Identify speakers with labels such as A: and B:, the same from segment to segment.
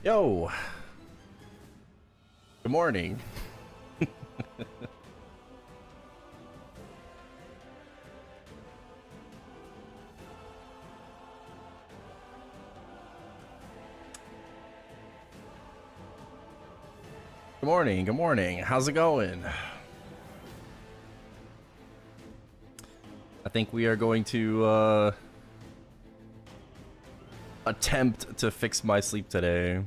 A: Yo, good morning. Good morning, good morning. How's it going? I think we are going to attempt to fix my sleep today.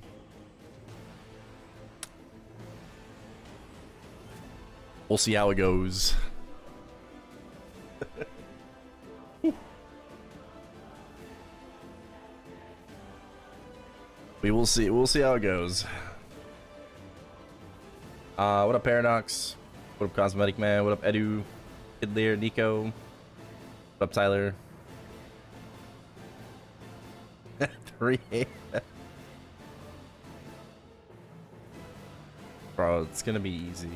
A: We'll see how it goes. We will see. We'll see how it goes. What up, Paradox? What up, Cosmetic Man? What up, Edu? Kidlear, Nico? What up, Tyler? 3 Bro, it's gonna be easy.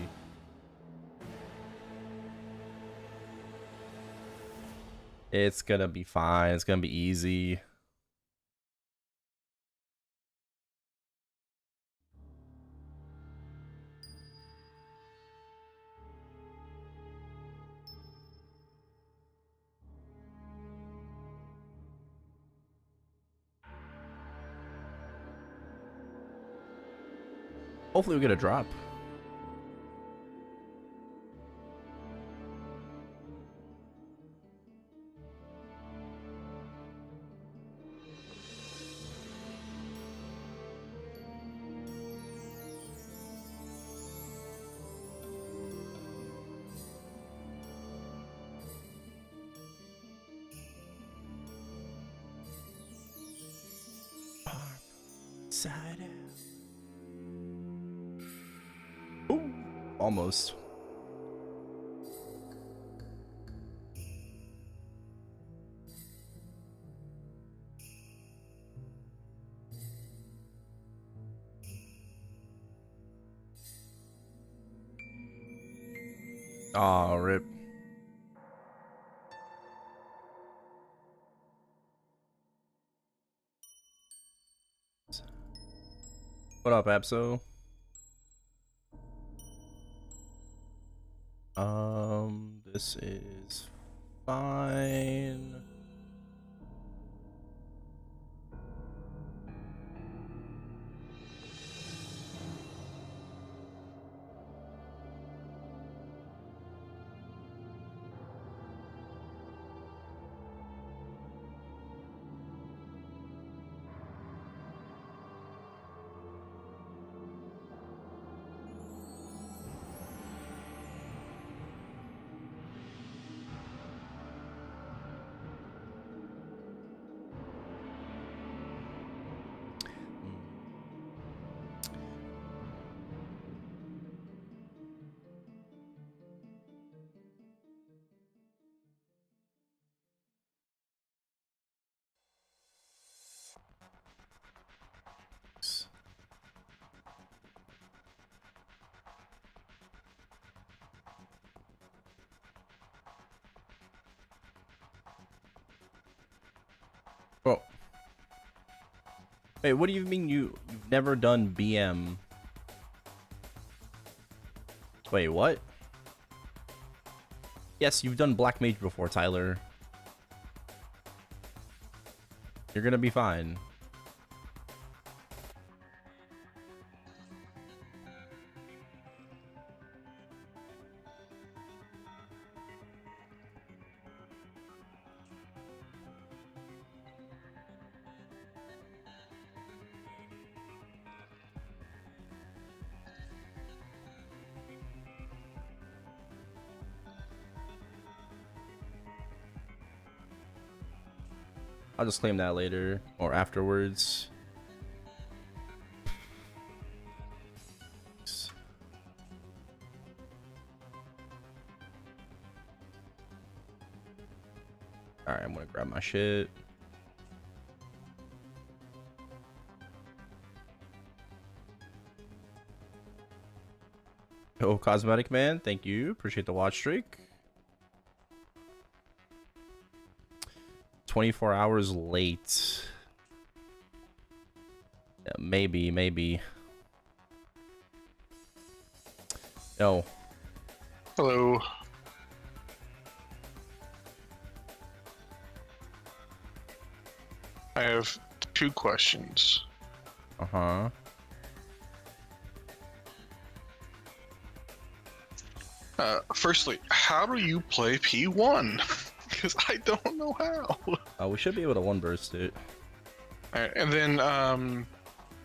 A: It's gonna be fine. It's gonna be easy. Hopefully we get a drop. Side out. Ooh, almost. Aw, rip. What up, Abso? This is fine. Oh. Wait, what do you mean you've never done BM? Wait, what? Yes, you've done Black Mage before, Tyler. You're gonna be fine. I'll just claim that later or afterwards. Alright, I'm gonna grab my shit. Oh, Cosmetic Man, thank you. Appreciate the watch streak. 24 hours late. Yeah, maybe. No.
B: Hello. I have 2 questions.
A: Uh-huh.
B: Firstly, how do you play P1? Because I don't know how.
A: We should be able to one burst it.
B: Alright, and then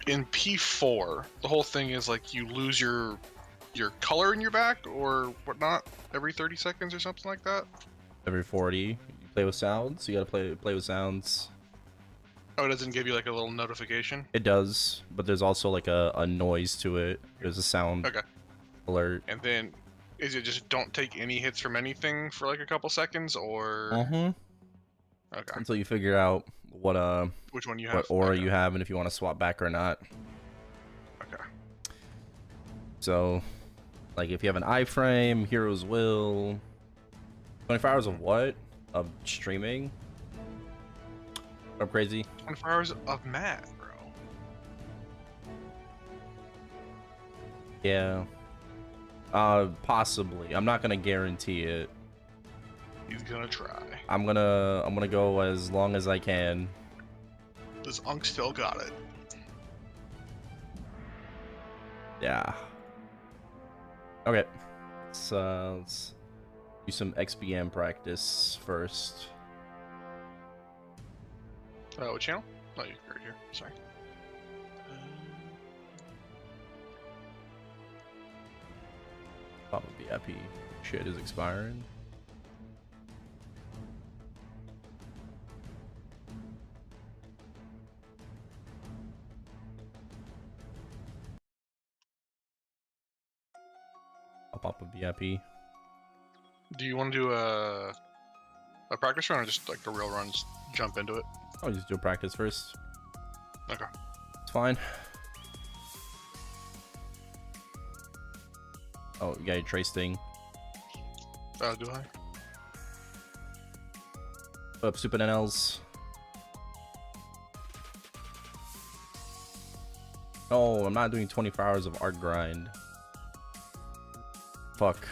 B: in P4, the whole thing is like you lose your color in your back or whatnot every 30 seconds or something like that.
A: Every 40. You play with sounds. You gotta play with sounds.
B: Oh, it doesn't give you like a little notification?
A: It does, but there's also like a noise to it. There's a sound
B: Okay.
A: alert.
B: And then is it just don't take any hits from anything for like a couple seconds or
A: Mm-hmm.
B: Okay.
A: Until you figure out what
B: Which one you have?
A: what aura
B: Okay.
A: you have and if you want to swap back or not.
B: Okay.
A: So, like if you have an iframe, Hero's Will, 24 hours of what? Of streaming? I'm crazy.
B: 24 hours of math, bro.
A: Yeah. Possibly. I'm not gonna guarantee it.
B: He's gonna try.
A: I'm gonna go as long as I can.
B: This Unk still got it.
A: Yeah. Okay. Let's do some XPM practice first.
B: What channel? Oh, you're right here. Sorry.
A: Probably VIP. Shit is expiring. I'll pop a VIP.
B: Do you want to do a practice run or just like a real run? Just jump into it.
A: I'll just do a practice first.
B: Okay.
A: It's fine. Oh, you got your trace thing.
B: Do I?
A: What up, Super NLs? Oh, I'm not doing 24 hours of art grind. Fuck.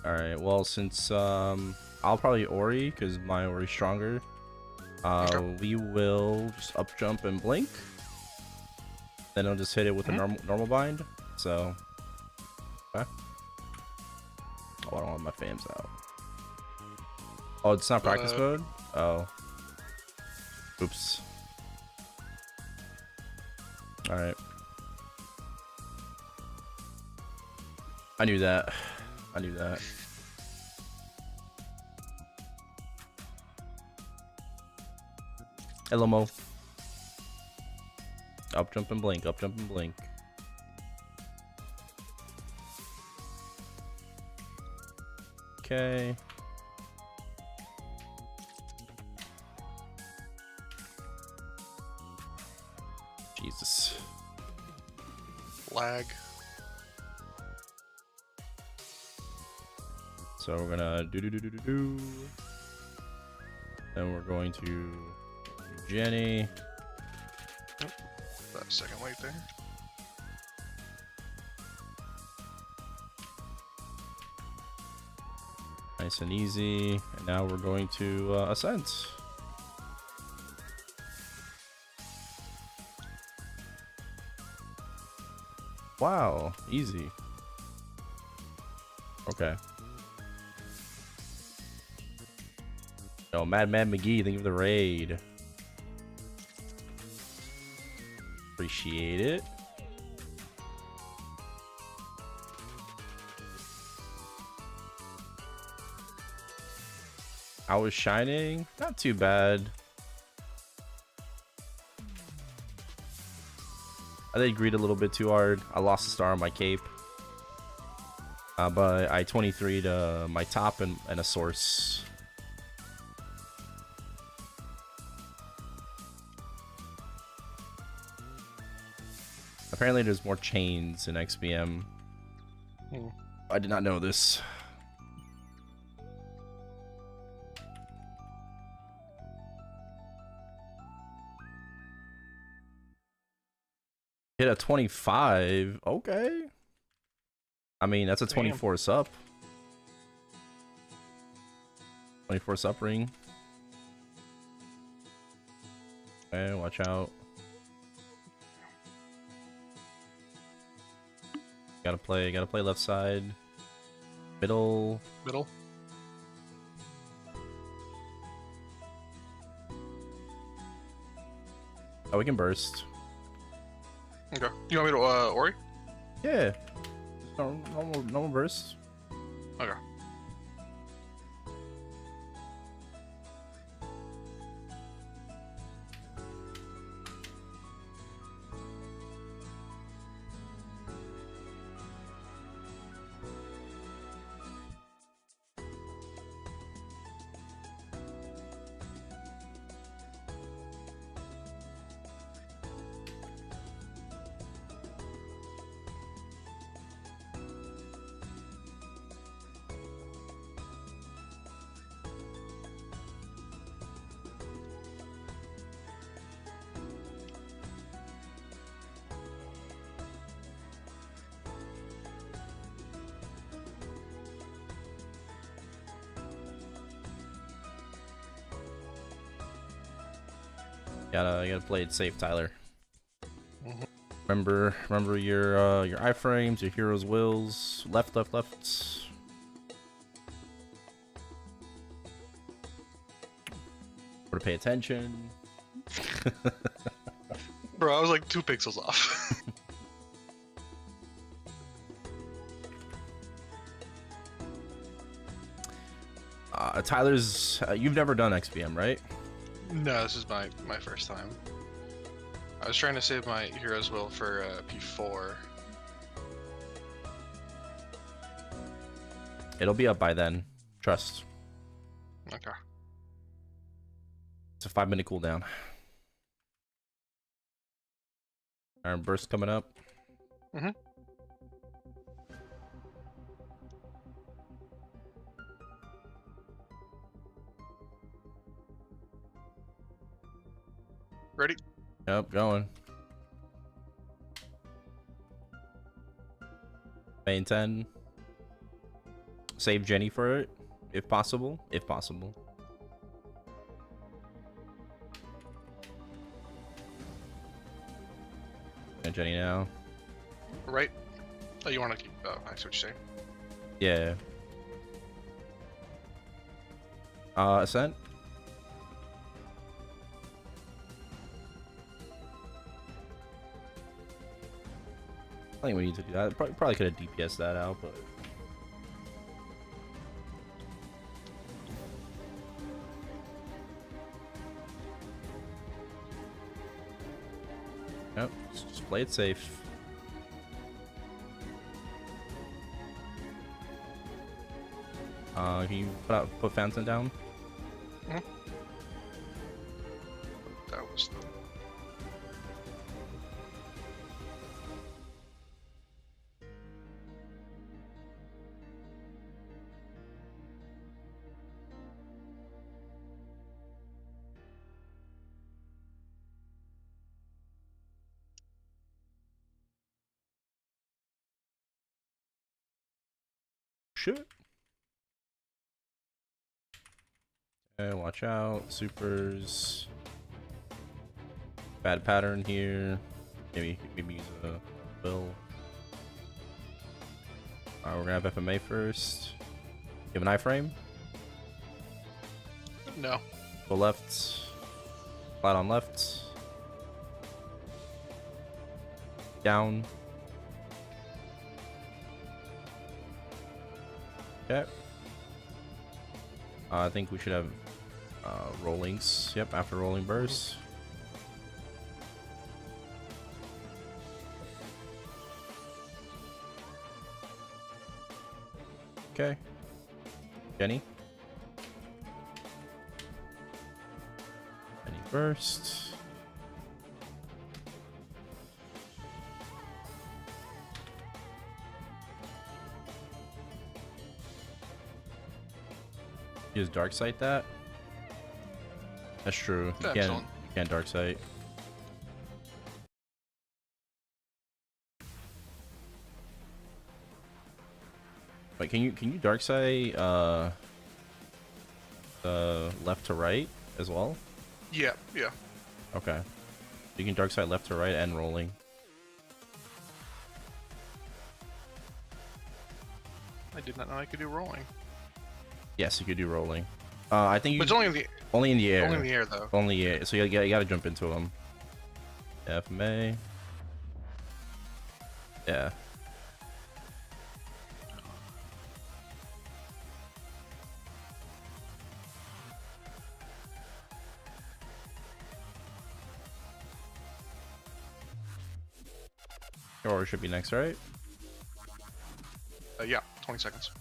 A: Alright, well, since I'll probably Ori, because my Ori's stronger.
B: Okay.
A: We will just up jump and blink. Then I'll just hit it with a normal bind. So, okay. Oh, I don't want my fams out. Oh, it's not practice mode? Oh. Oops. Alright. I knew that. I knew that. Hello, Mo. Up jump and blink, up jump and blink. Okay. Jesus.
B: Lag.
A: So we're gonna do. Then we're going to Jenny.
B: That second wait there.
A: Nice and easy. And now we're going to Ascent. Wow, easy. Okay. Oh, Madman McGee, thank you for the raid. Appreciate it. I was shining, not too bad. I did greed a little bit too hard. I lost a star on my cape. But I 23'd my top and a source. Apparently there's more chains in XBM. I did not know this. Hit a 25. Okay. I mean, that's a 24 sup. 24 sup ring. Okay, watch out. Gotta play left side. Middle.
B: Middle.
A: Oh, we can burst.
B: Okay. You want me to Ori?
A: Yeah. Normal burst.
B: Okay.
A: Gotta play it safe, Tyler.
B: Mm-hmm.
A: Remember your iframes, your heroes' wills. Left. Or to pay attention.
B: Bro, I was like 2 pixels off.
A: Tyler's. You've never done XPM, right?
B: No, this is my first time. I was trying to save my hero's will for P4.
A: It'll be up by then. Trust.
B: Okay.
A: It's a 5-minute cooldown. Iron burst coming up.
B: Mm-hmm. Ready?
A: Yep, going. Main 10. Save Jenny for it, if possible. If possible. And Jenny now.
B: Right? Oh, you want to keep... I see what you're saying.
A: Yeah. Ascent. I think we need to do that. Probably could have DPS that out, but yep, just play it safe. Can you put Fountain down?
B: Mm-hmm. That was the...
A: Shit. Okay, watch out. Supers. Bad pattern here. Maybe use a bill. Alright, we're gonna have FMA first. You have an iframe?
B: No.
A: Go left. Flat on left. Down. Okay. I think we should have rollings. Yep, after rolling burst. Okay. Jenny. Jenny first. You just dark sight that? That's true. You can't dark sight. Wait, can you dark sight left to right as well?
B: Yeah.
A: Okay. You can dark sight left to right and rolling.
B: I did not know I could do rolling.
A: Yes, you could do rolling. I think you.
B: But it's only in the
A: air.
B: Only in the air though.
A: Only air. So you gotta jump into them. FMA. Yeah. Or should be next, right?
B: Yeah, 20 seconds.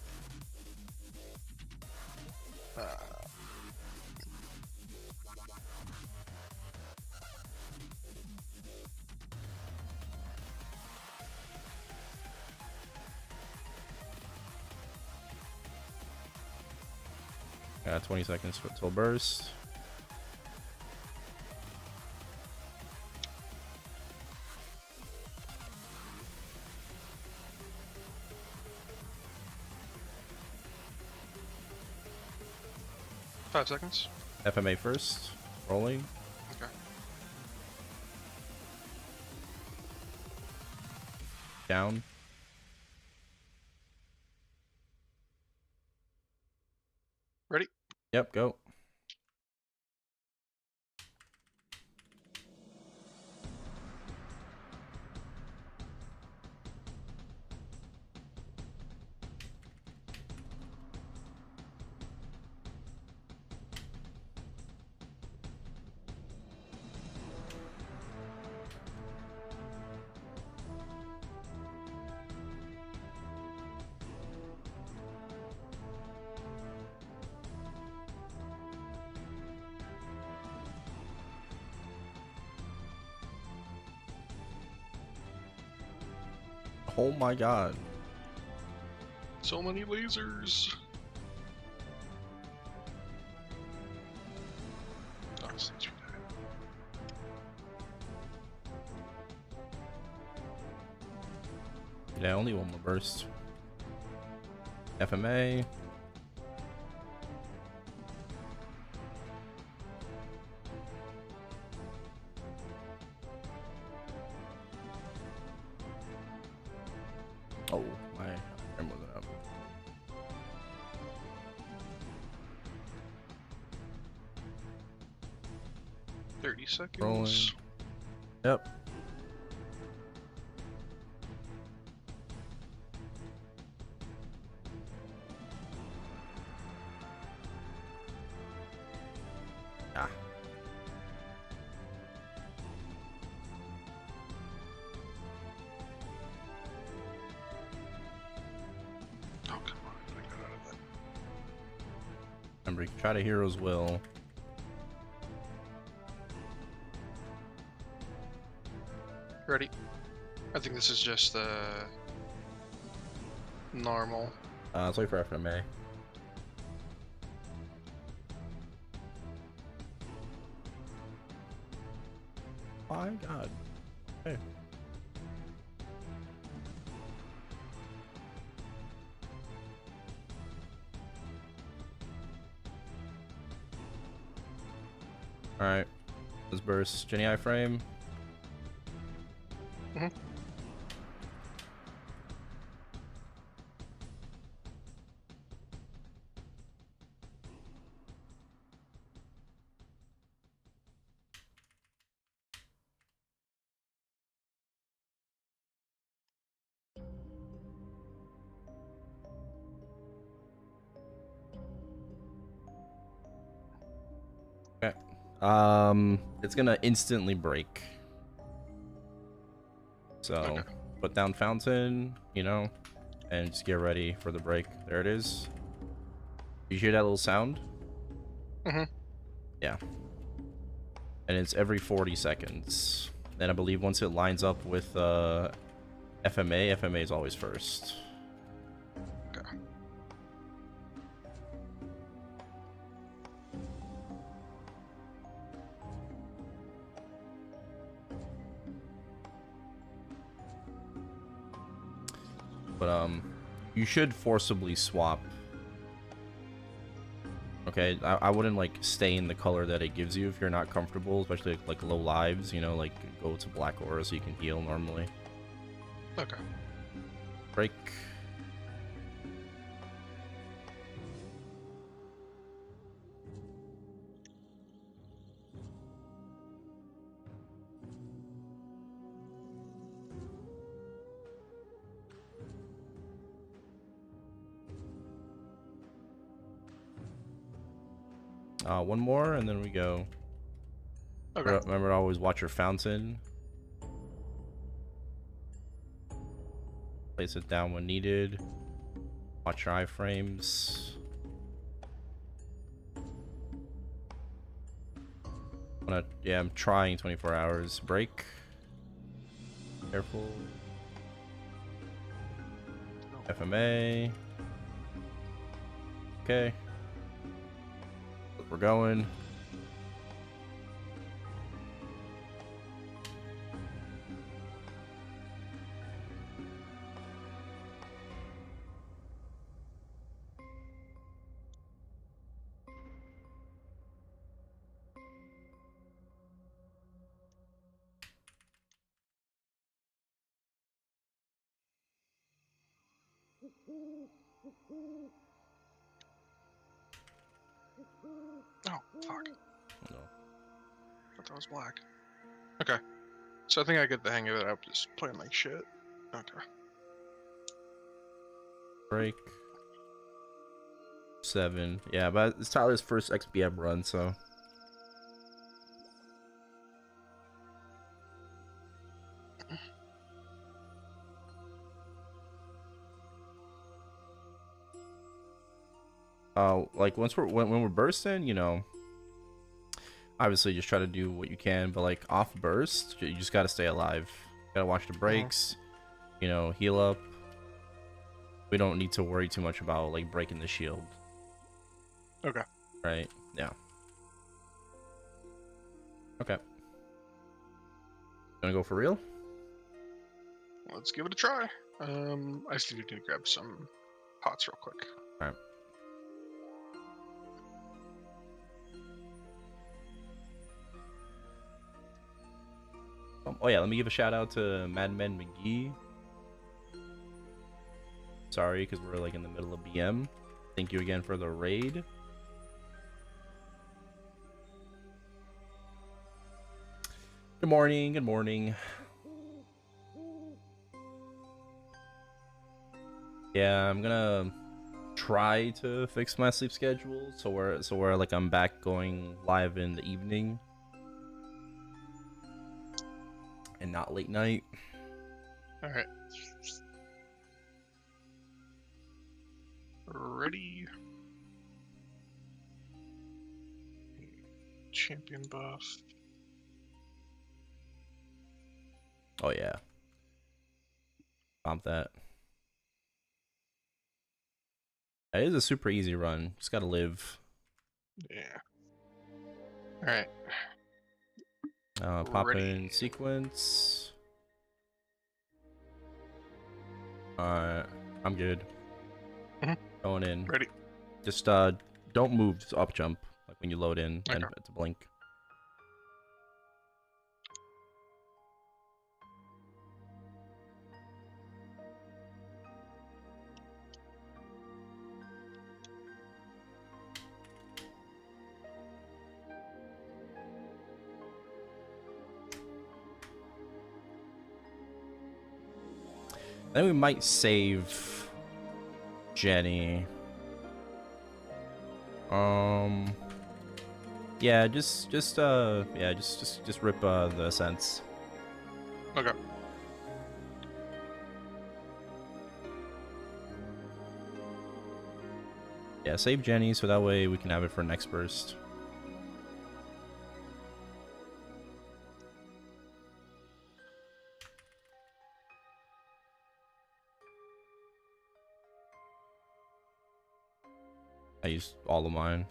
A: 20 seconds till burst.
B: Five seconds.
A: FMA first. Rolling.
B: Okay.
A: Down.
B: Ready?
A: Yep, go. Oh my god.
B: So many lasers. Oh,
A: yeah, only one more burst. FMA. Oh, my frame wasn't up.
B: Thirty seconds.
A: Rolling. Yep. Ah.
B: Oh, come on. I got out of that.
A: Remember, you can try to hero's will.
B: Ready? I think this is just normal.
A: Let's wait for FMA. My god. Hey. Alright. Let's burst. Jenny iframe.
B: Mm-hmm.
A: Okay. It's gonna instantly break. So,
B: Okay.
A: put down fountain, you know, and just get ready for the break. There it is. You hear that little sound?
B: Mm-hmm.
A: Yeah. And it's every 40 seconds. Then I believe once it lines up with FMA is always first.
B: Okay.
A: But you should forcibly swap. Okay, I wouldn't like stay in the color that it gives you if you're not comfortable, especially like low lives. You know, like go to black aura so you can heal normally.
B: Okay.
A: Break. One more, and then we go.
B: Okay.
A: Remember to always watch your fountain. Place it down when needed. Watch your iframes. Yeah, I'm trying 24 hours. Break. Careful. FMA. Okay. We're going.
B: Oh, fuck.
A: No.
B: I thought that was black. Okay. So I think I get the hang of it. I'm just playing like shit. Okay.
A: Break. 7. Yeah, but it's Tyler's first XBM run, so. Like when we're bursting, you know, obviously just try to do what you can, but like off burst, you just gotta stay alive. Gotta watch the breaks, you know, heal up. We don't need to worry too much about like breaking the shield.
B: Okay.
A: Right? Yeah. Okay. Gonna go for real?
B: Let's give it a try. I just need to grab some pots real quick.
A: Alright. Oh yeah, let me give a shout out to Madman McGee. Sorry, because we're like in the middle of BM. Thank you again for the raid. Good morning, good morning. Yeah, I'm gonna try to fix my sleep schedule so where like I'm back going live in the evening and not late night.
B: All right. Ready. Champion buff.
A: Oh yeah. Bump that. It is a super easy run. Just gotta live.
B: Yeah. All right.
A: Pop
B: Ready.
A: in sequence. Alright, I'm good. Going in.
B: Ready.
A: Just don't move, just up jump like when you load in and
B: Okay.
A: to blink. Then we might save Jenny. Yeah, just rip the ascents.
B: Okay.
A: Yeah, save Jenny so that way we can have it for next burst. I used all of mine.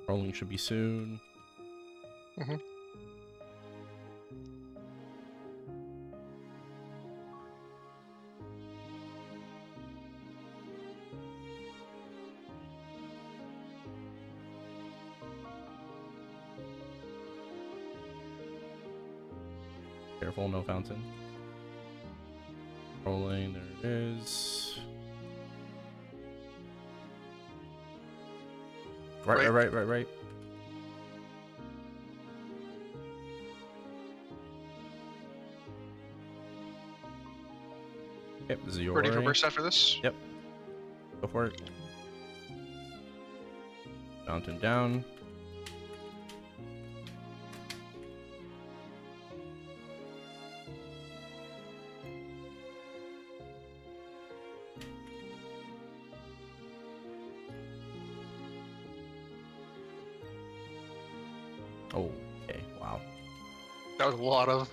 A: Rolling should be soon.
B: Mhm.
A: Careful, no fountain. Rolling, there it is. Right. Yep, this is your
B: Ready for burst after this?
A: Yep. Go for it. Fountain down. Oh, okay, wow.
B: That was a lot of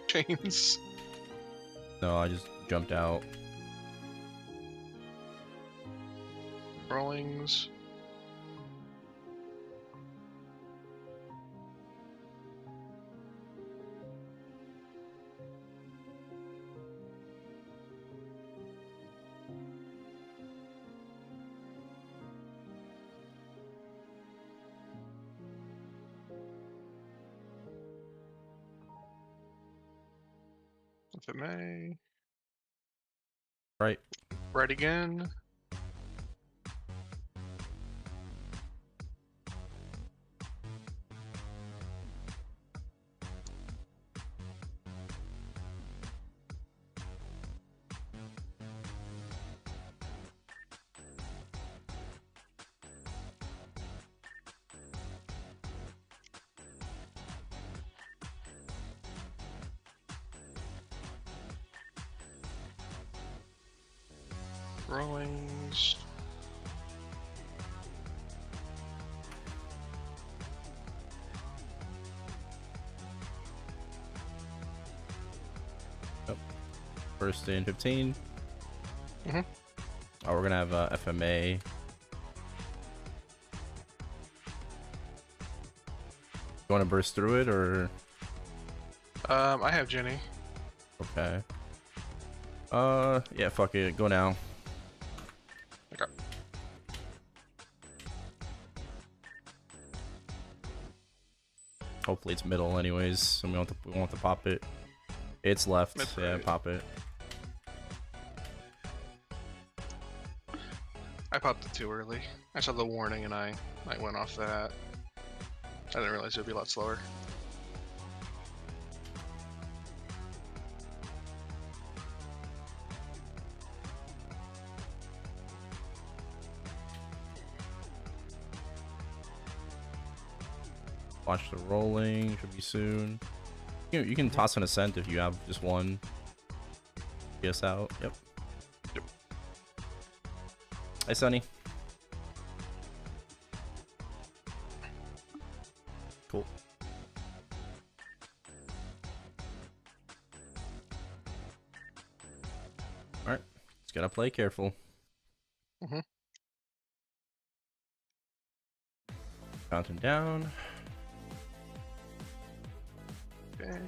B: chains.
A: No, I just jumped out.
B: Rollings. If it may.
A: Right.
B: Right again. Rollings.
A: First in 15.
B: Mhm.
A: Oh, we're gonna have FMA. You want to burst through it, or?
B: I have Jenny.
A: Okay. Yeah, fuck it. Go now.
B: Okay.
A: Hopefully it's middle anyways, so we want to pop it. It's left.
B: That's
A: yeah,
B: right.
A: pop it.
B: I popped it too early. I saw the warning and I went off that. I didn't realize it would be a lot slower.
A: Watch the rolling. Should be soon. You can toss an ascent if you have just one. Yes out. Yep.
B: Yep.
A: Hi, Sunny. Cool. Alright. Just gotta play careful.
B: Mhm.
A: Fountain down.
B: Okay.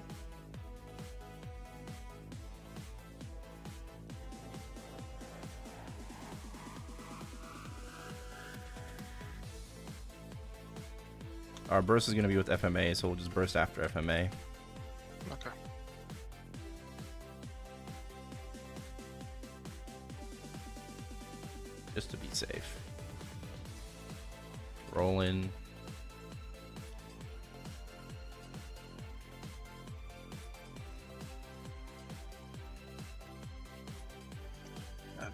A: Our burst is gonna be with FMA, so we'll just burst after FMA.
B: Okay.
A: Just to be safe. Rolling.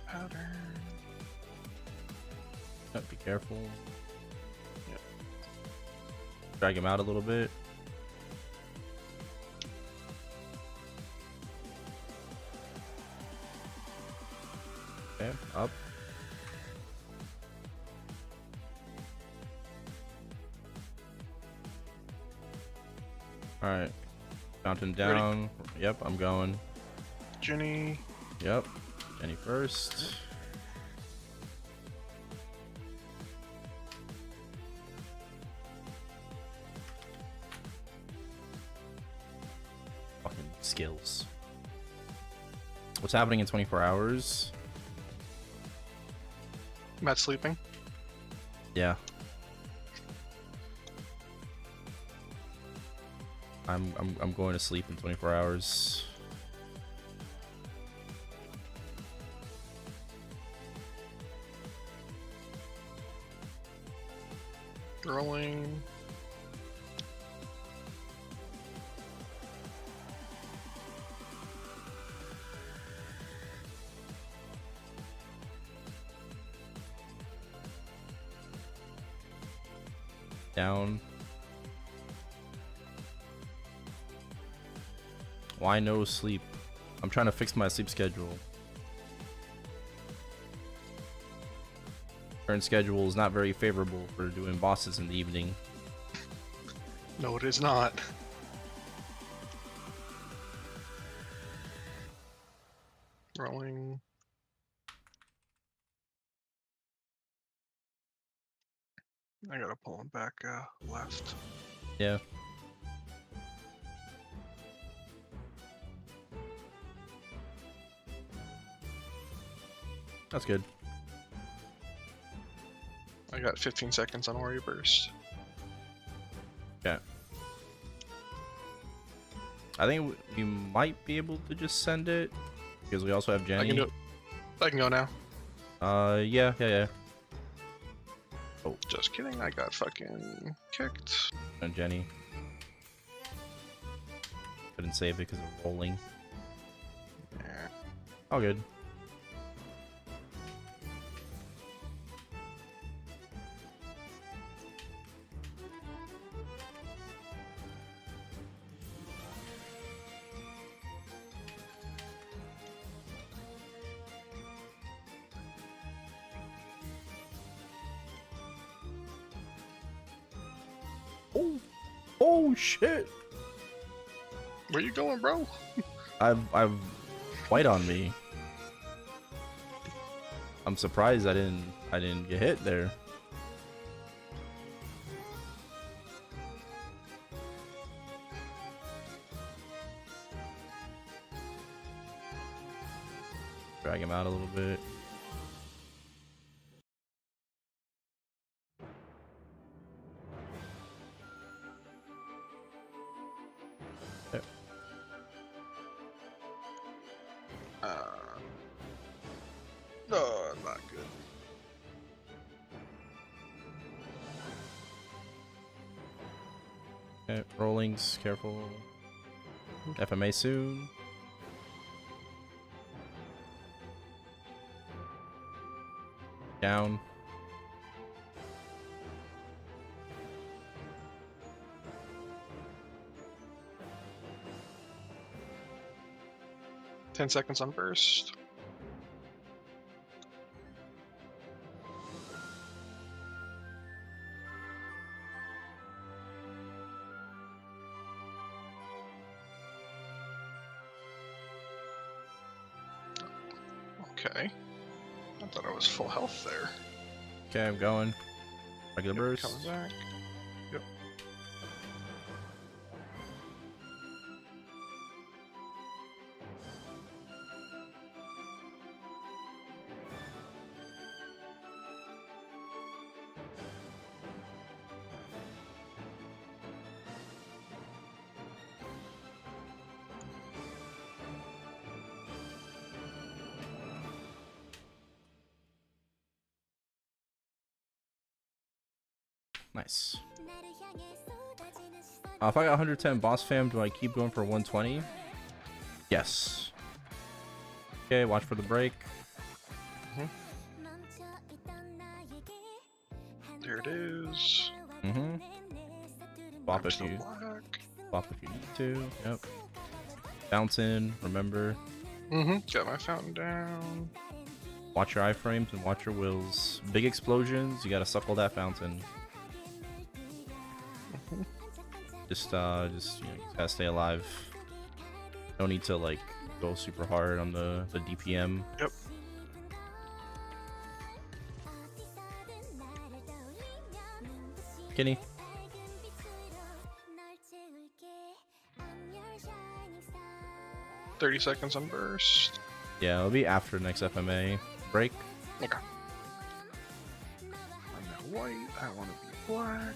B: Powder.
A: Oh, be careful. Yep. Drag him out a little bit. Okay, up. Alright. Fountain down. Ready. Yep, I'm going.
B: Jenny.
A: Yep. Jenny first. skills. What's happening in 24 hours?
B: Matt sleeping.
A: Yeah. I'm going to sleep in 24 hours.
B: Rolling.
A: Down. Why no sleep? I'm trying to fix my sleep schedule. Current schedule is not very favorable for doing bosses in the evening.
B: No, it is not. Rolling. I gotta pull him back left.
A: Yeah. That's good.
B: I got 15 seconds on Warrior Burst.
A: Okay. I think we might be able to just send it because we also have Jenny.
B: I can do it. I can go now.
A: Yeah.
B: Oh, just kidding. I got fucking kicked.
A: And Jenny. Couldn't save it because of rolling.
B: Yeah.
A: All good. Oh shit!
B: Where you going, bro?
A: I've white on me. I'm surprised I didn't get hit there. Drag him out a little bit. There.
B: No, not good.
A: Okay, rollings, careful. FMA soon. Down.
B: Ten seconds on burst. Okay. I thought I was full health there.
A: Okay, I'm going. Regular burst.
B: Coming back. Yep.
A: Nice. If I got 110 boss fam, do I keep going for 120? Yes. Okay, watch for the break.
B: There it is.
A: Swap
B: I'm
A: if
B: still
A: you
B: black.
A: swap if you need to. Yep. Fountain, remember.
B: Got my fountain down.
A: Watch your iframes and watch your wills. Big explosions, you gotta suckle that fountain. Just you know, you just gotta stay alive. No need to like go super hard on the DPM.
B: Yep.
A: Kenny.
B: 30 seconds on burst.
A: Yeah, it'll be after next FMA break.
B: Okay. I'm now white. I want to be black.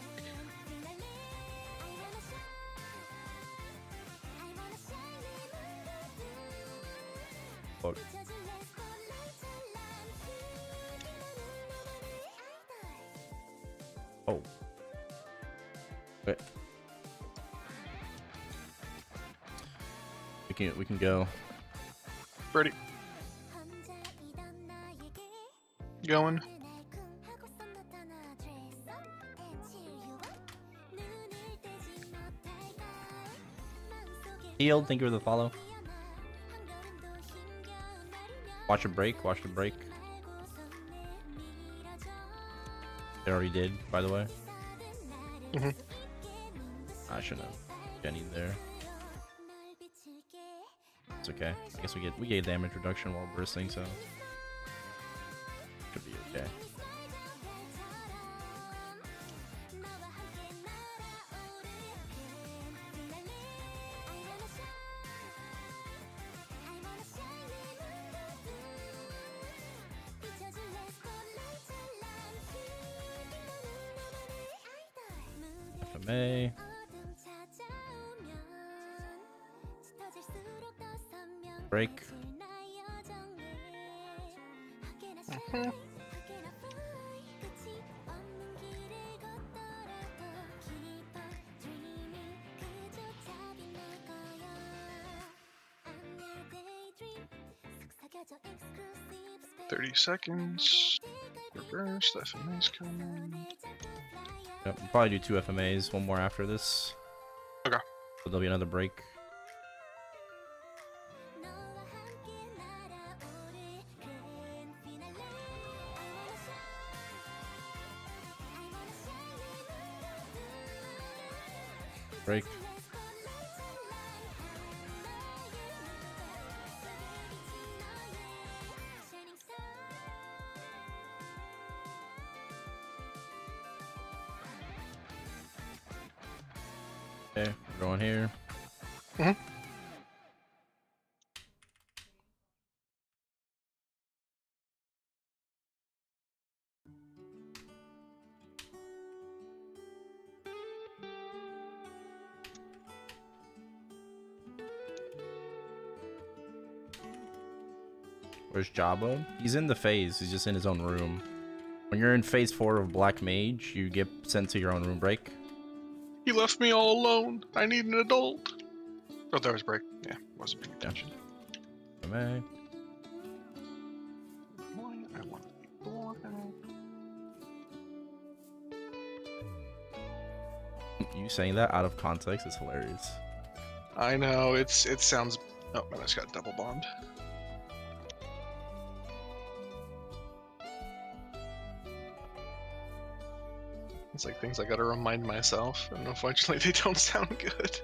A: Look. Oh. Wait. We can go.
B: Ready. Going.
A: Healed, thank you for the follow. Watch it break, watch it break. It already did, by the way. I shouldn't have Jenny there. It's okay. I guess we get damage reduction while bursting, so should be okay. FMA. Break.
B: $30 seconds. Reverse. FMA's coming.
A: Yep, we'll probably do 2 FMAs, one more after this.
B: Okay.
A: So there'll be another break. Break. Okay, we're going here. Where's Jabba? He's in the phase. He's just in his own room. When you're in phase 4 of Black Mage, you get sent to your own room break.
B: He left me all alone. I need an adult. Oh, there was break. Yeah, wasn't paying attention.
A: FMA.
B: I want to be black.
A: You saying that out of context is hilarious.
B: I know, it sounds... Oh, I just got double bombed. It's like things I gotta remind myself, and unfortunately they don't sound good.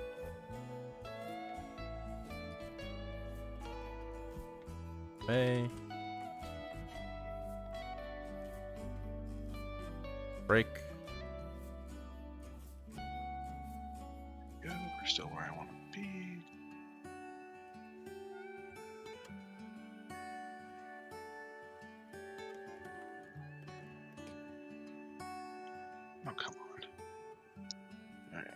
A: May. Break.
B: Good, we're still where I want to be. Oh, come on. Alright.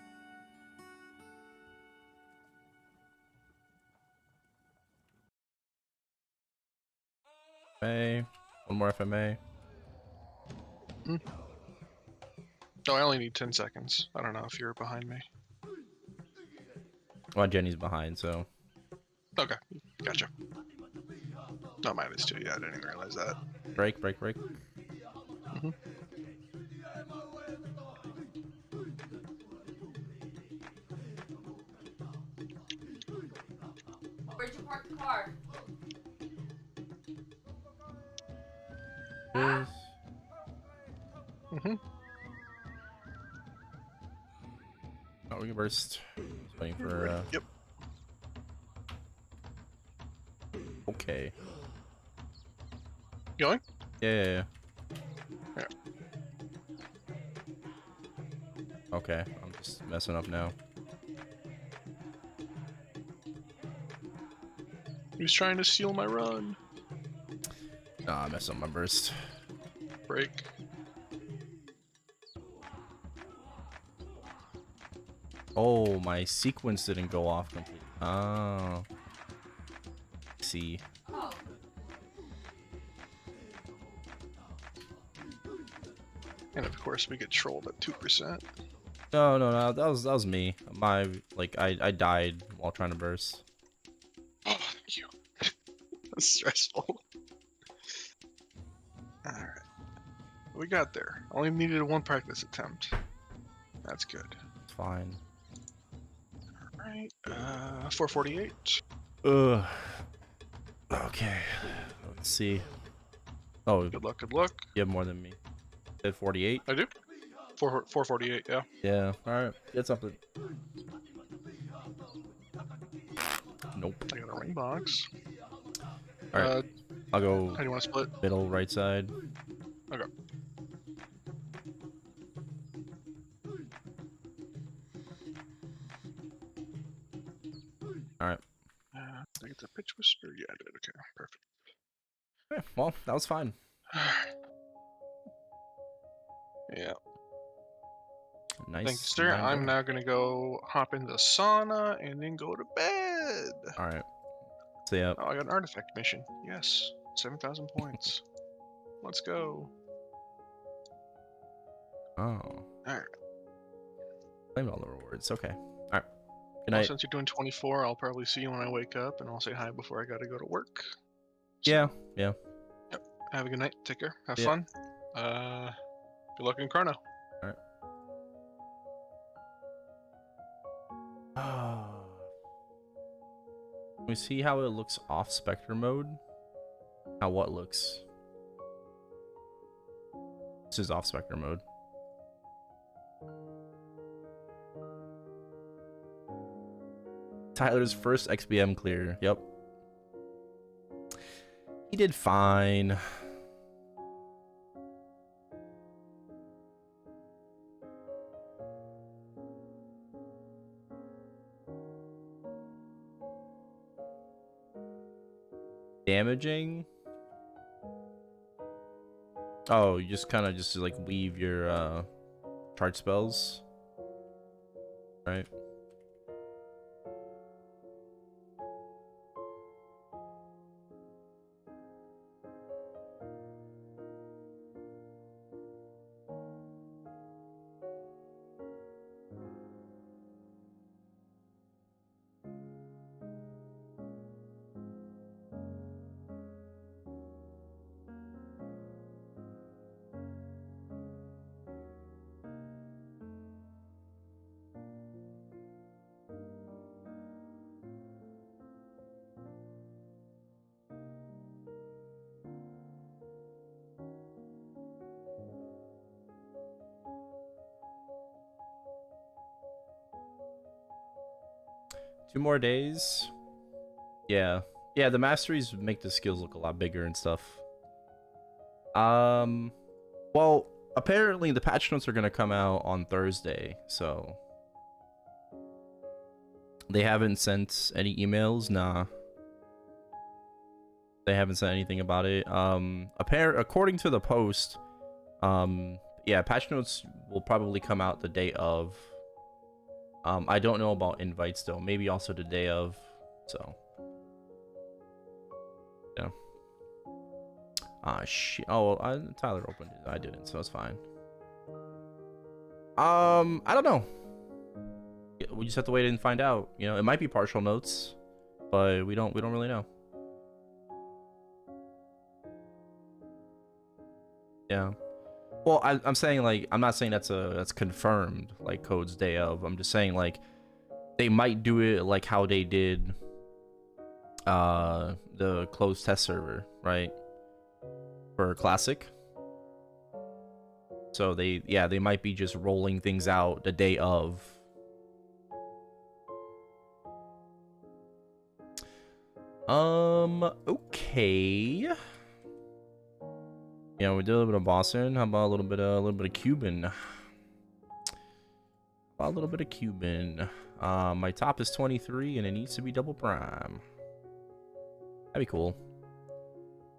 A: FMA. One more FMA.
B: Oh, I only need 10 seconds. I don't know if you're behind me.
A: Well, Jenny's behind, so.
B: Okay, gotcha. No, mine is too. Yeah, I didn't even realize that.
A: Break, break, break.
C: Where'd you park the car?
A: Yes. Oh, we can burst. Just waiting for.
B: Yep.
A: Okay.
B: Going?
A: Yeah.
B: Yeah.
A: Okay, I'm just messing up now.
B: He's trying to steal my run.
A: Nah, I messed up my burst.
B: Break.
A: Oh, my sequence didn't go off completely. Oh. See.
B: And of course we get trolled at 2%.
A: No, that was me. My I died while trying to burst.
B: Oh, thank you. That's stressful. Alright. We got there. Only needed one practice attempt. That's good.
A: It's fine.
B: Alright, 448.
A: Ugh. Okay. Let's see. Oh,
B: Good luck, good luck.
A: you have more than me. Did 48?
B: I do. 448, yeah.
A: Yeah. Alright. Get something. Nope.
B: I got a ring box.
A: Alright. I'll go
B: How do you want to split?
A: middle, right side.
B: Okay.
A: Alright.
B: Did I get the pitch whisper? Yeah, I did. Okay, perfect.
A: Okay, well, that was fine.
B: Yeah.
A: Nice.
B: Thank you, sir. I'm now gonna go hop in the sauna and then go to bed.
A: Alright. See ya.
B: Oh, I got an artifact mission. Yes. 7,000 points. Let's go.
A: Oh.
B: Alright.
A: Claimed all the rewards. Okay. Alright. Good
B: Well,
A: night.
B: since you're doing 24, I'll probably see you when I wake up, and I'll say hi before I gotta go to work.
A: Yeah. Yeah.
B: Yep. Have a good night. Take care. Have
A: Yeah.
B: fun. Good luck in Chrono.
A: Alright. Can we see how it looks off Spectre mode? How what looks? This is off Spectre mode. Tyler's first XBM clear. Yep. He did fine. Damaging? Oh, you just kind of just like weave your charge spells, right? Two more days. Yeah. Yeah, the masteries make the skills look a lot bigger and stuff. Well, apparently the patch notes are gonna come out on Thursday, so they haven't sent any emails. Nah. They haven't said anything about it. According to the post, yeah, patch notes will probably come out the day of. I don't know about invites though. Maybe also the day of. So. Yeah. Ah, shit. Oh, well, Tyler opened it. I didn't, so it's fine. I don't know. We just have to wait and find out. You know, it might be partial notes, but we don't really know. Yeah. Well, I'm saying, like, I'm not saying that's confirmed, like, Code's day of. I'm just saying, like, they might do it like how they did the closed test server, right? For Classic. So they might be just rolling things out the day of. Okay. Yeah, we did a little bit of Boston. How about a little bit of Cuban? How about a little bit of Cuban? My top is 23, and it needs to be double prime. That'd be cool.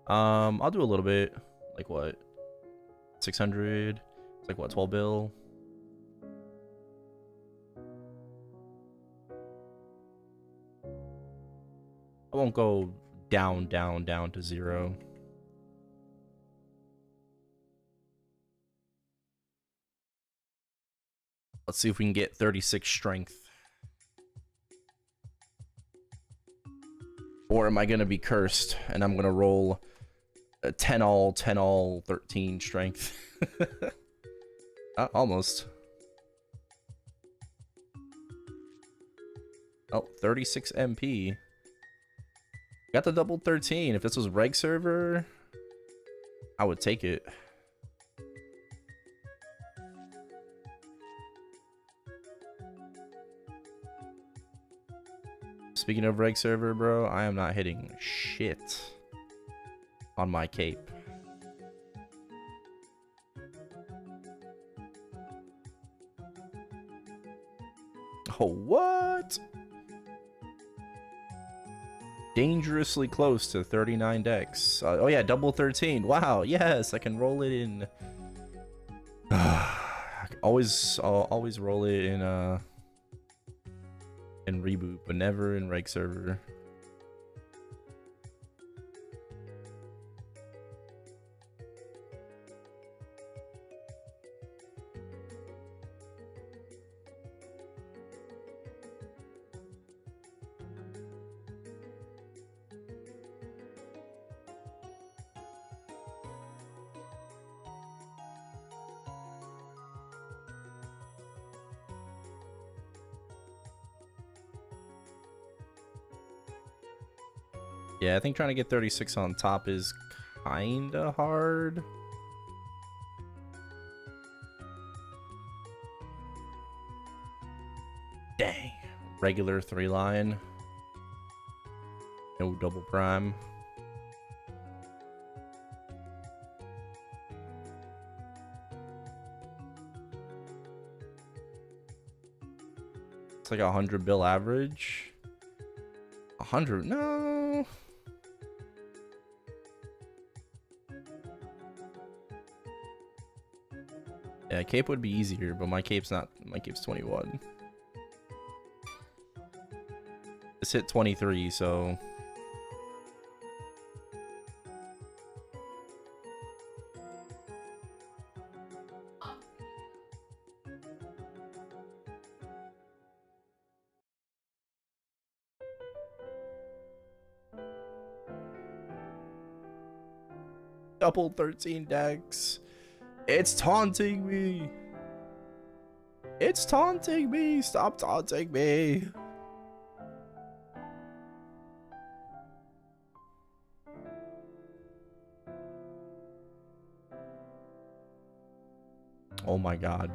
A: I'll do a little bit. Like what? 600. It's like what, 12 bill? I won't go down to 0. Let's see if we can get 36 strength. Or am I going to be cursed and I'm going to roll a 10 all, 13 strength? Almost. Oh, 36 MP. Got the double 13. If this was reg server, I would take it. Speaking of reg server, bro, I am not hitting shit on my cape. Oh, what? Dangerously close to 39 decks. Oh yeah, double 13. Wow, yes, I can roll it in. I'll always roll it in reboot, but never in reg server. Yeah, I think trying to get 36 on top is kinda hard. Dang. Regular 3-line. No double prime. It's like 100 bill average. 100? No. Yeah, cape would be easier, but my cape's not. My cape's 21. This hit 23, so. Double 13 decks. It's taunting me. It's taunting me. Stop taunting me. Oh my god.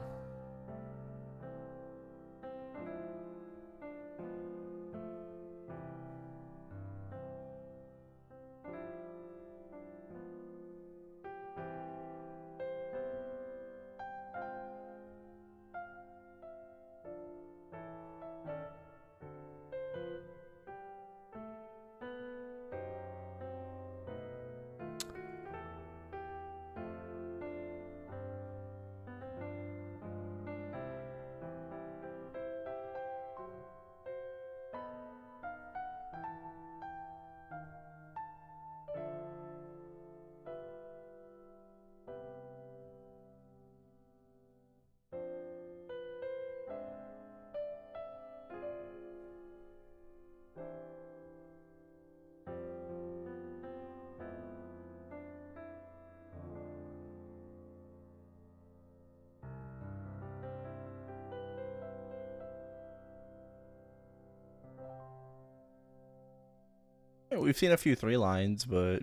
A: Yeah, we've seen a few 3-lines, but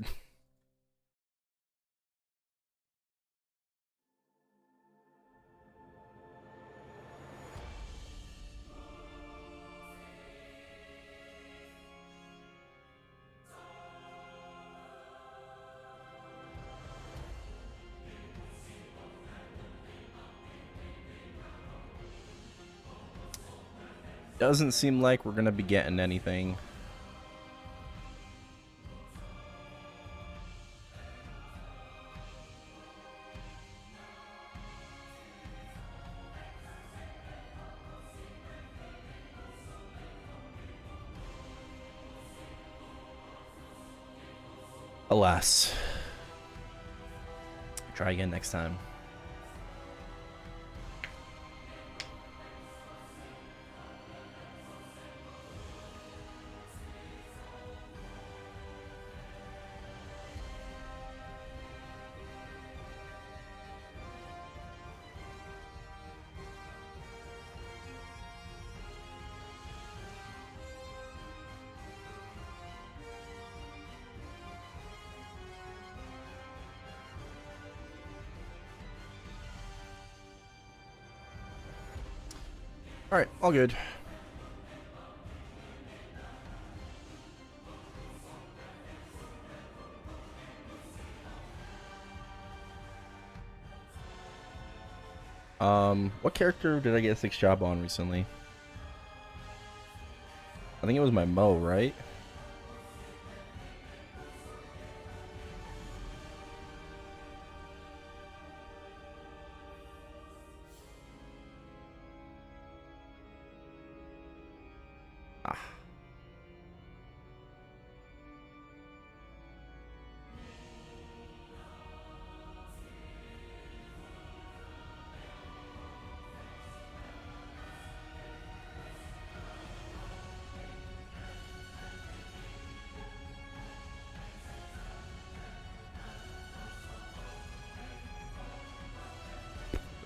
A: doesn't seem like we're gonna be getting anything. Alas. Try again next time. Alright, all good. What character did I get a 6 job on recently? I think it was my Mo, right? Ah.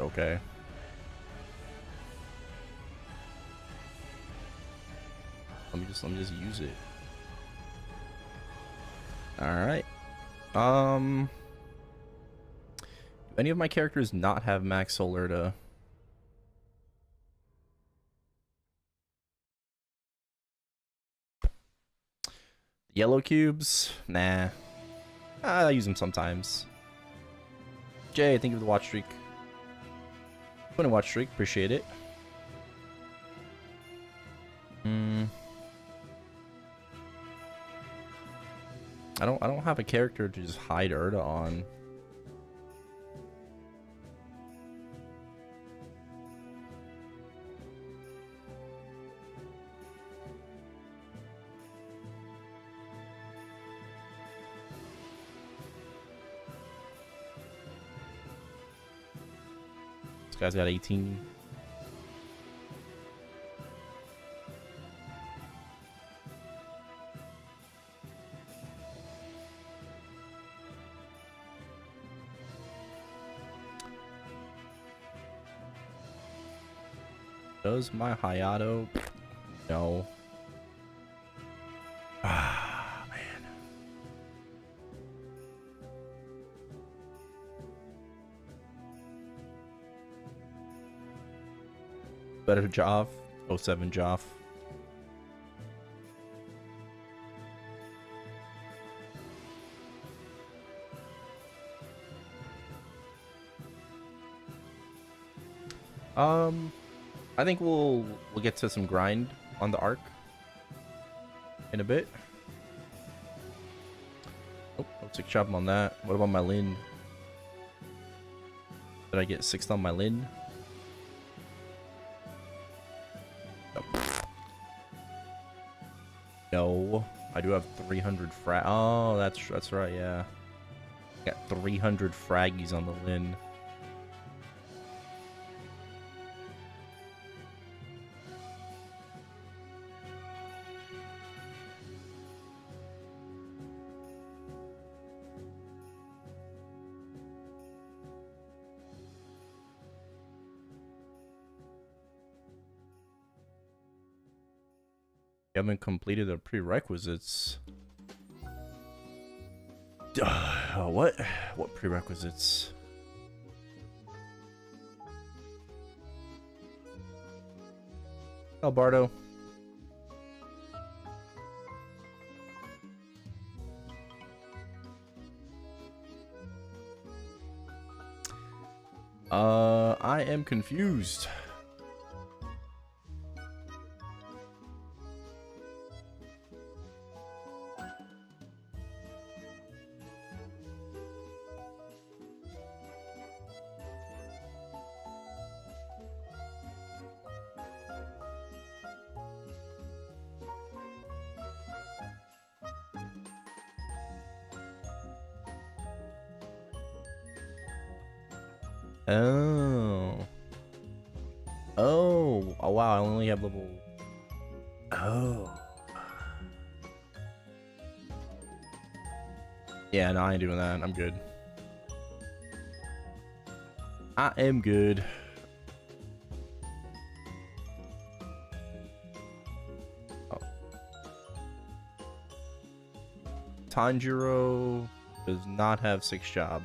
A: Okay. Let me just use it. All right. Do any of my characters not have max solar to? Yellow cubes? Nah. I use them sometimes. Jay, thank you for the watch streak. 20 watch streak, appreciate it. I don't have a character to just hide Urda on. This guy's got 18. Does my Hayato? No. Ah, man. Better Joff. 07 Joff. I think we'll get to some grind on the arc in a bit. Oh, 6 job on that. What about my Lin? Did I get 6 on my Lin? No, I do have 300 frag. Oh, that's right. Yeah, got 300 fraggies on the Lin. You haven't completed the prerequisites. What? What prerequisites? Oh, Bardo. I am confused. Oh. Oh. Oh wow, I only have level. Oh. Yeah, no, I ain't doing that. I'm good. I am good. Oh. Tanjiro does not have 6 job.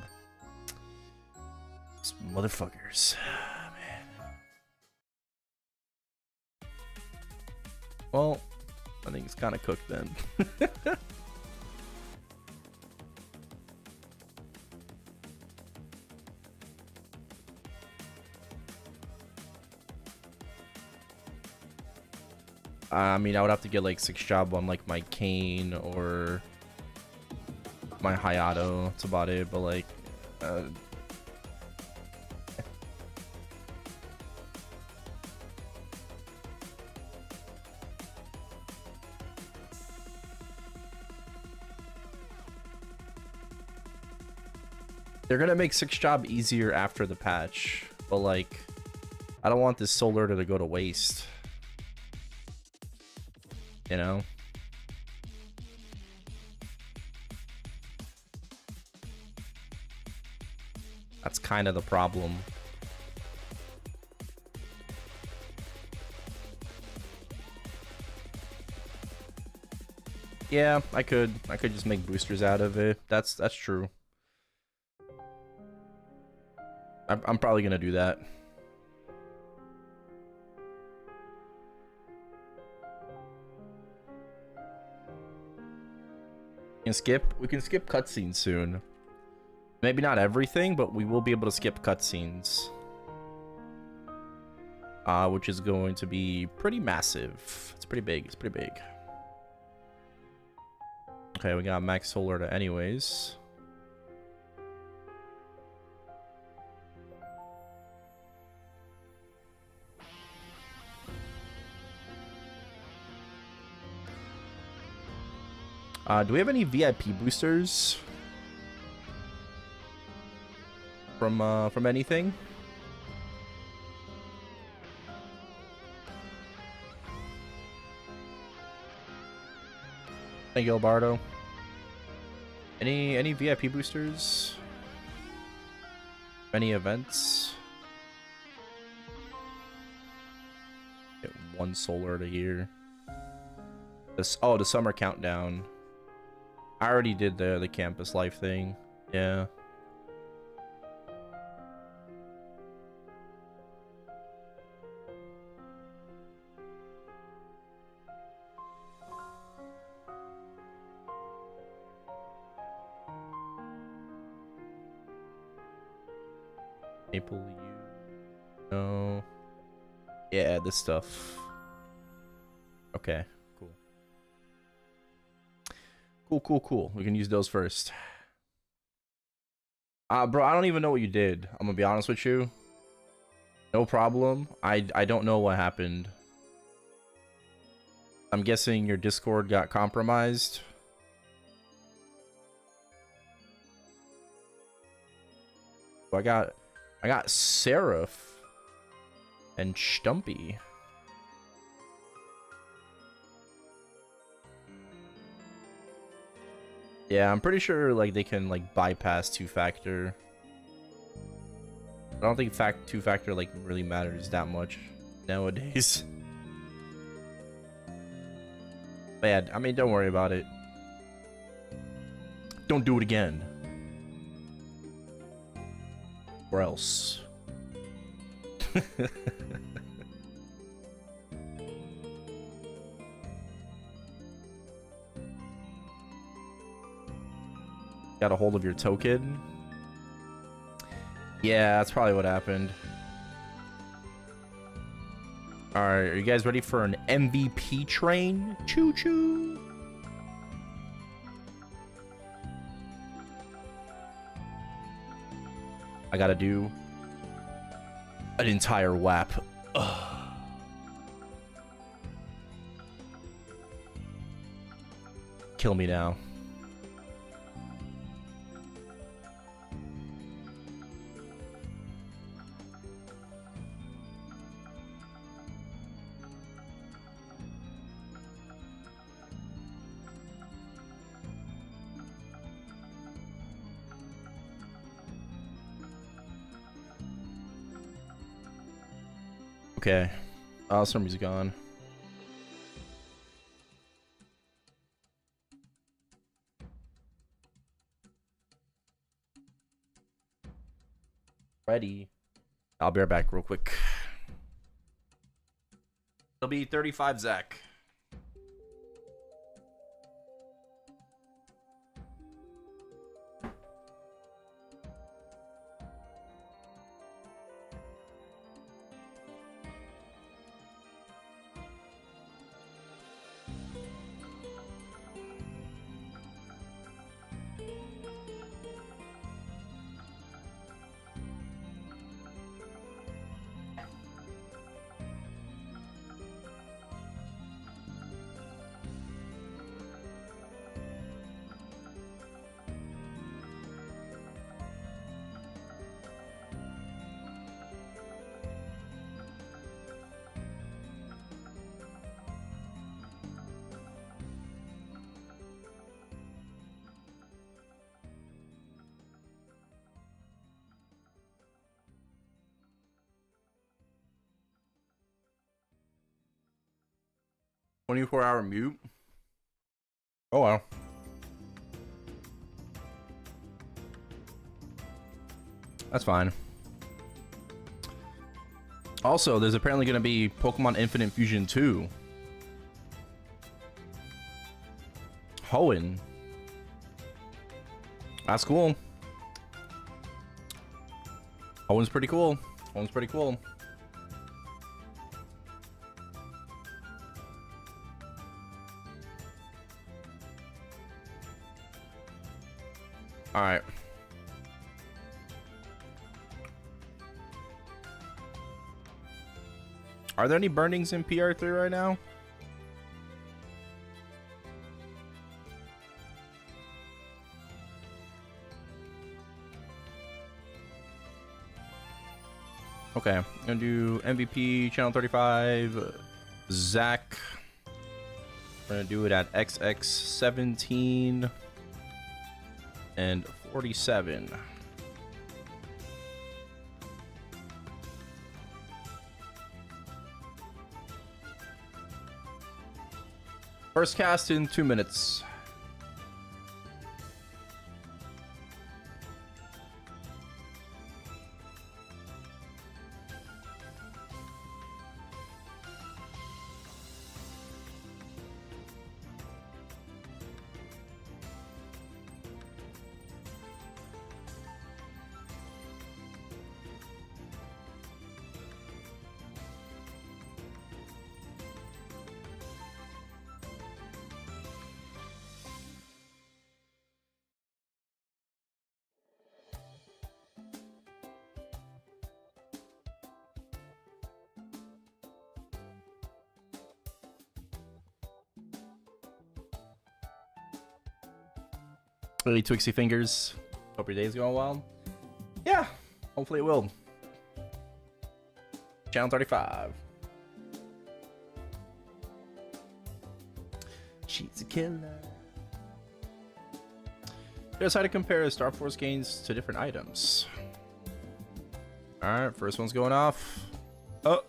A: These motherfuckers. Man. Well, I think it's kind of cooked then. I mean, I would have to get like 6 job on like my Kane or my Hayato. That's about it. But like, they're gonna make 6 job easier after the patch. But like, I don't want this solar to go to waste. You know? That's kind of the problem. Yeah, I could just make boosters out of it. That's true. I'm probably gonna do that. We can skip cutscenes soon. Maybe not everything, but we will be able to skip cutscenes. Which is going to be pretty massive. It's pretty big. It's pretty big. Okay, we got max solar to anyways. Do we have any VIP boosters from anything? Thank you, Albardo. Any VIP boosters? Any events? Get 1 solar a year. Oh, the summer countdown. I already did the campus life thing. Yeah. Maple U. No. Yeah, this stuff. Okay. Cool. We can use those first. Bro, I don't even know what you did. I'm gonna be honest with you. No problem. I don't know what happened. I'm guessing your Discord got compromised. So I got Seraph and Stumpy. Yeah, I'm pretty sure like they can like bypass 2-factor. I don't think 2-factor like really matters that much nowadays. But yeah, I mean, don't worry about it. Don't do it again. Or else. Got a hold of your token? Yeah, that's probably what happened. Alright, are you guys ready for an MVP train? Choo-choo! I gotta do an entire WAP. Ugh. Kill me now. Okay. Let's turn music on. Ready. I'll be right back real quick. It'll be 35 Zach. "24-hour mute." Oh wow. That's fine. Also, there's apparently going to be Pokemon Infinite Fusion 2. Hoenn. That's cool. Hoenn's pretty cool. Hoenn's pretty cool. All right. Are there any burnings in PR3 right now? Okay, I'm gonna do MVP channel 35, Zach. We're gonna do it at XX17 and 47. First cast in 2 minutes. Really twixy fingers. Hope your day's going well. Yeah, hopefully it will. Channel 35. She's a killer. Here's how to compare Star Force gains to different items. Alright, first one's going off. Oh.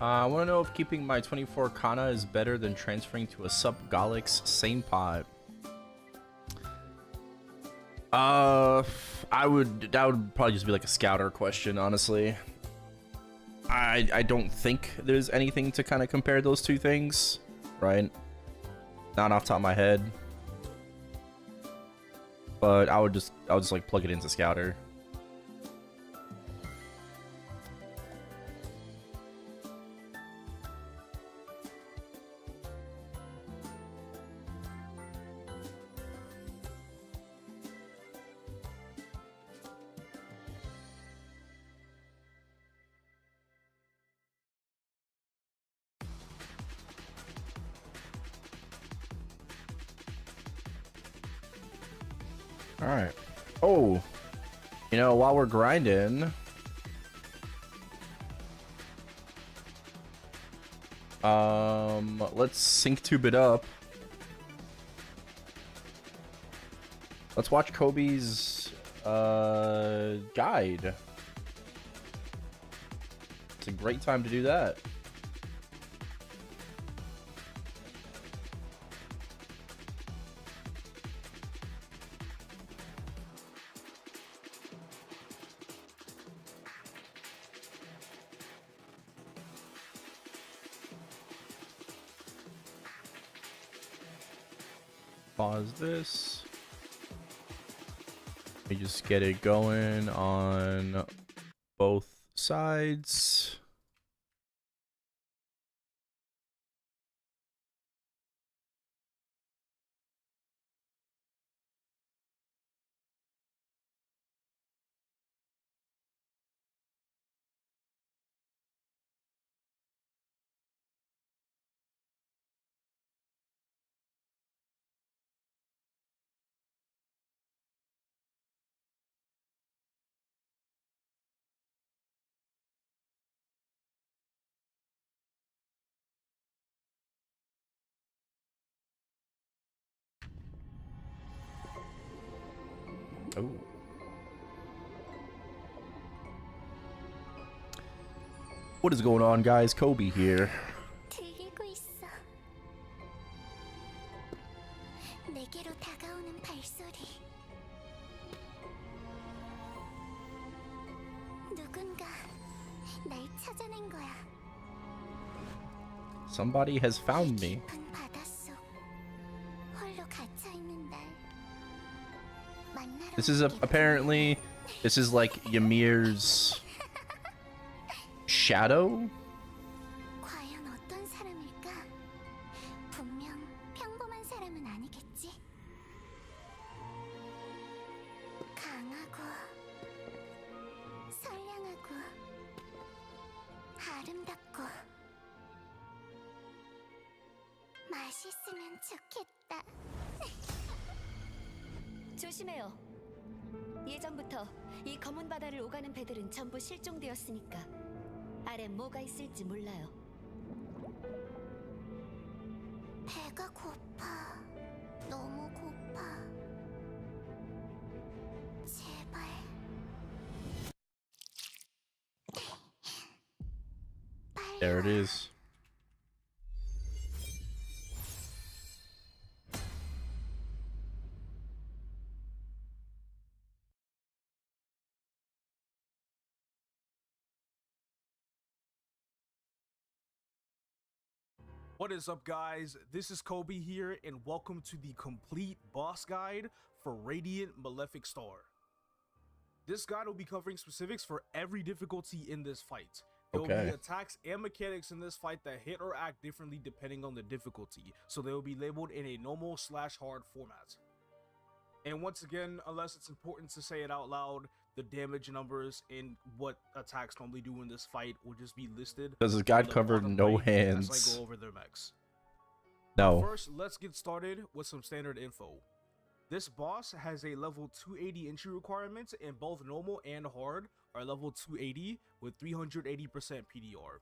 A: I want to know if keeping my 24 Kana is better than transferring to a Sub Galix same pod. That would probably just be like a scouter question, honestly. I don't think there's anything to kind of compare those two things, right? Not off the top of my head. But I would just like plug it into scouter. All right. Oh, you know, while we're grinding, let's sync tube it up. Let's watch Kobe's guide. It's a great time to do that. Pause this. Let me just get it going on both sides. Oh. What is going on, guys? Kobe here.
C: 들리고 있어. 내게로 다가오는 발소리. 누군가 날 찾아낸 거야.
A: Somebody has found me.
C: 깊은 바닷속 홀로 갇혀 있는 날. 만나러
A: This is apparently, this is like Ymir's shadow.
C: 과연 어떤 사람일까? 분명 평범한 사람은 아니겠지. 강하고 선량하고 아름답고 맛있으면 좋겠다.
D: 조심해요. 예전부터 이 검은 바다를 오가는 배들은 전부 실종되었으니까 아래 뭐가 있을지 몰라요.
C: 배가 고파. 너무 고파. 제발. 빨리
A: There it
C: 와.
A: is.
E: What is up, guys? This is Kobe here, and welcome to the complete boss guide for Radiant Malefic Star. This guide will be covering specifics for every difficulty in this fight. There will
A: Okay.
E: be attacks and mechanics in this fight that hit or act differently depending on the difficulty, so they will be labeled in a normal/hard format. And once again, unless it's important to say it out loud, the damage numbers and what attacks normally do in this fight will just be listed.
A: Does this
E: on
A: guide
E: the
A: cover
E: bottom
A: no
E: right as I
A: hands?
E: go over their mechs.
A: No.
E: First, let's get started with some standard info. This boss has a level 280 entry requirement, and both normal and hard are level 280 with 380% PDR.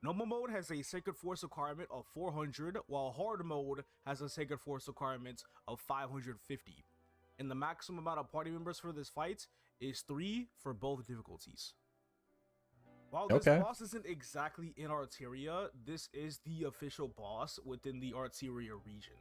E: Normal mode has a Sacred Force requirement of 400, while hard mode has a Sacred Force requirement of 550. And the maximum amount of party members for this fight is 3 for both difficulties. While this
A: Okay.
E: boss isn't exactly in Arteria, this is the official boss within the Arteria region.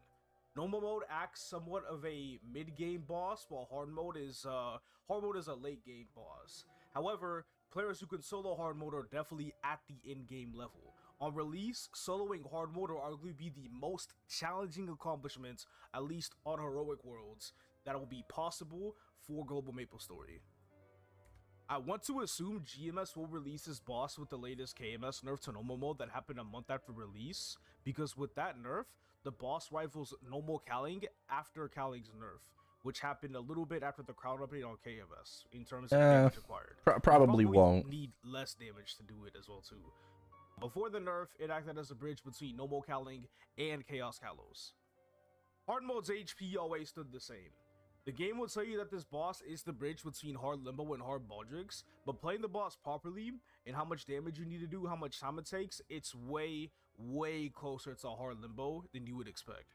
E: Normal mode acts somewhat of a mid-game boss, while hard mode is a late game boss. However, players who can solo hard mode are definitely at the in-game level. On release, soloing hard mode will arguably be the most challenging accomplishment, at least on Heroic Worlds, that will be possible for Global MapleStory. I want to assume GMS will release this boss with the latest KMS nerf to normal mode that happened a month after release, because with that nerf, the boss rivals normal Calling after Calling's nerf, which happened a little bit after the crown update on KMS in terms of damage required.
A: Probably
E: You
A: won't.
E: need less damage to do it as well too. Before the nerf, it acted as a bridge between normal Calling and Chaos Kalos. Hard mode's HP always stood the same. The game will tell you that this boss is the bridge between hard limbo and hard baldrix, but playing the boss properly and how much damage you need to do, how much time it takes, it's way closer to hard limbo than you would expect.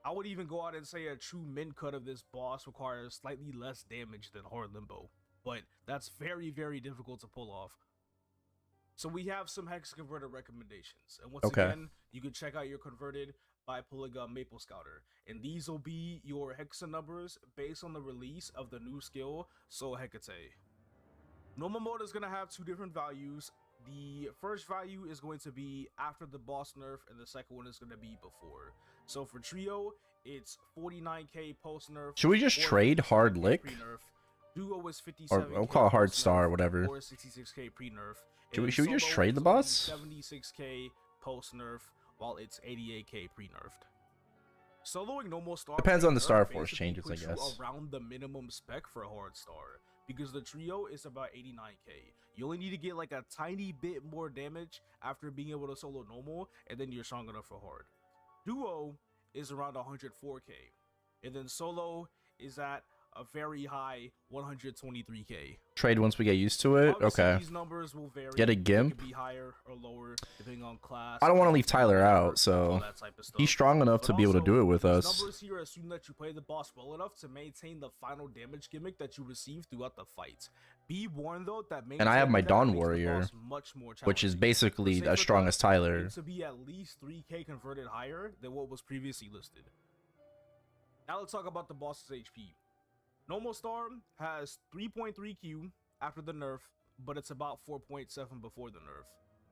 E: I would even go out and say a true min cut of this boss requires slightly less damage than hard limbo, but that's very difficult to pull off. So we have some hex converter recommendations, and once again, you can check out your converted by pulling a Maple Scouter, and these will be your hexa numbers based on the release of the new skill Soul Hecate. Normal mode is going to have two different values. The first value is going to be after the boss nerf, and the second one is going to be before. So for trio, it's 49k post nerf.
A: Should we just trade hard lick?
E: Duo is 57k,
A: or we'll call it hard star or whatever.
E: Or 66k pre nerf.
A: Should we just trade the boss?
E: 76k post nerf, while it's 88k pre nerfed. Soloing normal star
A: depends on the Star
E: nerf
A: Force changes, I
E: puts you
A: guess.
E: around the minimum spec for a hard star, because the trio is about 89k. You only need to get like a tiny bit more damage after being able to solo normal, and then you're strong enough for hard. Duo is around 104k, and then solo is at a very high 123k.
A: Trade once we get used to it.
E: Obviously,
A: Okay.
E: these numbers will vary.
A: Get a
E: It
A: gimp.
E: could be higher or lower depending on class.
A: I don't want to leave Tyler out, so
E: all that type of stuff.
A: he's strong enough to be able to do it with
E: these
A: us.
E: Numbers here assume that you play the boss well enough to maintain the final damage gimmick that you receive throughout the fight. Be warned though that
A: And I have my
E: that
A: Dawn
E: makes the
A: Warrior,
E: boss much more
A: which is
E: challenging.
A: basically
E: For
A: as strong as Tyler.
E: needs to be at least 3k converted higher than what was previously listed. Now let's talk about the boss's HP. Normal star has 3.3q after the nerf, but it's about 4.7 before the nerf.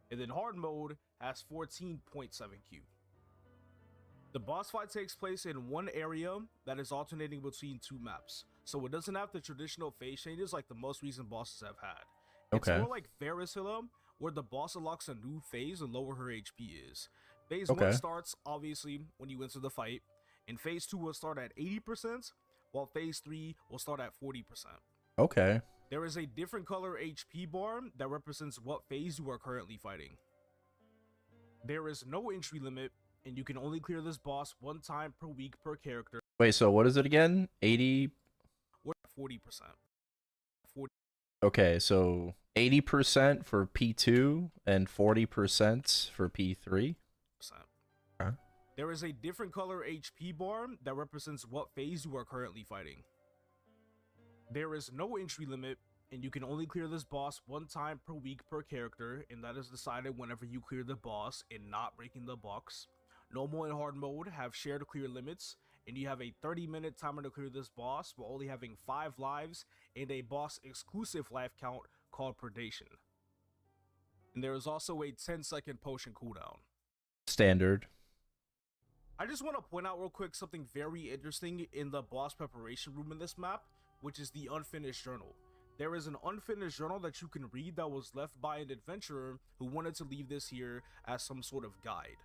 E: And then hard mode has 14.7q. The boss fight takes place in one area that is alternating between two maps, so it doesn't have the traditional phase changes like the most recent bosses have had. It's
A: Okay.
E: more like Ferrisilla, where the boss unlocks a new phase the lower her HP is. Phase
A: Okay.
E: 1 starts, obviously, when you enter the fight, and Phase 2 will start at 80%, while Phase 3 will start at 40%.
A: Okay.
E: There is a different color HP bar that represents what phase you are currently fighting. There is no entry limit, and you can only clear this boss one time per week per character.
A: Wait, so what is it again? 80?
E: We're at 40%.
A: Okay, so 80% for P2 and 40% for P3? Okay.
E: There is a different color HP bar that represents what phase you are currently fighting. There is no entry limit, and you can only clear this boss one time per week per character, and that is decided whenever you clear the boss and not breaking the box. Normal and hard mode have shared clear limits, and you have a 30-minute timer to clear this boss while only having 5 lives and a boss exclusive life count called Predation. And there is also a 10-second potion cooldown.
A: Standard.
E: I just want to point out real quick something very interesting in the boss preparation room in this map, which is the unfinished journal. There is an unfinished journal that you can read that was left by an adventurer who wanted to leave this here as some sort of guide.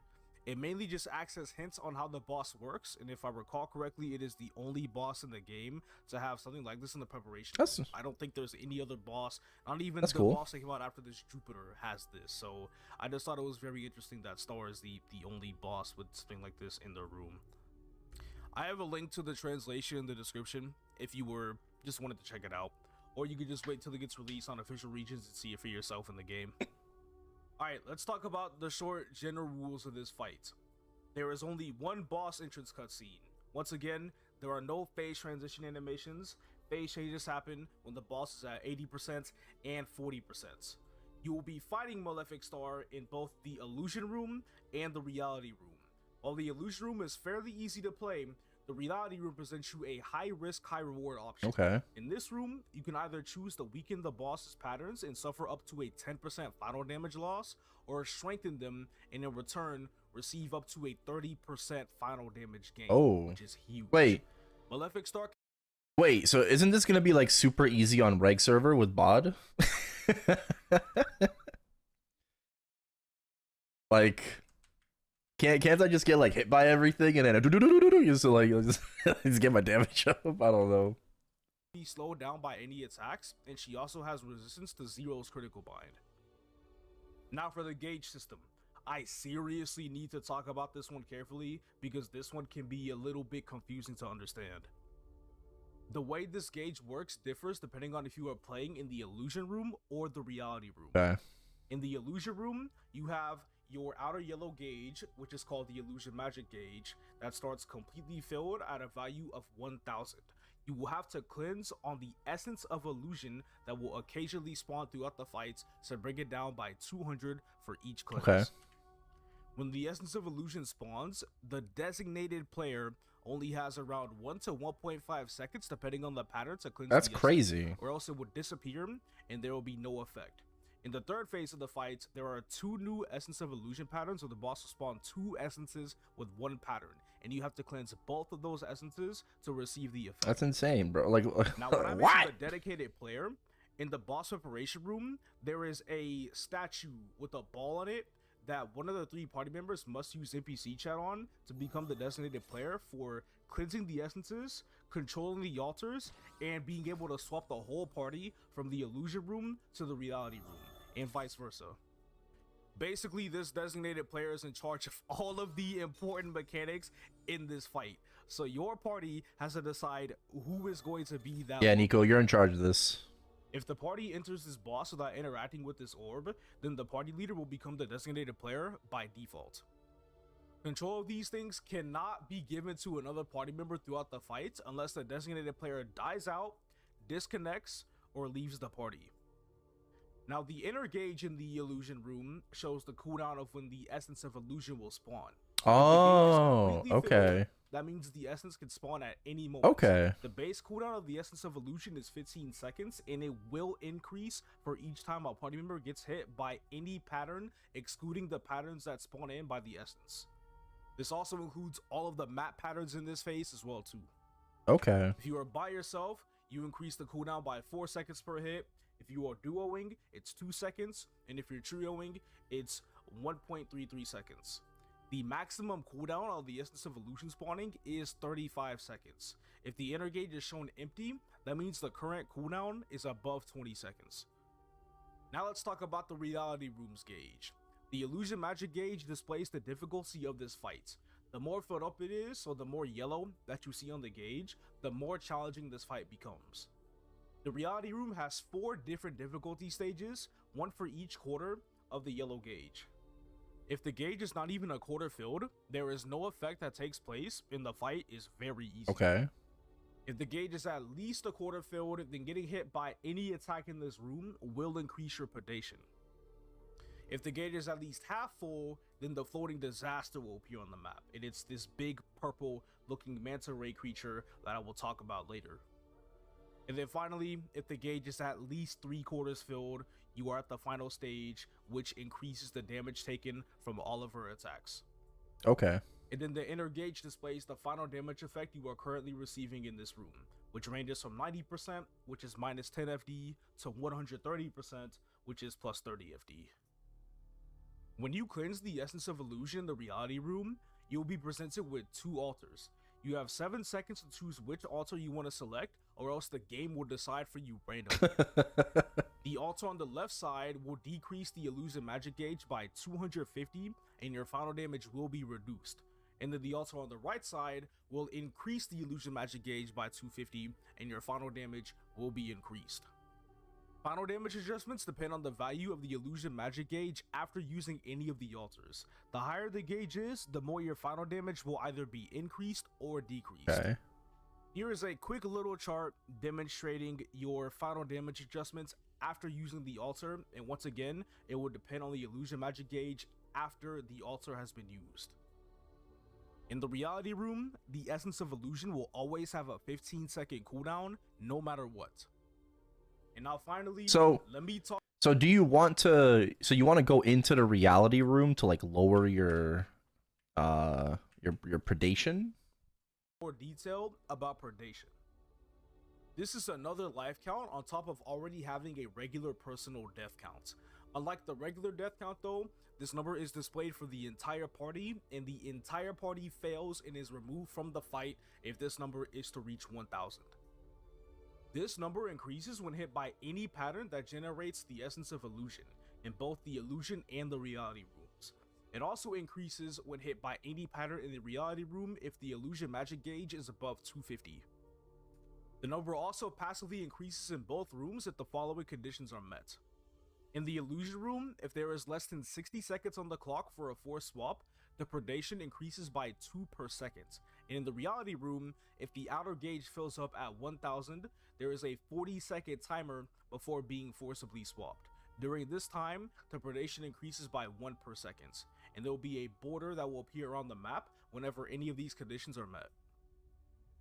E: It mainly just acts as hints on how the boss works, and if I recall correctly, it is the only boss in the game to have something like this in the preparation. I don't think there's any other boss, not even the boss that came out after this, Jupiter, has this. So I just thought it was very interesting that Star is the only boss with something like this in the room. I have a link to the translation in the description if you were just wanted to check it out, or you could just wait till it gets released on official regions and see it for yourself in the game. Alright, let's talk about the short general rules of this fight. There is only one boss entrance cutscene. Once again, there are no phase transition animations. Phase changes happen when the boss is at 80% and 40%. You will be fighting Malefic Star in both the Illusion Room and the Reality Room. While the Illusion Room is fairly easy to play, the Reality Room presents you a high risk, high reward option.
A: Okay.
E: In this room, you can either choose to weaken the boss's patterns and suffer up to a 10% final damage loss, or strengthen them and in return receive up to a 30% final damage gain, which is huge.
A: Wait.
E: Malefic Star.
A: Wait, so isn't this gonna be like super easy on reg server with bod? Like, can't I just get like hit by everything and then just to like just get my damage up? I don't know.
E: Be slowed down by any attacks, and she also has resistance to Zero's critical bind. Now for the gauge system. I seriously need to talk about this one carefully because this one can be a little bit confusing to understand. The way this gauge works differs depending on if you are playing in the illusion room or the reality room.
A: Okay.
E: In the illusion room, you have your outer yellow gauge, which is called the illusion magic gauge, that starts completely filled at a value of 1000. You will have to cleanse on the essence of illusion that will occasionally spawn throughout the fights to bring it down by 200 for each cleanse.
A: Okay.
E: When the essence of illusion spawns, the designated player only has around 1 to 1.5 seconds depending on the pattern to cleanse
A: That's
E: the essence,
A: crazy.
E: or else it would disappear and there will be no effect. In the third phase of the fight, there are 2 new Essence of Illusion patterns, so the boss will spawn 2 essences with 1 pattern, and you have to cleanse both of those essences to receive the effect.
A: That's insane, bro. Like,
E: Now, when I
A: what?
E: mentioned the dedicated player, in the boss preparation room, there is a statue with a ball on it that one of the 3 party members must use NPC chat on to become the designated player for cleansing the essences, controlling the altars, and being able to swap the whole party from the illusion room to the reality room, and vice versa. Basically, this designated player is in charge of all of the important mechanics in this fight. So your party has to decide who is going to be that.
A: Yeah, Nico, you're in charge of this.
E: If the party enters this boss without interacting with this orb, then the party leader will become the designated player by default. Control of these things cannot be given to another party member throughout the fight unless the designated player dies out, disconnects, or leaves the party. Now, the inner gauge in the illusion room shows the cooldown of when the essence of illusion will spawn.
A: Oh, okay.
E: That means the essence can spawn at any moment.
A: Okay.
E: The base cooldown of the essence of illusion is 15 seconds, and it will increase for each time a party member gets hit by any pattern, excluding the patterns that spawn in by the essence. This also includes all of the map patterns in this phase as well too.
A: Okay.
E: If you are by yourself, you increase the cooldown by 4 seconds per hit. If you are duoing, it's 2 seconds, and if you're trioing, it's 1.33 seconds. The maximum cooldown of the Essence of Illusion spawning is 35 seconds. If the inner gauge is shown empty, that means the current cooldown is above 20 seconds. Now let's talk about the Reality Room's gauge. The Illusion Magic gauge displays the difficulty of this fight. The more filled up it is, so the more yellow that you see on the gauge, the more challenging this fight becomes. The Reality Room has 4 different difficulty stages, 1 for each quarter of the yellow gauge. If the gauge is not even a quarter filled, there is no effect that takes place, and the fight is very easy.
A: Okay.
E: If the gauge is at least a quarter filled, then getting hit by any attack in this room will increase your predation. If the gauge is at least half full, then the floating disaster will appear on the map, and it's this big purple looking manta ray creature that I will talk about later. And then finally, if the gauge is at least 3/4 filled, you are at the final stage, which increases the damage taken from all of her attacks.
A: Okay.
E: And then the inner gauge displays the final damage effect you are currently receiving in this room, which ranges from 90%, which is minus 10 FD, to 130%, which is plus 30 FD. When you cleanse the Essence of Illusion in the Reality Room, you'll be presented with 2 altars. You have 7 seconds to choose which altar you want to select, or else the game will decide for you randomly. The altar on the left side will decrease the Illusion Magic gauge by 250, and your final damage will be reduced. And then the altar on the right side will increase the Illusion Magic gauge by 250, and your final damage will be increased. Final damage adjustments depend on the value of the Illusion Magic gauge after using any of the altars. The higher the gauge is, the more your final damage will either be increased or decreased.
A: Okay.
E: Here is a quick little chart demonstrating your final damage adjustments after using the altar, and once again, it will depend on the Illusion Magic gauge after the altar has been used. In the Reality Room, the Essence of Illusion will always have a 15-second cooldown, no matter what. And now finally, let me talk.
A: So do you want to? So you want to go into the Reality Room to like lower your predation?
E: More detail about predation. This is another life count on top of already having a regular personal death count. Unlike the regular death count though, this number is displayed for the entire party, and the entire party fails and is removed from the fight if this number is to reach 1000. This number increases when hit by any pattern that generates the Essence of Illusion in both the Illusion and the Reality Rooms. It also increases when hit by any pattern in the Reality Room if the Illusion Magic gauge is above 250. The number also passively increases in both rooms if the following conditions are met. In the illusion room, if there is less than 60 seconds on the clock for a force swap, the predation increases by 2 per second. And in the reality room, if the outer gauge fills up at 1000, there is a 40-second timer before being forcibly swapped. During this time, the predation increases by 1 per second, and there will be a border that will appear on the map whenever any of these conditions are met.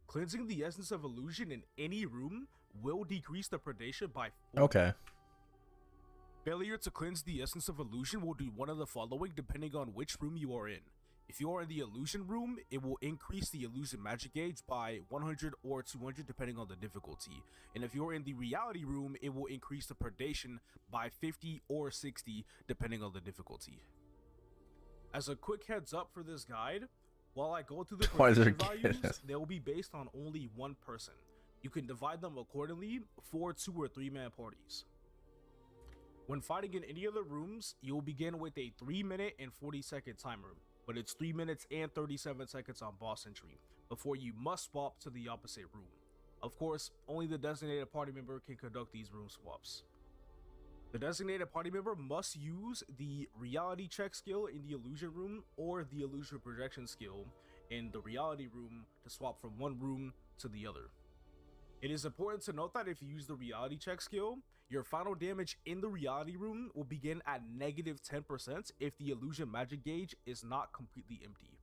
E: Cleansing the essence of illusion in any room will decrease the predation by 4.
A: Okay.
E: Failure to cleanse the essence of illusion will do one of the following depending on which room you are in. If you are in the illusion room, it will increase the illusion magic gauge by 100 or 200 depending on the difficulty. And if you're in the reality room, it will increase the predation by 50 or 60 depending on the difficulty. As a quick heads up for this guide, while I go through the
A: Why is there
E: predation values, they will be based on only one person. You can divide them accordingly for 2 or 3 man parties. When fighting in any of the rooms, you will begin with a 3-minute and 40-second timer, but it's 3 minutes and 37 seconds on boss entry, before you must swap to the opposite room. Of course, only the designated party member can conduct these room swaps. The designated party member must use the reality check skill in the illusion room or the illusion projection skill in the reality room to swap from one room to the other. It is important to note that if you use the reality check skill, your final damage in the reality room will begin at negative 10% if the illusion magic gauge is not completely empty.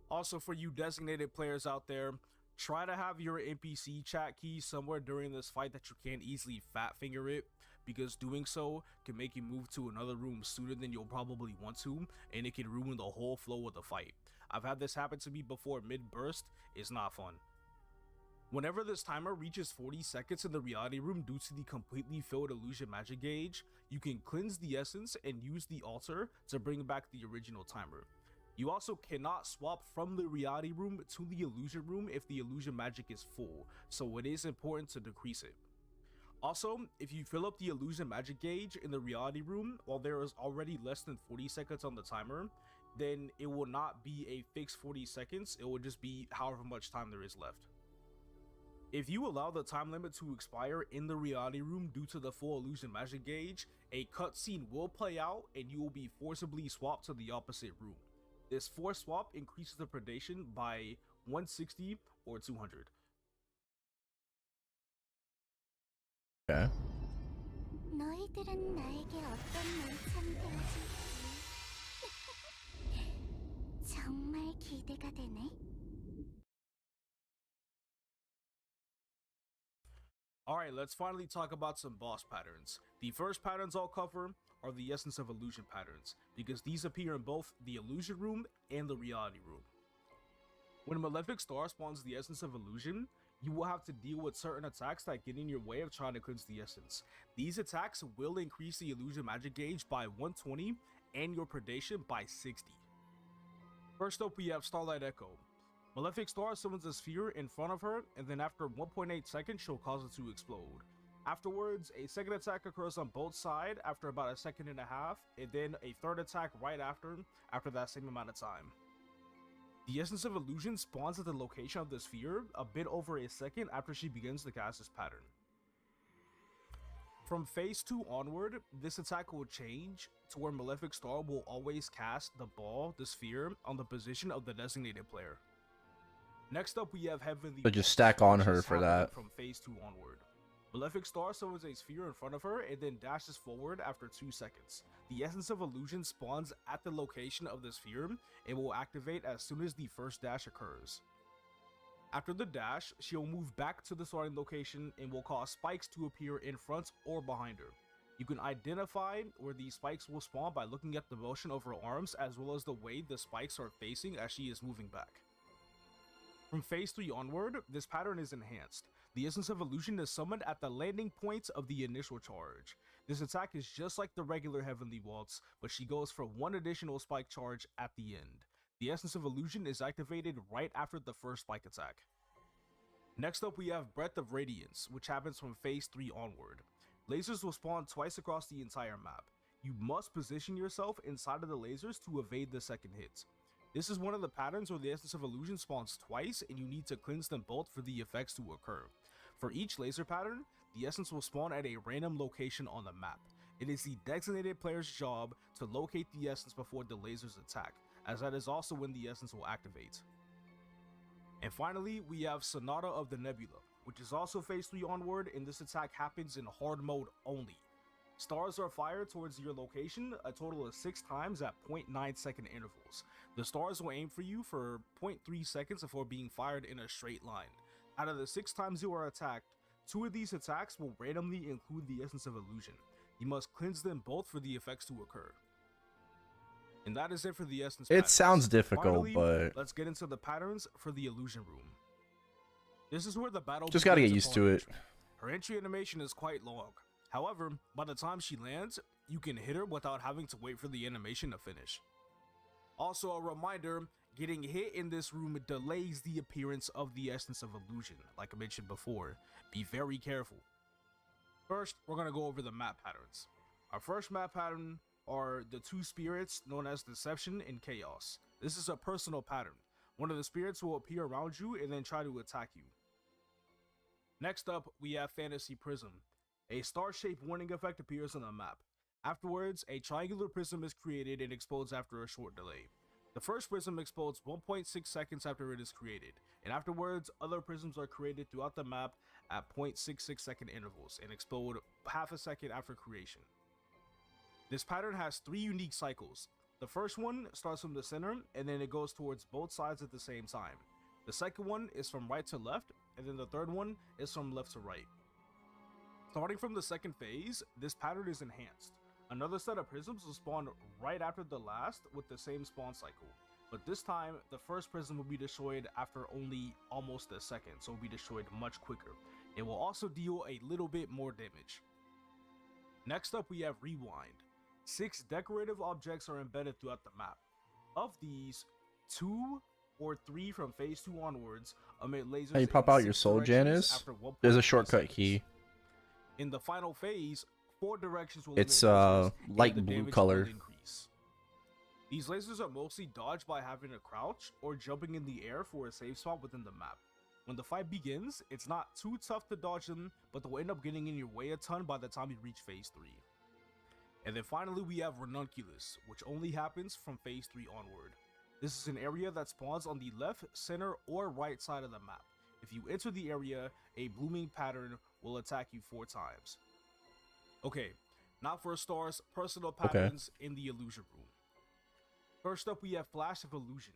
E: Also, for you designated players out there, try to have your NPC chat key somewhere during this fight that you can't easily fat finger it, because doing so can make you move to another room sooner than you'll probably want to, and it can ruin the whole flow of the fight. I've had this happen to me before mid-burst. It's not fun. Whenever this timer reaches 40 seconds in the reality room due to the completely filled illusion magic gauge, you can cleanse the essence and use the altar to bring back the original timer. You also cannot swap from the reality room to the illusion room if the illusion magic is full, so it is important to decrease it. Also, if you fill up the illusion magic gauge in the reality room while there is already less than 40 seconds on the timer, then it will not be a fixed 40 seconds, it will just be however much time there is left. If you allow the time limit to expire in the reality room due to the full illusion magic gauge, a cutscene will play out and you will be forcibly swapped to the opposite room. This forced swap increases the predation by 160 or 200.
A: Okay.
C: 너희들은 나에게 어떤 만찬을 해줄지 정말 기대가 되네.
E: Alright, let's finally talk about some boss patterns. The first patterns I'll cover are the essence of illusion patterns, because these appear in both the illusion room and the reality room. When Malefic Star spawns the essence of illusion, you will have to deal with certain attacks that get in your way of trying to cleanse the essence. These attacks will increase the illusion magic gauge by 120 and your predation by 60. First up, we have Starlight Echo. Malefic Star summons a sphere in front of her, and then after 1.8 seconds, she'll cause it to explode. Afterwards, a second attack occurs on both sides after about a second and a half, and then a third attack right after that same amount of time. The Essence of Illusion spawns at the location of the sphere a bit over a second after she begins to cast this pattern. From phase 2 onward, this attack will change to where Malefic Star will always cast the ball, the sphere, on the position of the designated player. Next up, we have Heavenly.
A: So just stack on her for that.
E: From phase 2 onward. Malefic Star summons a sphere in front of her and then dashes forward after 2 seconds. The Essence of Illusion spawns at the location of the sphere and will activate as soon as the first dash occurs. After the dash, she will move back to the starting location and will cause spikes to appear in front or behind her. You can identify where these spikes will spawn by looking at the motion of her arms as well as the way the spikes are facing as she is moving back. From phase 3 onward, this pattern is enhanced. The Essence of Illusion is summoned at the landing point of the initial charge. This attack is just like the regular Heavenly Waltz, but she goes for 1 additional spike charge at the end. The Essence of Illusion is activated right after the first spike attack. Next up, we have Breath of Radiance, which happens from phase 3 onward. Lasers will spawn twice across the entire map. You must position yourself inside of the lasers to evade the second hit. This is one of the patterns where the Essence of Illusion spawns twice and you need to cleanse them both for the effects to occur. For each laser pattern, the essence will spawn at a random location on the map. It is the designated player's job to locate the essence before the lasers attack, as that is also when the essence will activate. And finally, we have Sonata of the Nebula, which is also phase 3 onward, and this attack happens in hard mode only. Stars are fired towards your location a total of 6 times at 0.9 second intervals. The stars will aim for you for 0.3 seconds before being fired in a straight line. Out of the 6 times you are attacked, 2 of these attacks will randomly include the essence of illusion. You must cleanse them both for the effects to occur. And that is it for the essence patterns.
A: It sounds difficult,
E: Finally,
A: but
E: let's get into the patterns for the illusion room. This is where the battle
A: just gotta get
E: begins
A: used
E: upon
A: to it.
E: entry. Her entry animation is quite long. However, by the time she lands, you can hit her without having to wait for the animation to finish. Also, a reminder, getting hit in this room delays the appearance of the essence of illusion, like I mentioned before. Be very careful. First, we're going to go over the map patterns. Our first map pattern are the 2 spirits known as Deception and Chaos. This is a personal pattern. One of the spirits will appear around you and then try to attack you. Next up, we have Fantasy Prism. A star-shaped warning effect appears on the map. Afterwards, a triangular prism is created and explodes after a short delay. The first prism explodes 1.6 seconds after it is created, and afterwards, other prisms are created throughout the map at 0.66 second intervals and explode half a second after creation. This pattern has 3 unique cycles. The first one starts from the center, and then it goes towards both sides at the same time. The second one is from right to left, and then the third one is from left to right. Starting from the second phase, this pattern is enhanced. Another set of prisms will spawn right after the last with the same spawn cycle, but this time the first prism will be destroyed after only almost a second, so it will be destroyed much quicker. It will also deal a little bit more damage. Next up, we have Rewind. 6 decorative objects are embedded throughout the map. Of these, 2 or 3 from phase 2 onwards emit lasers.
A: How you pop
E: in
A: out your
E: 6
A: soul,
E: directions
A: Janice?
E: after 1.5
A: There's a shortcut
E: seconds.
A: key.
E: In the final phase, 4 directions will
A: It's
E: emit lasers,
A: light
E: and the
A: blue
E: damage
A: color.
E: will increase. These lasers are mostly dodged by having to crouch or jumping in the air for a safe spot within the map. When the fight begins, it's not too tough to dodge them, but they'll end up getting in your way a ton by the time you reach phase 3. And then finally we have Ranunculus, which only happens from phase 3 onward. This is an area that spawns on the left, center, or right side of the map. If you enter the area, a blooming pattern will attack you 4 times. Okay, now for Star's personal patterns in the illusion room. First up, we have Flash of Illusion.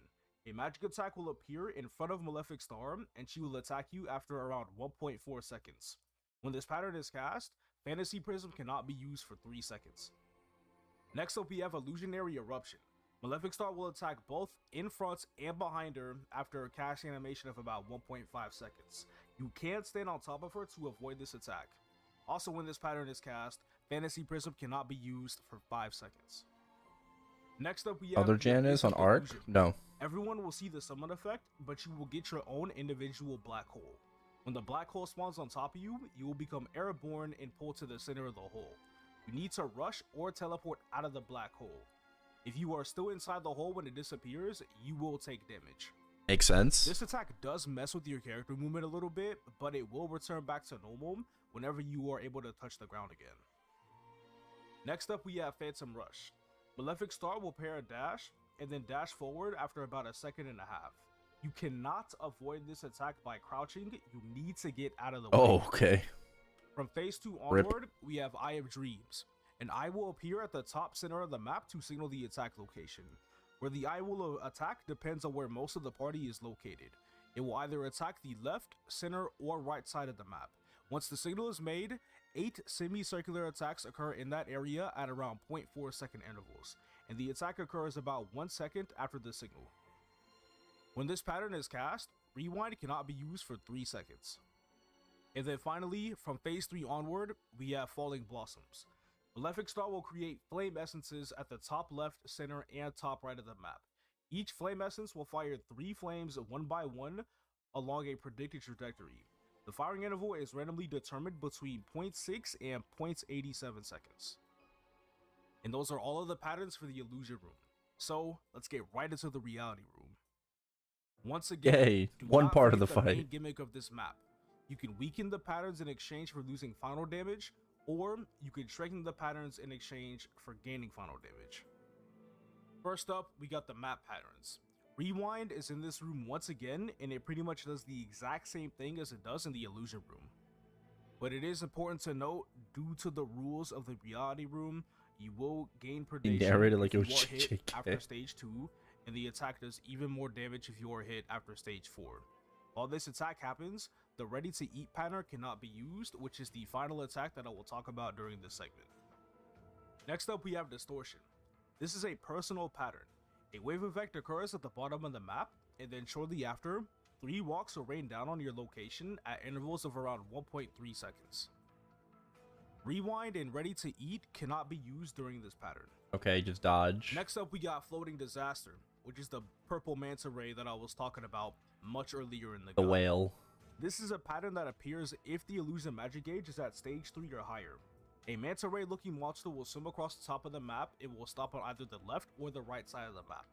E: A magic attack will appear in front of Malefic Star, and she will attack you after around 1.4 seconds. When this pattern is cast, Fantasy Prism cannot be used for 3 seconds. Next up, we have Illusionary Eruption. Malefic Star will attack both in front and behind her after a cast animation of about 1.5 seconds. You can't stand on top of her to avoid this attack. Also, when this pattern is cast, Fantasy Prism cannot be used for 5 seconds. Next up, we have
A: Other
E: the
A: Janice on
E: Abyss of
A: Arc?
E: Illusion.
A: No.
E: Everyone will see the summon effect, but you will get your own individual black hole. When the black hole spawns on top of you, you will become airborne and pulled to the center of the hole. You need to rush or teleport out of the black hole. If you are still inside the hole when it disappears, you will take damage.
A: Makes sense.
E: This attack does mess with your character movement a little bit, but it will return back to normal whenever you are able to touch the ground again. Next up, we have Phantom Rush. Malefic Star will pair a dash, and then dash forward after about 1.5 seconds. You cannot avoid this attack by crouching, you need to get out of the way.
A: Oh, okay.
E: From phase 2
A: Rip.
E: onward, we have Eye of Dreams. An eye will appear at the top center of the map to signal the attack location. Where the eye will attack depends on where most of the party is located. It will either attack the left, center, or right side of the map. Once the signal is made, 8 semicircular attacks occur in that area at around 0.4 second intervals, and the attack occurs about 1 second after the signal. When this pattern is cast, Rewind cannot be used for 3 seconds. And then finally, from phase 3 onward, we have Falling Blossoms. Malefic Star will create flame essences at the top left, center, and top right of the map. Each flame essence will fire 3 flames one by one along a predicted trajectory. The firing interval is randomly determined between 0.6 and 0.87 seconds. And those are all of the patterns for the illusion room. So let's get right into the reality room. Once again,
A: Yay,
E: do
A: one
E: not
A: part of
E: forget
A: the
E: main
A: fight.
E: gimmick of this map. You can weaken the patterns in exchange for losing final damage, or you can strengthen the patterns in exchange for gaining final damage. First up, we got the map patterns. Rewind is in this room once again, and it pretty much does the exact same thing as it does in the illusion room. But it is important to note, due to the rules of the reality room, you will gain predation
A: narrated like
E: if
A: it
E: you
A: was
E: are hit
A: JK.
E: after stage 2, and the attack does even more damage if you are hit after stage 4. While this attack happens, the ready to eat pattern cannot be used, which is the final attack that I will talk about during this segment. Next up, we have distortion. This is a personal pattern. A wave effect occurs at the bottom of the map, and then shortly after, 3 walks will rain down on your location at intervals of around 1.3 seconds. Rewind and ready to eat cannot be used during this pattern.
A: Okay, just dodge.
E: Next up, we got floating disaster, which is the purple manta ray that I was talking about much earlier in the
A: The
E: guide.
A: whale.
E: This is a pattern that appears if the illusion magic gauge is at stage 3 or higher. A manta ray looking monster will swim across the top of the map. It will stop on either the left or the right side of the map.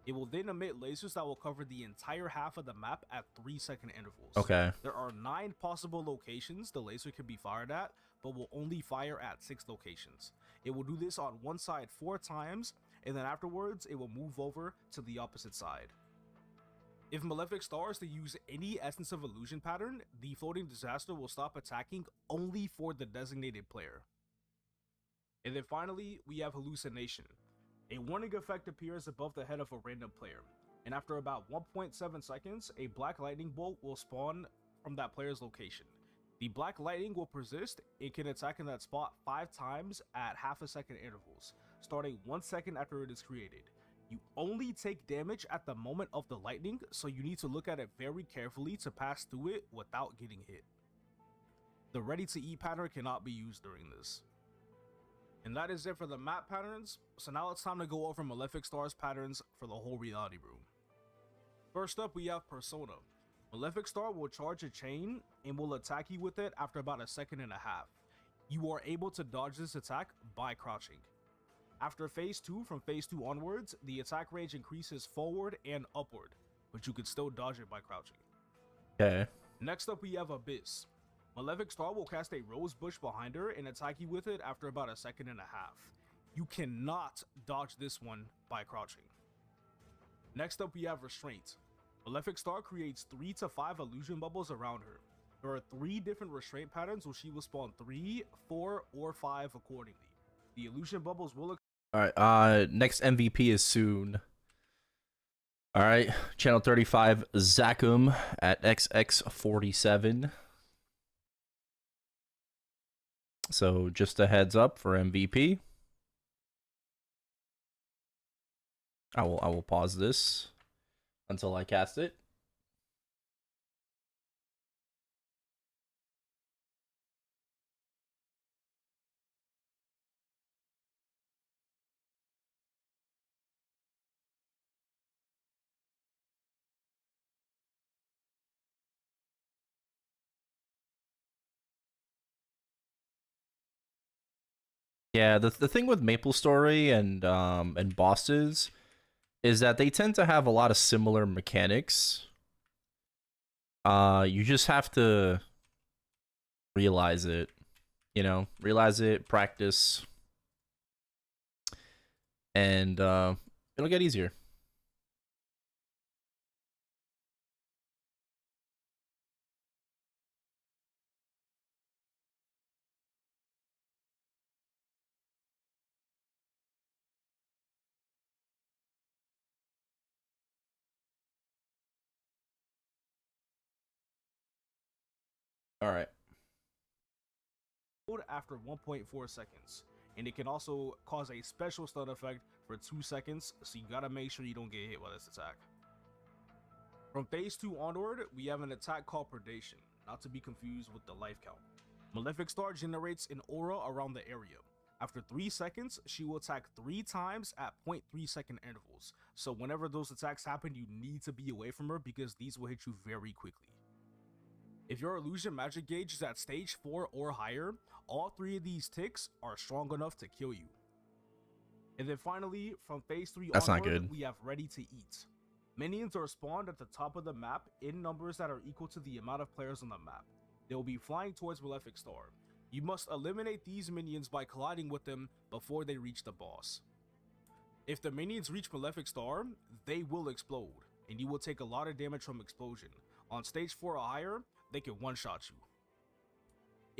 E: It will then emit lasers that will cover the entire half of the map at 3-second intervals.
A: Okay.
E: There are 9 possible locations the laser can be fired at, but will only fire at 6 locations. It will do this on one side 4 times, and then afterwards it will move over to the opposite side. If Malefic Star is to use any Essence of Illusion pattern, the floating disaster will stop attacking only for the designated player. And then finally, we have hallucination. A warning effect appears above the head of a random player, and after about 1.7 seconds, a black lightning bolt will spawn from that player's location. The black lightning will persist and can attack in that spot 5 times at half-a-second intervals, starting 1 second after it is created. You only take damage at the moment of the lightning, so you need to look at it very carefully to pass through it without getting hit. The ready to eat pattern cannot be used during this. And that is it for the map patterns, so now it's time to go over Malefic Star's patterns for the whole reality room. First up, we have Persona. Malefic Star will charge a chain and will attack you with it after about 1.5 seconds. You are able to dodge this attack by crouching. After phase 2, from phase 2 onwards, the attack range increases forward and upward, but you can still dodge it by crouching.
A: Okay.
E: Next up, we have Abyss. Malefic Star will cast a rose bush behind her and attack you with it after about 1.5 seconds. You cannot dodge this one by crouching. Next up, we have Restraint. Malefic Star creates 3 to 5 illusion bubbles around her. There are 3 different restraint patterns where she will spawn 3, 4, or 5 accordingly. The illusion bubbles will
A: Alright, next MVP is soon. Alright, channel 35, Zakum at XX47. So just a heads up for MVP. I will pause this until I cast it. Yeah, the thing with MapleStory and bosses is that they tend to have a lot of similar mechanics. You just have to realize it, realize it, practice, and it'll get easier. All right.
E: after 1.4 seconds, and it can also cause a special stun effect for 2 seconds, so you gotta make sure you don't get hit by this attack. From phase 2 onward, we have an attack called Predation, not to be confused with the life count. Malefic Star generates an aura around the area. After 3 seconds, she will attack 3 times at 0.3 second intervals, so whenever those attacks happen, you need to be away from her because these will hit you very quickly. If your illusion magic gauge is at stage 4 or higher, all 3 of these ticks are strong enough to kill you. And then finally, from phase 3
A: That's
E: onward,
A: not good.
E: we have Ready to Eat. Minions are spawned at the top of the map in numbers that are equal to the amount of players on the map. They will be flying towards Malefic Star. You must eliminate these minions by colliding with them before they reach the boss. If the minions reach Malefic Star, they will explode, and you will take a lot of damage from explosion. On stage 4 or higher, they can one-shot you.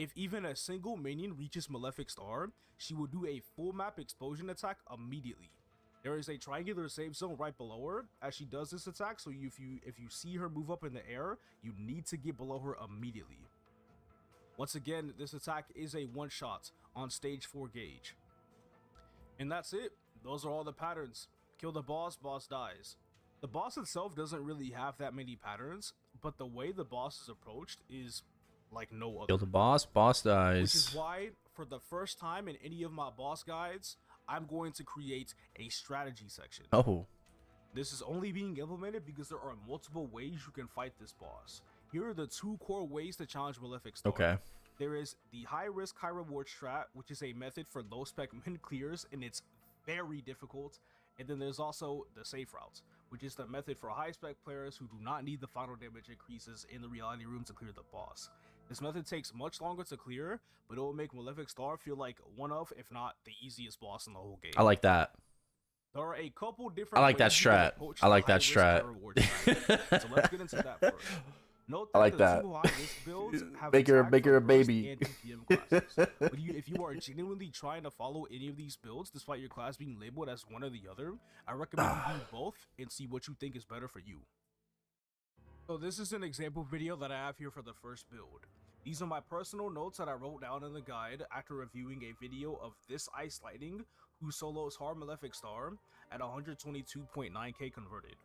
E: If even a single minion reaches Malefic Star, she will do a full map explosion attack immediately. There is a triangular save zone right below her as she does this attack, so if you see her move up in the air, you need to get below her immediately. Once again, this attack is a one-shot on stage 4 gauge. And that's it. Those are all the patterns. Kill the boss, boss dies. The boss itself doesn't really have that many patterns, but the way the boss is approached is like no other.
A: Kill the boss, boss dies.
E: Which is why, for the first time in any of my boss guides, I'm going to create a strategy section.
A: Oh.
E: This is only being implemented because there are multiple ways you can fight this boss. Here are the 2 core ways to challenge Malefic Star.
A: Okay.
E: There is the high risk, high reward strat, which is a method for low spec min clears, and it's very difficult. And then there's also the safe route, which is the method for high spec players who do not need the final damage increases in the reality room to clear the boss. This method takes much longer to clear, but it will make Malefic Star feel like one of, if not the easiest boss in the whole game.
A: I like that.
E: There are a couple different
A: I like that
E: ways you can
A: strat.
E: approach
A: I
E: the
A: like that
E: high risk,
A: strat.
E: high reward strat. So let's get into that first. Note
A: I like
E: the
A: that.
E: 2 high risk builds have
A: Make her-
E: attack
A: make her a
E: for burst
A: baby.
E: and EPM classes. But if you are genuinely trying to follow any of these builds, despite your class being labeled as one or the other, I recommend you do both and see what you think is better for you. So this is an example video that I have here for the first build. These are my personal notes that I wrote down in the guide after reviewing a video of this Ice Lightning who solos hard Malefic Star at 122.9k converted.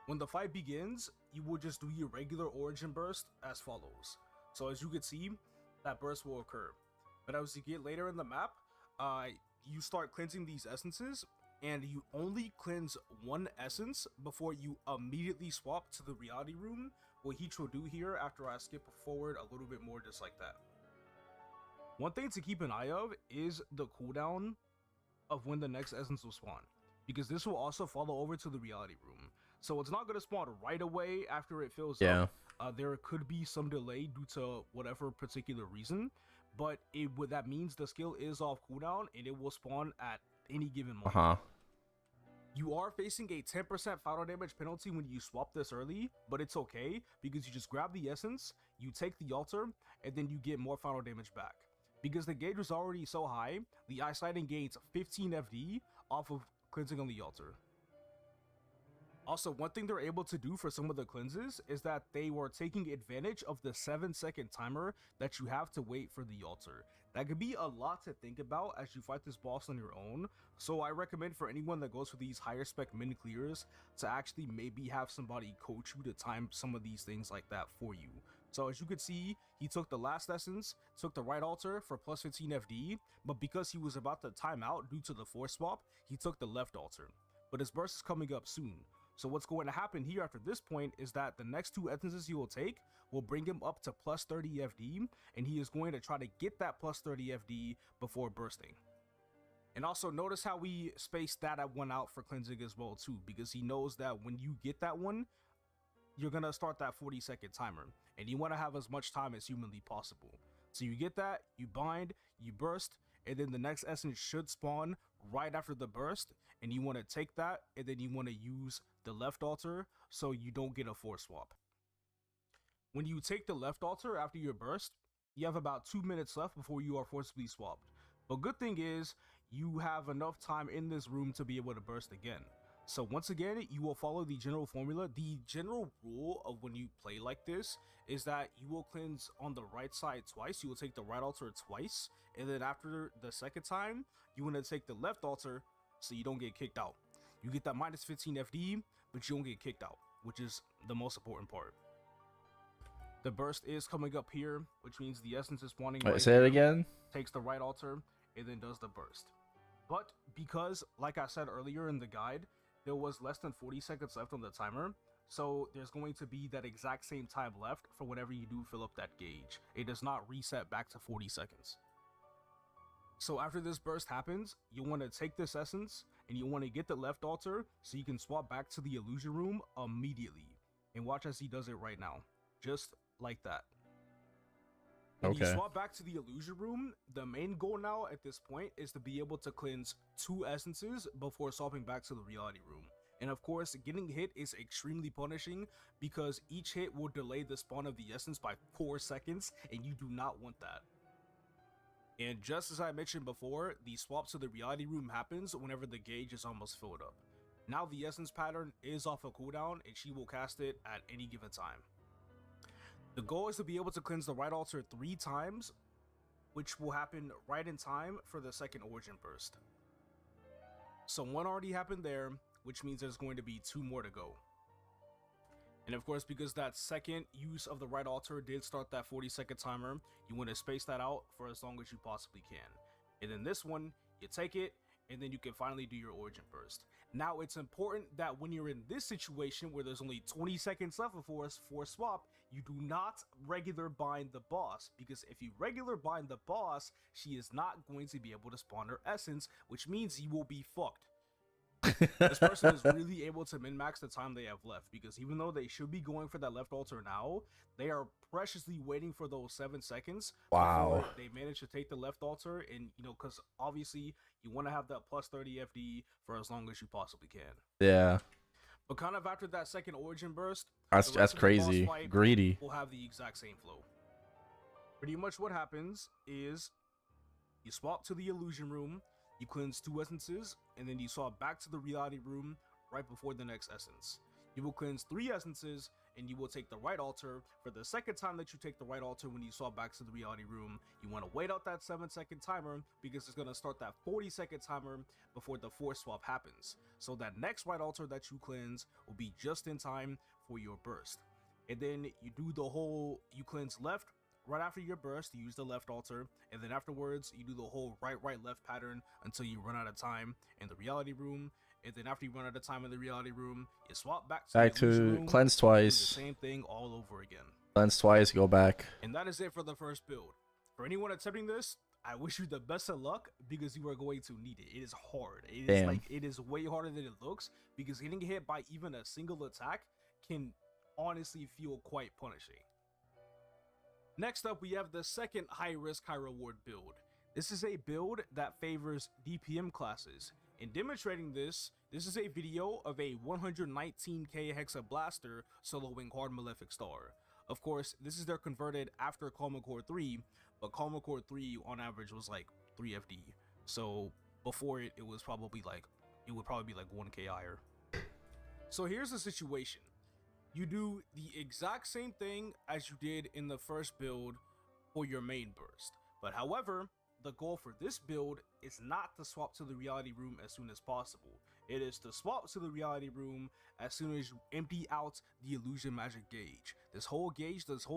E: When the fight begins, you will just do your regular origin burst as follows. So as you can see, that burst will occur. But as you get later in the map, you start cleansing these essences, and you only cleanse 1 essence before you immediately swap to the reality room, what Heat will do here after I skip forward a little bit more just like that. One thing to keep an eye of is the cooldown of when the next essence will spawn, because this will also follow over to the reality room. So it's not going to spawn right away after it fills up. There could be some delay due to whatever particular reason, but that means the skill is off cooldown and it will spawn at any given moment. You are facing a 10% final damage penalty when you swap this early, but it's okay because you just grab the essence, you take the altar, and then you get more final damage back. Because the gauge was already so high, the Ice Lightning gains 15 FD off of cleansing on the altar. Also, one thing they're able to do for some of the cleanses is that they were taking advantage of the 7-second timer that you have to wait for the altar. That could be a lot to think about as you fight this boss on your own, so I recommend for anyone that goes for these higher spec min clears to actually maybe have somebody coach you to time some of these things like that for you. So as you can see, he took the last essence, took the right altar for plus 15 FD, but because he was about to time out due to the force swap, he took the left altar. But his burst is coming up soon. So what's going to happen here after this point is that the next 2 essences he will take will bring him up to plus 30 FD, and he is going to try to get that plus 30 FD before bursting. And also notice how we spaced that one out for cleansing as well too, because he knows that when you get that one, you're going to start that 40-second timer, and you want to have as much time as humanly possible. So you get that, you bind, you burst, and then the next essence should spawn right after the burst, and you want to take that, and then you want to use the left altar so you don't get a force swap. When you take the left altar after your burst, you have about 2 minutes left before you are forcibly swapped. But good thing is, you have enough time in this room to be able to burst again. So once again, you will follow the general formula. The general rule of when you play like this is that you will cleanse on the right side twice. You will take the right altar twice, and then after the second time, you want to take the left altar so you don't get kicked out. You get that minus 15 FD, but you don't get kicked out, which is the most important part. The burst is coming up here, which means the essence is spawning.
A: Wait,
E: right
A: say
E: here,
A: it again.
E: takes the right altar, and then does the burst. But because, like I said earlier in the guide, there was less than 40 seconds left on the timer, so there's going to be that exact same time left for whenever you do fill up that gauge. It does not reset back to 40 seconds. So after this burst happens, you want to take this essence, and you want to get the left altar so you can swap back to the illusion room immediately. And watch as he does it right now. Just like that. When you
A: Okay.
E: swap back to the illusion room, the main goal now at this point is to be able to cleanse 2 essences before swapping back to the reality room. And of course, getting hit is extremely punishing because each hit will delay the spawn of the essence by 4 seconds, and you do not want that. And just as I mentioned before, the swap to the reality room happens whenever the gauge is almost filled up. Now the essence pattern is off a cooldown, and she will cast it at any given time. The goal is to be able to cleanse the right altar 3 times, which will happen right in time for the second origin burst. So 1 already happened there, which means there's going to be 2 more to go. And of course, because that second use of the right altar did start that 40-second timer, you want to space that out for as long as you possibly can. And then this one, you take it, and then you can finally do your origin burst. Now, it's important that when you're in this situation where there's only 20 seconds left before a swap, you do not regular bind the boss, because if you regular bind the boss, she is not going to be able to spawn her essence, which means you will be fucked. This person is really able to min-max the time they have left, because even though they should be going for that left altar now, they are preciously waiting for those 7 seconds
A: Wow.
E: before they manage to take the left altar. And you know, because obviously you want to have that plus 30 FD for as long as you possibly can.
A: Yeah.
E: But kind of after that second origin burst,
A: That's
E: the rest of the boss
A: crazy.
E: fight
A: Greedy.
E: will have the exact same flow. Pretty much what happens is you swap to the illusion room, you cleanse 2 essences, and then you swap back to the reality room right before the next essence. You will cleanse 3 essences, and you will take the right altar. For the second time that you take the right altar when you swap back to the reality room, you want to wait out that 7-second timer, because it's going to start that 40-second timer before the 4th swap happens. So that next right altar that you cleanse will be just in time for your burst. And then you do the whole, you cleanse left. Right after your burst, you use the left altar, and then afterwards, you do the whole right-right-left pattern until you run out of time in the reality room. And then after you run out of time in the reality room, you swap back to the illusion room,
A: cleanse
E: do
A: twice.
E: the same thing all over again.
A: Cleanse twice, go back.
E: And that is it for the first build. For anyone attempting this, I wish you the best of luck, because you are going to need it. It is hard. It is like, it is way harder than it looks, because getting hit by even a single attack can honestly feel quite punishing. Next up, we have the second high risk, high reward build. This is a build that favors DPM classes. In demonstrating this, this is a video of a 119k Hexa Blaster soloing Hard Malefic Star. Of course, this is their converted after Calma Core 3, but Calma Core 3 on average was like 3 FD. So before it, it would probably be like 1k higher. So here's the situation. You do the exact same thing as you did in the first build for your main burst. But however, the goal for this build is not to swap to the reality room as soon as possible. It is to swap to the reality room as soon as you empty out the illusion magic gauge. This whole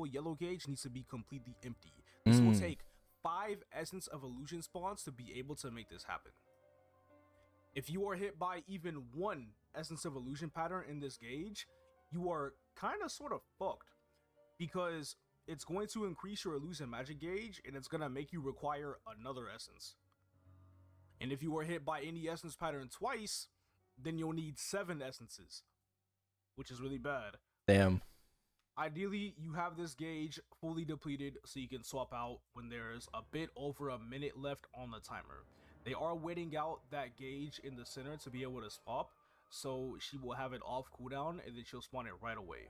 E: yellow gauge needs to be completely empty. This will take 5 essence of illusion spawns to be able to make this happen. If you are hit by even 1 essence of illusion pattern in this gauge, you are kind of sort of fucked, because it's going to increase your illusion magic gauge, and it's going to make you require another essence. And if you are hit by any essence pattern twice, then you'll need 7 essences, which is really bad.
A: Damn.
E: Ideally, you have this gauge fully depleted so you can swap out when there's a bit over a minute left on the timer. They are waiting out that gauge in the center to be able to swap, so she will have it off cooldown, and then she'll spawn it right away.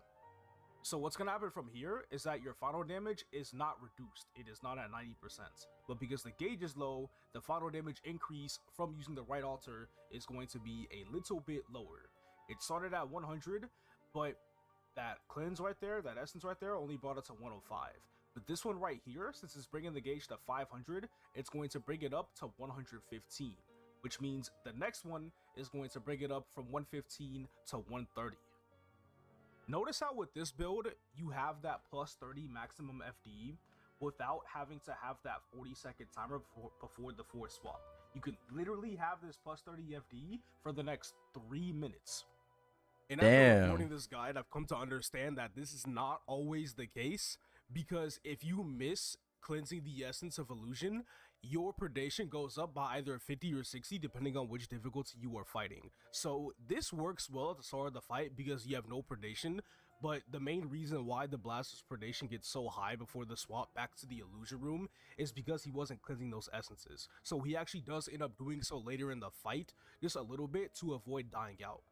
E: So what's going to happen from here is that your final damage is not reduced. It is not at 90%. But because the gauge is low, the final damage increase from using the right altar is going to be a little bit lower. It started at 100, but that cleanse right there, that essence right there, only brought it to 105. But this one right here, since it's bringing the gauge to 500, it's going to bring it up to 115. Which means the next one is going to bring it up from 115 to 130. Notice how with this build, you have that plus 30 maximum FD without having to have that 40-second timer before the 4th swap. You can literally have this plus 30 FD for the next 3 minutes. And after recording this guide, I've come to understand that this is not always the case, because if you miss cleansing the essence of illusion, your predation goes up by either 50 or 60 depending on which difficulty you are fighting. So this works well at the start of the fight because you have no predation, but the main reason why the Blaster's predation gets so high before the swap back to the illusion room is because he wasn't cleansing those essences. So he actually does end up doing so later in the fight, just a little bit to avoid dying out.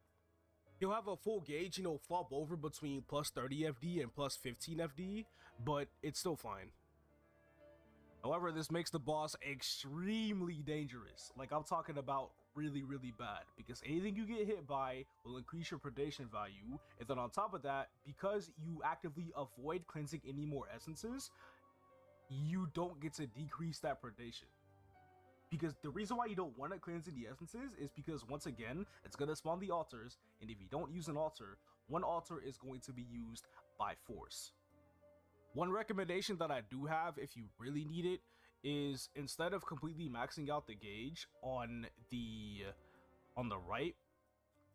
E: He'll have a full gauge, you know, flop over between plus 30 FD and plus 15 FD, but it's still fine. However, this makes the boss extremely dangerous. Like, I'm talking about really, really bad, because anything you get hit by will increase your predation value, and then on top of that, because you actively avoid cleansing any more essences, you don't get to decrease that predation. Because the reason why you don't want to cleanse the essences is because, once again, it's going to spawn the altars, and if you don't use an altar, one altar is going to be used by force. One recommendation that I do have, if you really need it, is instead of completely maxing out the gauge on the right,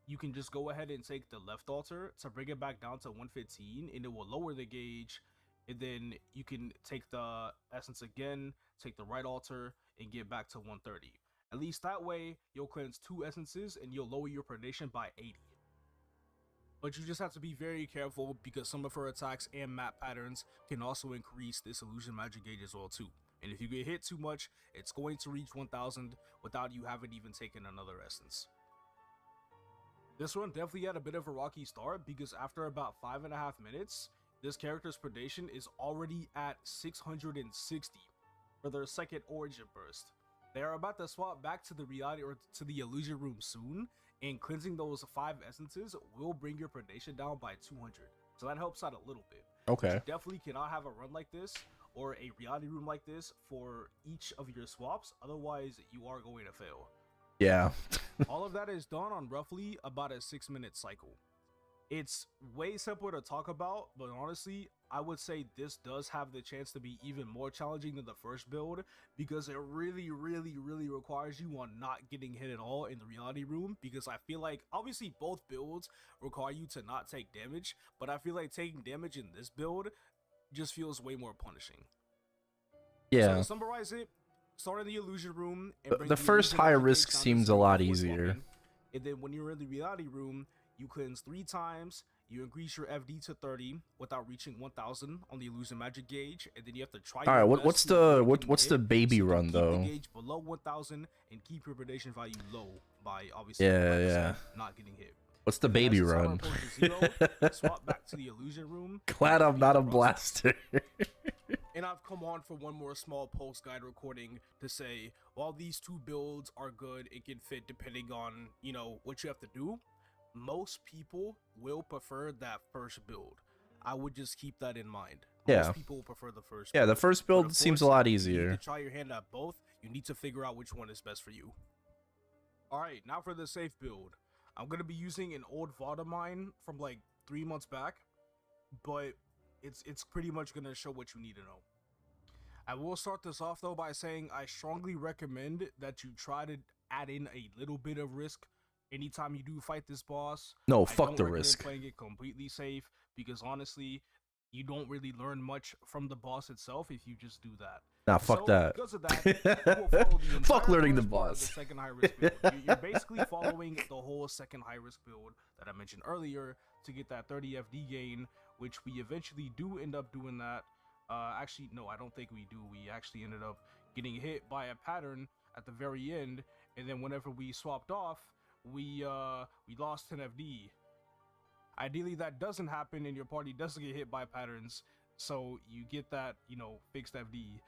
E: you can just go ahead and take the left altar to bring it back down to 115, and it will lower the gauge, and then you can take the essence again, take the right altar, and get back to 130. At least that way, you'll cleanse 2 essences, and you'll lower your predation by 80. But you just have to be very careful, because some of her attacks and map patterns can also increase this illusion magic gauge as well too. And if you get hit too much, it's going to reach 1000 without you having even taken another essence. This one definitely had a bit of a rocky start, because after about 5.5 minutes, this character's predation is already at 660 for their second origin burst. They are about to swap back to the reality or to the illusion room soon, and cleansing those 5 essences will bring your predation down by 200. So that helps out a little bit.
A: Okay.
E: You definitely cannot have a run like this or a reality room like this for each of your swaps, otherwise you are going to fail.
A: Yeah.
E: All of that is done on roughly about a 6-minute cycle. It's way simpler to talk about, but honestly, I would say this does have the chance to be even more challenging than the first build, because it really, really, really requires you on not getting hit at all in the reality room, because I feel like, obviously both builds require you to not take damage, but I feel like taking damage in this build just feels way more punishing.
A: Yeah.
E: So to summarize it, start in the illusion room, and bring
A: The first high risk seems a lot easier.
E: And then when you're in the reality room, you cleanse 3 times, you increase your FD to 30 without reaching 1000 on the illusion magic gauge, and then you have to try.
A: All right, what's the baby run though?
E: The gauge below 1000 and keep your predation value low by obviously not getting hit.
A: What's the baby run?
E: Swap back to the illusion room.
A: Glad I'm not a blaster.
E: And I've come on for one more small post guide recording to say, while these 2 builds are good, it can fit depending on, you know, what you have to do. Most people will prefer that first build. I would just keep that in mind. Most people will prefer the first build.
A: Yeah, the first build seems a lot easier.
E: You need to try your hand at both. You need to figure out which one is best for you. Alright, now for the safe build. I'm going to be using an old VOD of mine from like 3 months back, but it's pretty much going to show what you need to know. I will start this off though by saying I strongly recommend that you try to add in a little bit of risk anytime you do fight this boss.
A: No, fuck the risk.
E: Playing it completely safe, because honestly, you don't really learn much from the boss itself if you just do that.
A: Nah, fuck that.
E: Because of that, you will follow the
A: fuck learning the
E: boss.
A: boss.
E: The second high risk build. You're basically following the whole second high risk build that I mentioned earlier to get that 30 FD gain, which we eventually do end up doing that. Actually, no, I don't think we do. We actually ended up getting hit by a pattern at the very end, and then whenever we swapped off, we lost 10 FD. Ideally, that doesn't happen and your party doesn't get hit by patterns, so you get that, you know, fixed FD.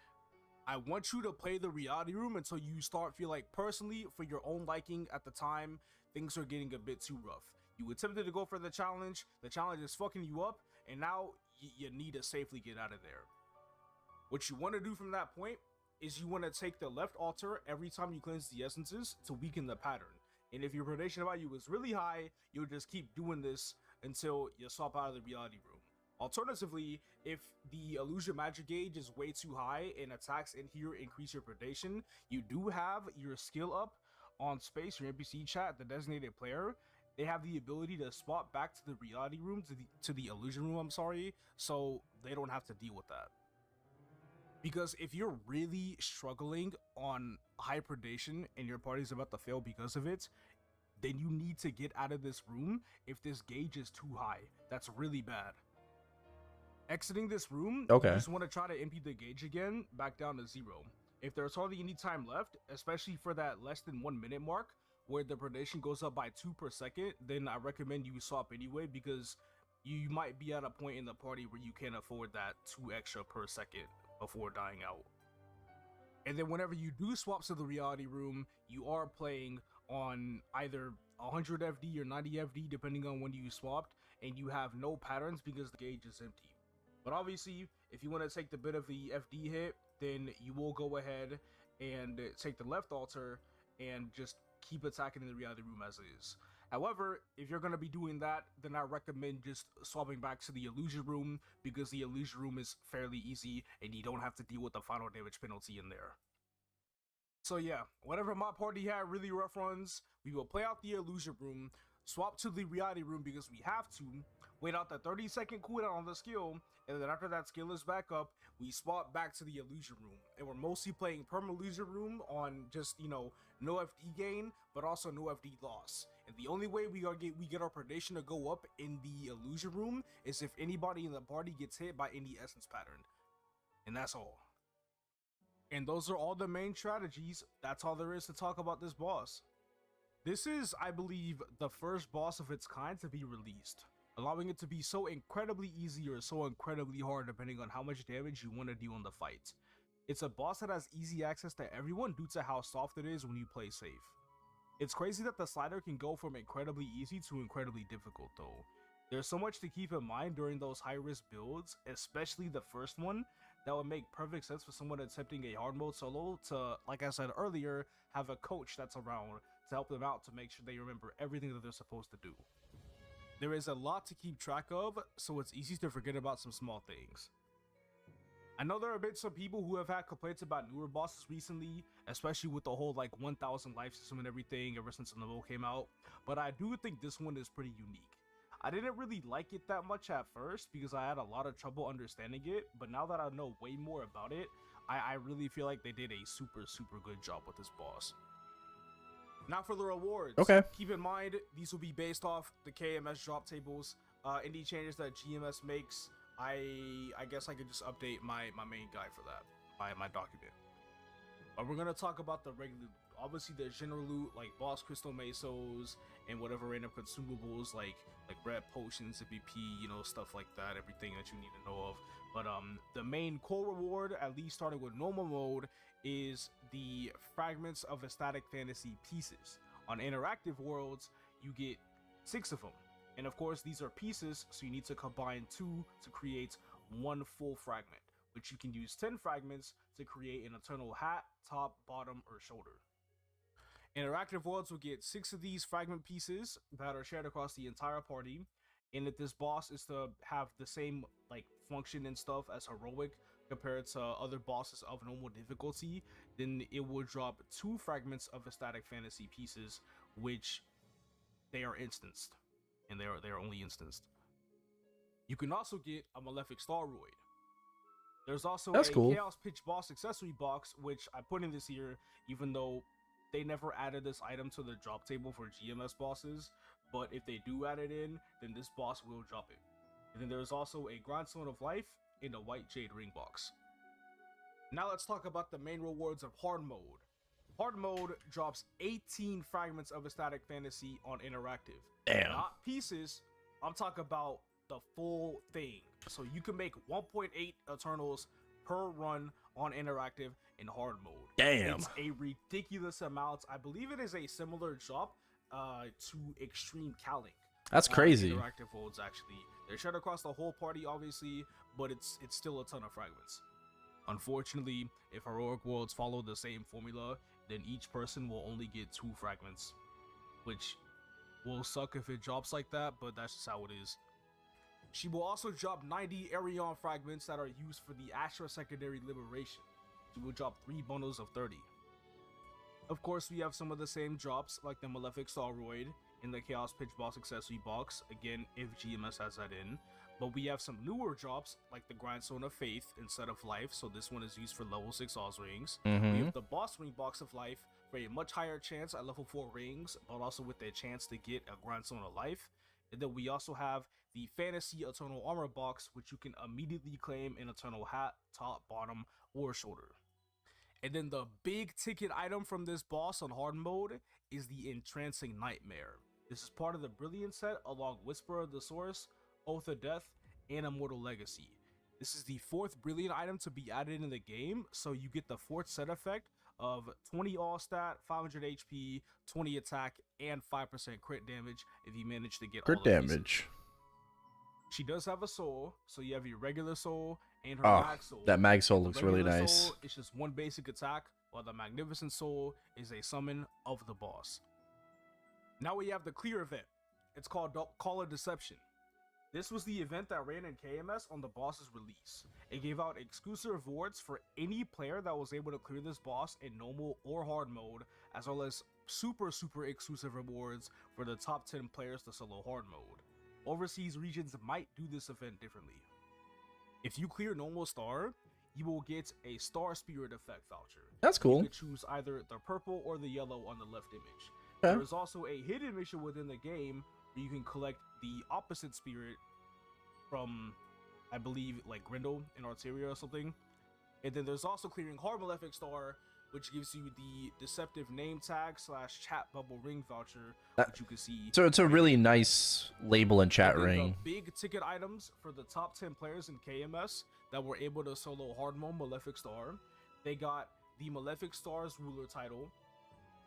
E: I want you to play the reality room until you start feel like, personally, for your own liking at the time, things are getting a bit too rough. You attempted to go for the challenge is fucking you up, and now you need to safely get out of there. What you want to do from that point is you want to take the left altar every time you cleanse the essences to weaken the pattern. And if your predation value is really high, you'll just keep doing this until you swap out of the reality room. Alternatively, if the illusion magic gauge is way too high and attacks in here increase your predation, you do have your skill up on space, your NPC chat, the designated player. They have the ability to swap back to the reality room, to the illusion room, I'm sorry, so they don't have to deal with that. Because if you're really struggling on high predation and your party's about to fail because of it, then you need to get out of this room if this gauge is too high. That's really bad. Exiting this room,
A: Okay.
E: you just want to try to empty the gauge again back down to 0. If there's hardly any time left, especially for that less than 1 minute mark where the predation goes up by 2 per second, then I recommend you swap anyway, because you might be at a point in the party where you can't afford that 2 extra per second before dying out. And then whenever you do swap to the reality room, you are playing on either 100 FD or 90 FD depending on when you swapped, and you have no patterns because the gauge is empty. But obviously, if you want to take the bit of the FD hit, then you will go ahead and take the left altar and just keep attacking in the reality room as is. However, if you're going to be doing that, then I recommend just swapping back to the illusion room, because the illusion room is fairly easy and you don't have to deal with the final damage penalty in there. So yeah, whenever my party had really rough runs, we will play out the illusion room, swap to the reality room because we have to, wait out the 30-second cooldown on the skill, and then after that skill is back up, we swap back to the illusion room. And we're mostly playing perm illusion room on just, you know, no FD gain, but also no FD loss. And the only way we get our predation to go up in the illusion room is if anybody in the party gets hit by any essence pattern. And that's all. And those are all the main strategies. That's all there is to talk about this boss. This is, I believe, the first boss of its kind to be released, allowing it to be so incredibly easy or so incredibly hard depending on how much damage you want to do on the fight. It's a boss that has easy access to everyone due to how soft it is when you play safe. It's crazy that the slider can go from incredibly easy to incredibly difficult though. There's so much to keep in mind during those high risk builds, especially the first one, that would make perfect sense for someone attempting a hard mode solo to, like I said earlier, have a coach that's around to help them out to make sure they remember everything that they're supposed to do. There is a lot to keep track of, so it's easy to forget about some small things. I know there have been some people who have had complaints about newer bosses recently, especially with the whole like 1000 life system and everything ever since the level came out, but I do think this one is pretty unique. I didn't really like it that much at first because I had a lot of trouble understanding it, but now that I know way more about it, I really feel like they did a super good job with this boss. Now for the rewards.
A: Okay.
E: Keep in mind, these will be based off the KMS drop tables. Any changes that GMS makes, I guess I could just update my main guide for that, my document. But we're gonna talk about the regular loot. Obviously there's general loot like boss crystal mesos and whatever random consumables like red potions, MVP, you know, stuff like that, everything that you need to know of. But the main core reward, at least starting with normal mode, is the fragments of ecstatic fantasy pieces. On interactive worlds, you get 6 of them. And of course, these are pieces, so you need to combine 2 to create 1 full fragment, which you can use 10 fragments to create an eternal hat, top, bottom, or shoulder. Interactive worlds will get 6 of these fragment pieces that are shared across the entire party. And if this boss is to have the same like function and stuff as heroic compared to other bosses of normal difficulty, then it will drop 2 fragments of ecstatic fantasy pieces, which they are instanced. And they are only instanced. You can also get a Malefic Staroid. There's also
A: cool.
E: Chaos Pitch boss accessory box, which I put in this here, even though they never added this item to the drop table for GMS bosses. But if they do add it in, then this boss will drop it. And then there's also a Grindstone of Life in a White Jade ring box. Now let's talk about the main rewards of hard mode. Hard mode drops 18 fragments of ecstatic fantasy on interactive.
A: Damn.
E: Not pieces, I'm talking about the full thing. So you can make 1.8 Eternals per run on interactive in hard mode.
A: Damn.
E: It's a ridiculous amount. I believe it is a similar drop to Extreme Calling.
A: That's crazy.
E: Interactive worlds, actually. They're shared across the whole party, obviously, but it's still a ton of fragments. Unfortunately, if heroic worlds follow the same formula, then each person will only get 2 fragments, which will suck if it drops like that, but that's just how it is. She will also drop 90 Arion fragments that are used for the Astra secondary liberation. She will drop 3 bundles of 30. Of course, we have some of the same drops like the Malefic Staroid in the Chaos Pitch boss accessory box, again if GMS has that in. But we have some newer drops, like the Grindstone of Faith instead of Life, so this one is used for level 6 Oz rings. We have the Boss Ring Box of Life for a much higher chance at level 4 rings, but also with a chance to get a Grindstone of Life. And then we also have the Fantasy Eternal Armor Box, which you can immediately claim in Eternal Hat, top, bottom, or shoulder. And then the big ticket item from this boss on hard mode is the Entrancing Nightmare. This is part of the Brilliant set along Whisper of the Source, Oath of Death, and Immortal Legacy. This is the 4th Brilliant item to be added in the game, so you get the 4th set effect of 20 all stat, 500 HP, 20 attack, and 5% crit damage if you manage to get
A: Crit
E: all the pieces.
A: damage.
E: She does have a soul, so you have your regular soul and her mag soul.
A: That mag soul
E: The
A: looks really
E: regular
A: nice.
E: soul is just one basic attack, while the Magnificent Soul is a summon of the boss. Now we have the clear event. It's called Call of Deception. This was the event that ran in KMS on the boss's release. It gave out exclusive rewards for any player that was able to clear this boss in normal or hard mode, as well as super exclusive rewards for the top 10 players to solo hard mode. Overseas regions might do this event differently. If you clear normal star, you will get a Star Spirit effect voucher.
A: That's cool.
E: You can choose either the purple or the yellow on the left image.
A: Okay.
E: There is also a hidden mission within the game where you can collect the opposite spirit from, I believe, like Grindel in Arteria or something. And then there's also clearing Hard Malefic Star, which gives you the deceptive name tag / chat bubble ring voucher, which you can see.
A: So it's a really nice label and chat ring.
E: The big ticket items for the top 10 players in KMS that were able to solo hard mode Malefic Star, they got the Malefic Star's ruler title,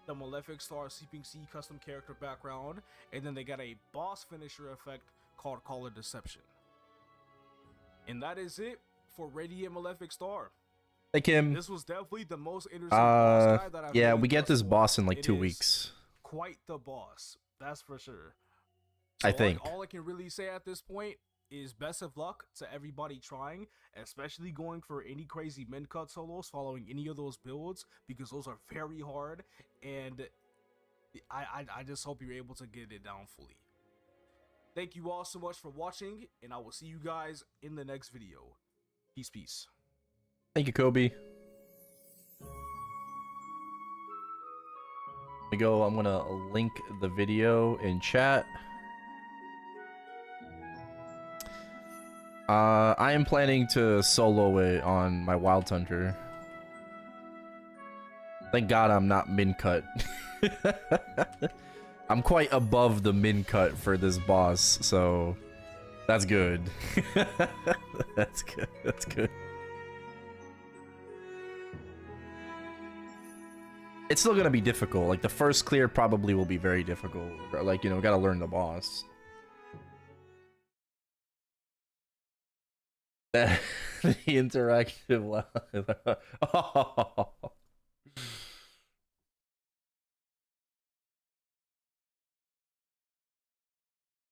E: the Malefic Star Sleeping Sea custom character background, and then they got a boss finisher effect called Call of Deception. And that is it for Radiant Malefic Star.
A: Hey Kim.
E: This was definitely the most interesting boss guy that I've
A: yeah,
E: really
A: we get this
E: thus far.
A: boss in like
E: It
A: 2
E: is
A: weeks.
E: Quite the boss, that's for sure.
A: I think.
E: All I can really say at this point is best of luck to everybody trying, especially going for any crazy min cut solos following any of those builds, because those are very hard, and I just hope you're able to get it down fully. Thank you all so much for watching, and I will see you guys in the next video. Peace.
A: Thank you, Kobe. We go. I'm gonna link the video in chat. I am planning to solo it on my Wild Hunter. Thank God I'm not min cut. I'm quite above the min cut for this boss, so that's good. That's good. That's good. It's still gonna be difficult. Like the first clear probably will be very difficult. Like, you know, gotta learn the boss. The interactive. Oh.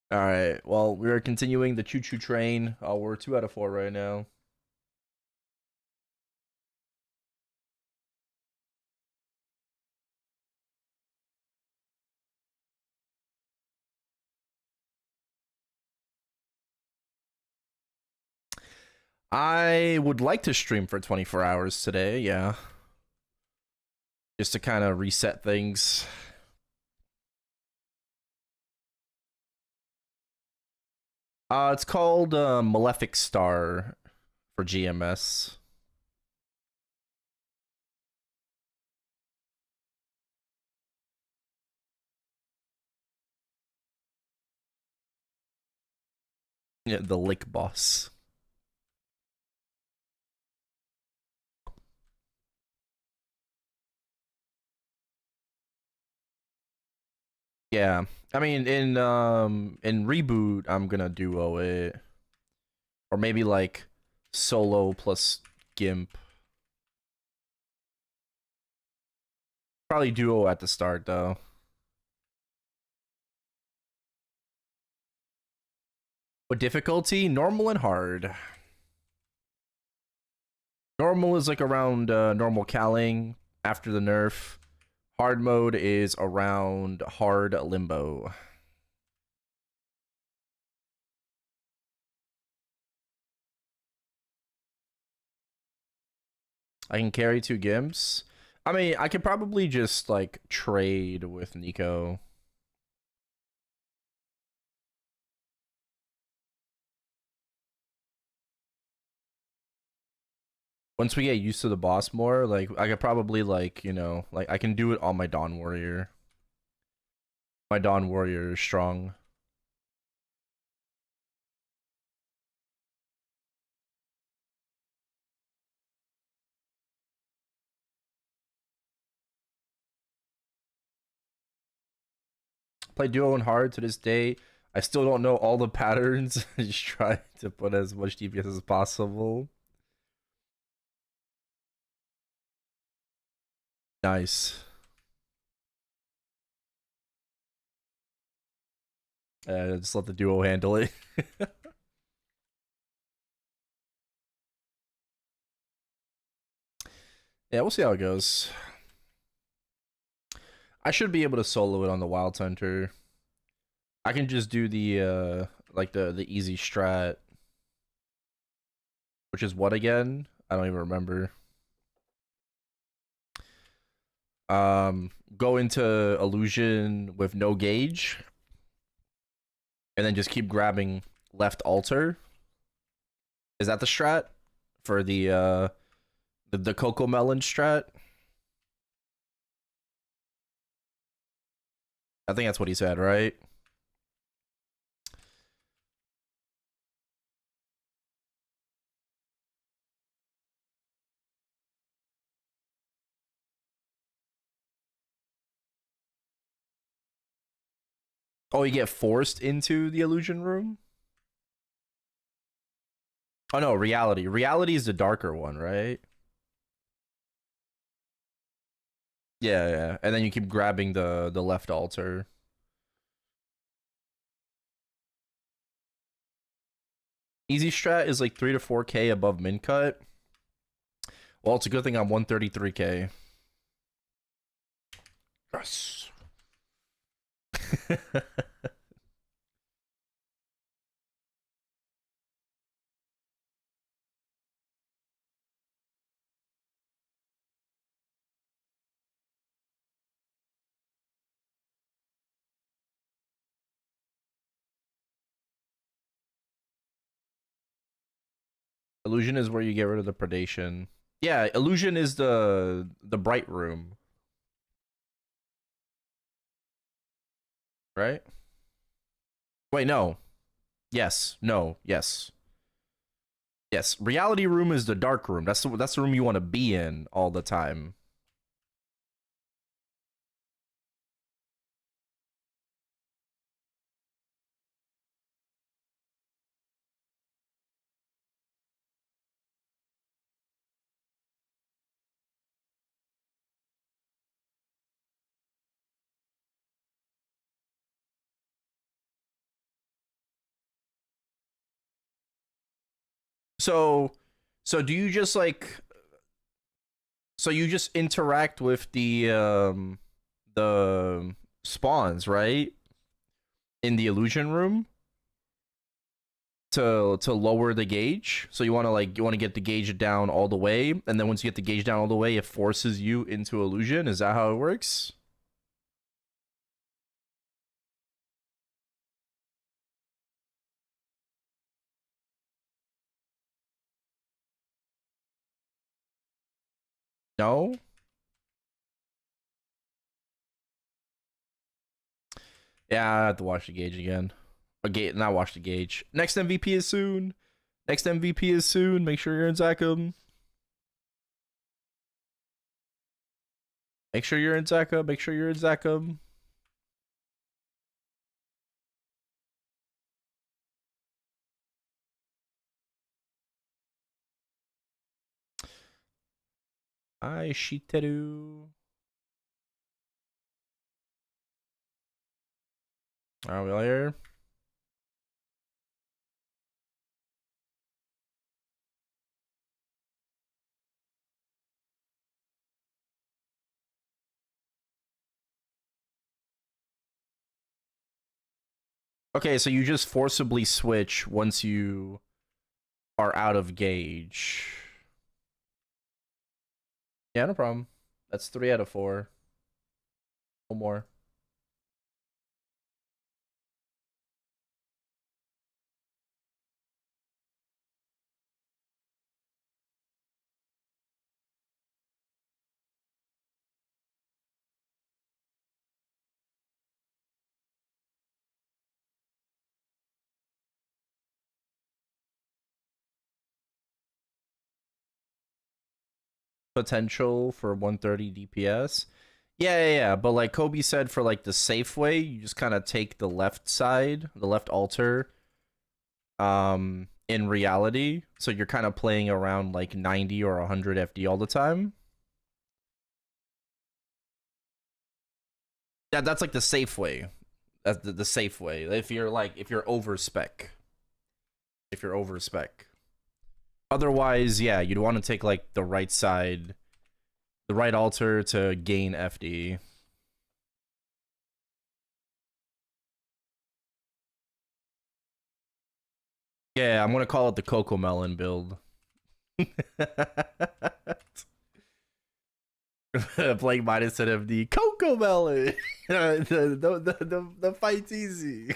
A: All right. Well, we're continuing the choo-choo train. We're 2 out of 4 right now. I would like to stream for 24 hours today, yeah. Just to kind of reset things. It's called Malefic Star for GMS. Yeah, the lick boss. Yeah, I mean in reboot I'm gonna duo it, or maybe like solo plus Gimp. Probably duo at the start though. What difficulty? Normal and hard. Normal is like around normal Caling after the nerf. Hard mode is around hard limbo. I can carry 2 Gimps. I mean, I could probably just, like, trade with Nico. Once we get used to the boss more, like, I could probably, like, you know, like, I can do it on my Dawn Warrior. My Dawn Warrior is strong. Play duo and hard to this day. I still don't know all the patterns. I just try to put as much DPS as possible. Nice. Just let the duo handle it. Yeah, we'll see how it goes. I should be able to solo it on the Wild Hunter. I can just do the like the easy strat, which is what again? I don't even remember. Go into illusion with no gauge, and then just keep grabbing left altar. Is that the strat for the Coco Melon strat? I think that's what he said, right? Oh, you get forced into the illusion room? Oh no, reality. Reality is the darker one, right? Yeah, yeah. And then you keep grabbing the left altar. Easy strat is like 3 to 4k above min cut. Well, it's a good thing I'm 133k. Yes. Illusion is where you get rid of the predation. Yeah, illusion is the bright room. Right? Wait, no. Yes. No. Yes. Yes. Reality room is the dark room. That's the room you want to be in all the time. So do you just like so you just interact with the spawns, right? In the illusion room to lower the gauge. So you want to get the gauge down all the way, and then once you get the gauge down all the way, it forces you into illusion. Is that how it works? No? Yeah, I have to watch the gauge again. Not watch the gauge. Next MVP is soon. Next MVP is soon. Make sure you're in Zachem. Make sure you're in Zachem. Make sure you're in Zachem. Hi, Shiteru. Are we all here? Okay, so you just forcibly switch once you are out of gauge. Yeah, no problem. That's 3 out of 4. No more. Potential for 130 DPS. Yeah. But like Kobe said, for like the safe way, you just kind of take the left side, the left altar, in reality. So you're kind of playing around like 90 or 100 FD all the time. That's like the safe way. That's the safe way. If you're over spec. If you're over spec. Otherwise, yeah, you'd want to take like the right side, the right altar to gain FD. Yeah, I'm gonna call it the Coco Melon build. Playing minus instead of the Coco Melon. The fight's easy.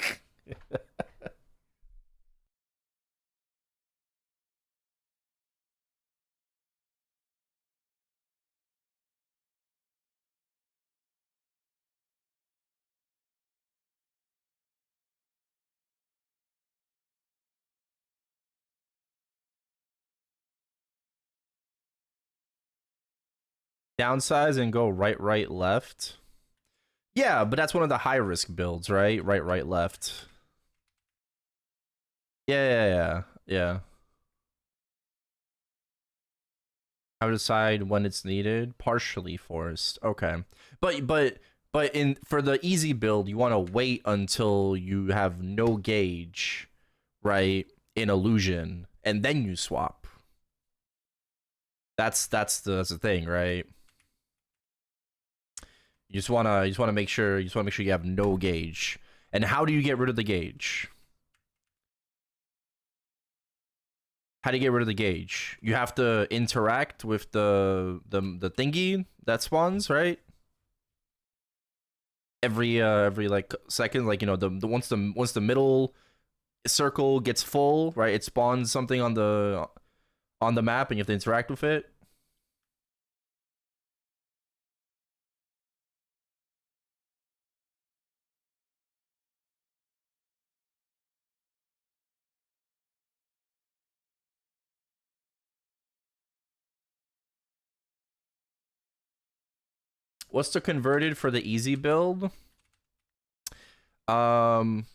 A: Downsize and go right, left. Yeah, but that's one of the high risk builds, right? Right, left. Yeah. How to decide when it's needed? Partially forced. Okay. But in for the easy build, you want to wait until you have no gauge, right? In illusion, and then you swap. That's the thing, right? You just wanna make sure you have no gauge. And how do you get rid of the gauge? How do you get rid of the gauge? You have to interact with the thingy that spawns, right? Every like second, like, you know, the once the middle circle gets full, right? It spawns something on the map, and you have to interact with it. What's the converted for the easy build? Probably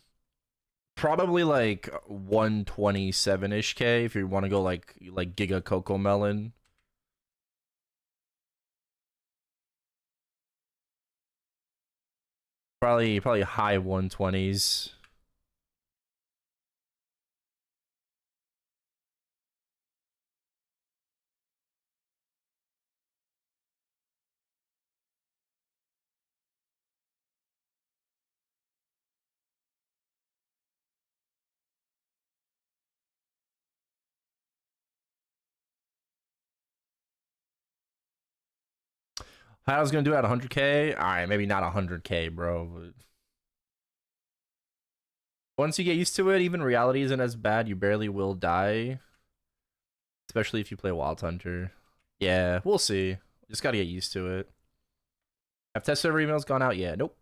A: like 127-ish K if you want to go like Giga Coco Melon. Probably high 120s. How I was gonna do it at 100K? All right, maybe not 100K, bro. But once you get used to it, even reality isn't as bad. You barely will die, especially if you play Wild Hunter. Yeah, we'll see. Just gotta get used to it. Have test server emails gone out yet? Nope.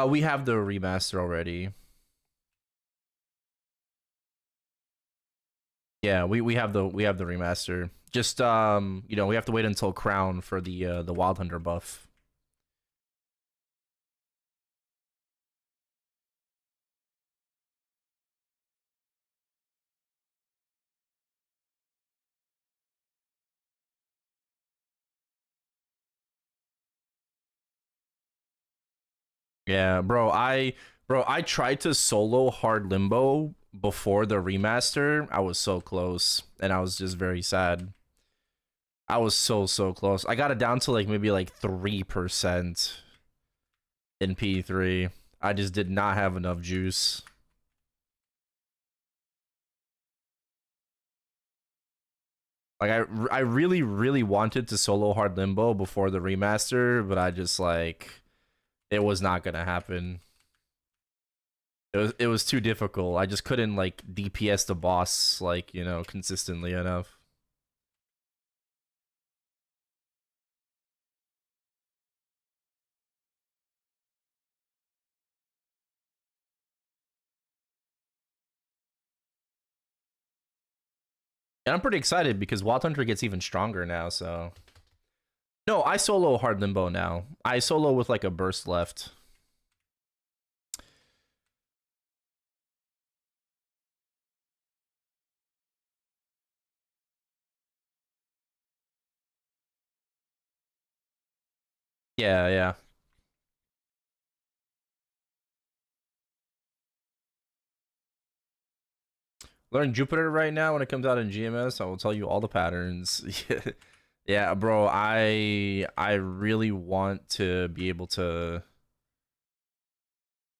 A: We have the remaster already. Yeah, we have the remaster. Just you know, we have to wait until Crown for the Wild Hunter buff. Yeah, bro, I tried to solo hard limbo before the remaster. I was so close, and I was just very sad. I was so close. I got it down to like maybe like 3% in P3. I just did not have enough juice. Like I really wanted to solo hard limbo before the remaster, but I just like it was not gonna happen. It was too difficult. I just couldn't like DPS the boss like, you know, consistently enough. And I'm pretty excited because Wild Hunter gets even stronger now, so. No, I solo hard limbo now. I solo with like a burst left. Yeah, yeah. Learn Jupiter right now when it comes out in GMS. I will tell you all the patterns. Yeah, bro, I really want to be able to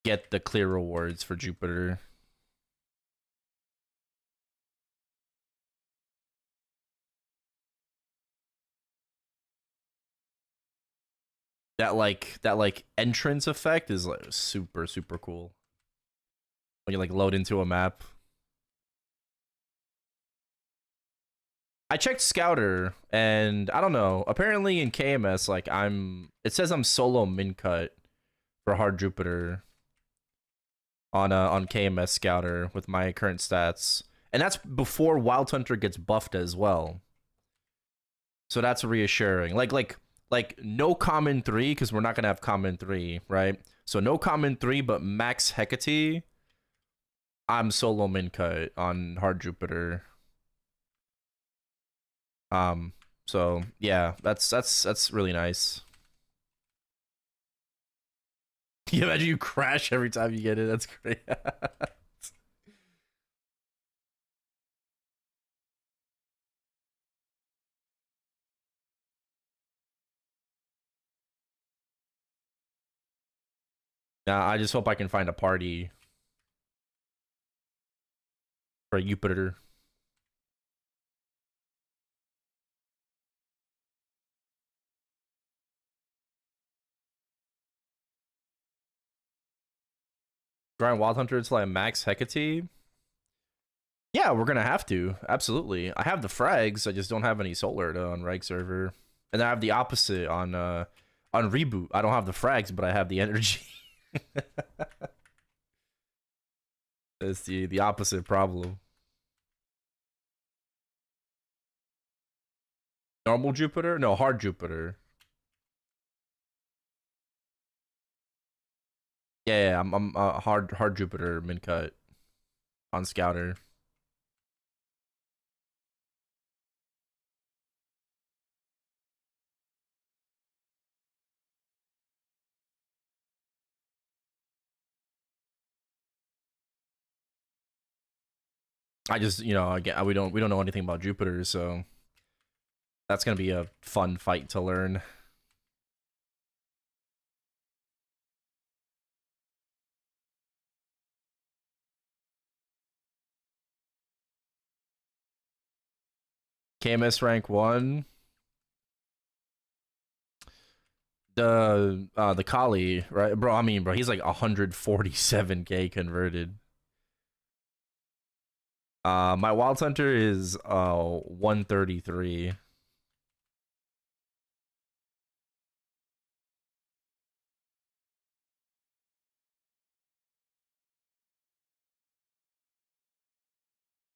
A: get the clear rewards for Jupiter. That entrance effect is like super cool. When you like load into a map. I checked Scouter and I don't know. Apparently in KMS, like it says I'm solo min cut for hard Jupiter on KMS Scouter with my current stats. And that's before Wild Hunter gets buffed as well. So that's reassuring. Like no common 3 because we're not gonna have common 3, right? So no common 3, but max Hecate. I'm solo min cut on hard Jupiter. So yeah, that's really nice. You imagine you crash every time you get it. That's great. Yeah, I just hope I can find a party for Jupiter. Grind Wild Hunter to like max Hecate. Yeah, we're gonna have to. Absolutely. I have the frags, I just don't have any solar on Reg server. And I have the opposite on Reboot. I don't have the frags, but I have the energy. It's the opposite problem. Normal Jupiter? No, hard Jupiter. Yeah, I'm hard Jupiter min cut on Scouter. I just, you know, again, we don't know anything about Jupiter, so that's gonna be a fun fight to learn. KMS rank 1. The Kali, right? Bro, I mean, bro, he's like 147k converted. My Wild Hunter is 133.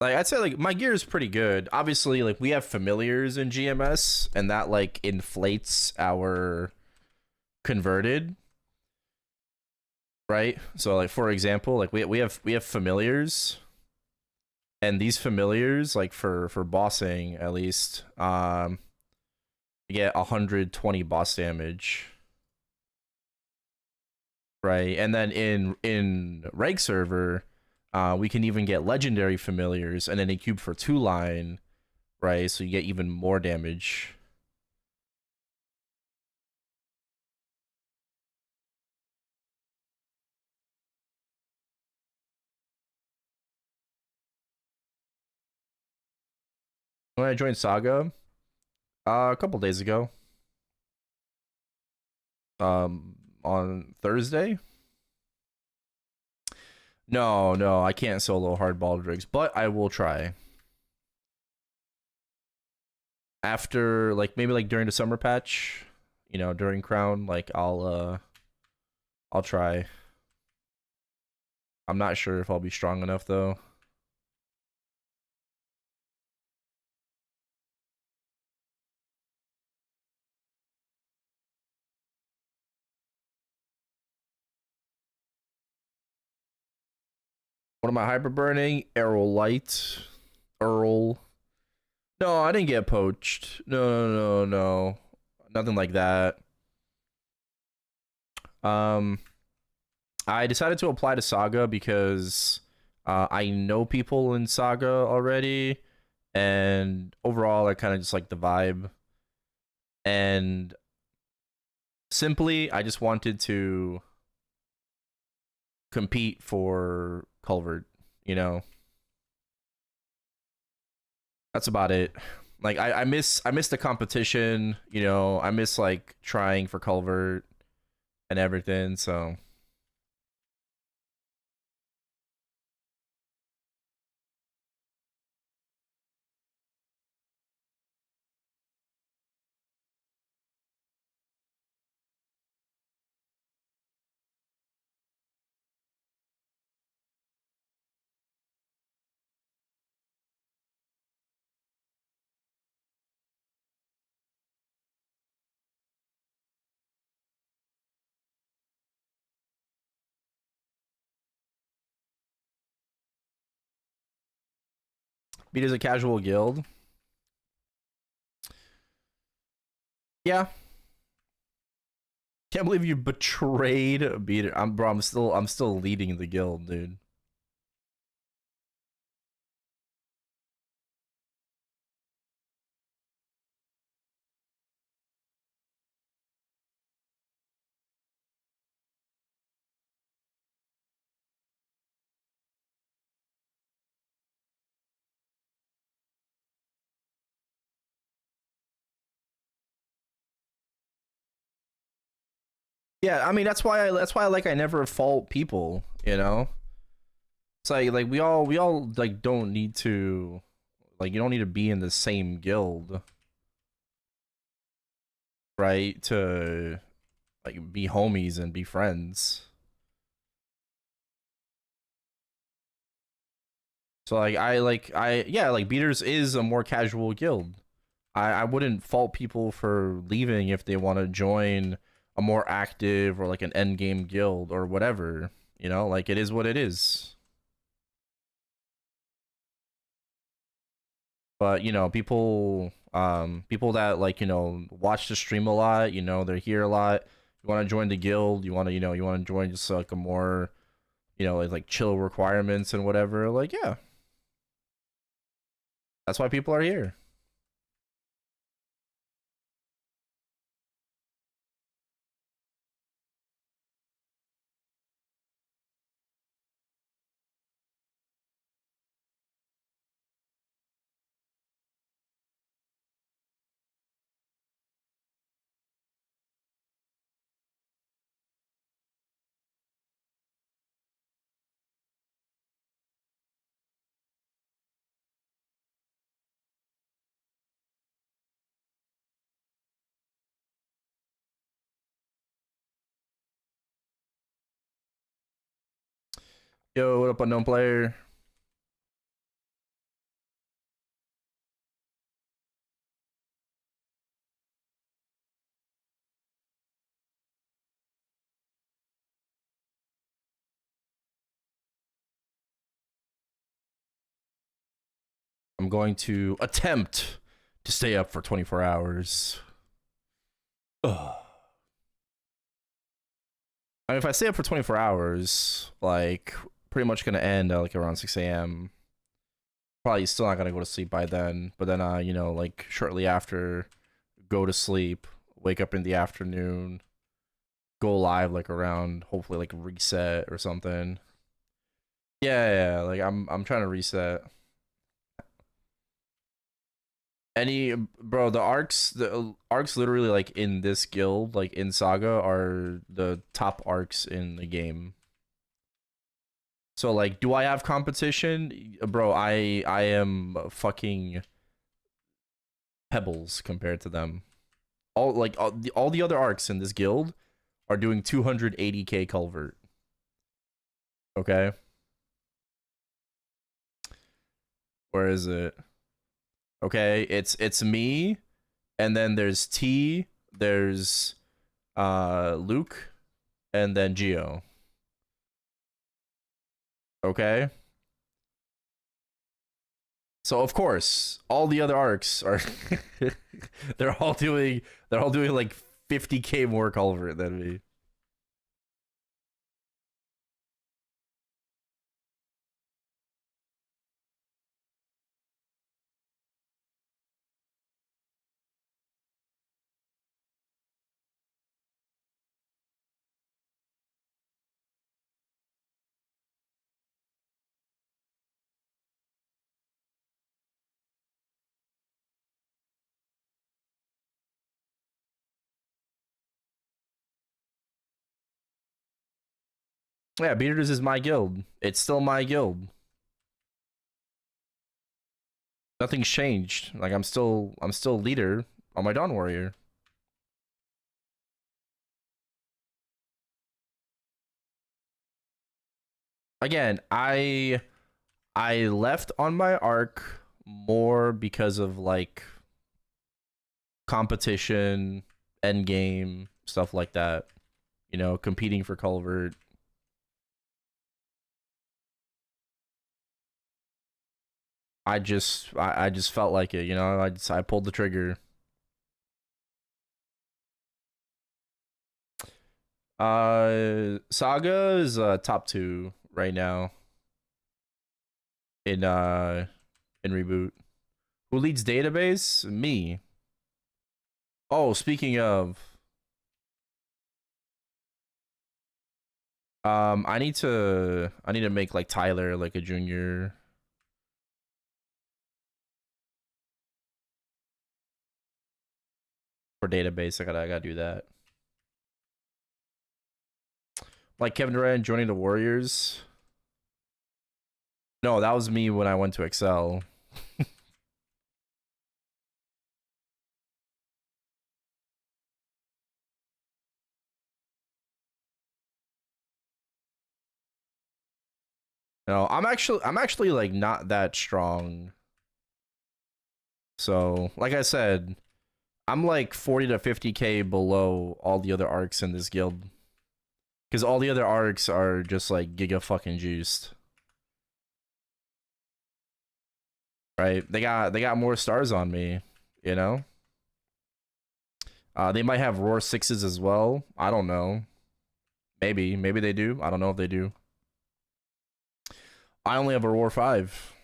A: Like I'd say like my gear is pretty good. Obviously, like we have familiars in GMS and that like inflates our converted. Right? So like for example, like we have familiars and these familiars like for bossing at least you get 120 boss damage. Right? And then in Reg server we can even get legendary familiars and then a cube for 2-line, right? So you get even more damage. When I joined Saga, a couple days ago, on Thursday. No, I can't solo hardball rigs, but I will try. After, like, maybe like during the summer patch, you know, during Crown, like I'll try. I'm not sure if I'll be strong enough though. What am I hyper burning? Arrow light. Earl. No, I didn't get poached. No. Nothing like that. I decided to apply to Saga because I know people in Saga already, and overall I kind of just like the vibe. And simply, I just wanted to compete for Culvert, you know. That's about it. Like I miss the competition, you know. I miss like trying for Culvert and everything, so beat as a casual guild. Yeah. Can't believe you betrayed Beater. I'm still leading the guild, dude. Yeah, I mean that's why like I never fault people, you know? It's like we all like don't need to, like, you don't need to be in the same guild, right? To like be homies and be friends. So like Beaters is a more casual guild. I wouldn't fault people for leaving if they want to join a more active or like an end game guild or whatever. You know, like it is what it is. But you know, people that, like, you know, watch the stream a lot, you know, they're here a lot. You want to join the guild, you want to, you want to join just like a more, you know, like chill requirements and whatever. Like, yeah, that's why people are here. Yo, what up, unknown player? I'm going to attempt to stay up for 24 hours. Ugh. I mean, if I stay up for 24 hours, like, pretty much gonna end at like around 6 a.m. Probably still not gonna go to sleep by then. But then, you know, like shortly after, go to sleep, wake up in the afternoon, go live like around, hopefully like reset or something. Yeah, like I'm trying to reset. Any bro, the arcs literally like in this guild, like in Saga, are the top arcs in the game. So like, do I have competition? Bro, I am fucking pebbles compared to them. All the other arcs in this guild are doing 280k culvert. Okay. Where is it? Okay, it's me, and then there's T, there's Luke, and then Geo. Okay. So of course, all the other arcs are they're all doing like 50k more culvert than me. Yeah, Beaters is my guild. It's still my guild. Nothing's changed. Like I'm still leader on my Dawn Warrior. Again, I left on my arc more because of like competition, end game, stuff like that. You know, competing for culvert. I just felt like it, you know. I pulled the trigger. Saga is top 2 right now in reboot. Who leads database? Me. Oh, speaking of, I need to make like Tyler like a junior. For database, I gotta do that. Like Kevin Durant joining the Warriors. No, that was me when I went to Excel. No, I'm actually like not that strong. So, like I said, I'm like 40 to 50k below all the other arcs in this guild. Because all the other arcs are just like giga fucking juiced. Right? They got more stars on me, you know? They might have Roar 6s as well. I don't know. Maybe they do. I don't know if they do. I only have a Roar 5.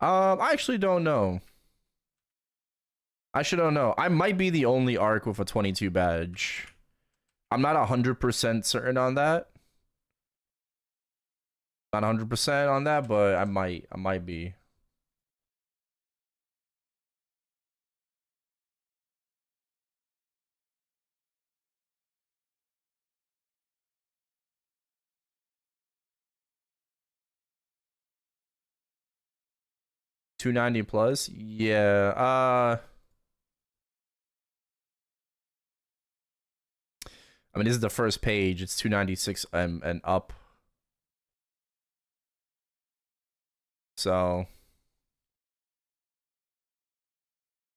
A: I actually don't know. I should don't know. I might be the only arc with a 22 badge. I'm not 100% certain on that. Not 100% on that, but I might be. $290 plus? Yeah. I mean, this is the first page. It's 296 and up. So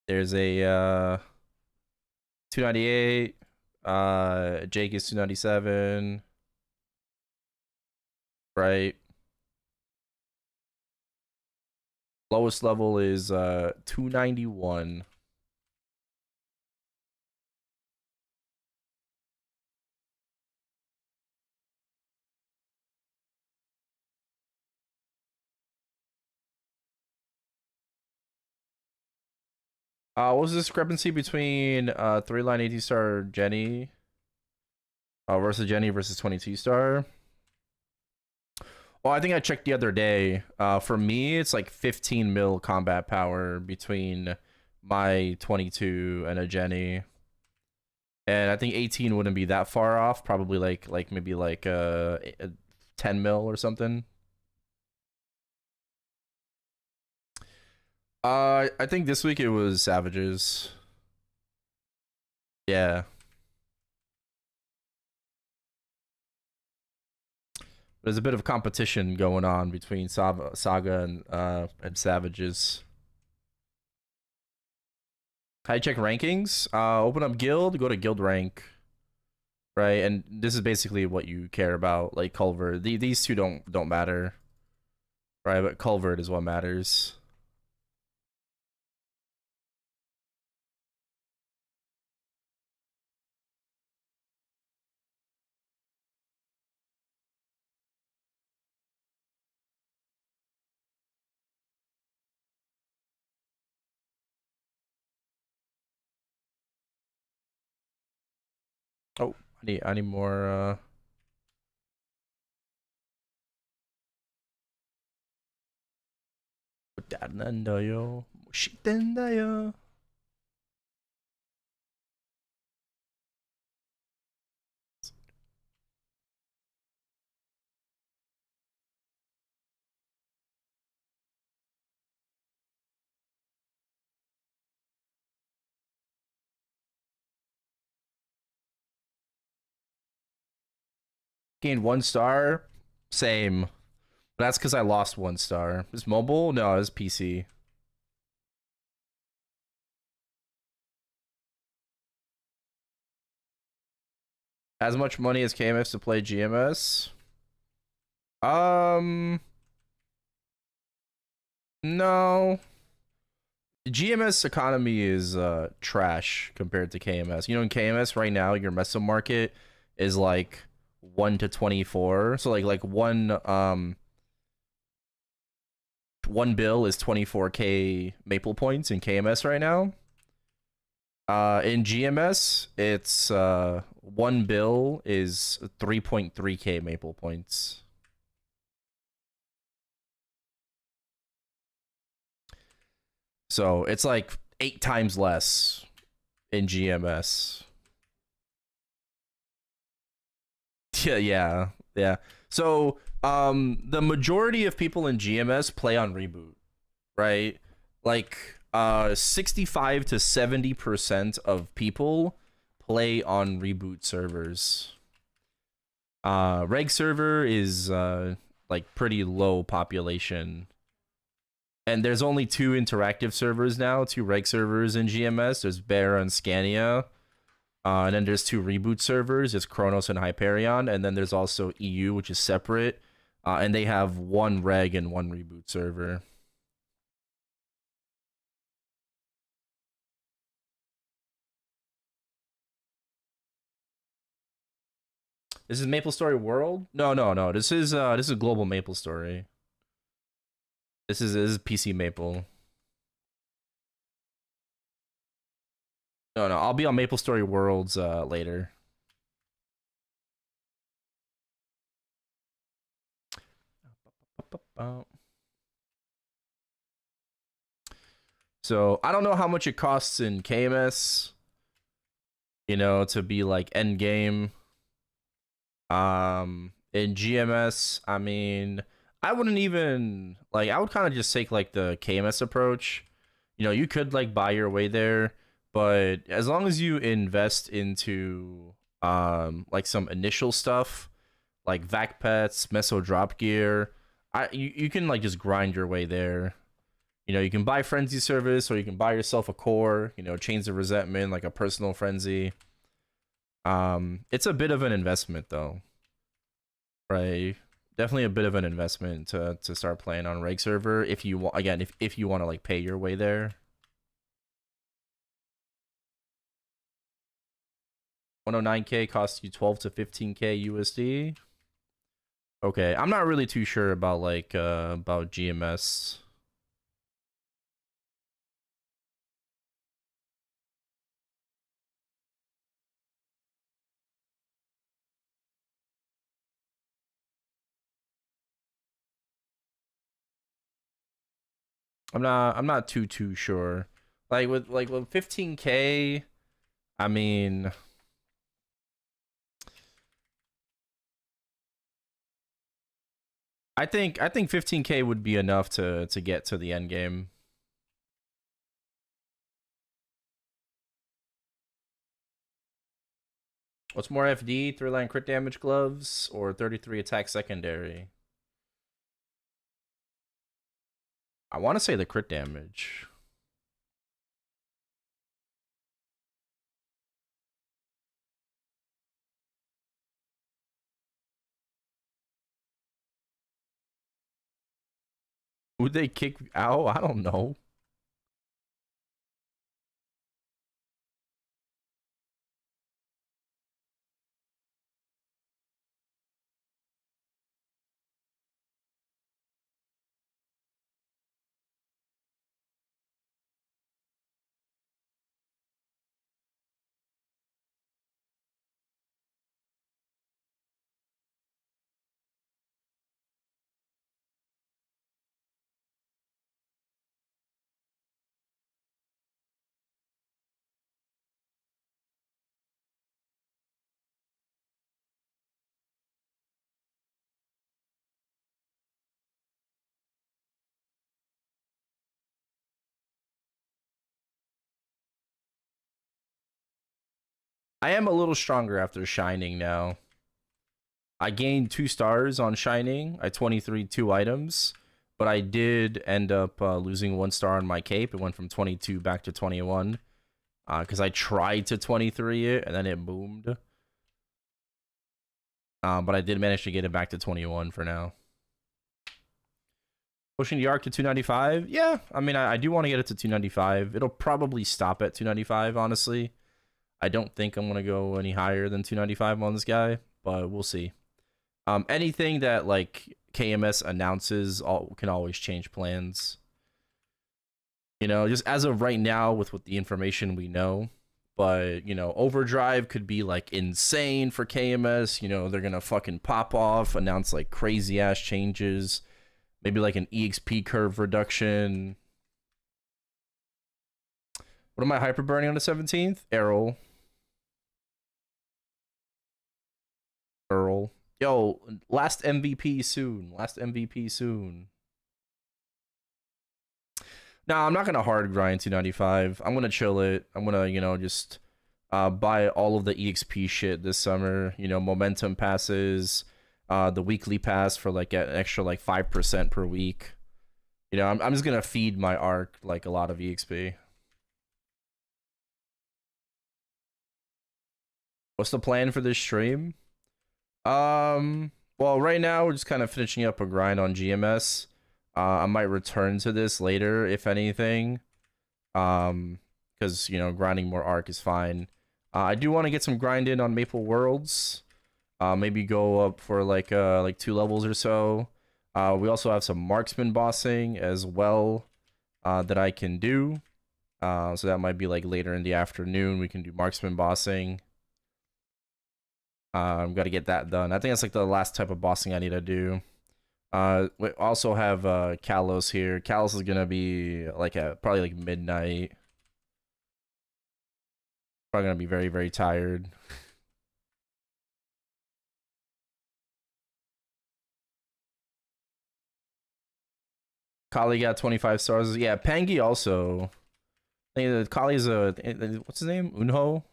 A: there's a 298. Jake is 297. Right. Lowest level is 291. What was the discrepancy between 3-line 18 star Jenny versus Jenny versus 22 star? Well, I think I checked the other day. For me, it's like 15 mil combat power between my 22 and a Jenny. And I think 18 wouldn't be that far off. Probably like maybe like 10 mil or something. I think this week it was Savages. Yeah. There's a bit of competition going on between Saga and Savages. How you check rankings? Open up guild, go to guild rank. Right, and this is basically what you care about, like Culvert. These two don't matter. Right, but Culvert is what matters. Oh, I need more 못다른다요. 멋있단다요. Gained 1 star. Same. But that's because I lost 1 star. Is mobile? No, it's PC. As much money as KMS to play GMS? No. GMS economy is trash compared to KMS. You know, in KMS right now, your meso market is like 1 to 24. So like one bill is 24k maple points in KMS right now. In GMS, it's 1 bill is 3.3k maple points. So it's like 8 times less in GMS. Yeah. So the majority of people in GMS play on reboot, right? Like 65 to 70% of people play on reboot servers. Reg server is like pretty low population. And there's only 2 interactive servers now, 2 reg servers in GMS. There's Bear and Scania. And then there's 2 reboot servers. It's Chronos and Hyperion. And then there's also EU, which is separate. And they have 1 reg and 1 reboot server. This is MapleStory World? No. This is global MapleStory. This is PC Maple. No, I'll be on MapleStory Worlds later. So I don't know how much it costs in KMS, you know, to be like end game. In GMS, I mean, I wouldn't even like. I would kind of just take like the KMS approach. You know, you could like buy your way there, but as long as you invest into like some initial stuff, like vac pets, meso drop gear, you can like just grind your way there. You know, you can buy frenzy service, or you can buy yourself a core. You know, chains of resentment, like a personal frenzy. It's a bit of an investment though, right? Definitely a bit of an investment to start playing on reg server if you want. Again, if you want to like pay your way there. 109k costs you 12 to 15k USD. Okay, I'm not really too sure about like about GMS. I'm not too sure. Like with 15K, I mean, I think 15K would be enough to get to the end game. What's more FD, 3-line crit damage gloves, or 33 attack secondary? I want to say the crit damage. Would they kick out? I don't know. I am a little stronger after Shining now. I gained 2 stars on Shining. I 23 2 items, but I did end up losing 1 star on my cape. It went from 22 back to 21 because I tried to 23 it and then it boomed. But I did manage to get it back to 21 for now. Pushing the arc to 295? Yeah, I mean, I do want to get it to 295. It'll probably stop at 295, honestly. I don't think I'm going to go any higher than 295 on this guy, but we'll see. Anything that, like, KMS announces can always change plans. You know, just as of right now with the information we know. But, you know, Overdrive could be, like, insane for KMS. You know, they're going to fucking pop off, announce, like, crazy-ass changes. Maybe, like, an EXP curve reduction. What am I hyperburning on the 17th? Errol. Earl. Yo, last MVP soon. Last MVP soon. Nah, I'm not gonna hard grind 295. I'm gonna chill it. I'm gonna, you know, just buy all of the EXP shit this summer. You know, momentum passes, the weekly pass for like an extra like 5% per week. You know, I'm just gonna feed my arc like a lot of EXP. What's the plan for this stream? Well, right now we're just kind of finishing up a grind on GMS. I might return to this later, if anything. Because, you know, grinding more arc is fine. I do want to get some grind in on Maple Worlds. Maybe go up for like 2 levels or so. We also have some marksman bossing as well that I can do. So that might be like later in the afternoon. We can do marksman bossing. I've got to get that done. I think that's like the last type of bossing I need to do. We also have Kalos here. Kalos is gonna be like at probably like midnight. Probably gonna be very, very tired. Kali got 25 stars. Yeah, Pangi also. I think Kali's what's his name? Unho?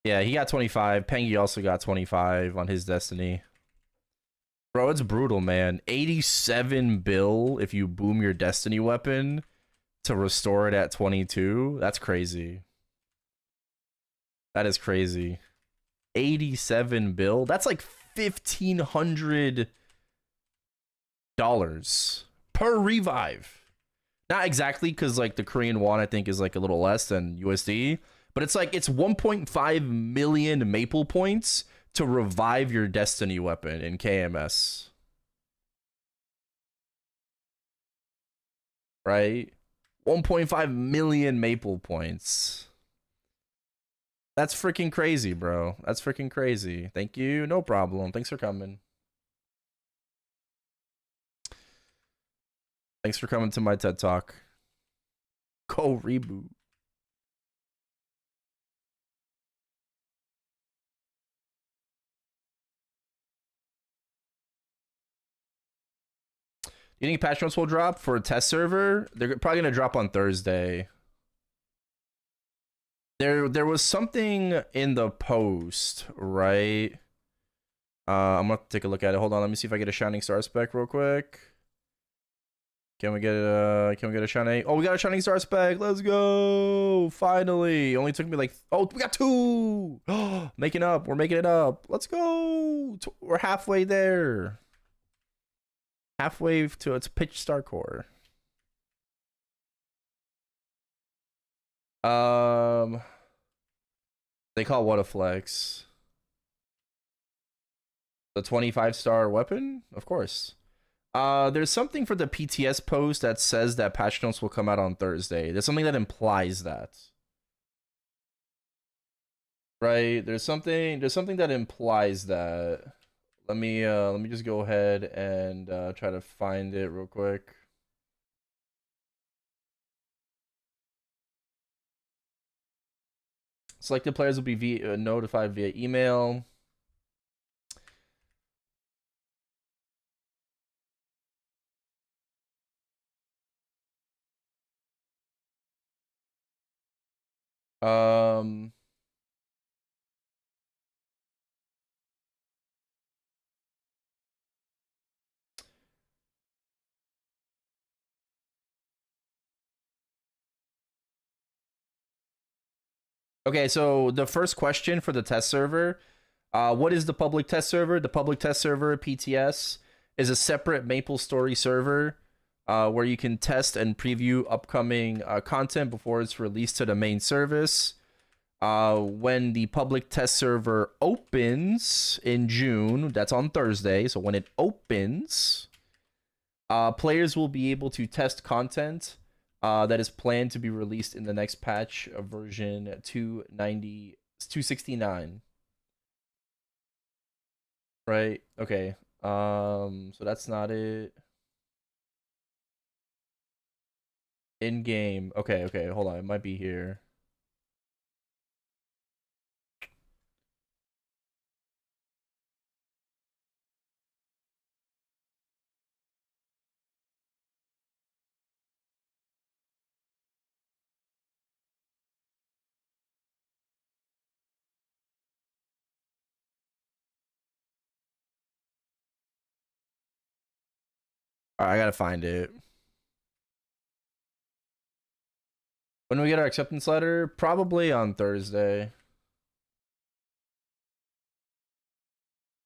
A: Yeah, he got 25. Pangi also got 25 on his Destiny. Bro, it's brutal, man. 87 bill if you boom your Destiny weapon to restore it at 22. That's crazy. That is crazy. 87 bill? That's like $1,500 per revive. Not exactly, because like the Korean won I think is like a little less than USD, but it's like it's 1.5 million maple points to revive your Destiny weapon in KMS. Right? 1.5 million maple points. That's freaking crazy, bro. That's freaking crazy. Thank you. No problem. Thanks for coming. Thanks for coming to my TED Talk. Go reboot. You think patch notes will drop for a test server? They're probably gonna drop on Thursday. There was something in the post, right? I'm gonna take a look at it. Hold on, let me see if I get a Shining Star spec real quick. Can we get a Shining? Oh, we got a Shining Star spec. Let's go! Finally, only took me like, oh, we got 2. Making up. We're making it up. Let's go. We're halfway there. Halfway to its pitch star core. They call what a flex? The 25-star weapon? Of course. There's something for the PTS post that says that patch notes will come out on Thursday. There's something that implies that. Right? There's something that implies that. Let me just go ahead and try to find it real quick. Selected players will be notified via email. Okay, so the first question for the test server, what is the public test server? The public test server, PTS, is a separate MapleStory server where you can test and preview upcoming content before it's released to the main service. When the public test server opens in June, that's on Thursday, so when it opens, players will be able to test content that is planned to be released in the next patch of version 269. Right? Okay. So that's not it. In game. Okay, hold on. It might be here. Alright, I gotta find it. When do we get our acceptance letter? Probably on Thursday.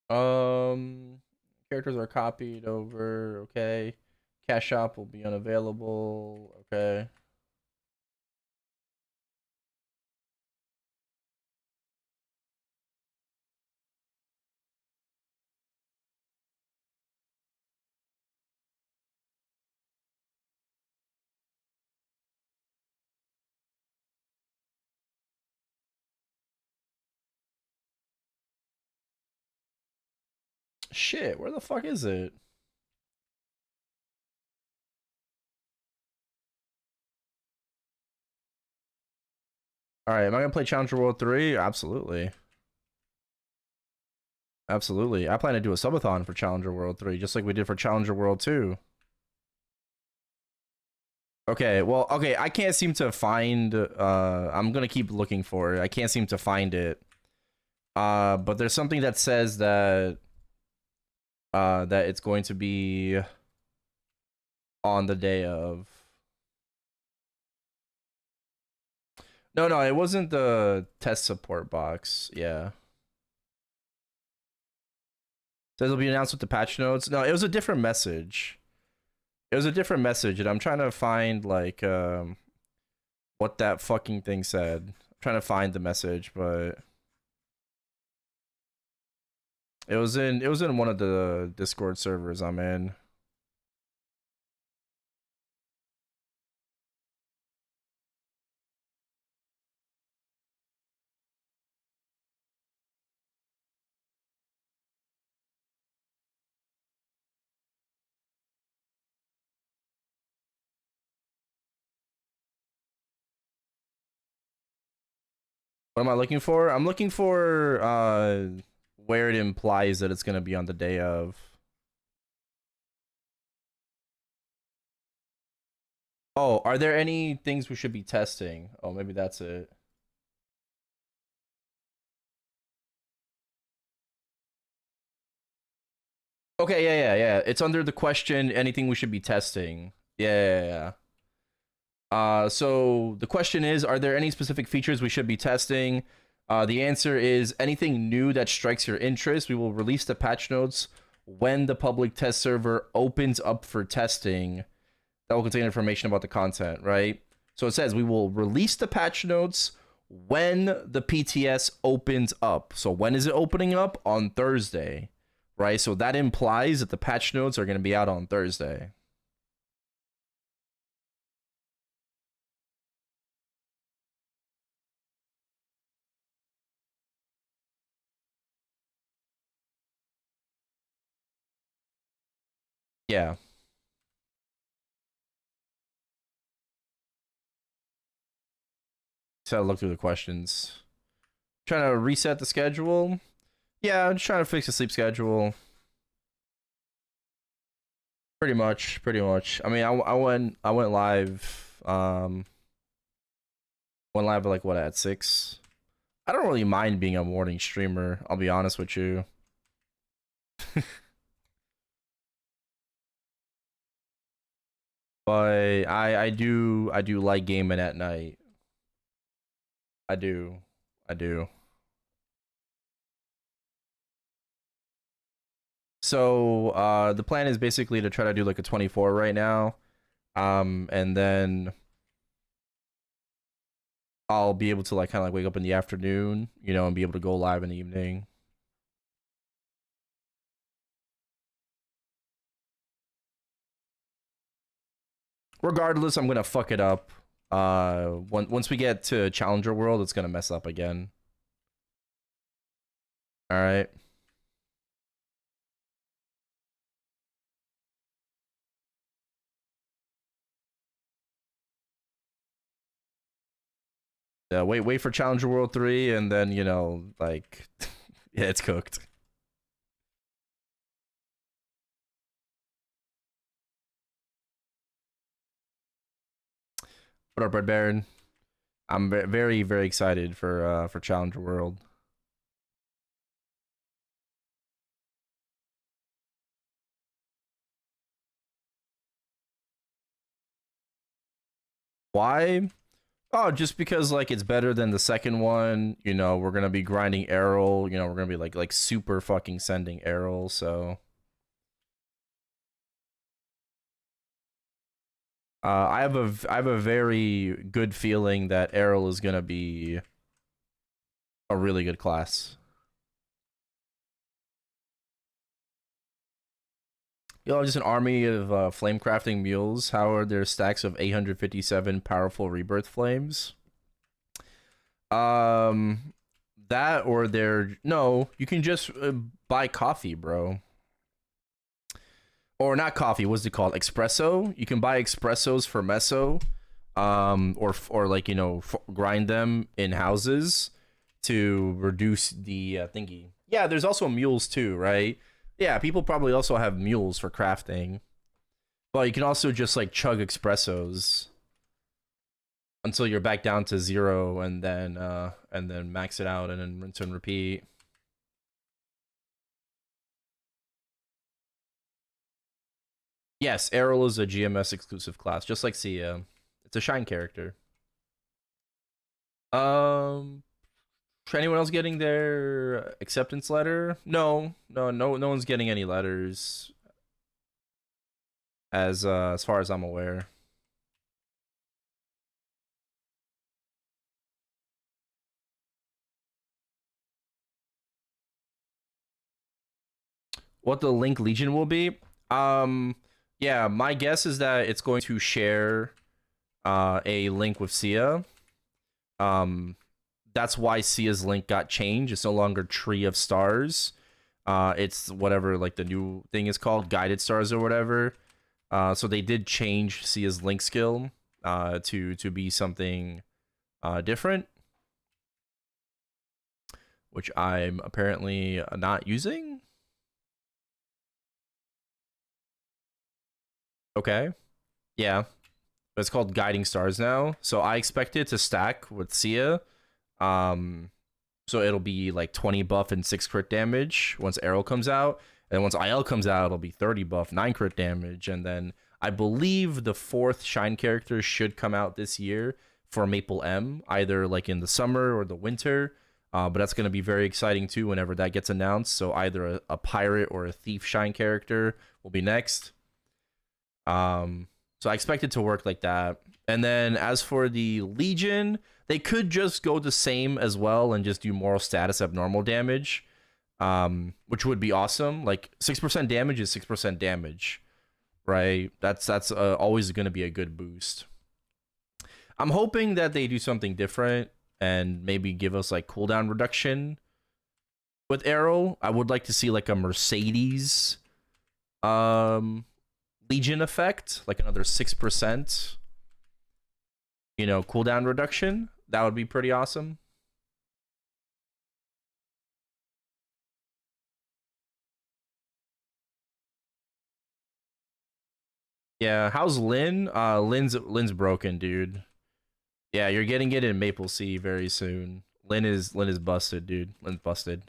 A: Characters are copied over. Okay. Cash shop will be unavailable. Okay. Shit, where the fuck is it? Alright, am I gonna play Challenger World 3? Absolutely. Absolutely. I plan to do a subathon for Challenger World 3, just like we did for Challenger World 2. Okay, well, okay, I can't seem to find, I'm gonna keep looking for it. I can't seem to find it. But there's something that says that, that it's going to be on the day of. No, it wasn't the test support box. Yeah. Says it'll be announced with the patch notes. No, it was a different message. It was a different message, and I'm trying to find like what that fucking thing said. I'm trying to find the message, but it was in one of the Discord servers I'm in. What am I looking for? I'm looking for where it implies that it's gonna be on the day of. Oh, are there any things we should be testing? Oh, maybe that's it. Okay, yeah. It's under the question, anything we should be testing. Yeah. So the question is, are there any specific features we should be testing? The answer is anything new that strikes your interest. We will release the patch notes when the public test server opens up for testing. That will contain information about the content, right? So it says we will release the patch notes when the PTS opens up. So when is it opening up? On Thursday, right? So that implies that the patch notes are going to be out on Thursday. Yeah. So I look through the questions. Trying to reset the schedule. Yeah, I'm just trying to fix the sleep schedule. Pretty much. I mean, I went live. Went live at like what, at 6. I don't really mind being a morning streamer. I'll be honest with you. But I do like gaming at night. I do. So the plan is basically to try to do like a 24 right now. And then I'll be able to like kind of like wake up in the afternoon, you know, and be able to go live in the evening. Regardless, I'm gonna fuck it up. Once we get to Challenger World, it's gonna mess up again. All right. Yeah, wait for Challenger World 3, and then you know, like, yeah, it's cooked. What up, Red Baron? I'm very excited for Challenger World. Why? Oh, just because like it's better than the second one. You know, we're gonna be grinding Errol. You know, we're gonna be like super fucking sending Errol. So, I have a very good feeling that Errol is gonna be a really good class. Yo, just an army of flame crafting mules. How are their stacks of 857 powerful rebirth flames? That or their no, you can just buy coffee, bro. Or not coffee. What's it called? Espresso. You can buy espressos for meso, or like you know grind them in houses to reduce the thingy. Yeah, there's also mules too, right? Yeah, people probably also have mules for crafting. But you can also just like chug espressos until you're back down to 0 and then max it out and then rinse and repeat. Yes, Errol is a GMS exclusive class, just like Sia. It's a Shine character. Anyone else getting their acceptance letter? No one's getting any letters as far as I'm aware. What the Link Legion will be? Yeah, my guess is that it's going to share a link with Sia. That's why Sia's link got changed. It's no longer Tree of Stars. It's whatever like the new thing is called, Guided Stars or whatever. So they did change Sia's link skill to be something different. which I'm apparently not using. Okay. Yeah. It's called Guiding Stars now. So I expect it to stack with Sia. So it'll be like 20 buff and 6 crit damage once Arrow comes out. And once IL comes out, it'll be 30 buff, 9 crit damage. And then I believe the 4th Shine character should come out this year for Maple M, either like in the summer or the winter. But that's going to be very exciting too whenever that gets announced. So either a pirate or a thief Shine character will be next. So I expect it to work like that. And then as for the Legion, they could just go the same as well and just do moral status abnormal damage, which would be awesome. Like 6% damage is 6% damage, right? That's always going to be a good boost. I'm hoping that they do something different and maybe give us like cooldown reduction with Arrow. I would like to see like a Mercedes Legion effect, like another 6%, you know, cooldown reduction. That would be pretty awesome. Yeah, how's Lynn? Lynn's broken, dude. Yeah, you're getting it in Maple Sea very soon. Lynn is busted, dude. Lynn's busted.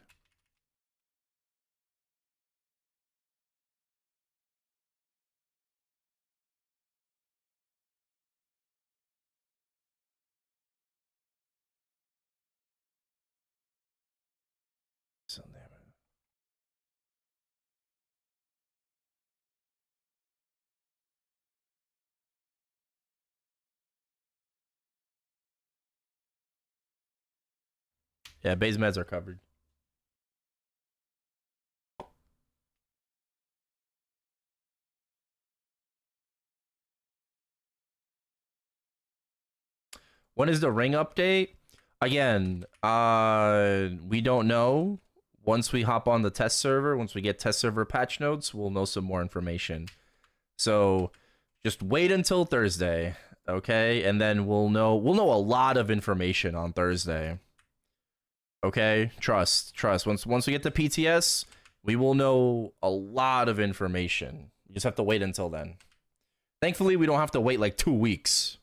A: Yeah, base meds are covered. When is the ring update? Again, we don't know. Once we hop on the test server, once we get test server patch notes, we'll know some more information. So just wait until Thursday, okay? And then we'll know a lot of information on Thursday. Okay? Trust. Once we get to PTS, we will know a lot of information. You just have to wait until then. Thankfully, we don't have to wait like 2 weeks.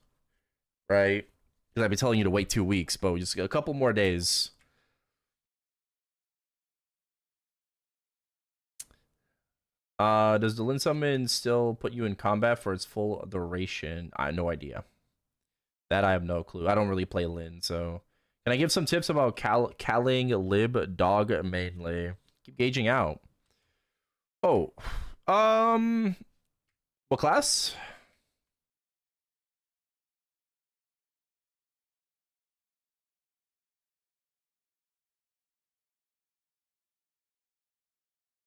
A: Right? Because I'd be telling you to wait 2 weeks, but we just got a couple more days. Does the Lin Summon still put you in combat for its full duration? I have no idea. That I have no clue. I don't really play Lin, so... Can I give some tips about calling lib dog mainly? Keep gauging out. Oh. What class?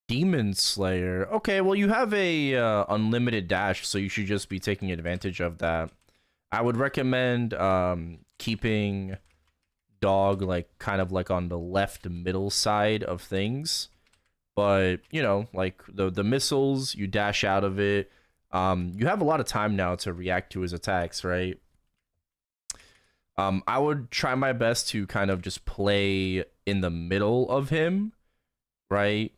A: Demon Slayer. Okay, well you have a unlimited dash, so you should just be taking advantage of that. I would recommend keeping dog like kind of like on the left middle side of things. But, you know, like the missiles, you dash out of it. You have a lot of time now to react to his attacks, right? I would try my best to kind of just play in the middle of him, right?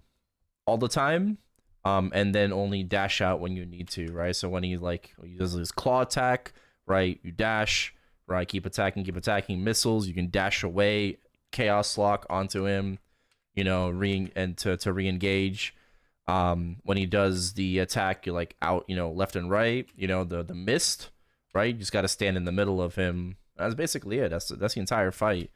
A: All the time, and then only dash out when you need to, right? So when he does his claw attack, right, you dash, right, keep attacking missiles, you can dash away, chaos lock onto him, you know, to re-engage. When he does the attack, you're like out, you know, left and right, you know, the mist, right? You just got to stand in the middle of him. That's basically it. That's the entire fight.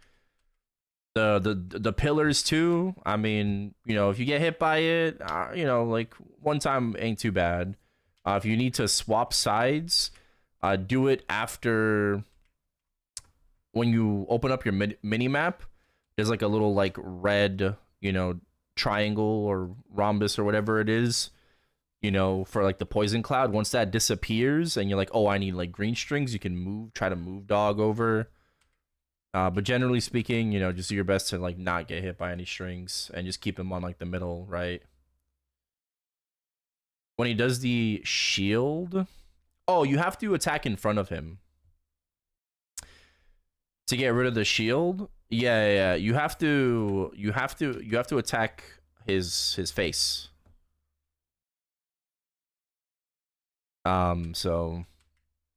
A: The pillars too. I mean, you know, if you get hit by it, you know, like one time ain't too bad. If you need to swap sides, do it after when you open up your mini map. There's like a little like red, you know, triangle or rhombus or whatever it is, you know, for like the poison cloud. Once that disappears and you're like, oh, I need like green strings, you can try to move dog over. But generally speaking, you know, just do your best to like not get hit by any strings and just keep him on like the middle, right? When he does the shield, oh, you have to attack in front of him to get rid of the shield. Yeah, yeah, yeah. You have to attack his face. So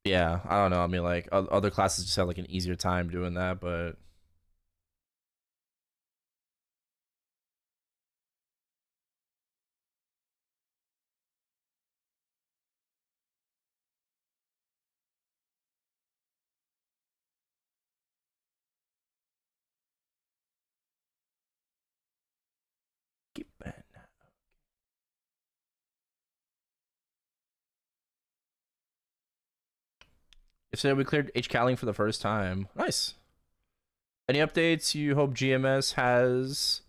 A: yeah, I don't know. I mean, like other classes just have like an easier time doing that, but keep it. Yesterday we cleared H Calling for the first time. Nice. Any updates you hope GMS has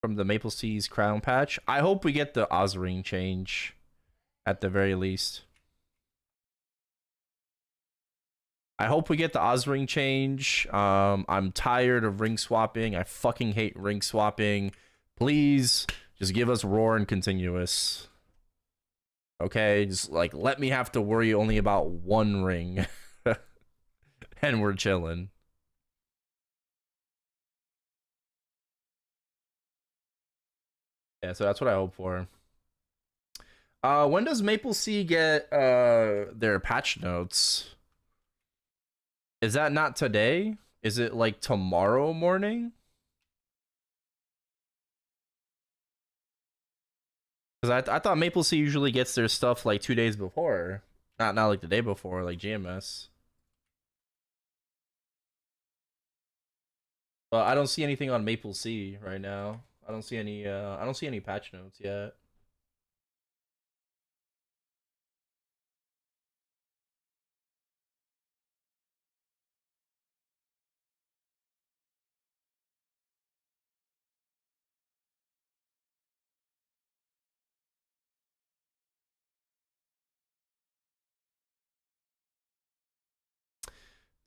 A: from the Maple Seas Crown patch? I hope we get the Ozring change at the very least. I hope we get the Ozring change. I'm tired of ring swapping. I fucking hate ring swapping. Please, just give us Roar and Continuous. Okay, just like let me have to worry only about one ring. And we're chilling. Yeah, so that's what I hope for. When does Maple Sea get their patch notes? Is that not today? Is it like tomorrow morning? Because I thought Maple Sea usually gets their stuff like 2 days before. Not like the day before, like GMS. But I don't see anything on Maple Sea right now. I don't see any patch notes yet.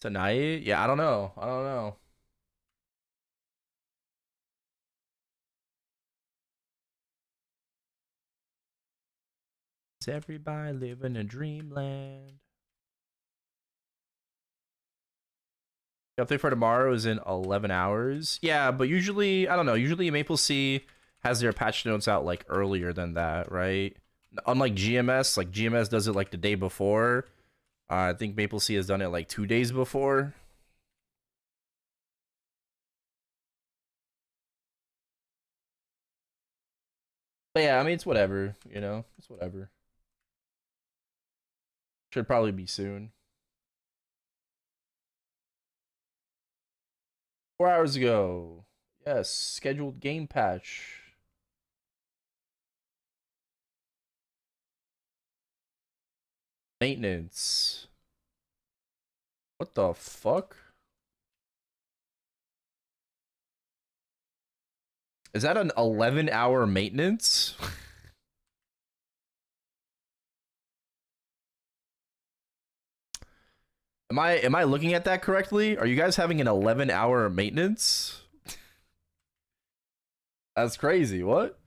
A: Tonight? Yeah, I don't know. I don't know. Is everybody living in dreamland? The update for tomorrow is in 11 hours. Yeah, but usually, I don't know. Usually Maple Sea has their patch notes out like earlier than that, right? Unlike GMS, like GMS does it like the day before. I think Maple Sea has done it like 2 days before. But yeah, I mean, it's whatever, you know? It's whatever. Should probably be soon. 4 hours ago. Yes, scheduled game patch. Maintenance. What the fuck? Is that an 11-hour maintenance? Am I looking at that correctly? Are you guys having an 11-hour maintenance? That's crazy. What?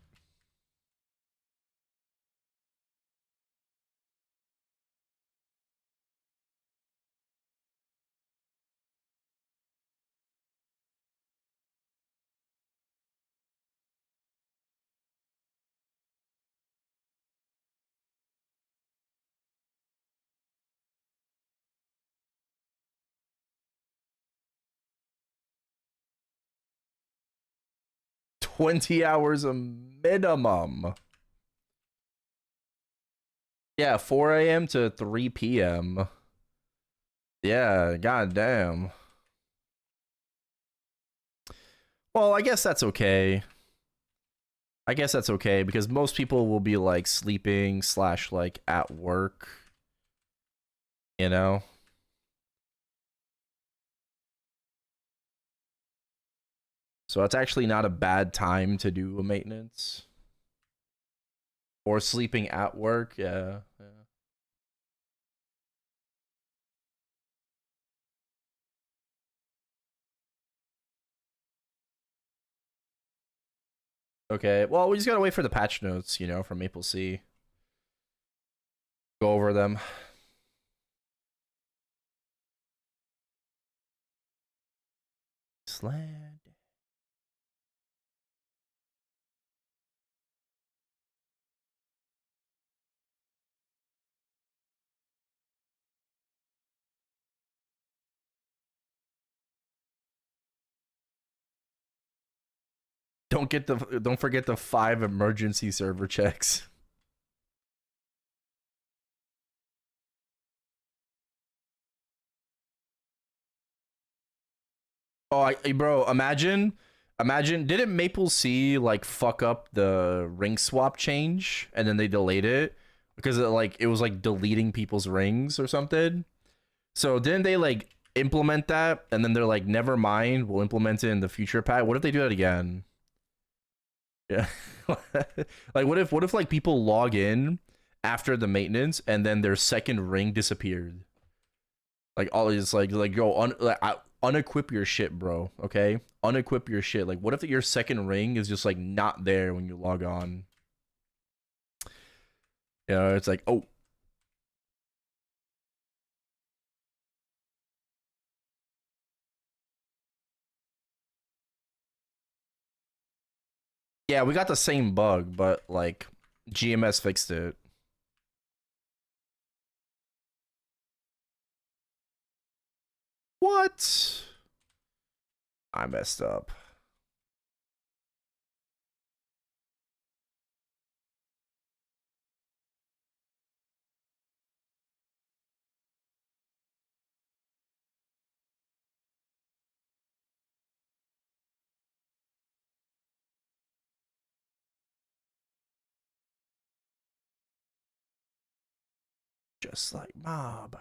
A: $20 a minimum. Yeah, 4 a.m. to 3 p.m. Yeah, goddamn. Well, I guess that's okay. I guess that's okay because most people will be like sleeping slash like at work, you know? So it's actually not a bad time to do a maintenance. Or sleeping at work, yeah. Yeah. Okay, well, we just gotta wait for the patch notes, you know, from Maple Sea. Go over them. Sland. Don't forget the 5 emergency server checks. Oh, bro, imagine, didn't Maple C like fuck up the ring swap change and then they delayed it because it was like deleting people's rings or something? So didn't they like implement that and then they're like, never mind, we'll implement it in the future patch? What if they do that again? Yeah. Like what if like people log in after the maintenance and then their second ring disappeared? Like all is like yo, unequip your shit, bro. Okay, unequip your shit. Like what if your second ring is just like not there when you log on? You know, it's like, oh, yeah, we got the same bug, but like GMS fixed it. What? I messed up. Just like Mob.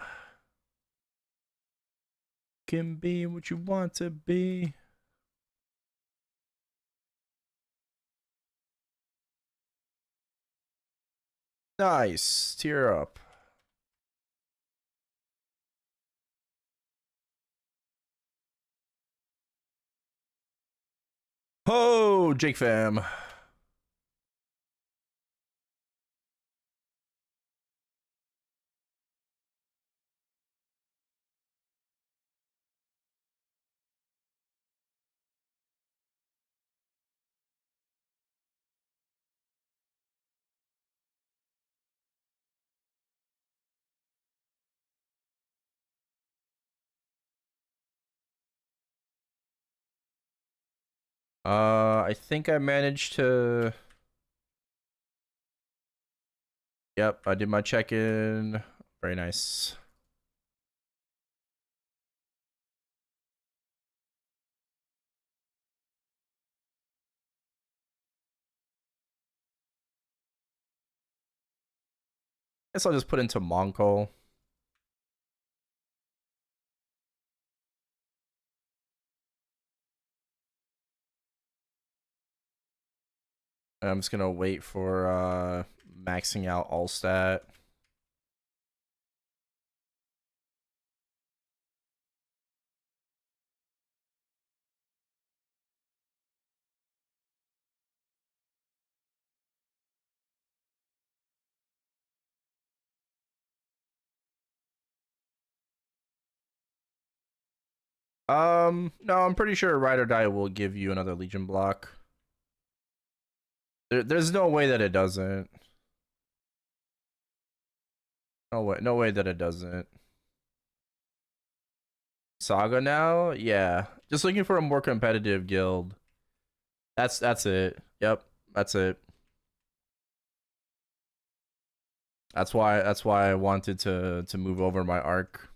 A: Can be what you want to be. Nice. Tear up. Oh, Jake fam. I think I managed to. Yep, I did my check-in. Very nice. Guess I'll just put into Monko. I'm just gonna wait for maxing out all stat. No, I'm pretty sure Ride or Die will give you another Legion block. There's no way that it doesn't. No way that it doesn't. Saga now? Yeah. Just looking for a more competitive guild. That's it. Yep, that's it. That's why I wanted to move over my arc.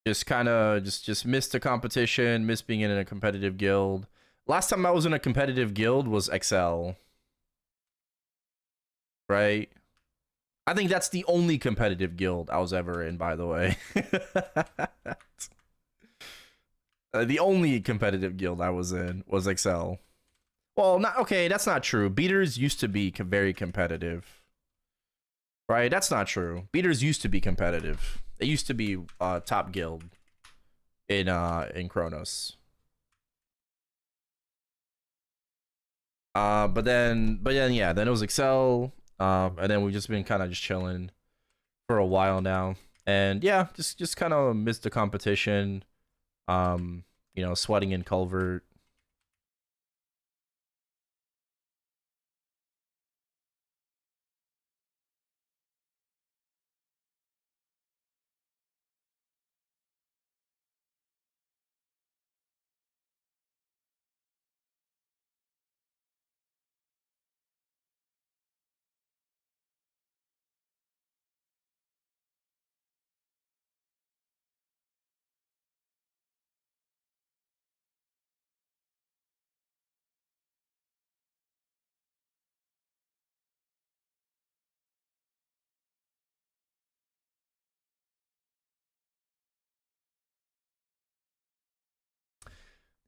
A: Just kind of just missed the competition, missed being in a competitive guild. Last time I was in a competitive guild was XL. Right? I think that's the only competitive guild I was ever in, by the way. The only competitive guild I was in was XL. Well, not okay, that's not true. Beaters used to be very competitive. Right? That's not true. Beaters used to be competitive. They used to be top guild in Chronos. But then yeah, then it was Excel. And then we've just been kind of just chilling for a while now. And yeah, just kind of missed the competition. you know, sweating in culvert.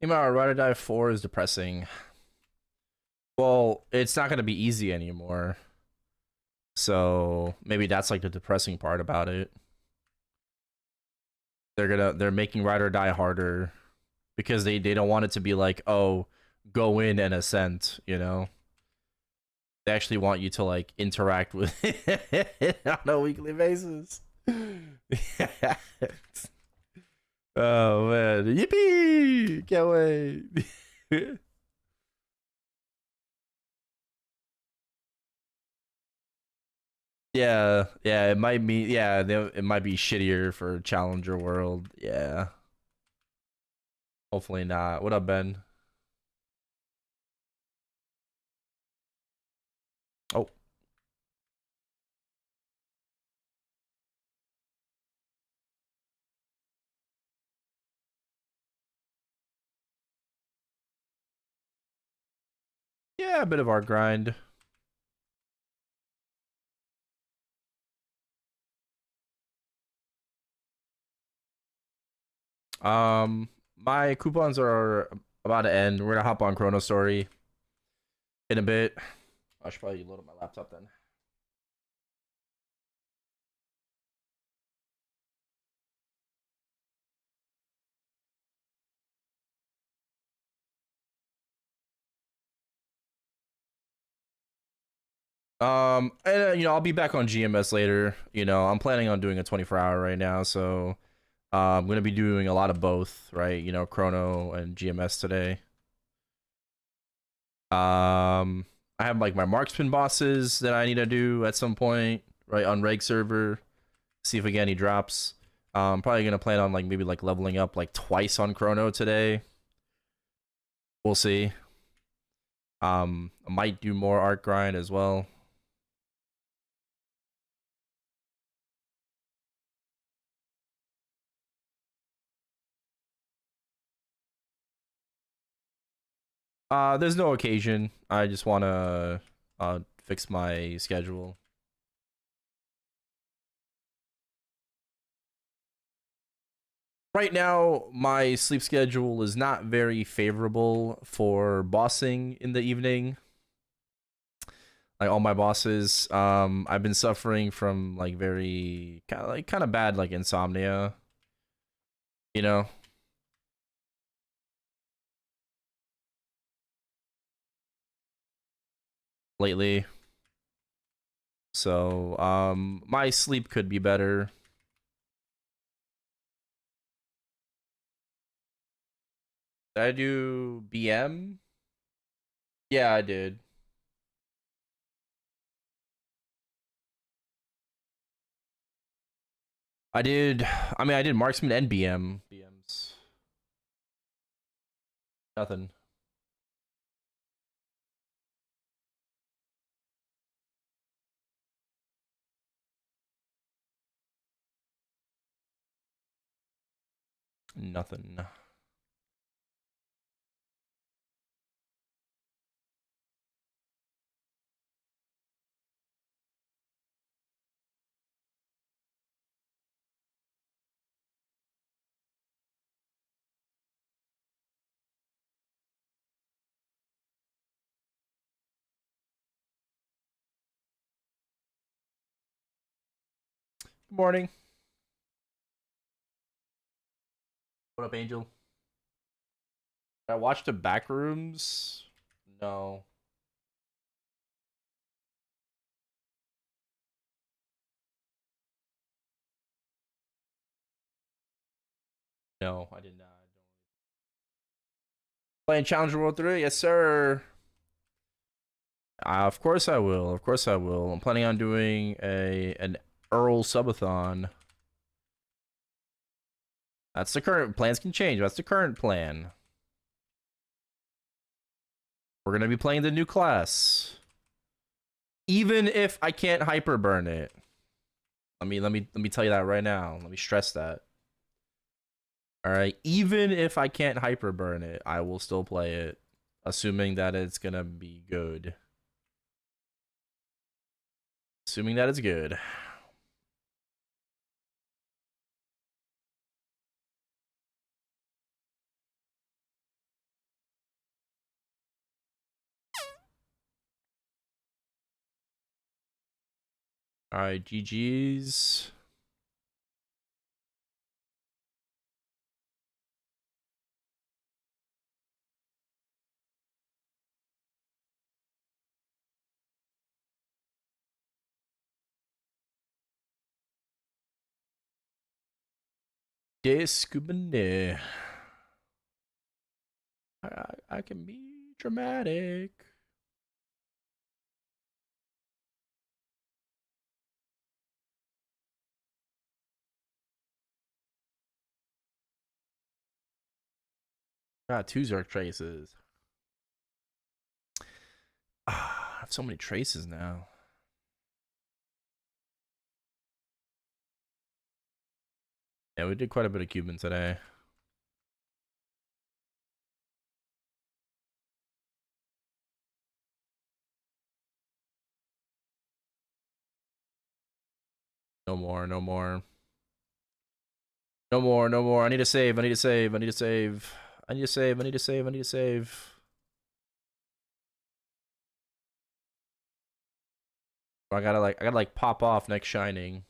A: The amount of Ride or Die 4 is depressing. Well, it's not gonna be easy anymore. So maybe that's like the depressing part about it. They're making Ride or Die harder because they don't want it to be like, oh, go in and ascent, you know? They actually want you to like interact with it on a weekly basis. Oh man, yippee! Can't wait. Yeah, yeah, it might be. Yeah, it might be shittier for Challenger World. Yeah, hopefully not. What up, Ben? Oh, yeah, a bit of art grind. My coupons are about to end. We're gonna hop on ChronoStory in a bit. I should probably load up my laptop then. And you know, I'll be back on GMS later. You know, I'm planning on doing a 24-hour right now, so I'm gonna be doing a lot of both, right? You know, Chrono and GMS today. I have like my marksman bosses that I need to do at some point, right, on reg server. See if we get any drops. Probably gonna plan on like maybe like leveling up like twice on Chrono today. We'll see. I might do more art grind as well. There's no occasion. I just wanna fix my schedule. Right now, my sleep schedule is not very favorable for bossing in the evening. Like all my bosses, I've been suffering from like very kind of bad like insomnia, you know, lately. So, my sleep could be better. Did I do BM? Yeah, I did. I did. I mean, I did marksman and BM. BMs. Nothing. Nothing. Good morning. What up, Angel? I watched the back rooms. No. No, I did not. Playing Challenger World 3? Yes, sir. Of course I will. Of course I will. I'm planning on doing an Earl subathon. That's the current. Plans can change. That's the current plan. We're gonna be playing the new class, even if I can't hyper burn it. Let me tell you that right now. Let me stress that. All right, even if I can't hyper burn it, I will still play it, assuming that it's gonna be good. Assuming that it's good. All right, GG's. Descubane. I can be dramatic. Got 2 Zerg traces. I have so many traces now. Yeah, we did quite a bit of Cuban today. No more, no more. No more, no more. I need to save, I need to save, I need to save. I need to save, I need to save, I need to save. I gotta like pop off next Shining.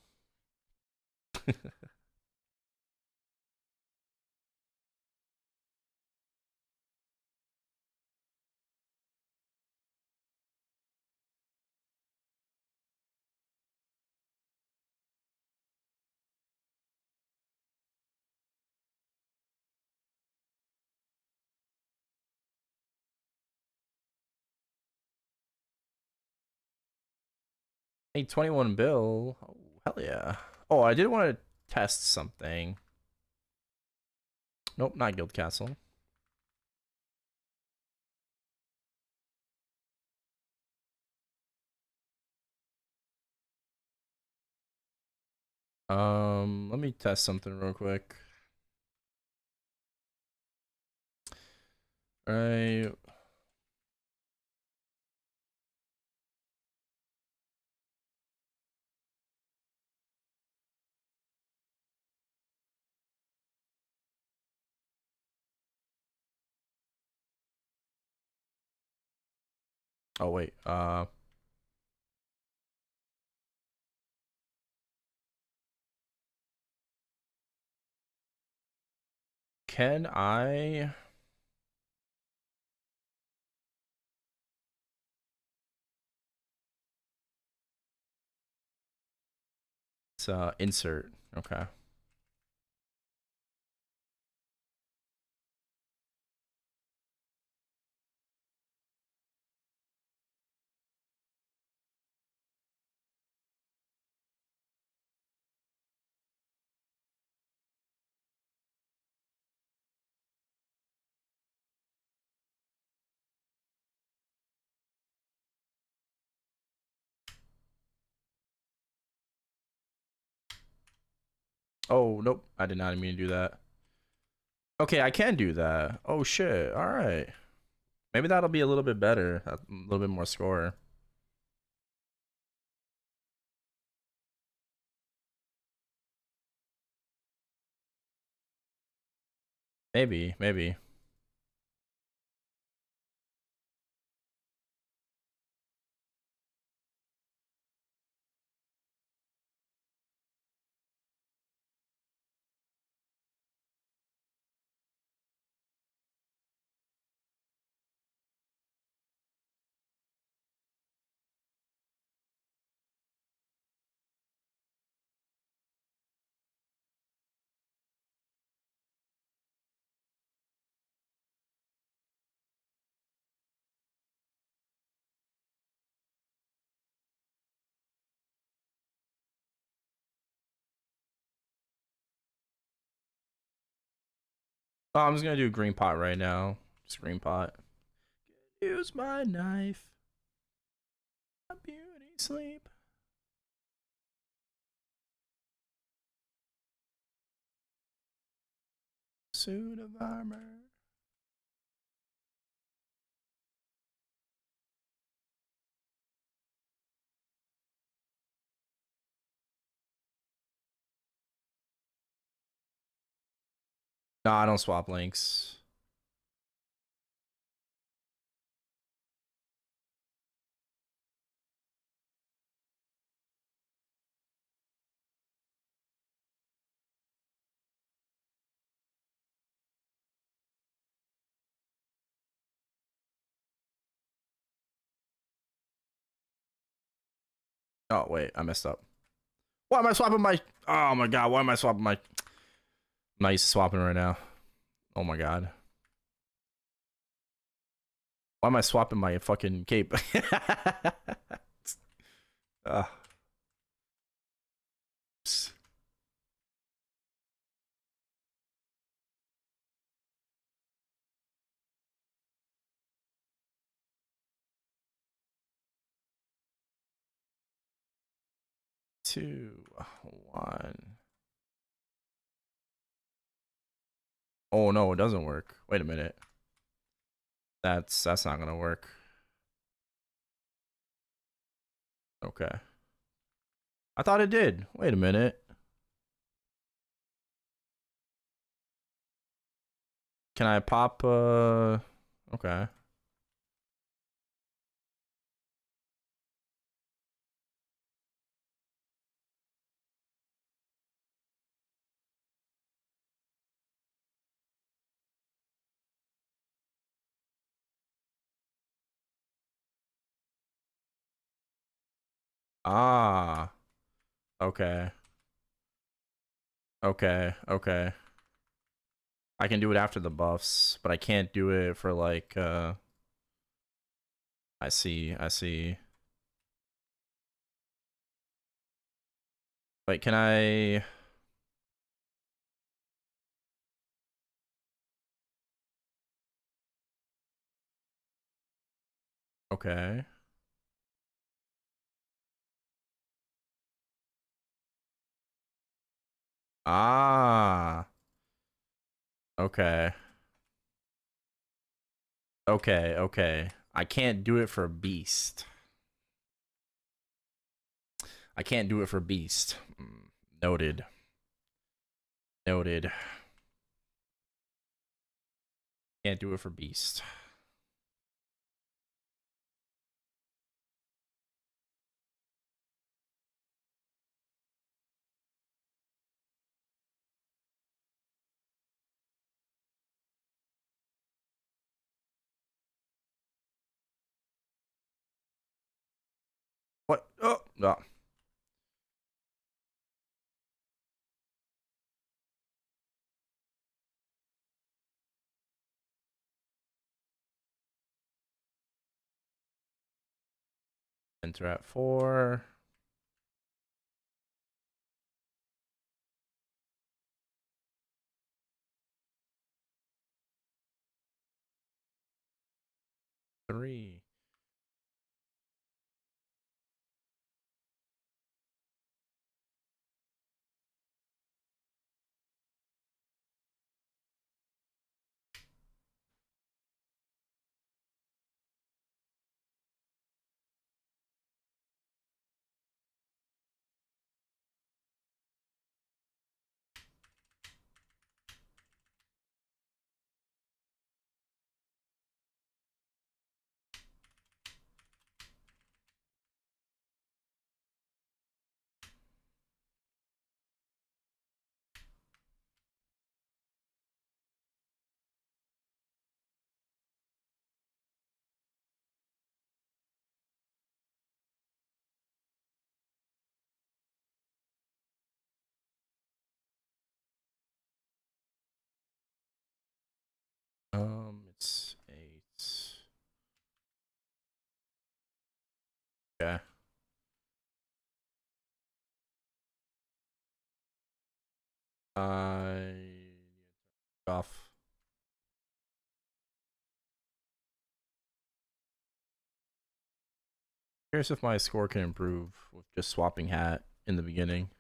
A: Hey, 21 bill. Oh, hell yeah. Oh, I did want to test something. Nope, not Guild Castle. Let me test something real quick. All right. Oh wait. Can I? It's insert. Okay. Oh, nope. I did not mean to do that. Okay, I can do that. Oh shit. All right. Maybe that'll be a little bit better. A little bit more score. Maybe, maybe. Oh, I'm just gonna do green pot right now. Just green pot. Use my knife. My beauty sleep. Suit of armor. No, I don't swap links. Oh, wait, I messed up. Why am I swapping my... Oh my god, why am I swapping my... I'm not used to swapping right now. Oh my god. Why am I swapping my fucking cape? uh. 2, 1. Oh no, it doesn't work. Wait a minute. That's not gonna work. Okay. I thought it did. Wait a minute. Can I pop okay. Ah. Okay. Okay. Okay. I can do it after the buffs, but I can't do it for like I see. I see. Wait, can I Okay. Ah. Okay. Okay, okay. I can't do it for Beast. I can't do it for Beast. Noted. Noted. Can't do it for Beast. What? Oh, no. Enter at 4. Three. It's 8. Okay. I off. Curious if my score can improve with just swapping hat in the beginning.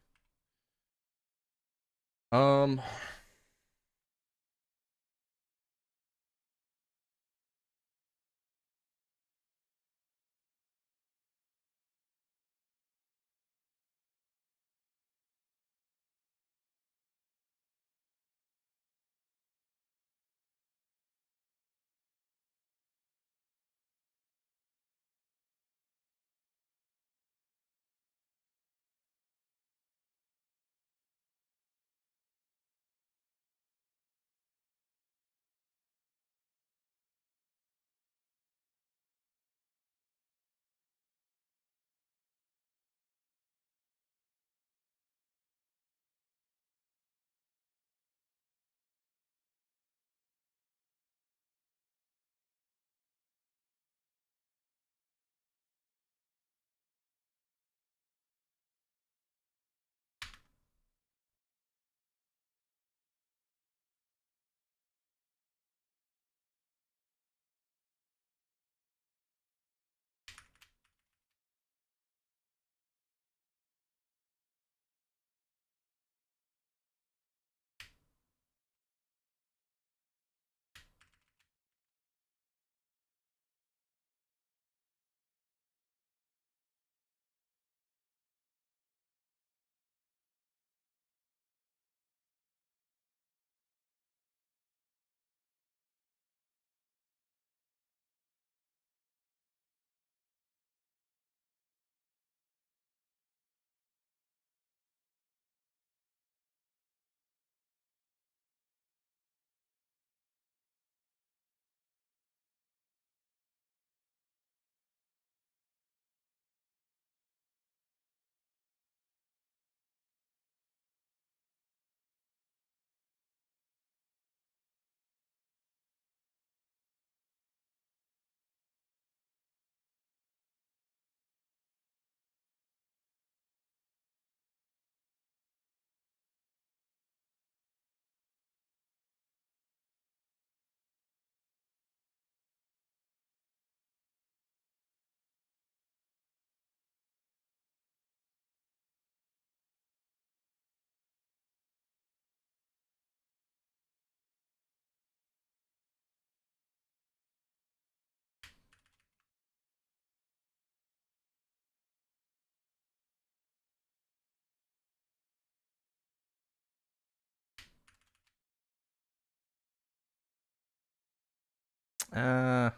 A: Uh,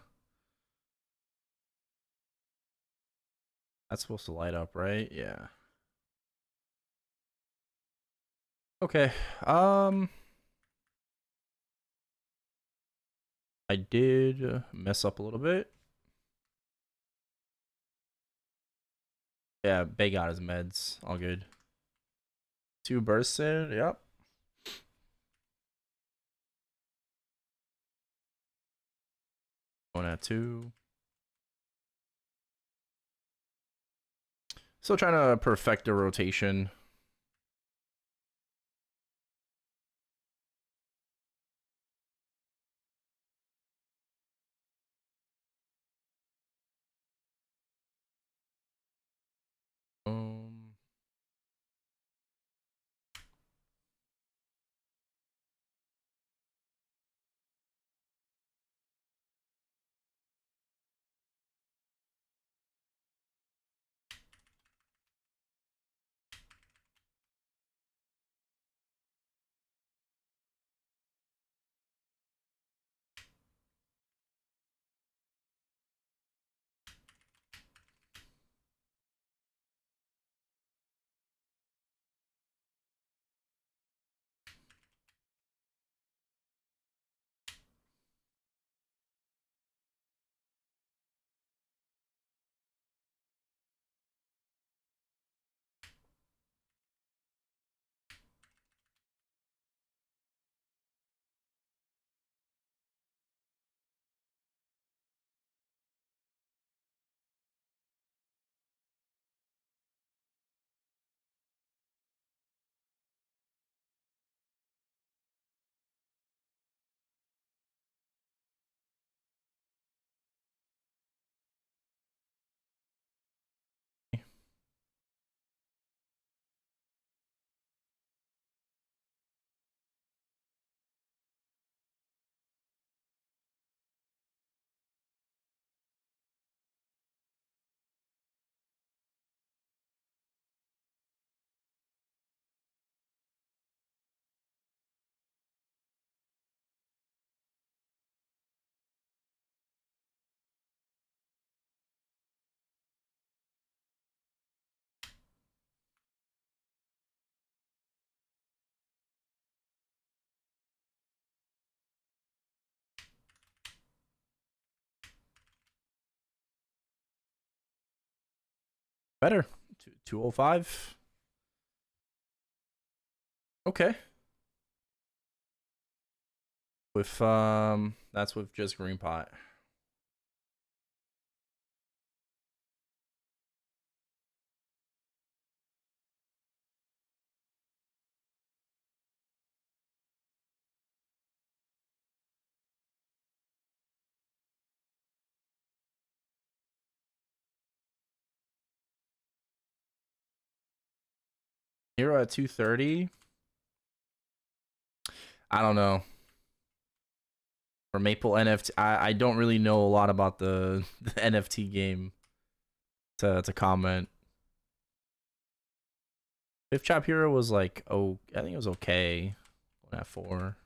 A: that's supposed to light up, right? Yeah. Okay. I did mess up a little bit. Yeah, Bay got his meds. All good. 2 bursts in. Yep. Going at 2. Still trying to perfect the rotation. Um, Better. 205. Okay. With that's with just green pot. Hero at 230. I don't know. For Maple NFT, I don't really know a lot about the NFT game to comment. Fifth Chop Hero was like, oh, I think it was okay. 1 at 4.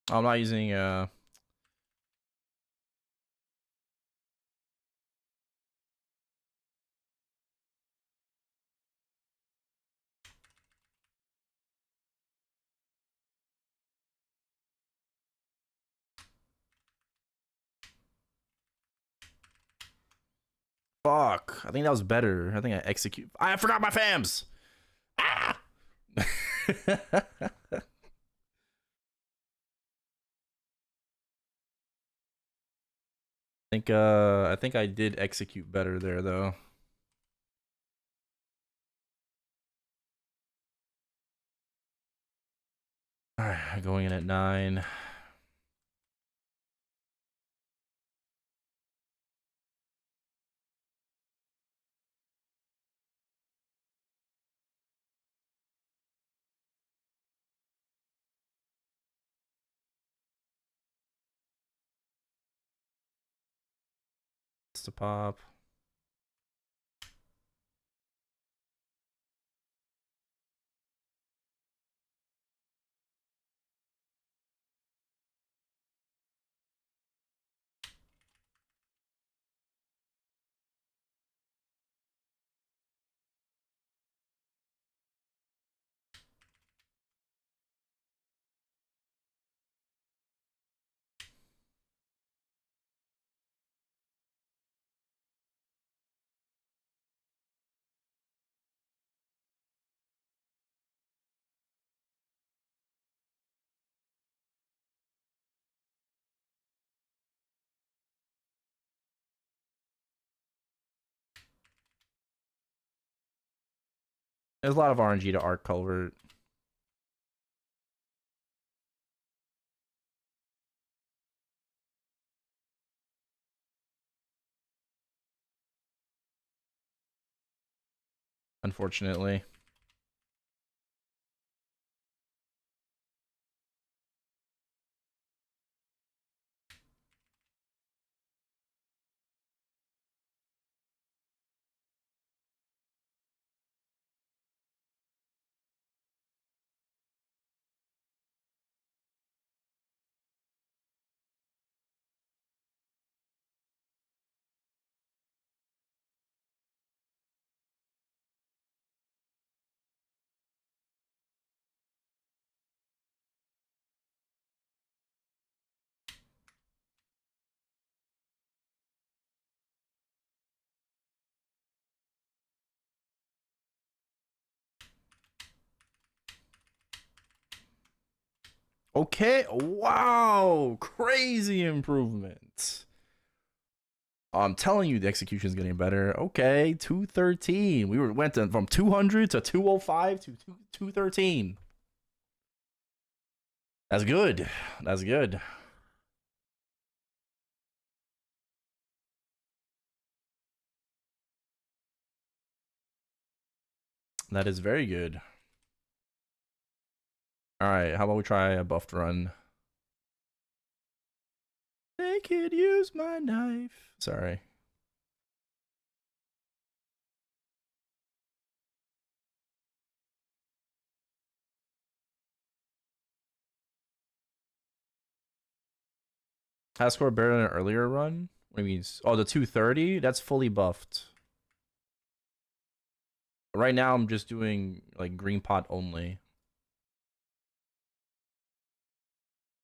A: I'm not using fuck. I think that was better. I think I execute. I forgot my fams. Ah! I think I did execute better there though. All right, going in at 9. It's to pop. There's a lot of RNG to Arc Culvert. Unfortunately. Okay. Wow. Crazy improvement. I'm telling you, the execution is getting better. Okay, 213. We went from 200 to 205 to 213. That's good. That's good. That is very good. All right, how about we try a buffed run? They could use my knife. Sorry. I scored better than an earlier run. What do you mean? Oh, the 230? That's fully buffed. Right now, I'm just doing like green pot only,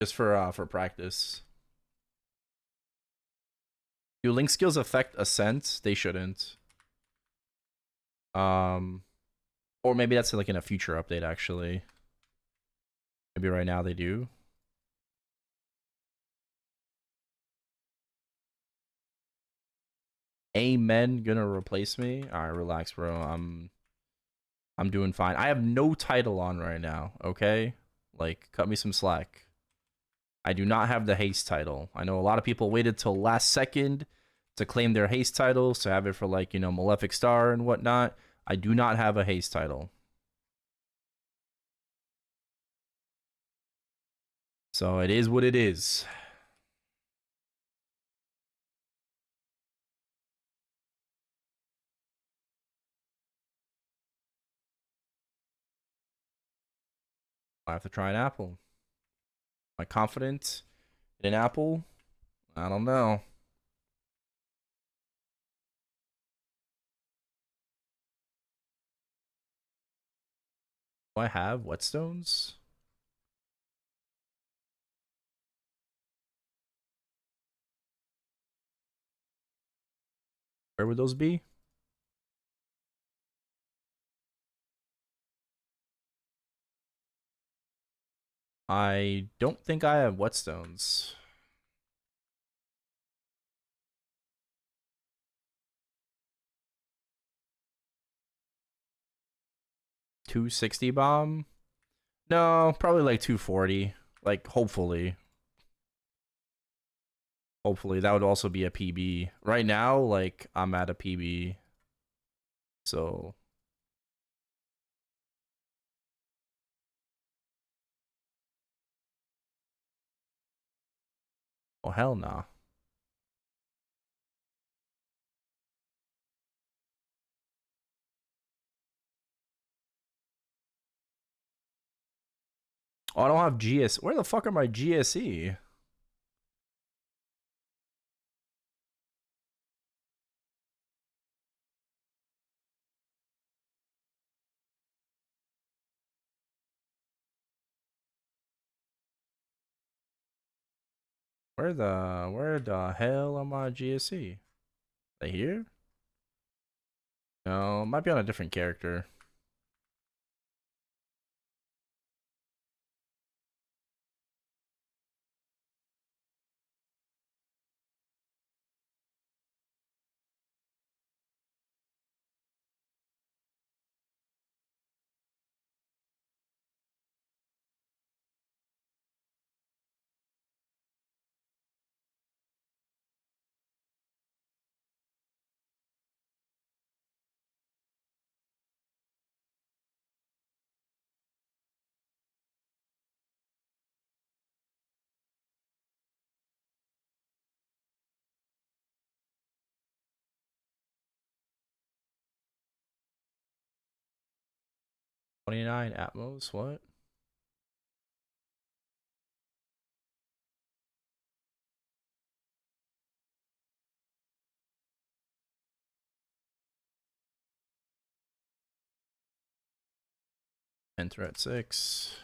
A: just for practice. Do link skills affect ascent? They shouldn't. Or maybe that's like in a future update. Actually, maybe right now they do. Amen. Gonna replace me. All right, relax, bro. I'm doing fine. I have no title on right now. Okay, like cut me some slack. I do not have the haste title. I know a lot of people waited till last second to claim their haste titles to have it for like, you know, Malefic Star and whatnot. I do not have a haste title. So it is what it is. I have to try an apple. Am I confident in an apple? I don't know. Do I have whetstones? Where would those be? I don't think I have whetstones. $260 bomb? No, probably like 240. Like, hopefully. Hopefully, that would also be a PB. Right now, like, I'm at a PB. So, oh, hell no. Oh, I don't have GS. Where the fuck are my GSE? Where the hell are my GSE? They here? No, might be on a different character. $29 Atmos, what? Enter at 6.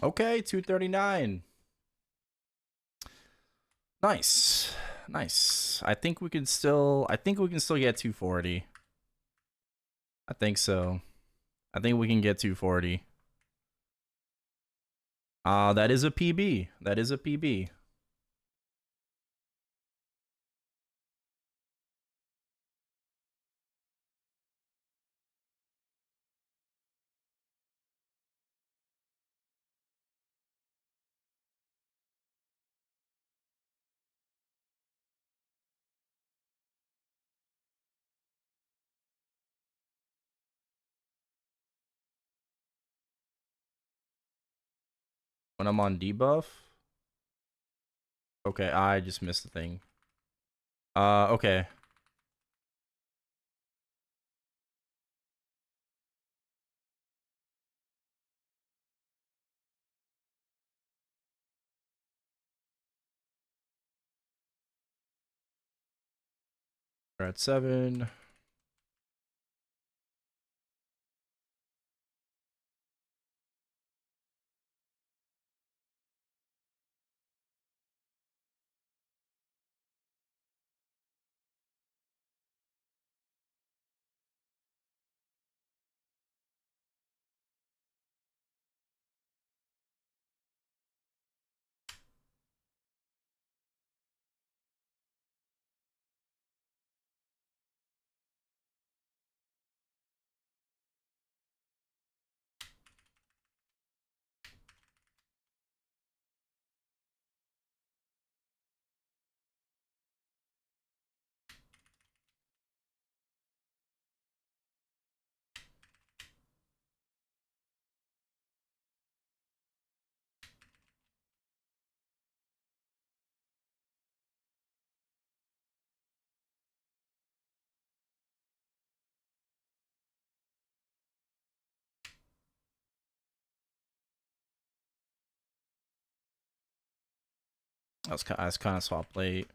A: Okay, 239. Nice. Nice. I think we can still get 240. I think so. I think we can get 240. That is a PB. That is a PB. When I'm on debuff. Okay, I just missed the thing. Okay. We're at 7. I was kind of swapped late.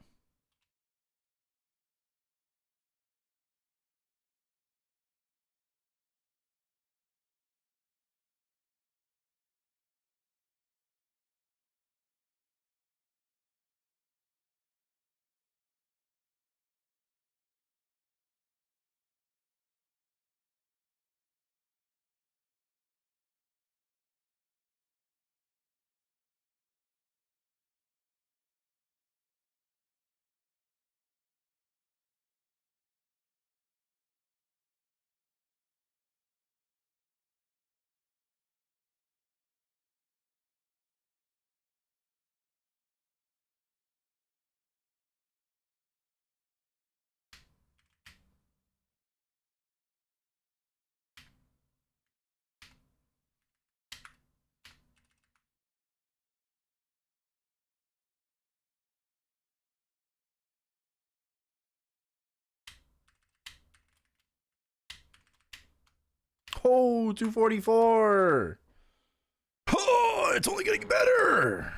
A: Oh, 244. Oh, it's only getting better.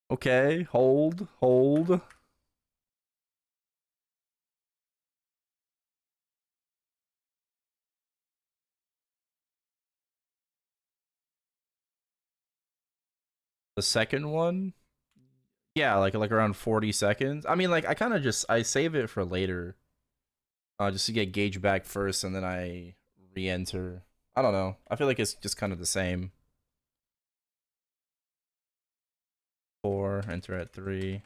A: Okay, hold. The second one? Yeah, like around 40 seconds. I mean, like I save it for later. Just to get gauge back first and then I re-enter. I don't know. I feel like it's just kind of the same. 4, enter at 3.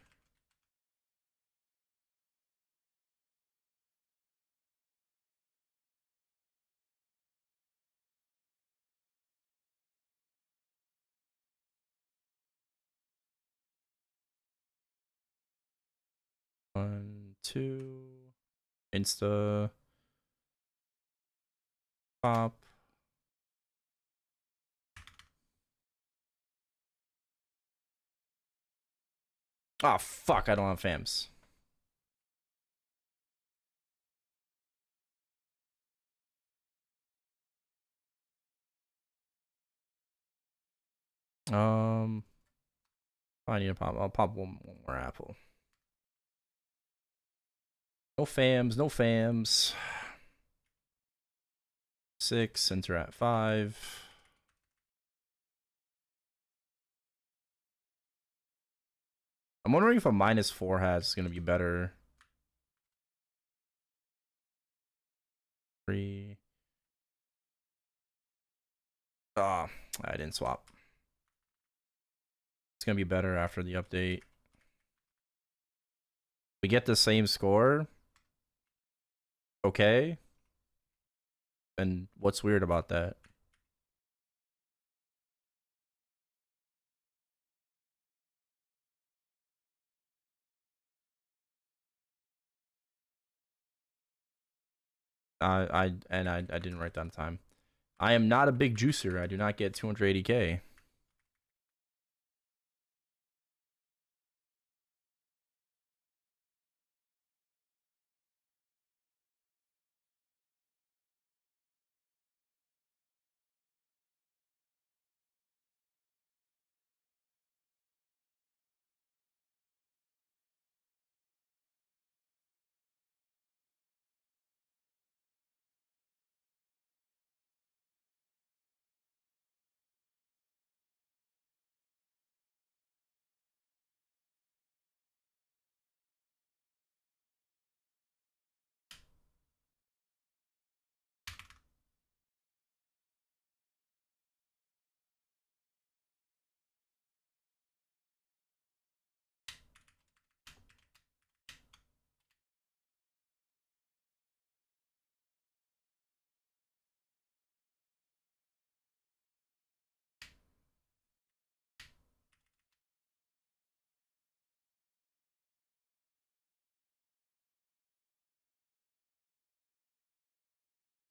A: One, 2. Insta. Pop. Oh, fuck, I don't have FAMs. I need to pop. I'll pop one more apple. No FAMs. 6, enter at 5. I'm wondering if a -4 has is gonna be better. 3. Ah, I didn't swap. It's gonna be better after the update. We get the same score. Okay. And what's weird about that? I didn't write down time. I am not a big juicer. I do not get 280k.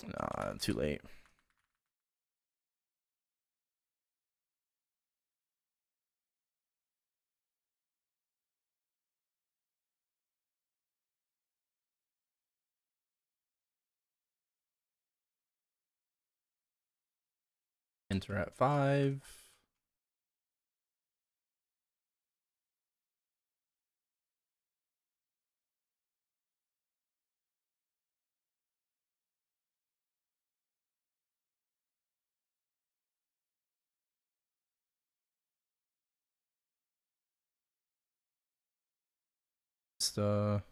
A: Nah, too late. Enter at 5. It's the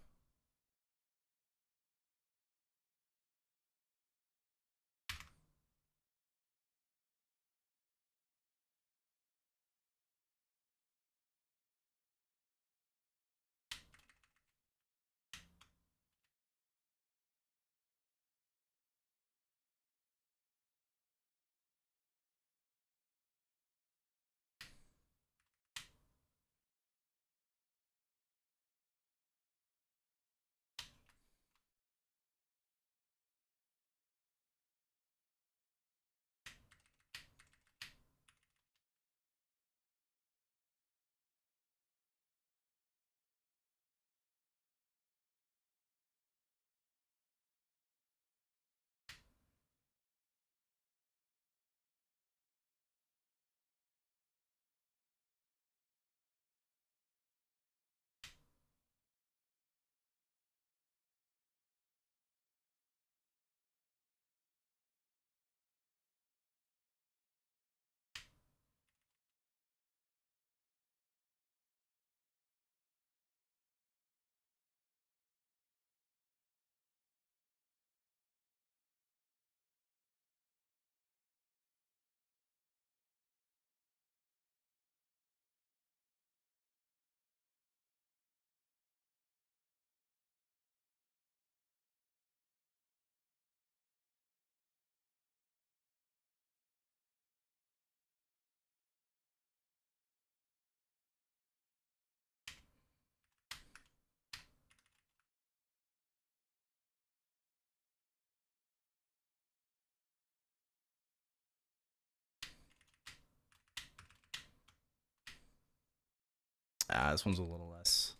A: this one's a little less.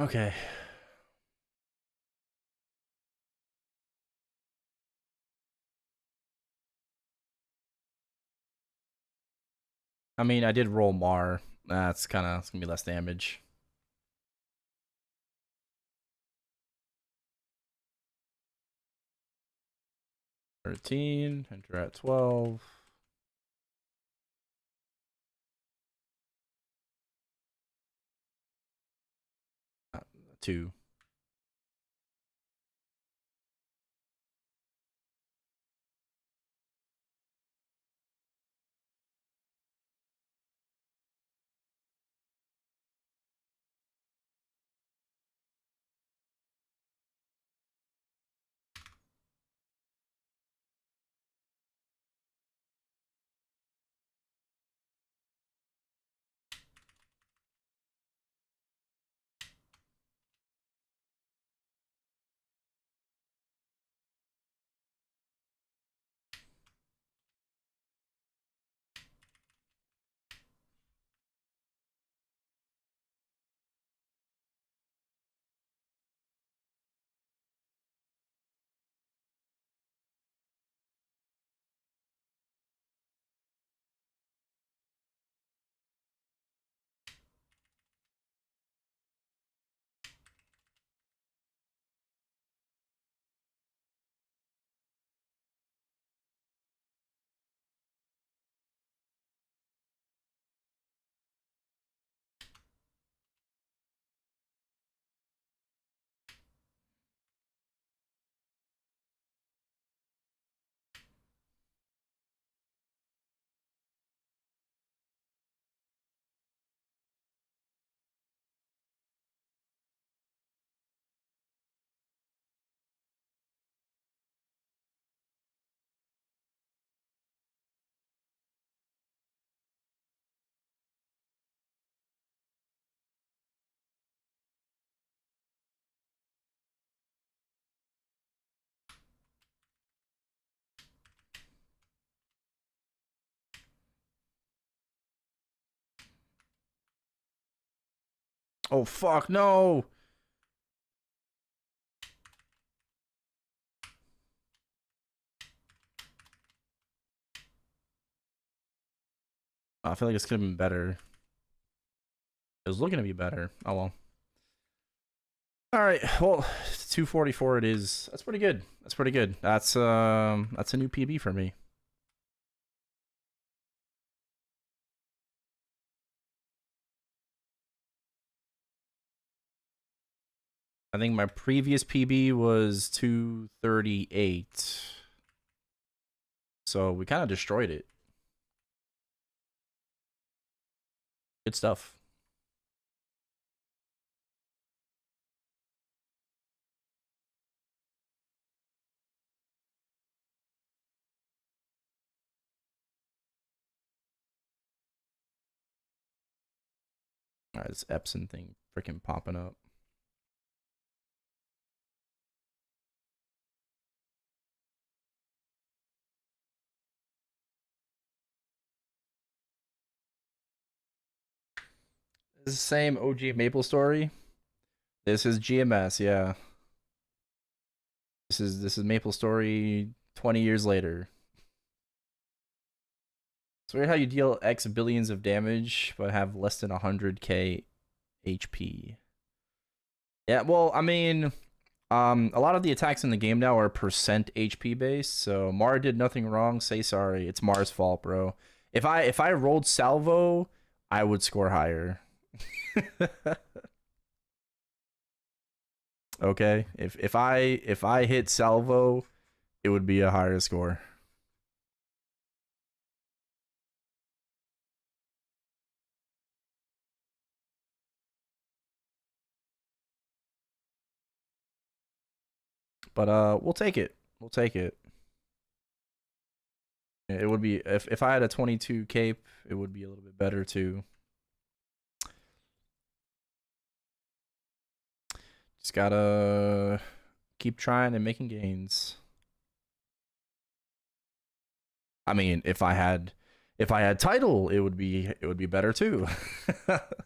A: Okay. I mean, I did roll Mar. That's gonna be less damage. $13. Enter at 12. 2. Oh fuck, no. I feel like it's could have been better. It was looking to be better. Oh well. All right. Well, 244 it is. That's pretty good. That's pretty good. That's a new PB for me. I think my previous PB was 238. So we kind of destroyed it. Good stuff. All right, this Epson thing freaking popping up. This is the same OG MapleStory. This is GMS, yeah. This is MapleStory 20 years later. It's weird how you deal X billions of damage but have less than 100k HP. Yeah, well, I mean, a lot of the attacks in the game now are percent HP based, so Mar did nothing wrong. Say sorry. It's Mar's fault, bro. If I rolled salvo, I would score higher. Okay, if I hit salvo, it would be a higher score. But we'll take it. We'll take it. It would be if I had a 22 cape, it would be a little bit better too. Just gotta keep trying and making gains. I mean, if I had title, it would be better too.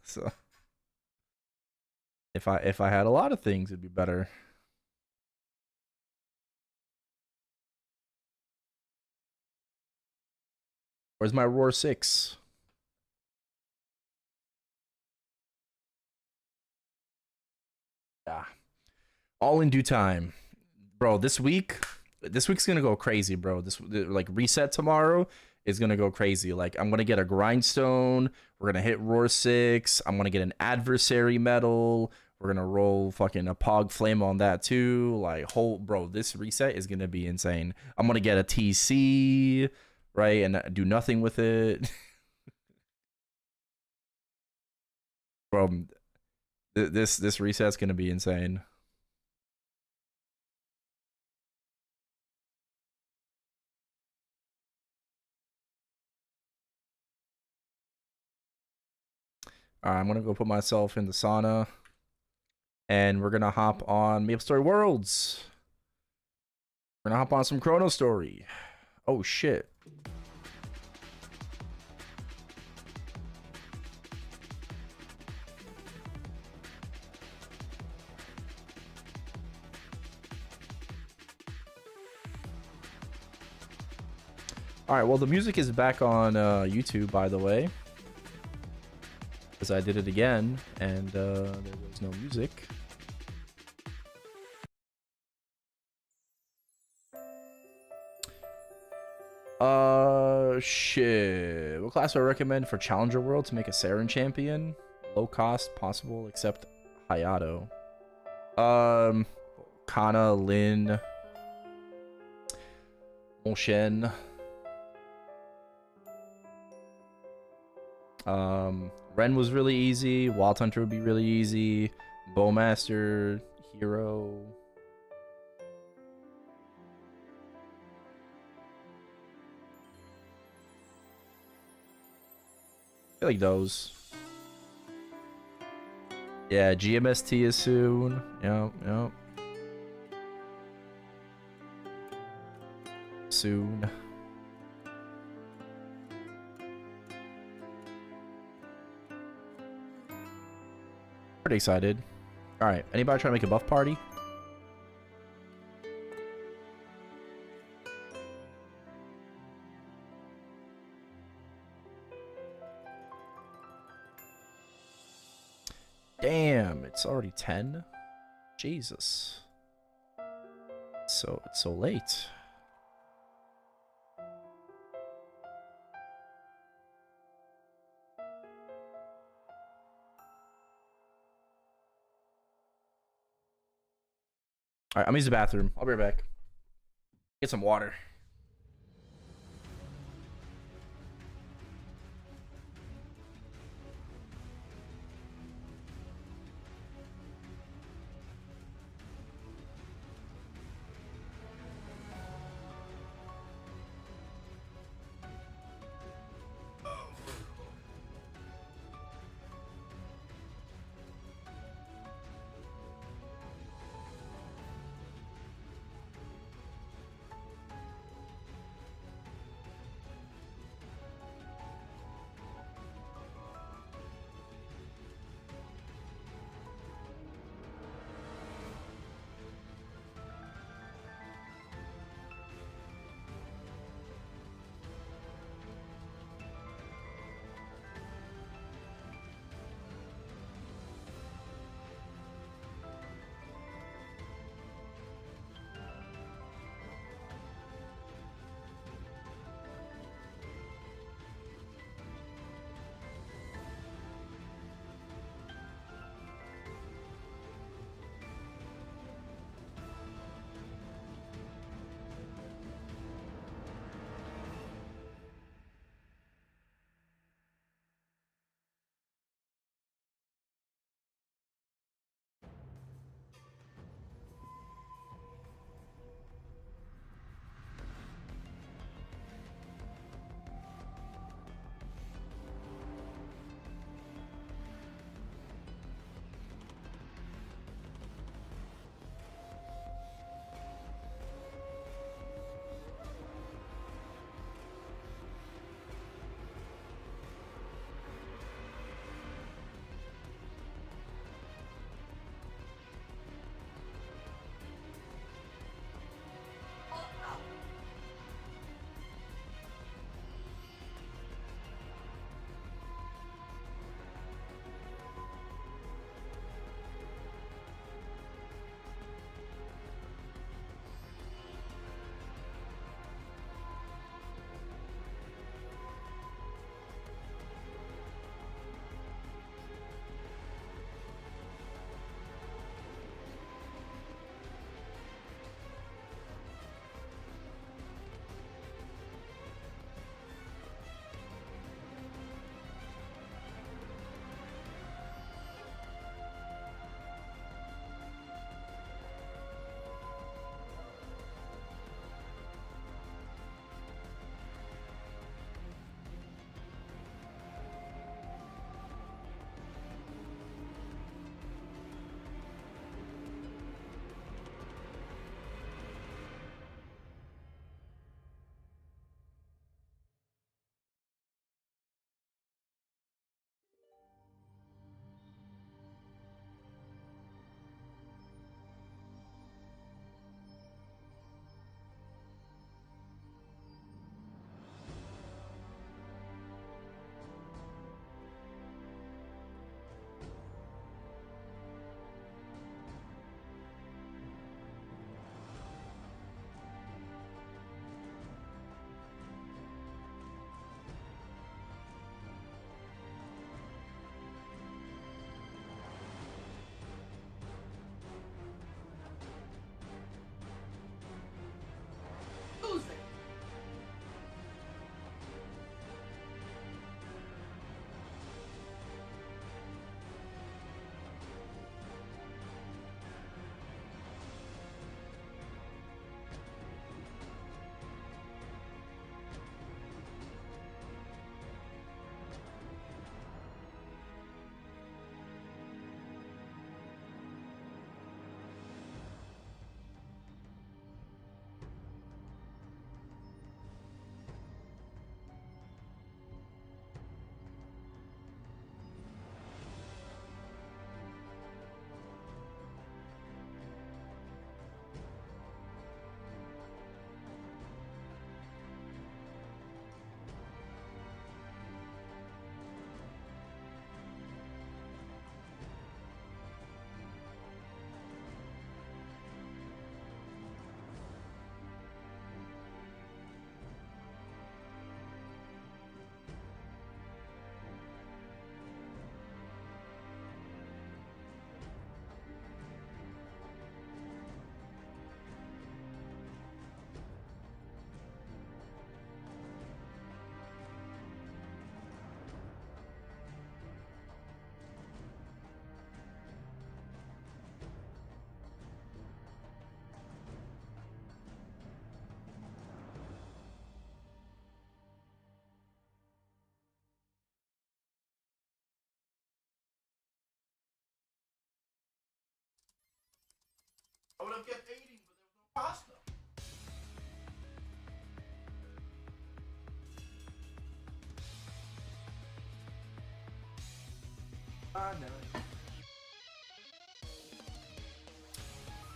A: So if I had a lot of things, it'd be better. Where's my Roar 6? Yeah. All in due time. Bro, this week's gonna go crazy, bro. This like reset tomorrow is gonna go crazy. Like I'm gonna get a grindstone, we're gonna hit Roar 6, I'm gonna get an adversary medal, We're gonna roll fucking a Pog Flame on that too. Like, whole bro, this reset is gonna be insane. I'm gonna get a TC, right, and do nothing with it. Bro, this reset's gonna be insane. All right, I'm gonna go put myself in the sauna, and we're gonna hop on MapleStory Worlds. We're gonna hop on some ChronoStory. Oh shit. All right, well, the music is back on YouTube, by the way, because I did it again, and there was no music. Shit. What class do I recommend for Challenger World to make a Saren champion? Low cost, possible, except Hayato. Kana, Lin, Monshen. Ren was really easy. Wild Hunter would be really easy. Bowmaster, Hero. I feel like those. Yeah, GMST is soon. Yep. Soon. Pretty excited. Alright, anybody trying to make a buff party? Damn, it's already 10? Jesus. So, it's so late. Alright, I'm gonna use the bathroom. I'll be right back. Get some water. I would have kept eating, but there was no pasta.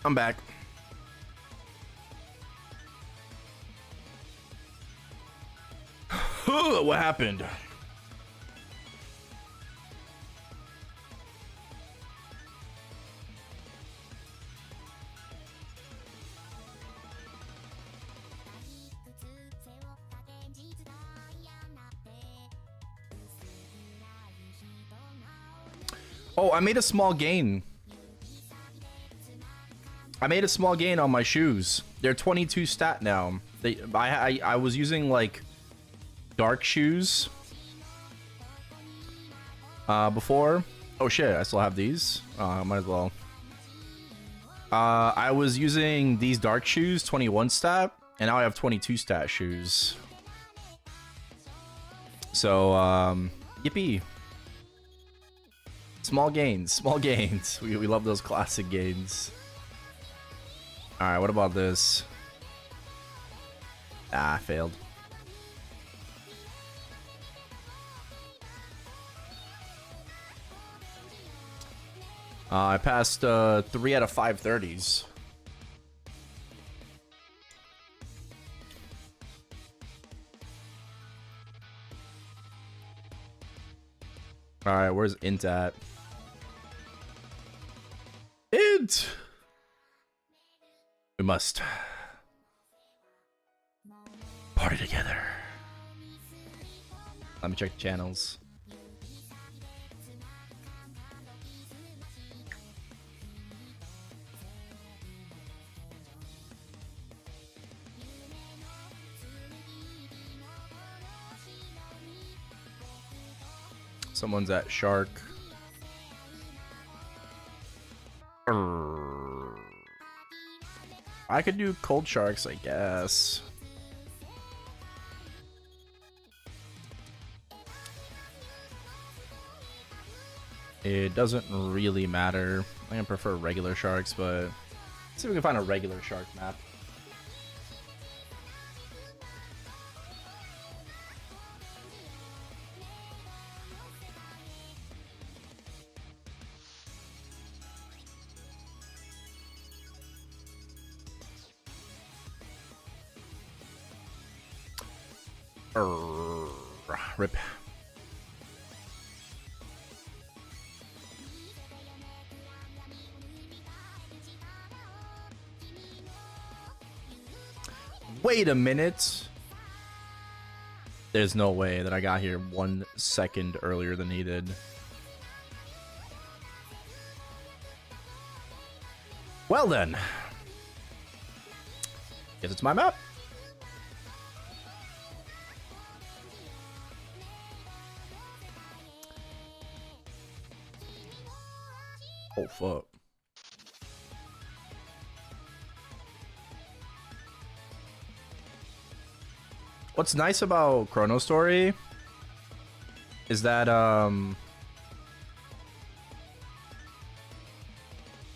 A: I'm back. What happened? Oh, I made a small gain. I made a small gain on my shoes. They're 22 stat now. I was using like dark shoes before. Oh shit, I still have these. Might as well. I was using these dark shoes, 21 stat, and now I have 22 stat shoes. So yippee. Small gains, small gains. We love those classic gains. Alright, what about this? Ah, I failed. I passed 3 out of 5 30s. Alright, where's Int at? Int! We must party together. Let me check the channels. Someone's at Shark. I could do Cold Sharks, I guess. It doesn't really matter. I think I prefer regular sharks, but let's see if we can find a regular shark map. Rip. Wait a minute. There's no way that I got here 1 second earlier than needed. Well then. Guess it's my map. Oh, fuck. What's nice about ChronoStory is that,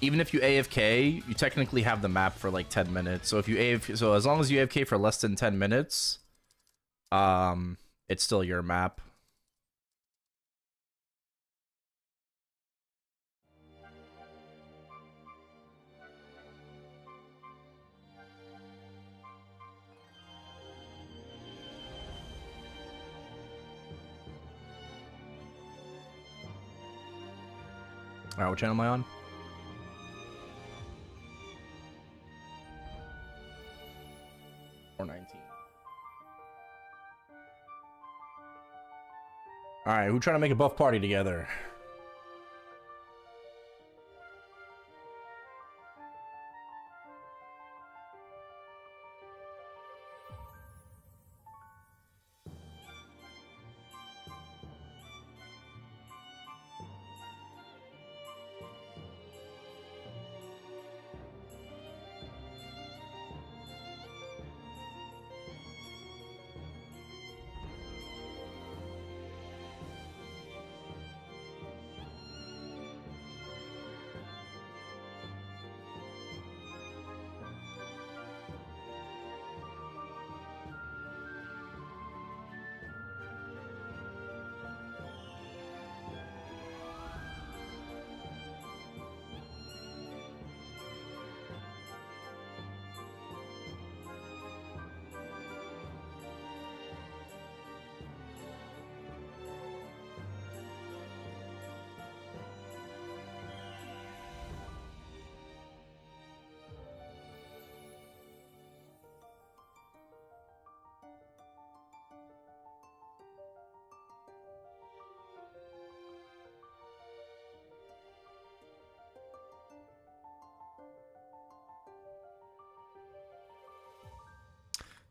A: even if you AFK, you technically have the map for like 10 minutes. So if you so as long as you AFK for less than 10 minutes, it's still your map. Alright, what channel am I on? Or 19. Alright, who trying to make a buff party together?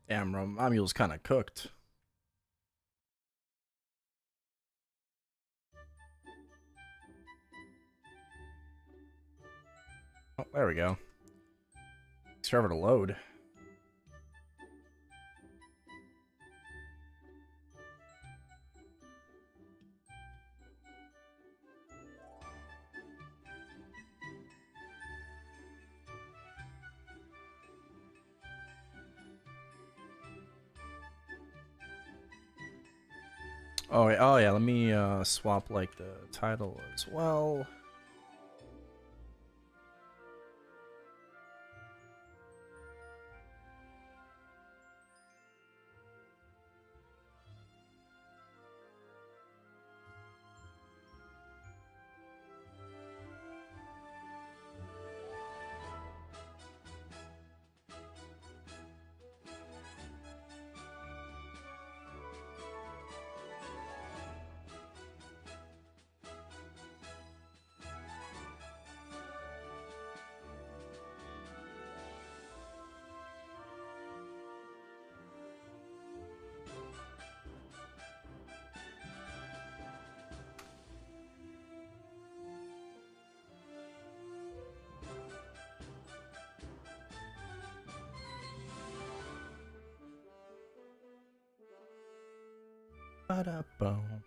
A: Damn, bro, my mule's kind of cooked. Oh, there we go. Takes forever to load. Oh yeah, let me swap like the title as well. Ba-da-boom.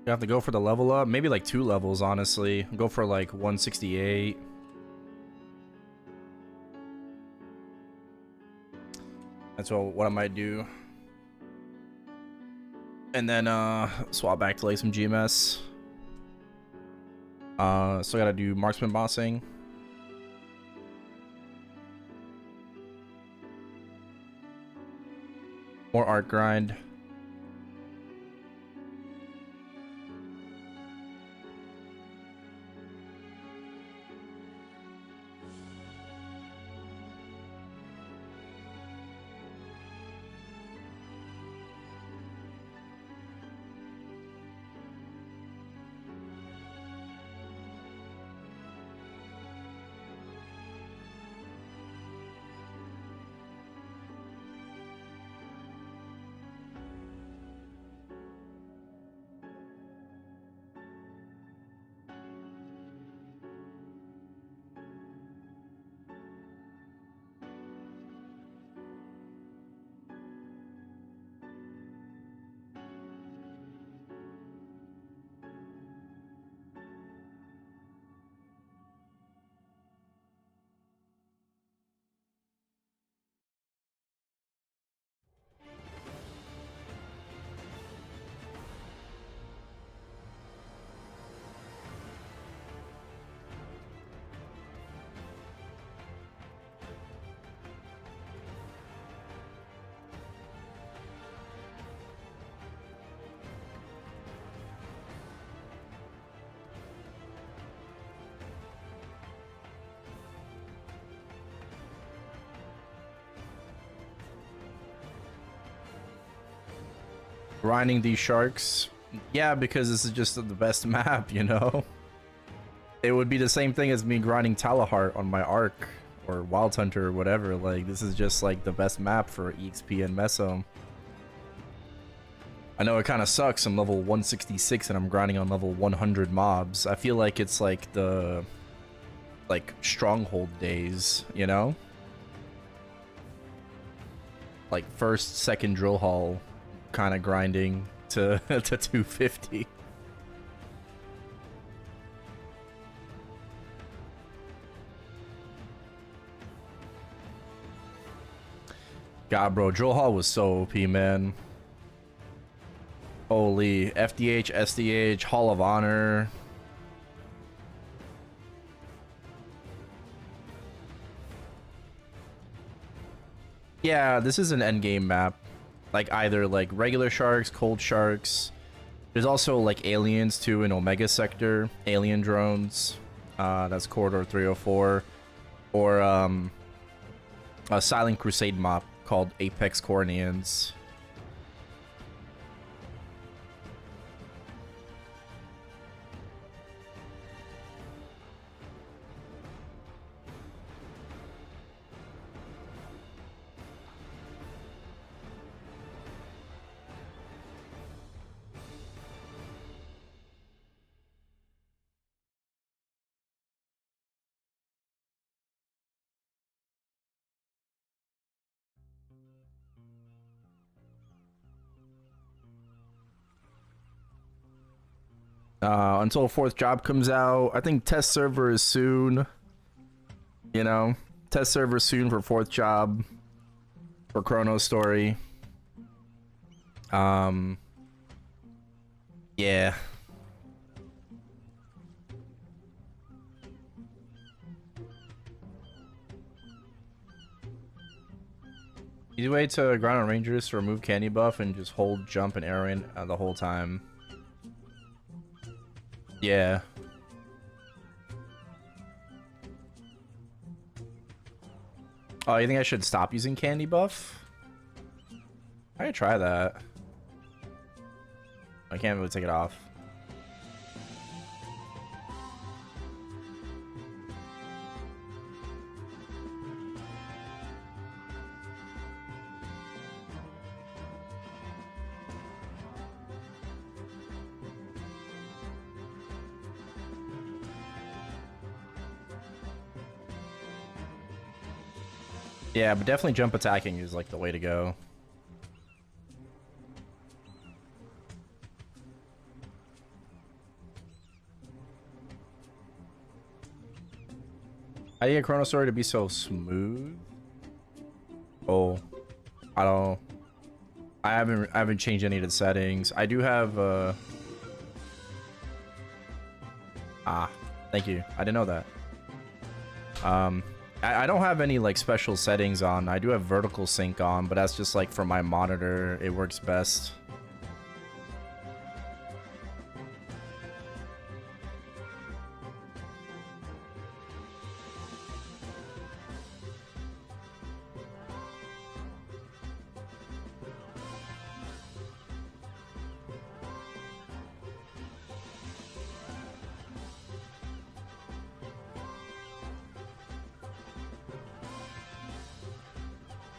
A: You have to go for the level up, maybe like 2 levels, honestly. Go for like 168. That's what I might do. And then swap back to like some GMS. So I gotta do marksman bossing. More art grind. Grinding these sharks. Yeah, because this is just the best map, you know? It would be the same thing as me grinding Talahart on my Arc or Wild Hunter or whatever. Like, this is just like the best map for EXP and Meso. I know it kind of sucks. I'm level 166 and I'm grinding on level 100 mobs. I feel like it's like the stronghold days, you know? Like first, second drill hall kind of grinding to 250. God, bro, drill hall was so OP, man. Holy, FDH, SDH, Hall of Honor. Yeah, this is an endgame map. Like either like regular sharks, cold sharks. There's also like aliens too in Omega Sector, alien drones. That's Corridor 304. Or a Silent Crusade map called Apex Cornians. Until fourth job comes out. I think test server is soon. You know, test server soon for fourth job for ChronoStory. Yeah. Easy way to grind on Rangers to remove candy buff and just hold jump and arrow in the whole time. Yeah. Oh, you think I should stop using candy buff? I could try that. I can't really take it off. Yeah, but definitely jump attacking is like the way to go. How do you get ChronoStory to be so smooth? Oh, I haven't changed any of the settings. I do have thank you. I didn't know that. I don't have any like special settings on. I do have vertical sync on, but that's just like for my monitor. It works best.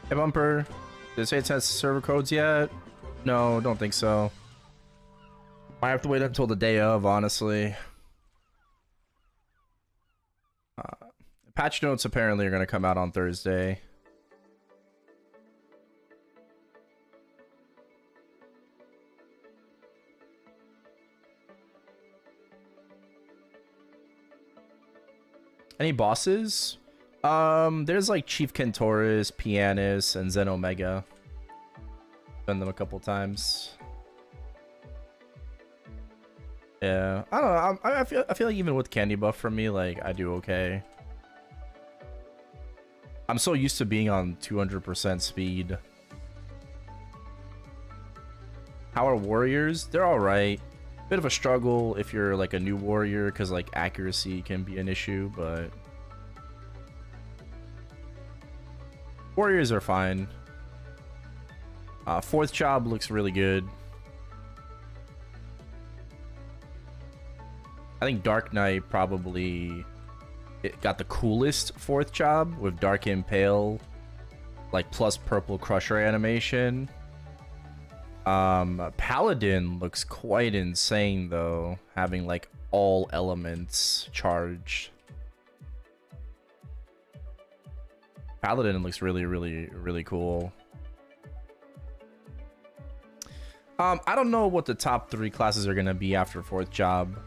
A: Hey Bumper, did it say it has server codes yet? No, don't think so. Might have to wait until the day of, honestly. Patch notes apparently are going to come out on Thursday. Any bosses? There's like Chief Kentoris, Pianist, and Zen Omega. Done them a couple times. Yeah, I don't know. I feel like even with candy buff for me, like I do okay. I'm so used to being on 200% speed. How are warriors? They're all right. Bit of a struggle if you're like a new warrior, because like accuracy can be an issue, but warriors are fine. Fourth job looks really good. I think Dark Knight probably it got the coolest fourth job with Dark Impale, like plus purple crusher animation. Paladin looks quite insane though, having like all elements charged. Paladin looks really cool. I don't know what the top 3 classes are gonna be after fourth job.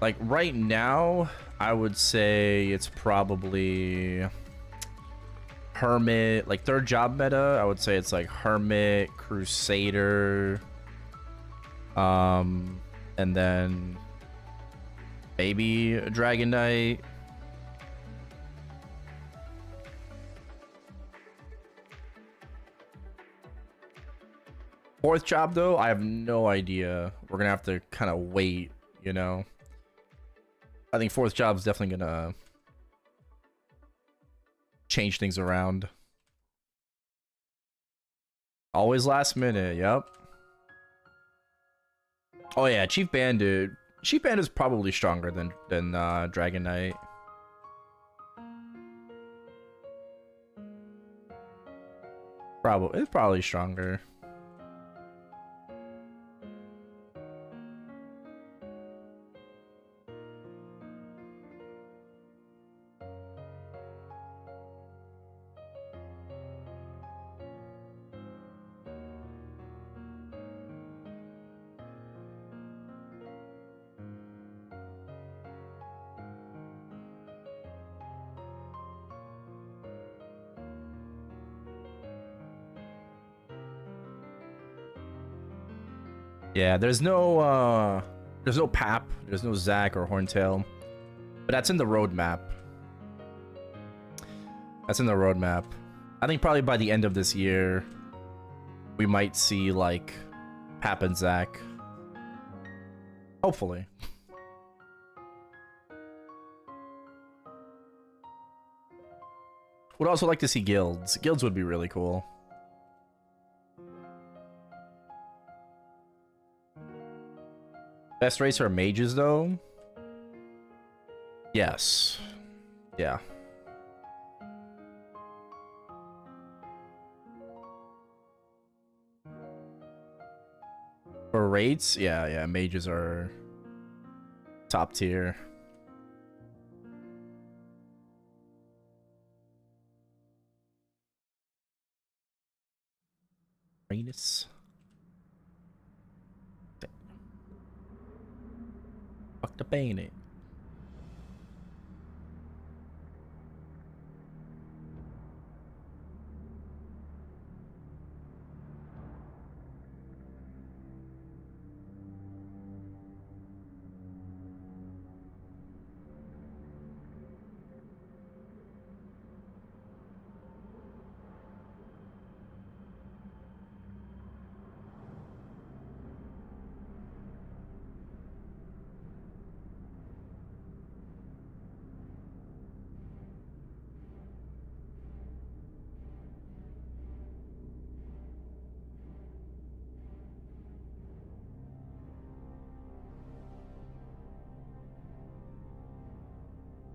A: Like right now, I would say it's probably Hermit. Like third job meta, I would say it's like Hermit, Crusader, and then maybe Dragon Knight. Fourth job though, I have no idea. We're gonna have to kind of wait, you know. I think fourth job's definitely gonna change things around. Always last minute, yep. Oh yeah, Chief Bandit. Chief Bandit's probably stronger than Dragon Knight. It's probably stronger. Yeah, there's no Pap, there's no Zack or Horntail, but that's in the roadmap. That's in the roadmap. I think probably by the end of this year, we might see like Pap and Zack. Hopefully. Would also like to see guilds. Guilds would be really cool. Best race are mages, though? Yes. Yeah. For rates? Yeah, mages are top tier. Rainis. Fuck the paint.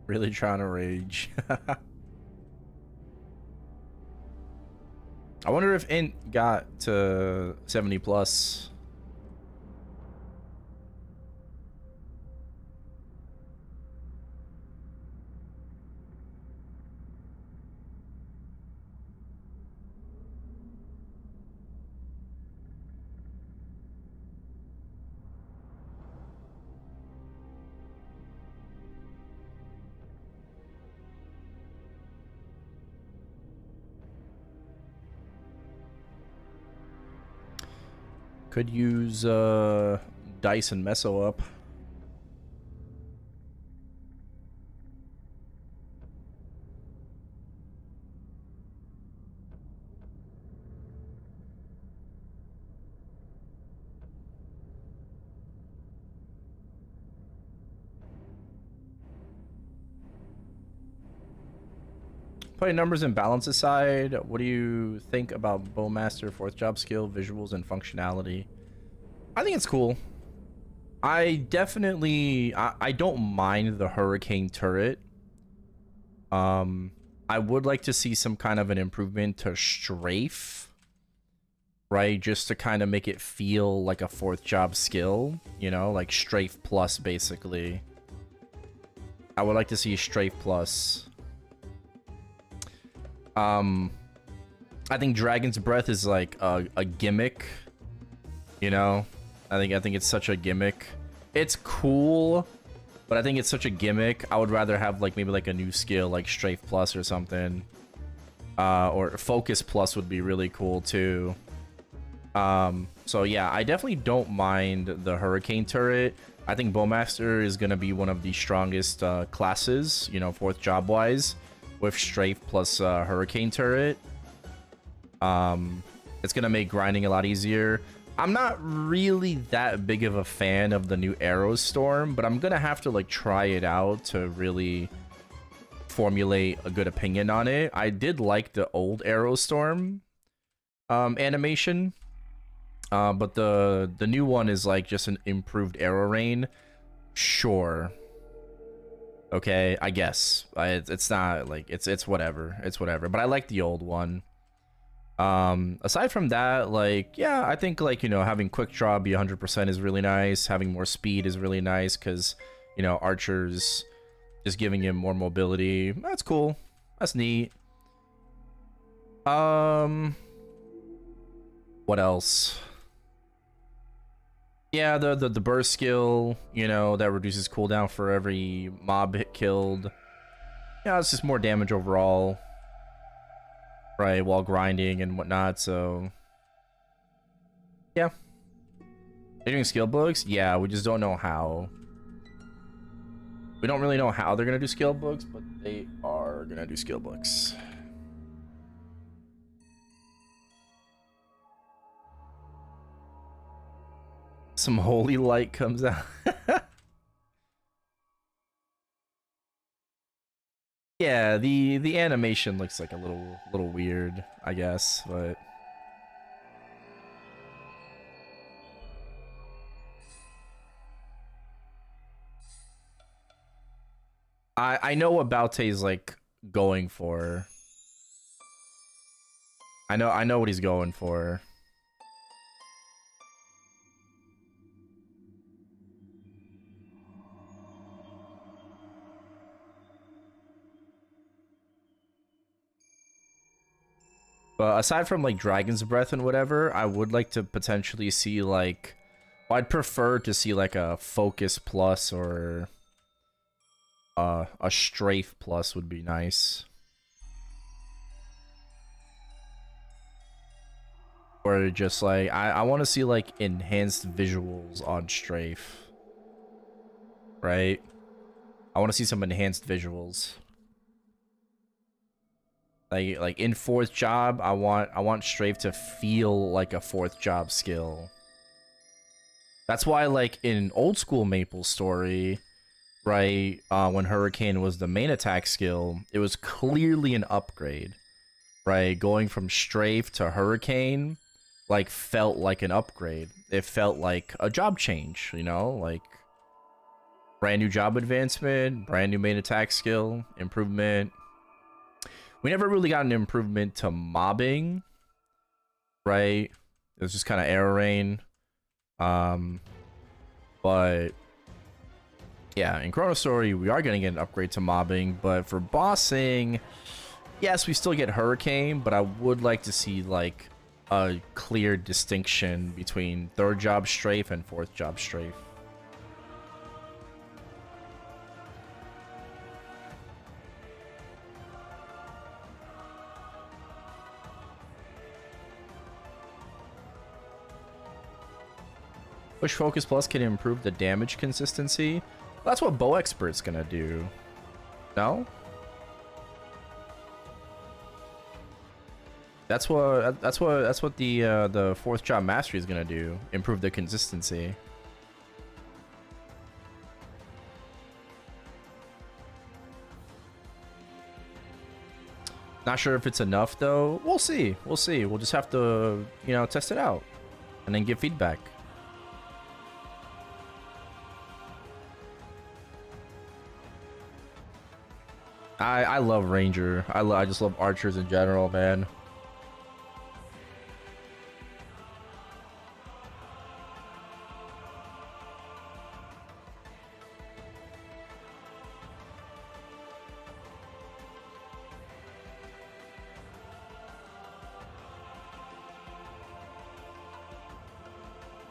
A: Really trying to rage. I wonder if Int got to 70 plus. Could use dice and meso up. Putting numbers and balance aside, what do you think about Bowmaster, fourth job skill, visuals, and functionality? I think it's cool. I definitely I don't mind the hurricane turret. I would like to see some kind of an improvement to strafe, right? Just to kind of make it feel like a fourth job skill, you know, like strafe plus basically. I would like to see strafe plus. I think Dragon's Breath is like a gimmick, you know. I think it's such a gimmick. It's cool, but I think it's such a gimmick. I would rather have like maybe like a new skill like Strafe Plus or something. Or Focus Plus would be really cool too. So yeah, I definitely don't mind the Hurricane turret. I think Bowmaster is gonna be one of the strongest classes, you know, fourth job wise, with Strafe plus Hurricane turret. It's gonna make grinding a lot easier. I'm not really that big of a fan of the new Arrow Storm, but I'm gonna have to like try it out to really formulate a good opinion on it. I did like the old Arrow Storm animation, but the new one is like just an improved arrow rain. Sure. Okay, I guess it's not like it's whatever. It's whatever. But I like the old one. Aside from that, like, yeah, I think like, you know, having quick draw be 100% is really nice. Having more speed is really nice because, you know, archers just giving him more mobility. That's cool. That's neat. What else? Yeah, the burst skill, you know, that reduces cooldown for every mob hit killed. Yeah, it's just more damage overall. Right, while grinding and whatnot, so... yeah. They're doing skill books? Yeah, we just don't know how. We don't really know how they're gonna do skill books, but they are gonna do skill books. Some holy light comes out. Yeah, the animation looks like a little weird, I guess, but I know what Balte's like going for. I know what he's going for. But aside from like Dragon's Breath and whatever, I would like to potentially see like, well, I'd prefer to see like a Focus Plus or a Strafe Plus would be nice. Or just like, I want to see like enhanced visuals on Strafe. Right? I want to see some enhanced visuals. Like in fourth job, I want Strafe to feel like a fourth job skill. That's why like in old school MapleStory, right, when Hurricane was the main attack skill, it was clearly an upgrade. Right? Going from Strafe to Hurricane like felt like an upgrade. It felt like a job change, you know, like brand new job advancement, brand new main attack skill, improvement. We never really got an improvement to mobbing, right? It was just kind of arrow rain. But yeah, in ChronoStory, we are going to get an upgrade to mobbing, but for bossing, yes, we still get Hurricane, but I would like to see like a clear distinction between third job strafe and fourth job strafe. Push Focus Plus can improve the damage consistency. That's what Bow Expert's gonna do. No? That's what the fourth job mastery is gonna do. Improve the consistency. Not sure if it's enough though. We'll see. We'll see. We'll just have to, you know, test it out and then give feedback. I love Ranger. I just love archers in general, man.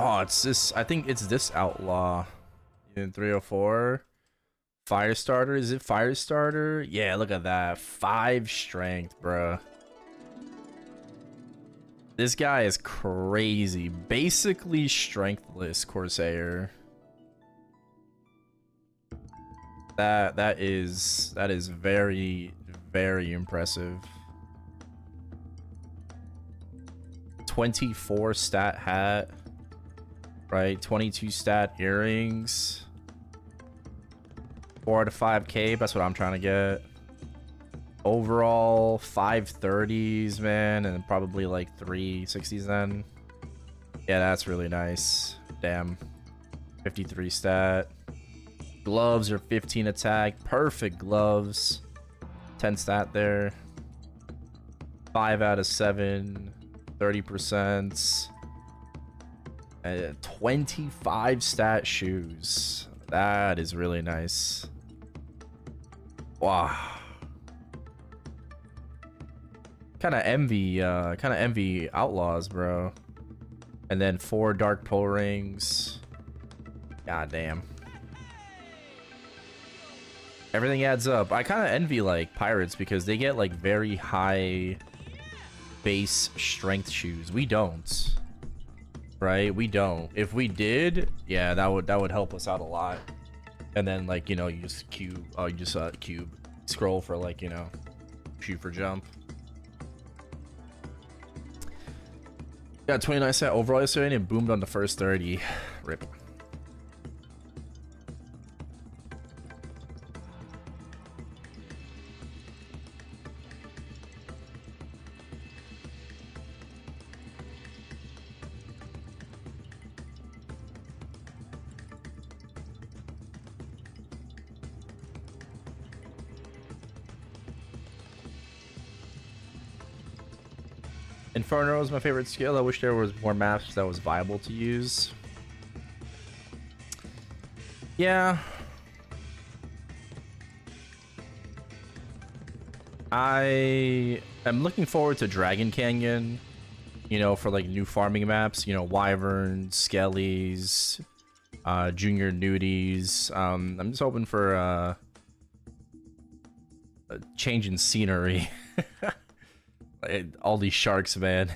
A: Oh, it's this. I think it's this outlaw in 304. Firestarter. Is it Firestarter? Yeah, look at that. 5 strength, bruh. This guy is crazy. Basically strengthless Corsair. That is very, very impressive. 24 stat hat. Right, 22 stat earrings. 4 out of 5 cape, that's what I'm trying to get. Overall, 530s, man, and probably like 360s then. Yeah, that's really nice. Damn. 53 stat. Gloves are 15 attack. Perfect gloves. 10 stat there. 5 out of 7. 30%. 25 stat shoes. That is really nice. Wow. Kind of envy outlaws, bro. And then 4 dark pull rings. God damn. Everything adds up. I kind of envy like pirates because they get like very high base strength shoes. We don't. Right? We don't. If we did, yeah, that would help us out a lot. And then like, you know, you just cube scroll for like, you know, shoot for jump. Got 29 stat overall yesterday and it boomed on the first 30. Rip. Inferno is my favorite skill. I wish there was more maps that was viable to use. Yeah. I am looking forward to Dragon Canyon, you know, for like new farming maps, you know, Wyverns, Skellies, Junior Nudies. I'm just hoping for a change in scenery. All these sharks, man.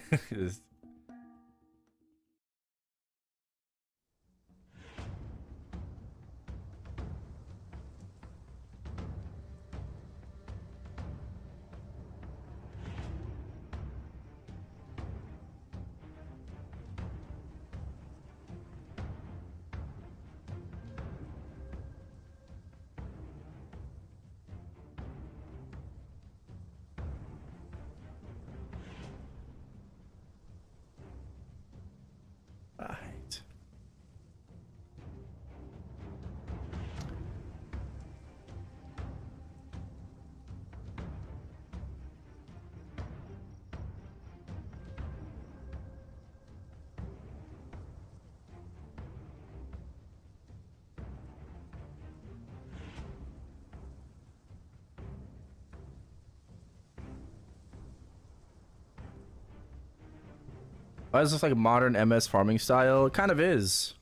A: Right. Why is this like a modern MS farming style? It kind of is.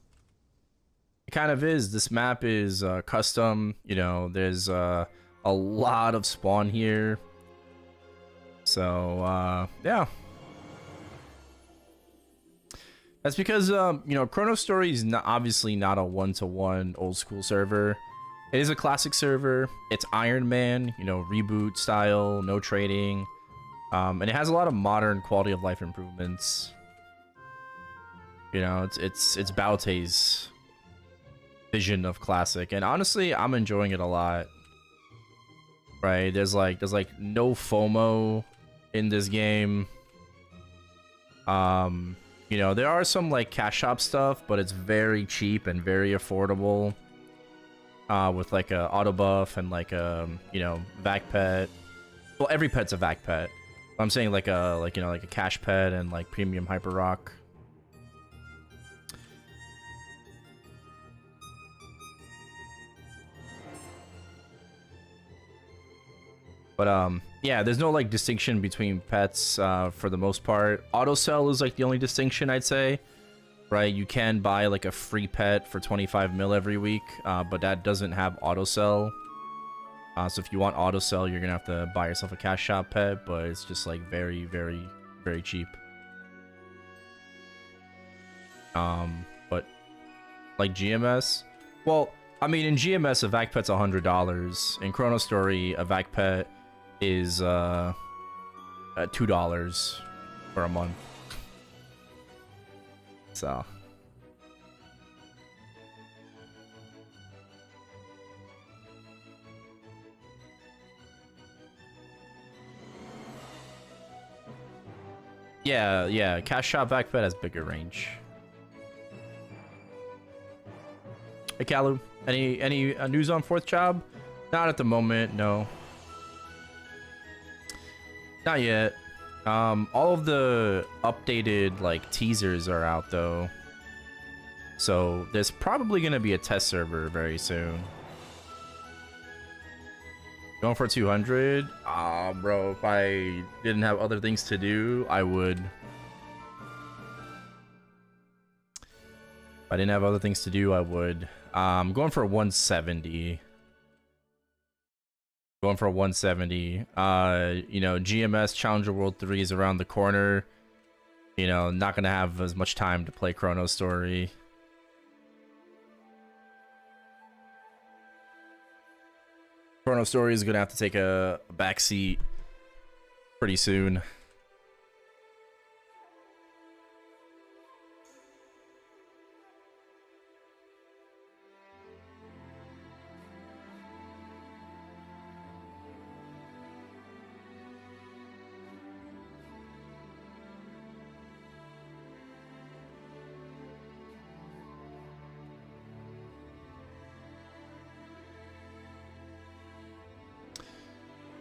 A: It kind of is. This map is custom. You know, there's a lot of spawn here. So, yeah. That's because, you know, ChronoStory is not, obviously not a one-to-one old school server. It is a classic server. It's Iron Man, you know, reboot style, no trading. And it has a lot of modern quality of life improvements. You know, it's Baute's vision of classic, and honestly, I'm enjoying it a lot. Right? There's like no FOMO in this game. You know, there are some like cash shop stuff, but it's very cheap and very affordable. with like a auto buff and like a vac pet. Well, every pet's a vac pet. I'm saying like a like a cash pet and like premium hyper rock. But yeah, there's no like distinction between pets for the most part. Auto sell is like the only distinction, I'd say. Right, you can buy like a free pet for 25 mil every week, but that doesn't have auto sell. So if you want auto sell, you're gonna have to buy yourself a cash shop pet, but it's just like very, very, very cheap. But like GMS, well, I mean in GMS a vac pet's $100. In ChronoStory, a vac pet is $2 for a month. So yeah, cash shop vac pet has bigger range. Hey Kalu, any news on 4th job? Not at the moment, no. Not yet. All of the updated like teasers are out though, so there's probably gonna be a test server very soon. Going for 200? Bro, if I didn't have other things to do, I would. If I didn't have other things to do, I would. I'm going for 170. Going for 170. GMS Challenger World 3 is around the corner. Not gonna have as much time to play ChronoStory. ChronoStory is gonna have to take a backseat pretty soon.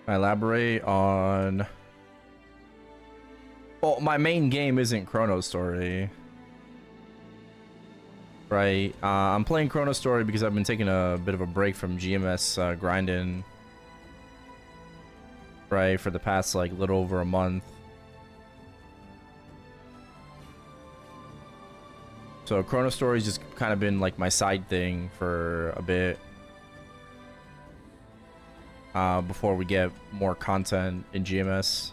A: I elaborate on. Well, my main game isn't ChronoStory, right? I'm playing ChronoStory because I've been taking a bit of a break from GMS grinding, right, for the past like little over a month. So ChronoStory's just kind of been like my side thing for a bit. Before we get more content in GMS.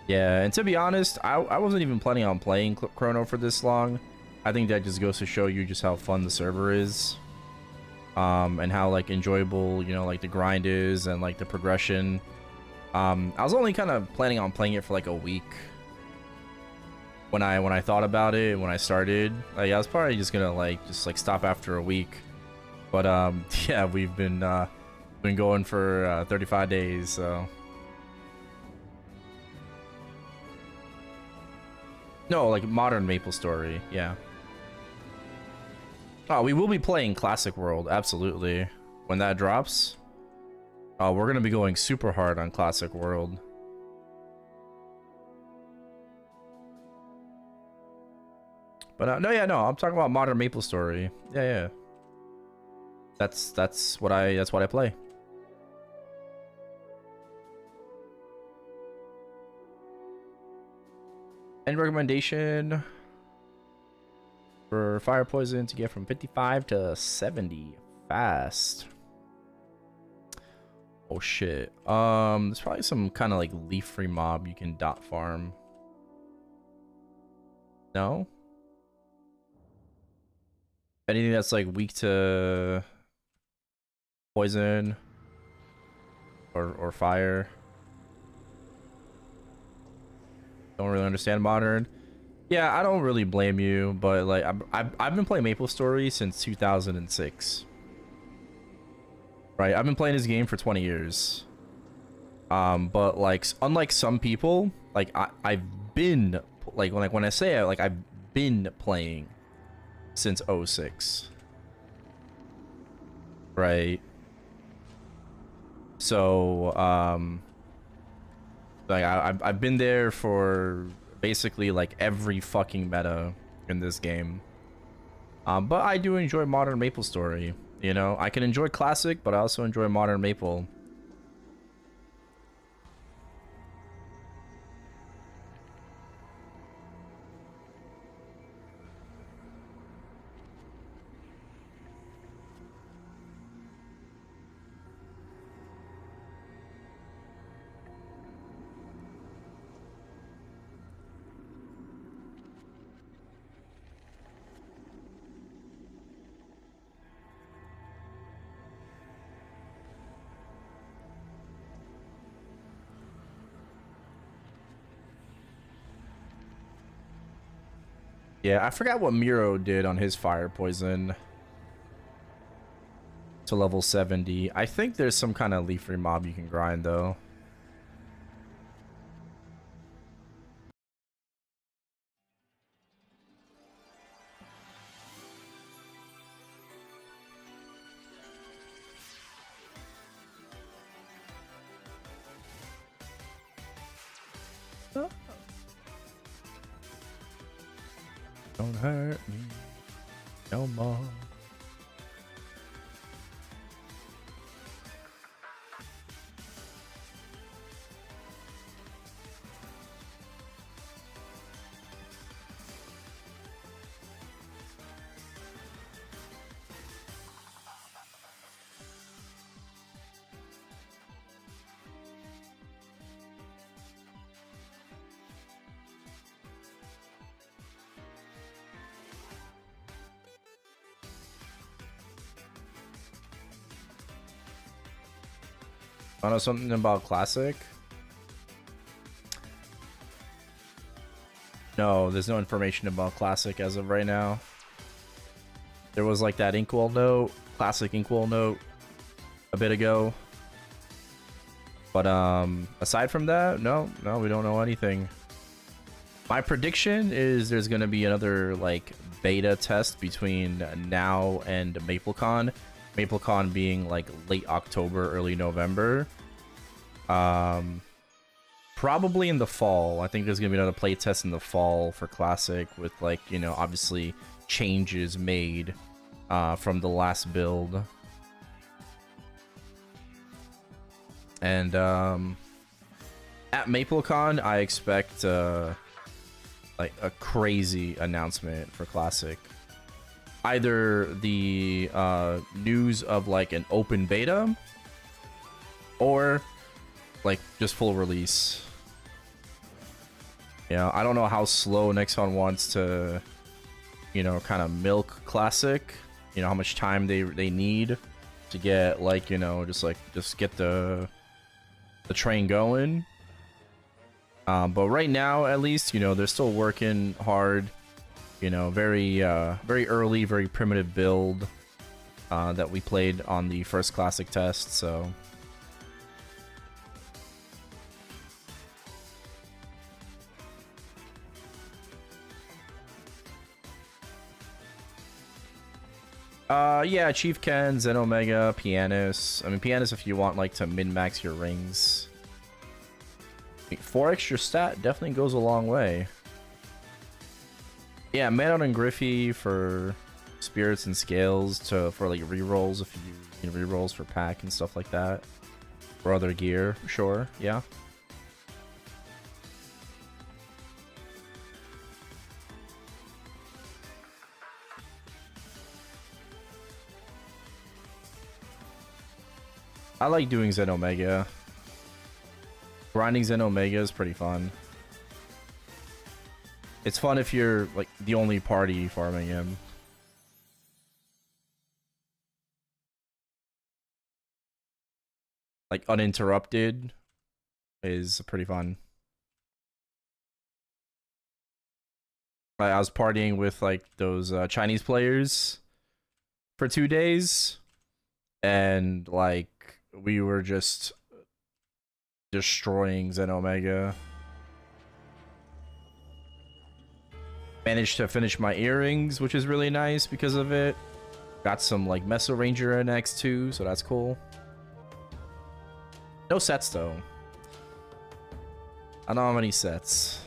A: Yeah, and to be honest, I wasn't even planning on playing Chrono for this long. I think that just goes to show you just how fun the server is. And how like enjoyable, like the grind is and like the progression. I was only kind of planning on playing it for like a week. When I thought about it, when I started, like, I was probably just gonna just stop after a week, but yeah, we've been going for 35 days, so no, like modern MapleStory, yeah. Oh, we will be playing Classic World, absolutely, when that drops. Oh, we're gonna be going super hard on Classic World. But no, I'm talking about modern MapleStory. Yeah. That's what I play. Any recommendation for fire poison to get from 55 to 70 fast? Oh shit. There's probably some kind of like leaf-free mob you can dot farm. No? Anything that's like weak to poison or fire. Don't really understand modern. Yeah, I don't really blame you, but like I've been playing MapleStory since 2006. Right, I've been playing this game for 20 years. But like unlike some people, like I've been like when I say like I've been playing since '06, right? So like I've been there for basically like every fucking meta in this game. But I do enjoy modern MapleStory. You know, I can enjoy classic, but I also enjoy modern Maple. Yeah, I forgot what Miro did on his fire poison to level 70. I think there's some kind of leaf mob you can grind though. Don't hurt me no more. I know something about classic. No, there's no information about classic as of right now. There was like that inkwell note, classic inkwell note a bit ago. But aside from that, no, we don't know anything. My prediction is there's gonna be another like beta test between now and MapleCon. MapleCon being like late October, early November. Probably in the fall. I think there's gonna be another playtest in the fall for Classic with like, you know, obviously changes made from the last build. And at MapleCon, I expect like a crazy announcement for Classic. Either the news of like an open beta or like just full release. Yeah, I don't know how slow Nexon wants to, you know, kind of milk Classic. You know, how much time they need to get like, you know, just get the train going. But right now, at least, you know, they're still working hard. You know, very early, very primitive build that we played on the first Classic test, so. Yeah, Chief Ken, Zen Omega, Pianist. I mean, Pianist if you want, like, to min-max your rings. 4 extra stat definitely goes a long way. Yeah, Manon and Griffey for spirits and scales for like rerolls if you need rerolls for pack and stuff like that. For other gear, sure, yeah. I like doing Zen Omega. Grinding Zen Omega is pretty fun. It's fun if you're like the only party farming him. Like uninterrupted is pretty fun. I was partying with like those Chinese players for 2 days, and like we were just destroying Zen Omega. Managed to finish my earrings, which is really nice because of it. Got some like Meso Ranger NX too, so that's cool. No sets though. I don't have any sets.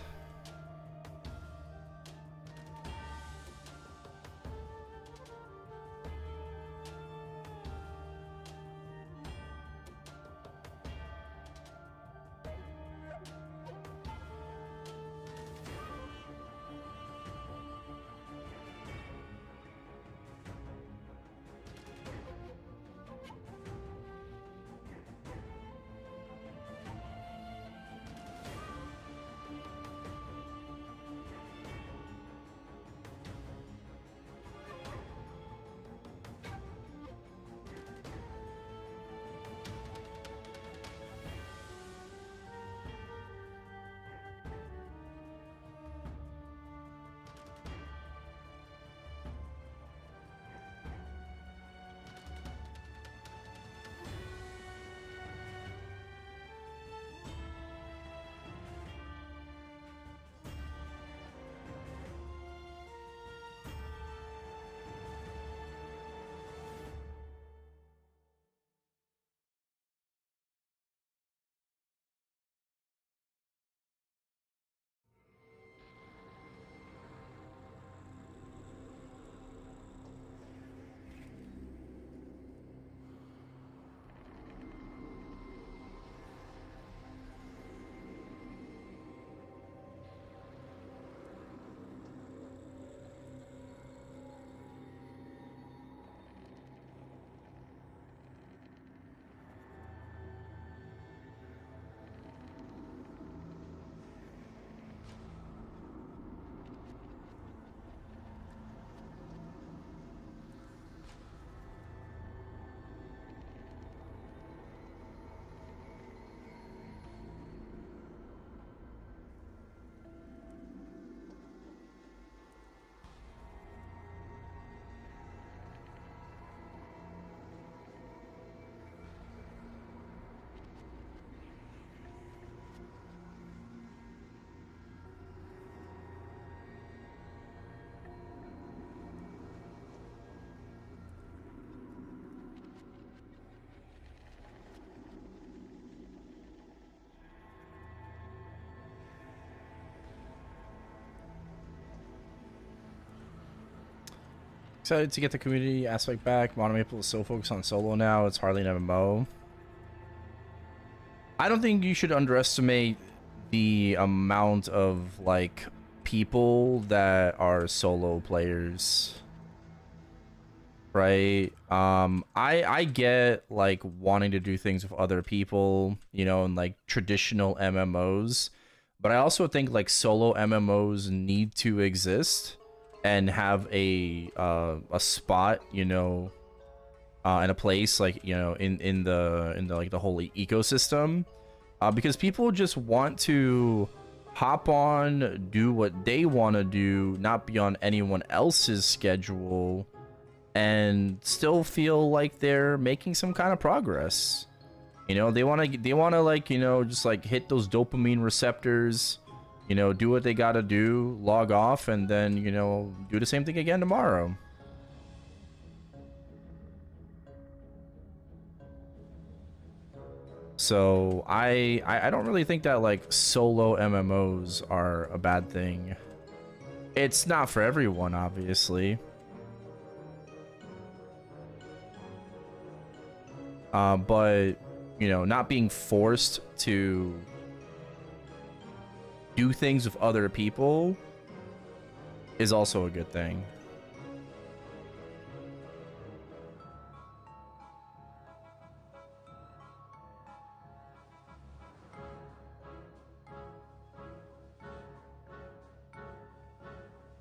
A: Excited to get the community aspect back. Mono Maple is so focused on solo now, it's hardly an MMO. I don't think you should underestimate the amount of, like, people that are solo players. Right? I get, like, wanting to do things with other people, you know, in, like, traditional MMOs. But I also think, like, solo MMOs need to exist and have a spot, you know, in a place, like, you know, in the like the whole ecosystem, because people just want to hop on, do what they want to do, not be on anyone else's schedule, and still feel like they're making some kind of progress. You know, they want to like, you know, just like hit those dopamine receptors, you know, do what they gotta do, log off, and then, you know, do the same thing again tomorrow. So I don't really think that, like, solo MMOs are a bad thing. It's not for everyone, obviously. But, you know, not being forced to do things with other people is also a good thing.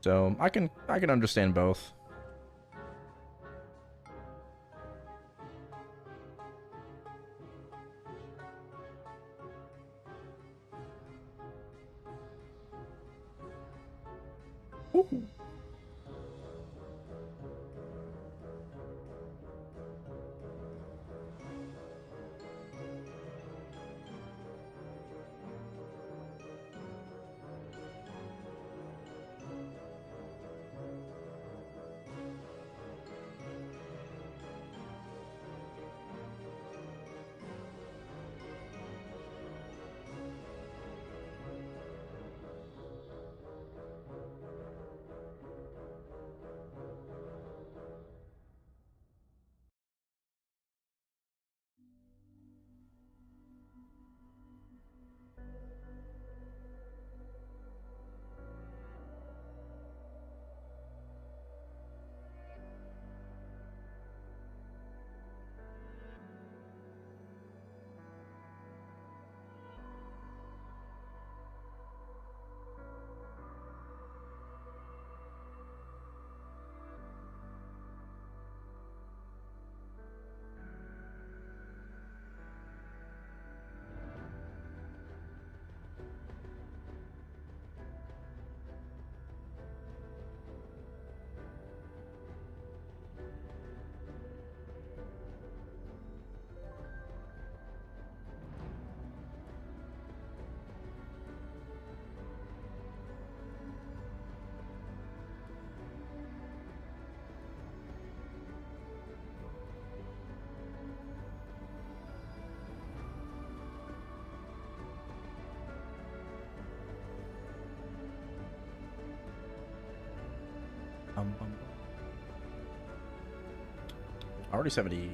A: So I can understand both. Ooh. bum. Already 70.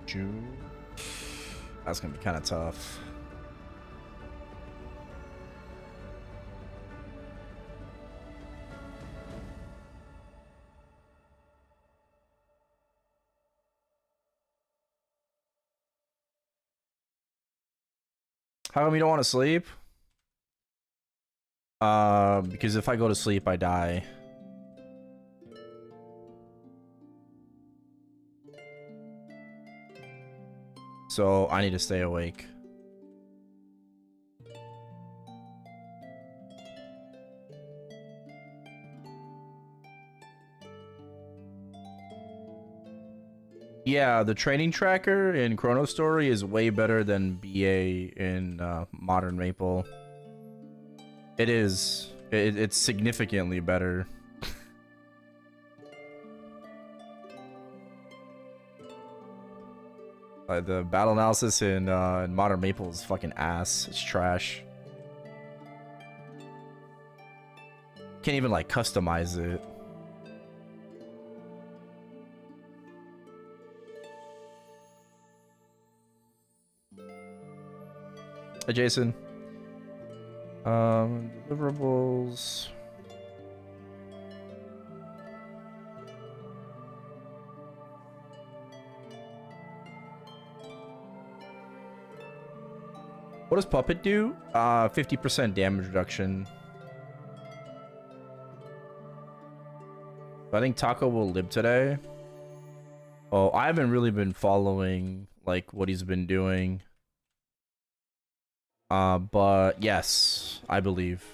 A: June. That's gonna be kind of tough. How come you don't want to sleep? Because if I go to sleep, I die. So I need to stay awake. Yeah, the training tracker in ChronoStory is way better than BA in Modern Maple. It is. It's significantly better. The battle analysis in Modern Maple is fucking ass. It's trash. Can't even like customize it. Hey, Jason. Deliverables. What does Puppet do? 50% damage reduction. I think Taco will live today. Oh, I haven't really been following like what he's been doing. But yes, I believe.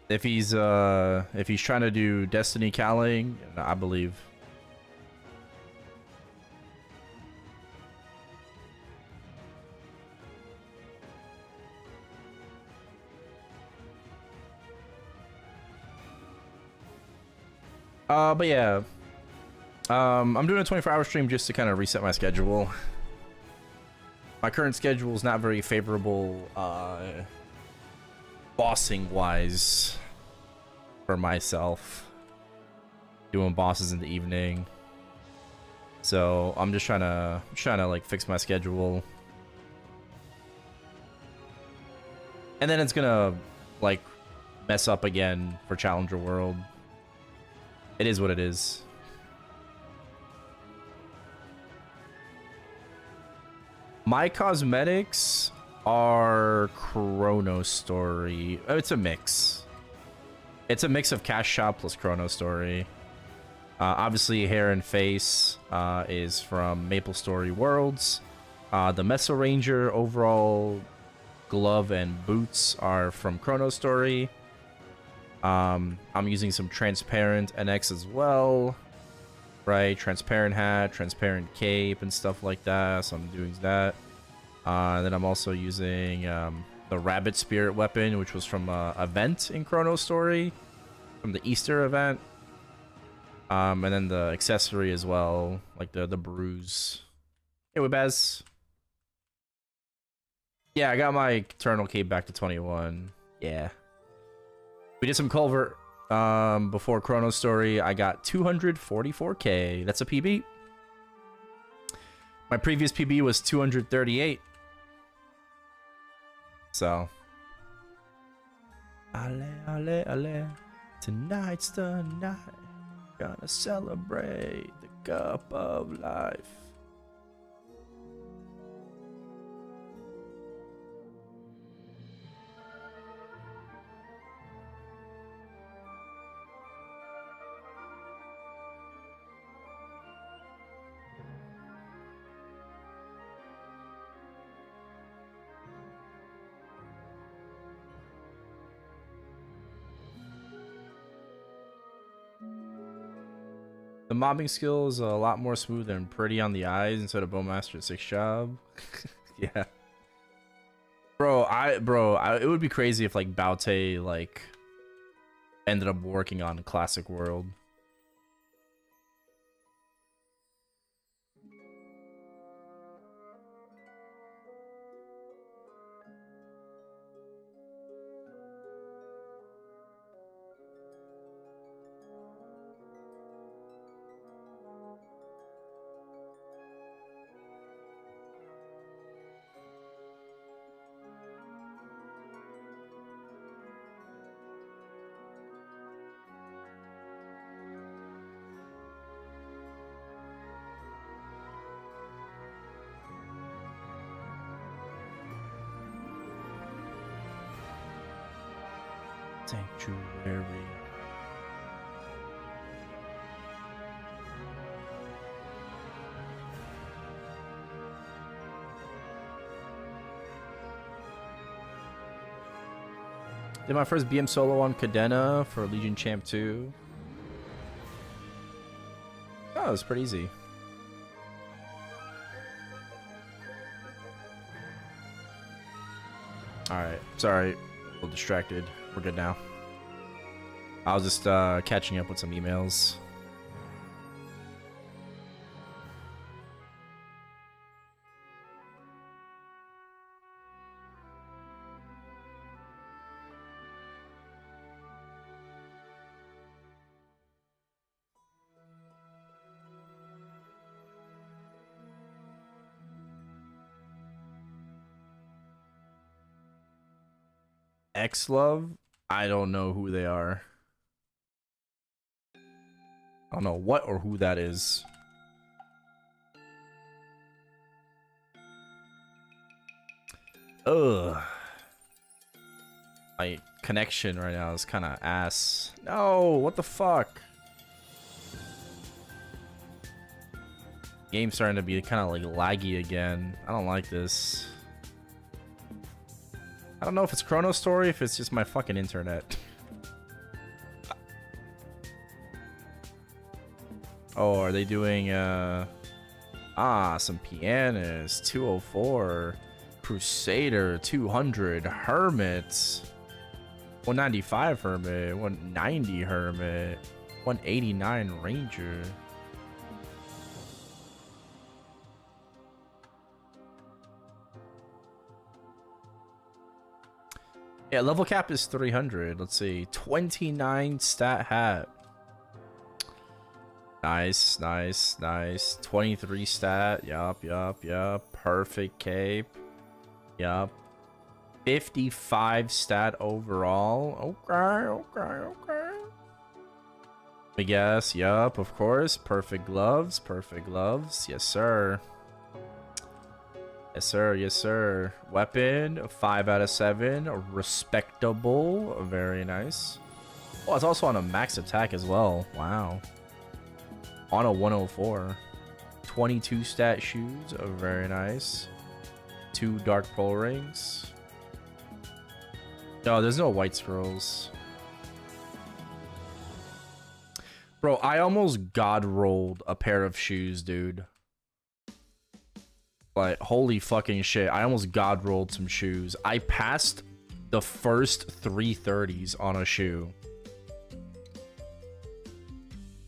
A: If he's trying to do Destiny calling, I believe. But yeah. I'm doing a 24-hour stream just to kind of reset my schedule. My current schedule is not very favorable, bossing wise, for myself. Doing bosses in the evening, so I'm just trying to like fix my schedule, and then it's gonna like mess up again for Challenger World. It is what it is. My cosmetics are ChronoStory. Oh, it's a mix. It's a mix of Cash Shop plus ChronoStory. Obviously, hair and face is from MapleStory Worlds. The Mesa Ranger overall glove and boots are from ChronoStory. I'm using some transparent NX as well. Right, transparent hat, transparent cape, and stuff like that. So I'm doing that. And then I'm also using the Rabbit Spirit weapon, which was from an event in ChronoStory, from the Easter event. And then the accessory as well, like the bruise. Hey, Webaz. Yeah, I got my Eternal Cape back to 21. Yeah. We did some Culvert. Before ChronoStory, I got 244k. That's a PB. My previous PB was 238. So. Ale, ale, ale. Tonight's the night. Gonna celebrate the cup of life. The mobbing skill is a lot more smooth and pretty on the eyes instead of Bowmaster at 6 job. Yeah. Bro, it would be crazy if like Baute like ended up working on Classic World. Sanctuary. Did my first BM solo on Cadena for Legion Champ 2. Oh, it was pretty easy. Alright, sorry. A little distracted. We're good now. I was just catching up with some emails. X-Love? I don't know who they are. I don't know what or who that is. Ugh. My connection right now is kind of ass. No, what the fuck? Game's starting to be kind of like laggy again. I don't like this. I don't know if it's ChronoStory, if it's just my fucking internet. Oh, are they doing some pianist, 204, Crusader, 200, Hermit, 195 Hermit, 190 Hermit, 189 Ranger. Yeah, level cap is 300. Let's see. 29 stat hat. Nice, nice, nice. 23 stat. Yup, yup, yup. Perfect cape. Yup. 55 stat overall. Okay, okay, okay. I guess. Yup, of course. Perfect gloves. Perfect gloves. Yes, sir. Yes, sir. Yes, sir. Weapon, 5 out of 7. Respectable. Very nice. Oh, it's also on a max attack as well. Wow. On a 104. 22 stat shoes. Very nice. 2 dark pearl rings. No, there's no white scrolls. Bro, I almost god rolled a pair of shoes, dude. Like, holy fucking shit. I almost god rolled some shoes. I passed the first 330s on a shoe.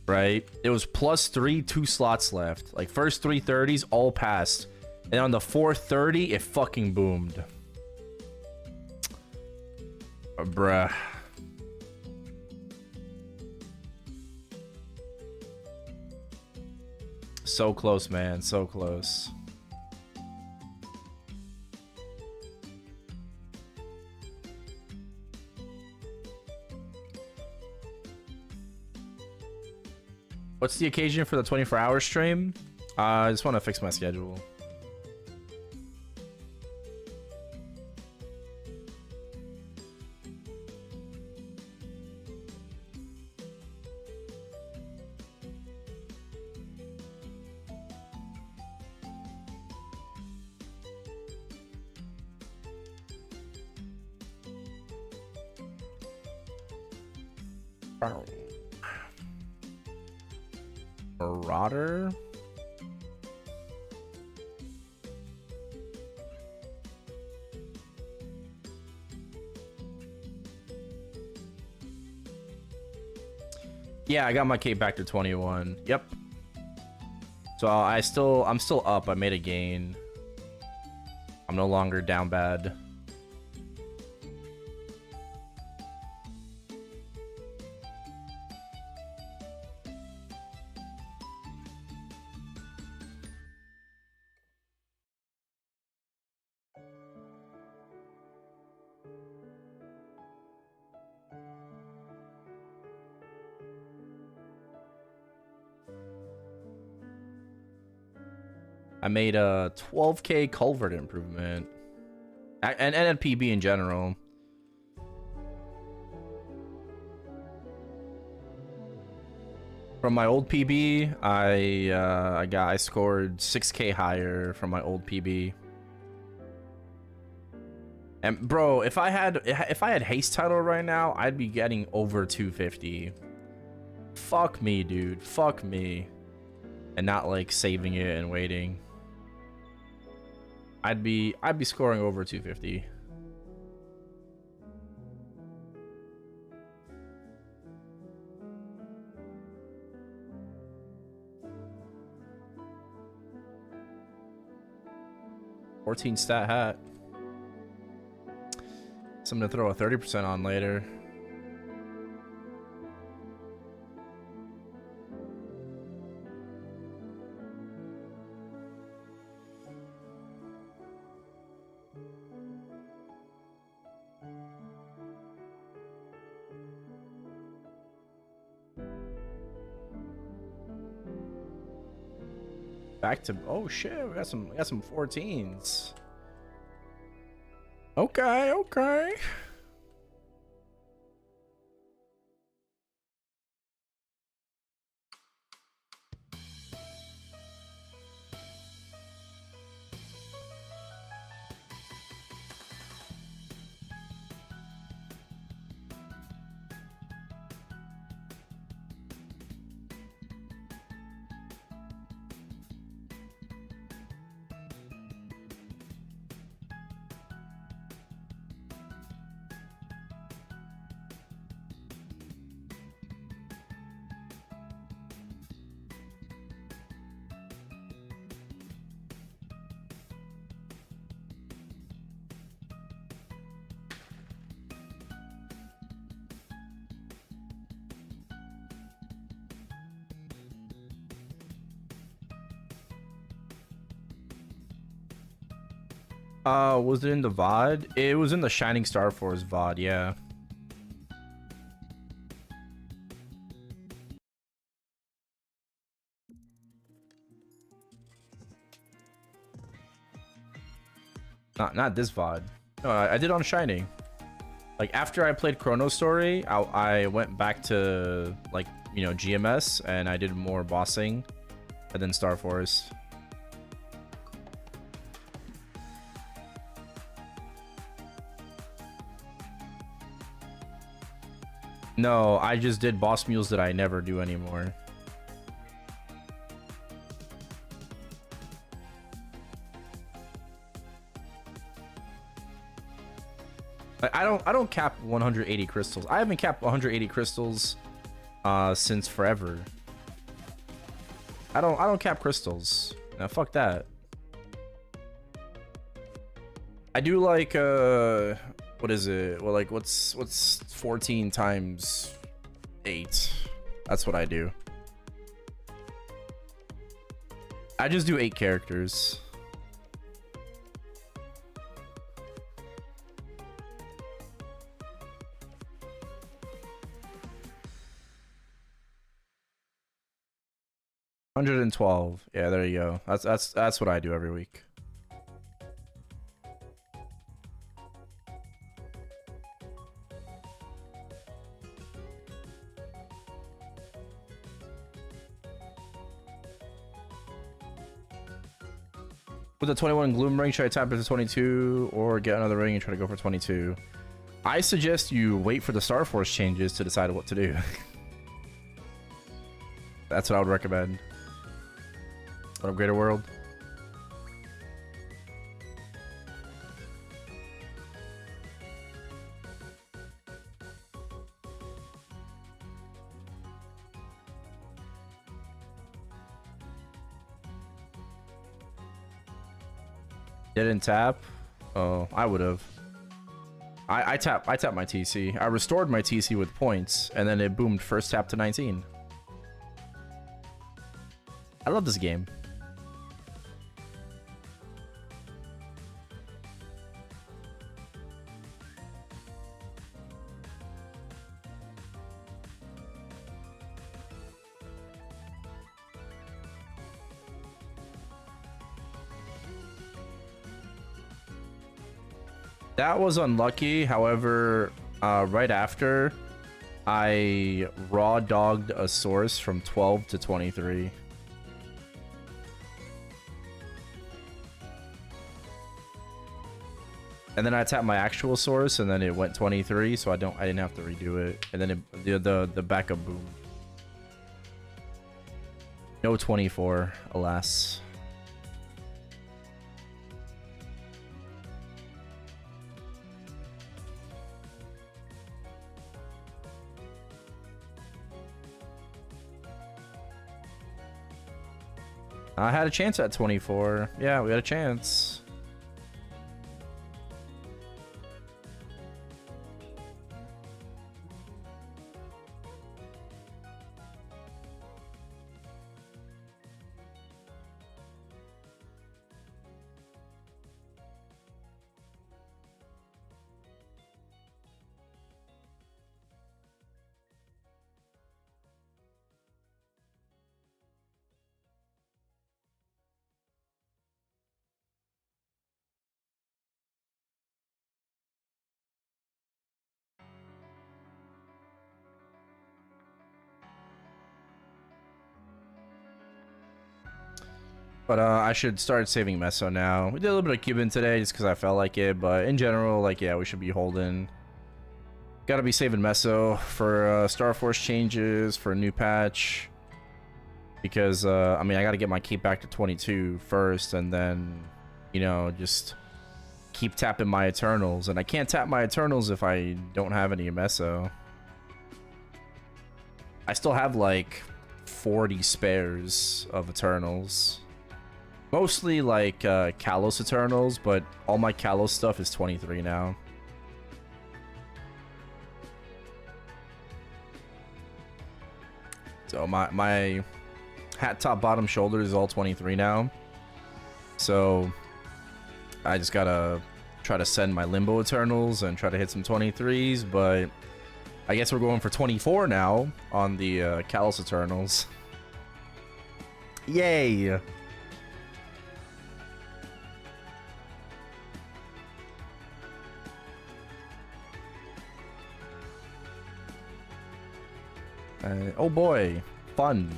A: Right? It was +3, 2 slots left. Like, first 330s all passed. And on the 430, it fucking boomed. Bruh. So close, man. So close. What's the occasion for the 24-hour stream? I just want to fix my schedule. Marauder. Yeah, I got my cape back to 21. Yep. So I'm still up. I made a gain. I'm no longer down bad. I made a 12k culvert improvement and PB in general. From my old PB, I scored 6K higher from my old PB. And bro, if I had haste title right now, I'd be getting over 250. Fuck me, dude. Fuck me. And not like saving it and waiting. I'd be scoring over 250. $14 stat hat. Something to throw a 30% on later. Back to, oh shit, we got some 14s. Okay, okay. Was it in the VOD? It was in the Shining Star Force VOD, yeah. Not this VOD. No, I did on Shining. Like after I played ChronoStory, I went back to like, you know, GMS and I did more bossing and then Star Force. No, I just did boss mules that I never do anymore. Like, I don't cap 180 crystals. I haven't capped 180 crystals since forever. I don't cap crystals. Now fuck that. I do like what is it? Well, like what's 14 times 8? That's what I do. I just do 8 characters. $112. Yeah, there you go. That's what I do every week. With the 21 Gloom ring, should I tap into 22 or get another ring and try to go for 22? I suggest you wait for the Star Force changes to decide what to do. That's what I would recommend. What up, Greater World? Didn't tap? Oh, I would have. I tapped my TC. I restored my TC with points, and then it boomed first tap to 19. I love this game. That was unlucky. However, right after, I raw dogged a source from 12 to 23. And then I tapped my actual source, and then it went 23, so I didn't have to redo it. And then the backup boom. No 24, alas. I had a chance at 24. Yeah, we had a chance. But I should start saving Meso now. We did a little bit of Cuban today just because I felt like it, but in general, like, yeah, we should be holding. Gotta be saving Meso for Star Force changes, for a new patch. Because, I mean, I gotta get my keep back to 22 first, and then, you know, just keep tapping my Eternals. And I can't tap my Eternals if I don't have any Meso. I still have, like, 40 spares of Eternals. Mostly like Kalos Eternals, but all my Kalos stuff is 23 now. So my hat, top, bottom, shoulder is all 23 now. So I just gotta try to send my Limbo Eternals and try to hit some 23s, but I guess we're going for 24 now on the Kalos Eternals. Yay! Oh boy, fun.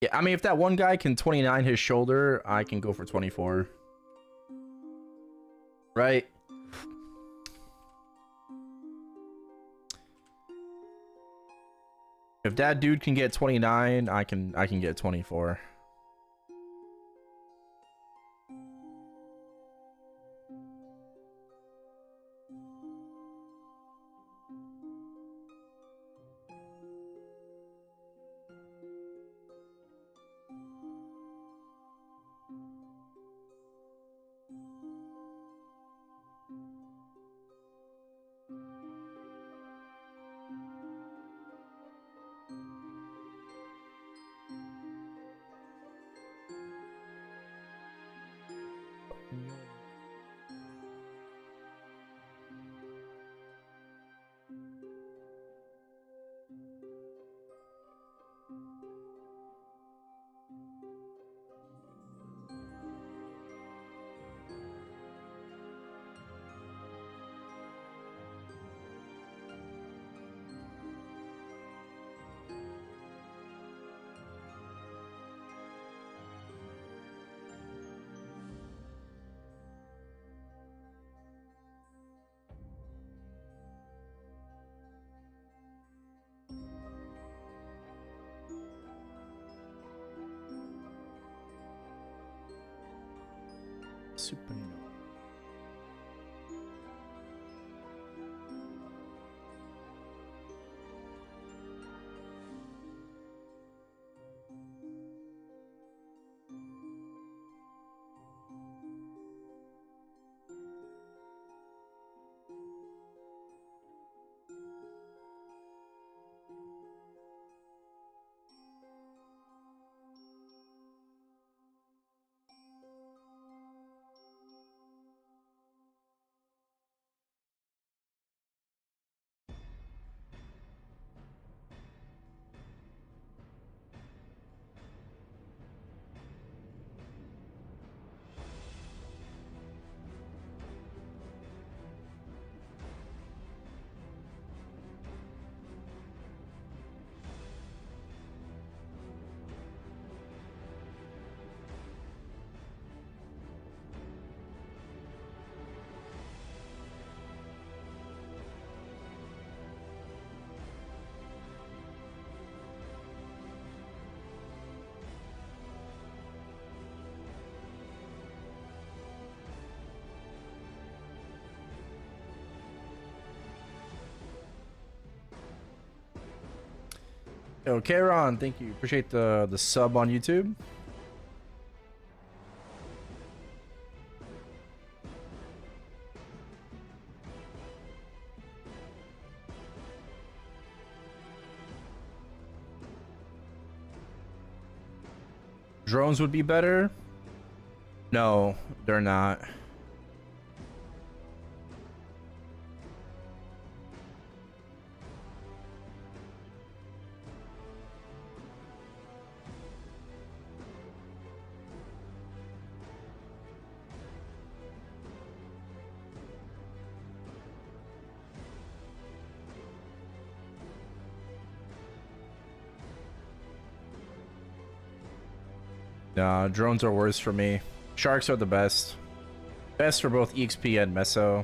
A: Yeah, I mean, if that one guy can 29 his shoulder, I can go for 24. Right? If that dude can get 29, I can get 24. Super. Okay, Ron, thank you. Appreciate the sub on YouTube. Drones would be better. No, they're not. Nah, drones are worse for me. Sharks are the best. Best for both EXP and Meso.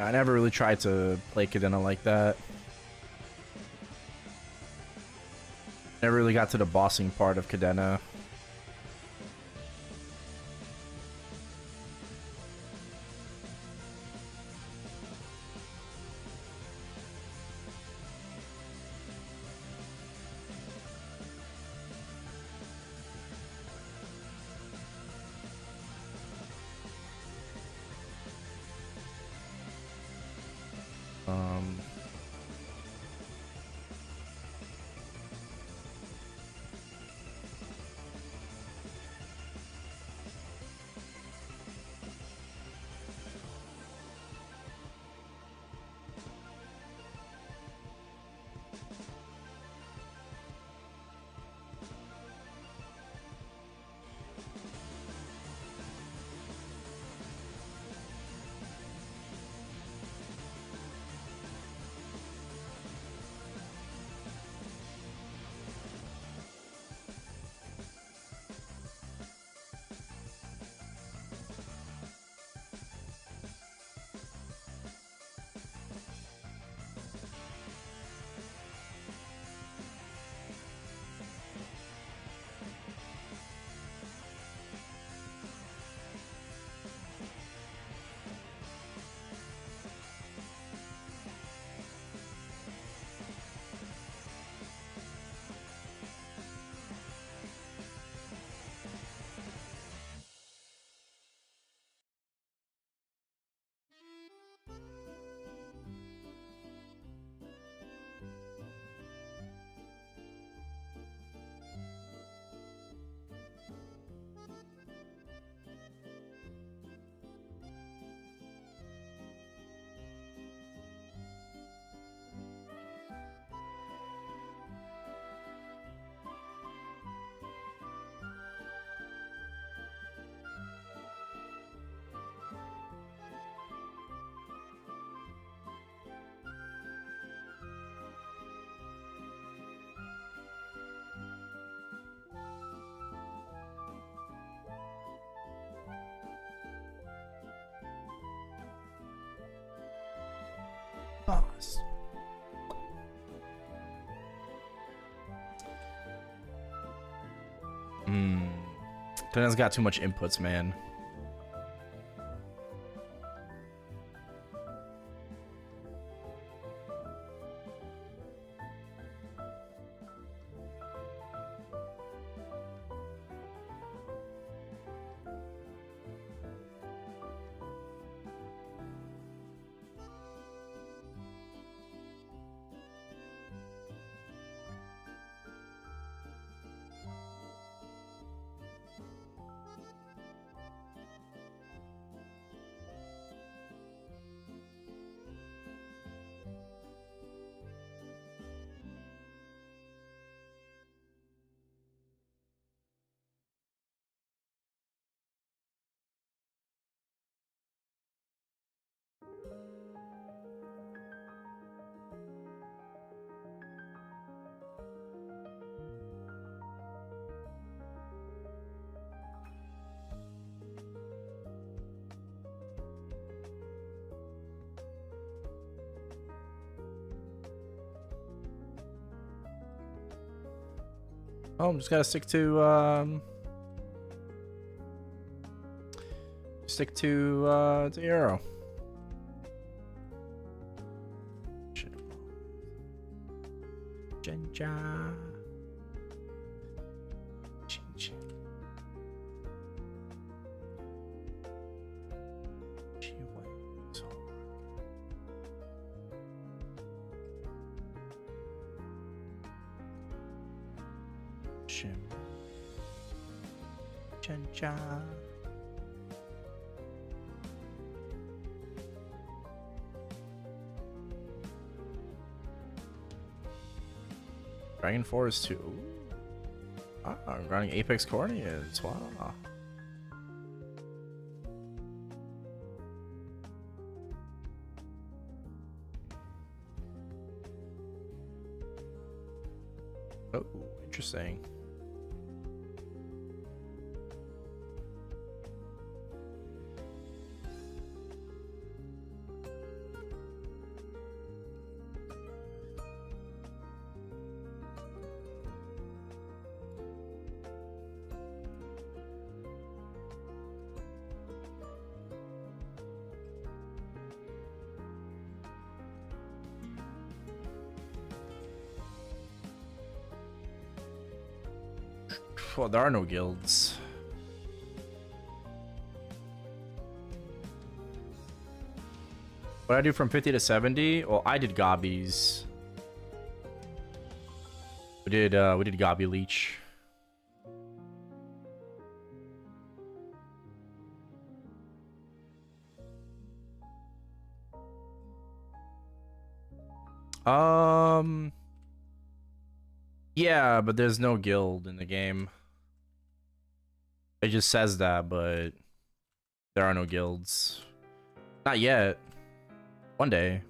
A: I never really tried to play Cadena like that. Never really got to the bossing part of Cadena. Boss. It's got too much inputs, man. Oh, I'm just gotta stick to arrow. Genja. Genja. Dragon Forest 2. Ah, I'm running Apex Corneas. Wow. Oh, interesting. Well, there are no guilds. What I do from 50 to 70? Well, I did gobbies. We did gobby leech. Yeah, but there's no guild in the game. It just says that, but there are no guilds. Not yet. One day.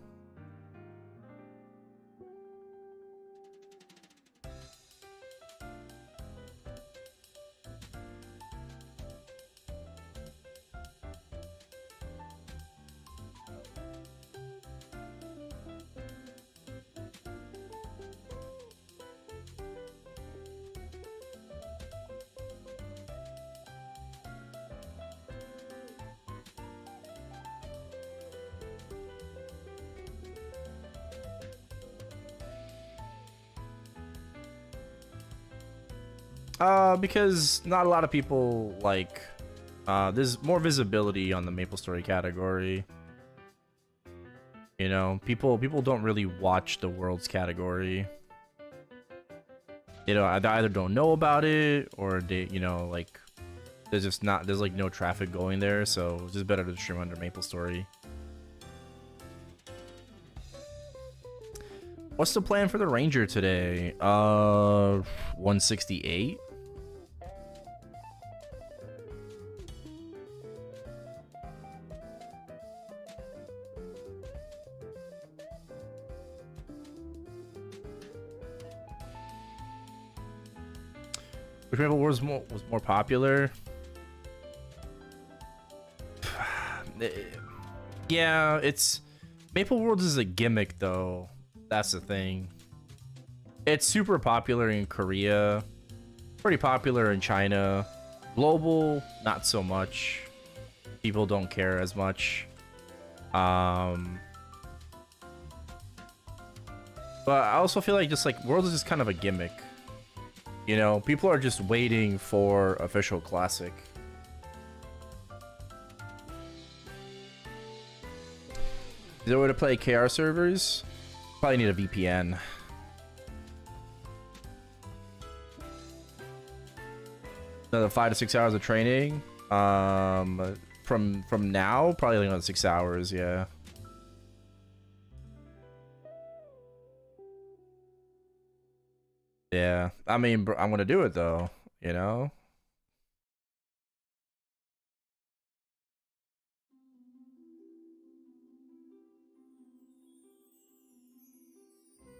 A: Because not a lot of people like there's more visibility on the MapleStory category. You know, people don't really watch the world's category. You know, they either don't know about it or they, you know, like there's like no traffic going there, so it's just better to stream under MapleStory. What's the plan for the Ranger today? 168. Which Maple Wars was more popular? Yeah, it's Maple Worlds is a gimmick though. That's the thing. It's super popular in Korea, Pretty popular in China. Global, not so much. People don't care as much. But I also feel like just like Worlds is just kind of a gimmick. You know, people are just waiting for official classic. Is there a way to play KR servers? Probably need a VPN. Another 5 to 6 hours of training. From now, probably like another 6 hours. Yeah. Yeah. I mean, I'm gonna do it though. You know.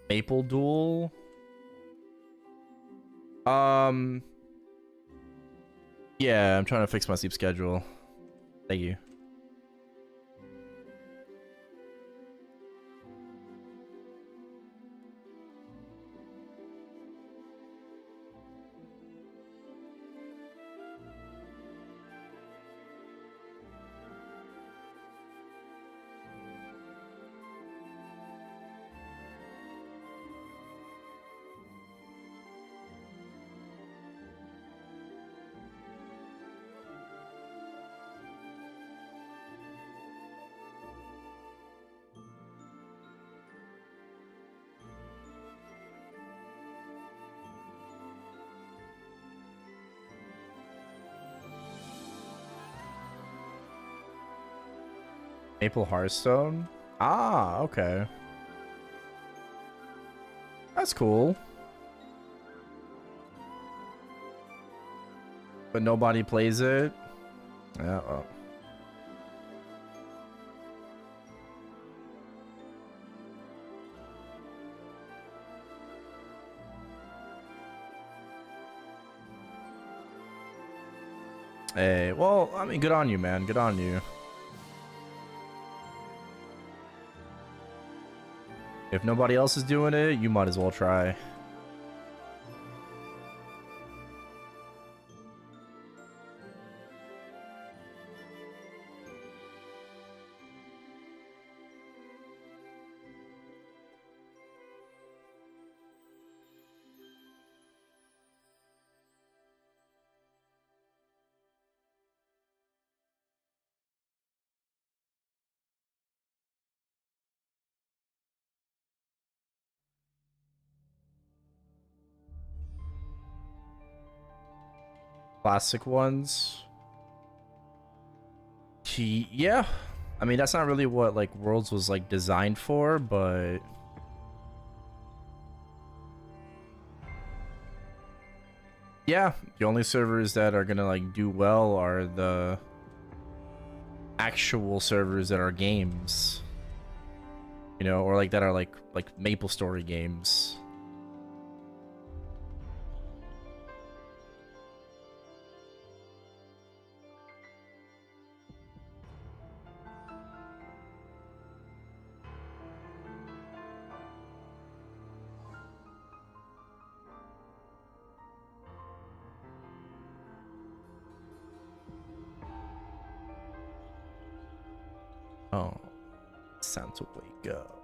A: Maple Duel. Yeah, I'm trying to fix my sleep schedule. Thank you. Maple Hearthstone? Ah, okay. That's cool. But nobody plays it? Yeah, well. Hey, well, I mean, good on you, man. Good on you. If nobody else is doing it, you might as well try. Classic ones. Yeah. I mean, that's not really what like Worlds was like designed for, but yeah, the only servers that are gonna like do well are the actual servers that are games. You know, or like that are like MapleStory games. Oh, it's time to wake up.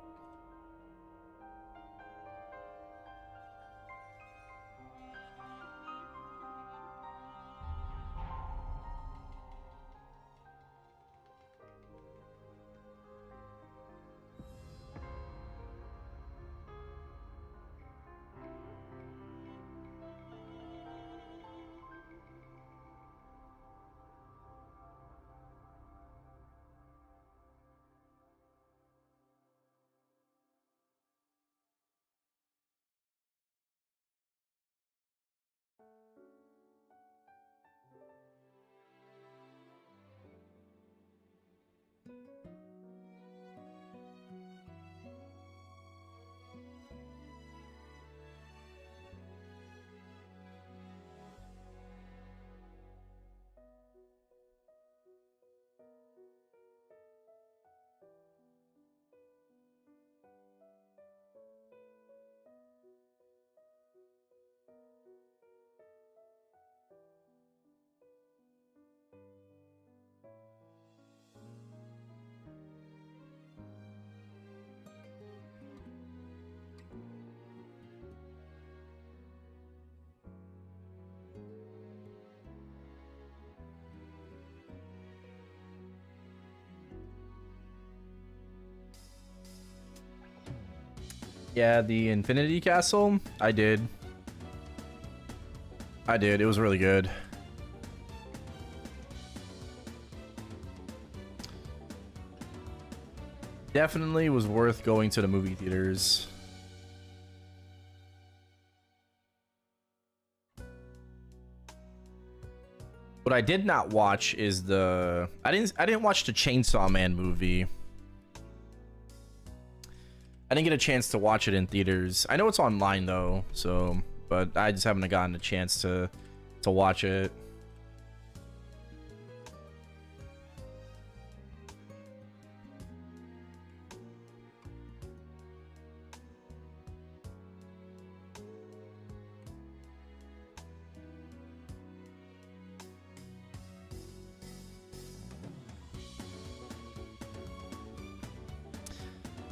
A: Yeah, the Infinity Castle. I did. It was really good. Definitely was worth going to the movie theaters. What I did not watch is the I didn't watch the Chainsaw Man movie. I didn't get a chance to watch it in theaters. I know it's online though, so but I just haven't gotten a chance to watch it.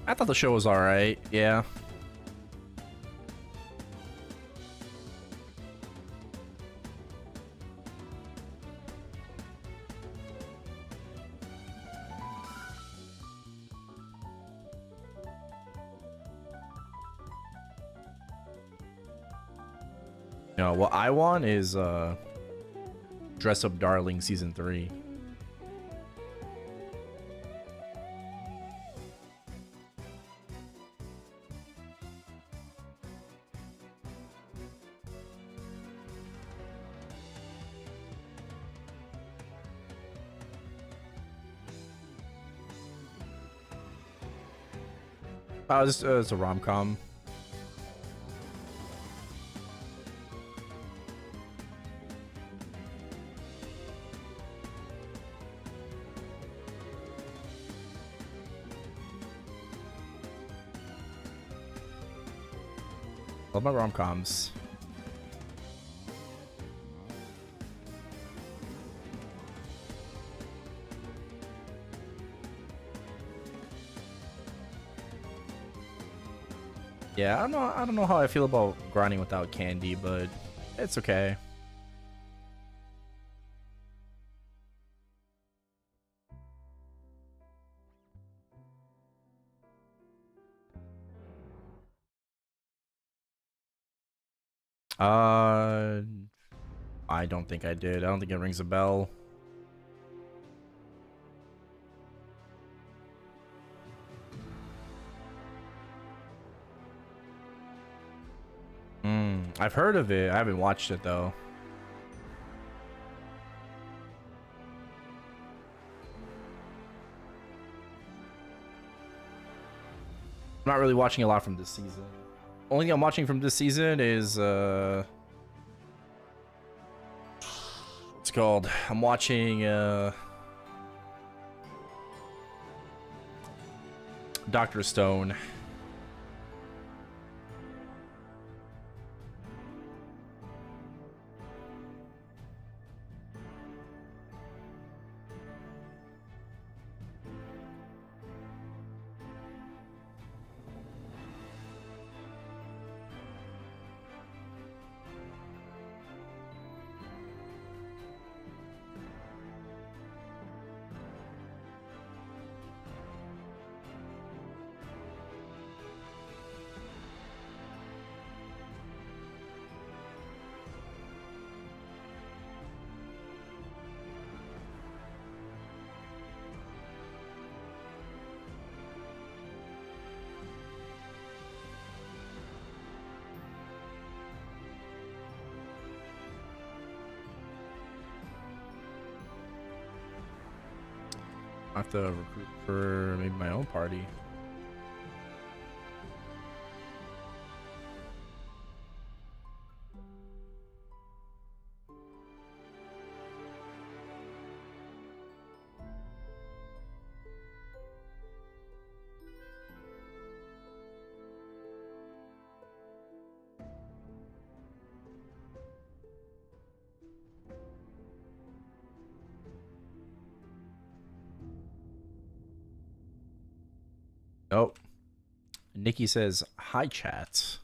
A: I thought the show was alright, yeah. You know, what I want is Dress Up Darling Season 3. It's a rom-com. Love my rom-coms. Yeah, I don't know how I feel about grinding without candy, but it's okay. I don't think I did. I don't think it rings a bell. I've heard of it. I haven't watched it though. I'm not really watching a lot from this season. Only thing I'm watching from this season is what's it called? I'm watching Dr. Stone. I have to recruit for maybe my own party. Oh, Nikki says, hi, chat.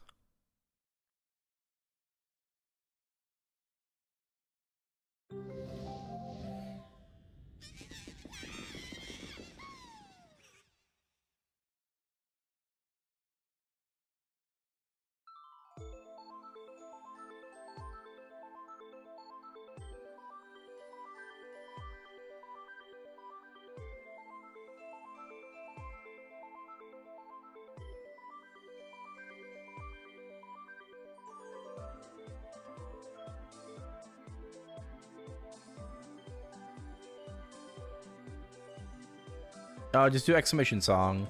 A: Just do exclamation song.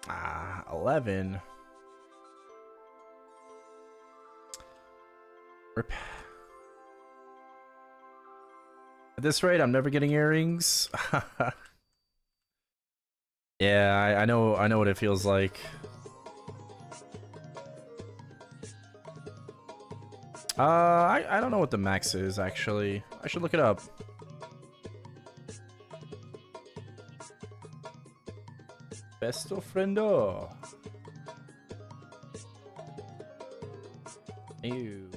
A: Ah, 11. Rip. At this rate, I'm never getting earrings. Yeah, I know what it feels like. I don't know what the max is actually. I should look it up. Besto friendo. Ew.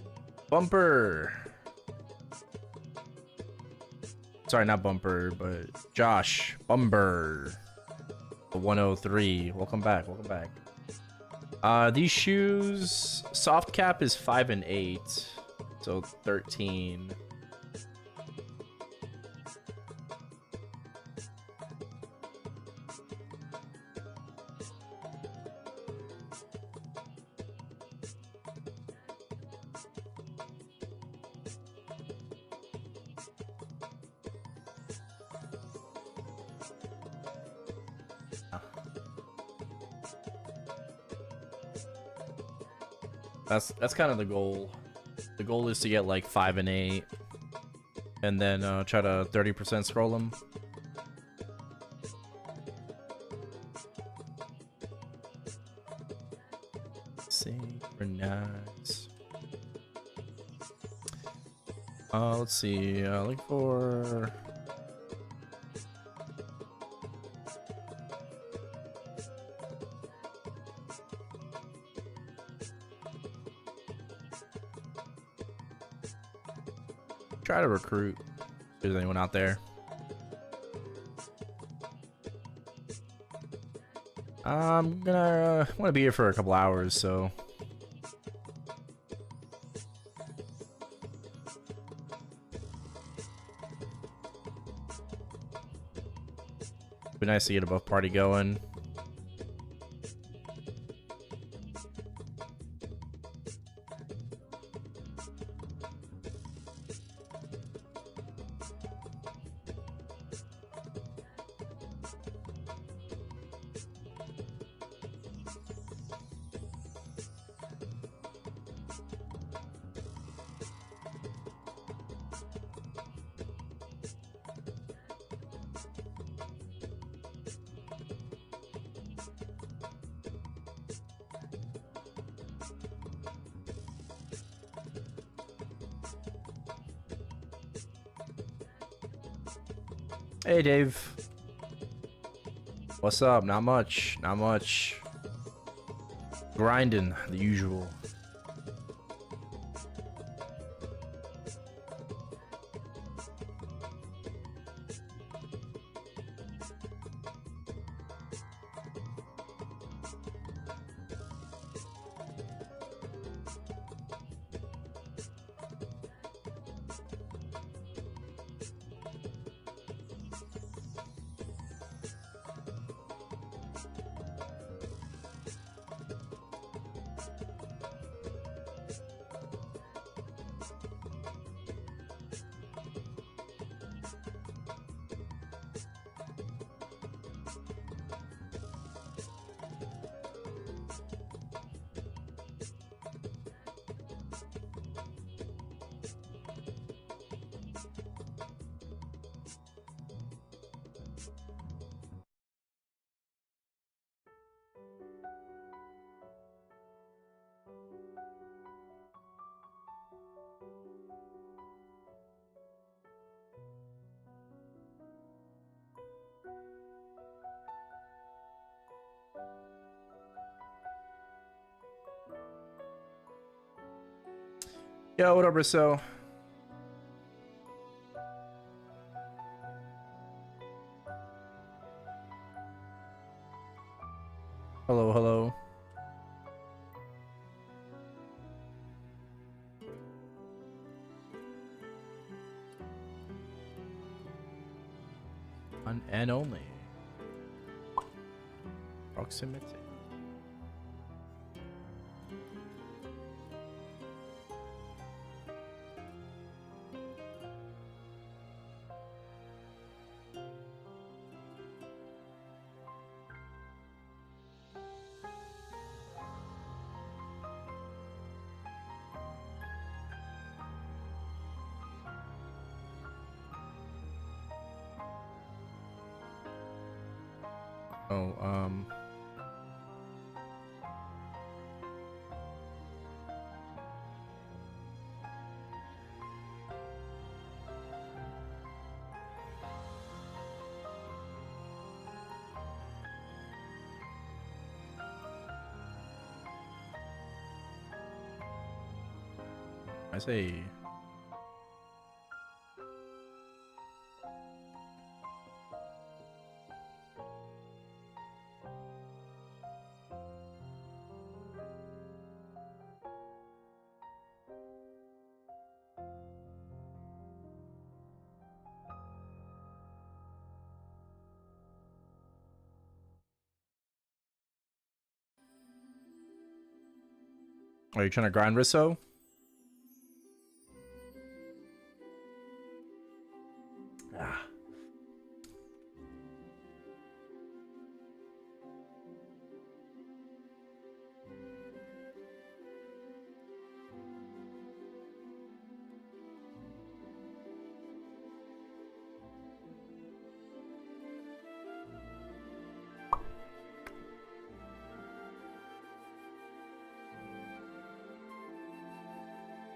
A: Bumper. Sorry, not Bumper, but Josh. Bumper. The 103. Welcome back. Welcome back. These shoes, soft cap is 5 and 8, so 13. That's kind of the goal. The goal is to get like 5 and 8, and then try to 30% scroll them. Synchronize. Let's see. Look for. Try to recruit if there's anyone out there. I'm gonna want to be here for a couple hours, so it'd be nice to get a buff party going. Hey, Dave. What's up? Not much. Not much. Grinding, the usual. Yo, what up, Risso? Hello, hello. One and only. Proximity. Oh, I say. Are you trying to grind Risso? Ah.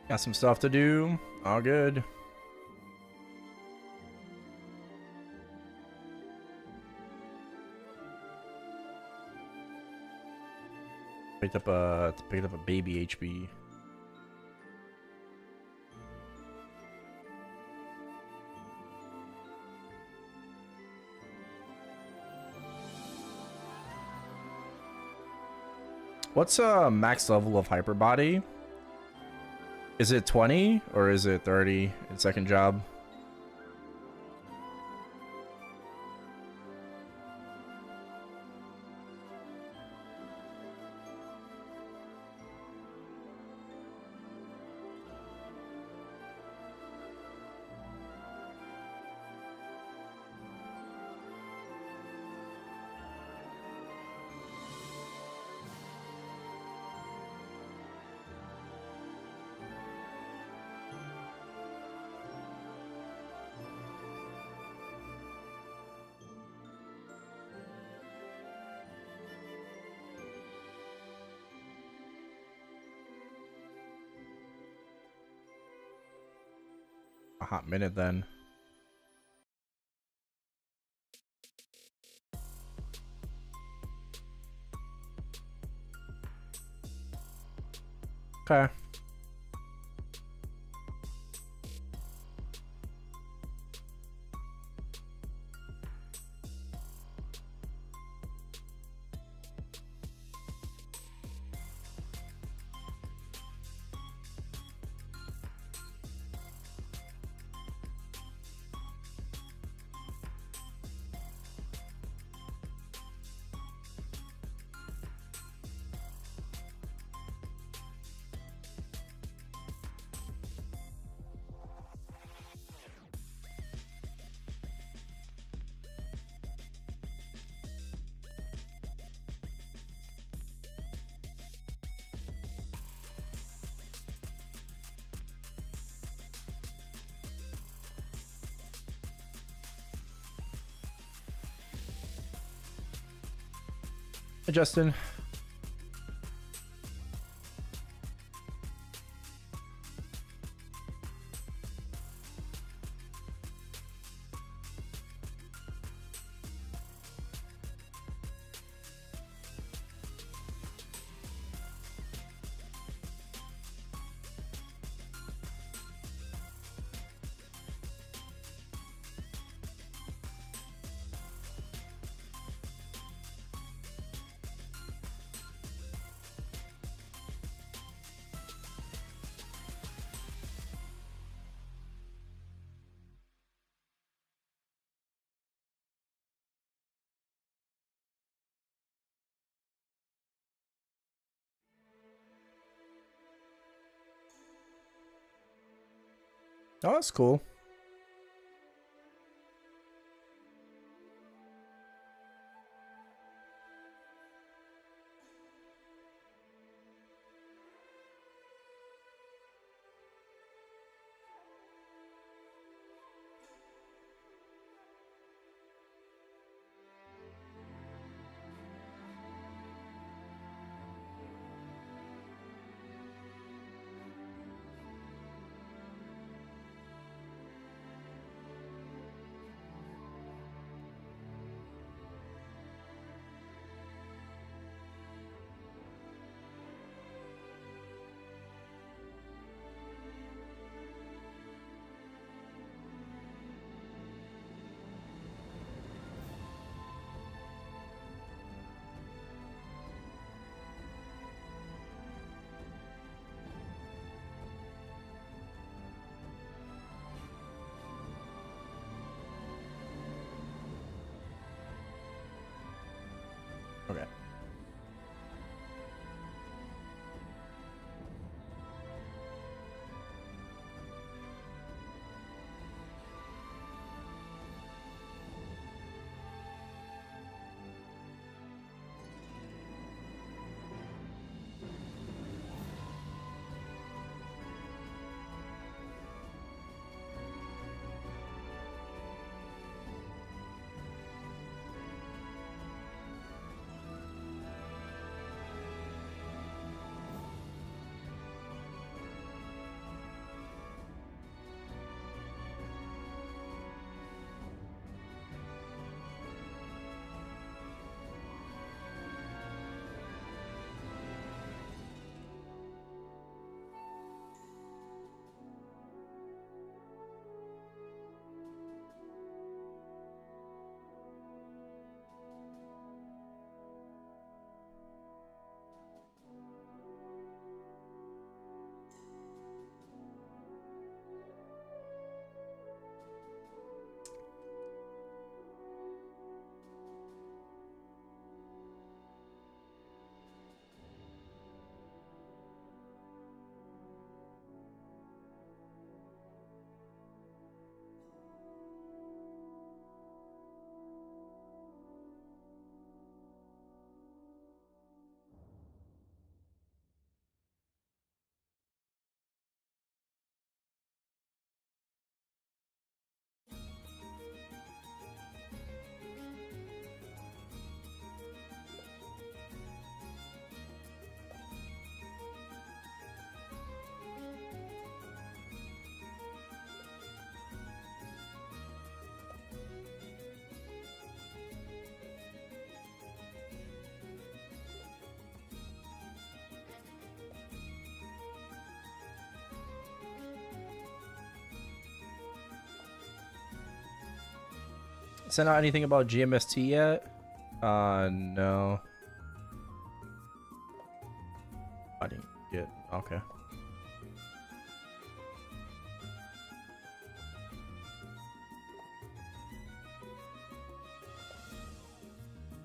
A: Got some stuff to do. All good. Picked up a baby HB. What's max level of hyperbody? Is it 20 or is it 30 in second job? A hot minute then. Okay. Hey, Justin. Oh, that's cool. Okay. Sent out anything about GMST yet? No. I didn't get. Okay.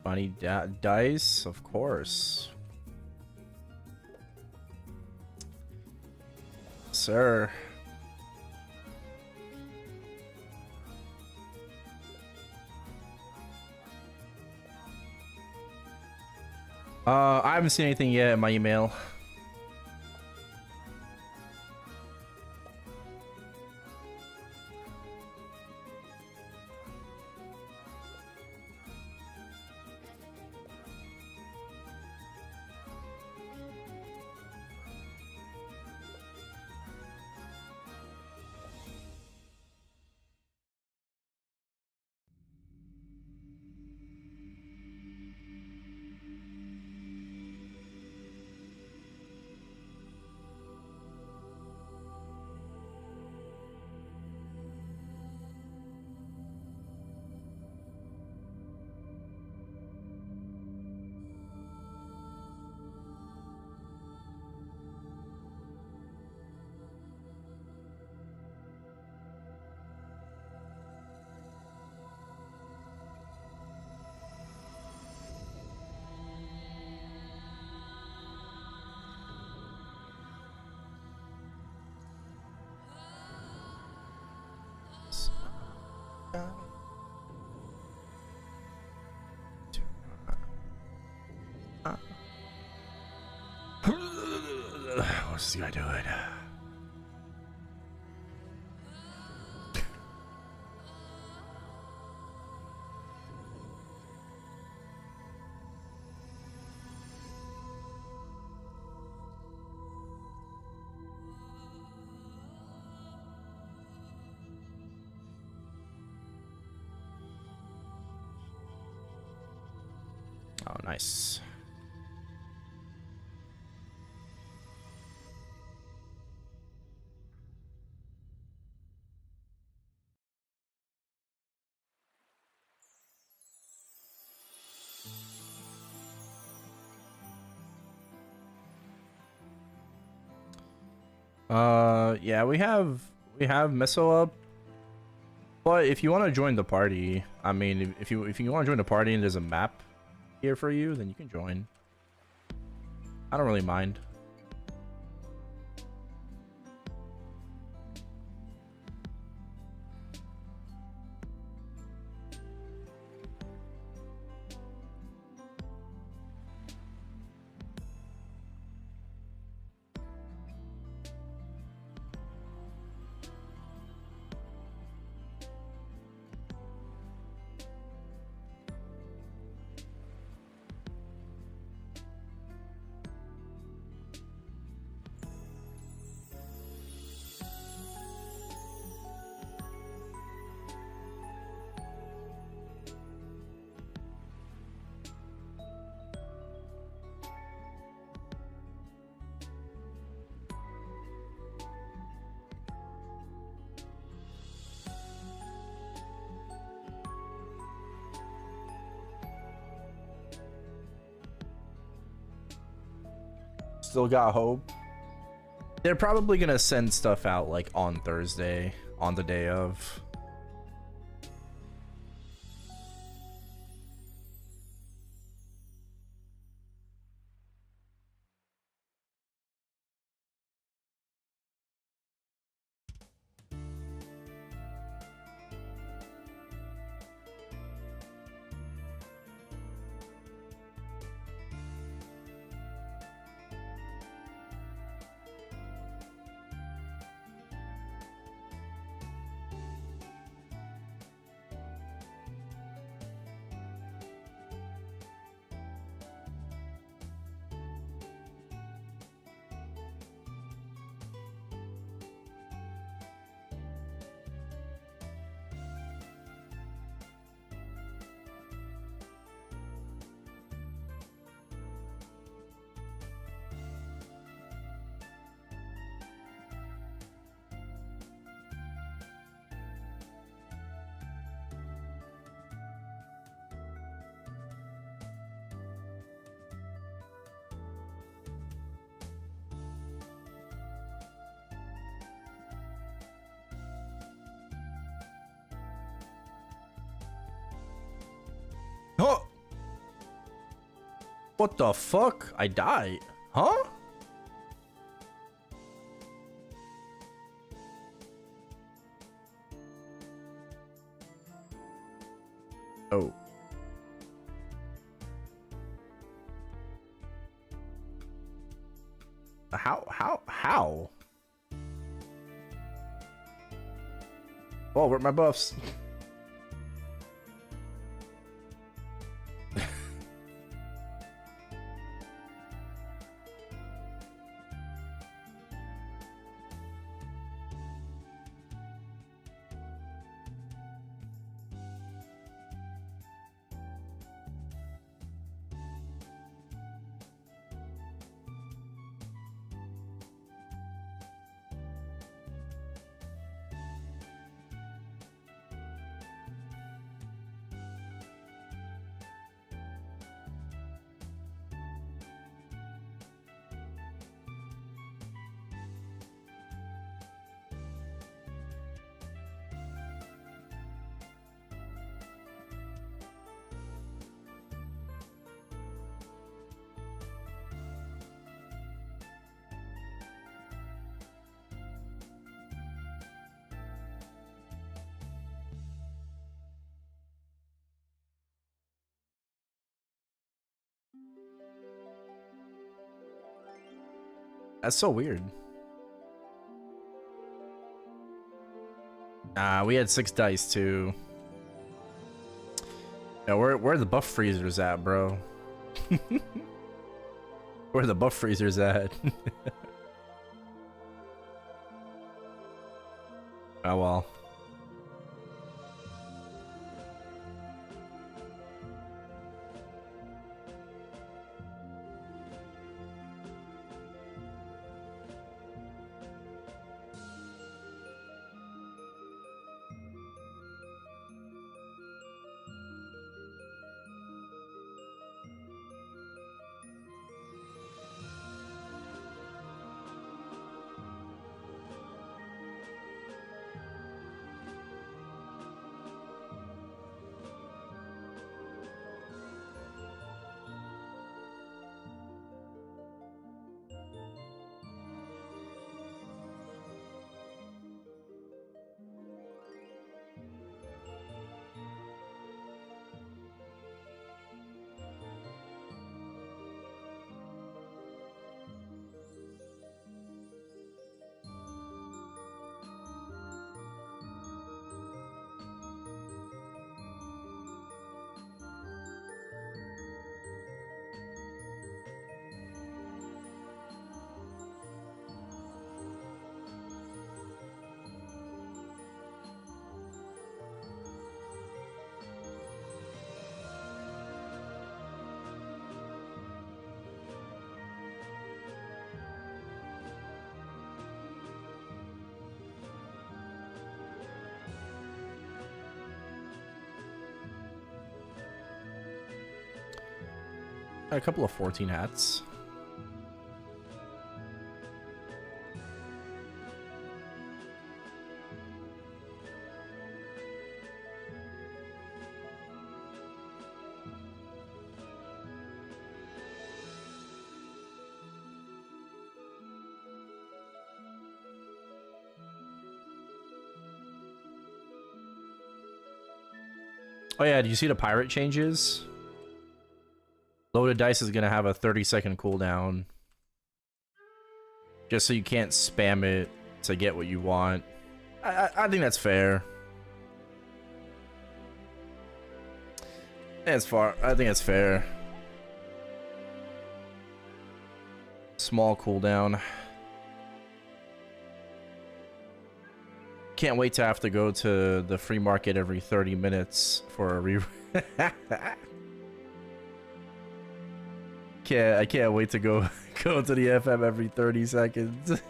A: Funny dice, of course. Sir. I haven't seen anything yet in my email. What's this guy doing? Oh, nice. Yeah, we have Miso up, but if you want to join the party, I mean, if you want to join the party and there's a map here for you, then you can join. I don't really mind. Still got hope. They're probably gonna send stuff out like on Thursday, on the day of. Oh! What the fuck? I died. Huh? Oh. How? Oh, where'd my buffs? That's so weird. We had 6 dice too. Yeah, where are the buff freezers at, bro? Where are the buff freezers at? Oh well. A couple of 14 hats. Oh yeah, do you see the pirate changes? Loaded dice is gonna have a 30-second cooldown. Just so you can't spam it to get what you want. I think that's fair. I think it's fair. Small cooldown. Can't wait to have to go to the free market every 30 minutes for a re. I can't wait to go to the FM every 30 seconds.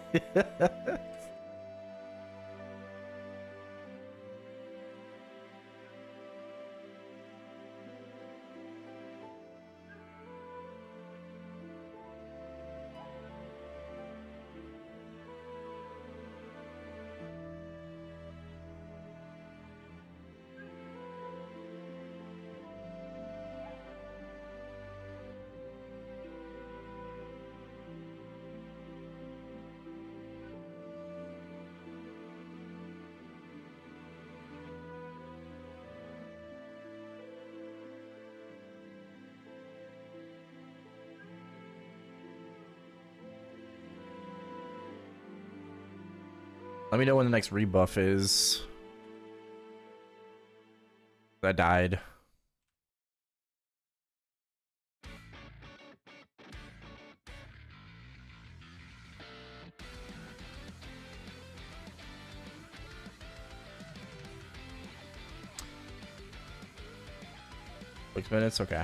A: 'Let me know when the next rebuff is. I died. Six minutes? Okay.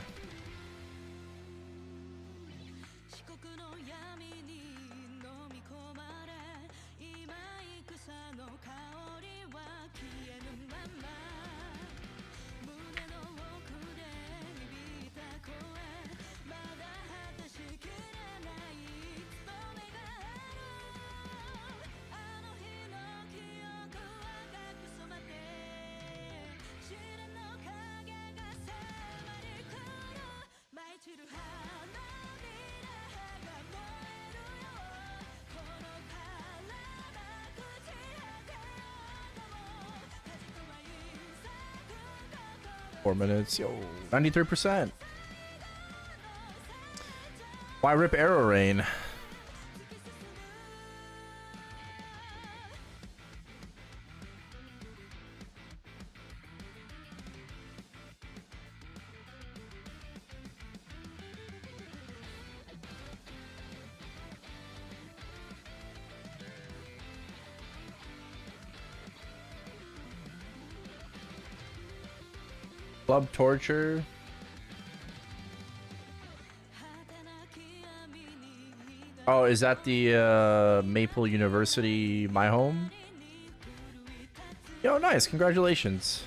A: Minutes, yo, 93%. Why rip Arrow Rain? Club Torture. Oh, is that the Maple University My Home? Yo, nice. Congratulations.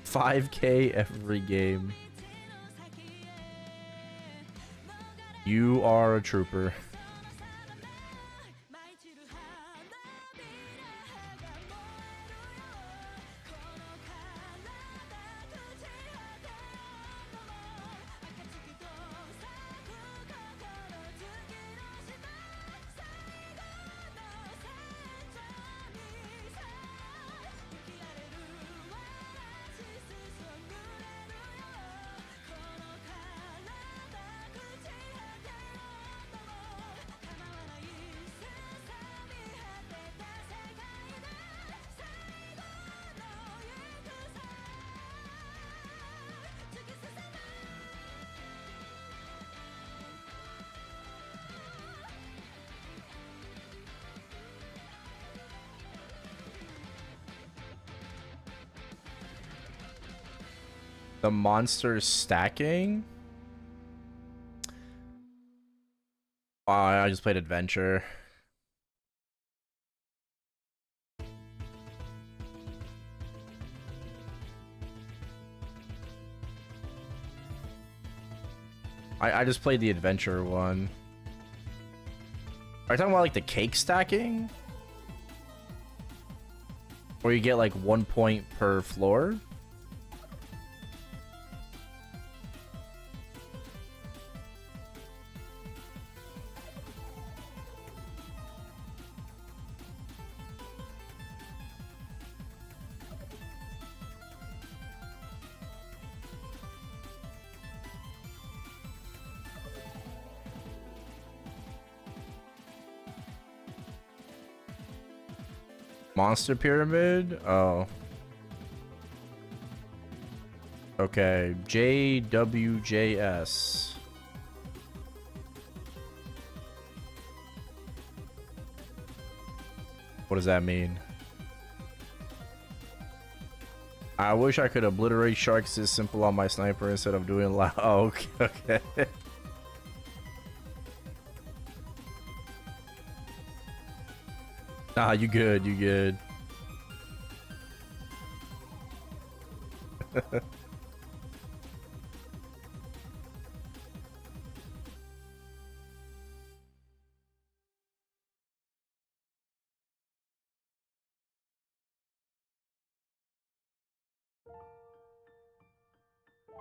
A: $5K every game. You are a trooper. The monster stacking? Oh, I just played adventure. I just played the adventure one. Are you talking about like the cake stacking? Where you get like 1 point per floor? Monster Pyramid? Oh. Okay. JWJS. What does that mean? I wish I could obliterate sharks this simple on my sniper instead of doing loud. Oh, okay. Nah, you good, you good.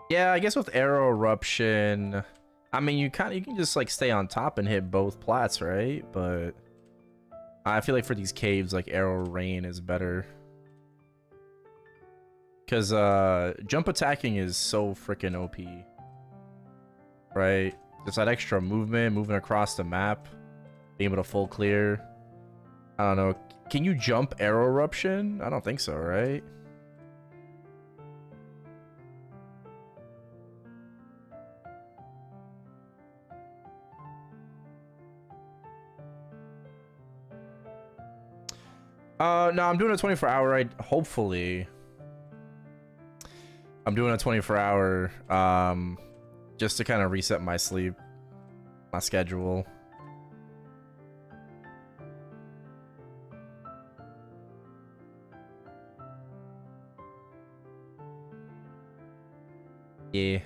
A: Yeah, I guess with arrow eruption, I mean you can just like stay on top and hit both plats, right? But I feel like for these caves, like arrow rain is better. Cause jump attacking is so freaking OP. Right? Just that extra movement, moving across the map, being able to full clear. I don't know. Can you jump arrow eruption? I don't think so, right? No, I'm doing a 24-hour ride. Hopefully. I'm doing a 24-hour, just to kind of reset my sleep, my schedule. Yeah.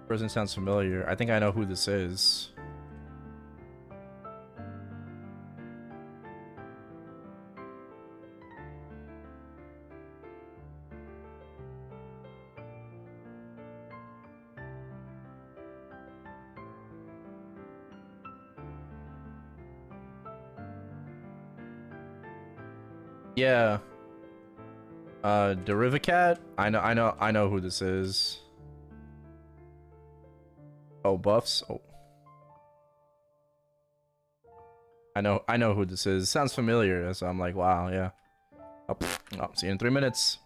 A: Person sounds familiar. I think I know who this is. Yeah. Derivacat? I know who this is. Oh, buffs? Oh. I know who this is. Sounds familiar, so I'm like, wow, yeah. Oh, see you in 3 minutes.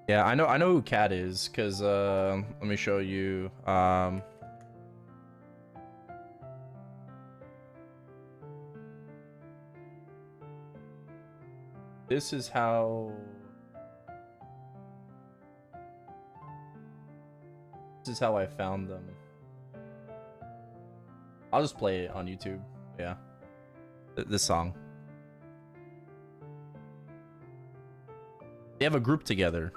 A: Yeah, I know who Cat is, cause let me show you. This is how I found them. I'll just play it on YouTube. Yeah. This song. They have a group together.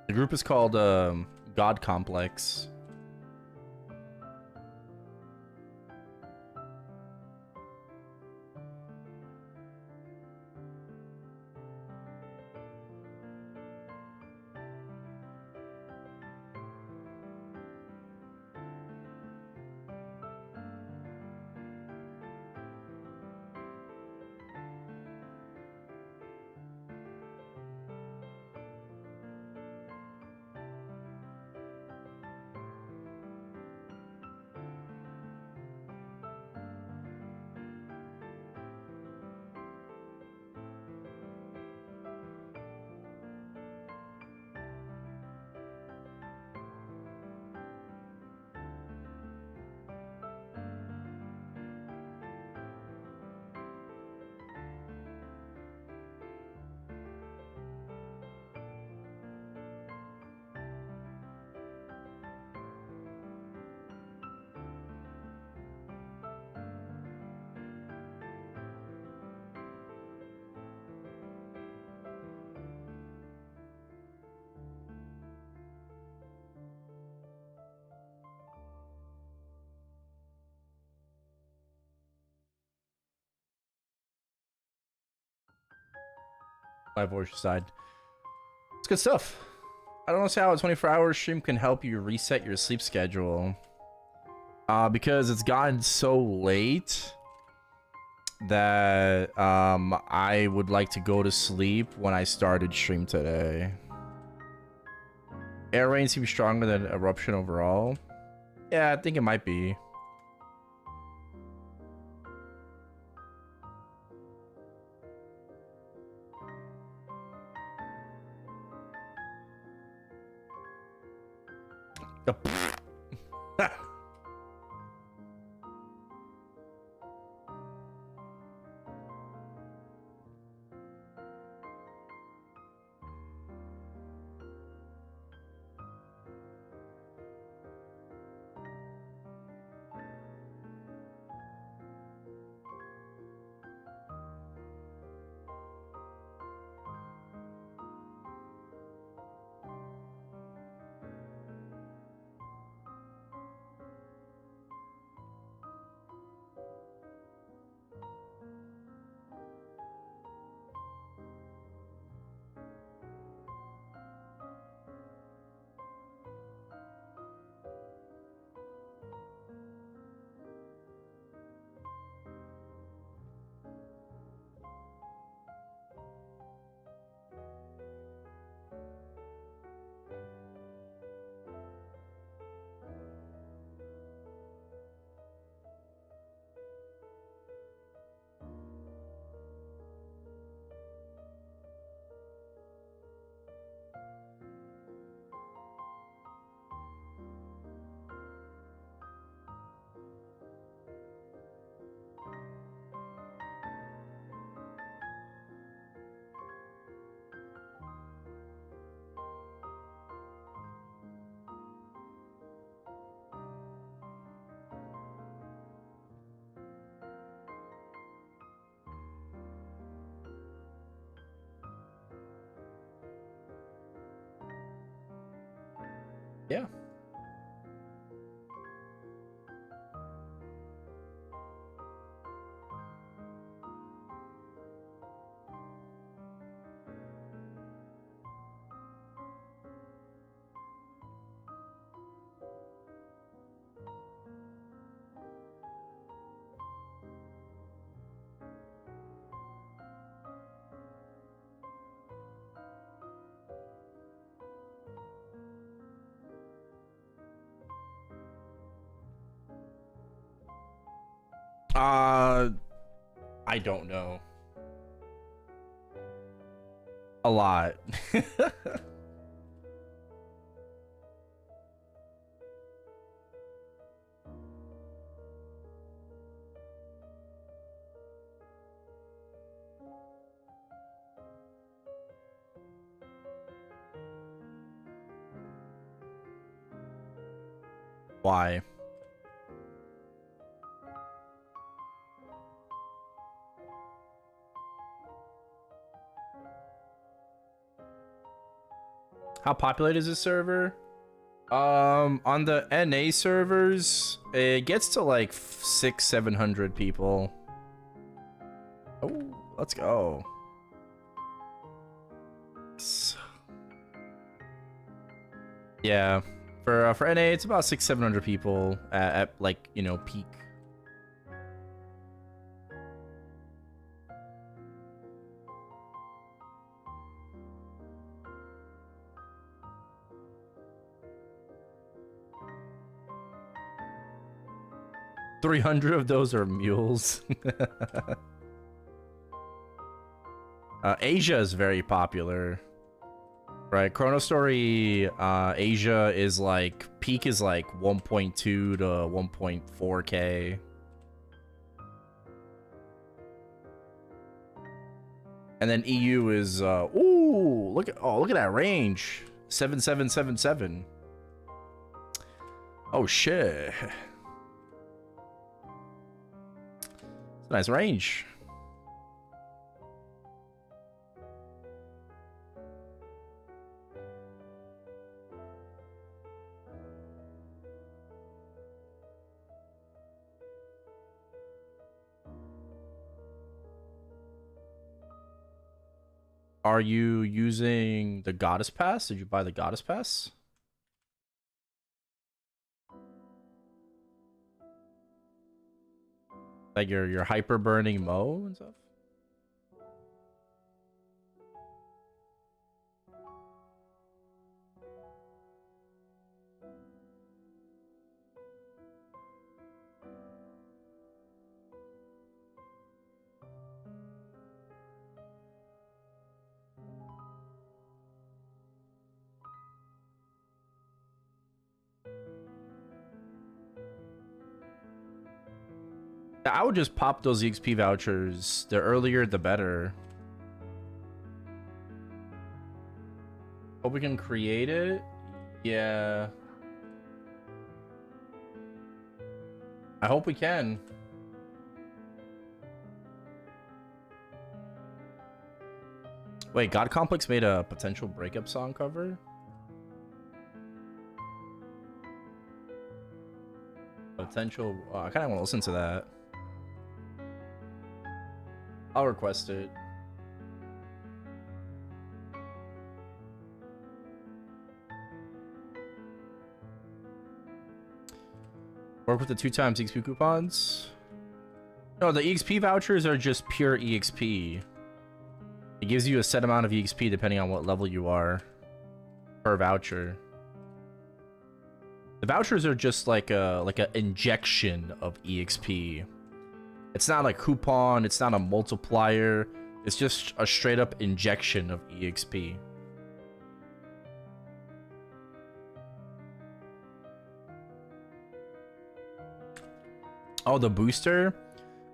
A: The group is called God Complex. My voice side. It's good stuff. I don't know how a 24-hour stream can help you reset your sleep schedule. Because it's gotten so late that I would like to go to sleep when I started stream today. Air rain seems stronger than eruption overall. Yeah, I think it might be. Yeah. I don't know. A lot. Why? How populated is this server? On the NA servers, it gets to like 600-700 people. Oh, let's go. Yeah, for NA, it's about 600-700 people at like, you know, peak. $300 of those are mules. Asia is very popular, right? ChronoStory Asia is like peak is like 1.2 to 1.4K. And then EU is ooh, look at that range. 7777. Oh shit. It's a nice range. Are you using the Goddess Pass? Did you buy the Goddess Pass? Like your hyper burning Mo and stuff? I would just pop those EXP vouchers. The earlier, the better. Hope we can create it. Yeah. I hope we can. Wait, God Complex made a potential breakup song cover? Potential. Oh, I kind of want to listen to that. I'll request it. Work with the 2x EXP coupons? No, the EXP vouchers are just pure EXP. It gives you a set amount of EXP depending on what level you are per voucher. The vouchers are just like a injection of EXP. It's not a coupon, it's not a multiplier. It's just a straight up injection of EXP. Oh, the booster?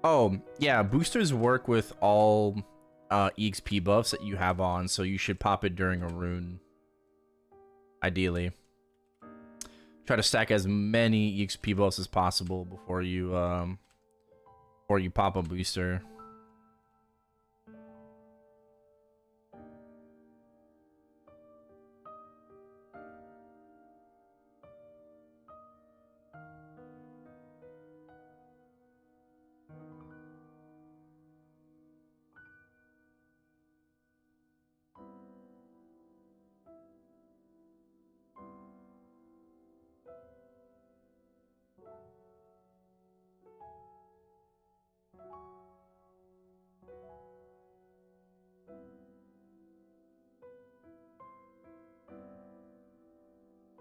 A: Oh, yeah, boosters work with all EXP buffs that you have on, so you should pop it during a rune. Ideally. Try to stack as many EXP buffs as possible before you pop a booster.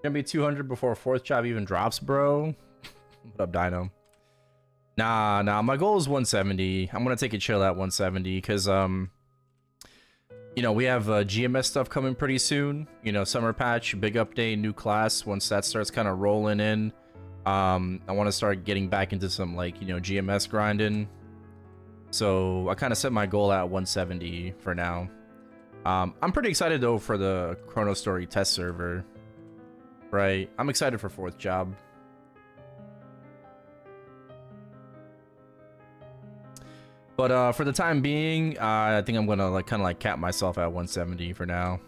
A: Gonna be 200 before fourth job even drops, bro. What up, Dino? Nah. My goal is 170. I'm gonna take a chill at 170 because you know, we have GMS stuff coming pretty soon. You know, summer patch, big update, new class. Once that starts kind of rolling in, I want to start getting back into some, like, you know, GMS grinding. So I kind of set my goal at 170 for now. I'm pretty excited though for the ChronoStory test server. Right, I'm excited for fourth job. But for the time being, I think I'm gonna like kind of like cap myself at 170 for now.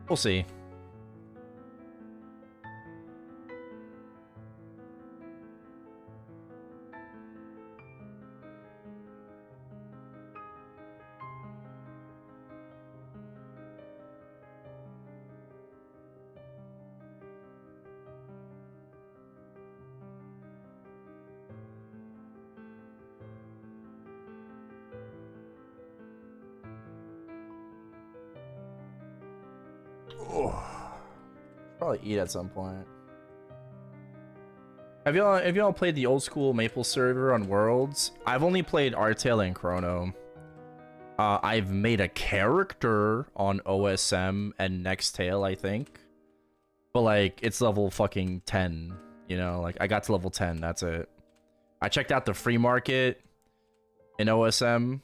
A: We'll see. Oh, probably eat at some point. Have y'all played the old school Maple server on Worlds? I've only played Artail and Chrono. I've made a character on OSM and Nextail, I think. But like, it's level fucking 10, you know? Like, I got to level 10, that's it. I checked out the free market in OSM.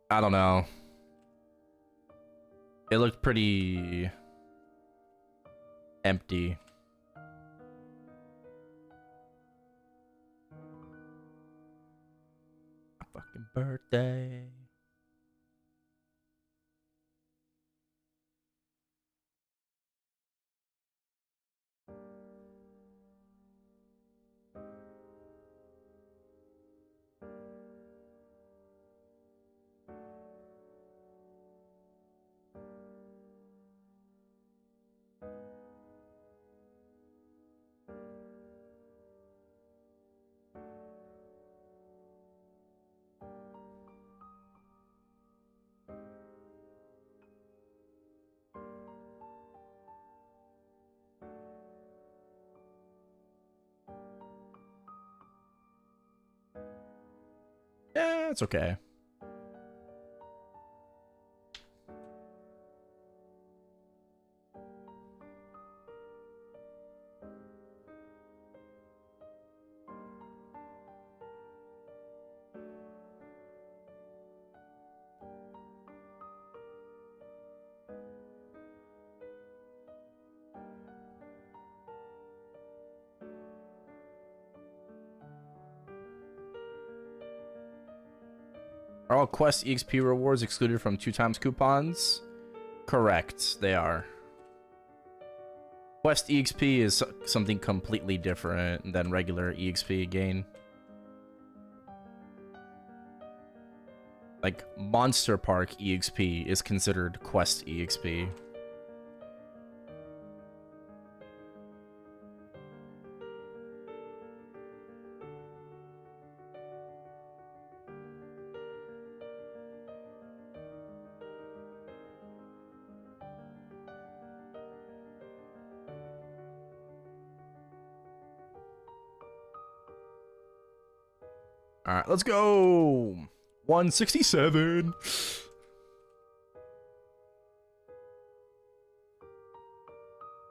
A: I don't know. It looked pretty empty. My fucking birthday. Yeah, it's okay. Are all Quest EXP rewards excluded from 2x coupons? Correct, they are. Quest EXP is something completely different than regular EXP gain. Like, Monster Park EXP is considered Quest EXP. All right, let's go. 167.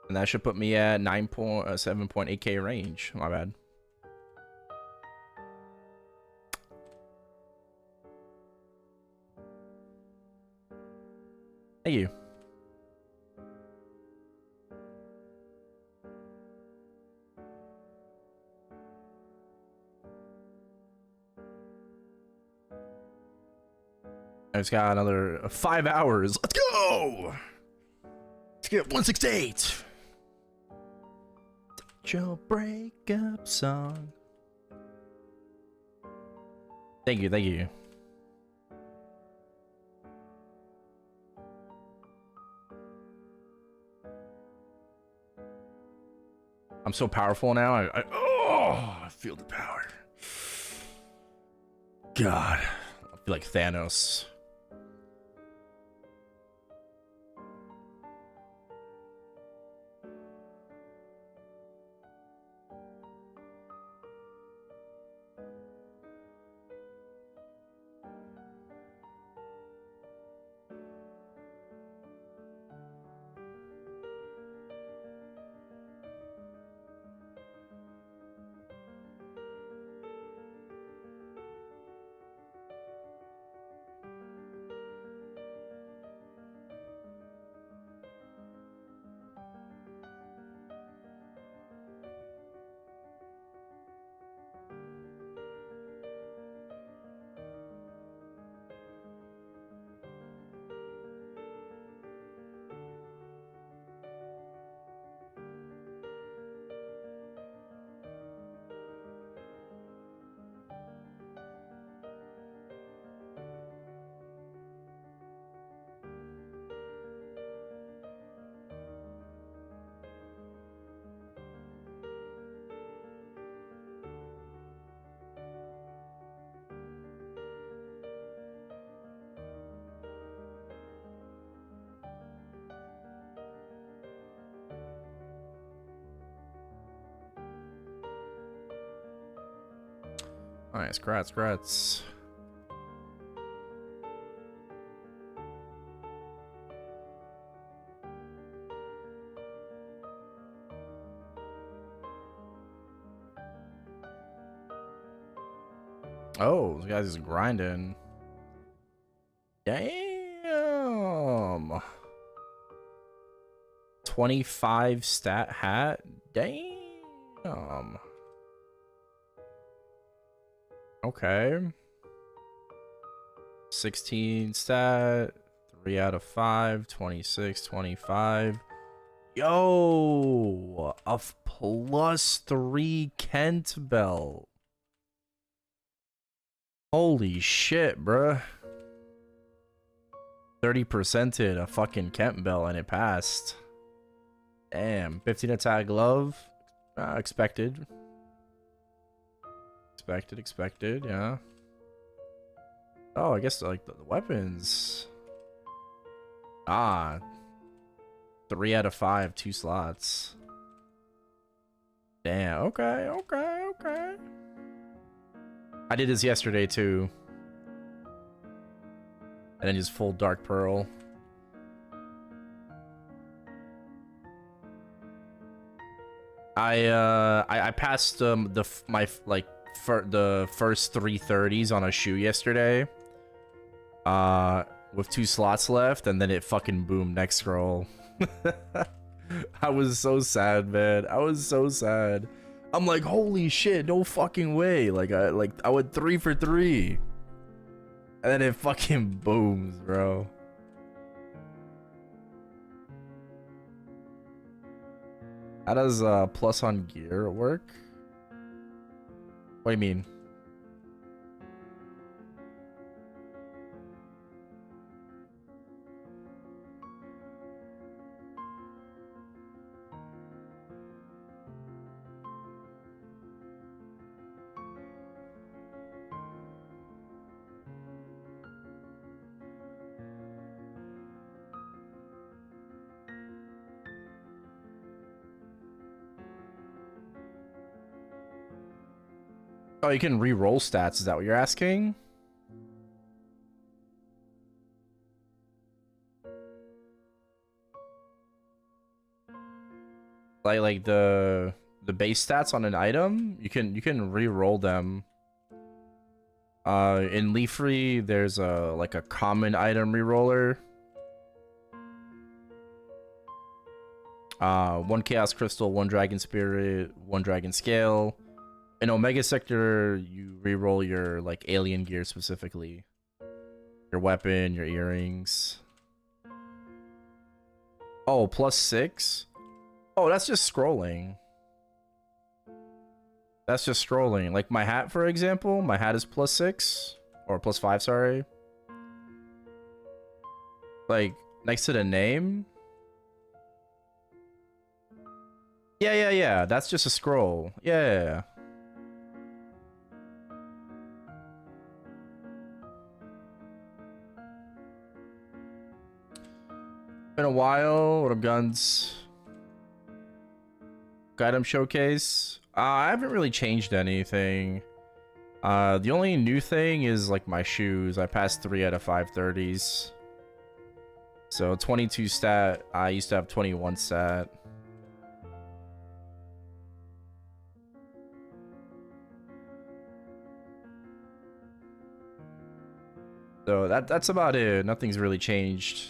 A: And that should put me at 7.8k range. My bad. Thank you. I just got another 5 hours. Let's go! Let's get 168. Your breakup song. Thank you, thank you. I'm so powerful now. I feel the power. God, I feel like Thanos. Nice, grats. Oh, this guy's just grinding. Damn. 25 stat hat. Damn. Okay. 16 stat. 3 out of 5. 26, 25. Yo, a +3 Kent belt. Holy shit, bruh. 30%ed a fucking Kent belt and it passed. Damn. 15 attack glove. Expected. Expected, yeah. Oh, I guess like the weapons. 3 out of 5, 2 slots. Damn, okay. I did this yesterday too. And then just full Dark Pearl. I passed the first 330s on a shoe yesterday. With 2 slots left, and then it fucking boomed next scroll. I was so sad, man. I was so sad. I'm like, holy shit, no fucking way. I went 3 for 3. And then it fucking booms, bro. How does plus on gear work? What do you mean? Oh, you can re-roll stats. Is that what you're asking? Like the base stats on an item, you can re-roll them. In Leafree, there's a common item re-roller. 1 Chaos Crystal, 1 Dragon Spirit, 1 Dragon Scale. In Omega Sector, you reroll your like alien gear specifically. Your weapon, your earrings. Oh, +6? Oh, that's just scrolling. That's just scrolling. Like my hat, for example, my hat is +6 or +5, sorry. Like next to the name. Yeah. That's just a scroll. Yeah. Been a while. What up, guns? Item showcase. I haven't really changed anything. The only new thing is like my shoes. I passed 3 out of 5 30s. So 22 stat. I used to have 21 stat. So that's about it. Nothing's really changed.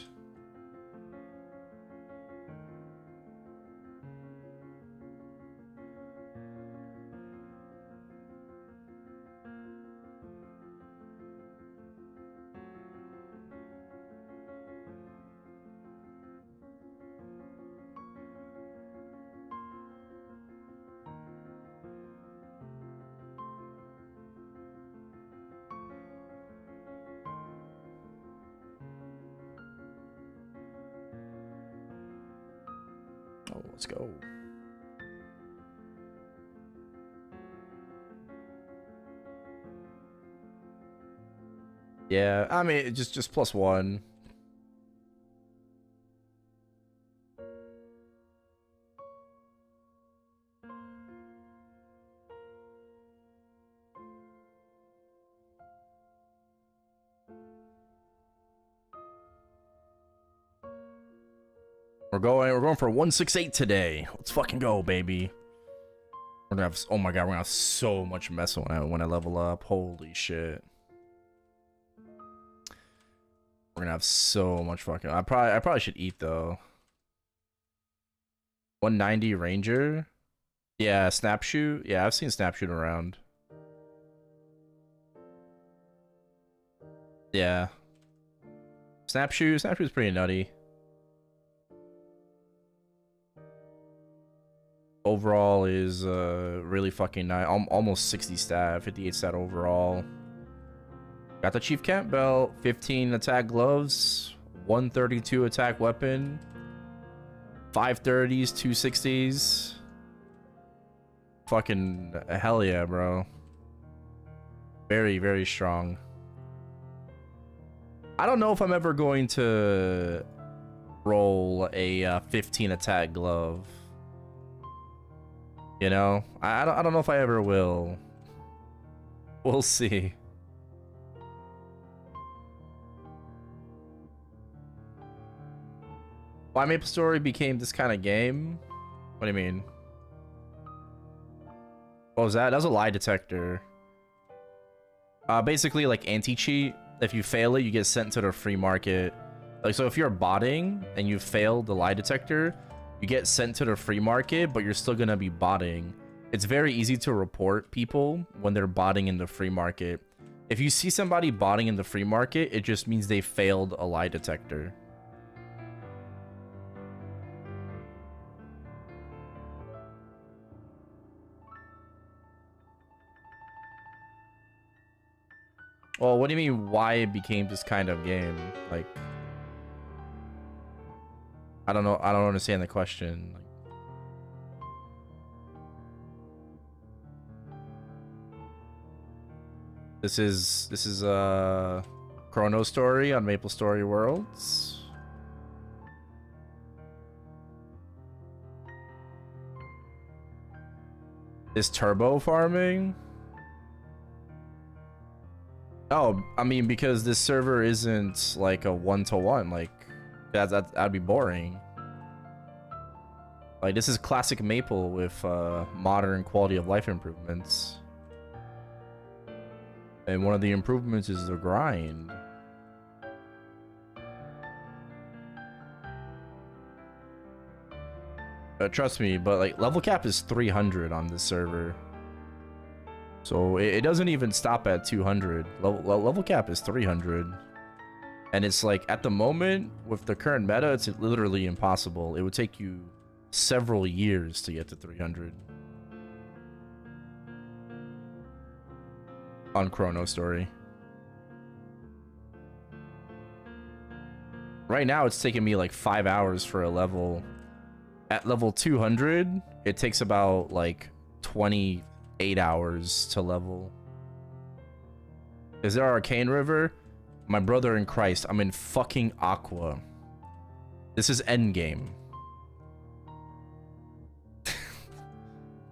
A: Oh, let's go. Yeah, I mean, just +1. We're going for 168 today. Let's fucking go, baby. We're gonna have, oh my god, we're gonna have so much mess when I level up. Holy shit. We're gonna have so much fucking, I probably should eat though. 190 Ranger. Yeah, Snapshoot. Yeah, I've seen Snapshoot around. Yeah. Snapshoot's pretty nutty. Overall is really fucking nice. Almost 60 stat, 58 stat overall. Got the Chief Camp belt, 15 attack gloves, 132 attack weapon, 530s, 260s. Fucking hell yeah, bro. Very, very strong. I don't know if I'm ever going to roll a 15 attack glove. You know, I don't know if I ever will. We'll see. Why MapleStory became this kind of game? What do you mean? What was that? That was a lie detector. Basically like anti-cheat. If you fail it, you get sent to the free market. Like, so if you're botting and you failed the lie detector, you get sent to the free market, but you're still gonna be botting. It's very easy to report people when they're botting in the free market. If you see somebody botting in the free market, it just means they failed a lie detector. Well, what do you mean why it became this kind of game? Like, I don't know. I don't understand the question. Like, this is ChronoStory on MapleStory Worlds. Is turbo farming? Oh, I mean, because this server isn't like a 1-to-1. Like, that'd be boring. Like, this is classic Maple with modern quality of life improvements. And one of the improvements is the grind. Trust me, but like level cap is 300 on this server. So it doesn't even stop at 200. Level cap is 300. And it's like, at the moment, with the current meta, it's literally impossible. It would take you several years to get to 300. On ChronoStory. Right now, it's taking me like 5 hours for a level. At level 200, it takes about like 28 hours to level. Is there Arcane River? My brother in Christ, I'm in fucking Aqua. This is endgame.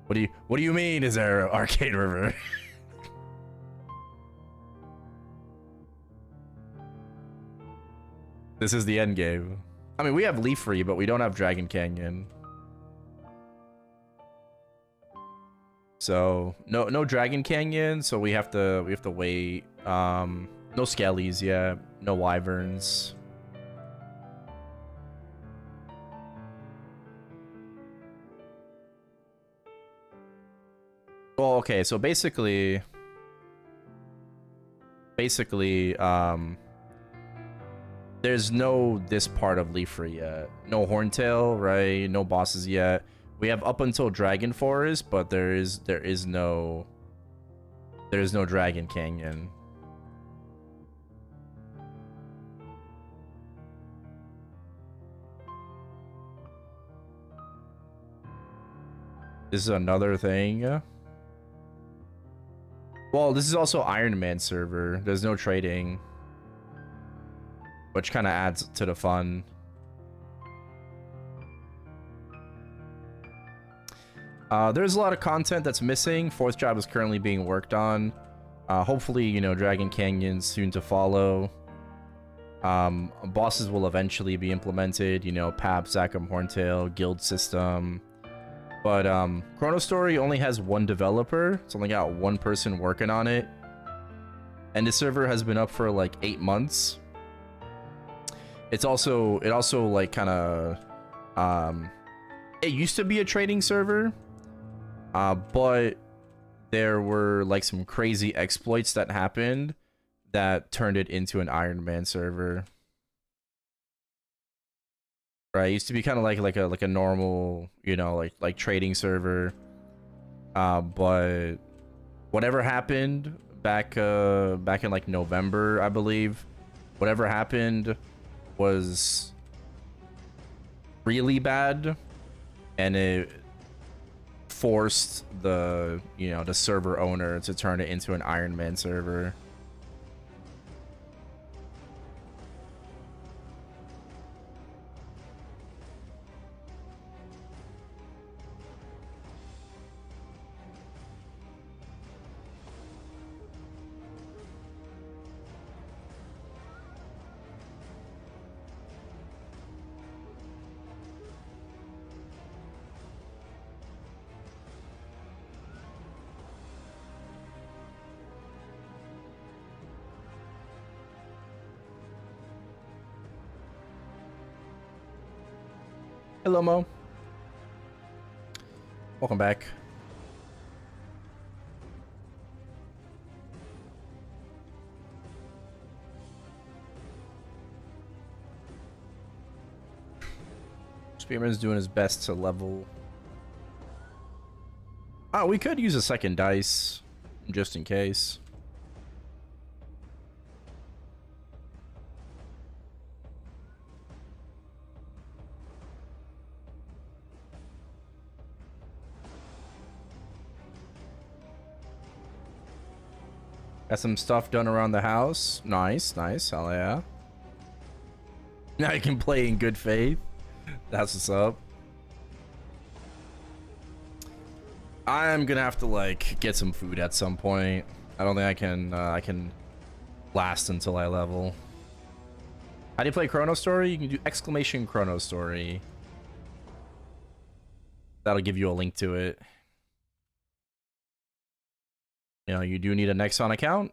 A: What do you mean is there an arcade river? This is the end game. I mean, we have Leaf Free, but we don't have Dragon Canyon. So no Dragon Canyon, so we have to wait. No Skellies yet, no Wyverns. Well, okay, so basically there's no this part of Leaf Free yet. No Horntail, right? No bosses yet. We have up until Dragon Forest, but there is no Dragon Canyon. This is another thing. Well, this is also Iron Man server. There's no trading, which kind of adds to the fun. There's a lot of content that's missing. Fourth job is currently being worked on. Hopefully, you know, Dragon Canyon soon to follow. Bosses will eventually be implemented. You know, Pap, Zachem, Horntail, guild system. But ChronoStory only has one developer. It's only got one person working on it. And the server has been up for like 8 months. It also like kind of it used to be a trading server, but there were like some crazy exploits that happened that turned it into an Iron Man server. Right, it used to be kind of like a normal, you know, like trading server. But whatever happened back in like November, I believe, whatever happened was really bad, and it forced the, you know, the server owner to turn it into an Iron Man server. Hello, Mo. Welcome back. Spearman's doing his best to level. Oh, we could use a second dice, just in case. Got some stuff done around the house. Nice, nice. Hell yeah. Now you can play in good faith. That's what's up. I'm gonna have to like get some food at some point. I don't think I can last until I level. How do you play ChronoStory? You can do exclamation ChronoStory. That'll give you a link to it. You know, you do need a Nexon account.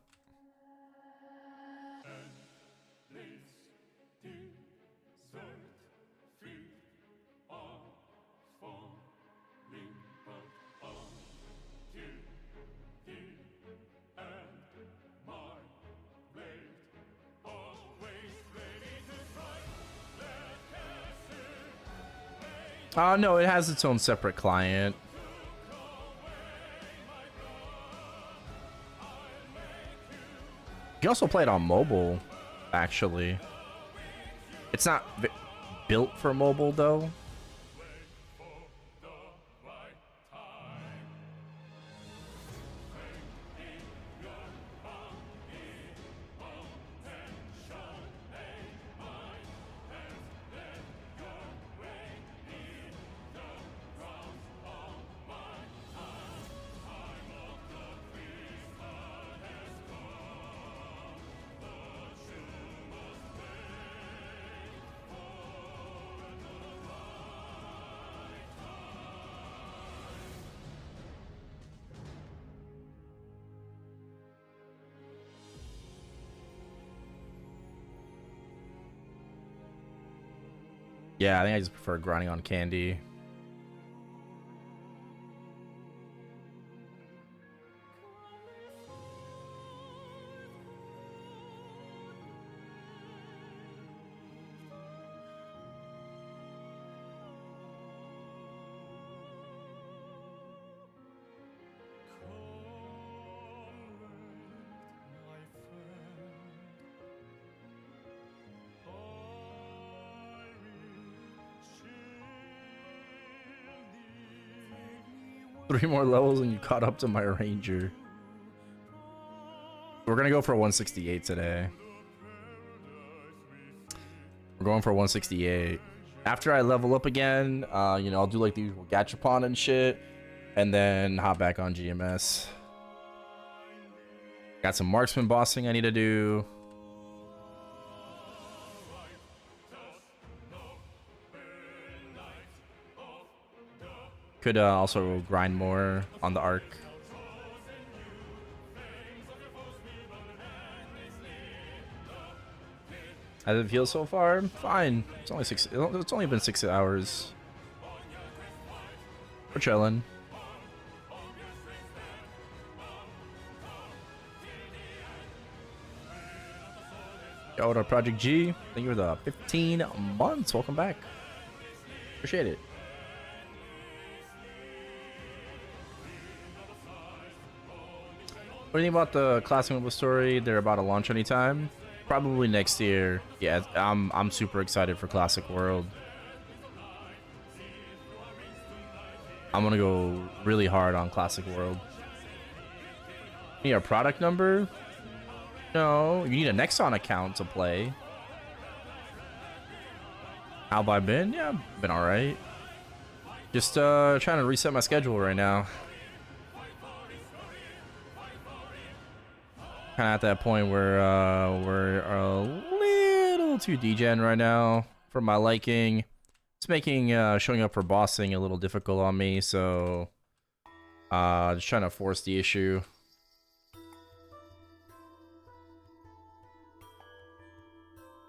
A: No, it has its own separate client. You can also play it on mobile, actually. It's not built for mobile, though. Yeah, I think I just prefer grinding on candy. Three more levels and you caught up to my ranger. We're gonna go for 168 today. We're going for 168. After I level up again, you know, I'll do like the usual gachapon and shit, and then hop back on GMS. Got some marksman bossing I need to do. Could also grind more on the arc. How's it feel so far? Fine. It's only It's only been 6 hours. We're chilling. Yo, what up, Project G? Thank you for the 15 months. Welcome back. Appreciate it. What do you think about the classic MapleStory? They're about to launch anytime. Probably next year. Yeah, I'm super excited for Classic World. I'm gonna go really hard on Classic World. You need a product number? No, you need a Nexon account to play. How have I been? Yeah, been alright. Just trying to reset my schedule right now. Kind of at that point where we're a little too degen right now for my liking. It's making showing up for bossing a little difficult on me, so just trying to force the issue.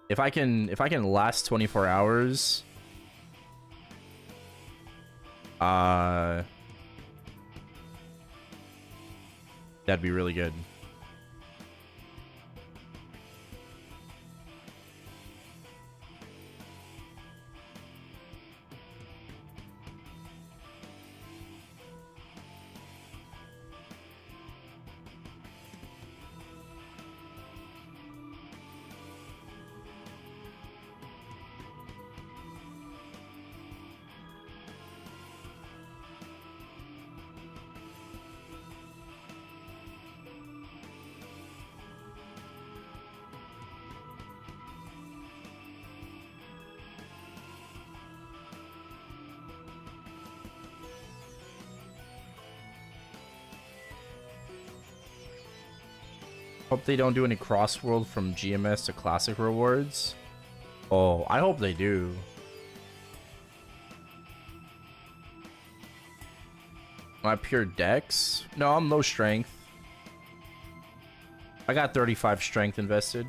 A: If I can last 24 hours, that'd be really good. Hope they don't do any cross-world from GMS to Classic rewards. Oh, I hope they do. Am I pure dex? No, I'm low strength. I got 35 strength invested.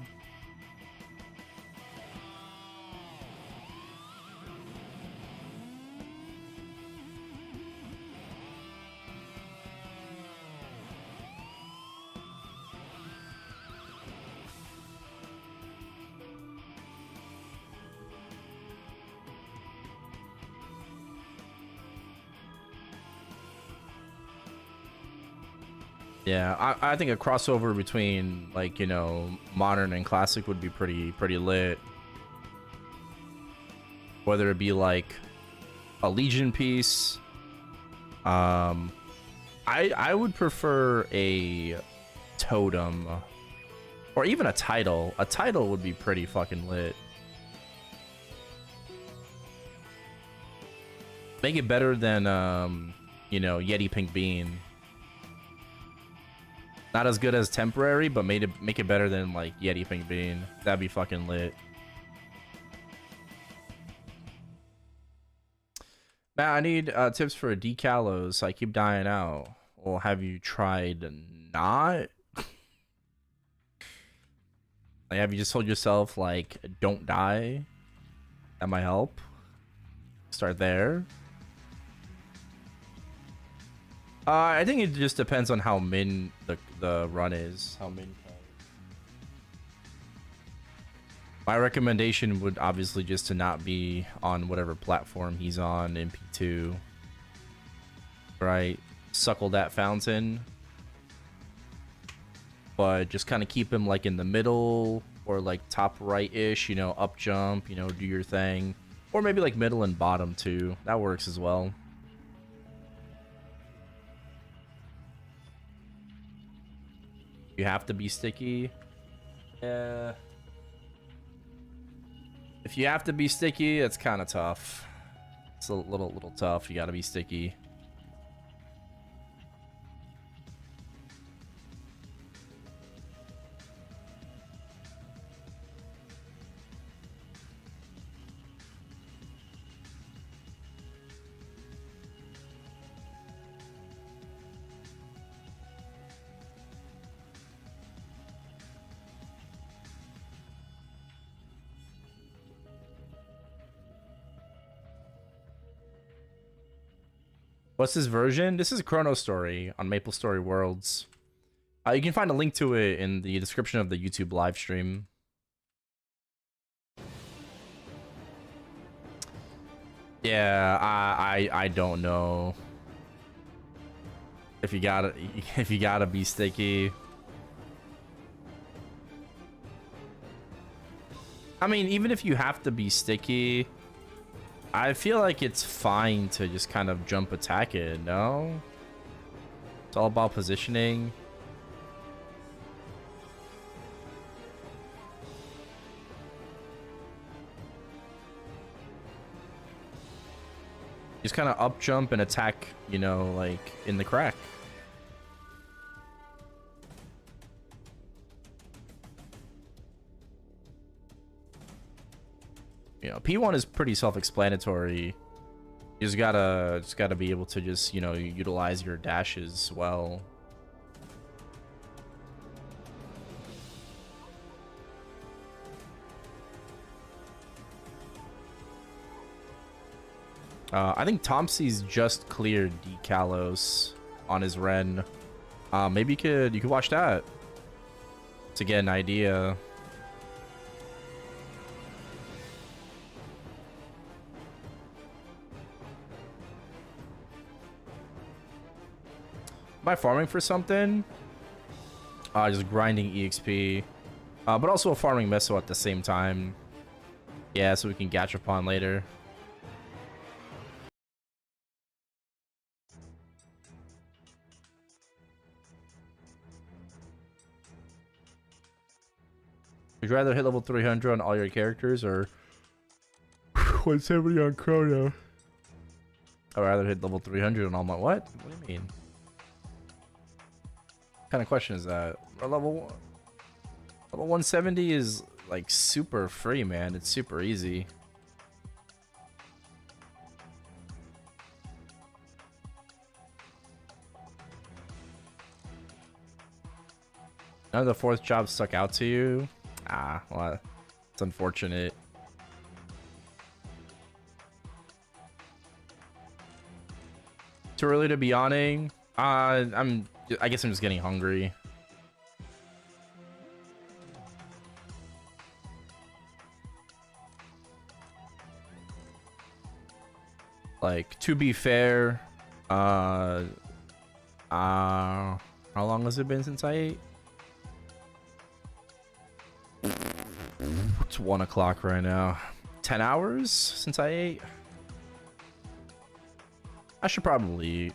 A: Yeah, I think a crossover between, like, you know, modern and classic would be pretty lit. Whether it be like a Legion piece, I would prefer a totem or even a title. A title would be pretty fucking lit. Make it better than you know, Yeti Pink Bean. Not as good as temporary, but make it better than like Yeti Pink Bean. That'd be fucking lit. Matt, I need tips for decalos. I keep dying out. Well, have you tried not? Like, have you just told yourself like, don't die? That might help. Start there. I think it just depends on how min the run is. How min. My recommendation would obviously just to not be on whatever platform he's on, MP2. Right? Suckle that fountain. But just kind of keep him like in the middle or like top right-ish, you know, up jump, you know, do your thing. Or maybe like middle and bottom too. That works as well. You have to be sticky. Yeah. If you have to be sticky, it's kind of tough. It's a little tough. You got to be sticky. What's this version? This is ChronoStory on MapleStory Worlds. You can find a link to it in the description of the YouTube live stream. Yeah, I don't know if you gotta be sticky. I mean, even if you have to be sticky, I feel like it's fine to just kind of jump attack it, no? It's all about positioning. Just kind of up jump and attack, you know, like in the crack. You know, P1 is pretty self-explanatory. You just gotta be able to just, you know, utilize your dashes well. I think Tomsy's just cleared Decalos on his Ren. Maybe you could watch that to get an idea. Am I farming for something? Just grinding EXP. But also a farming meso at the same time. Yeah, so we can catch upon later. Would you rather hit level 300 on all your characters or 170 on Chrono? I'd rather hit level 300 on all my... What? What do you mean? What kind of question is that? Level 170 is like super free, man. It's super easy. None of the fourth job stuck out to you? Ah, well, it's unfortunate. Too early to be yawning? I guess I'm just getting hungry. Like, to be fair, how long has it been since I ate? It's 1 o'clock right now. 10 hours since I ate? I should probably eat.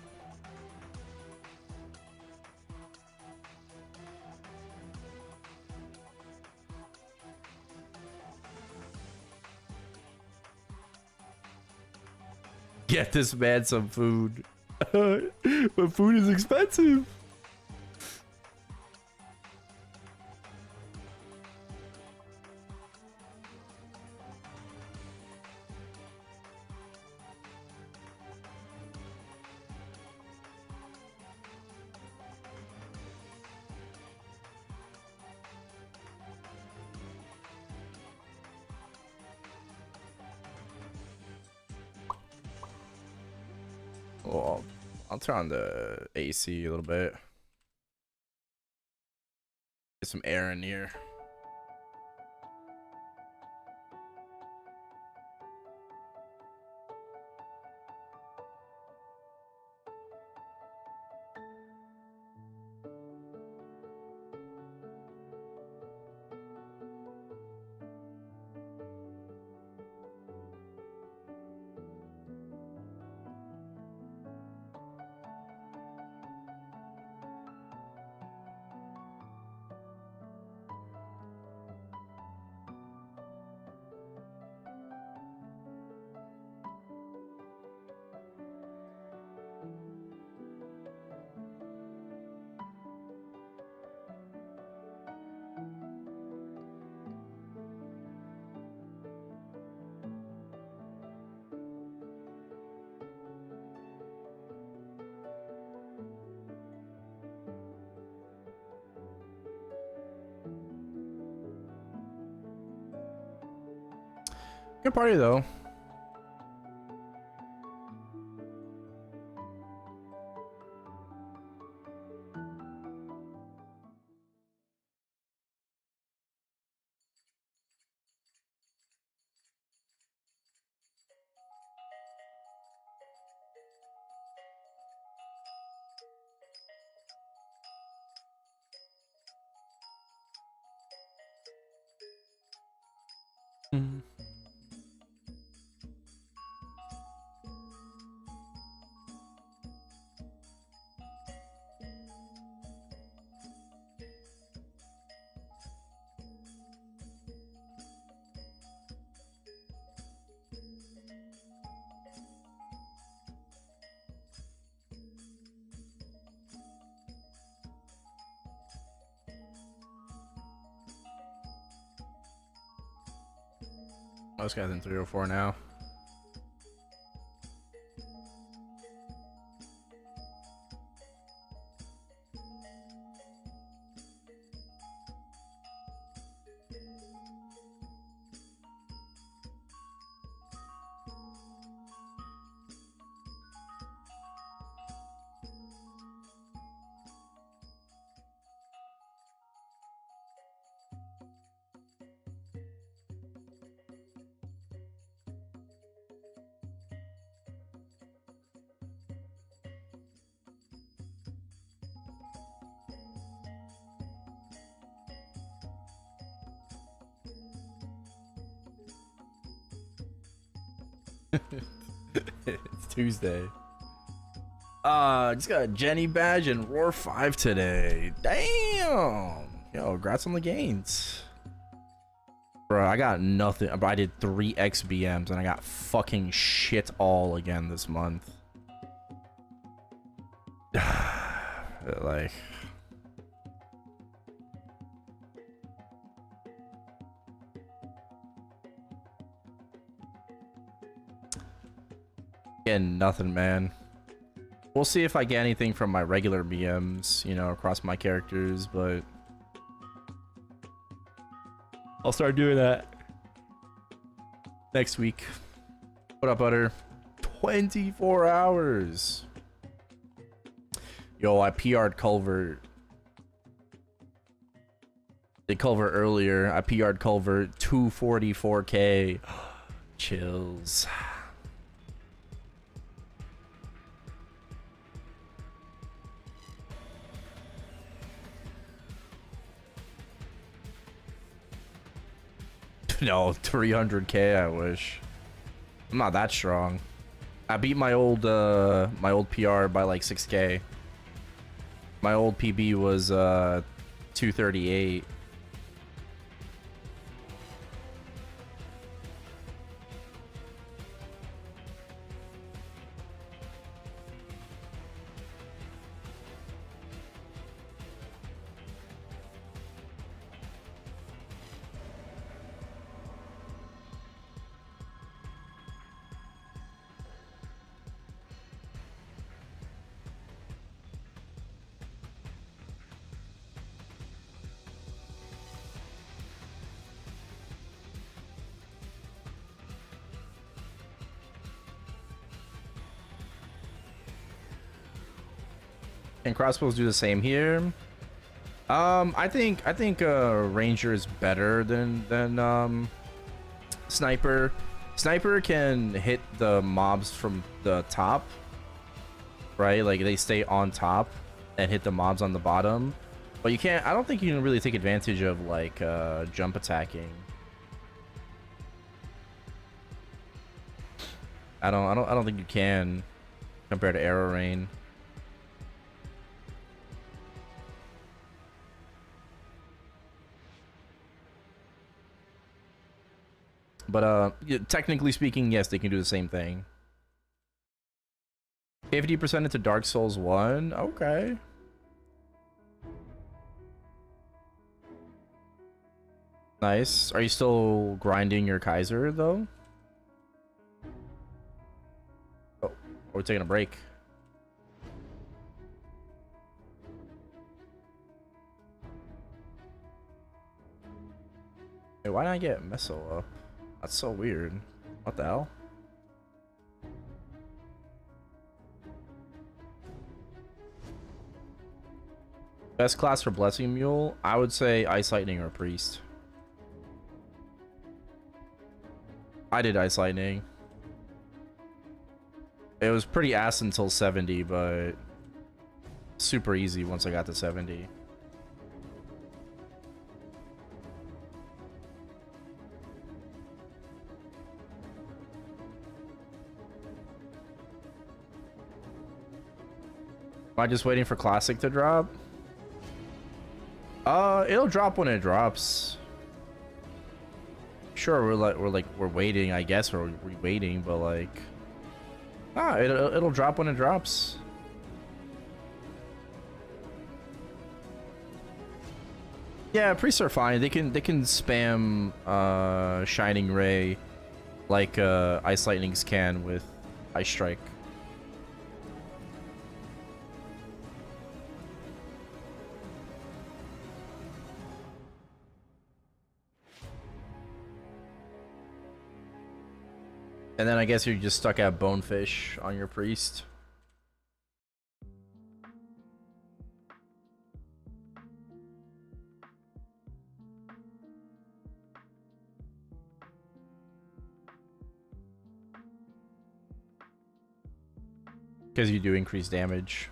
A: Get this man some food. But food is expensive. Well, I'll turn on the AC a little bit. Get some air in here. Good party though. This guy's in 304 now. It's Tuesday. Just got a Jenny badge and Roar 5 today. Damn. Yo, congrats on the gains. Bro, I got nothing. I did 3 XBMs and I got fucking shit all again this month. Like... Getting nothing, man. We'll see if I get anything from my regular BMs, you know, across my characters, but I'll start doing that next week. What up, Butter? 24 hours. Yo, I PR'd Culvert. Did Culvert earlier. I PR'd Culvert 244k. Chills. No, 300k. I wish. I'm not that strong. I beat my old PR by like 6k. My old PB was 238. Can crossbows do the same here? I think ranger is better than sniper. Sniper can hit the mobs from the top, right? Like they stay on top and hit the mobs on the bottom. But you can't. I don't think you can really take advantage of like jump attacking. I don't think you can compared to arrow rain. But technically speaking, yes, they can do the same thing. 50% into Dark Souls 1. Okay. Nice. Are you still grinding your Kaiser though? Oh, we're taking a break. Hey, why did I get Meso up? That's so weird. What the hell? Best class for Blessing Mule? I would say Ice Lightning or Priest. I did Ice Lightning. It was pretty ass until 70, but super easy once I got to 70. Am I just waiting for Classic to drop? It'll drop when it drops. Sure, we're waiting, I guess, or we're waiting, but like, it'll drop when it drops. Yeah, priests are fine. They can spam Shining Ray like Ice Lightnings can with Ice Strike. And then I guess you're just stuck at Bonefish on your priest. Because you do increase damage.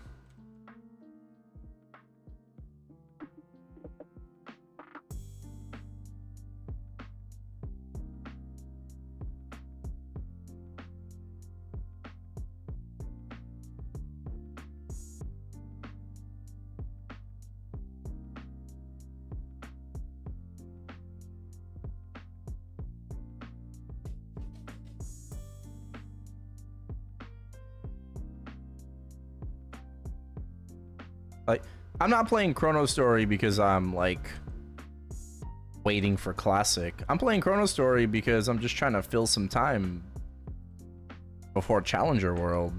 A: Like, I'm not playing ChronoStory because I'm like waiting for Classic. I'm playing ChronoStory because I'm just trying to fill some time before Challenger World.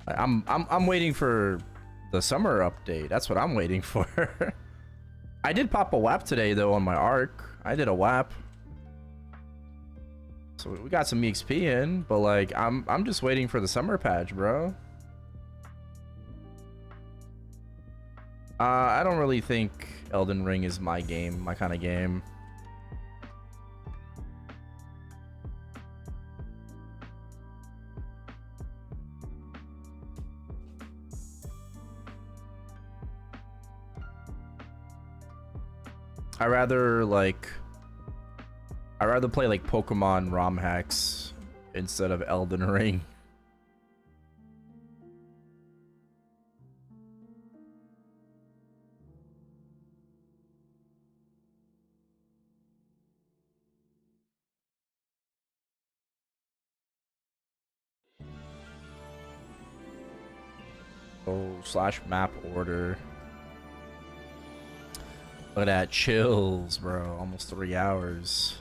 A: I'm waiting for the summer update. That's what I'm waiting for. I did pop a WAP today though on my arc. I did a WAP. So we got some EXP in, but like I'm just waiting for the summer patch, bro. I don't really think Elden Ring is my game, my kind of game. I rather play like Pokemon ROM hacks instead of Elden Ring. Slash map order. Look at that, chills, bro. Almost 3 hours.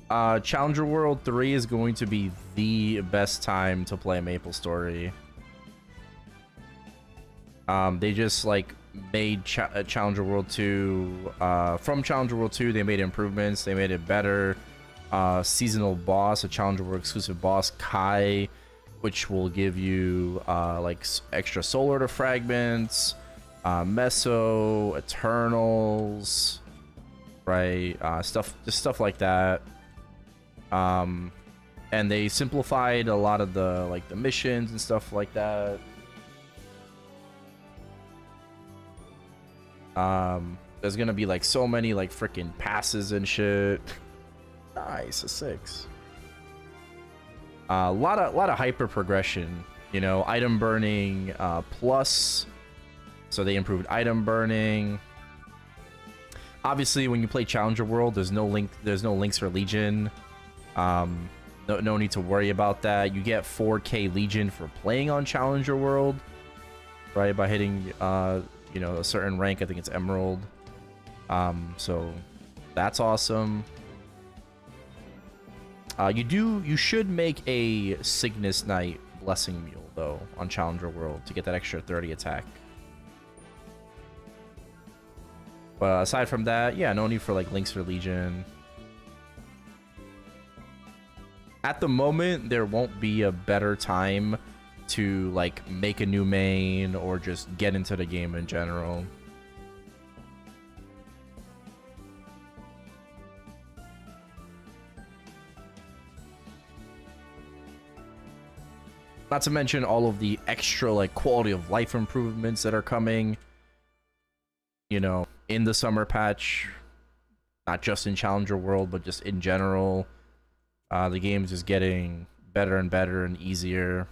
A: Challenger World 3 is going to be the best time to play MapleStory. They just like made Challenger World 2 from Challenger World 2 they made improvements, they made it better. Seasonal boss, a Challenger World exclusive boss, Kai. which will give you like extra solar to fragments, meso, eternals, right? Stuff like that. And they simplified a lot of the missions and stuff like that. There's gonna be like so many like freaking passes and shit. Nice, a 6. A lot of hyper progression, you know, item burning plus, so they improved item burning. Obviously, when you play Challenger World, there's no links for Legion. No need to worry about that. You get 4K Legion for playing on Challenger World, right? By hitting you know, a certain rank. I think it's Emerald. So that's awesome. You should make a Cygnus Knight Blessing Mule though on Challenger World to get that extra 30 attack. But aside from that, yeah, no need for like links for Legion. At the moment, there won't be a better time to like make a new main or just get into the game in general. Not to mention all of the extra like quality of life improvements that are coming, you know, in the summer patch, not just in Challenger World, but just in general. The game is just getting better and better and easier.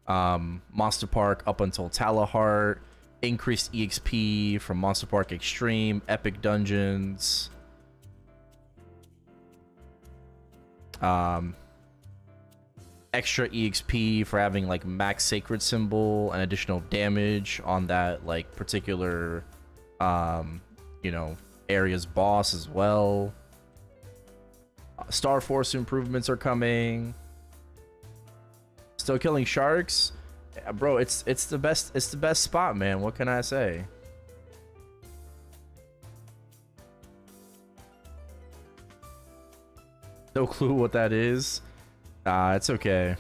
A: Monster Park up until Talahart, increased EXP from Monster Park Extreme, Epic Dungeons. Extra EXP for having like max sacred symbol and additional damage on that like particular you know, area's boss as well. Star Force improvements are coming. Still killing sharks, yeah, bro. It's the best spot, man. What can I say? No clue what that is. It's okay.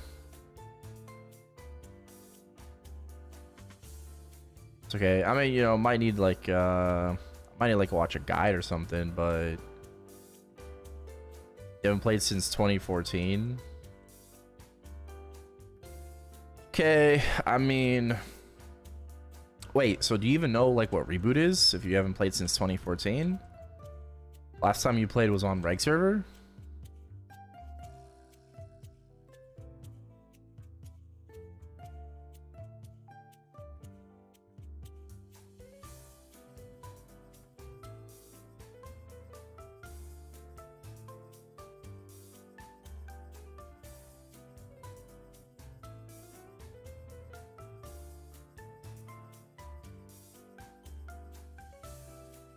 A: It's okay. I mean, you know, might need like watch a guide or something, but you haven't played since 2014. Okay, I mean, wait, so do you even know like what reboot is if you haven't played since 2014? Last time you played was on Reg server?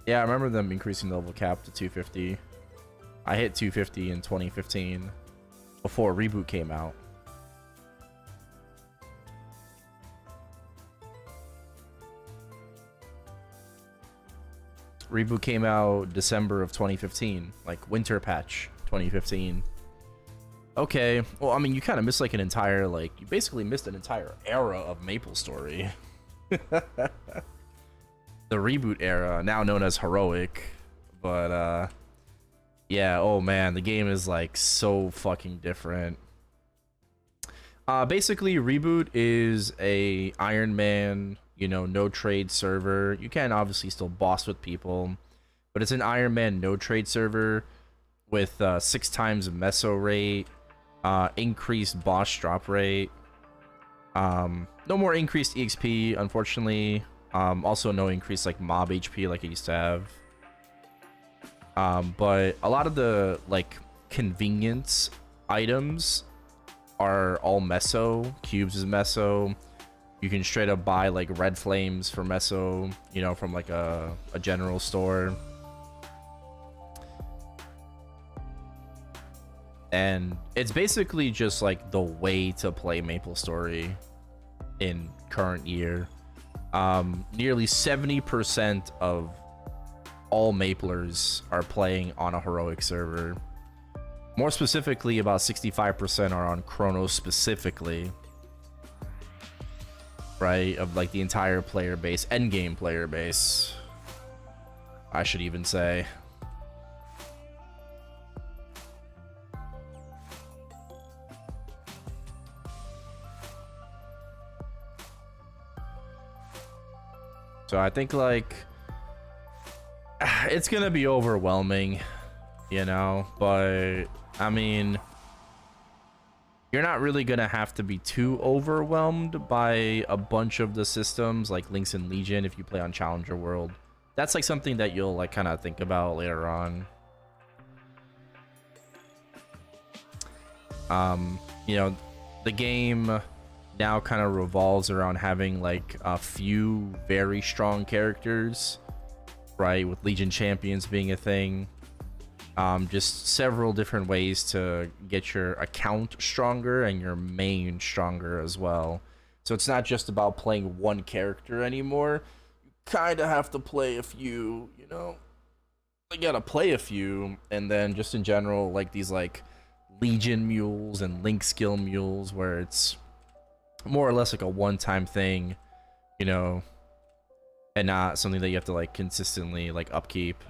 A: Yeah, I remember them increasing the level cap to 250. I hit 250 in 2015 before Reboot came out. Reboot came out December of 2015, like winter patch 2015. Okay, well, I mean, you kind of missed like an entire, like, you basically missed an entire era of MapleStory. The Reboot era, now known as Heroic. But yeah, oh man, the game is like so fucking different. Basically, Reboot is a Iron Man, you know, no trade server. You can obviously still boss with people, but it's an Iron Man no trade server with 6 times meso rate, increased boss drop rate, no more increased EXP, unfortunately. Also no increased like mob HP like it used to have. But a lot of the like convenience items are all meso. Cubes is meso. You can straight up buy like red flames for meso, you know, from like a general store. And it's basically just like the way to play MapleStory in current year. Nearly 70% of all Maplers are playing on a Heroic server. More specifically, about 65% are on Chrono specifically, right? Of like the entire player base, endgame player base, I should even say. So I think like it's gonna be overwhelming, you know, but I mean, you're not really gonna have to be too overwhelmed by a bunch of the systems like Lynx and Legion if you play on Challenger World. That's like something that you'll like kind of think about later on. You know, the game now kind of revolves around having like a few very strong characters, right? With Legion champions being a thing. Just several different ways to get your account stronger and your main stronger as well. So it's not just about playing one character anymore. You kind of have to play a few, you know. You gotta play a few, and then just in general, like these like Legion mules and Link skill mules where it's more or less like a one-time thing, you know, and not something that you have to like consistently like upkeep.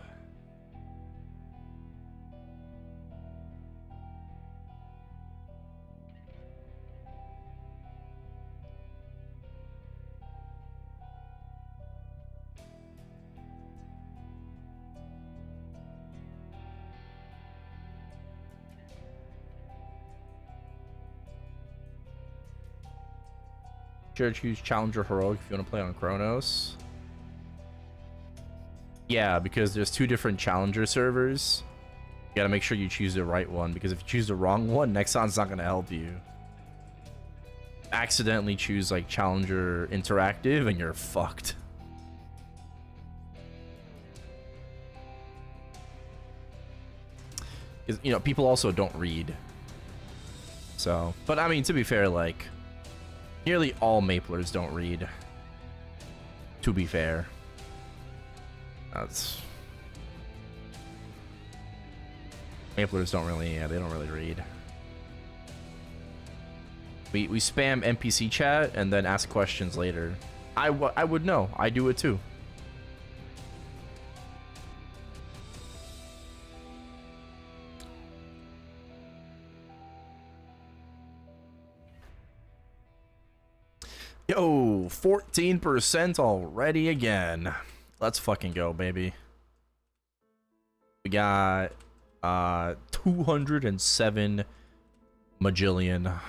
A: Sure, choose Challenger Heroic if you want to play on Chronos. Yeah, because there's two different Challenger servers. You gotta make sure you choose the right one, because if you choose the wrong one, Nexon's not gonna help you. Accidentally choose like Challenger Interactive and you're fucked. Because, you know, people also don't read. So, but I mean, to be fair, like, nearly all Maplers don't read. To be fair. That's... Maplers don't really, yeah, they don't really read. We spam NPC chat and then ask questions later. I would know. I do it too. Yo, 14% already again. Let's fucking go, baby. We got 207 majillion.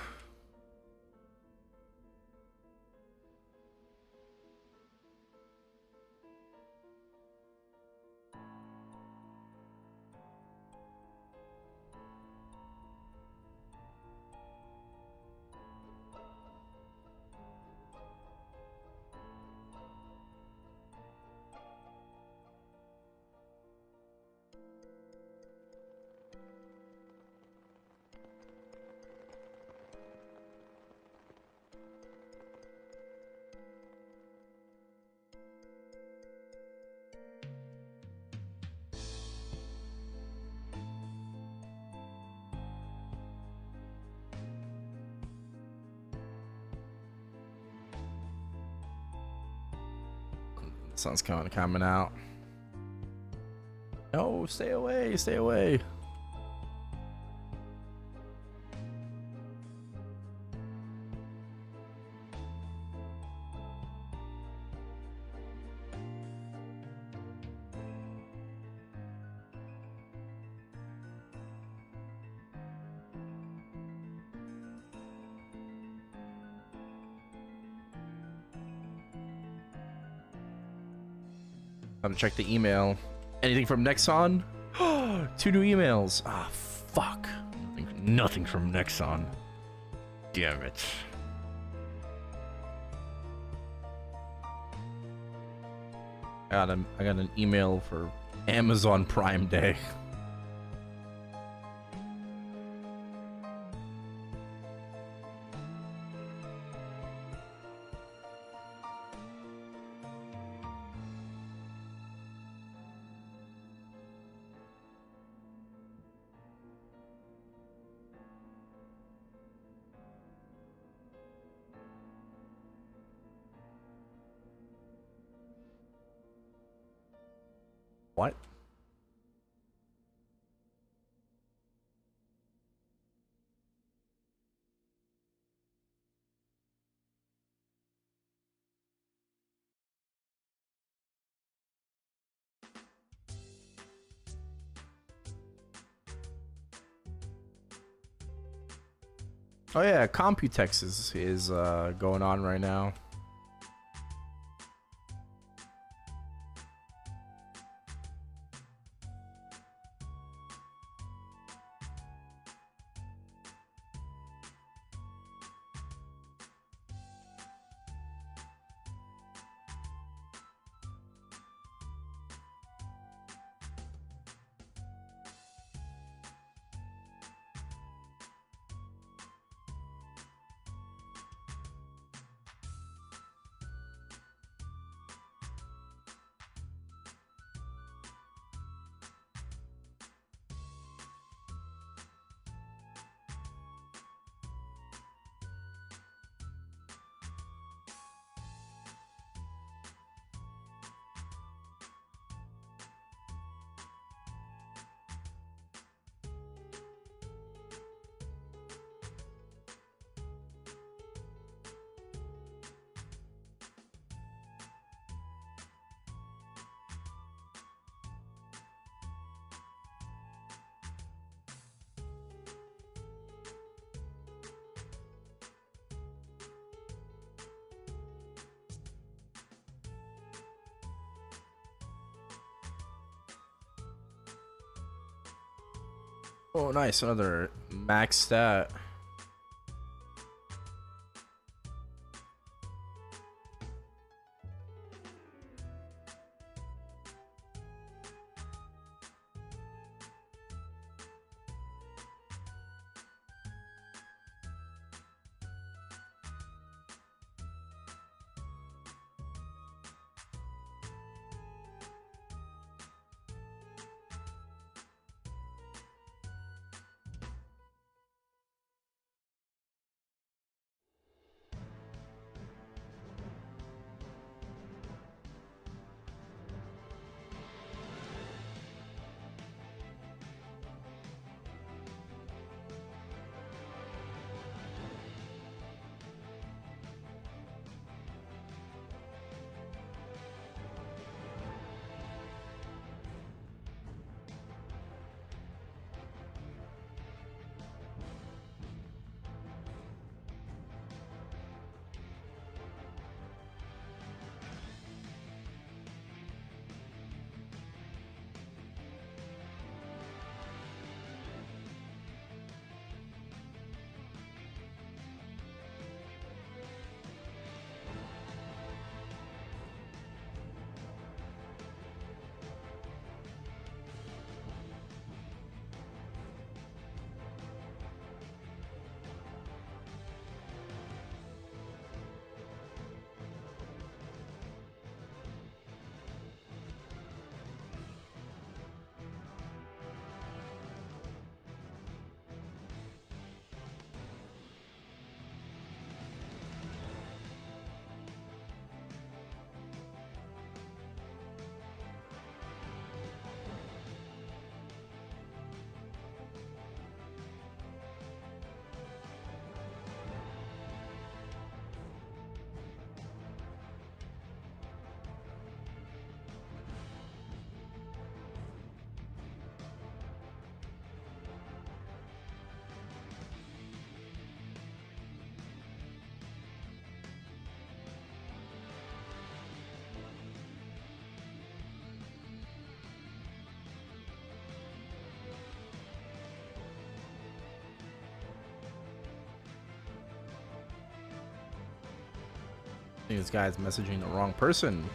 A: Sun's coming out. No, stay away, stay away. Time to check the email. Anything from Nexon? 2 new emails. Ah, fuck. Nothing from Nexon. Damn it. I got an email for Amazon Prime Day. What? Oh yeah, Computex is going on right now. Oh, nice. Another max stat. I think this guy's messaging the wrong person.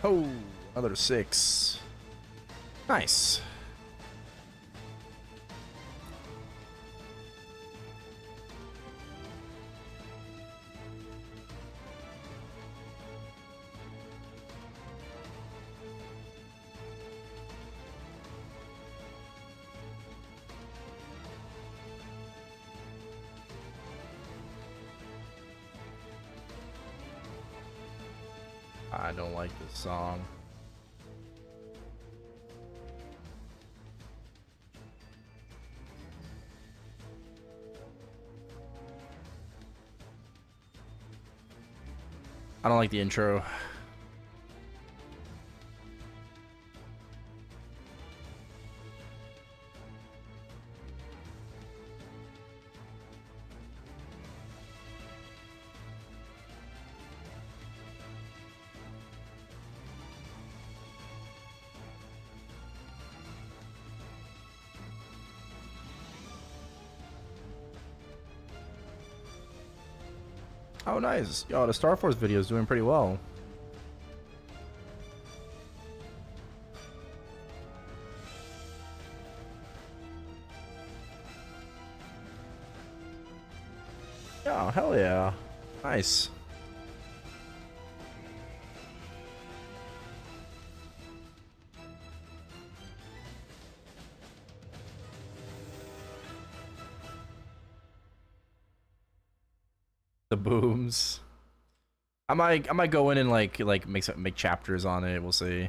A: Oh, another 6. Nice. I don't like this song. I don't like the intro. Oh, nice. Yo, the Star Force video is doing pretty well. Oh, hell yeah. Nice. The booms. I might go in and like make chapters on it. We'll see.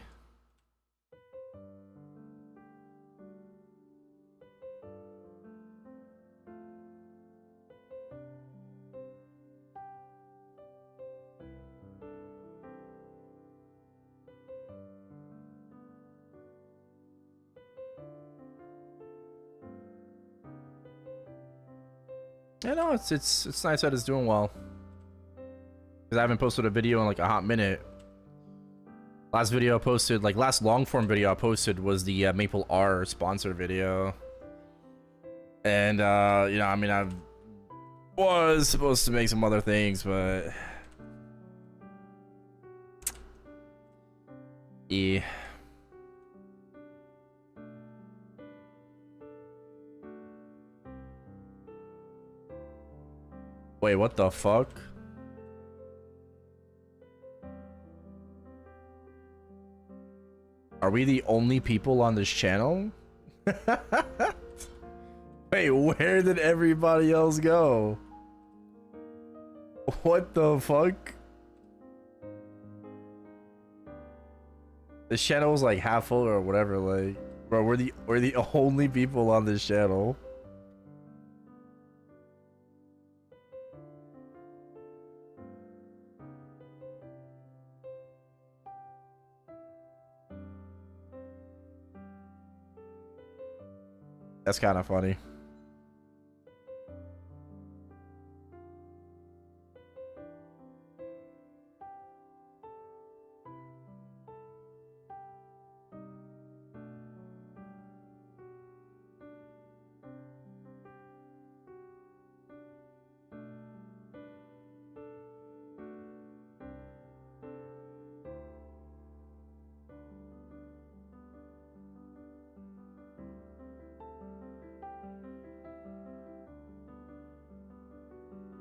A: Yeah, no, it's nice that it's doing well. Because I haven't posted a video in like a hot minute. Last video I posted, like last long form video I posted was the Maple R sponsor video. And you know, I mean, I was supposed to make some other things, but yeah. Wait, what the fuck? Are we the only people on this channel? Wait, where did everybody else go? What the fuck? This channel was like half full or whatever, like, bro, we're the only people on this channel. That's kind of funny.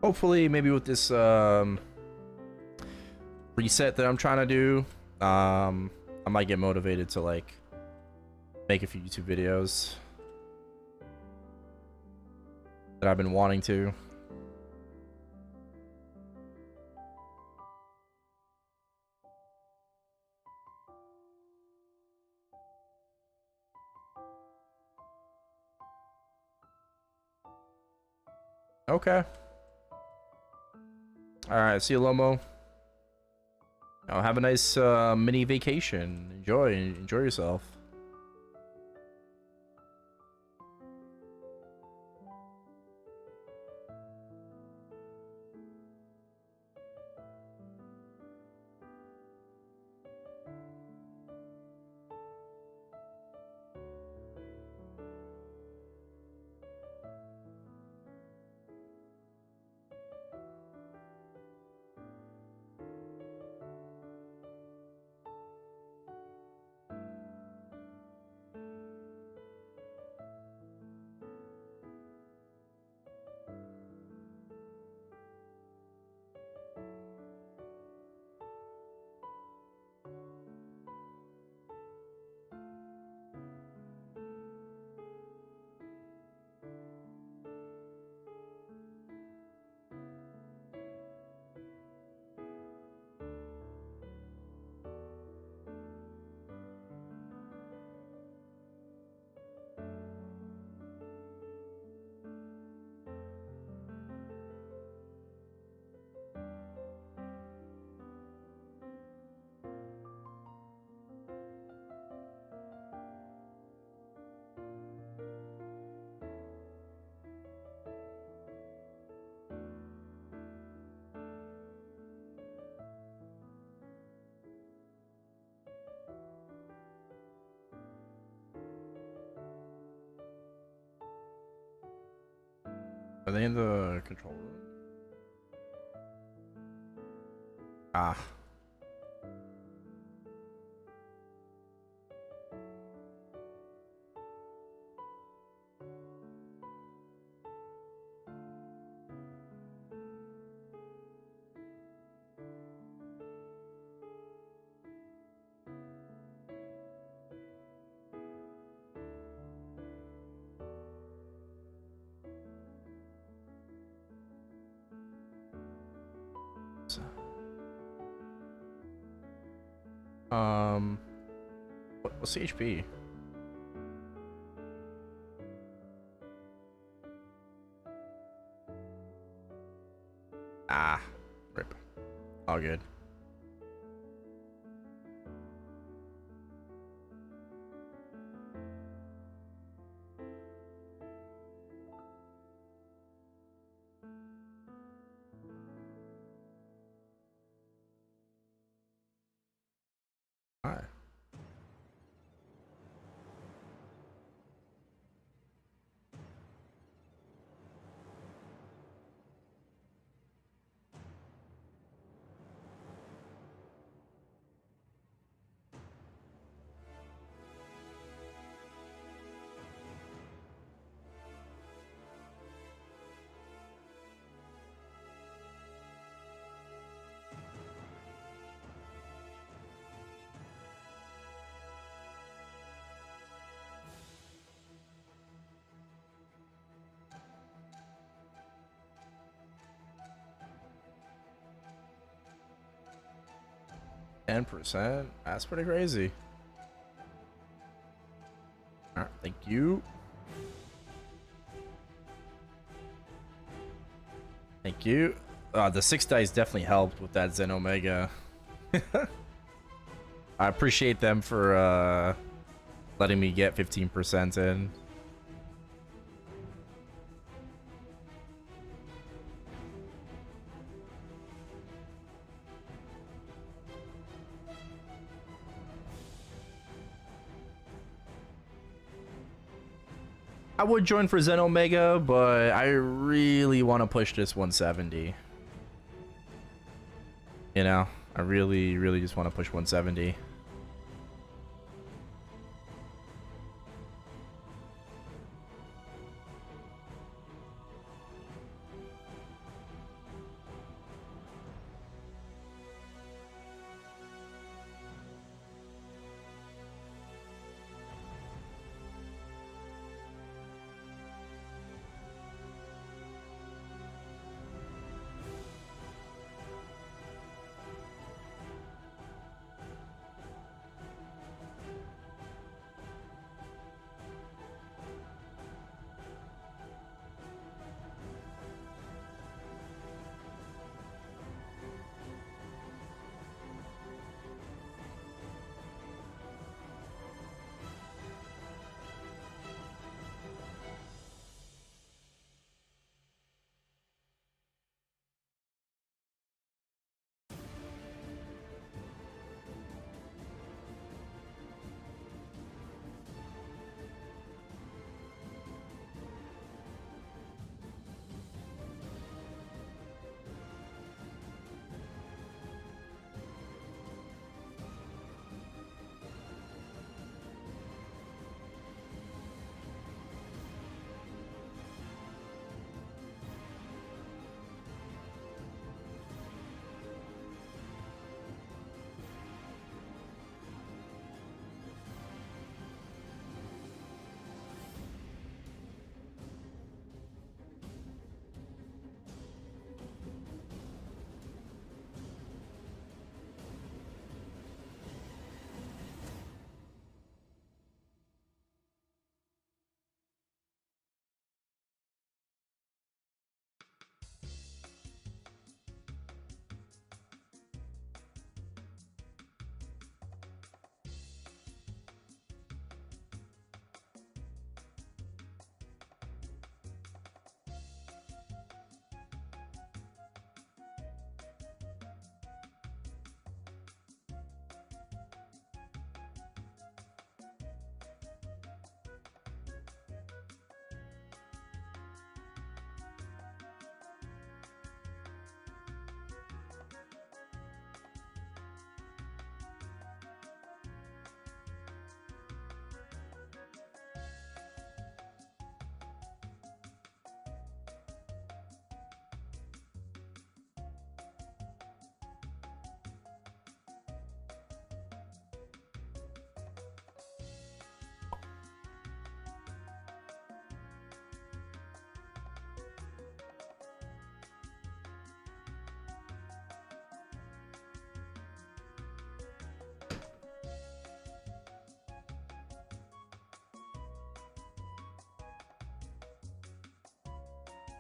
A: Hopefully, maybe with this reset that I'm trying to do, I might get motivated to like make a few YouTube videos that I've been wanting to. Okay. All right. See you, Lomo. Oh, have a nice mini vacation. Enjoy yourself. they in the control room? Ah. What's the HP? Ah, rip. All good. All right. %. That's pretty crazy. All right, thank you. Thank you. The 6 dice definitely helped with that Zen Omega. I appreciate them for letting me get 15% in. I would join for Zen Omega, but I really want to push this 170. You know, I really just want to push 170.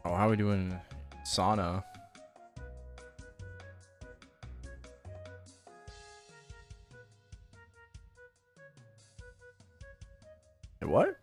A: Oh, how are we doing sauna? What?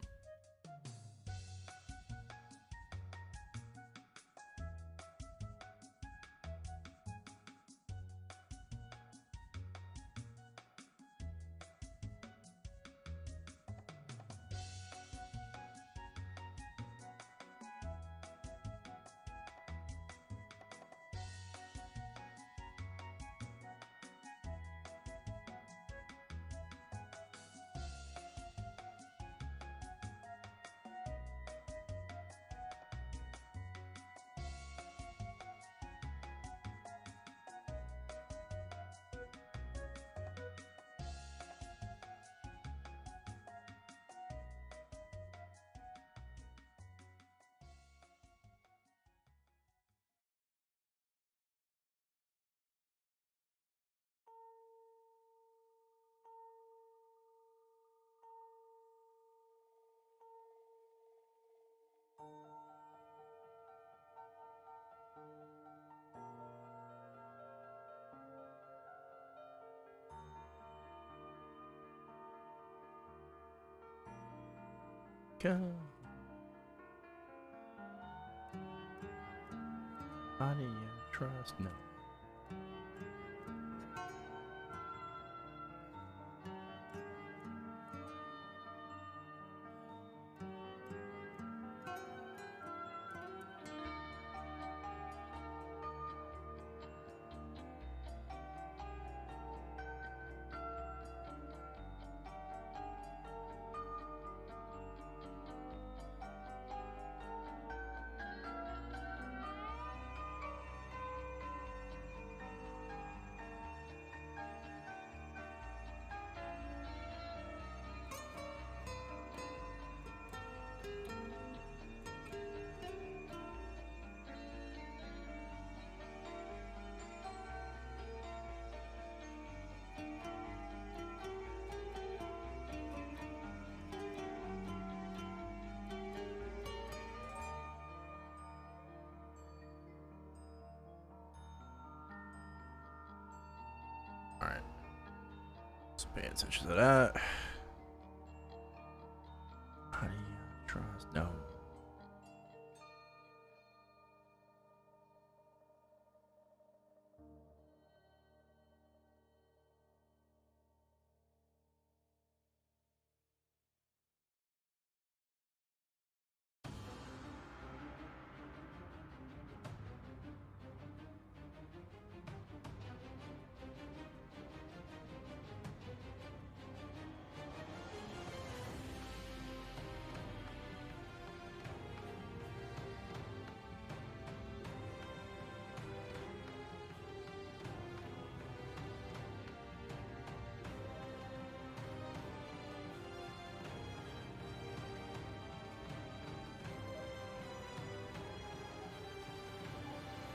A: Go. How do you trust? No. All right. Let's pay attention to that. How do you trust? No.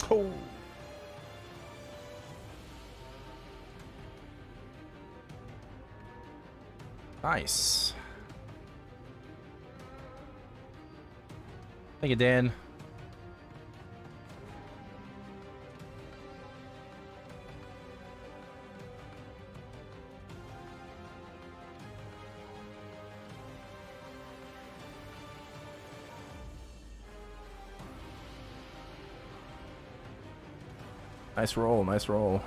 A: Oh. Nice. Thank you, Dan. Nice roll, nice roll.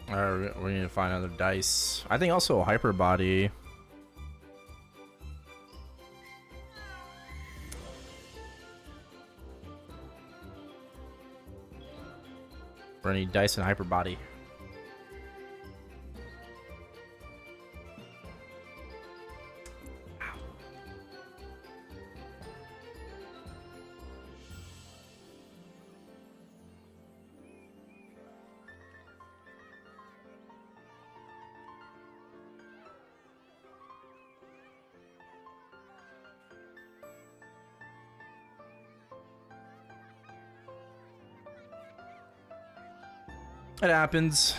A: Alright, we need to find another dice. I think also a hyper body. Or any dice and hyper body. It happens.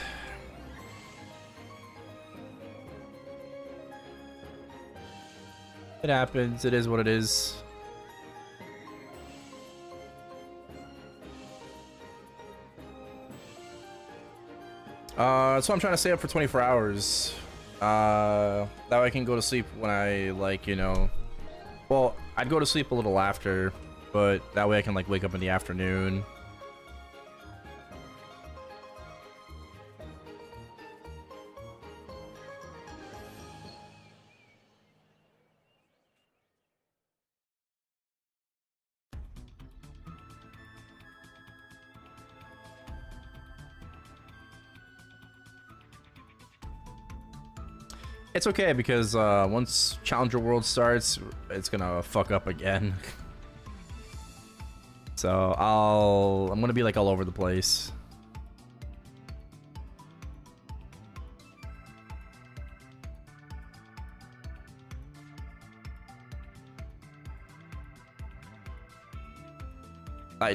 A: It happens. It is what it is. So I'm trying to stay up for 24 hours. That way I can go to sleep when I, like, you know... Well, I'd go to sleep a little after, but that way I can, like, wake up in the afternoon. It's okay because once Challenger World starts, it's gonna fuck up again. So I'm gonna be like all over the place.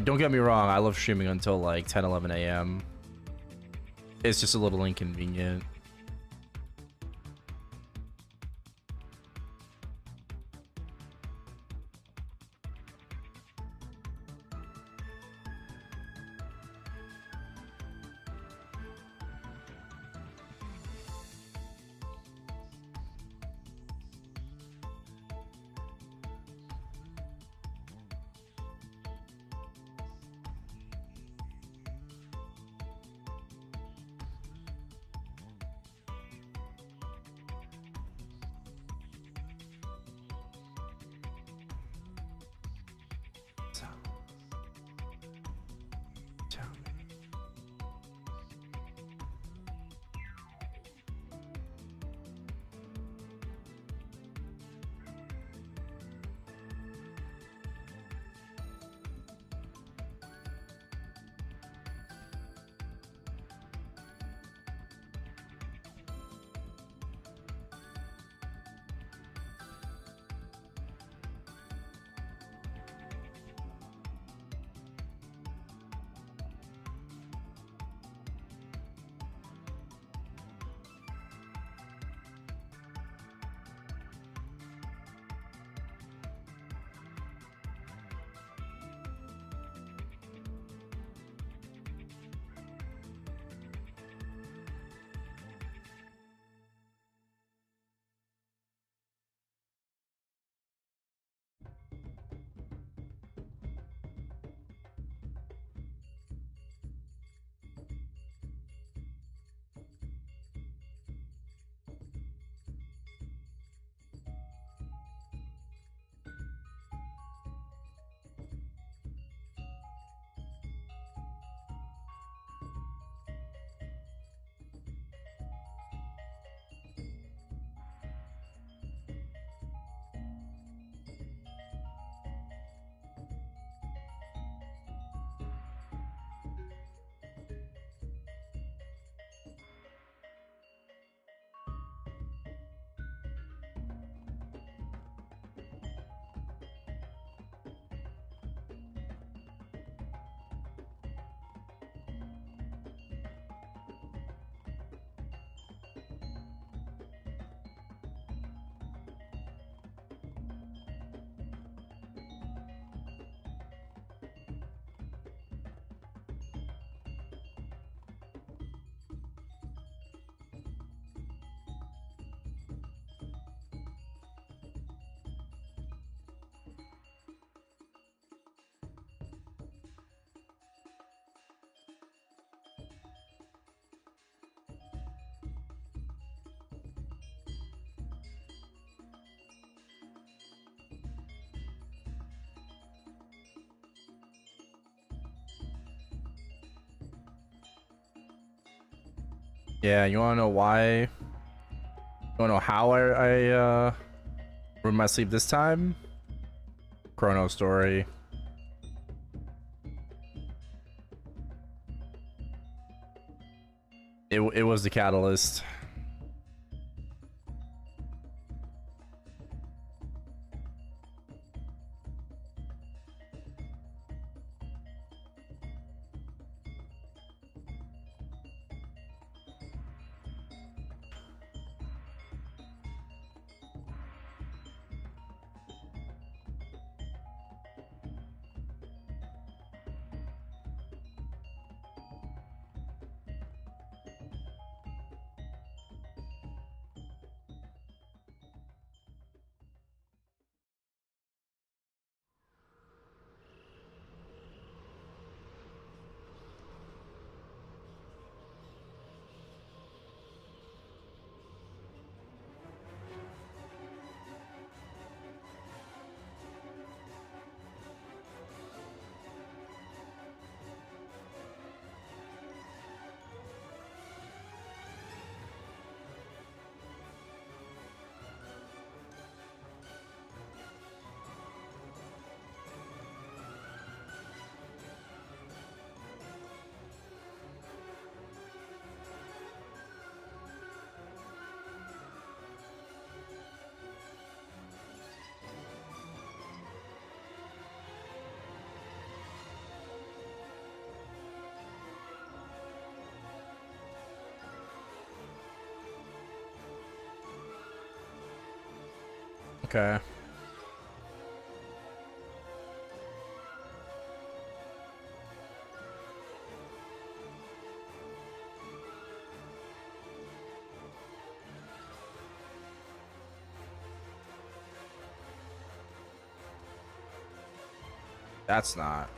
A: Don't get me wrong, I love streaming until like 10, 11 a.m. It's just a little inconvenient. Yeah, you wanna know why? You wanna know how I ruined my sleep this time? ChronoStory. It was the catalyst. Okay. That's not.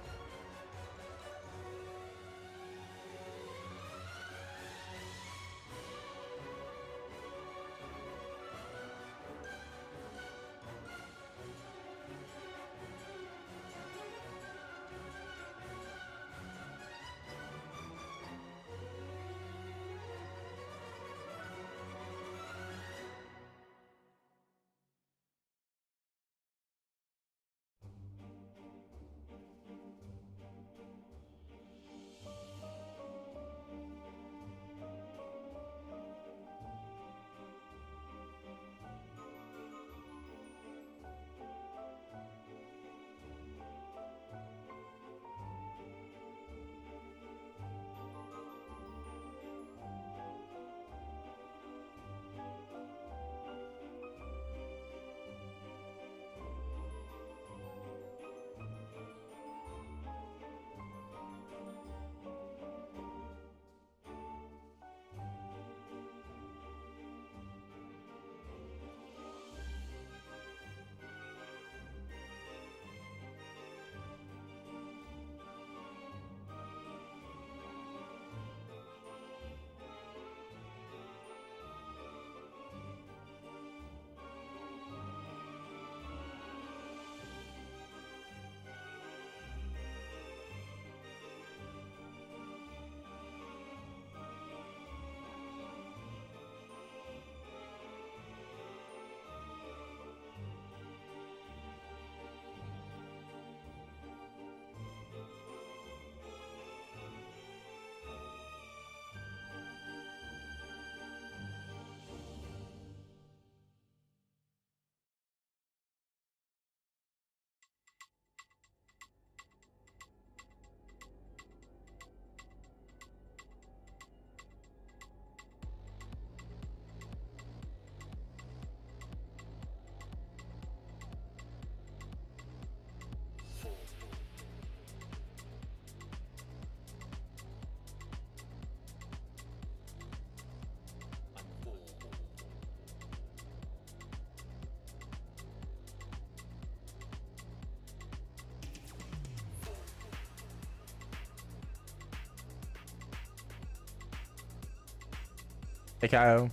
A: Hey, Kyle.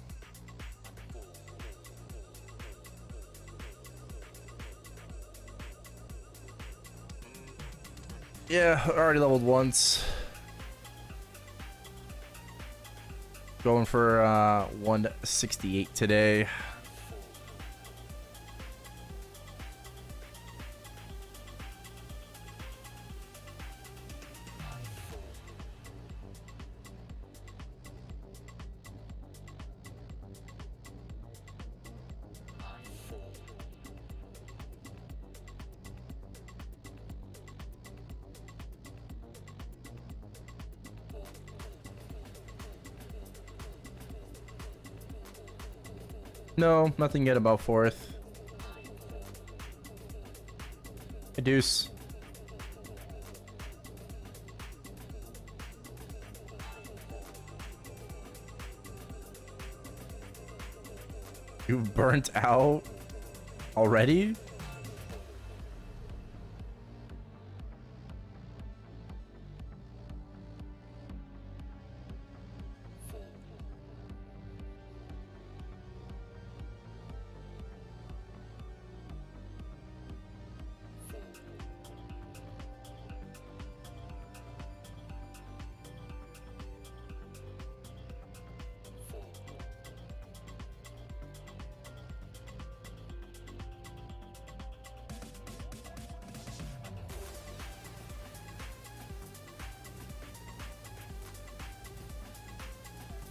A: Yeah, already leveled once. Going for 168 today. No, nothing yet about fourth. Hey, Deuce. You burnt out already?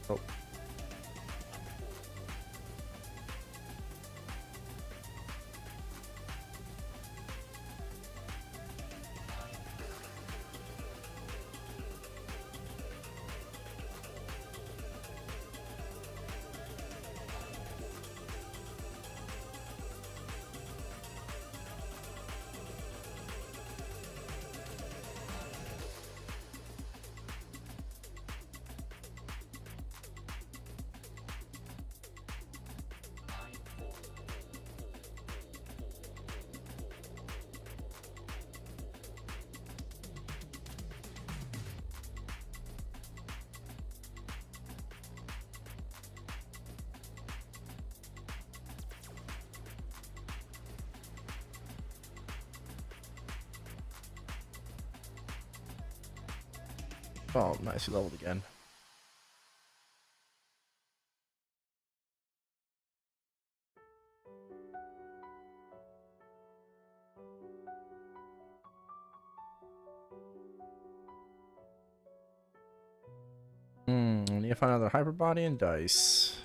A: Oh. Oh, nice. You leveled again. I need to find another hyper body and dice.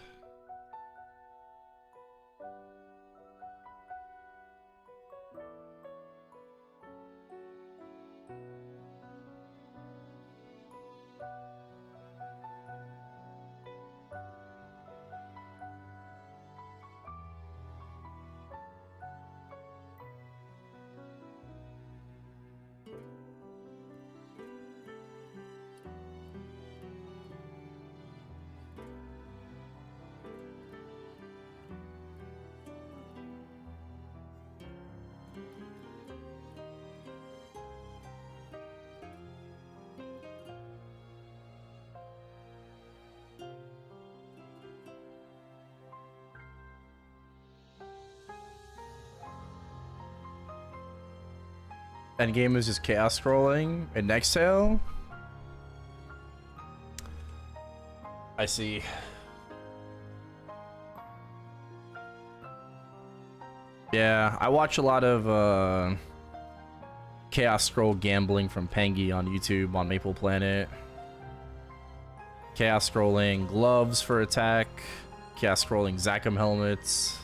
A: Endgame is just chaos scrolling and exhale. I see. Yeah, I watch a lot of chaos scroll gambling from Pangy on YouTube on Maple Planet. Chaos scrolling gloves for attack. Chaos scrolling Zachem helmets.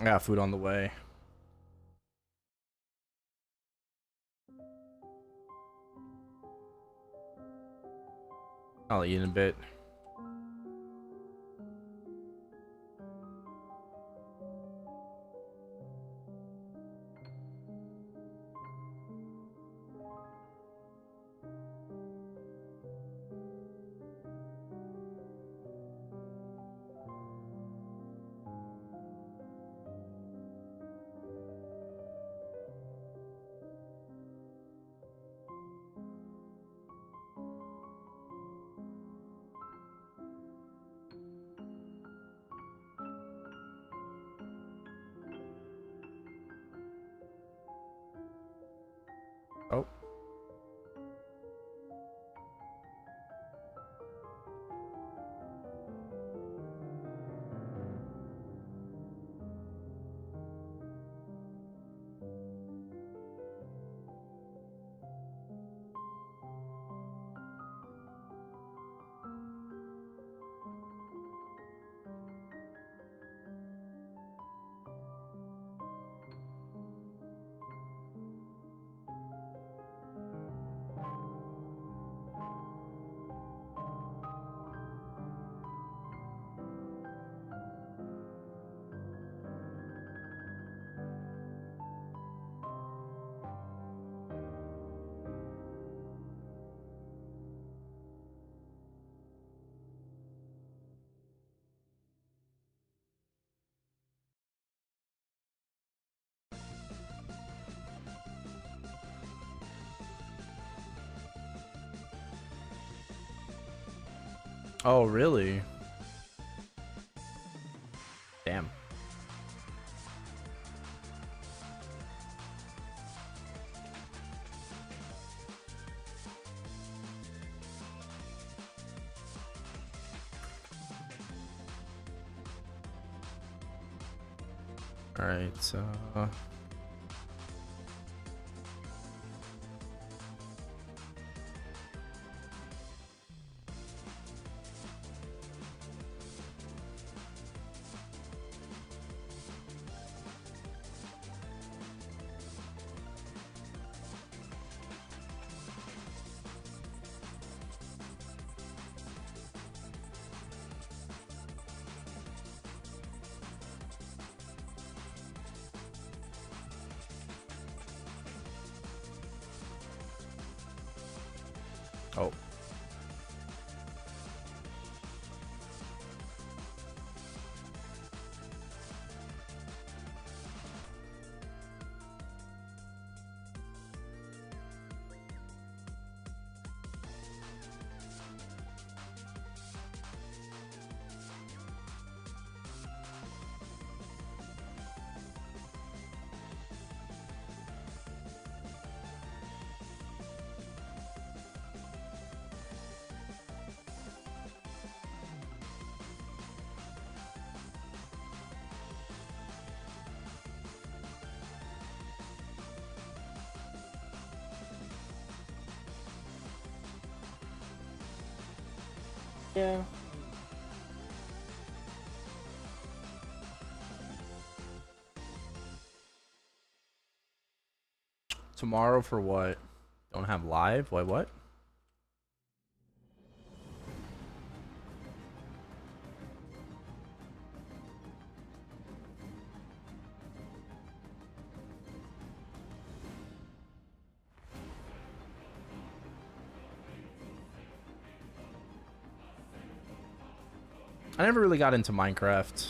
A: I got food on the way. I'll eat in a bit. Oh. Oh, really? Damn. All right, so oh. Yeah. Tomorrow for what? Don't have live? Wait, what? I never really got into Minecraft.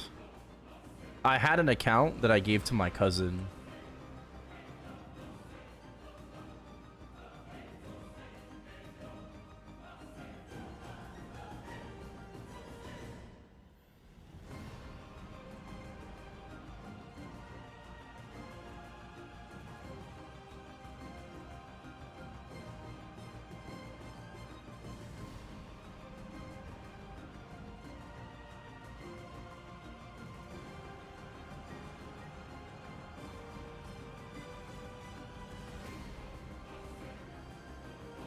A: I had an account that I gave to my cousin.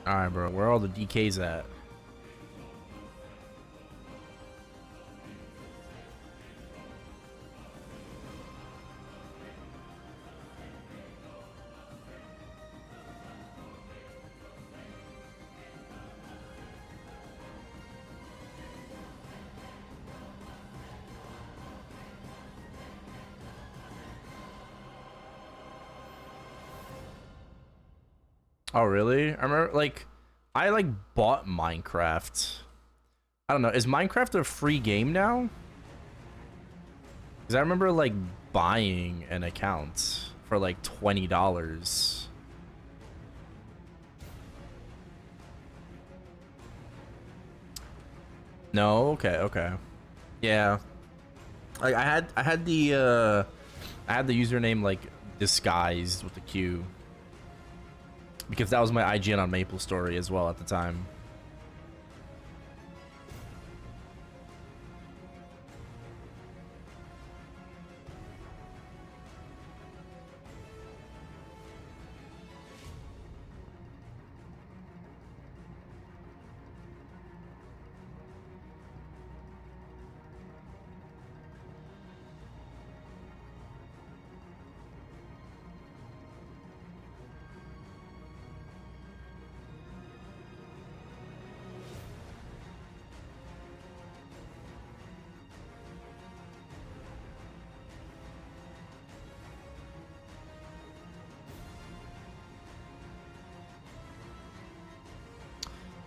A: Alright, bro. Where are all the DKs at? Oh, really? I remember, like, I, like, bought Minecraft. I don't know. Is Minecraft a free game now? Because I remember, like, buying an account for, like, $20. No? Okay, okay. Yeah. Like, I had the username, like, disguised with the Q. because that was my IGN on MapleStory as well at the time.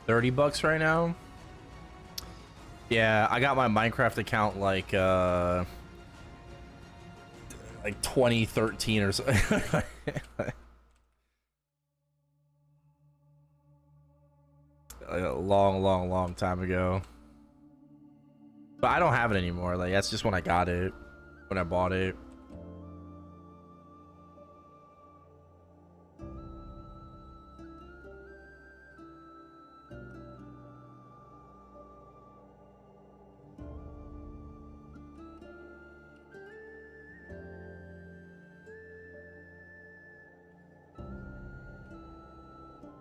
A: $30 right now. Yeah, I got my Minecraft account like 2013 or so. Like a long time ago. But I don't have it anymore. Like that's just when I got it, when I bought it.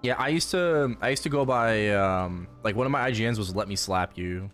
A: Yeah, I used to go by like one of my IGNs was "Let Me Slap You."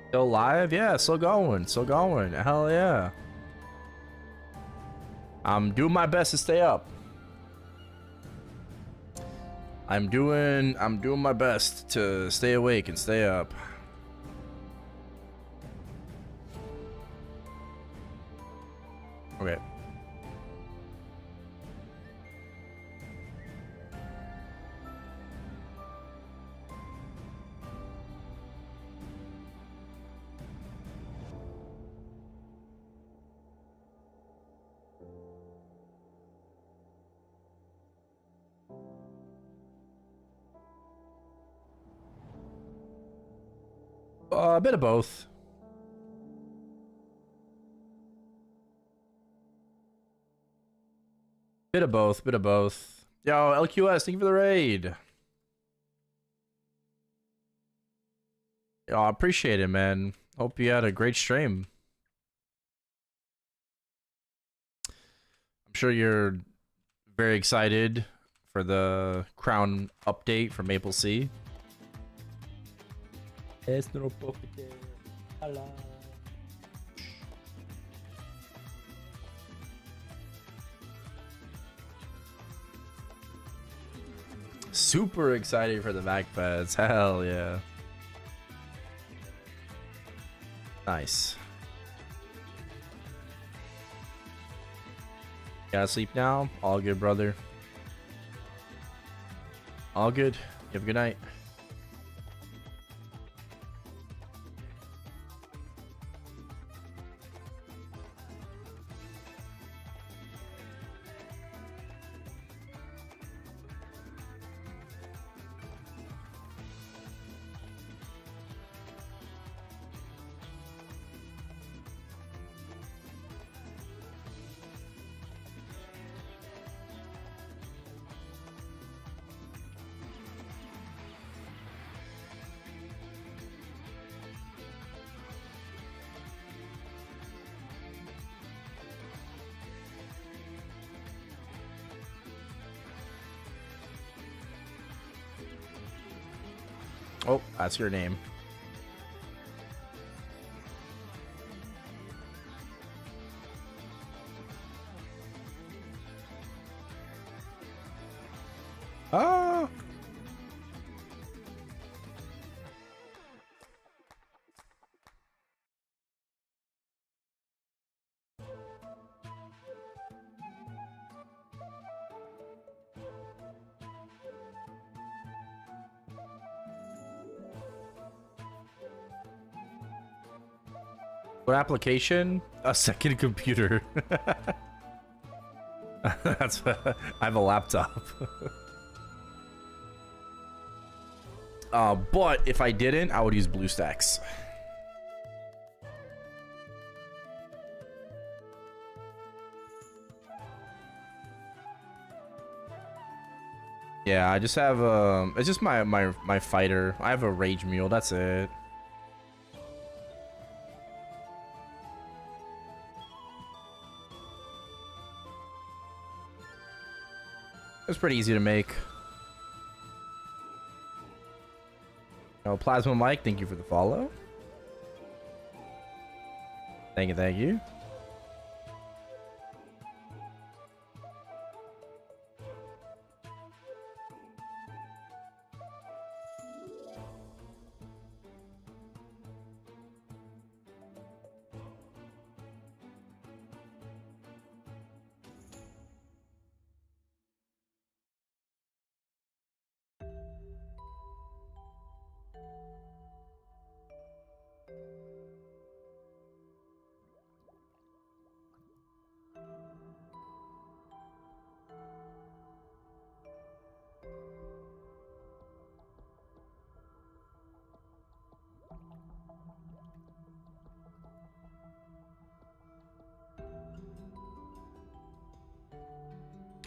A: Still live? Yeah, still going. Still going. Hell yeah. I'm doing my best to stay up. I'm doing my best to stay awake and stay up. Okay. A bit of both. Bit of both. Bit of both. Yo, LQS, thank you for the raid. Yo, I appreciate it, man. Hope you had a great stream. I'm sure you're very excited for the Crown update from Maple Sea. Super excited for the back pads. Hell yeah. Nice. Gotta sleep now? All good, brother. All good. You have a good night. Oh, that's your name. Ah. What application? A second computer. That's I have a laptop. But if I didn't, I would use BlueStacks. Yeah, I just have it's just my fighter. I have a rage mule, that's it. It's pretty easy to make. Oh, Plasma Mike, thank you for the follow. Thank you, thank you.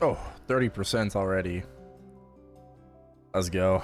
A: Oh, 30% already. Let's go.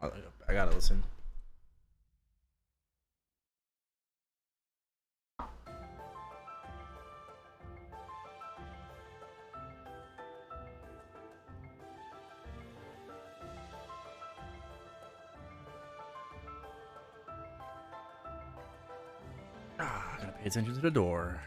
A: Oh, I gotta listen. Ah, gotta pay attention to the door.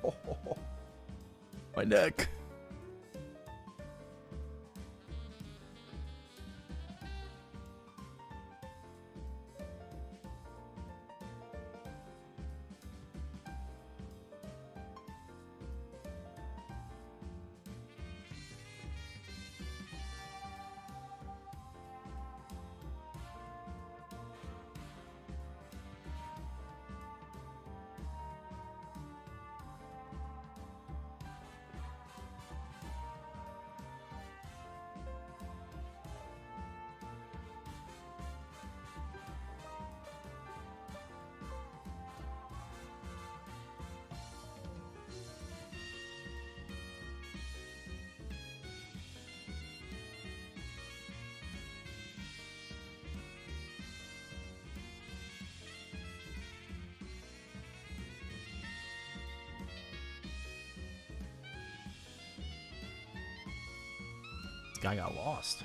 A: Oh, my neck. guy got lost.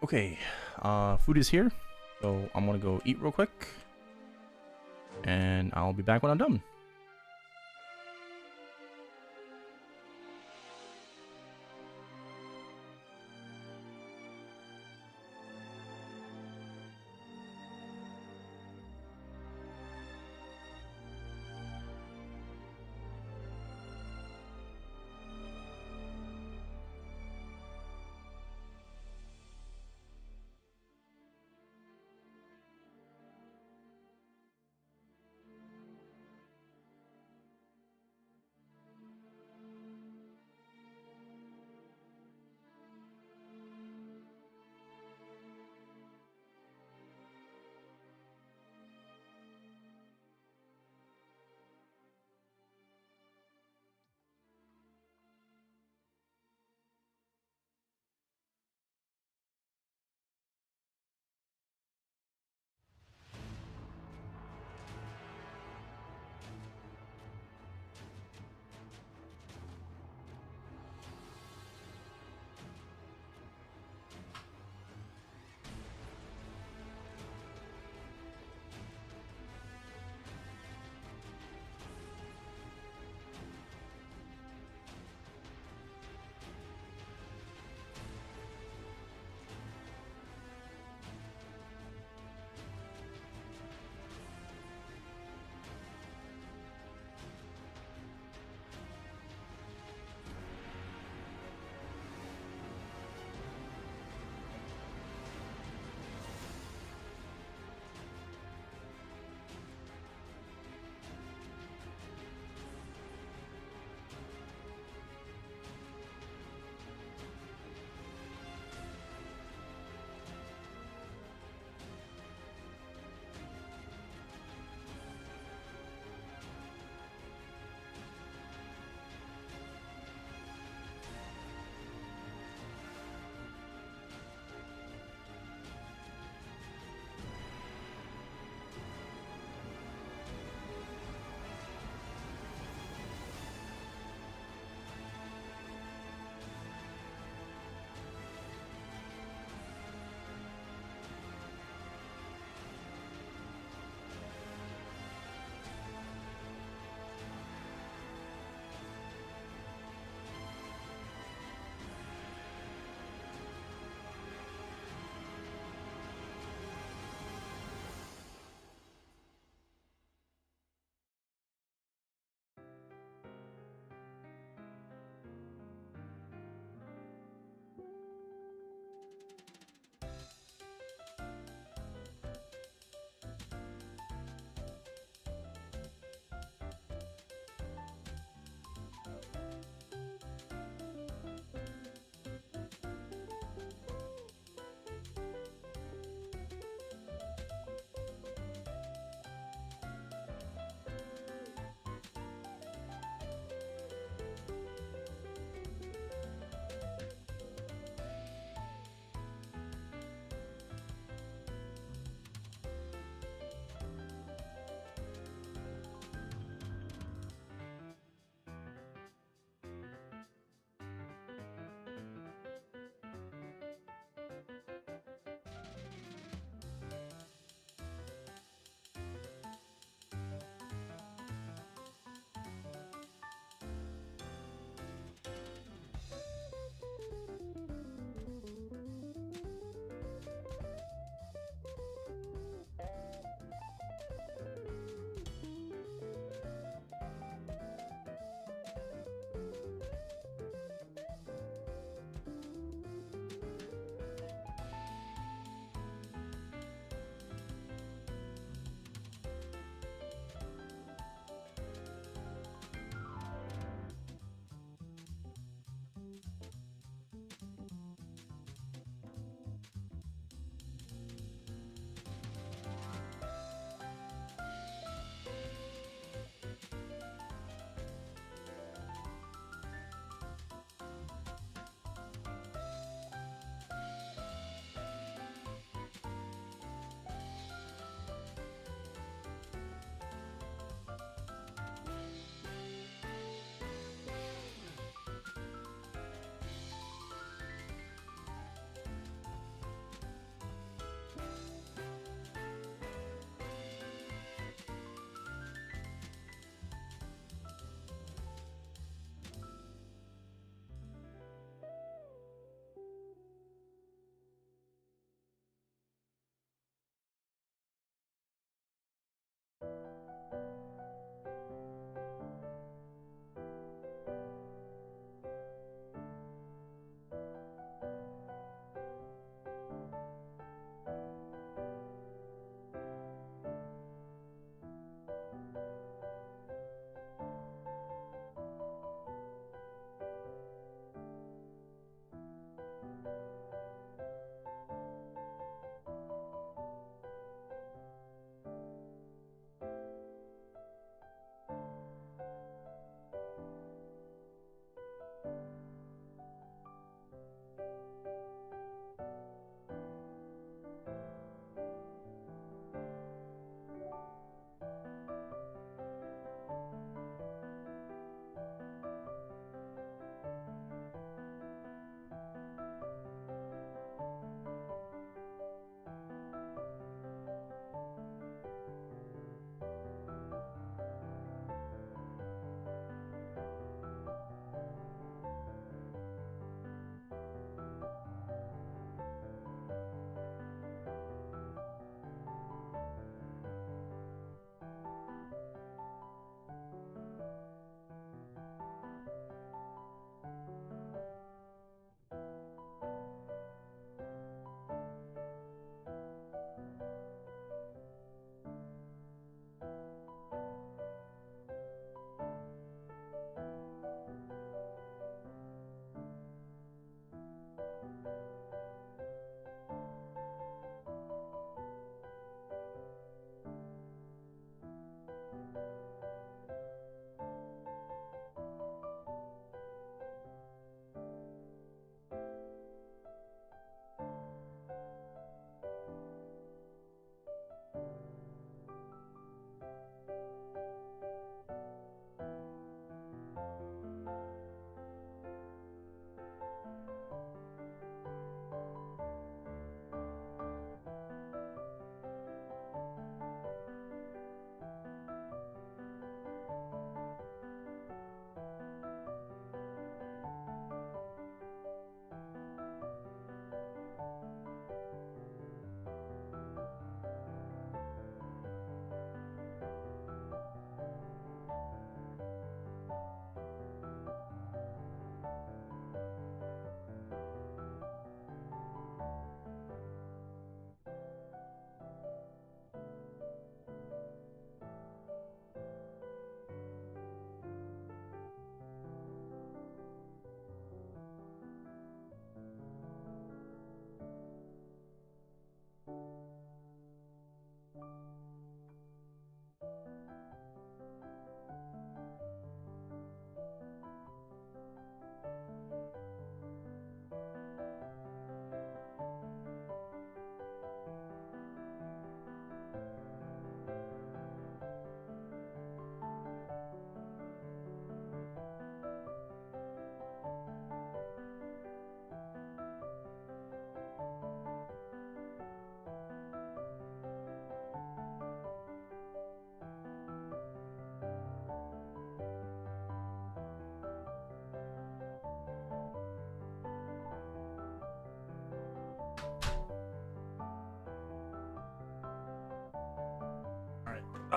A: Okay. Food is here. So I'm gonna go eat real quick. And I'll be back when I'm done.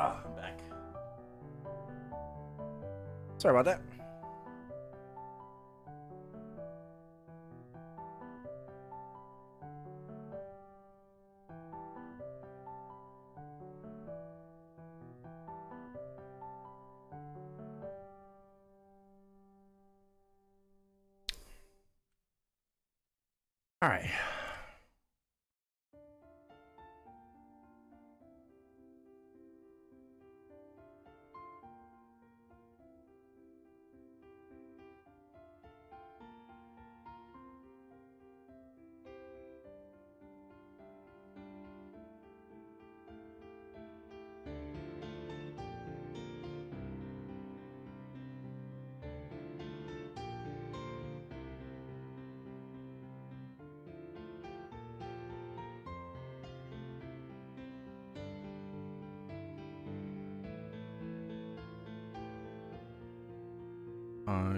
A: I'm back. Sorry about that. All right.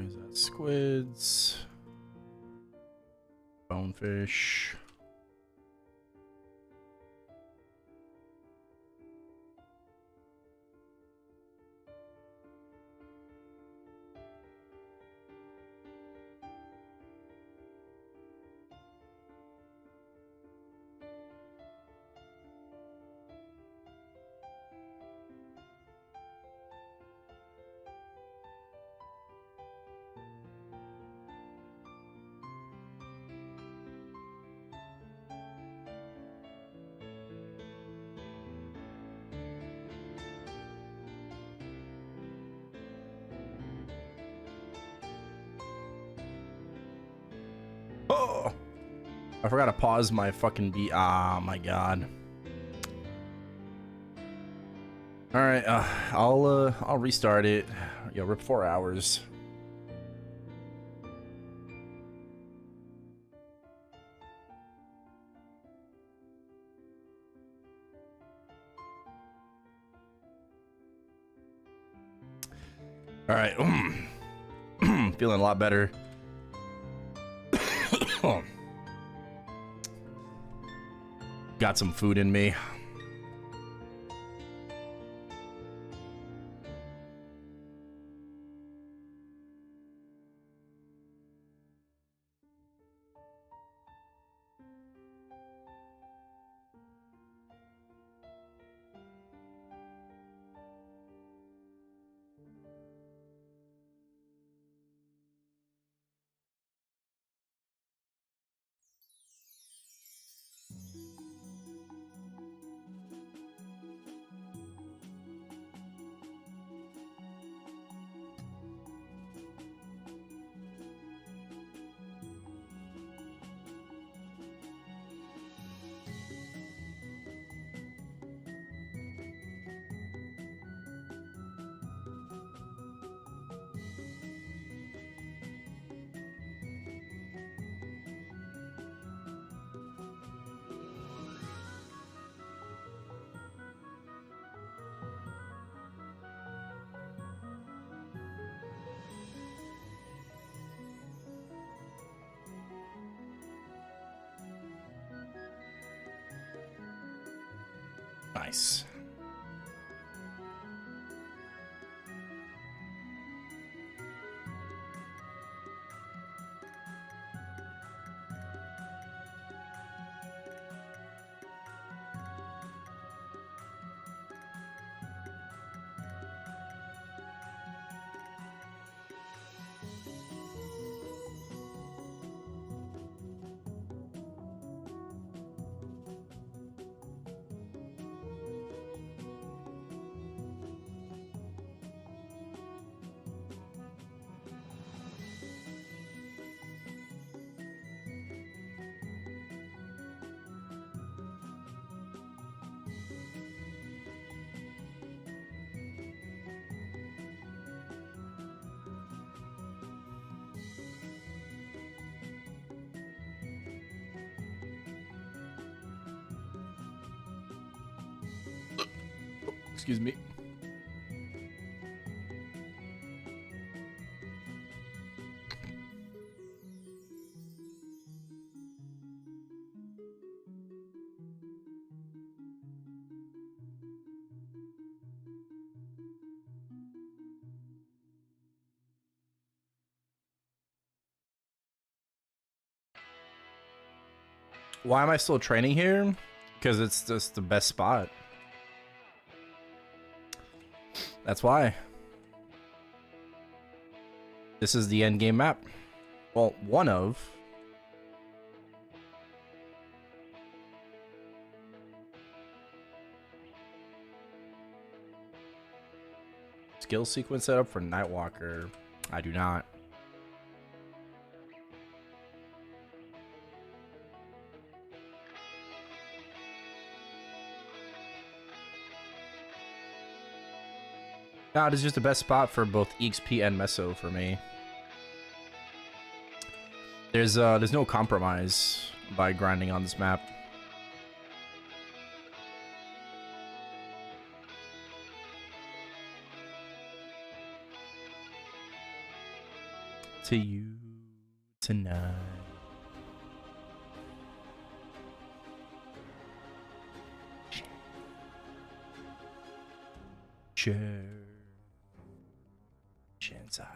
A: Is that squids? Bonefish. Oh, I forgot to pause my fucking beat. Ah, my god. All right, I'll restart it. Yo, rip 4 hours. All right, feeling a lot better. Got some food in me. Nice. Excuse me. Why am I still training here? Because it's just the best spot. That's why. This is the end game map. Well, one of. Skill sequence setup for Nightwalker. I do not. Nah, this is just the best spot for both EXP and Meso for me. There's no compromise by grinding on this map. To you tonight. Sure. Inside.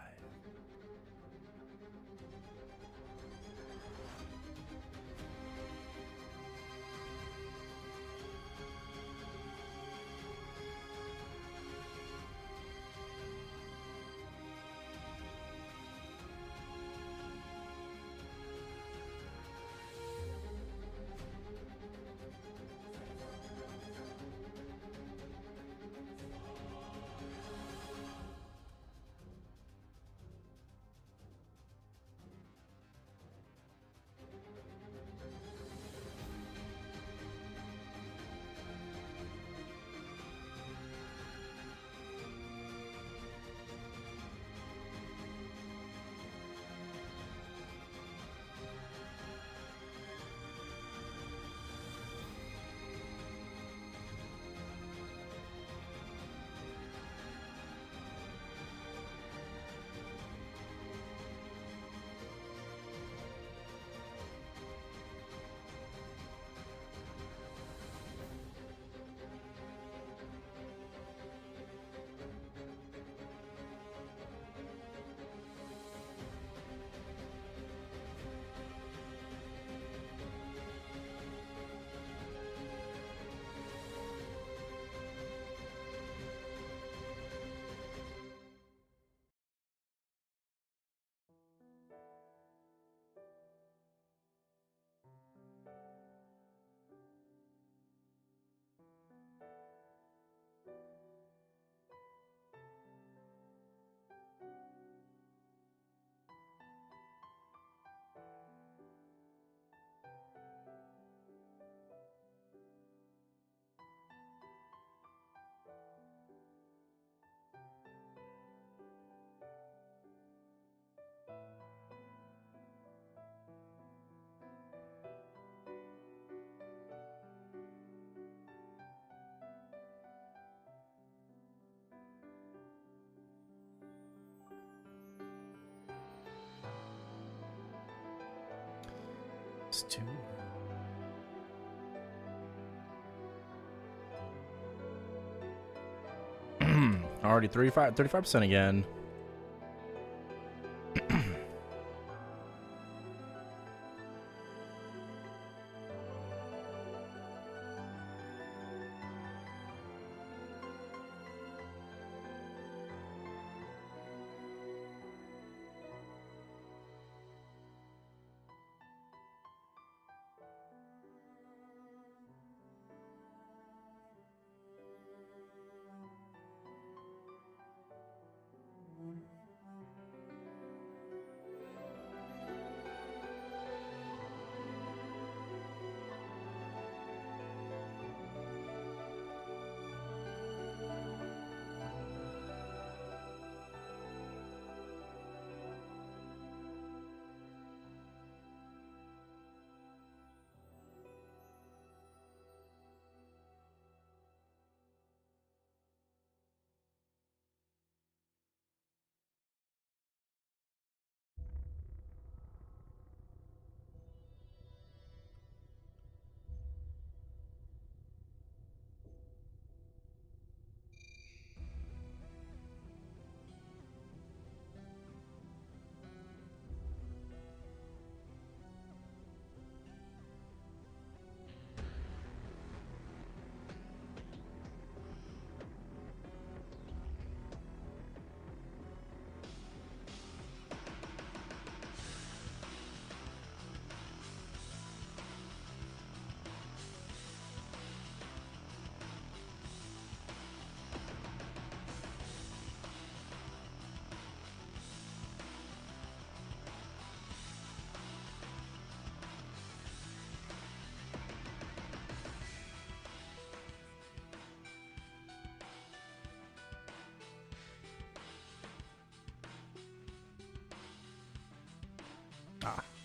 A: It's two. Already 35% again.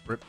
A: Rip.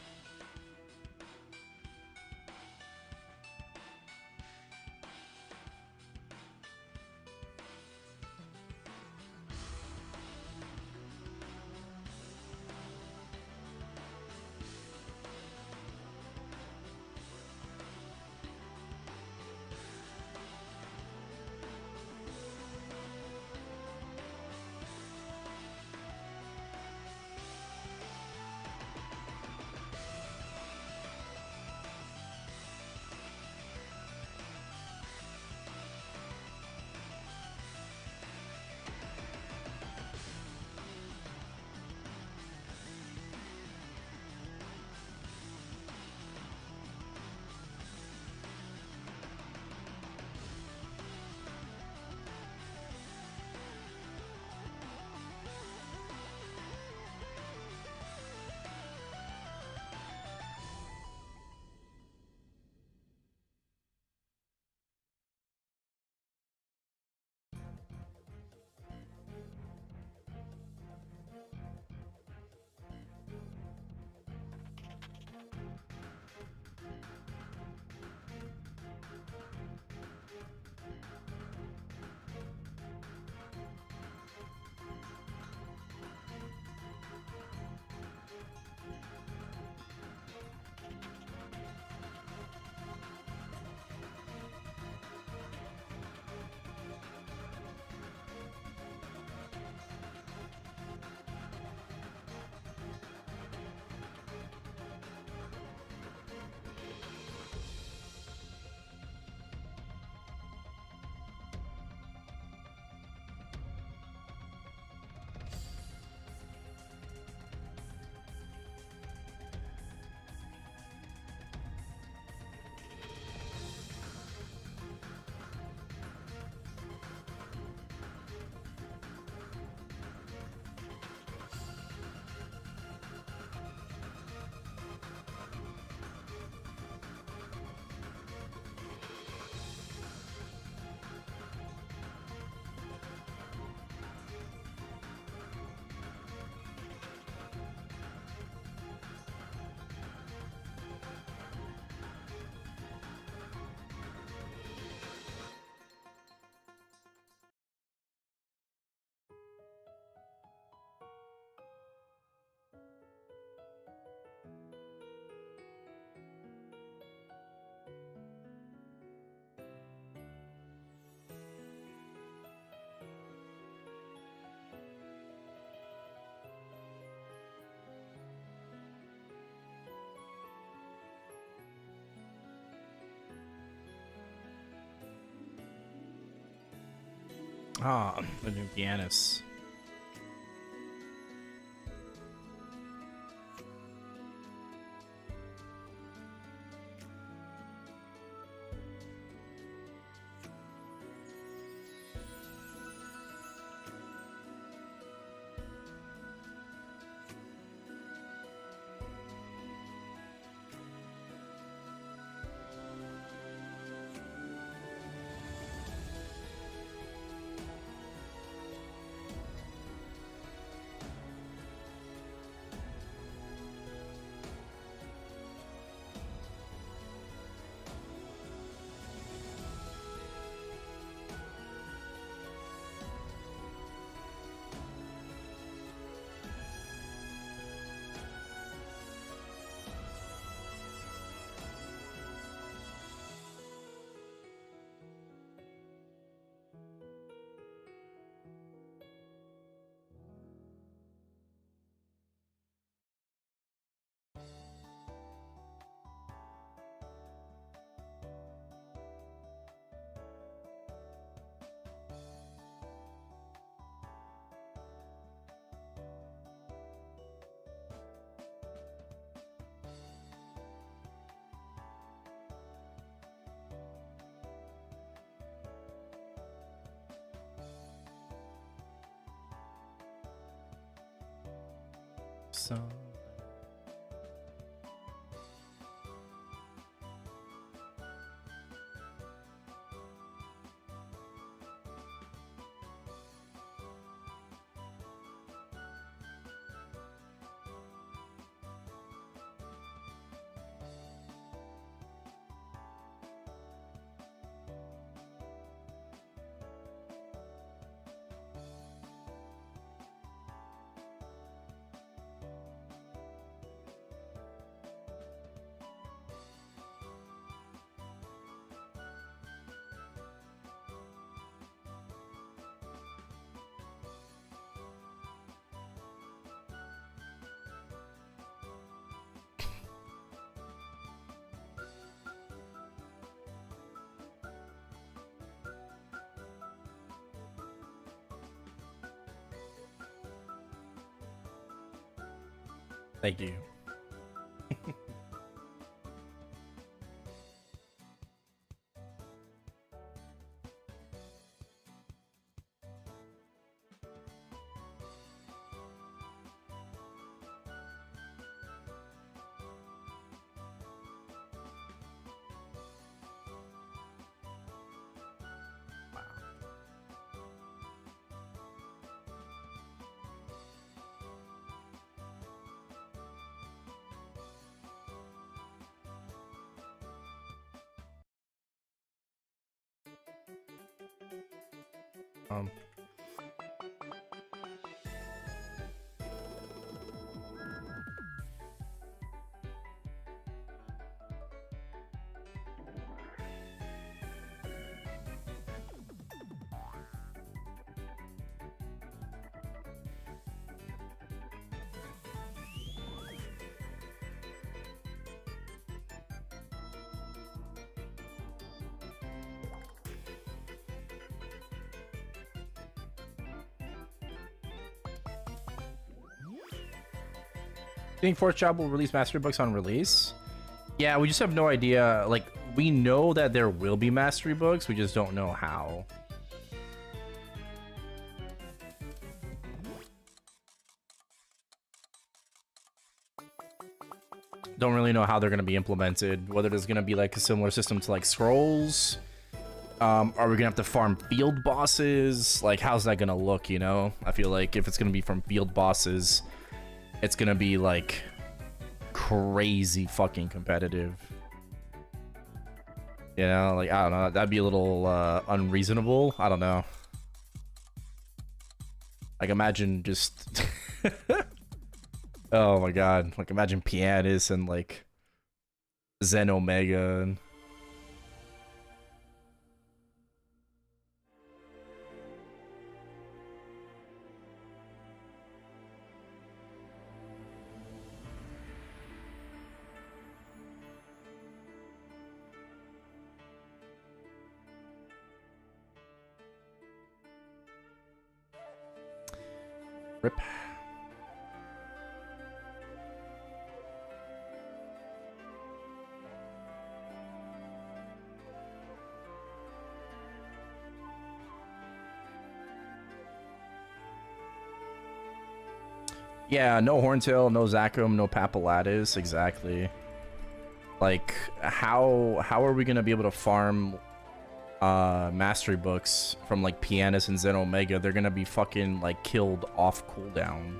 A: Ah, the new pianist. So Thank you. Um, think Fourth Job will release mastery books on release? Yeah, we just have no idea. Like, we know that there will be mastery books, we just don't know how. Don't really know how they're going to be implemented, whether there's going to be like a similar system to like scrolls. Are we gonna have to farm field bosses? Like, how's that gonna look, you know? I feel like if it's gonna be from field bosses, it's gonna be like crazy fucking competitive. You know, like, I don't know, that'd be a little unreasonable. I don't know. Like, imagine just oh my god, like imagine Pianist and like Zen Omega and rip. Yeah, no Horntail, no Zakum, no Papalatus, exactly. Like, how are we gonna be able to farm mastery books from like Pianist and Zen Omega? They're gonna be fucking like killed off cooldown.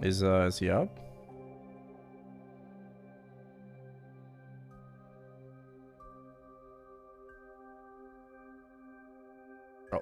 A: Is he up? Oh.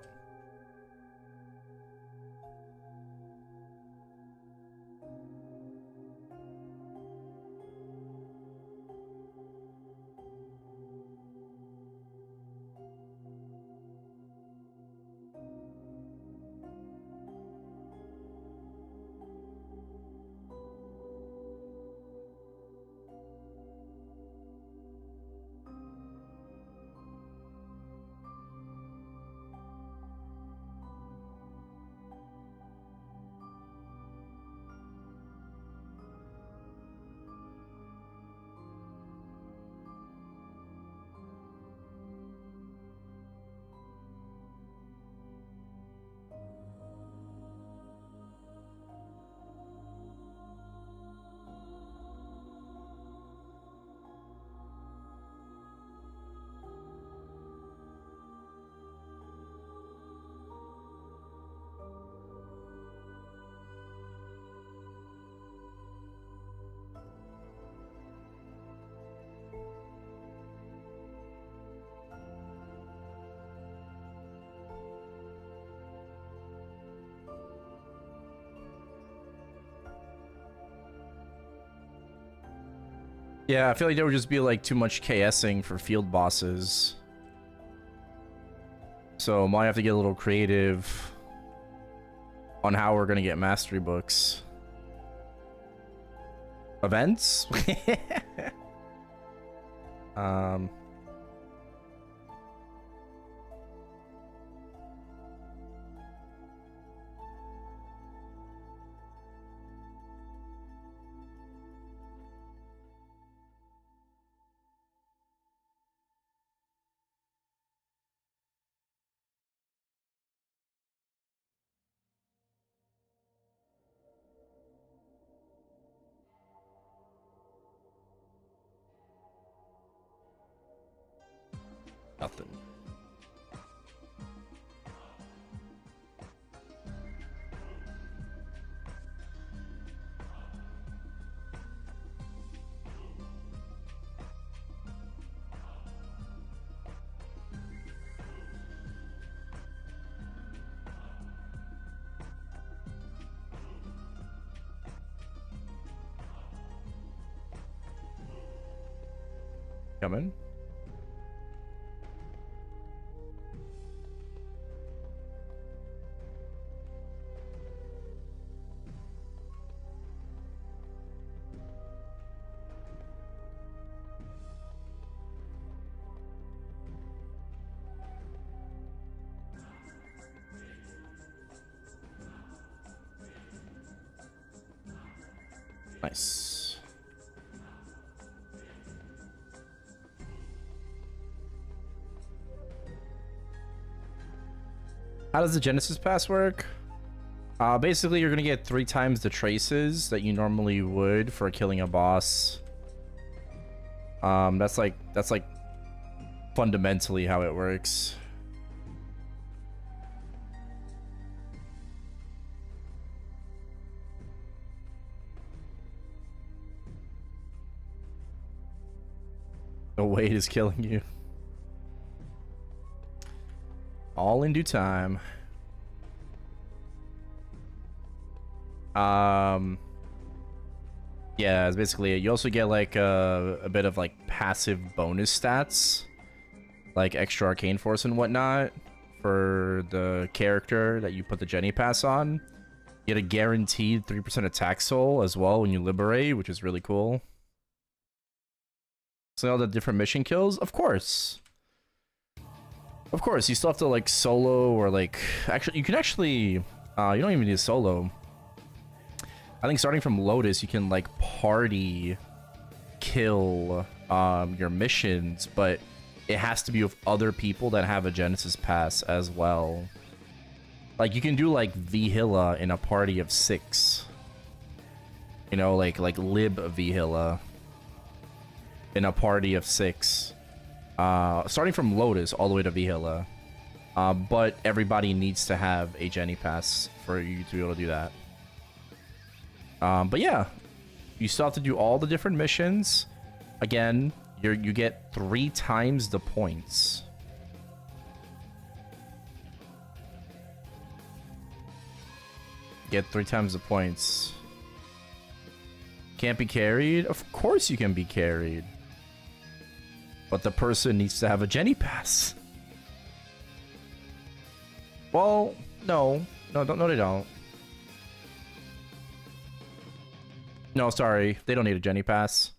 A: Yeah, I feel like there would just be like too much KSing for field bosses. So might have to get a little creative on how we're gonna get mastery books. Events? Nothing. Coming. Nice. How does the Genesis Pass work? Basically, you're gonna get 3 times the traces that you normally would for killing a boss. That's like fundamentally how it works. The weight is killing you. All in due time. Yeah, it's basically it. You also get like a bit of like passive bonus stats, like extra arcane force and whatnot for the character that you put the Jenny Pass on. You get a guaranteed 3% attack soul as well when you liberate, which is really cool. So all the different mission kills, of course. Of course, you still have to like solo or like actually you can actually you don't even need a solo. I think starting from Lotus you can like party kill your missions, but it has to be with other people that have a Genesis Pass as well. Like you can do like Vihilla in a party of 6. You know, like Lib Vihilla in a party of 6. Starting from Lotus all the way to Vihilla. But everybody needs to have a Jenny Pass for you to be able to do that. But yeah, you still have to do all the different missions. Again, you get 3 times the points. Get 3 times the points. Can't be carried? Of course you can be carried. But the person needs to have a Jenny Pass. Well, no, they don't. No, sorry, they don't need a Jenny Pass.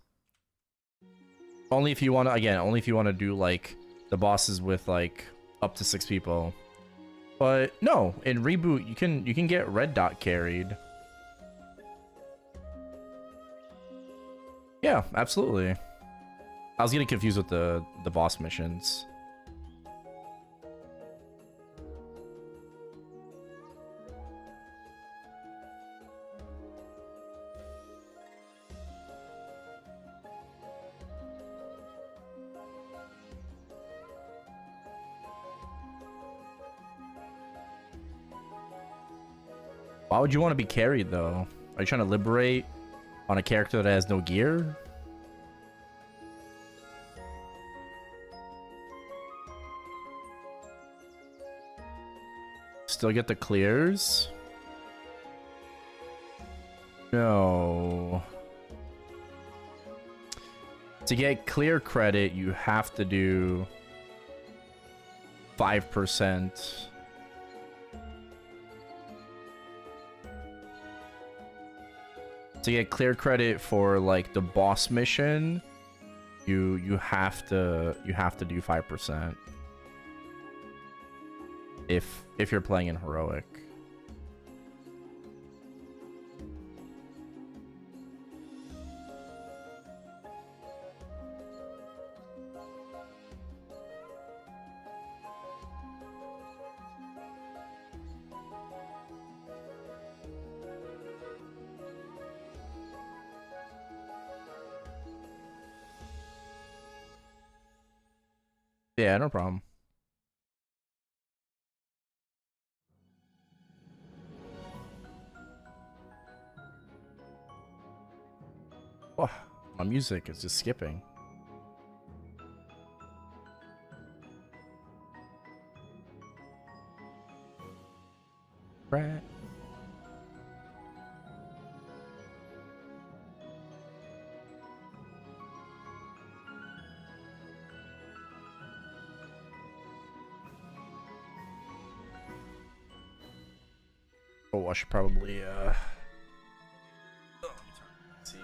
A: Only if you want to, again, only if you want to do like the bosses with like up to 6 people. But no, in Reboot you can get Red Dot carried. Yeah, absolutely. I was getting confused with the boss missions. Why would you want to be carried though? Are you trying to liberate on a character that has no gear? Still get the clears? No. To get clear credit, you have to do 5%. To get clear credit for like the boss mission, you have to do 5%. If you're playing in heroic. Yeah, no problem. Oh, my music is just skipping. Right. Oh, I should probably see.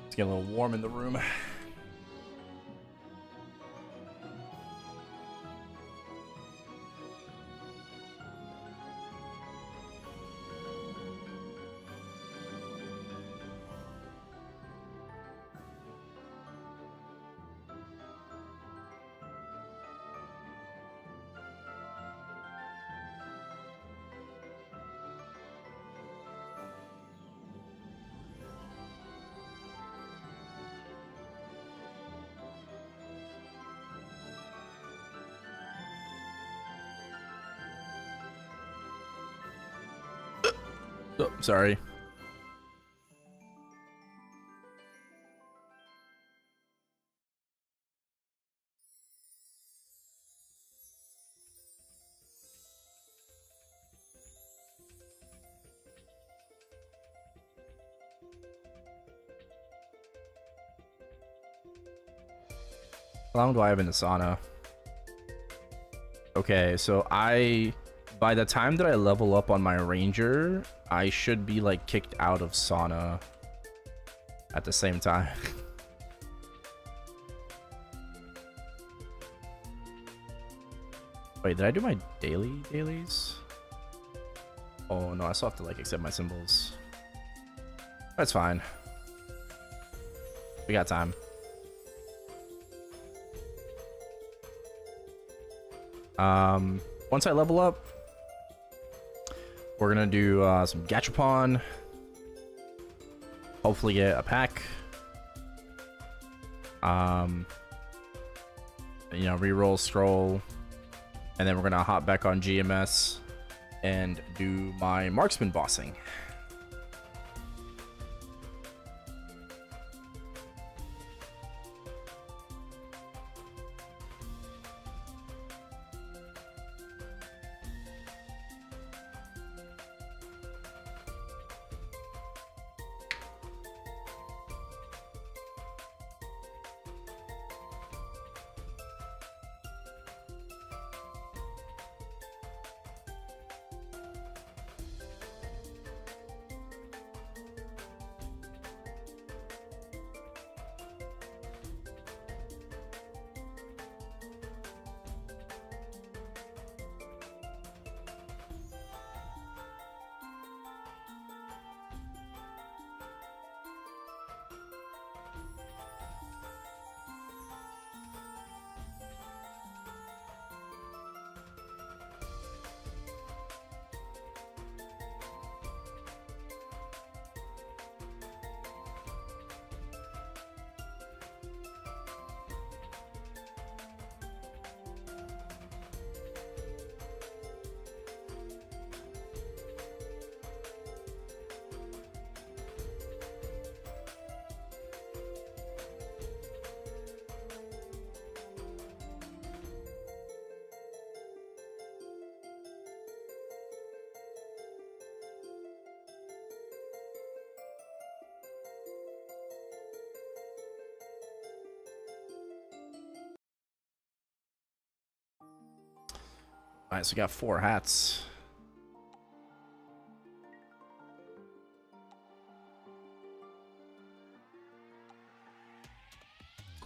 A: It's getting a little warm in the room. Oh, sorry. How long do I have in the sauna? Okay, so by the time that I level up on my ranger, I should be like kicked out of sauna at the same time. Wait, did I do my dailies? Oh no, I still have to like accept my symbols. That's fine. We got time. Once I level up, we're gonna do some gachapon. Hopefully get a pack. You know, reroll, scroll, and then we're gonna hop back on GMS and do my marksman bossing. Alright, so we got 4 hats.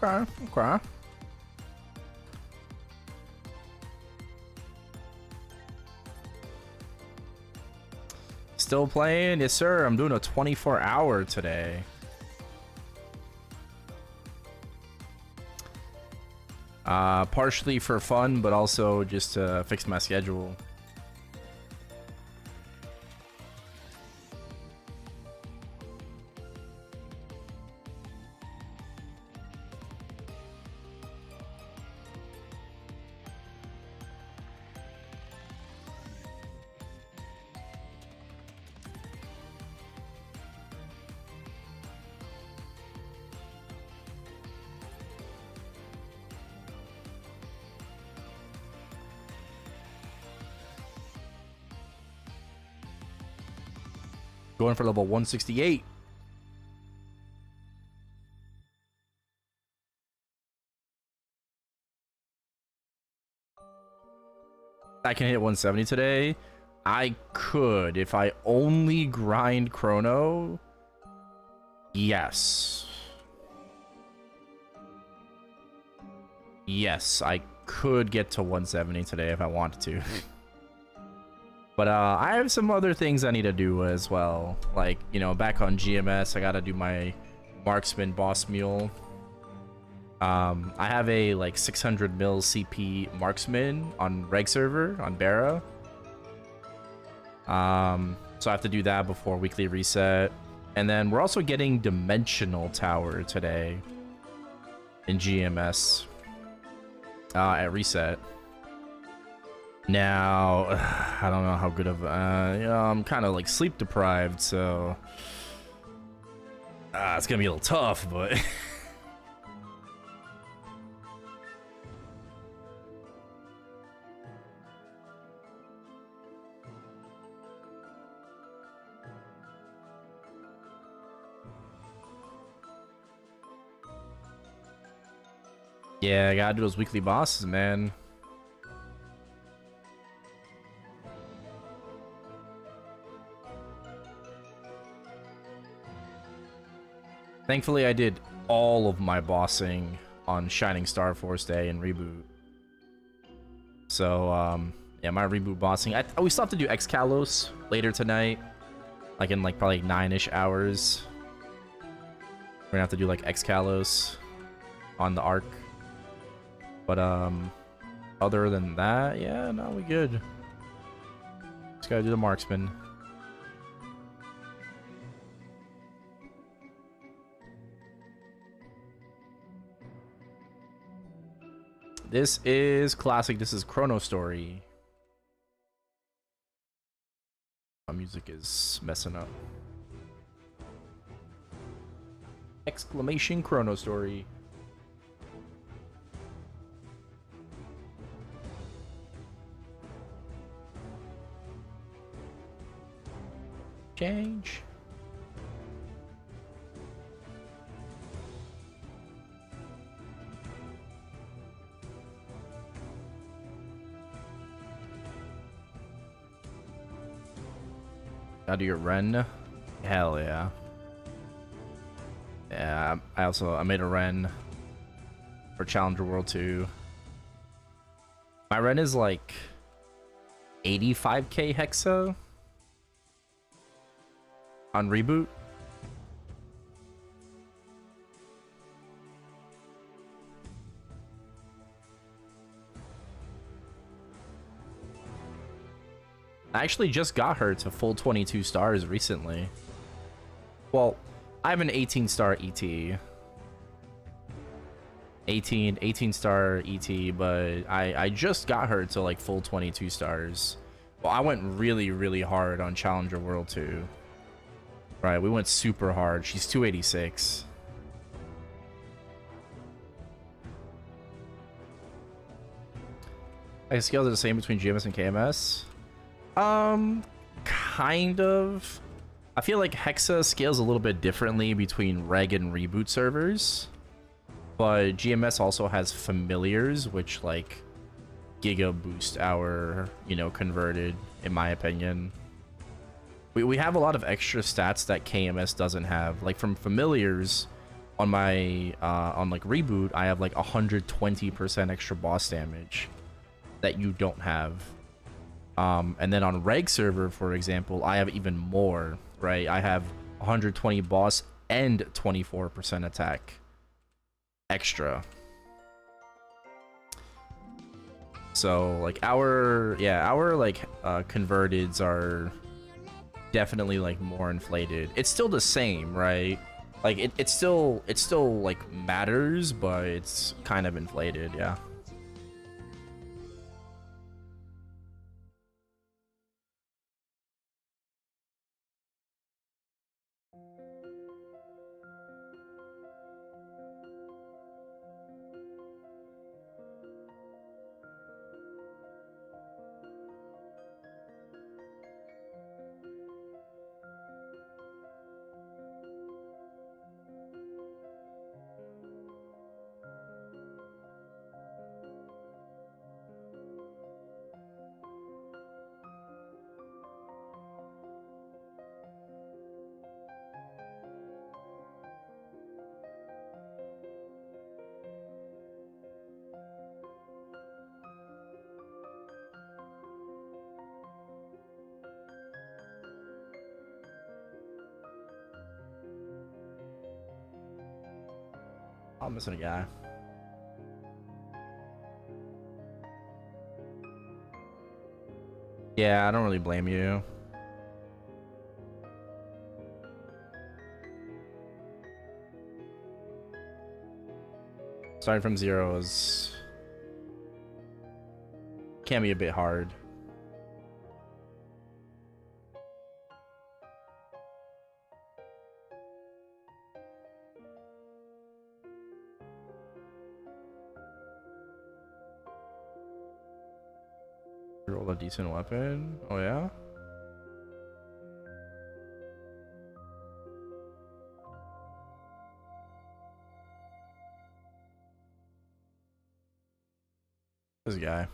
A: Okay, okay. Still playing? Yes, sir. I'm doing a 24-hour today. Partially for fun, but also just to fix my schedule. Going for level 168. I can hit 170 today. I could if I only grind chrono. Yes. Yes, I could get to 170 today if I wanted to. But I have some other things I need to do as well. Like, you know, back on GMS, I gotta do my marksman boss mule. I have a like 600 mil CP marksman on reg server on Barra. So I have to do that before weekly reset. And then we're also getting dimensional tower today in GMS at reset. Now, I don't know how good of, you know, I'm kind of like sleep deprived, so it's gonna be a little tough, but yeah, I gotta do those weekly bosses, man. Thankfully, I did all of my bossing on Shining Star Force Day and Reboot. So, yeah, my Reboot bossing. We still have to do Excalos later tonight. Like in like probably 9-ish hours. We're gonna have to do like Excalos on the Arc. But, other than that, yeah, no, we good. Just gotta do the Marksman. This is classic. This is ChronoStory. My music is messing up. Exclamation ChronoStory. Change. Gotta do your Ren. Hell yeah. Yeah, I made a Ren for Challenger World 2. My Ren is like 85k Hexa on Reboot. I actually just got her to full 22 stars recently. Well, I have an 18-star ET. 18 star ET, but I just got her to like full 22 stars. Well, I went really, really hard on Challenger World 2. Right, we went super hard. She's 286. I guess scales are the same between GMS and KMS. Kind of. I feel like Hexa scales a little bit differently between Reg and Reboot servers. But GMS also has familiars, which, like, giga boost our, you know, converted, in my opinion. We have a lot of extra stats that KMS doesn't have. Like from familiars on my on like reboot, I have like 120% extra boss damage that you don't have. And then on reg server, for example, I have even more, right? I have 120 boss and 24% attack extra. So like our like converteds are definitely like more inflated. It's still the same, right? Like it still like matters, but it's kind of inflated, yeah. I'm missing a guy. Yeah, I don't really blame you. Starting from zero is can be a bit hard. Roll a decent weapon. Oh yeah. This guy.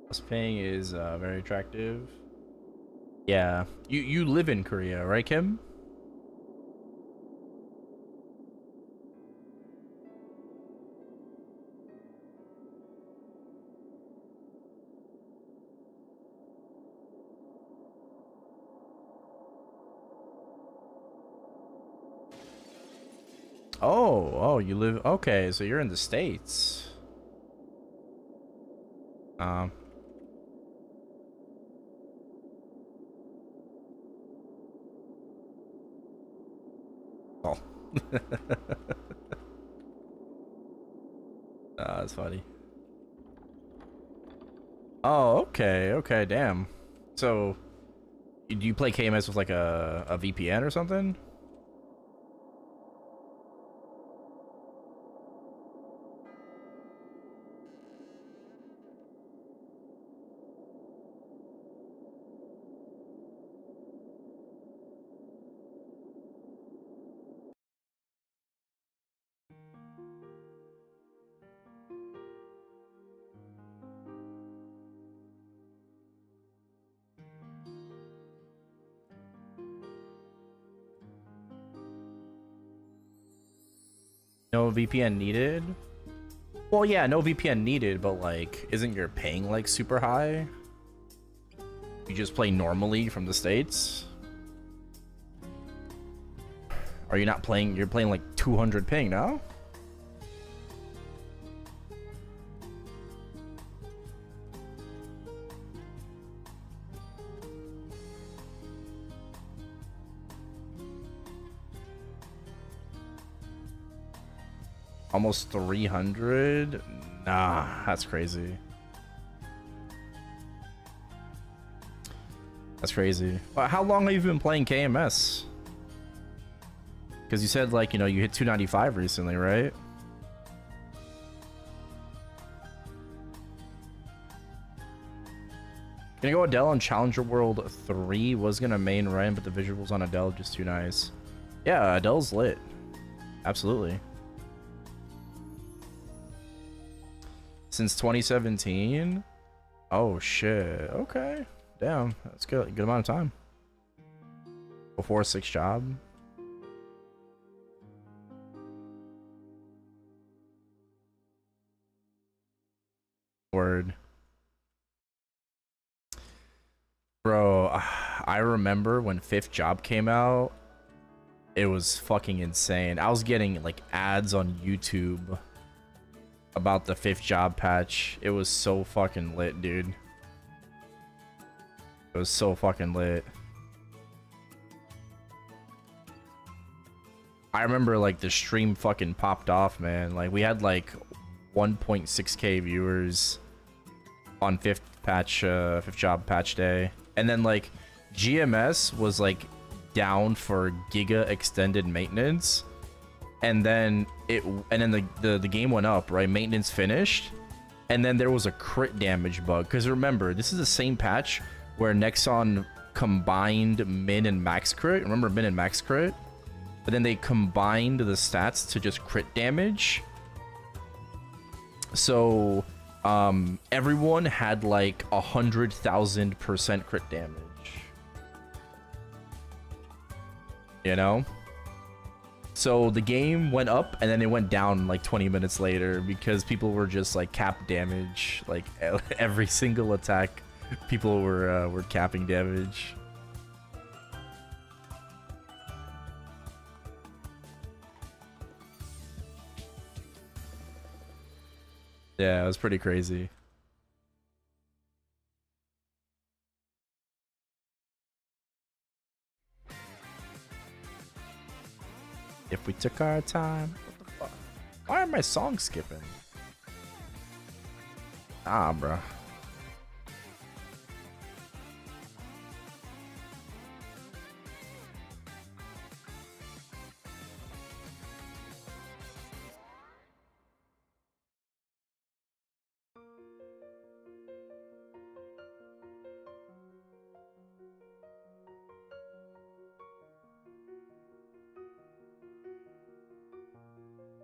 A: Plus paying is very attractive. Yeah, you live in Korea, right, Kim? Oh, you live. Okay, so you're in the States. Um. Oh. That's funny. Oh, okay, okay, damn. So, do you play KMS with like a VPN or something? No VPN needed? Well, yeah, no VPN needed, but like, isn't your ping like super high? You just play normally from the States? Are you not playing? You're playing like 200 ping now? Almost 300? Nah, that's crazy. That's crazy. How long have you been playing KMS? Because you said, like, you know, you hit 295 recently, right? Gonna go Adele on Challenger World 3. Was gonna main Ren, but the visuals on Adele just too nice. Yeah, Adele's lit. Absolutely. Since 2017? Oh, shit. Okay. Damn. That's good. Good amount of time. Before 6 job. Word. Bro, I remember when 5th job came out. It was fucking insane. I was getting like ads on YouTube about the 5th job patch. It was so fucking lit, dude. It was so fucking lit. I remember like the stream fucking popped off, man. Like we had like 1.6k viewers on 5th job patch day. And then like GMS was like down for giga extended maintenance, and then the game went up, right? Maintenance finished, and then there was a crit damage bug, because remember, this is the same patch where Nexon combined min and max crit. Remember min and max crit? But then they combined the stats to just crit damage. So everyone had like 100,000% crit damage. You know? So the game went up and then it went down like 20 minutes later because people were just like cap damage. Like every single attack, people were capping damage. Yeah, it was pretty crazy. If we took our time, what the fuck? Why are my songs skipping? Ah, bro.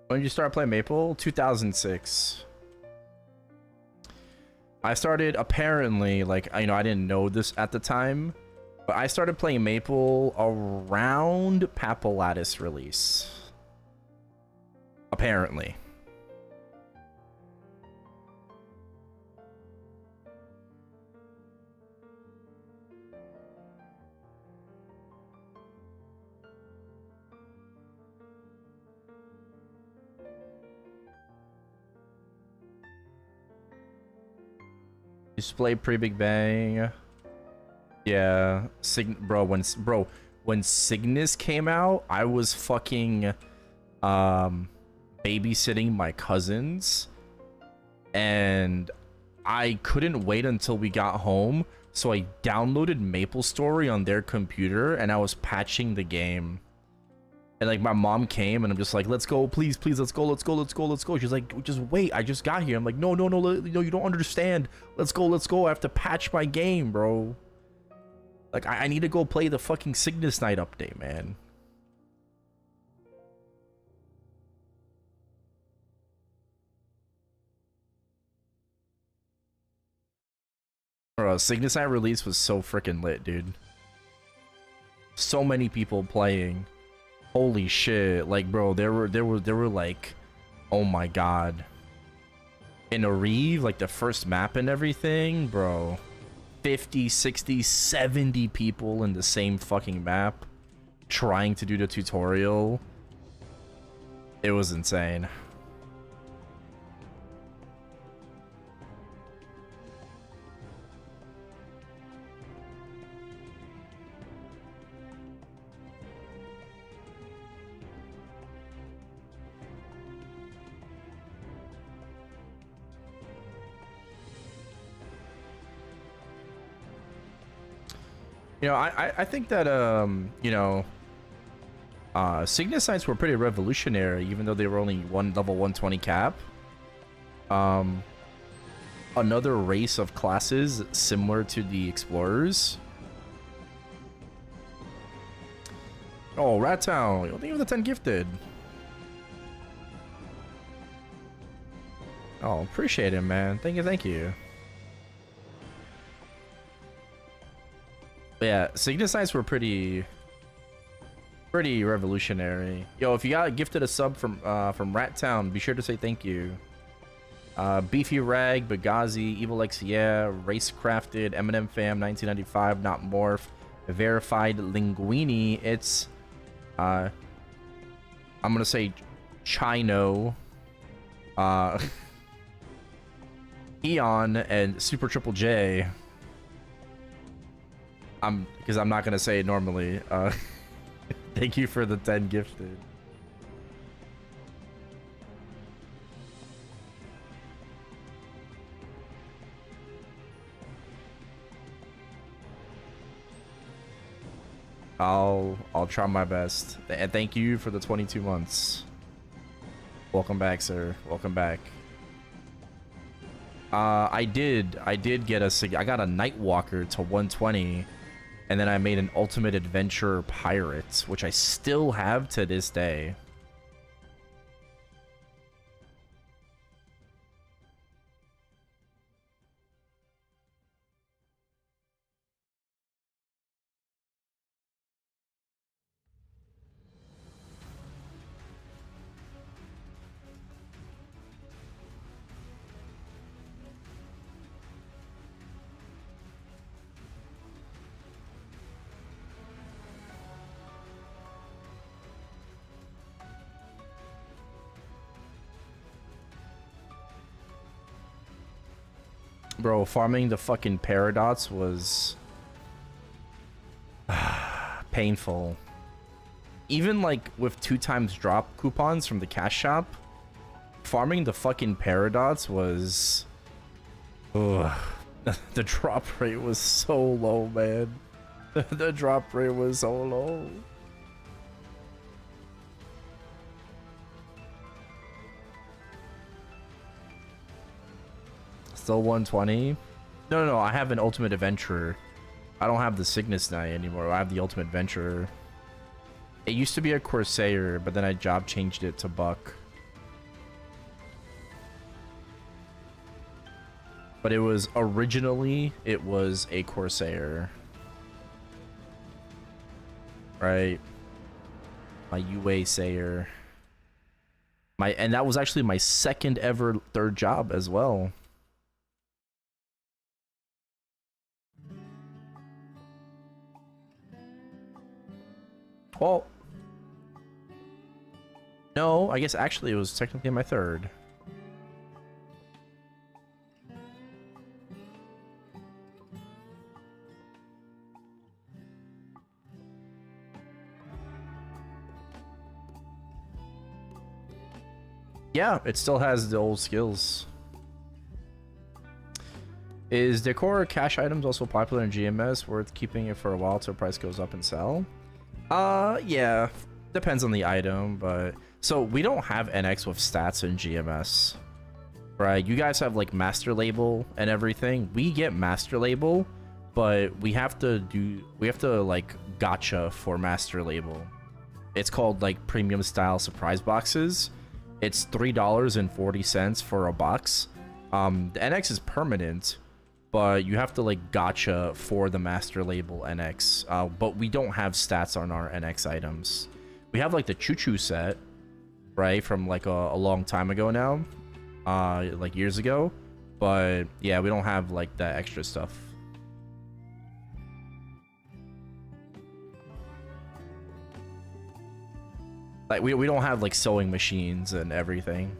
A: When did you start playing Maple? 2006. I started apparently, like, you know, I didn't know this at the time, but I started playing Maple around Papalatus release. Apparently. Display pre-Big Bang. Yeah, when Cygnus came out, I was fucking babysitting my cousins, and I couldn't wait until we got home, so I downloaded MapleStory on their computer and I was patching the game. And like my mom came and I'm just like, let's go, please, let's go. She's like, just wait, I just got here. I'm like, no, you don't understand. Let's go. I have to patch my game, bro. Like I need to go play the fucking Cygnus Night update, man. Bro, Cygnus Night release was so freaking lit, dude. So many people playing. Holy shit. Like, bro, there were like, oh my god. In Areve, like the first map and everything, bro. 50, 60, 70 people in the same fucking map trying to do the tutorial. It was insane. You know, I think that you know, Cygnus Knights were pretty revolutionary, even though they were only one level 120 cap. Another race of classes similar to the Explorers. Oh, Rat Town! Thank you for the 10 gifted. Oh, appreciate it, man. Thank you, thank you. But yeah, Cygnus Knights were pretty revolutionary. Yo, if you got gifted a sub from Rat Town, be sure to say thank you. Beefy Rag, Bagazi, Evil X, yeah, Race Crafted, Eminem Fam, 1995, Not Morph, Verified Linguini. It's I'm gonna say Chino, Eon, and Super Triple J. Because I'm not gonna say it normally. Thank you for the 10 gifted. I'll try my best. And thank you for the 22 months. Welcome back, sir. Welcome back. I did get I got a Nightwalker to 120, and then I made an Ultimate Adventure Pirate, which I still have to this day. Bro, farming the fucking Paradox was painful. Even like with 2x drop coupons from the cash shop, farming the fucking Paradox was... Ugh. The drop rate was so low, man. The drop rate was so low. Still 120? No, I have an Ultimate Adventurer. I don't have the Cygnus Knight anymore. I have the Ultimate Adventurer. It used to be a Corsair, but then I job changed it to Buck. But it was originally, it was a Corsair. Right? My UA Sayer. And that was actually my second ever third job as well. Well, no, I guess actually it was technically my third. Yeah, it still has the old skills. Is decor cash items also popular in GMS? Worth keeping it for a while till price goes up and sell? Yeah, depends on the item, but so we don't have NX with stats in GMS, right? You guys have like master label and everything. We get master label, but we have to like gotcha for master label. It's called like premium style surprise boxes. It's $3.40 for a box. The NX is permanent, but you have to like gotcha for the master label NX. But we don't have stats on our NX items. We have like the Choo Choo set, right, from like a long time ago now, like years ago. But yeah, we don't have like that extra stuff. Like we don't have like sewing machines and everything.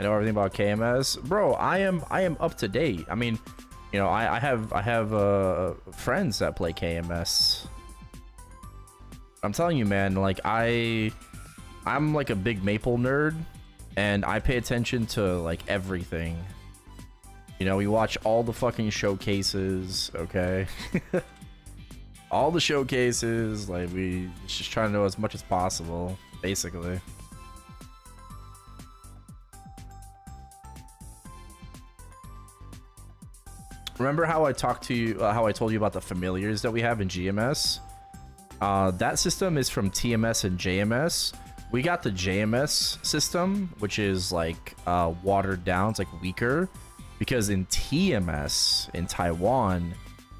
A: I know everything about KMS, bro. I am up to date. I mean, you know, I have friends that play KMS. I'm telling you, man. Like I'm like a big Maple nerd, and I pay attention to like everything. You know, we watch all the fucking showcases, okay? All the showcases, like we just trying to know as much as possible, basically. Remember how I talked to you, how I told you about the familiars that we have in GMS? That system is from TMS and JMS. We got the JMS system, which is like watered down, it's like weaker, because in TMS in Taiwan,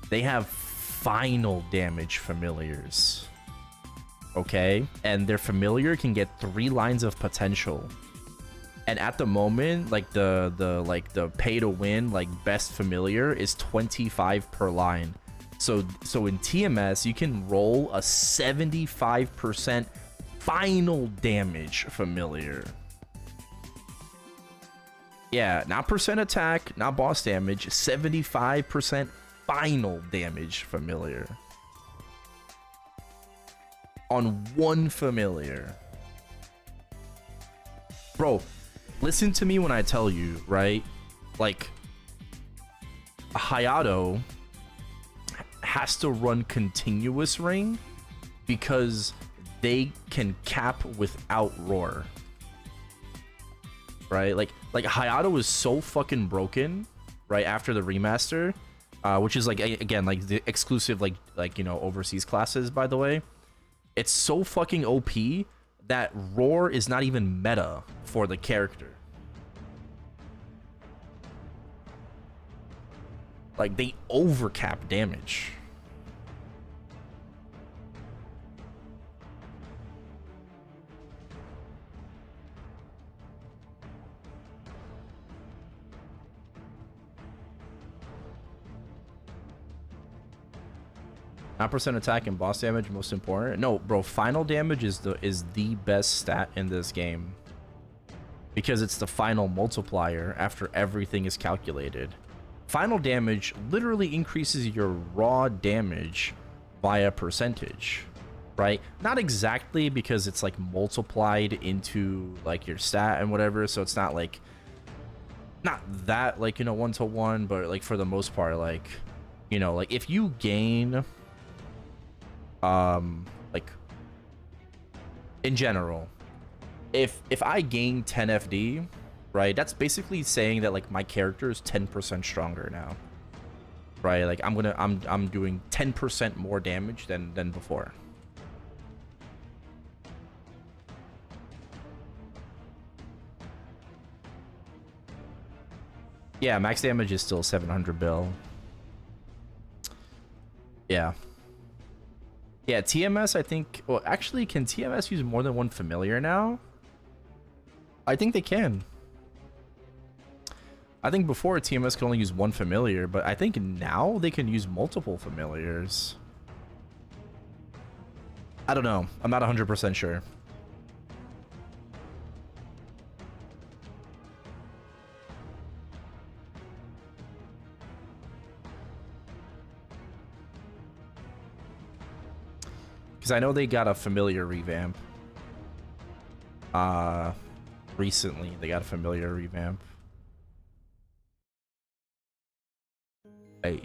A: they have final damage familiars. Okay, and their familiar can get 3 lines of potential. And at the moment, like the pay to win, like best familiar is 25 per line. So in TMS, you can roll a 75% final damage familiar. Yeah, not percent attack, not boss damage, 75% final damage familiar. On one familiar. Bro, listen to me when I tell you, right? Like, Hayato has to run continuous ring because they can cap without roar. Right? Like Hayato is so fucking broken, right, after the remaster, which is like, again, like the exclusive, like you know, overseas classes, by the way. It's so fucking OP that roar is not even meta for the character. Like, they overcap damage. Not percent attack and boss damage most important. No, bro, final damage is the best stat in this game. Because it's the final multiplier after everything is calculated. Final damage literally increases your raw damage via percentage, right? Not exactly, because it's like multiplied into like your stat and whatever, so it's not like, not that like, you know, 1-to-1, but like for the most part, like, you know, like if you gain like in general, if I gain 10 FD, right, that's basically saying that like my character is 10% stronger now, right? Like I'm doing 10% more damage than before. Yeah, max damage is still 700 bill. Yeah. Yeah, TMS, I think... Well, actually, can TMS use more than one familiar now? I think they can. I think before TMS could only use one familiar, but I think now they can use multiple familiars. I don't know. I'm not 100% sure. Because I know they got a familiar revamp. Recently, they got a familiar revamp. Hey.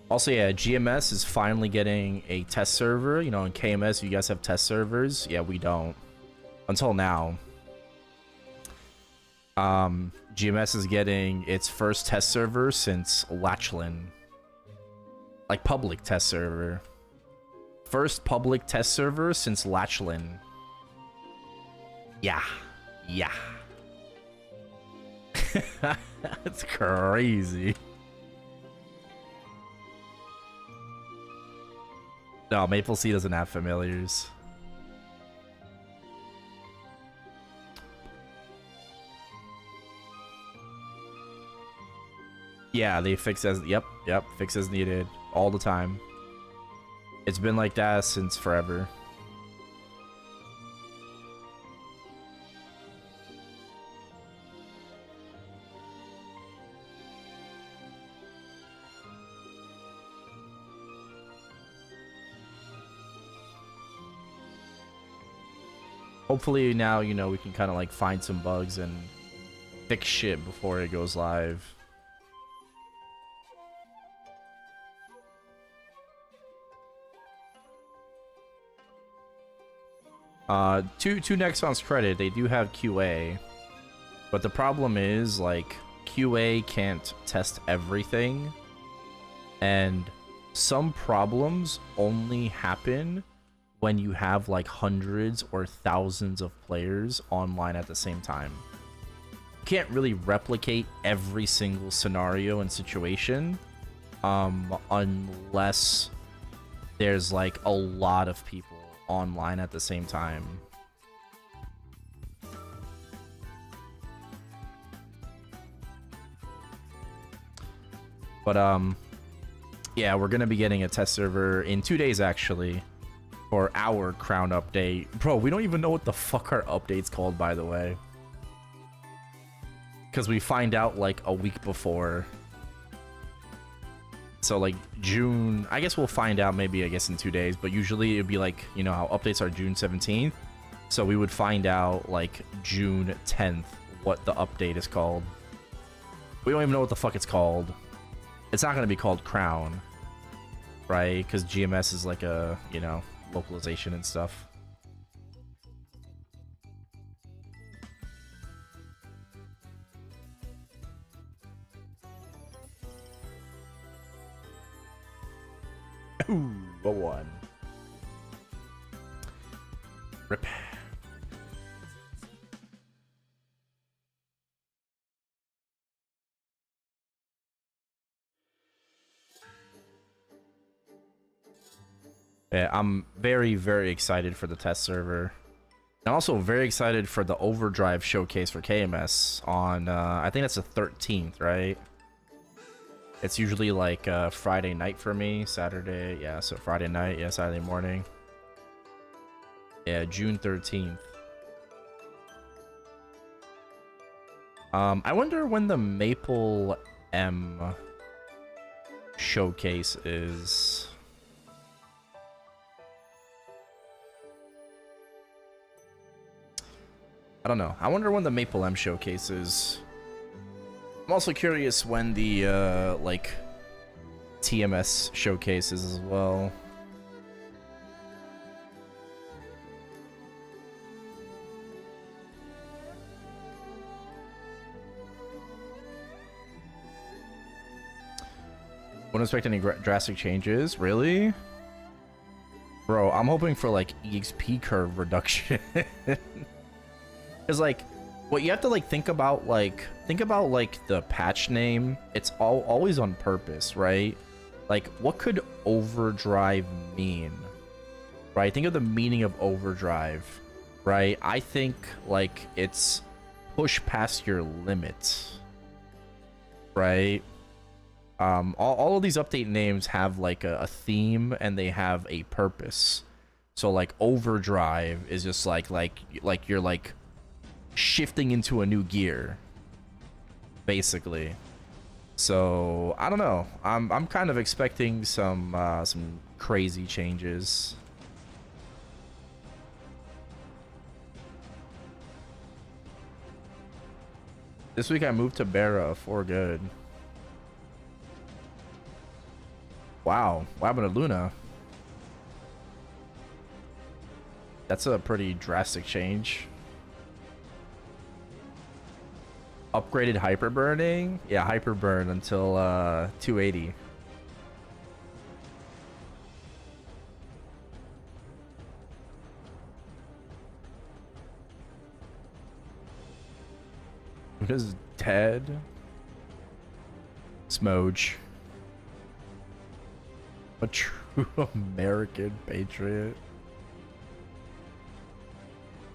A: Also, yeah, GMS is finally getting a test server. You know, in KMS, you guys have test servers. Yeah, we don't. Until now. GMS is getting its first test server since Lachlan. Like, public test server. First public test server since Lachlan. Yeah. Yeah. That's crazy. No, Maple Sea doesn't have familiars. Yeah, they fix as... Yep, fix as needed. All the time. It's been like that since forever. Hopefully now, you know, we can kind of like find some bugs and fix shit before it goes live. To Nexon's credit, they do have QA, but the problem is like QA can't test everything, and some problems only happen when you have like hundreds or thousands of players online at the same time. You can't really replicate every single scenario and situation unless there's like a lot of people online at the same time. But yeah, we're gonna be getting a test server in 2 days actually for our crown update. Bro, we don't even know what the fuck our update's called, by the way, because we find out like a week before. So like June, I guess we'll find out maybe, I guess in 2 days, but usually it'd be like, you know how updates are June 17th. So we would find out like June 10th what the update is called. We don't even know what the fuck it's called. It's not going to be called Crown, right? Because GMS is like a, you know, localization and stuff. Ooh, a 1. Rip. Yeah, I'm very, very excited for the test server. And also very excited for the Overdrive showcase for KMS on, I think that's the 13th, right? It's usually like Friday night for me, Saturday, yeah, so Friday night, yeah, Saturday morning. Yeah, June 13th. I wonder when the Maple M showcase is. I don't know. I wonder when the Maple M showcase is. I'm also curious when the like TMS showcase is as well. Wouldn't expect any drastic changes, really? Bro, I'm hoping for like EXP curve reduction. Because like what you have to like think about like the patch name. It's always on purpose, right? Like what could overdrive mean, right? Think of the meaning of overdrive, right? I think like it's push past your limits, right? All of these update names have like a theme and they have a purpose. So like overdrive is just like you're like shifting into a new gear, basically. So I don't know. I'm kind of expecting some crazy changes. This week I moved to Barra for good. Wow, what happened to Luna? That's a pretty drastic change. Upgraded hyperburning? Yeah, hyperburn until 280. What is Ted? Smoge. A true American patriot.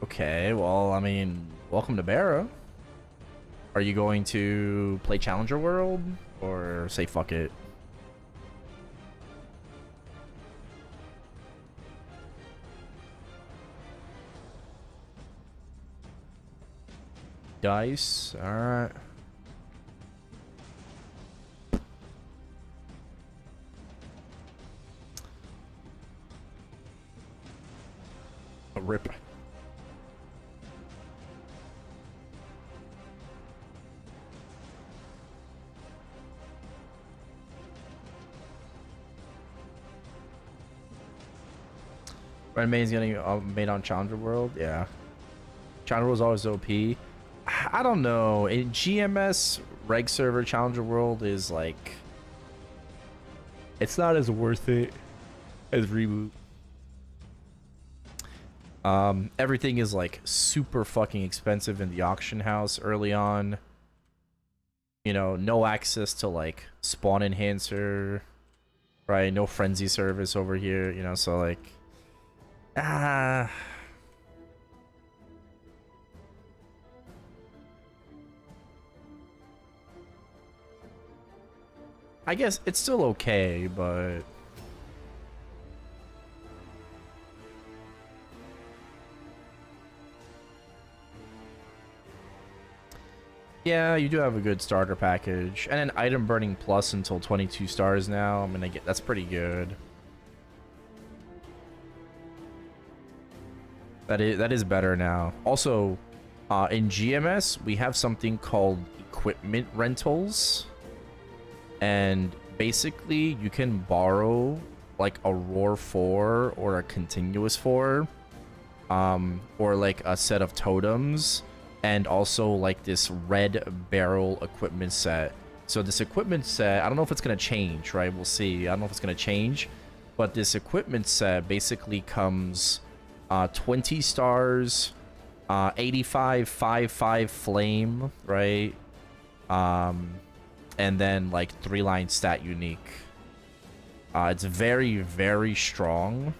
A: Okay, well, I mean, welcome to Barra. Are you going to play Challenger World or say fuck it? dice. All right. A rip. Red Main's getting made on Challenger World. Yeah. Challenger World's always OP. I don't know. In GMS, reg server Challenger World is like... It's not as worth it as Reboot. Everything is like super fucking expensive in the auction house early on. You know, no access to like spawn enhancer, right? No frenzy service over here, you know, so like... I guess it's still okay, but yeah, you do have a good starter package and an item burning plus until 22 stars now. I'm gonna get that's pretty good. That is better now. Also, in GMS, we have something called equipment rentals. And basically, you can borrow like a Roar 4 or a Continuous 4. Or like a set of totems. And also like this red barrel equipment set. So this equipment set, I don't know if it's going to change, right? We'll see. I don't know if it's going to change. But this equipment set basically comes... 20 stars, 85, 5 flame, right? And then like 3-line stat unique. It's very, very strong.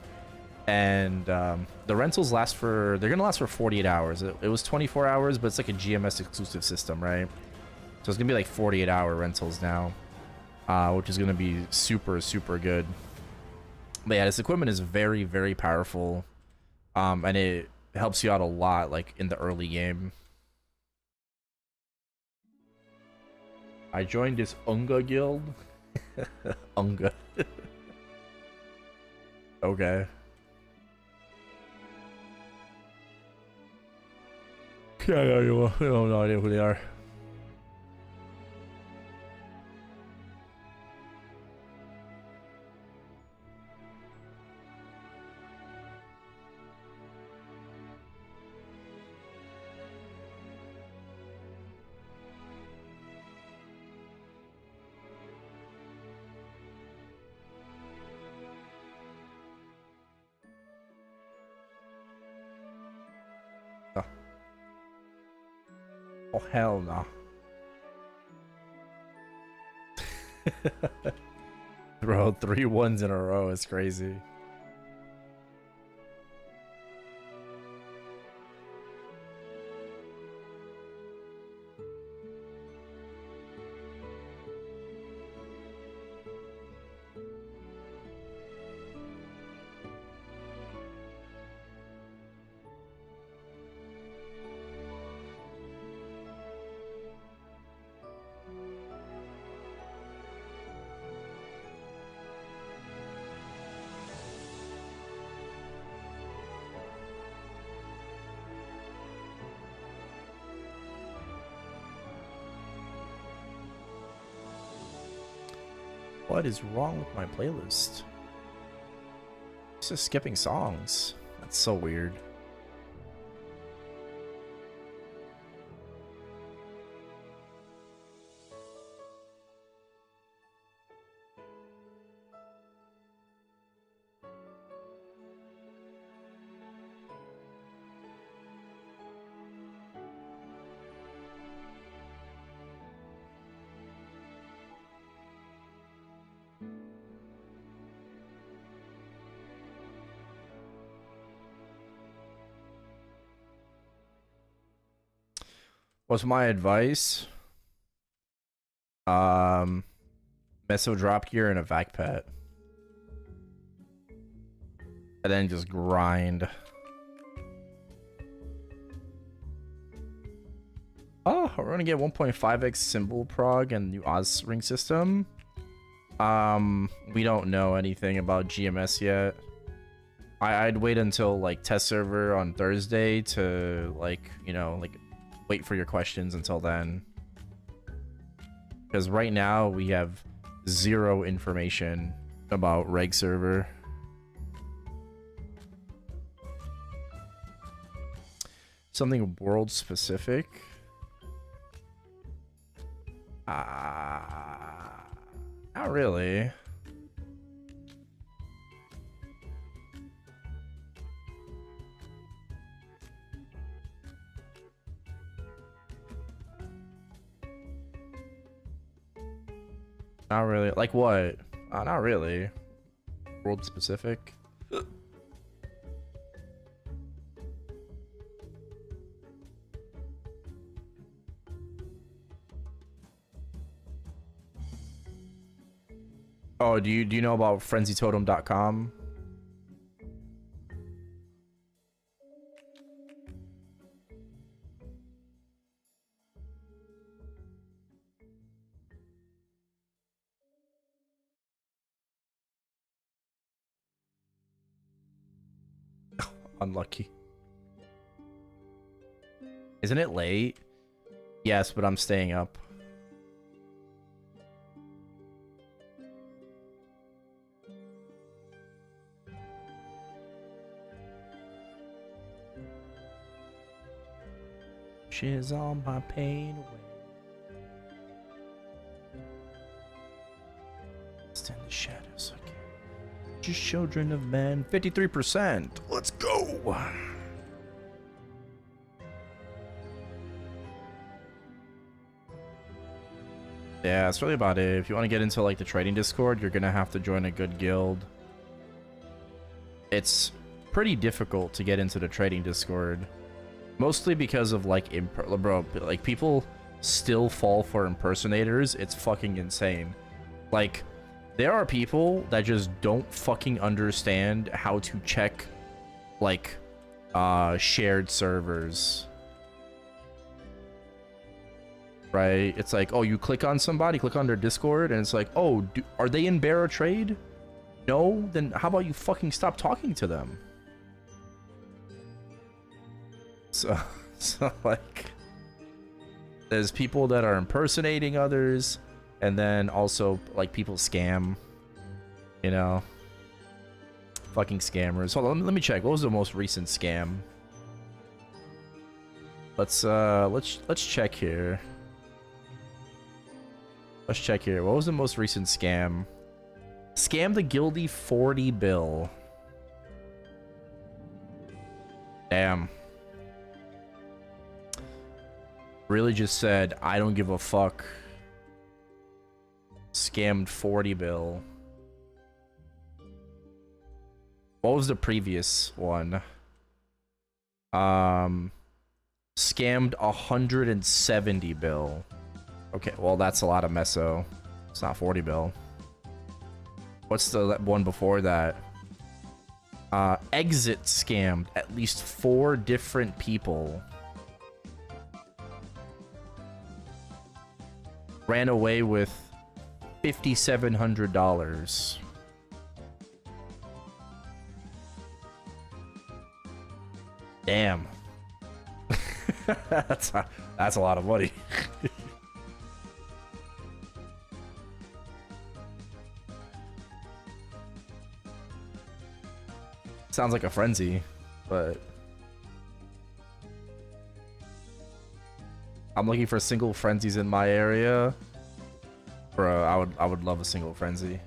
A: And the rentals last for, they're gonna last for 48 hours. It was 24 hours, but it's like a GMS exclusive system, right? So it's gonna be like 48-hour rentals now, which is gonna be super, super good. But yeah, this equipment is very, very powerful. And it helps you out a lot, like, in the early game. I joined this Unga guild. Unga. Okay. Yeah, I have no idea who they are. Oh, hell no. Bro, 3 1s in a row is crazy. What is wrong with my playlist? It's just skipping songs. That's so weird. What's my advice? Meso drop gear and a vac pet. And then just grind. Oh, we're gonna get 1.5x symbol prog and new Oz ring system. We don't know anything about GMS yet. I'd wait until like test server on Thursday to like, you know, like wait for your questions until then. Because right now we have zero information about reg server. Something world specific. Not really. Not really. Like what? Not really. World specific. Oh, do you know about frenzytotem.com? Unlucky. Isn't it late? Yes, but I'm staying up. She's all my pain away. Stand in the shadows again. Just children of men. 53%. Let's go. Yeah, that's really about it. If you want to get into like the trading Discord, you're gonna have to join a good guild. It's pretty difficult to get into the trading Discord. Mostly because of like bro, like people still fall for impersonators. It's fucking insane. Like there are people that just don't fucking understand how to check like shared servers. Right? It's like, oh, you click on somebody, click on their Discord, and it's like, oh, are they in bearer trade? No? Then how about you fucking stop talking to them? So like, there's people that are impersonating others, and then also like people scam, you know, fucking scammers. Hold on, let me check. What was the most recent scam? Let's check here. Let's check here. What was the most recent scam? Scam the guildie 40 bill. Damn. Really just said, I don't give a fuck. Scammed 40 bill. What was the previous one? Scammed 170 bill. Okay, well that's a lot of meso. It's not 40 bill. What's the one before that? Exit scammed at least 4 different people. Ran away with $5,700. Damn. that's a lot of money. Sounds like a frenzy, but I'm looking for single frenzies in my area. Bro, I would love a single frenzy.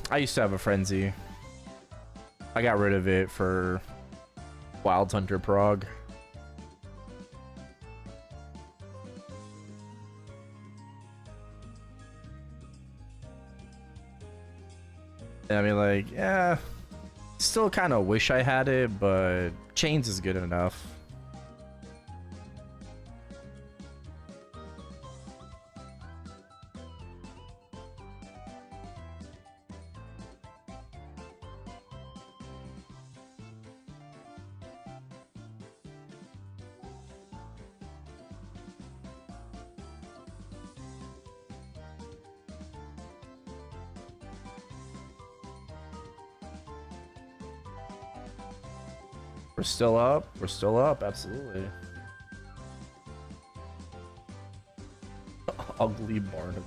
A: I used to have a frenzy. I got rid of it for Wild Hunter Prog. I mean, like, yeah, still kind of wish I had it, but chains is good enough. We're still up. We're still up. Absolutely. Ugly barnacle.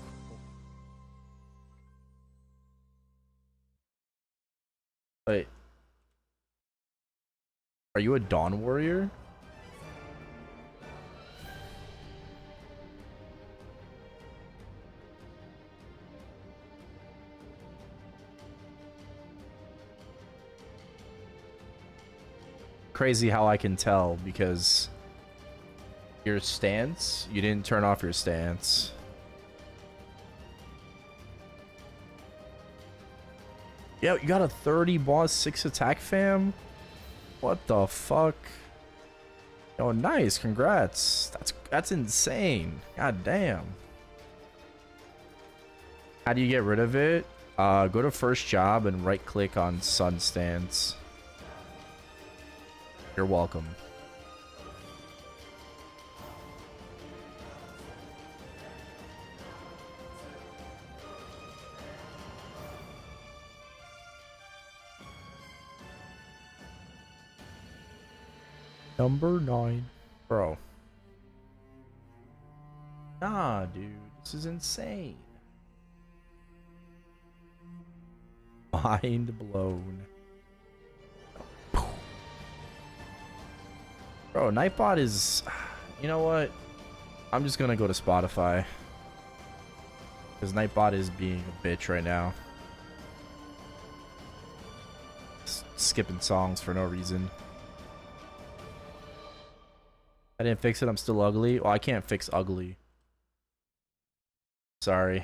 A: Wait. Are you a Dawn Warrior? Crazy how I can tell because your stance, you didn't turn off your stance. Yeah, you got a 30 boss 6 attack, fam. What the fuck? Oh, nice, congrats. That's insane. God damn. How do you get rid of it? Go to first job and right click on sun stance. You're welcome. Number 9. Bro. Nah, dude. This is insane. Mind blown. Bro, Nightbot is... You know what? I'm just gonna go to Spotify. Because Nightbot is being a bitch right now. Skipping songs for no reason. I didn't fix it, I'm still ugly. Well, I can't fix ugly. Sorry.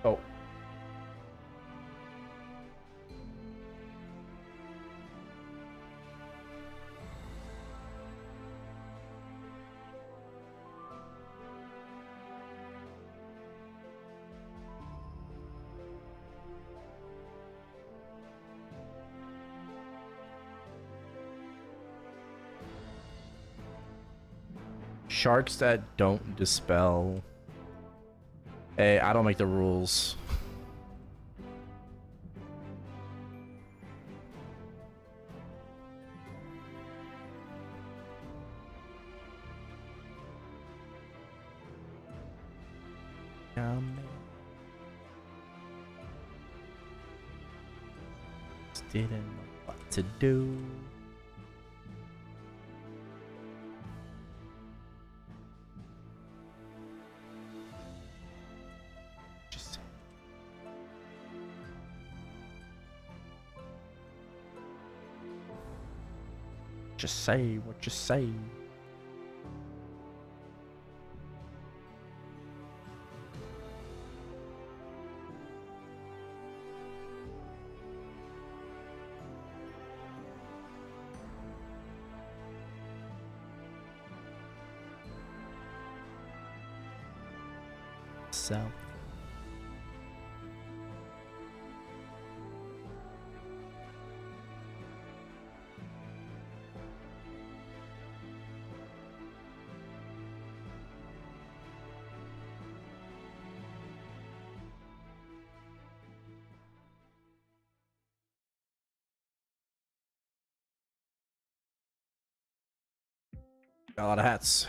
A: Oh. Sharks that don't dispel. Hey, I don't make the rules. Didn't know what to do. Just say what you say. South. Got a lot of hats.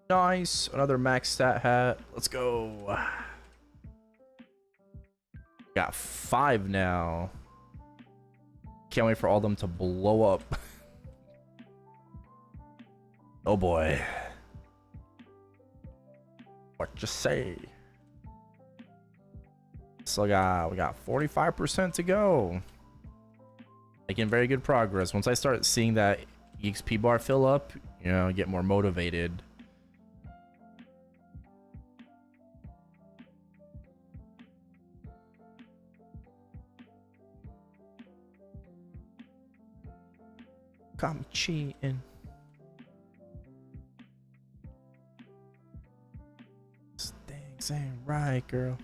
A: Nice. Another max stat hat. Let's go. Got 5 now. Can't wait for all of them to blow up. Oh boy. What you say? So we got 45% to go. Making very good progress. Once I start seeing that EXP bar fill up, you know, get more motivated. Got me cheating. This things ain't right, girl.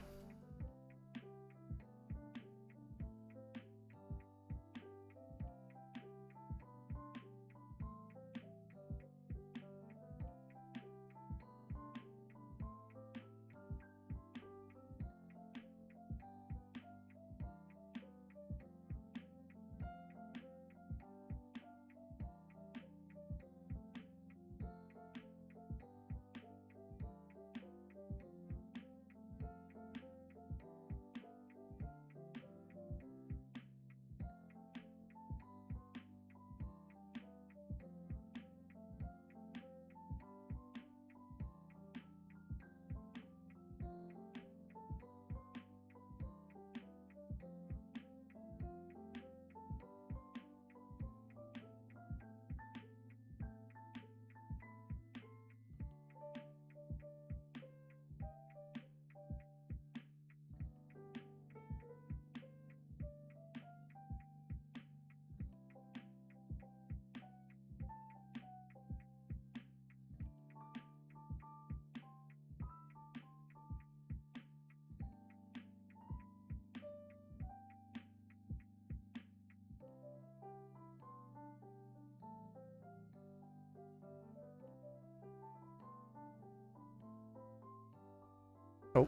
A: Oh.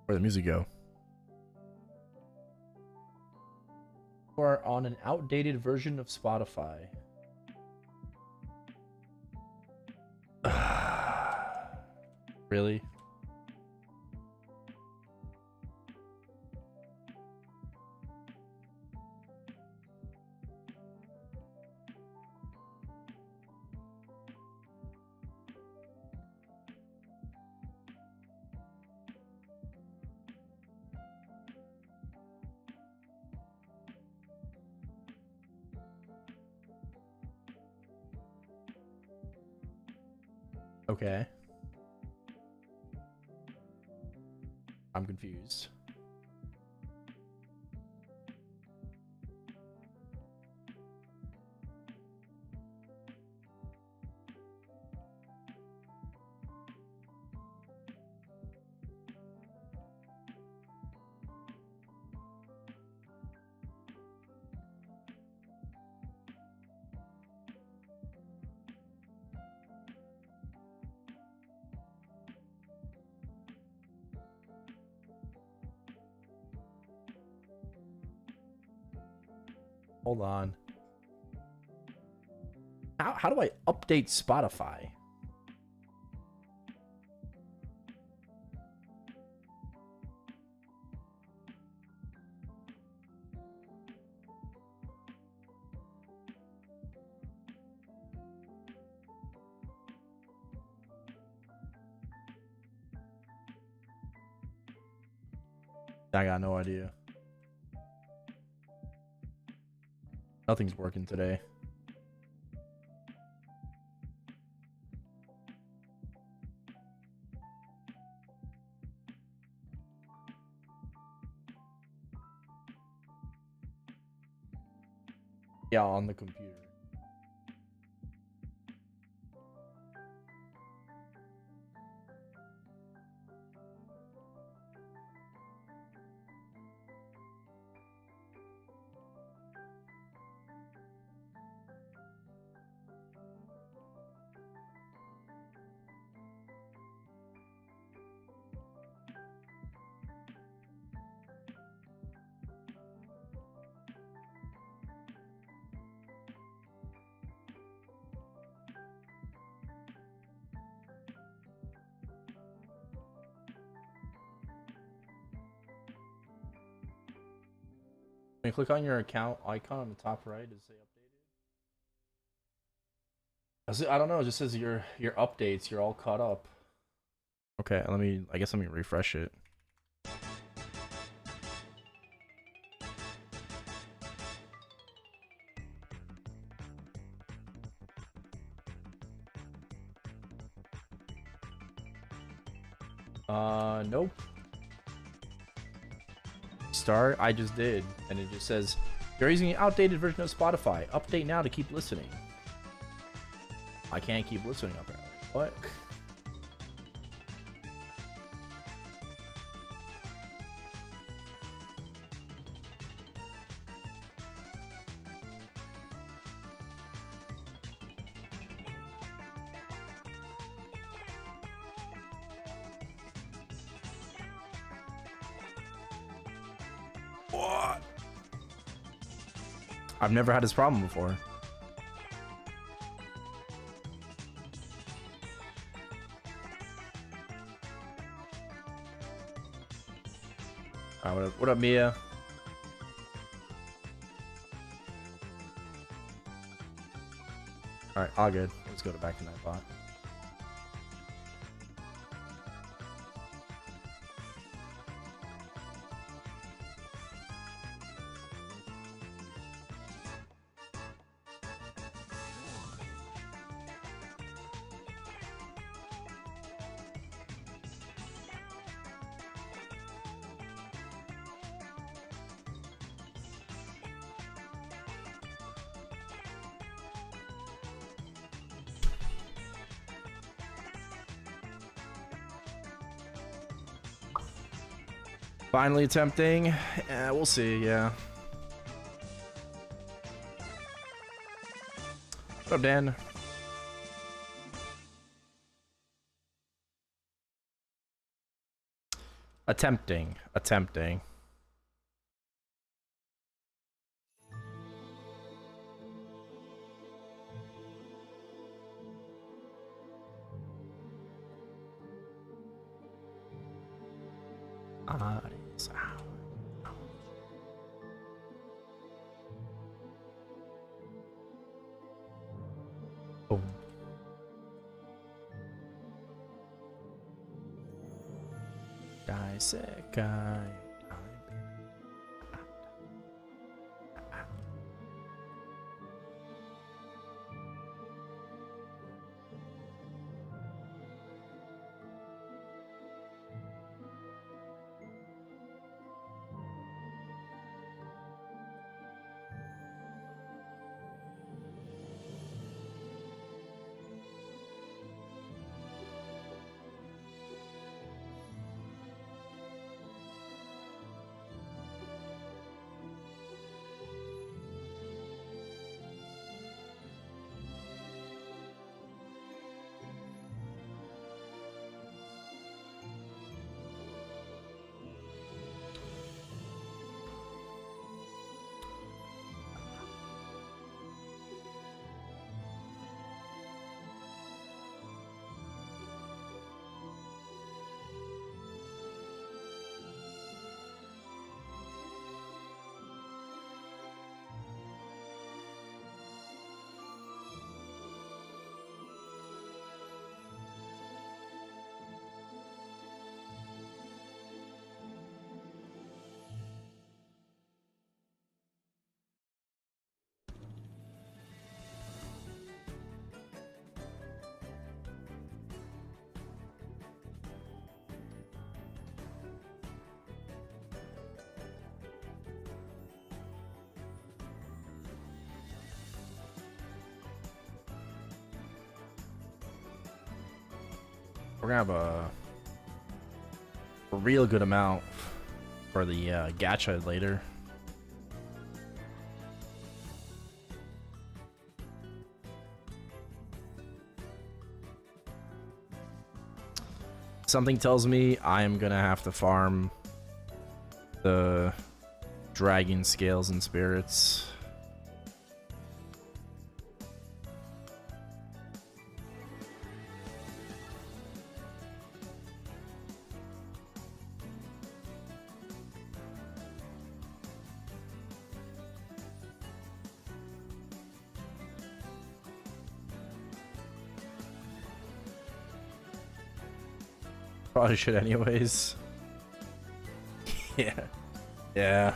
A: Where'd the music go? You are on an outdated version of Spotify. Really? Okay. I'm confused. Hold on. How do I update Spotify? I got no idea. Nothing's working today. Yeah, on the computer. When you click on your account icon on the top right, does it say updated? I don't know, it just says your updates, you're all caught up. Okay, I guess let me refresh it. Nope. Start, I just did, and it just says you're using an outdated version of Spotify. Update now to keep listening. I can't keep listening apparently. What? What? I've never had this problem before. Alright, what up, Mia? Alright, all good. Let's go back to Nightbot. Finally attempting. We'll see, yeah. What up, Dan? Attempting. Boom. Daisekai. We're gonna have a real good amount for the gacha later. Something tells me I am gonna have to farm the dragon scales and spirits. Probably should anyways. Yeah. Yeah.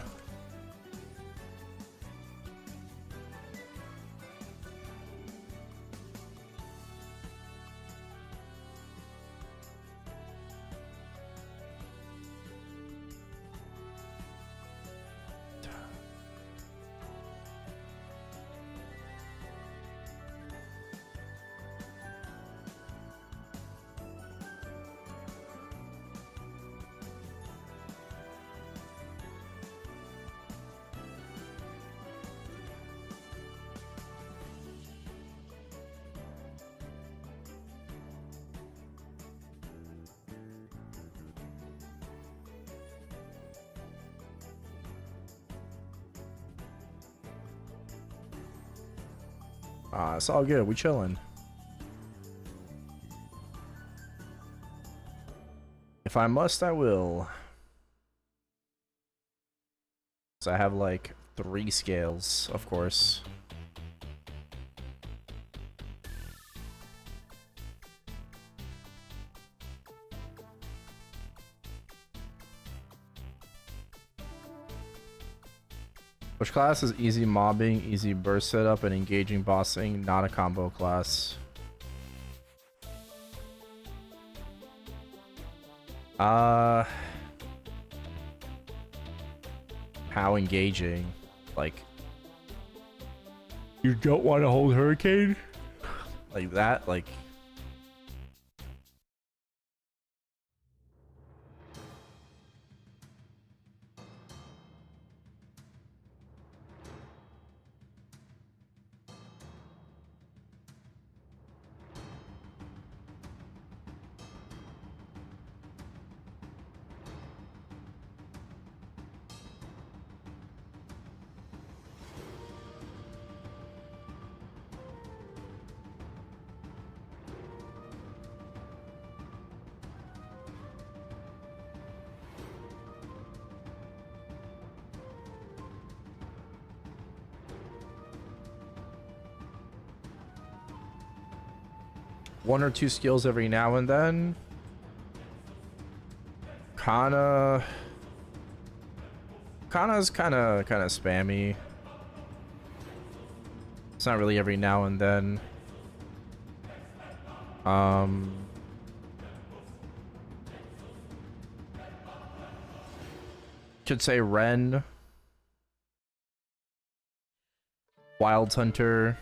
A: It's all good. We chilling. If I must, I will. So I have like 3 scales, of course. Which class is easy mobbing, easy burst setup, and engaging bossing? Not a combo class. How engaging? Like, you don't want to hold Hurricane? Like that? Like... One or 2 skills every now and then. Kana's kind of spammy. It's not really every now and then. Should say Ren, Wild Hunter.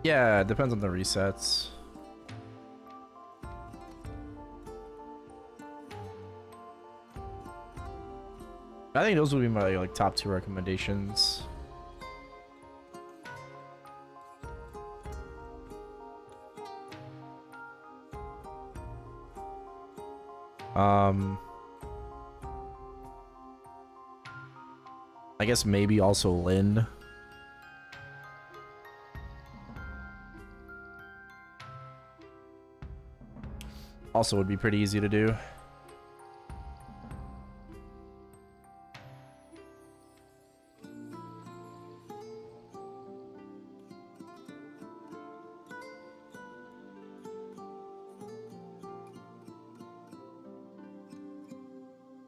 A: Yeah, it depends on the resets. I think those would be my like top 2 recommendations. I guess maybe also Lynn. Also would be pretty easy to do.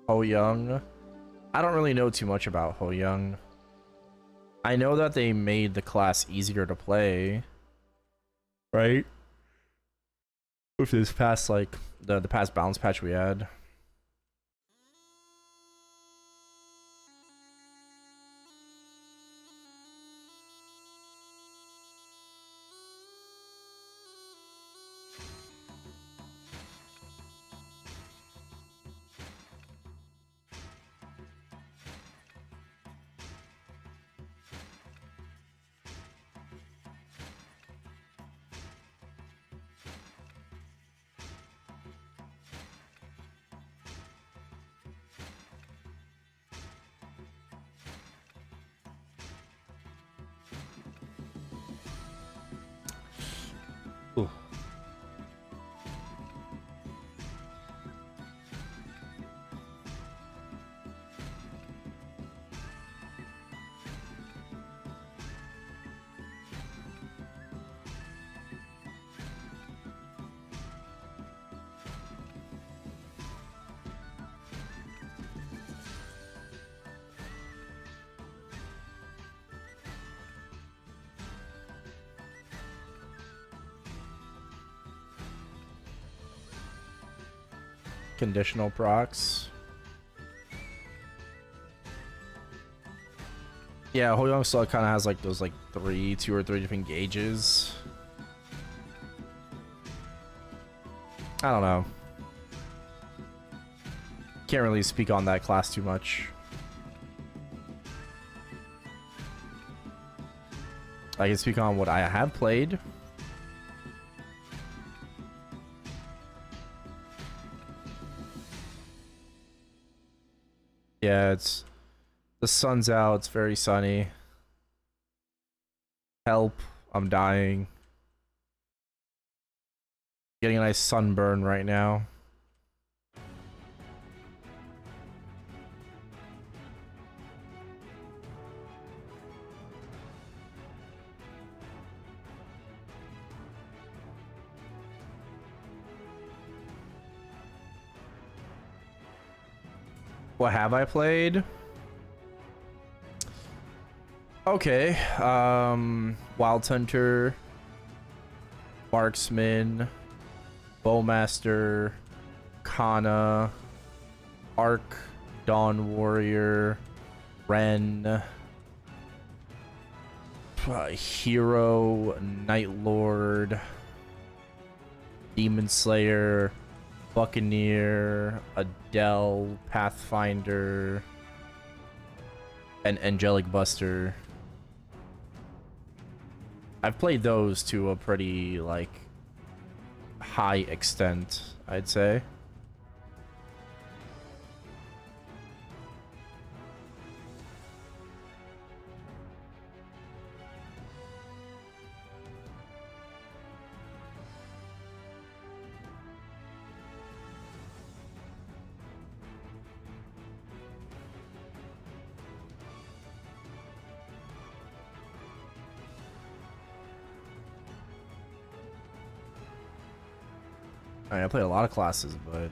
A: Ho Young. I don't really know too much about Ho Young. I know that they made the class easier to play. Right? With this past, like, the past balance patch we had. conditional procs. Yeah, Hoyoung still kind of has like those like two or three different gauges. I don't know. Can't really speak on that class too much. I can speak on what I have played. Yeah, the sun's out, it's very sunny. Help, I'm dying. Getting a nice sunburn right now. What have I played? Okay, Wild Hunter, Marksman, Bowmaster, Kana, Arc, Dawn Warrior, Ren, Hero, Night Lord, Demon Slayer, Buccaneer, Adele, Pathfinder, and Angelic Buster. I've played those to a pretty, like, high extent, I'd say. I played a lot of classes, but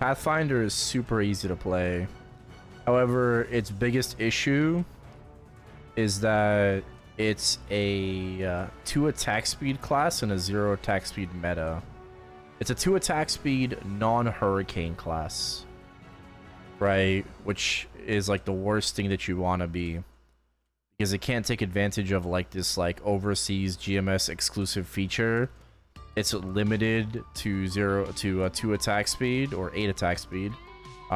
A: Pathfinder is super easy to play. However, its biggest issue is that it's a 2 attack speed class and a 0 attack speed meta. It's a 2 attack speed non-hurricane class, right? Which is like the worst thing that you want to be, because it can't take advantage of like this like overseas GMS exclusive feature. It's limited to 2 attack speed or 8 attack speed,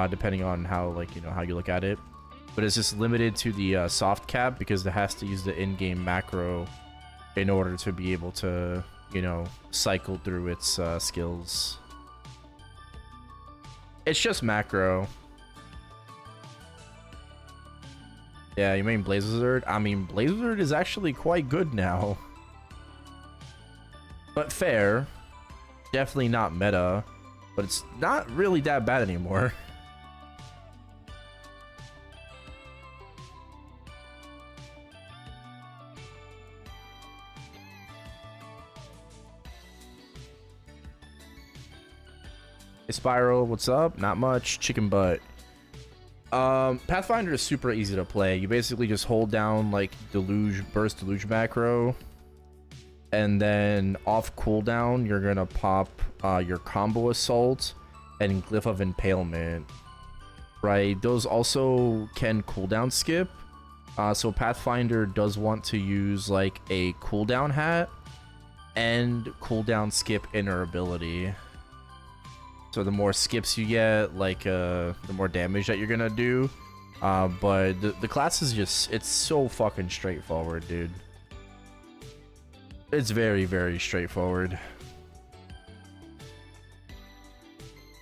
A: depending on how, like, you know, how you look at it. But it's just limited to the soft cap because it has to use the in-game macro in order to be able to, you know, cycle through its skills. It's just macro. Yeah, you mean Blaze Wizard? I mean, Blaze Wizard is actually quite good now. But fair. Definitely not meta. But it's not really that bad anymore. Hey, Spiral, what's up? Not much. Chicken butt. Pathfinder is super easy to play. You basically just hold down like burst deluge macro, and then off cooldown you're gonna pop your combo assault and glyph of impalement, right? Those also can cooldown skip, so Pathfinder does want to use like a cooldown hat and cooldown skip inner ability. So the more skips you get, like, the more damage that you're gonna do. But the class is just, it's so fucking straightforward, dude. It's very, very straightforward.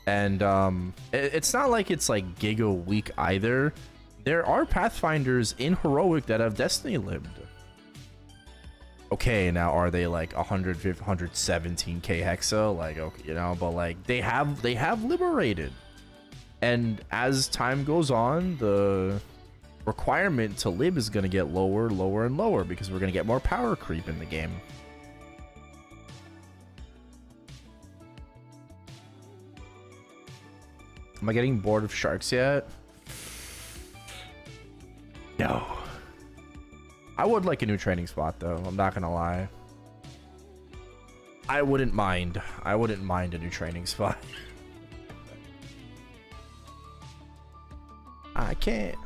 A: And, it's not like it's, like, giga weak either. There are Pathfinders in Heroic that have Destiny libbed. Okay, now are they like 117k hexa? Like, okay, you know, but like they have liberated. And as time goes on, the requirement to lib is going to get lower, lower, and lower because we're going to get more power creep in the game. Am I getting bored of sharks yet? No. I would like a new training spot though. I'm not gonna lie. I wouldn't mind. I wouldn't mind a new training spot. I can't.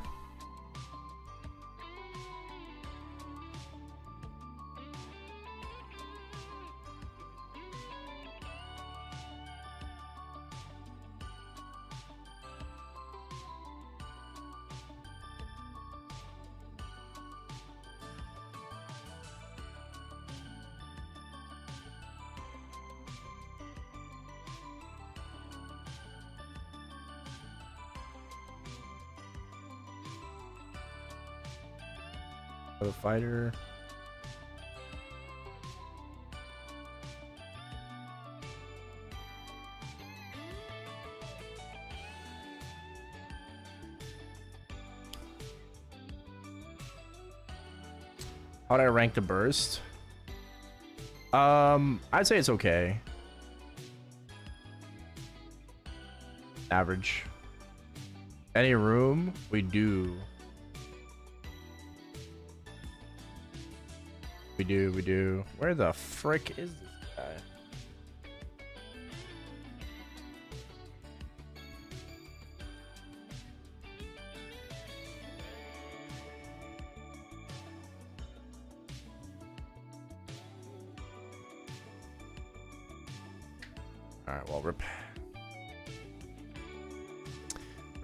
A: The fighter. How'd I rank the burst? I'd say it's okay. Average. Any room? We do. We do. Where the frick is this guy? Alright, well, rip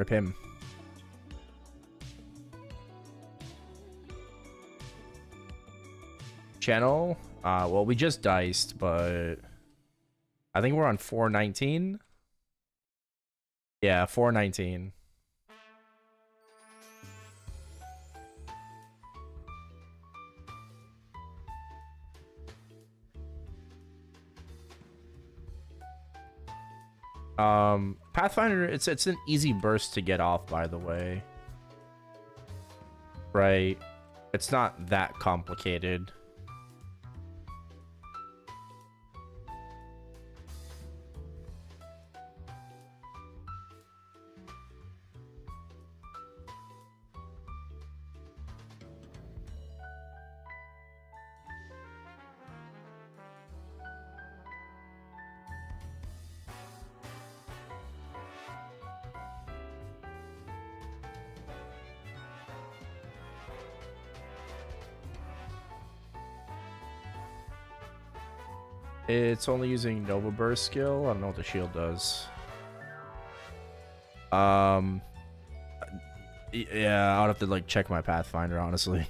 A: him. Channel, well, we just diced, but I think we're on 419. Yeah, 419. Pathfinder, it's an easy burst to get off, by the way. Right? It's not that complicated. It's only using Nova Burst skill. I don't know what the shield does. Yeah, I'll have to like check my Pathfinder, honestly.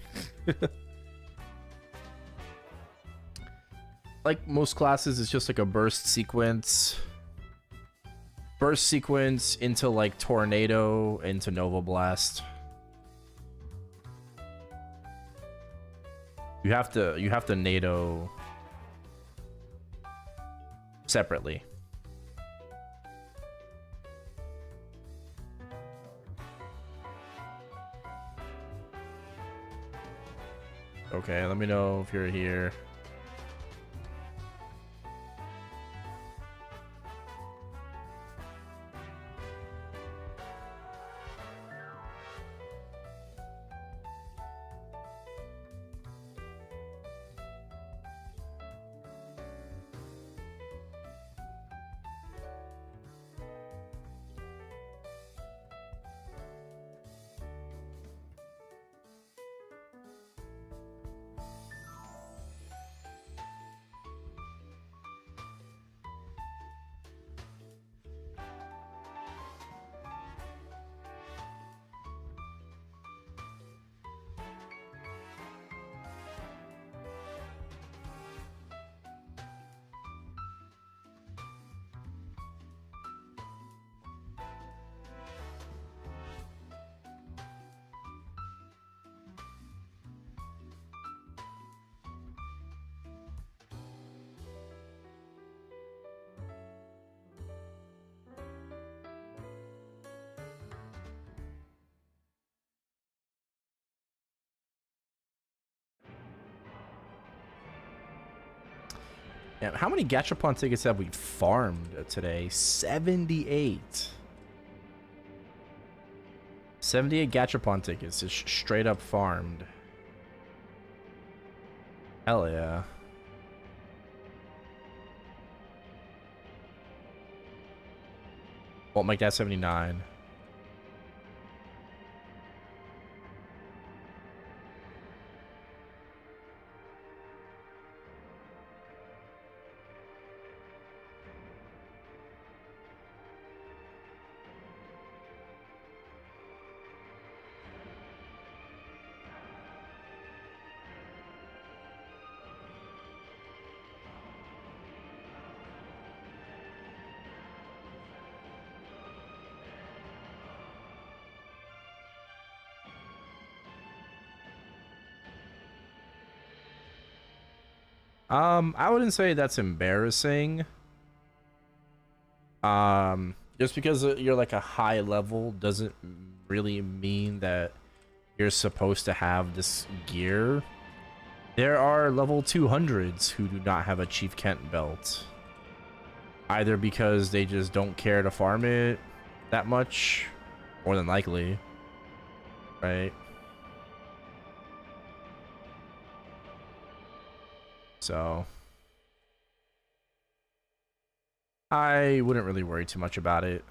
A: Like most classes, it's just like a burst sequence. Burst sequence into like Tornado into Nova Blast. You have to NATO separately. Okay, let me know if you're here. Yeah, how many Gachapon tickets have we farmed today? 78. 78 Gachapon tickets, just straight up farmed. Hell yeah. Won't make that 79. I wouldn't say that's embarrassing. Just because you're like a high level doesn't really mean that you're supposed to have this gear. There are level 200s who do not have a Chief Kent belt. Either because they just don't care to farm it that much, more than likely, right? So I wouldn't really worry too much about it.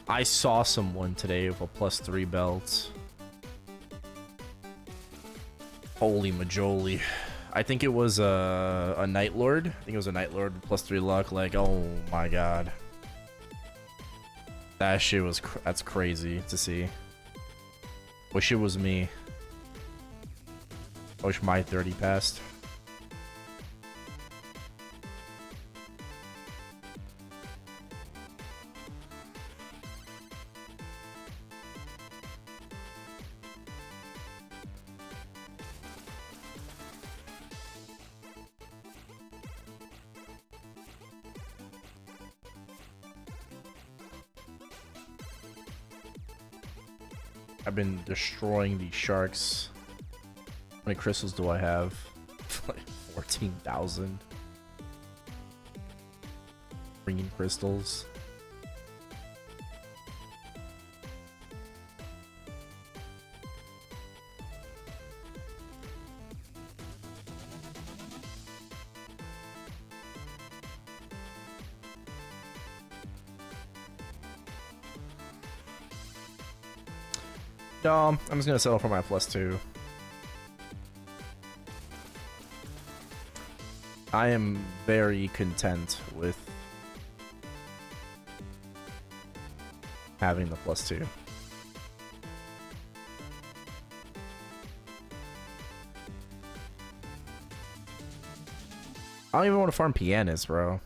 A: I saw someone today with a +3 belt. Holy majoli. I think it was a Night Lord. I think it was a Night Lord with +3 luck. Like, oh my god. That shit was, that's crazy to see. Wish it was me. I wish my 30 passed. I've been destroying these sharks. How many crystals do I have? Like 14,000. Bringing crystals. No, I'm just gonna settle for my +2. I am very content with having the +2. I don't even want to farm pianists, bro.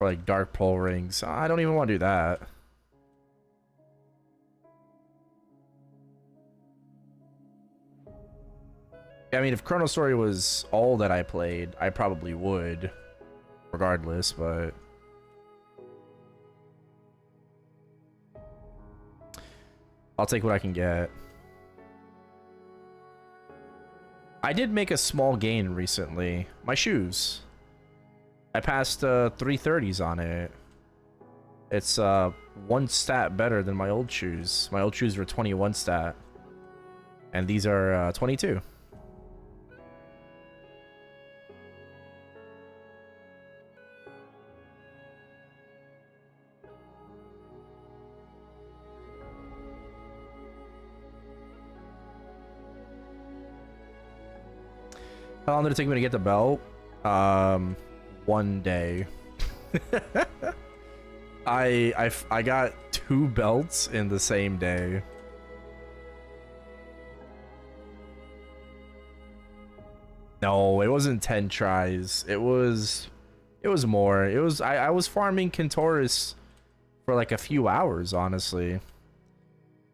A: Or like dark pole rings. I don't even want to do that. I mean, if ChronoStory was all that I played, I probably would, regardless, but I'll take what I can get. I did make a small gain recently. My shoes. I passed 330s on it. It's 1 stat better than my old shoes. My old shoes were 21 stat. And these are 22. How long did it take me to get the belt? 1 day. I got 2 belts in the same day. No, it wasn't 10 tries. It was more. It was I was farming Kentoris for like a few hours, honestly.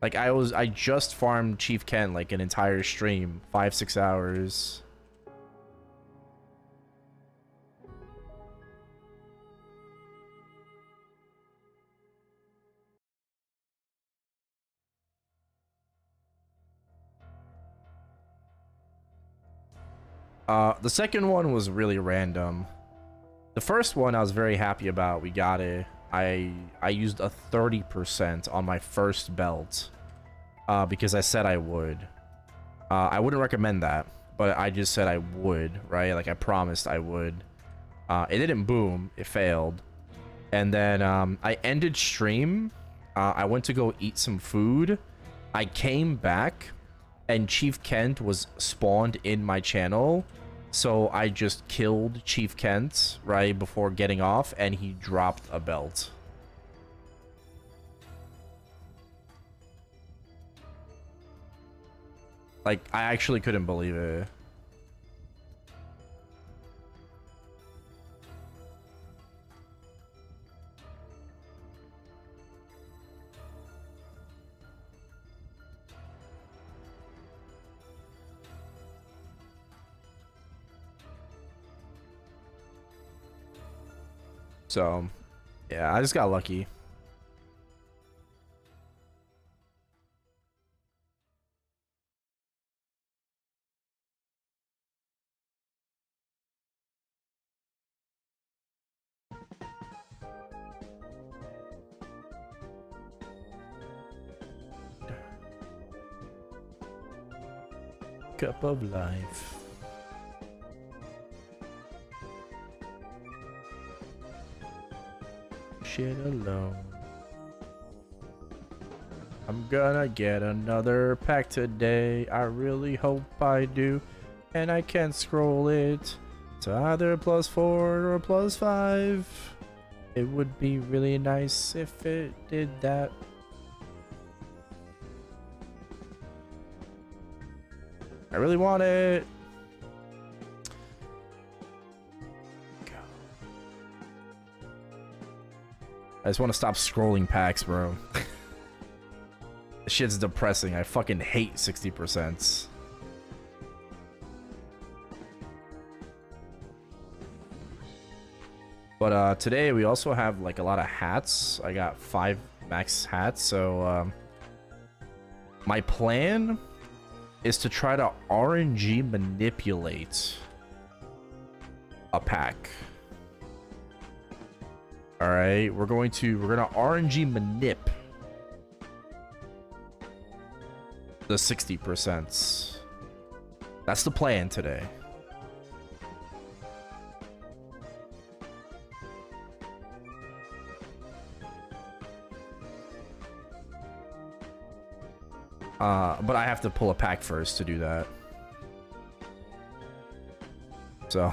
A: Like I just farmed Chief Ken like an entire stream, 5-6 hours. The second one was really random. The first one I was very happy about. We got it. I used a 30% on my first belt because I said I would. I wouldn't recommend that, but I just said I would, right? Like I promised I would. It didn't boom. It failed. And then I ended stream. I went to go eat some food. I came back and Chief Kent was spawned in my channel. So I just killed Chief Kent right before getting off, and he dropped a belt. Like, I actually couldn't believe it. So, yeah, I just got lucky. Cup of life. Shit alone. I'm gonna get another pack today. I really hope I do. And I can't scroll it to either +4 or +5. It would be really nice if it did that. I really want it. I just want to stop scrolling packs, bro. This shit's depressing. I fucking hate 60%. But today we also have like a lot of hats. I got 5 max hats, so my plan is to try to RNG manipulate a pack. All right, we're gonna RNG manip the 60%. That's the plan today. But I have to pull a pack first to do that. So.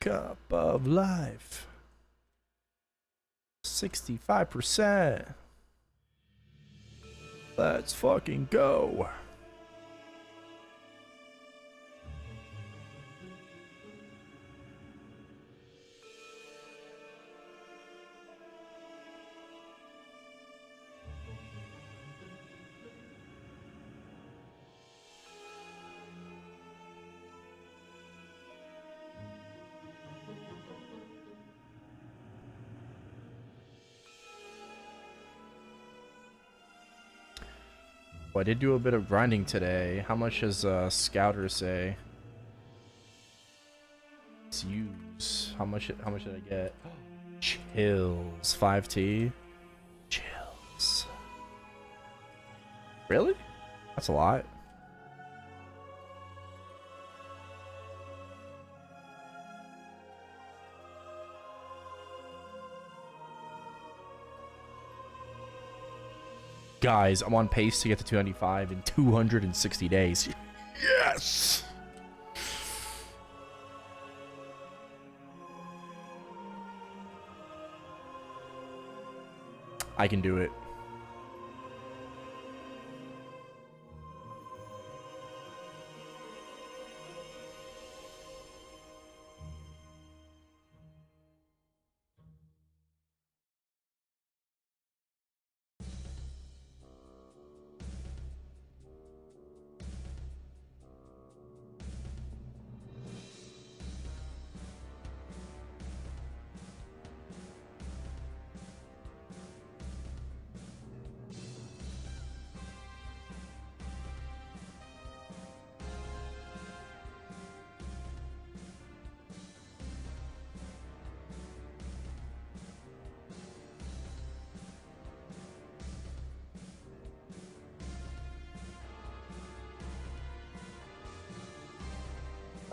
A: Cup of life. 65%. Let's fucking go. Well, I did do a bit of grinding today. How much does Scouter say? Let's use. How much did I get? Chills. 5T. Chills. Really? That's a lot. Guys, I'm on pace to get to 295 in 260 days. Yes! I can do it.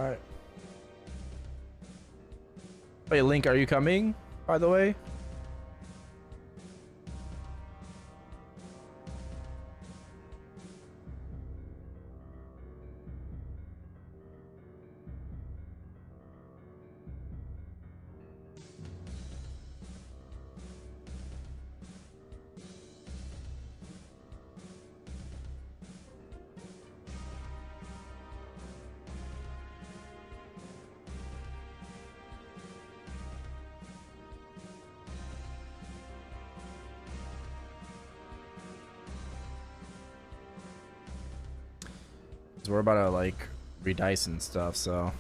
A: All right. Wait, Link, are you coming? By the way. We're about to like redice and stuff, so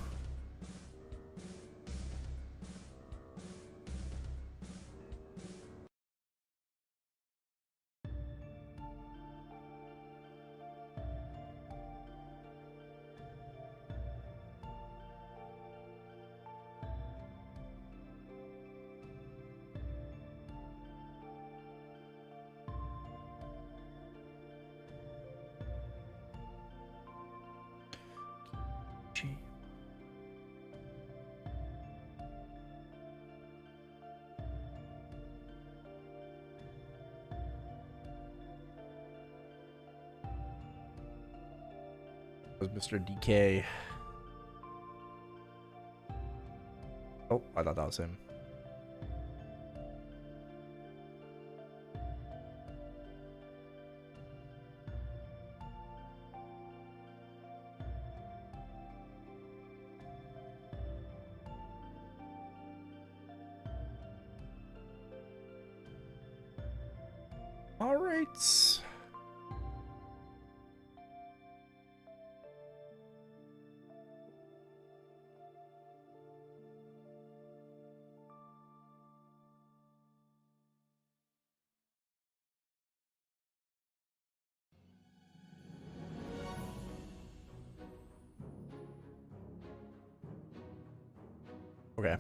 A: was Mr. DK. Oh, I thought that was him. All right. Okay.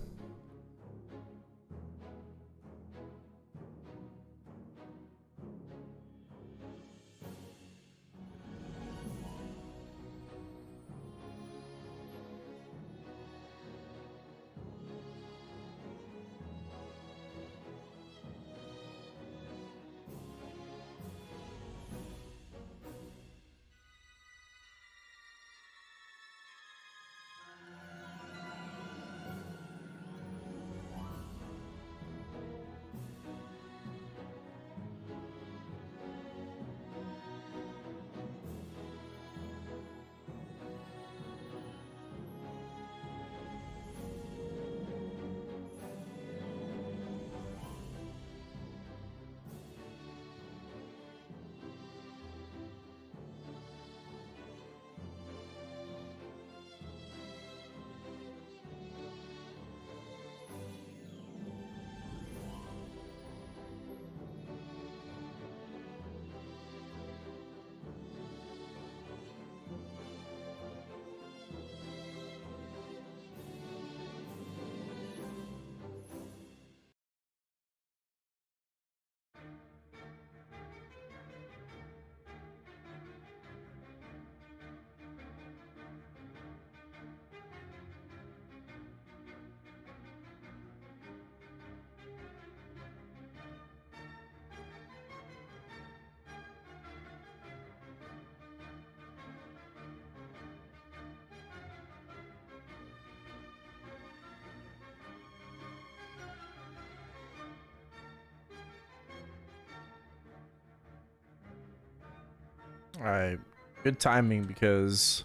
A: All right. Good timing because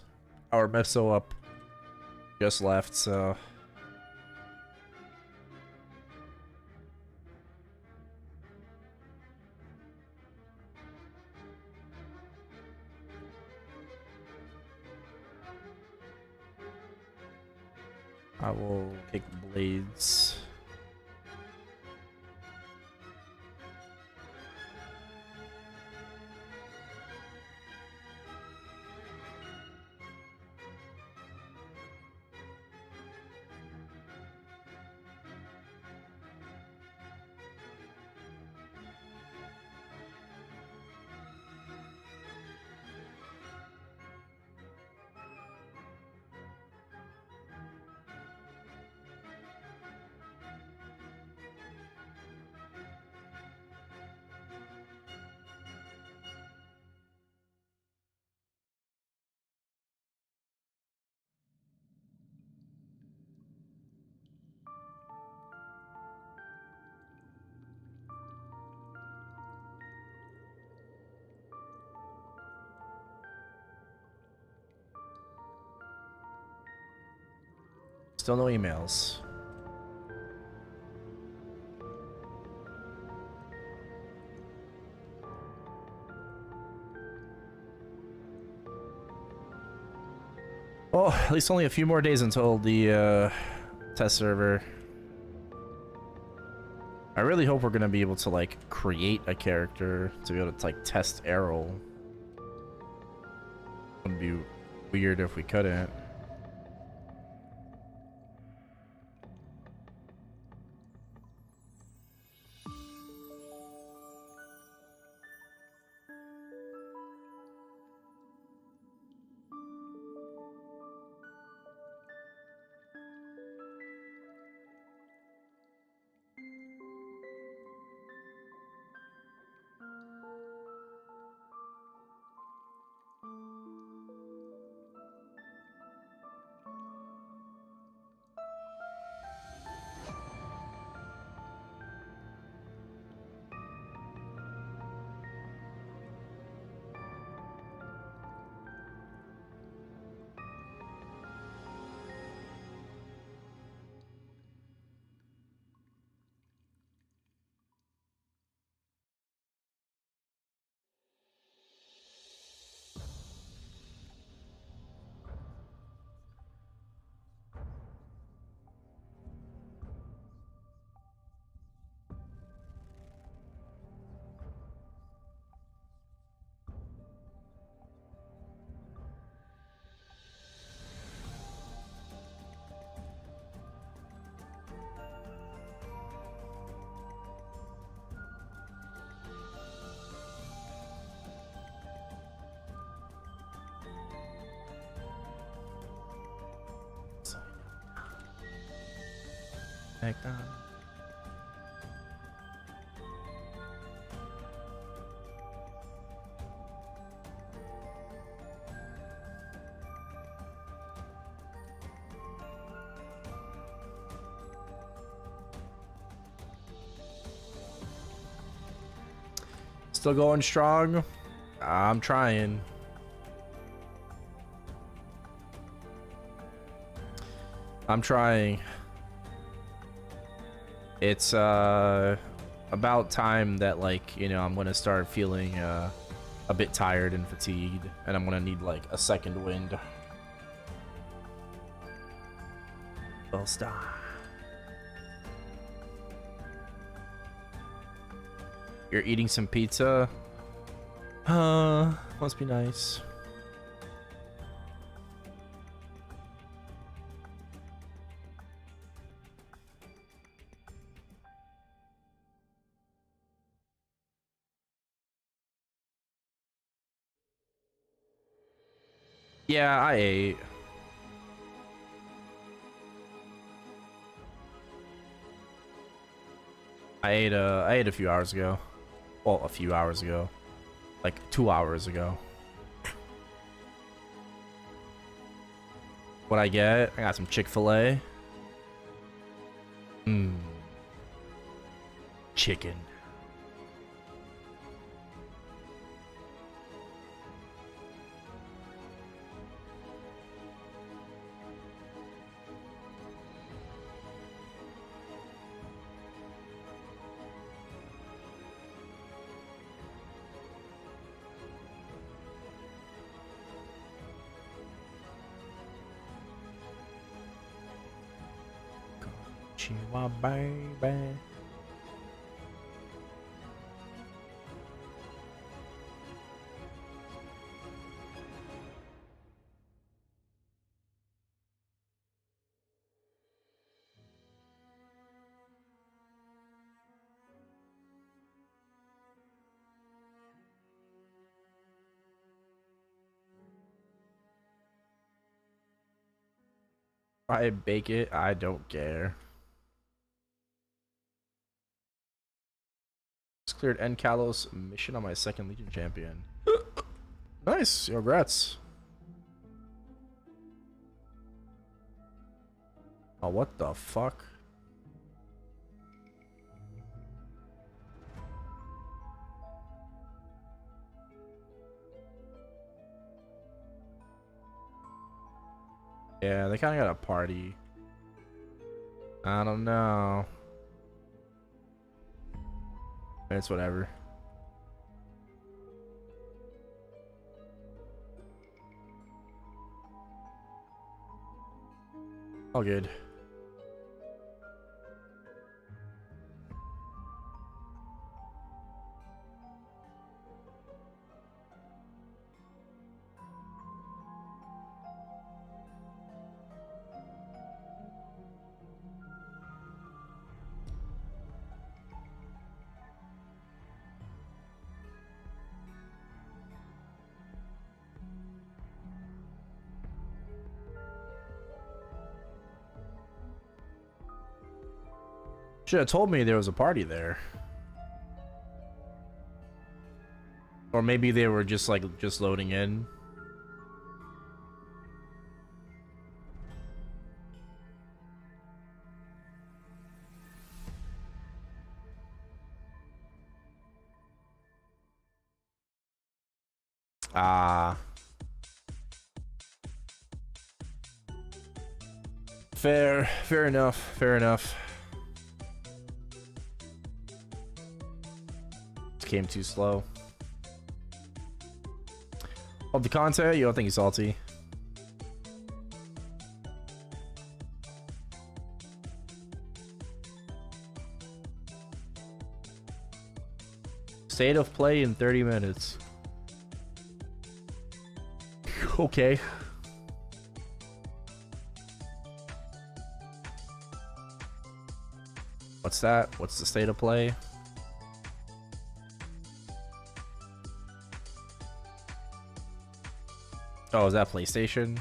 A: our meso up just left, so I will kick blades. Still no emails. Well, at least only a few more days until the test server. I really hope we're gonna be able to like create a character to be able to like test Errol. Would be weird if we couldn't. Back down. Still going strong. I'm trying. I'm trying. It's about time that, like, you know, I'm gonna start feeling a bit tired and fatigued, and I'm gonna need like a second wind. Well, stop. You're eating some pizza? Must be nice. Yeah, I ate. I ate a few hours ago. Well, a few hours ago. Like 2 hours ago. What I get? I got some Chick-fil-A. Chicken. My baby. I bake it, I don't care. Just cleared N Kalos mission on my second Legion champion. Nice, congrats. Oh, what the fuck? Yeah, they kind of got a party. I don't know. It's whatever. All good. Should have told me there was a party there. Or maybe they were just like just loading in. Ah. Fair enough. Came too slow. Of the content, you don't think he's salty? State of play in 30 minutes. Okay. What's that? What's the state of play? Oh, is that PlayStation?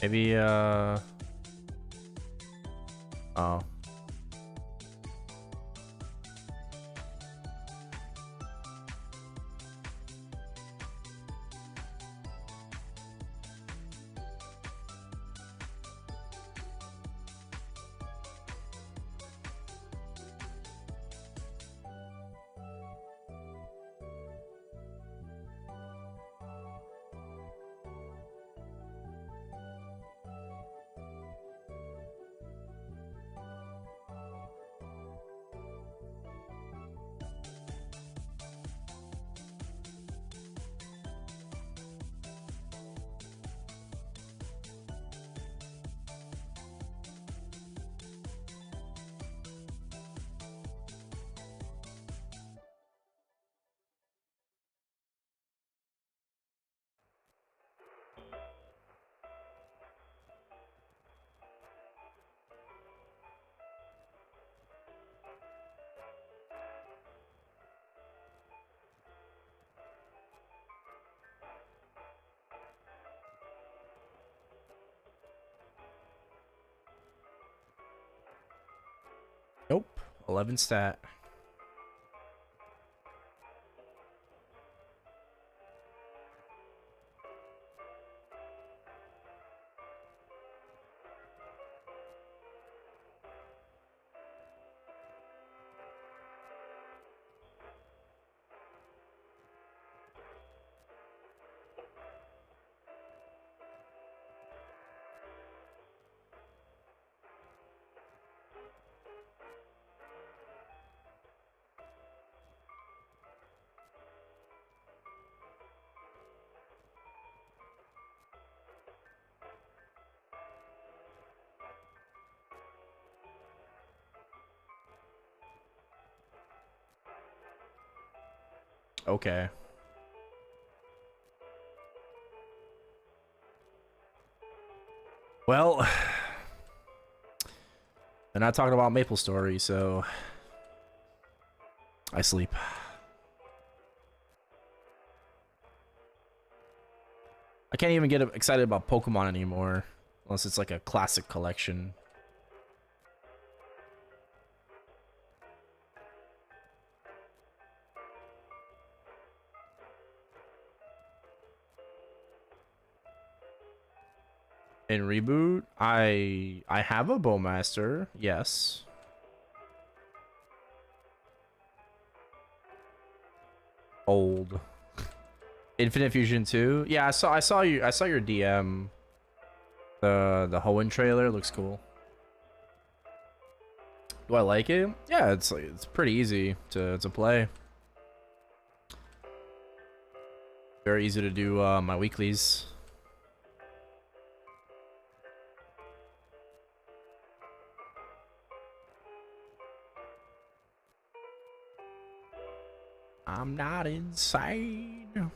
A: Maybe, oh. Nope. 11 stat. Okay. Well, they're not talking about MapleStory, so I sleep. I can't even get excited about Pokemon anymore, unless it's like a classic collection. In reboot, I have a bowmaster. Yes. Old. Infinite Fusion 2. Yeah, I saw your DM. The Hoenn trailer looks cool. Do I like it? Yeah, it's pretty easy to play. Very easy to do my weeklies. I'm not insane.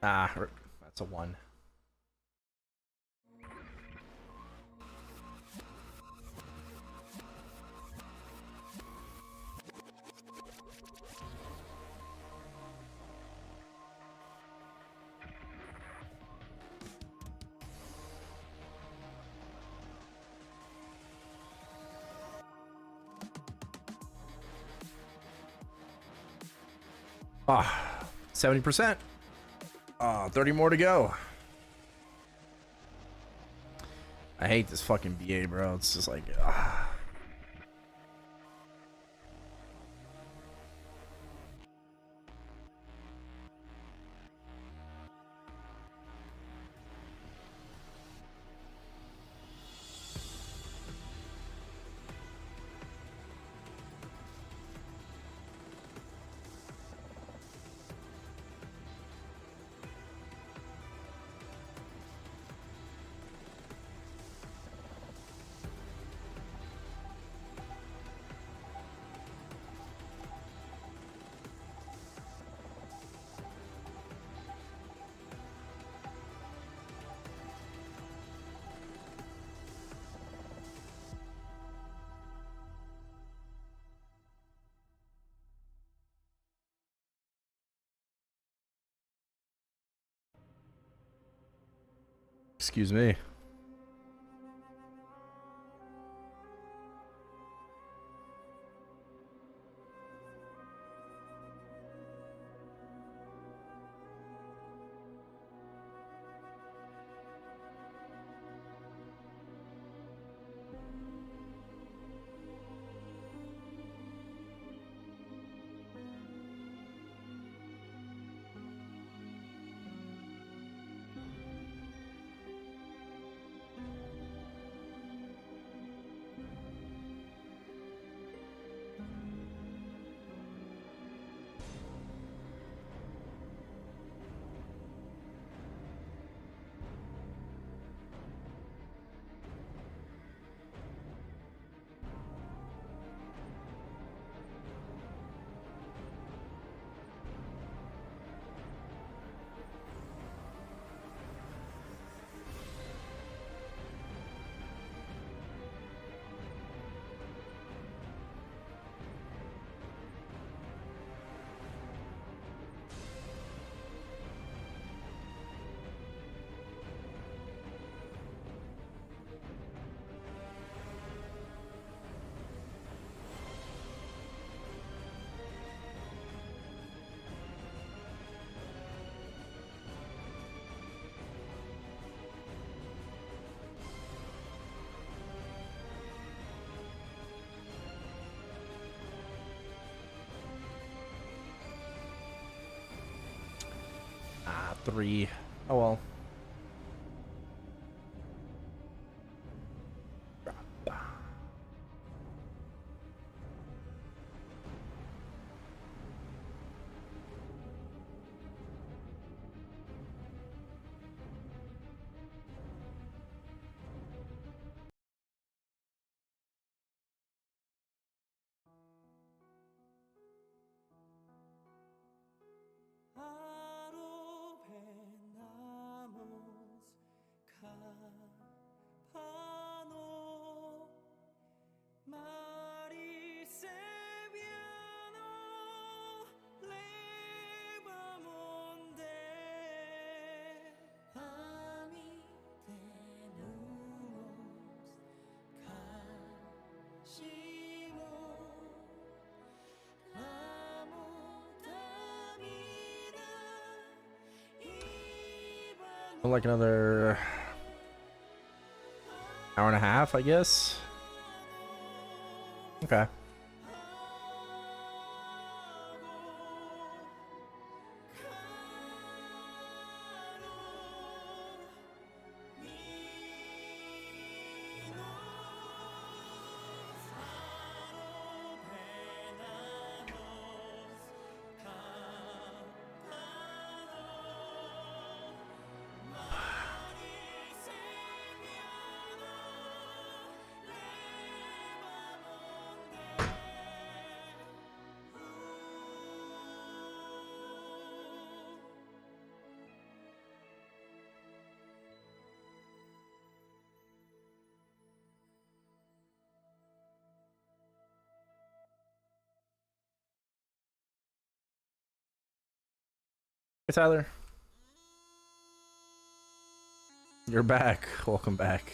A: Ah, that's a 1. Ah, 70%. 30 more to go. I hate this fucking BA, bro. It's just like, excuse me. 3. Oh well. Like another hour and a half, I guess. Okay. Hey, Tyler. You're back. Welcome back.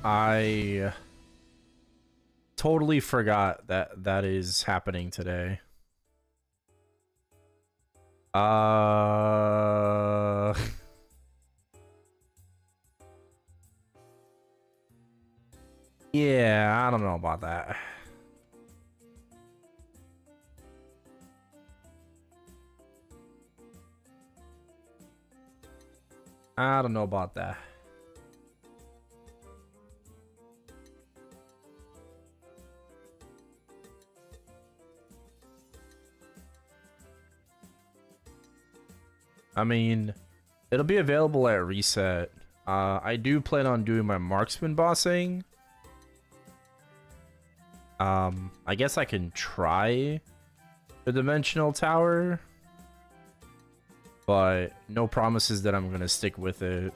A: I totally forgot that that is happening today. Yeah, I don't know about that. I don't know about that. I mean, it'll be available at reset. I do plan on doing my marksman bossing. I guess I can try the dimensional tower, but no promises that I'm gonna stick with it.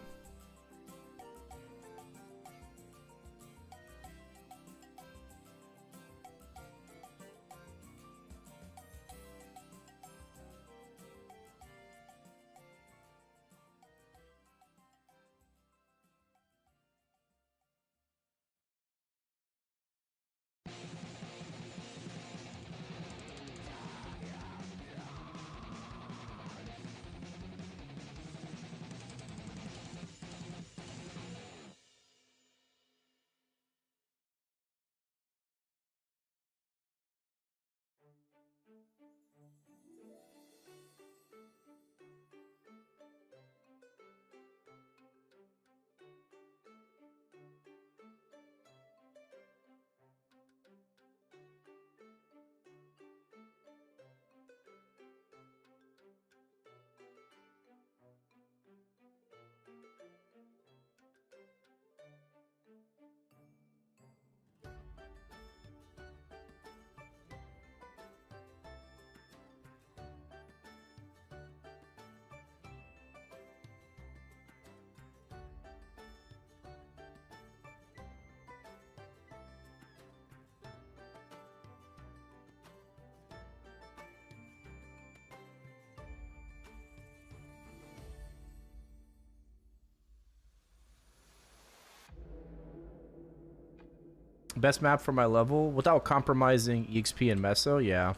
A: Best map for my level without compromising EXP and Meso. Yeah.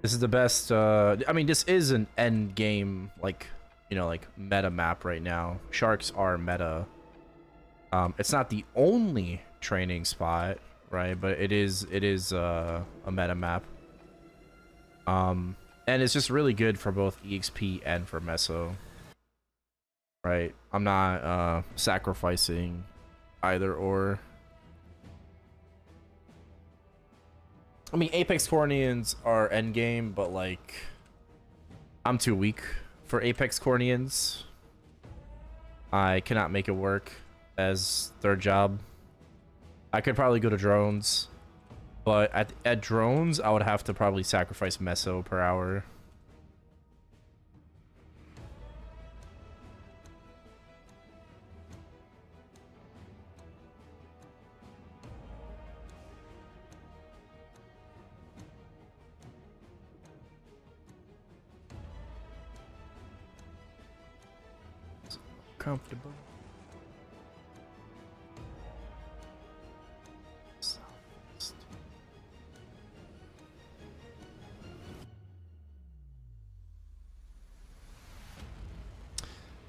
A: This is the best. I mean, this is an end game, like, you know, like meta map right now. Sharks are meta. It's not the only training spot, right? But it is a meta map. And it's just really good for both EXP and for Meso. Right? I'm not sacrificing either or. I mean, Apex Cornians are endgame, but like, I'm too weak for Apex Cornians. I cannot make it work as third job. I could probably go to drones, but at drones, I would have to probably sacrifice Meso per hour. Comfortable.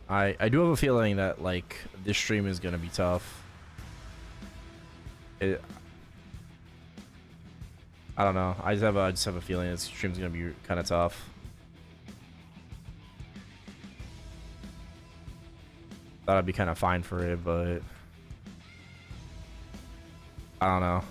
A: I do have a feeling that like this stream is gonna be tough. I don't know. I just have a feeling this stream's gonna be kind of tough. Thought I'd be kind of fine for it, but I don't know.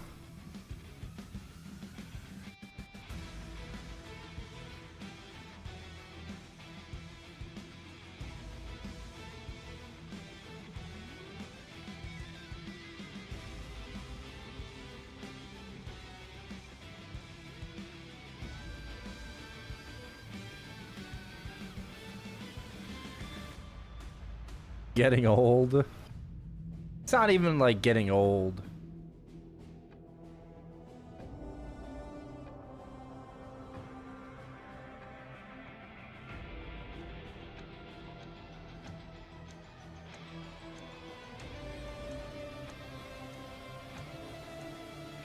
A: Getting old. It's not even like getting old.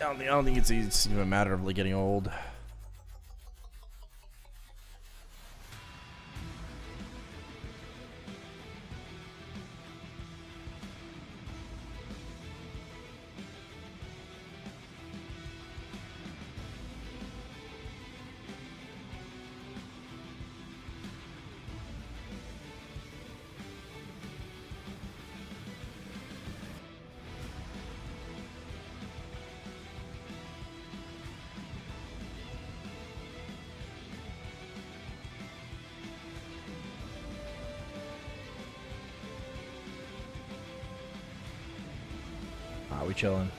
A: I don't think it's even a matter of like getting old. We chilling.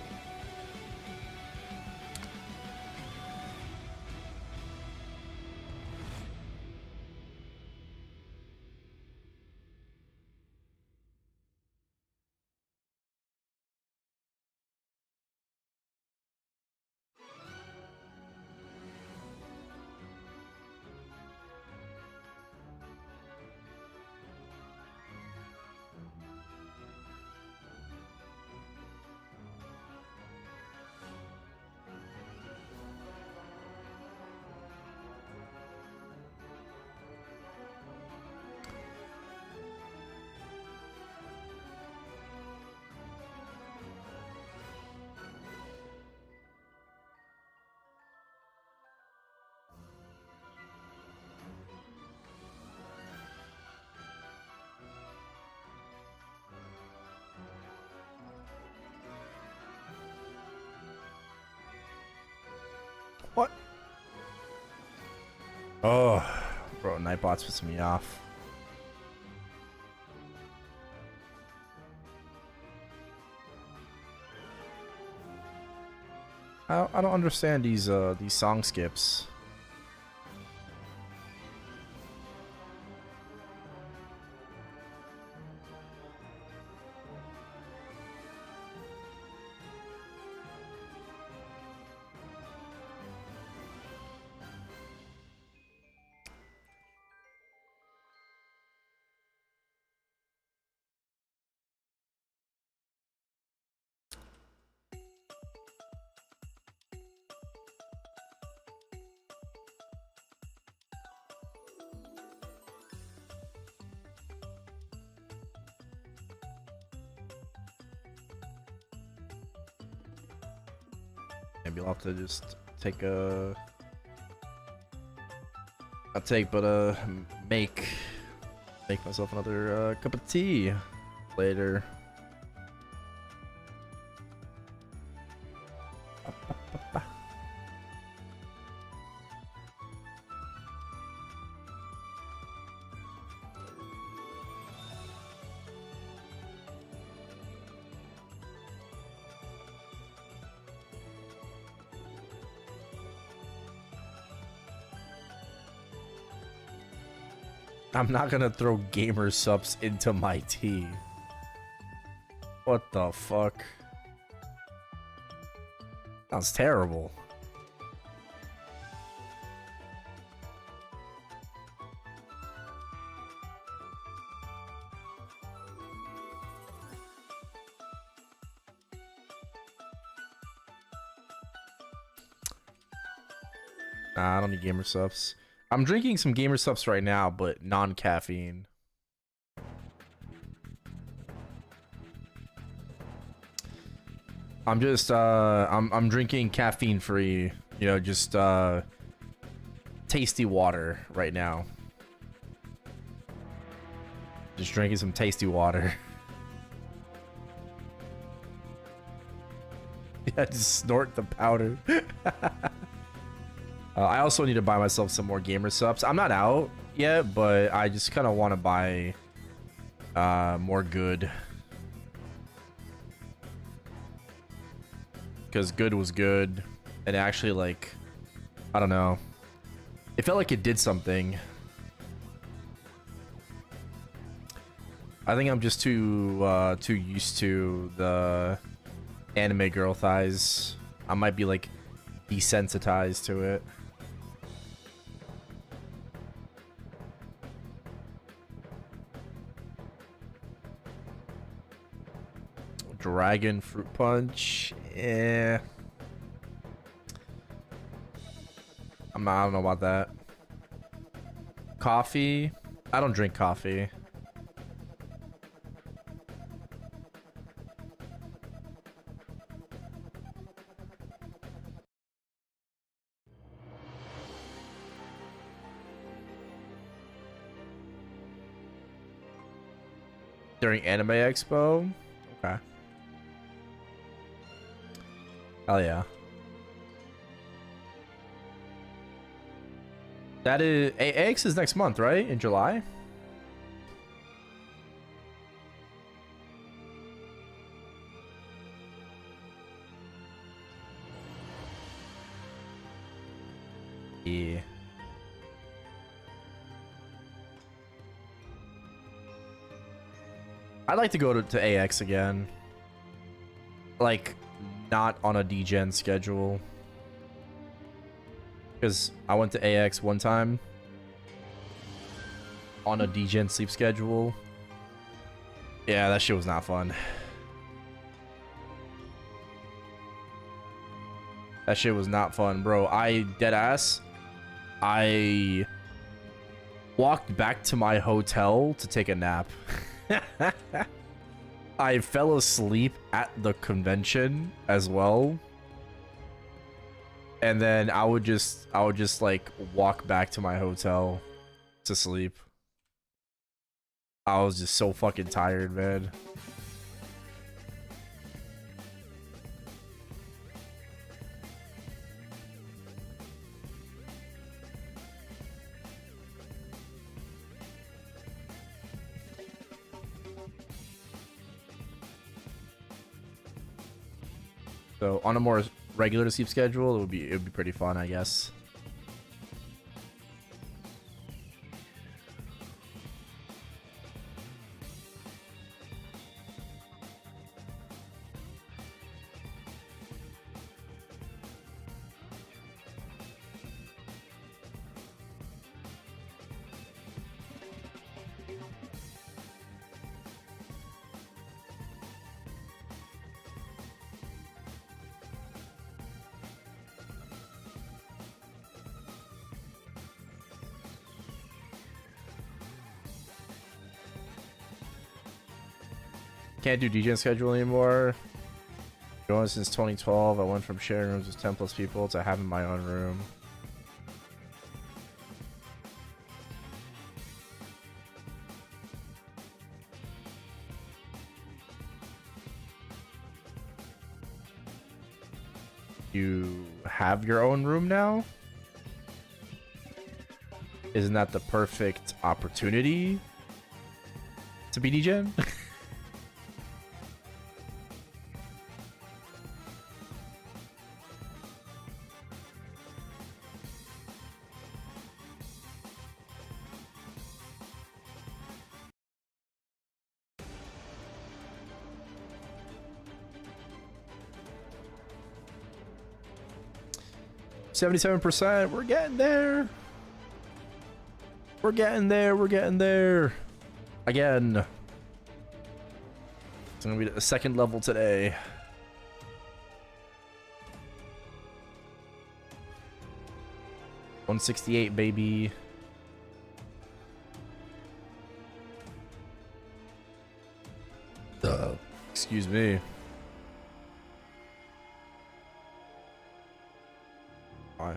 A: What? Oh, bro, Nightbot's pissing me off. I don't understand these song skips. Maybe I'll have to just take a. Make myself another cup of tea later. I'm not gonna throw gamer subs into my tea. What the fuck? Sounds terrible. Nah, I don't need gamer subs. I'm drinking some gamer subs right now, but non-caffeine. I'm just I'm drinking caffeine free, you know, just tasty water right now. Just drinking some tasty water. Yeah, just snort the powder. I also need to buy myself some more gamer subs. I'm not out yet, but I just kind of want to buy more good. Because good was good. And actually, like, I don't know. It felt like it did something. I think I'm just too used to the anime girl thighs. I might be, like, desensitized to it. Dragon fruit punch. I don't know about that. Coffee. I don't drink coffee. During Anime Expo? Okay. Hell yeah. That is AX is next month, right? In July? Yeah. I'd like to go to AX again. Like, not on a DGen schedule. Because I went to AX one time on a DGen sleep schedule. Yeah, that shit was not fun. That shit was not fun, bro. I walked back to my hotel to take a nap. I fell asleep at the convention as well. And then I would just like walk back to my hotel to sleep. I was just so fucking tired, man. So on a more regular sleep schedule, it would be pretty fun, I guess. Can't do DJ schedule anymore. Going since 2012, I went from sharing rooms with 10 plus people to having my own room. You have your own room now? Isn't that the perfect opportunity to be DJ? %. We're getting there. We're getting there. We're getting there. Again. It's gonna be the second level today. $168, baby. Excuse me. Why?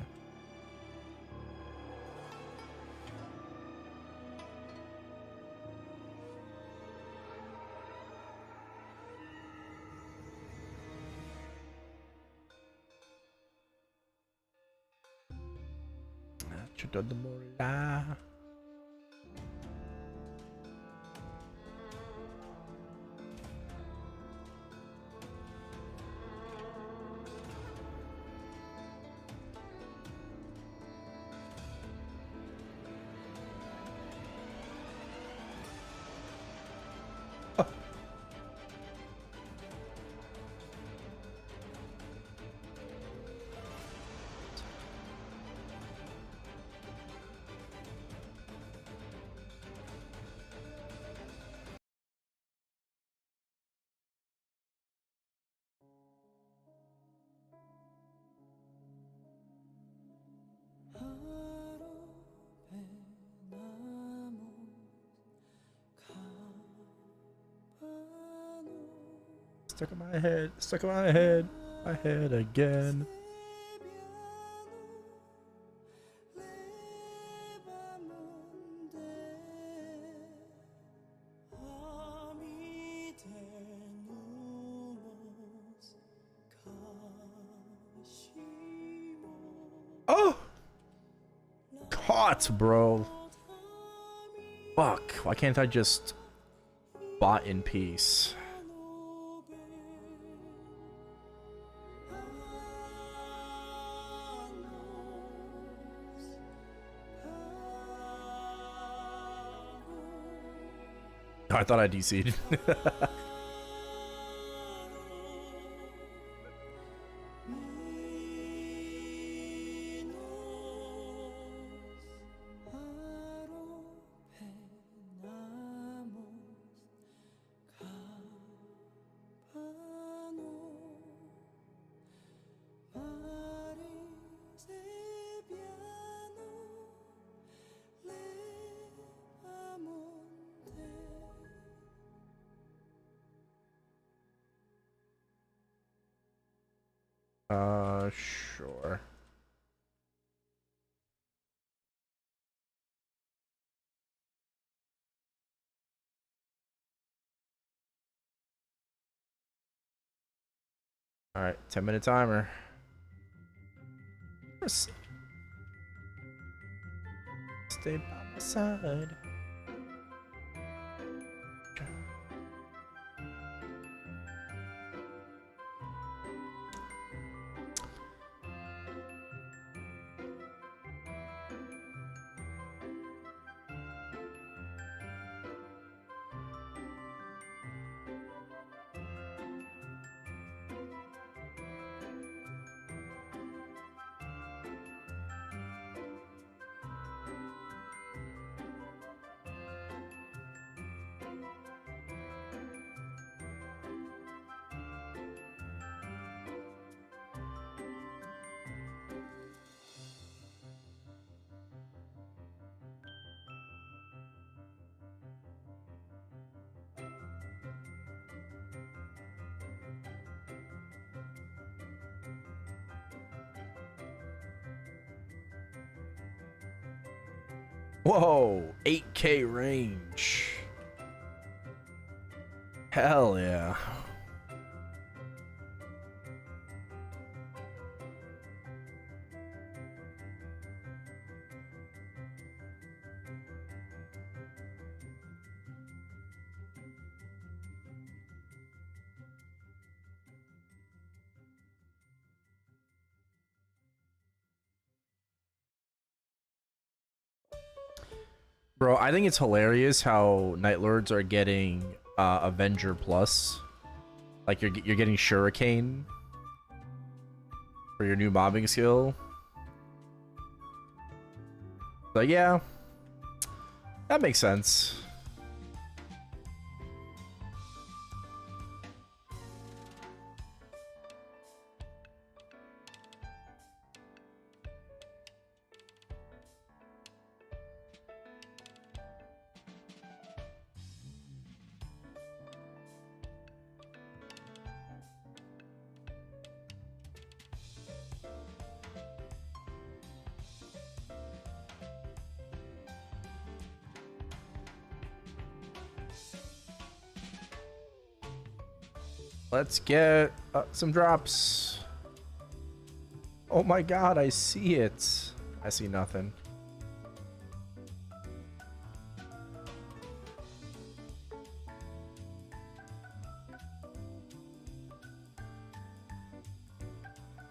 A: Stuck in my head. Stuck in my head. My head again. Oh! Caught, bro. Fuck. Why can't I just bot in peace? I thought I DC'd. Sure. All right, 10-minute timer. Stay by my side. Whoa, 8K range. Hell yeah. Bro, I think it's hilarious how Night Lords are getting Avenger Plus. Like you're getting Shuriken for your new mobbing skill. So yeah, that makes sense. Let's get some drops. Oh my god, I see it. I see nothing.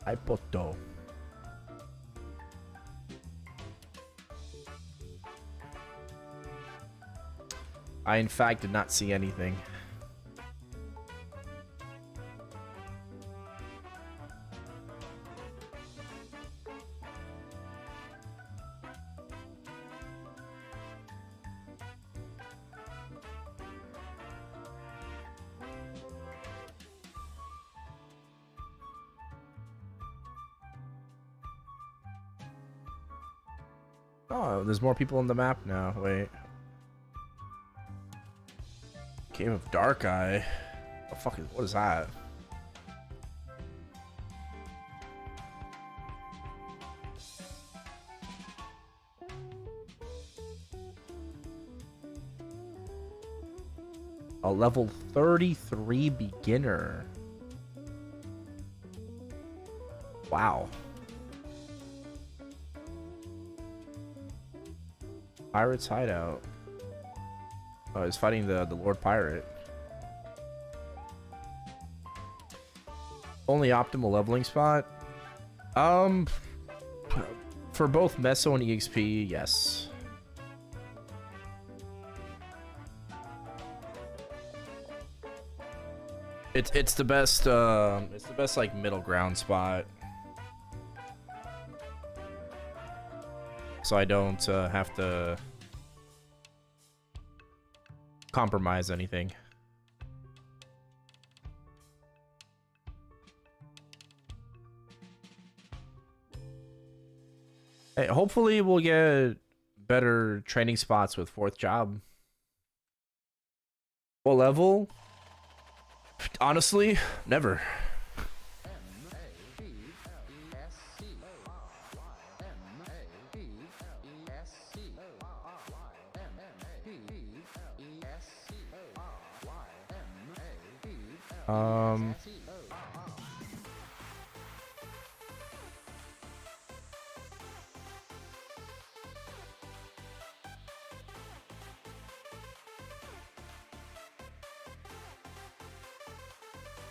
A: Hypoto. I in fact did not see anything. Oh, there's more people on the map now. Wait. Game of Dark Eye. Oh, fuck is, what is that? A level 33 beginner. Wow. Pirate's Hideout. Oh, he's fighting the Lord Pirate. Only optimal leveling spot? For both Meso and EXP, yes. It's the best like middle ground spot. So I don't have to compromise anything. Hey, hopefully we'll get better training spots with 4th job. What level? Honestly, never.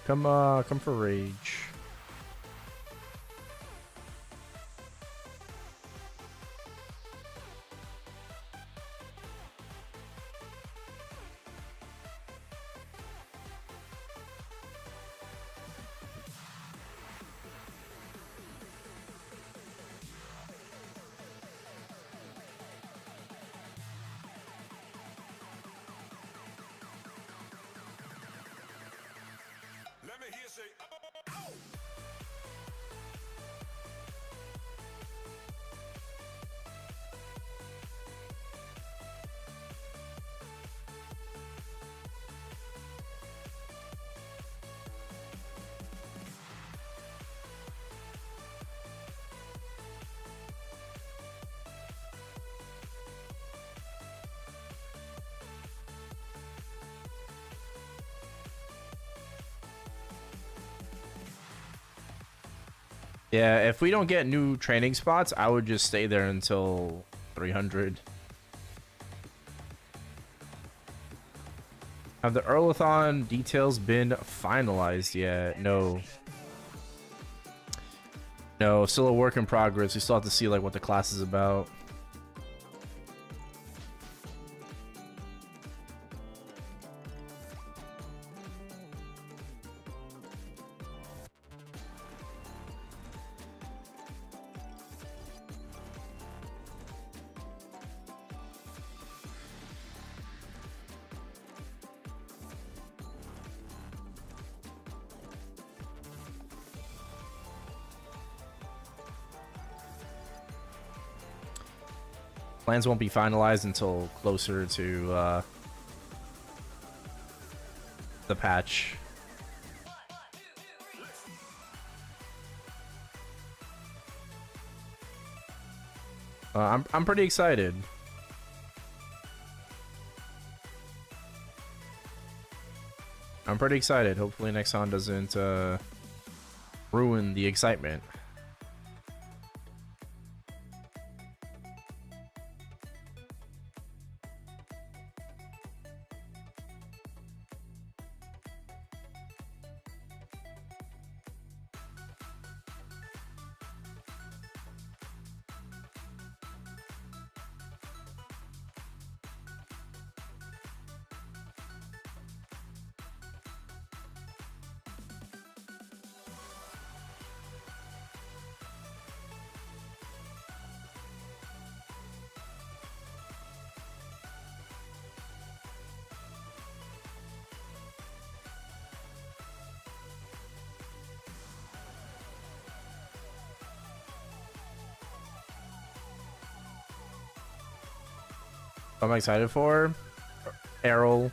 A: Come for rage.
F: Let me hear say, oh!
A: Yeah, if we don't get new training spots, I would just stay there until 300. Have the Earlathon details been finalized yet? No. No, still a work in progress. We still have to see like what the class is about. Plans won't be finalized until closer to the patch. I'm pretty excited. I'm pretty excited. Hopefully Nexon doesn't ruin the excitement. I'm excited for Errol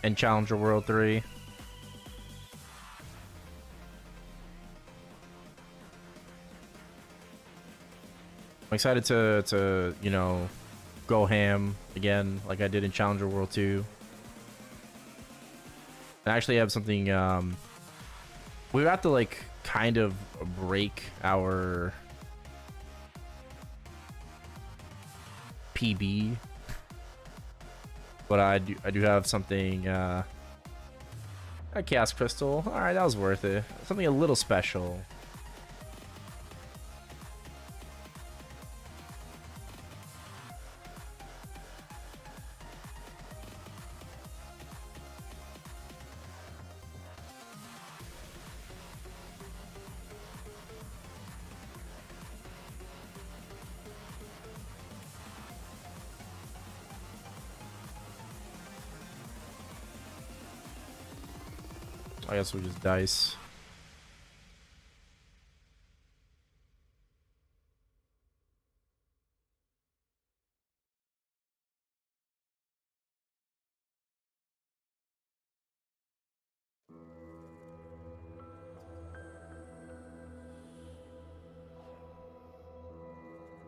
A: and Challenger World 3. I'm excited to you know, go ham again like I did in Challenger World 2. I actually have something we have to like kind of break our PB, but I do have something a Chaos Crystal. All right, that was worth it. Something a little special. I guess we just dice.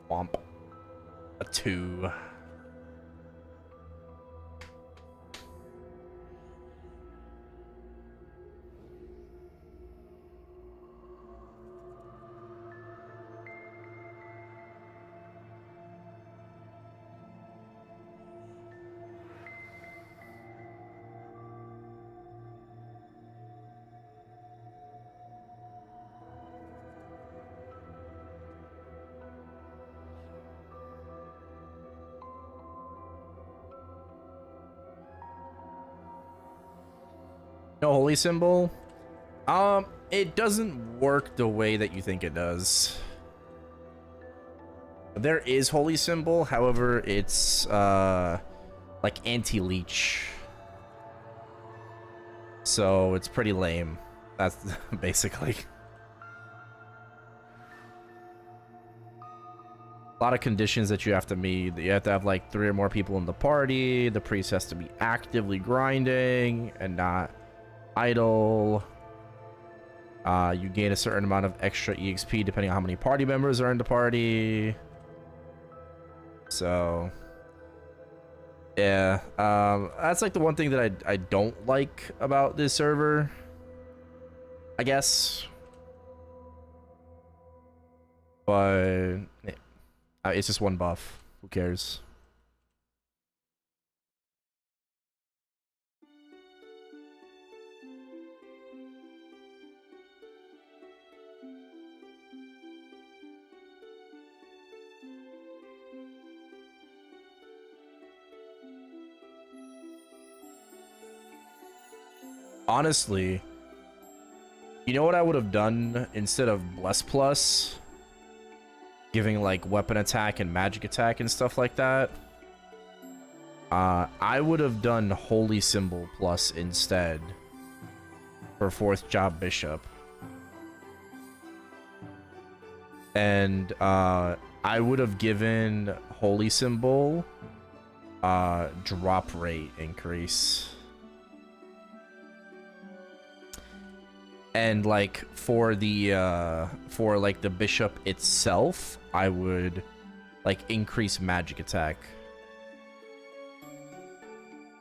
A: Womp. A 2. No holy symbol. It doesn't work the way that you think it does. There is holy symbol, however, it's like anti-leech. So it's pretty lame. That's basically. A lot of conditions that you have to meet. You have to have like 3 or more people in the party. The priest has to be actively grinding and not idle. You gain a certain amount of extra EXP depending on how many party members are in the party. So yeah, that's like the one thing that I don't like about this server, I guess. but it's just one buff. Who cares? Honestly, you know what I would have done instead of Bless Plus? Giving like weapon attack and magic attack and stuff like that. I would have done Holy Symbol Plus instead for 4th job Bishop. And I would have given Holy Symbol drop rate increase. And like for the for like the bishop itself, I would like increase magic attack.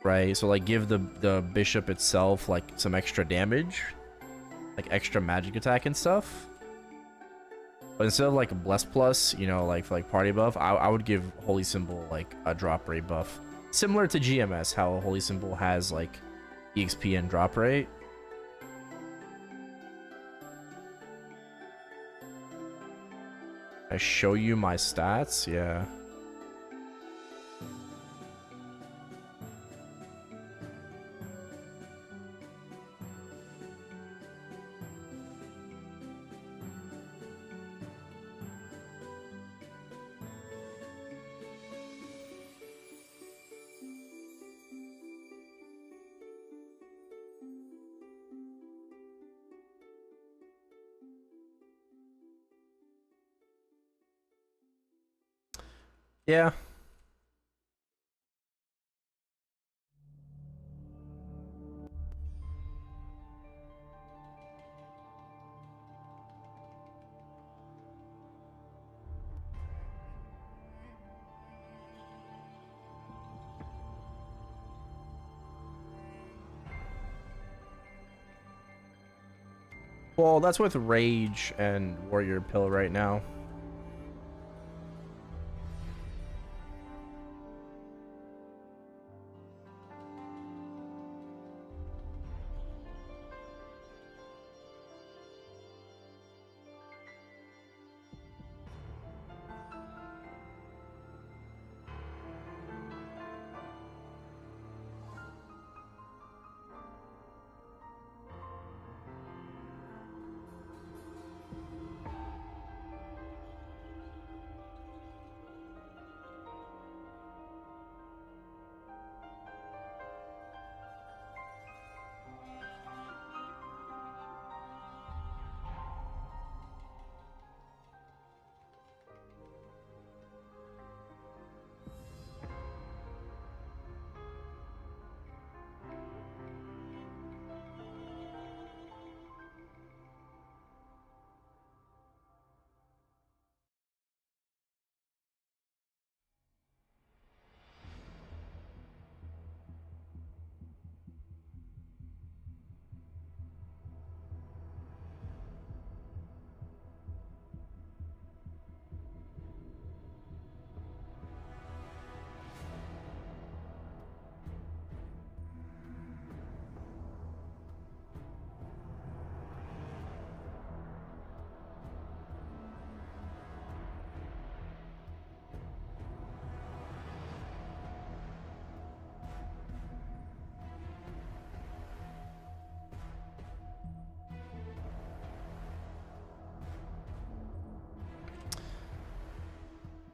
A: Right? So like give the bishop itself like some extra damage, like extra magic attack and stuff. But instead of like a Bless Plus, you know, like for like party buff, I would give Holy Symbol like a drop rate buff. Similar to GMS, how Holy Symbol has like EXP and drop rate. I show you my stats? Yeah. Yeah. Well, that's with Rage and Warrior Pill right now.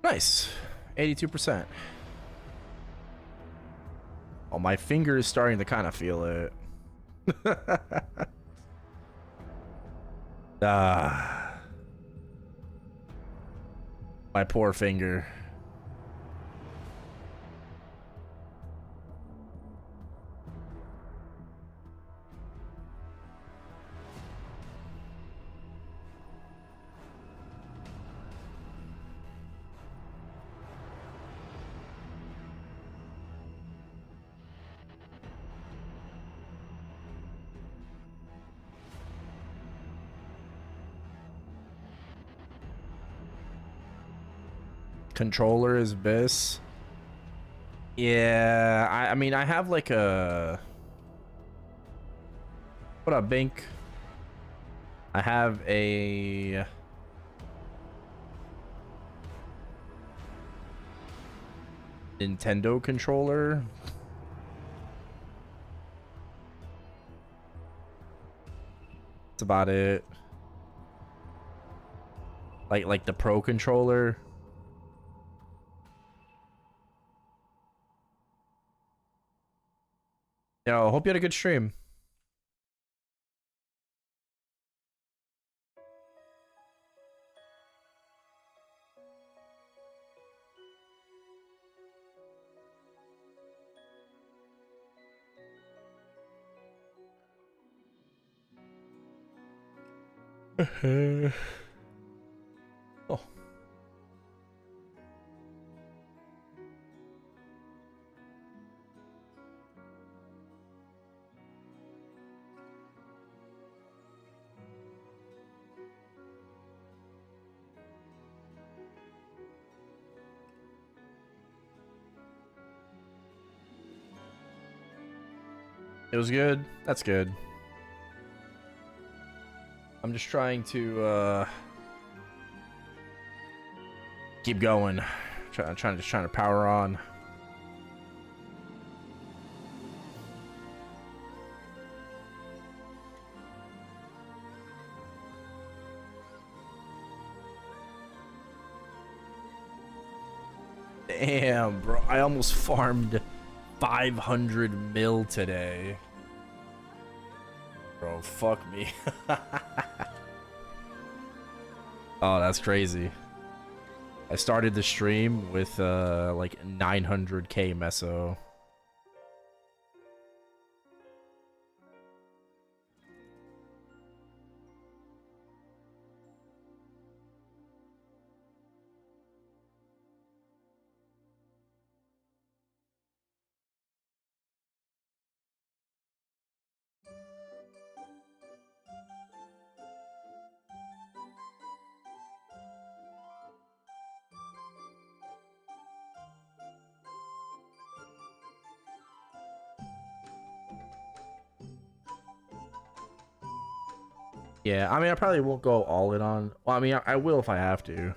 A: Nice. 82%. Oh, my finger is starting to kind of feel it. Ah. My poor finger. Controller is best. Yeah, I mean, I have like a... What up, Bink? I have a... Nintendo controller. That's about it. Like the Pro controller. Yo, hope you had a good stream. Oh. It was good. That's good. I'm just trying to keep going. Trying to power on. Damn, bro. I almost farmed 500 mil today. Bro, fuck me. Oh, that's crazy. I started the stream with like 900k meso. Yeah, I mean, I probably won't go all in on... Well, I mean, I will if I have to.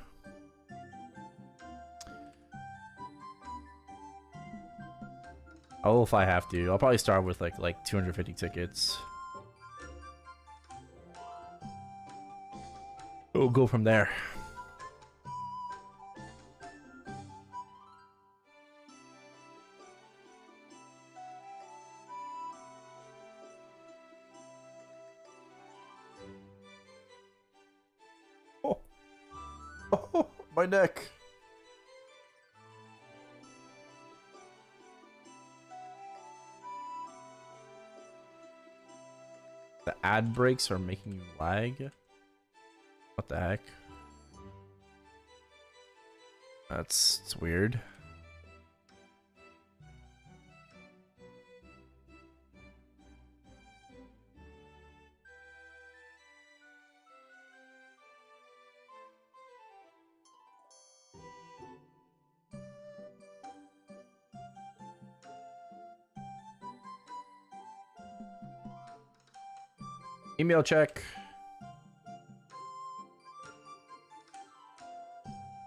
A: I will if I have to. I'll probably start with like 250 tickets. We'll go from there. Oh, my neck. The ad breaks are making you lag. What the heck? It's weird. Email check.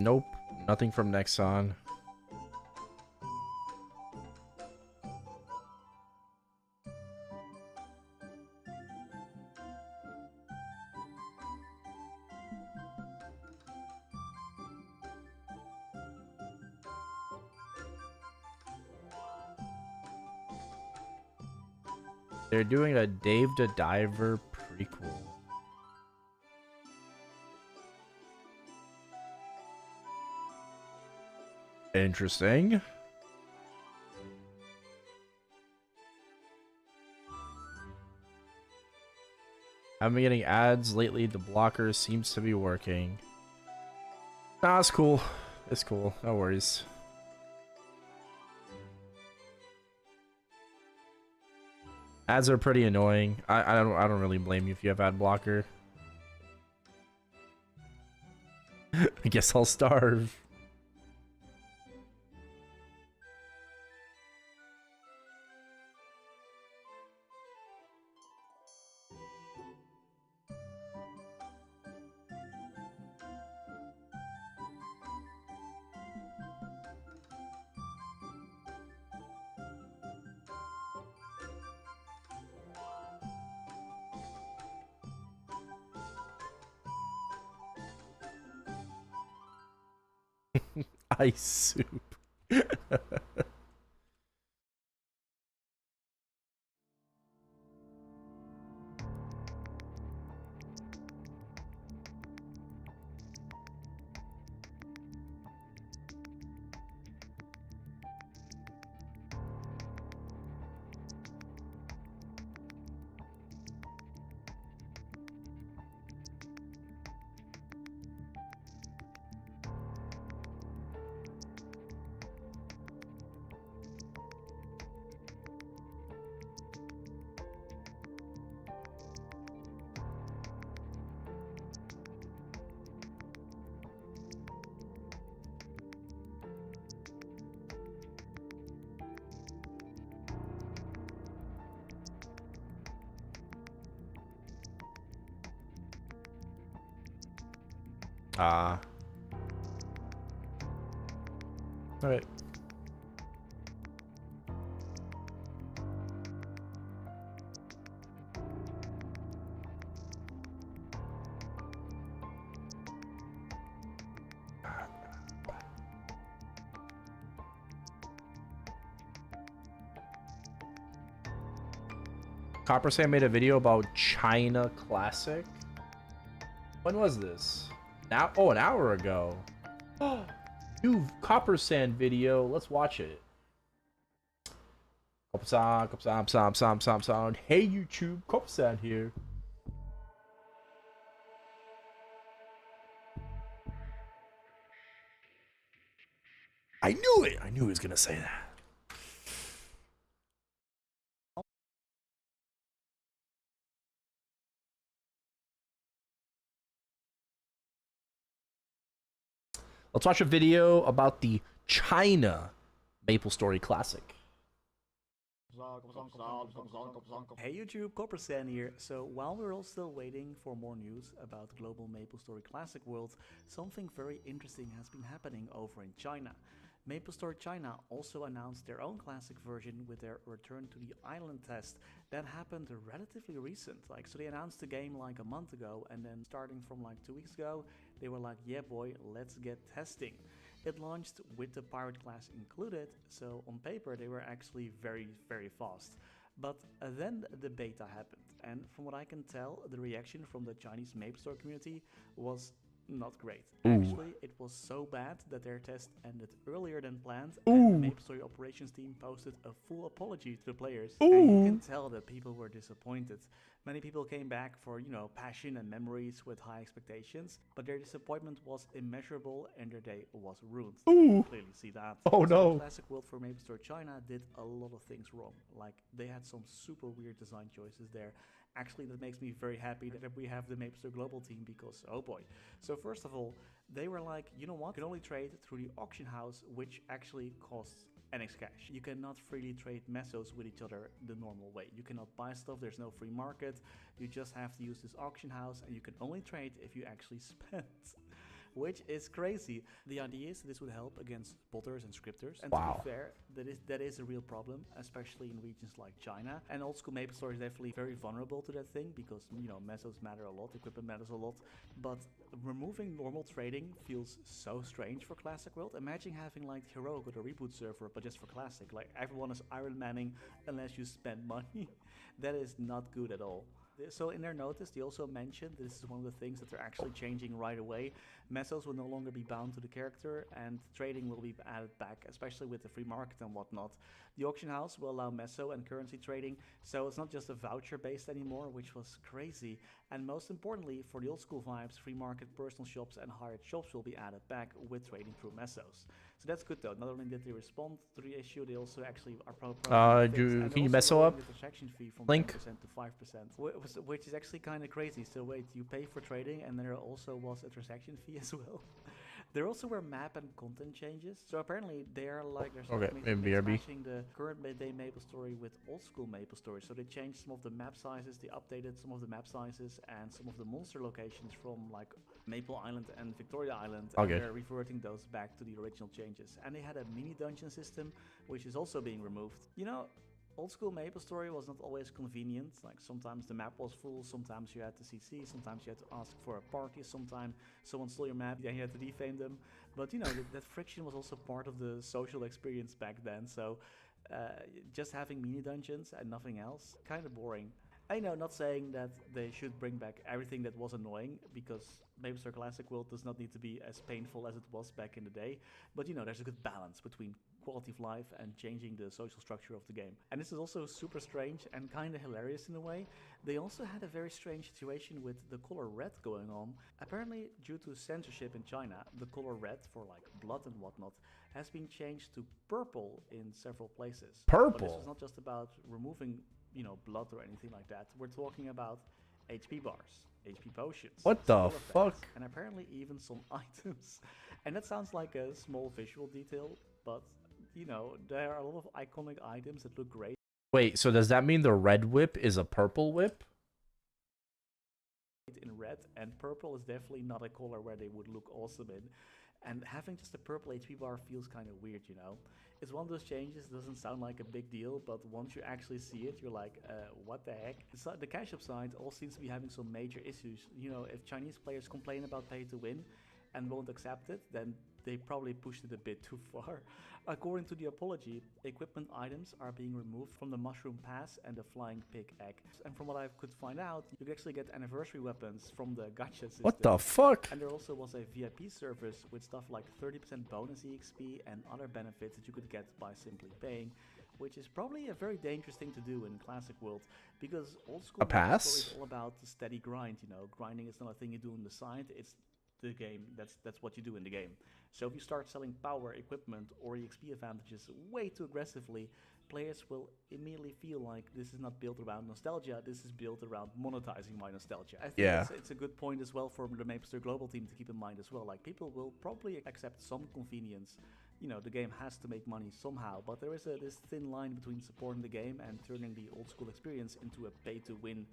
A: Nope, nothing from Nexon. They're doing a Dave the Diver prequel. Interesting. I've been getting ads lately. The blocker seems to be working. Nah, it's cool. It's cool. No worries. Ads are pretty annoying. I don't really blame you if you have ad blocker. I guess I'll starve. Ice soup. Ah. All right. Copper Sam made a video about China Classic. When was this? Now, oh, an hour ago. New Copper Sand video. Let's watch it. Copper Sand. Hey YouTube, Copper Sand here. I knew it. I knew he was gonna say that. Let's watch a video about the China MapleStory Classic.
G: Hey YouTube, Coppersan here. So while we're all still waiting for more news about global MapleStory Classic World, something very interesting has been happening over in China. MapleStory China also announced their own classic version with their return to the island test. That happened relatively recent. So they announced the game like a month ago, and then starting from like 2 weeks ago, they were like, yeah boy, let's get testing. It launched with the pirate class included, so on paper they were actually very, very fast. But then the beta happened, and from what I can tell, the reaction from the Chinese MapleStory community was not great. Actually, it was so bad that their test ended earlier than planned, and the MapleStory operations team posted a full apology to the players. And you can tell that people were disappointed. Many people came back for, you know, passion and memories with high expectations, but their disappointment was immeasurable and their day was ruined. You clearly see that.
A: Oh
G: So
A: no.
G: the Classic World for MapleStory China did a lot of things wrong. Like, they had some super weird design choices there. Actually, that makes me very happy that we have the MapleStory global team, because oh boy. So first of all, they were like, you know what, you can only trade through the auction house, which actually costs NX cash. You cannot freely trade mesos with each other the normal way. You cannot buy stuff, there's no free market. You just have to use this auction house, and you can only trade if you actually spend. Which is crazy. The idea is this would help against botters and scripters. And to be fair, that is a real problem, especially in regions like China. And old school MapleStory is definitely very vulnerable to that thing, because, you know, mesos matter a lot, equipment matters a lot. But removing normal trading feels so strange for Classic World. Imagine having like Heroic or the reboot server, but just for Classic. Like, everyone is Iron Manning unless you spend money. That is not good at all. So in their notice, they also mentioned this is one of the things that they're actually changing right away. Mesos will no longer be bound to the character, and trading will be added back, especially with the free market and whatnot. The auction house will allow meso and currency trading, so it's not just a voucher based anymore, which was crazy. And most importantly, for the old school vibes, free market, personal shops and hired shops will be added back with trading through mesos. So that's good though. Not only did they respond to the issue, they also actually are
A: can you meso up?
G: The transaction fee from
A: Link?
G: 10% to 5%, which is actually kind of crazy. So wait, you pay for trading, and there also was a transaction fee as well. There also were map and content changes. So apparently they are like matching the current day MapleStory with old school MapleStory. So they changed some of the map sizes, they updated some of the map sizes and some of the monster locations from like Maple Island and Victoria Island. And they're reverting those back to the original changes. And they had a mini dungeon system, which is also being removed. You know, Old school MapleStory was not always convenient. Like sometimes the map was full, sometimes you had to CC, sometimes you had to ask for a party, sometimes someone stole your map and you had to defame them. But you know, that friction was also part of the social experience back then. So just having mini dungeons and nothing else, kind of boring. I know, not saying that they should bring back everything that was annoying, because MapleStory Classic World does not need to be as painful as it was back in the day. But you know, there's a good balance between quality of life and changing the social structure of the game. And this is also super strange and kind of hilarious in a way. They also had a very strange situation with the color red going on. Apparently, due to censorship in China, the color red for like blood and whatnot has been changed to purple in several places. But this was
A: Purple?
G: not just about removing, you know, blood or anything like that. We're talking about HP bars, HP potions,
A: What the
G: skill effects,
A: fuck?
G: and apparently even some items. And that sounds like a small visual detail, but you know, there are a lot of iconic items that look great
A: Wait, so does that mean the red whip is a purple whip?
G: in red, and purple is definitely not a color where they would look awesome in. And having just a purple HP bar feels kind of weird, you know? It's one of those changes, doesn't sound like a big deal, but once you actually see it, you're like, what the heck? The cash shop side all seems to be having some major issues. You know, if Chinese players complain about pay to win and won't accept it, then they probably pushed it a bit too far. According to the apology, equipment items are being removed from the Mushroom Pass and the Flying Pig Egg. And from what I could find out, you can actually get anniversary weapons from the gacha system.
A: What the fuck?
G: And there also was a VIP service with stuff like 30% bonus EXP and other benefits that you could get by simply paying, which is probably a very dangerous thing to do in Classic World, because old school
A: A pass?
G: MapleStory is all about the steady grind, you know. Grinding is not a thing you do on the side, it's the game, that's what you do in the game. So if you start selling power, equipment, or EXP advantages way too aggressively, players will immediately feel like this is not built around nostalgia, this is built around monetizing my nostalgia. I think it's a good point as well for the MapleStory Global team to keep in mind as well. Like, people will probably accept some convenience. You know, the game has to make money somehow, but there is this thin line between supporting the game and turning the old school experience into a pay-to-win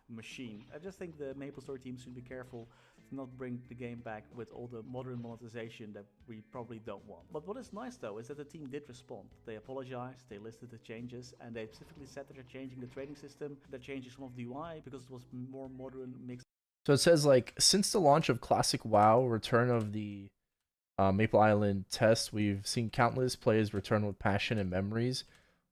G: machine. I just think the MapleStory team should be careful to not bring the game back with all the modern monetization that we probably don't want. But what is nice though is that the team did respond. They apologized, they listed the changes, and they specifically said that they're changing the trading system, they're changing some of the UI because it was more modern mixed.
A: So it says, like, since the launch of Classic WoW, return of the Maple Island test, we've seen countless players return with passion and memories.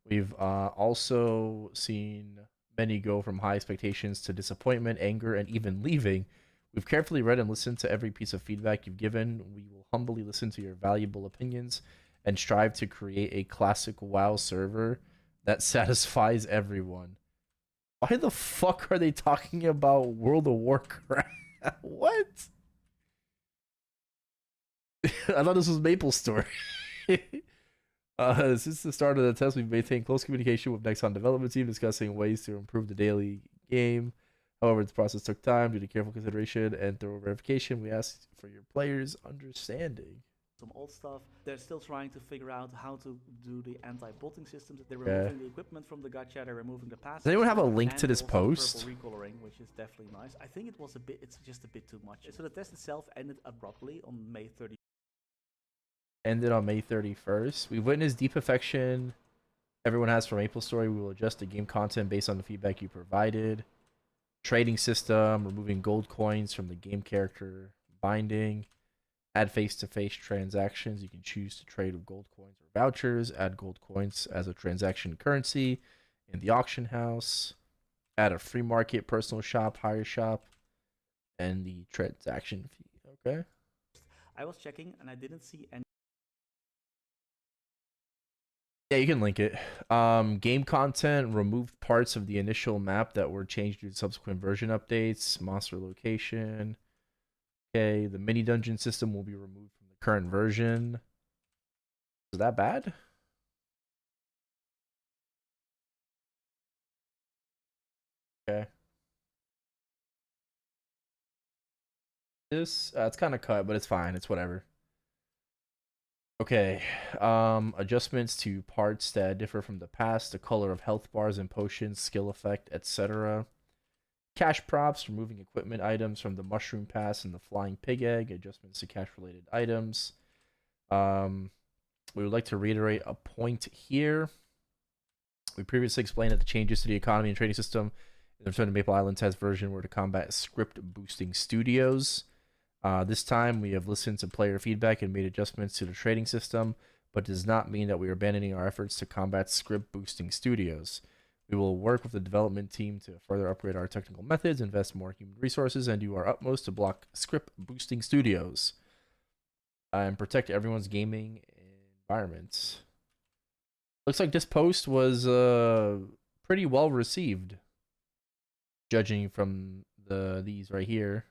A: We've also seen many go from high expectations to disappointment, anger, and even leaving. We've carefully read and listened to every piece of feedback you've given. We will humbly listen to your valuable opinions and strive to create a classic WoW server that satisfies everyone. Why the fuck are they talking about World of Warcraft? What? I thought this was MapleStory. Since the start of the test, we've maintained close communication with Nexon development team, discussing ways to improve the daily game. However, the process took time due to careful consideration and thorough verification. We ask for your players' understanding.
G: Some old stuff. They're still trying to figure out how to do the anti-botting systems. They're removing the equipment from the gacha. They're removing the pass.
A: Does anyone have a link to this post?
G: Purple recoloring, which is definitely nice. I think it was a bit. It's just a bit too much. So the test itself ended abruptly on May 30th.
A: Ended on May 31st. We've witnessed deep affection everyone has for MapleStory. We will adjust the game content based on the feedback you provided. Trading system, removing gold coins from the game character binding. Add face-to-face transactions. You can choose to trade with gold coins or vouchers. Add gold coins as a transaction currency in the auction house. Add a free market, personal shop, hire shop, and the transaction fee. Okay.
G: I was checking and I didn't see any.
A: Yeah, you can link it. Game content, removed parts of the initial map that were changed due to subsequent version updates. Monster location. Okay, the mini dungeon system will be removed from the current version. Is that bad? Okay. This, it's kind of cut, but it's fine. It's whatever. Okay, adjustments to parts that differ from the past, the color of health bars and potions, skill effect, etc. Cash props, removing equipment items from the Mushroom Pass and the Flying Pig Egg, adjustments to cash-related items. We would like to reiterate a point here. We previously explained that the changes to the economy and trading system in the Return to Maple Island test version were to combat script boosting studios. This time, we have listened to player feedback and made adjustments to the trading system, but does not mean that we are abandoning our efforts to combat script boosting studios. We will work with the development team to further upgrade our technical methods, invest more human resources, and do our utmost to block script boosting studios and protect everyone's gaming environments. Looks like this post was pretty well received, judging from these right here.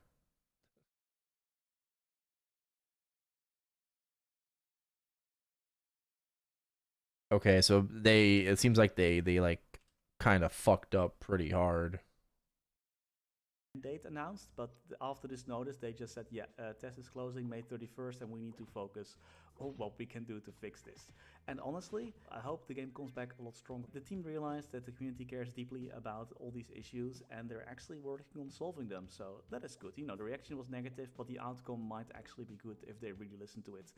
A: Okay, so it seems like they like kind of fucked up pretty hard.
G: Date announced, but after this notice, they just said, yeah, test is closing May 31st, and we need to focus on what we can do to fix this. And honestly, I hope the game comes back a lot stronger. The team realized that the community cares deeply about all these issues, and they're actually working on solving them, so that is good. You know, the reaction was negative, but the outcome might actually be good if they really listen to it.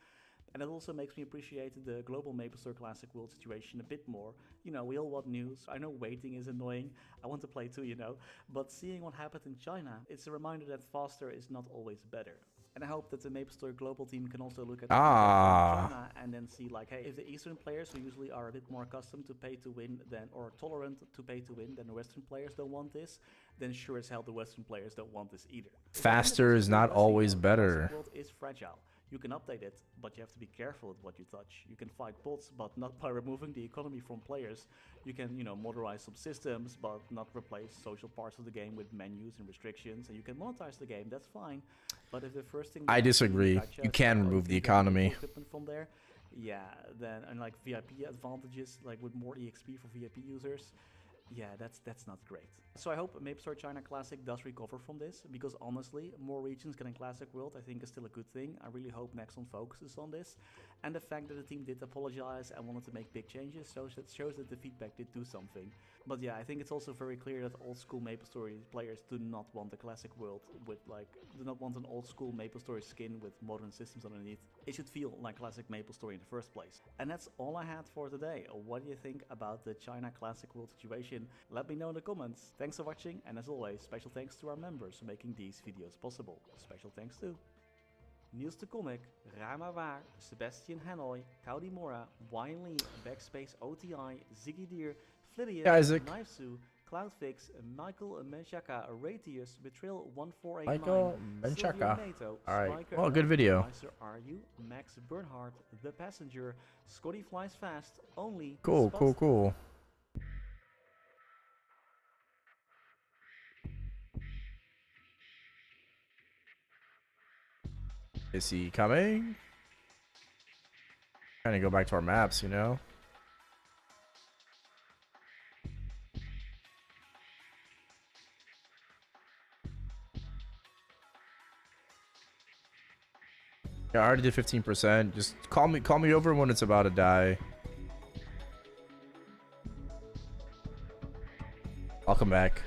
G: And it also makes me appreciate the global MapleStory Classic World situation a bit more. You know, we all want news. I know waiting is annoying. I want to play too, you know. But seeing what happened in China, it's a reminder that faster is not always better. And I hope that the MapleStory global team can also look at China and then see like, hey, if the Eastern players who usually are a bit more accustomed to pay to win or tolerant to pay to win than the Western players don't want this, then sure as hell the Western players don't want this either.
A: Faster is not always better.
G: The world is fragile. You can update it, but you have to be careful with what you touch. You can fight bots, but not by removing the economy from players. You can, you know, moderize some systems, but not replace social parts of the game with menus and restrictions. And you can monetize the game, that's fine. But if the first thing
A: I disagree. You can remove the economy.
G: Equipment from there, yeah, then and like VIP advantages, like with more EXP for VIP users. Yeah, that's not great. So I hope MapleStory China Classic does recover from this, because honestly, more regions getting Classic World I think is still a good thing. I really hope Nexon focuses on this. And the fact that the team did apologize and wanted to make big changes shows that the feedback did do something. But yeah, I think it's also very clear that old school MapleStory players do not want the Classic World with do not want an old school MapleStory skin with modern systems underneath. It should feel like classic MapleStory in the first place. And that's all I had for today. What do you think about the China Classic World situation? Let me know in the comments. Thanks for watching, and as always, special thanks to our members for making these videos possible. Special thanks to Niels de Comic, Rama Waar, Sebastian Hanoi, Cowdy Mora, Wiley, Backspace OTI, Ziggy Deer, Flidius,
A: Isaac,
G: Knifesu, Cloudfix, Michael Menchaka, Ratius, Betrayal 1489,
A: Michael Menchaka.
G: NATO,
A: Alright, well, good video.
G: RU, Max Bernhardt, The Passenger, Scotty Flies Fast, Only,
A: Cool,
G: Spot,
A: cool. Is he coming? Trying to go back to our maps, you know? Yeah, I already did 15%. Just call me over when it's about to die. I'll come back.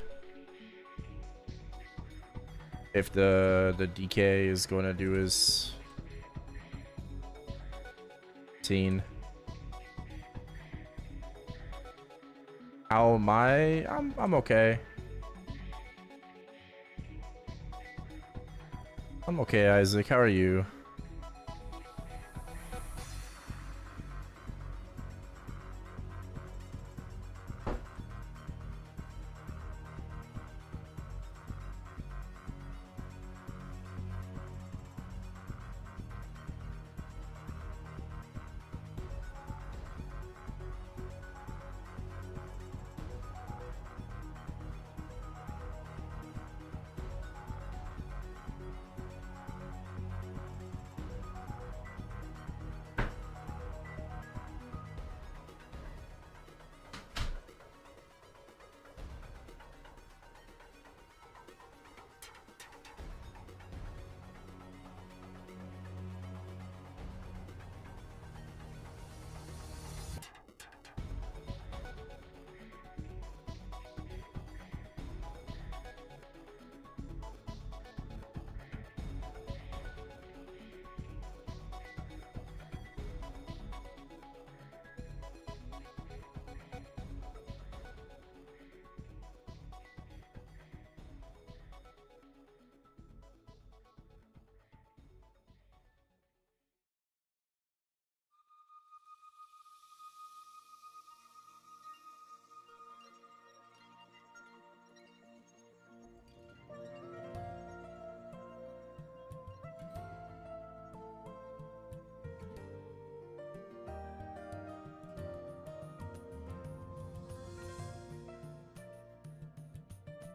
A: If the DK is going to do his scene. How am I? I'm okay. I'm okay, Isaac. How are you?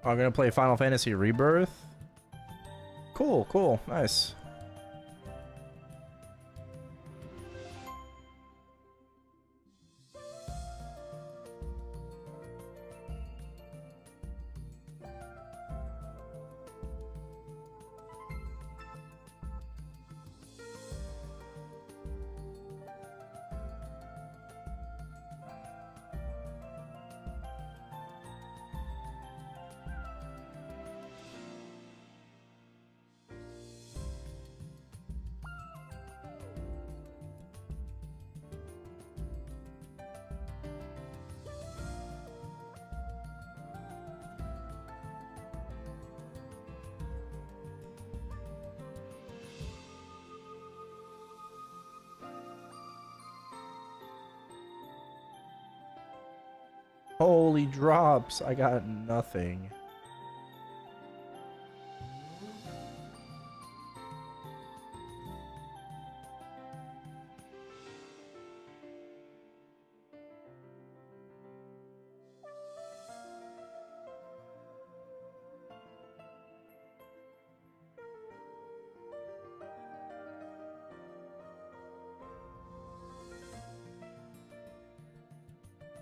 A: I'm gonna play Final Fantasy Rebirth. Cool, cool, nice. Holy drops, I got nothing.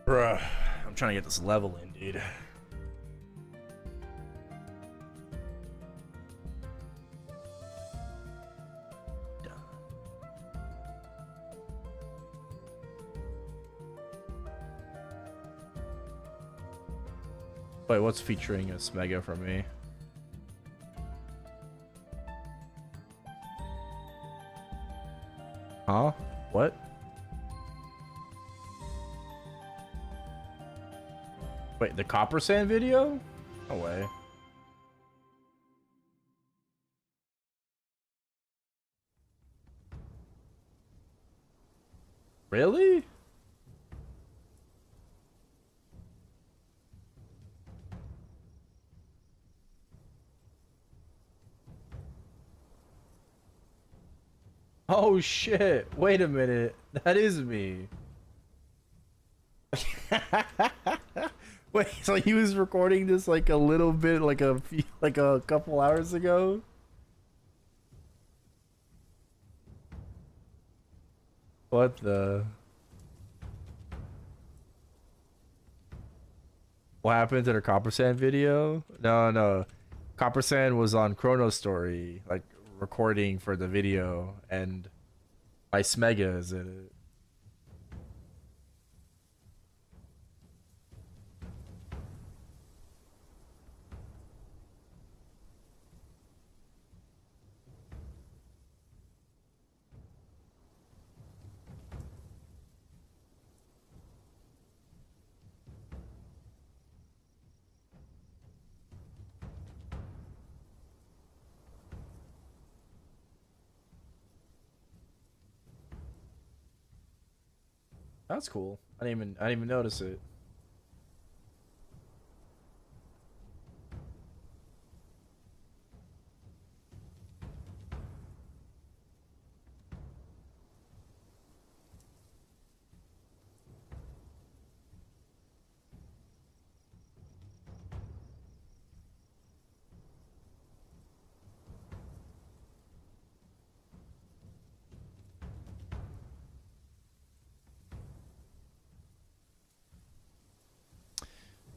A: Bruh, I'm trying to get this level in, dude. Wait, what's featuring a Smega for me? Huh? What? Wait, the Copper Sand video? No way. Really? Oh shit, wait a minute. That is me. Wait, so he was recording this like a little bit, like a couple hours ago? What the? What happened to the Copper Sand video? No, no. Copper Sand was on ChronoStory, like recording for the video, and my Smega is in it. That's cool. I didn't even notice it.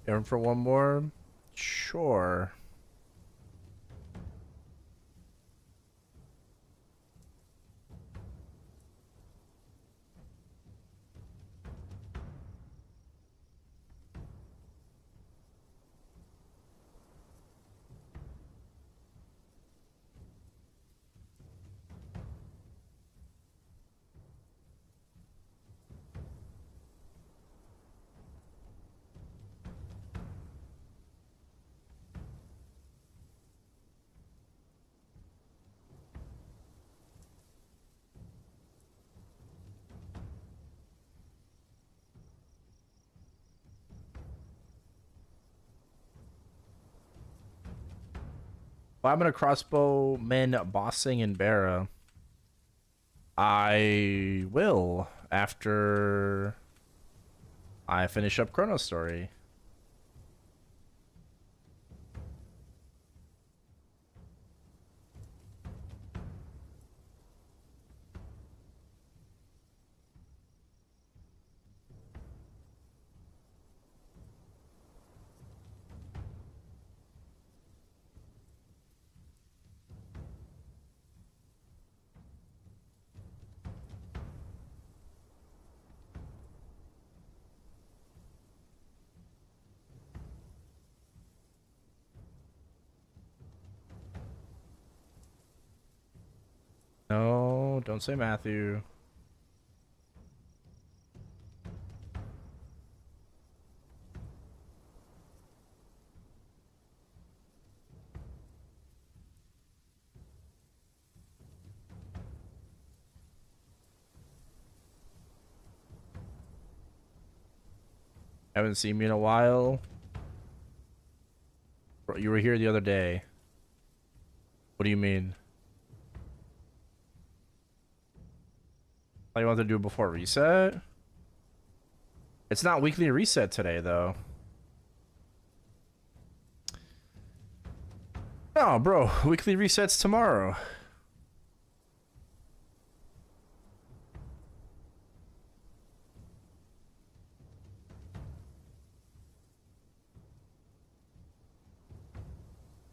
A: Aim for one more? Sure. Well, I'm gonna crossbow men bossing in Barra. I will after I finish up ChronoStory. No, don't say Matthew. Haven't seen me in a while. Bro, you were here the other day. What do you mean? I want to do it before reset? It's not weekly reset today, though. No, bro. Weekly resets tomorrow.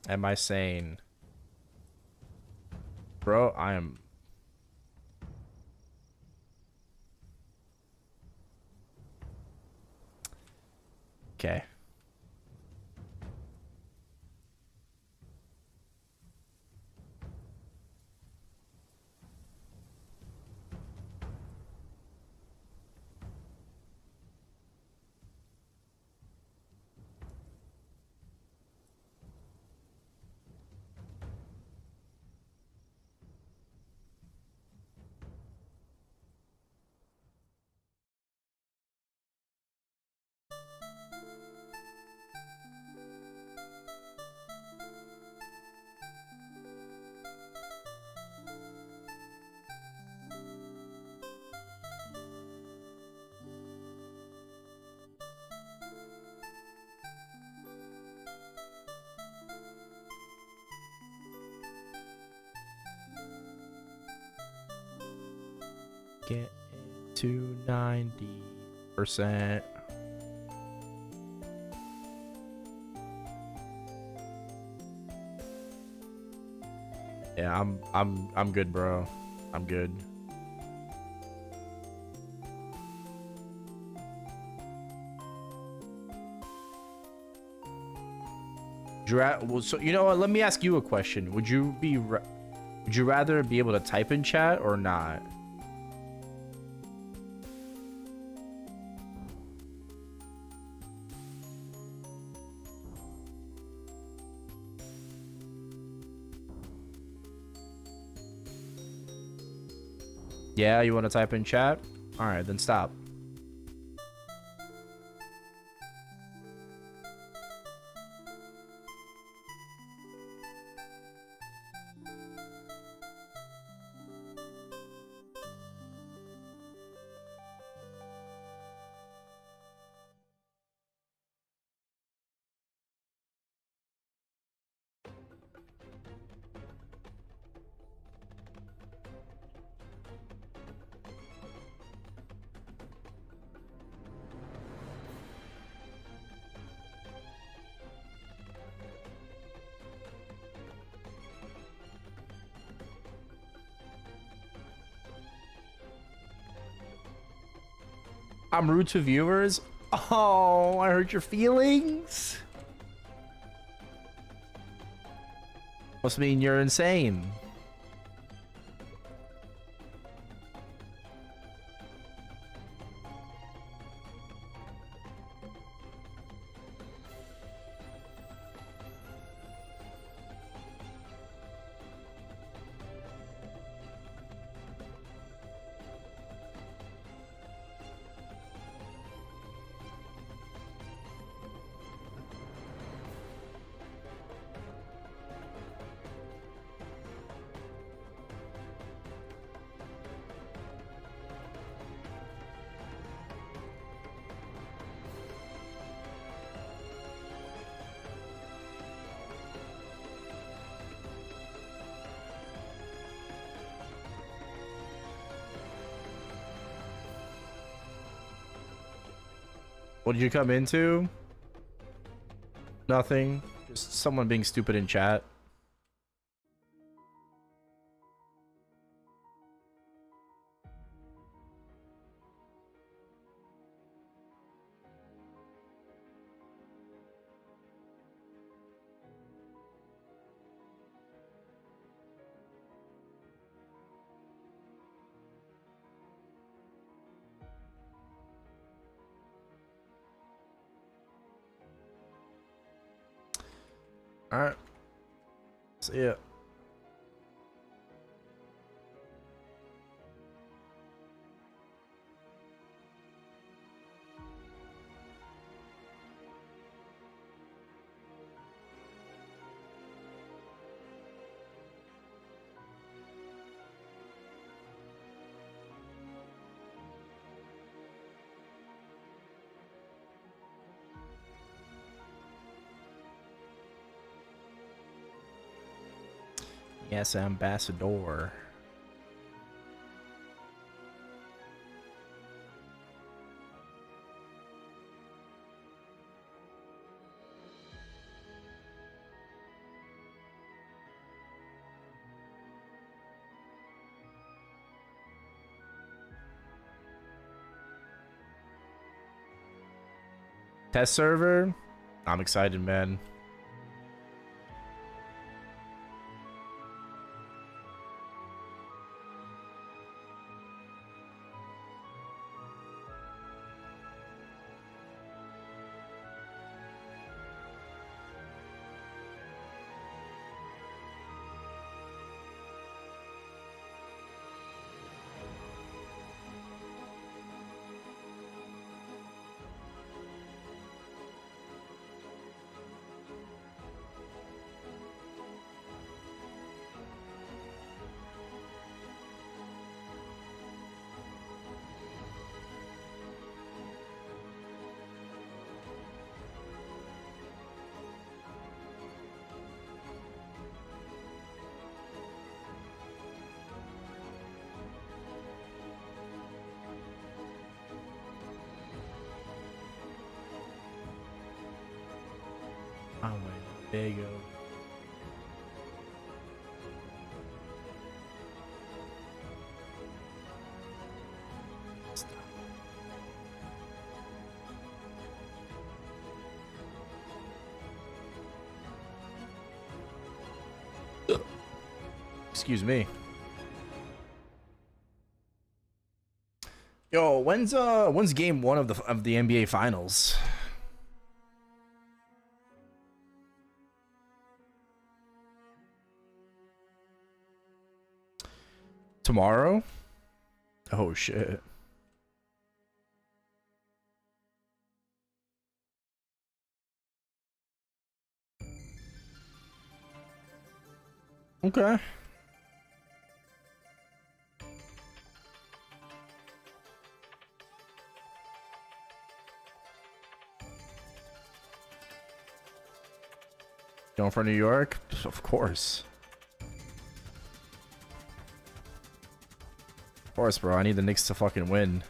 A: Am I sane? Bro, I am... Okay. Get to 90%. Yeah, I'm good, bro. I'm good. Well, so you know what? Let me ask you a question. Would you rather be able to type in chat or not? Yeah, you want to type in chat? All right, then stop. I'm rude to viewers. Oh, I hurt your feelings. Must mean you're insane. What did you come into? Nothing. Just someone being stupid in chat. Alright. See ya. Yes, ambassador. Test server? I'm excited, man. Oh my, there you go. Excuse me. Yo, when's game 1 of the NBA Finals? Tomorrow? Oh shit. Okay. Going for New York? Of course. Of course, bro. I need the Knicks to fucking win.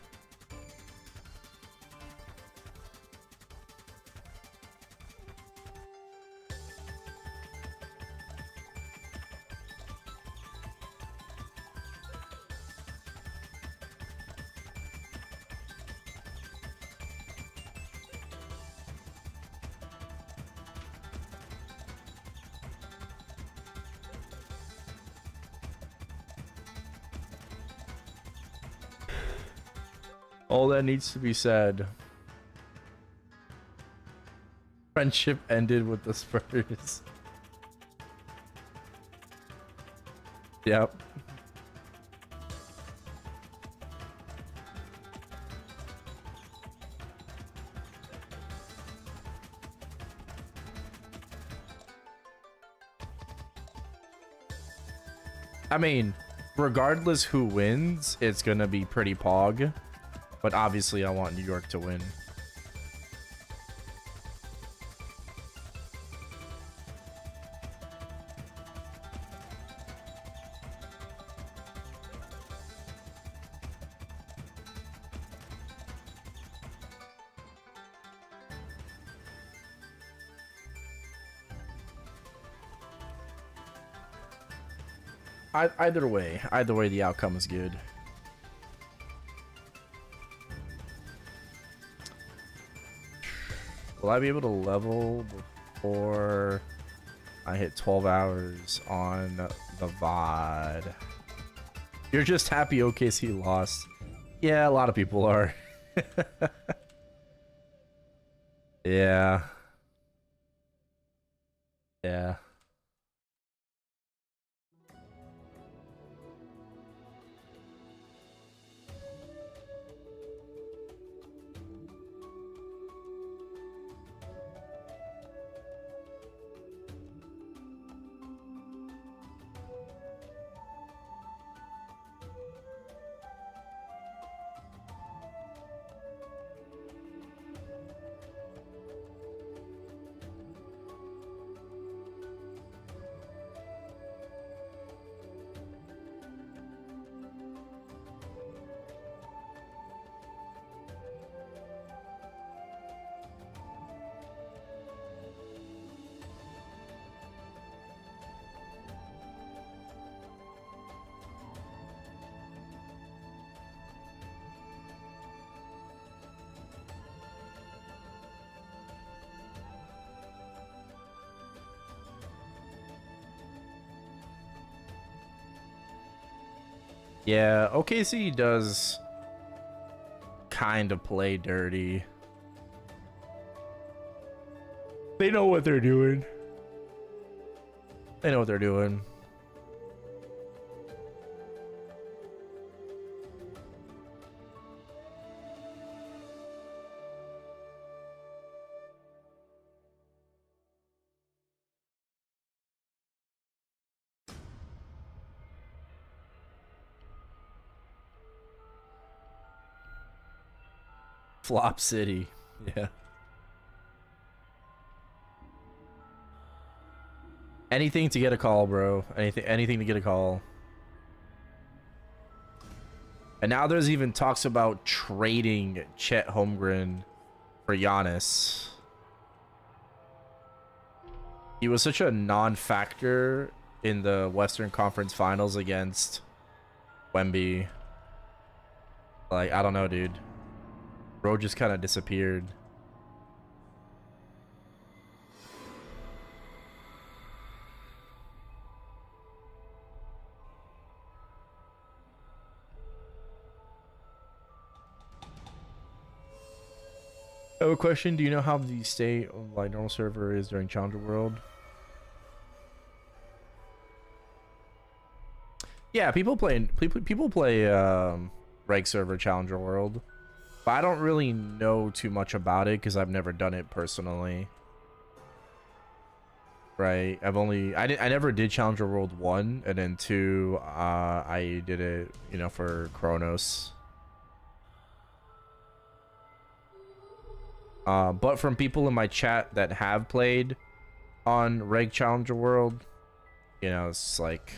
A: All that needs to be said. Friendship ended with the Spurs. Yep. I mean, regardless who wins, it's gonna be pretty pog. But obviously, I want New York to win. Either way, the outcome is good. Will I be able to level before I hit 12 hours on the VOD? You're just happy OKC lost. Yeah, a lot of people are. Yeah. Yeah. Yeah, OKC does kind of play dirty. They know what they're doing. They know what they're doing. Flop City. Yeah. Anything to get a call, bro. Anything to get a call. And now there's even talks about trading Chet Holmgren for Giannis. He was such a non-factor in the Western Conference Finals against Wemby. Like, I don't know, dude. Bro just kind of disappeared. I have a question. Do you know how the state of like normal server is during Challenger World? Yeah, people play reg server Challenger World. But I don't really know too much about it because I've never done it personally. Right? I never did Challenger World 1, and then 2 I did it, you know, for Chronos. But from people in my chat that have played on Reg Challenger World, you know, it's like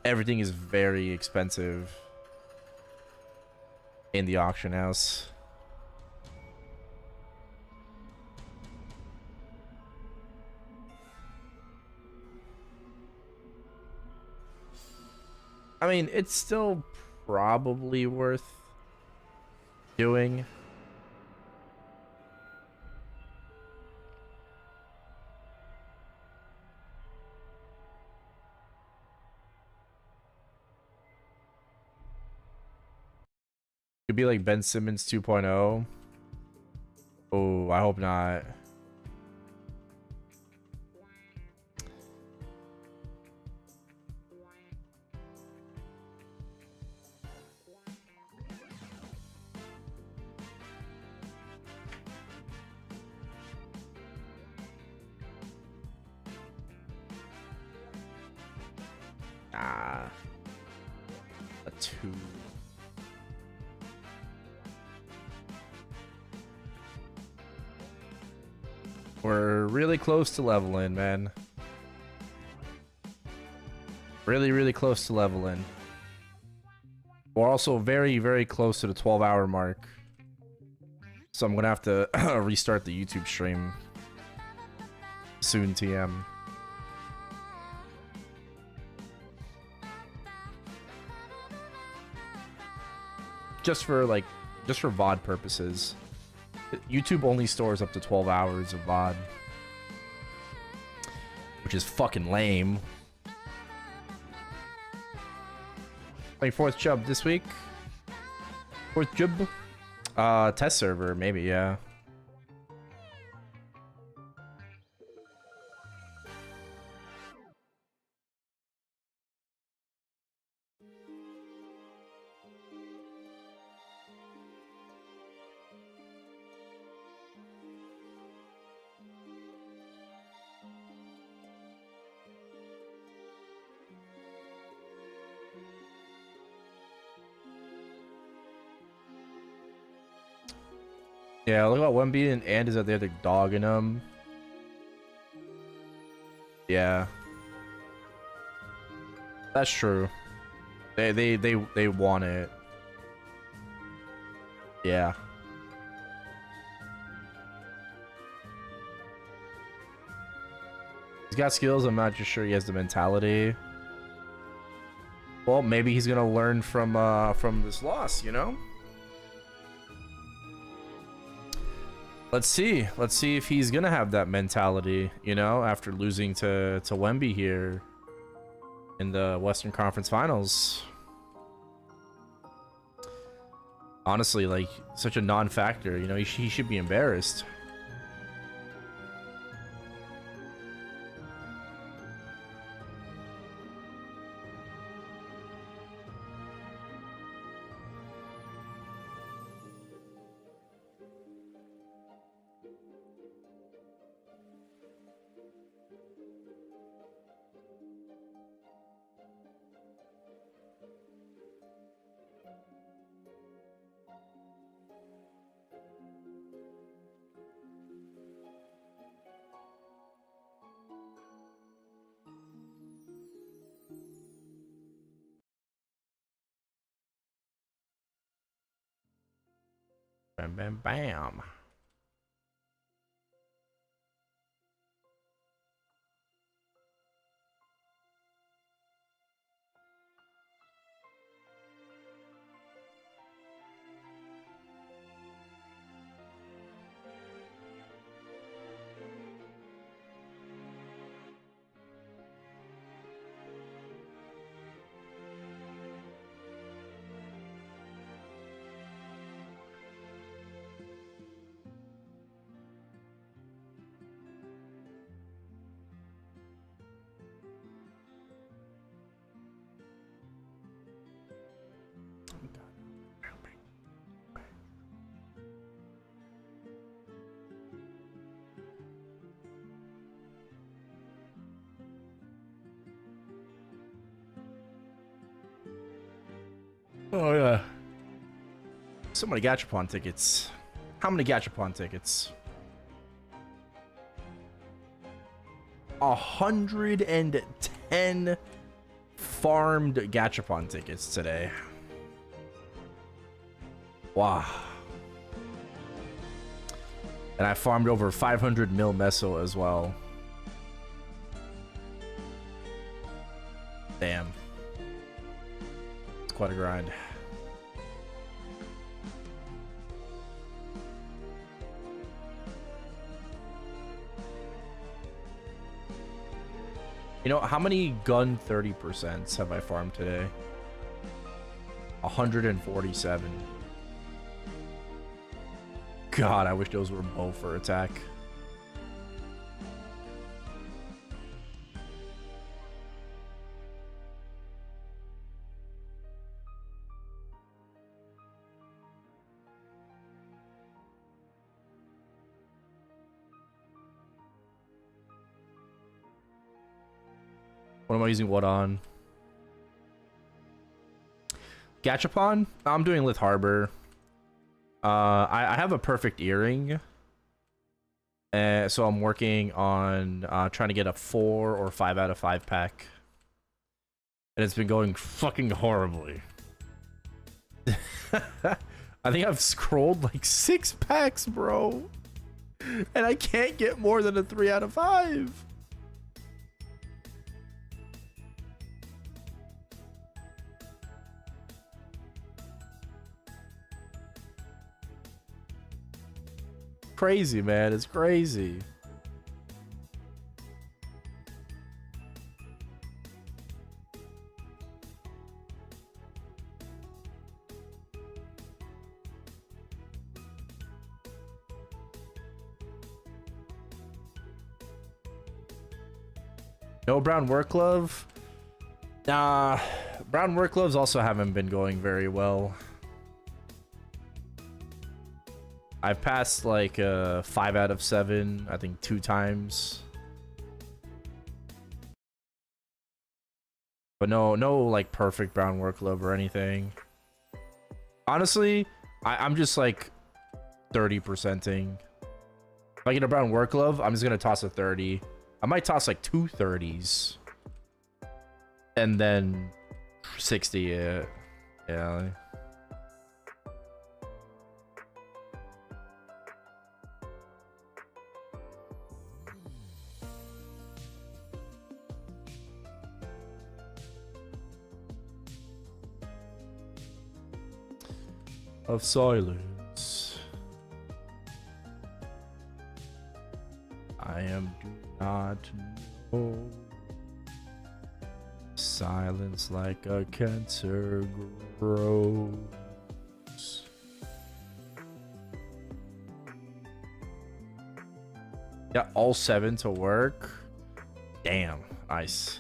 A: everything is very expensive in the auction house. I mean, it's still probably worth doing. Could be like Ben Simmons 2.0. Oh, I hope not. Ah. A 2. We're really close to leveling, man. Really, really close to leveling. We're also very, very close to the 12-hour mark. So I'm gonna have to restart the YouTube stream soon, TM. Just for VOD purposes. YouTube only stores up to 12 hours of VOD. Which is fucking lame. 24th Chubb this week. 4th Chubb. Test server, maybe, yeah. Yeah, look at Wemby and is that the other dog in him. Yeah. That's true. They want it. Yeah. He's got skills, I'm not just sure he has the mentality. Well, maybe he's gonna learn from this loss, you know? Let's see. Let's see if he's gonna have that mentality, you know, after losing to Wemby here in the Western Conference Finals. Honestly, like, such a non-factor, you know, he should be embarrassed. Bam, bam, bam. Oh yeah. So many Gachapon tickets. How many Gachapon tickets? 110 farmed Gachapon tickets today. Wow. And I farmed over 500 mil meso as well. Damn. It's quite a grind. You know, how many gun 30% have I farmed today? 147. God, I wish those were bow for attack. What am I using what on? Gachapon? I'm doing Lith Harbor. I have a perfect earring. So I'm working on trying to get a 4 or 5 out of 5 pack. And it's been going fucking horribly. I think I've scrolled like 6 packs, bro. And I can't get more than a 3 out of 5. Crazy, man. It's crazy. No brown work glove? Nah, brown work gloves also haven't been going very well. I've passed like 5 out of 7, I think 2 times. But no like perfect brown work glove or anything. Honestly, I'm just like 30%ing. If I get a brown work glove, I'm just gonna toss a 30. I might toss like 2 30s. And then 60, yeah. Yeah. Of silence. I am do not know. Silence like a cancer grows. Got all 7 to work. Damn, nice.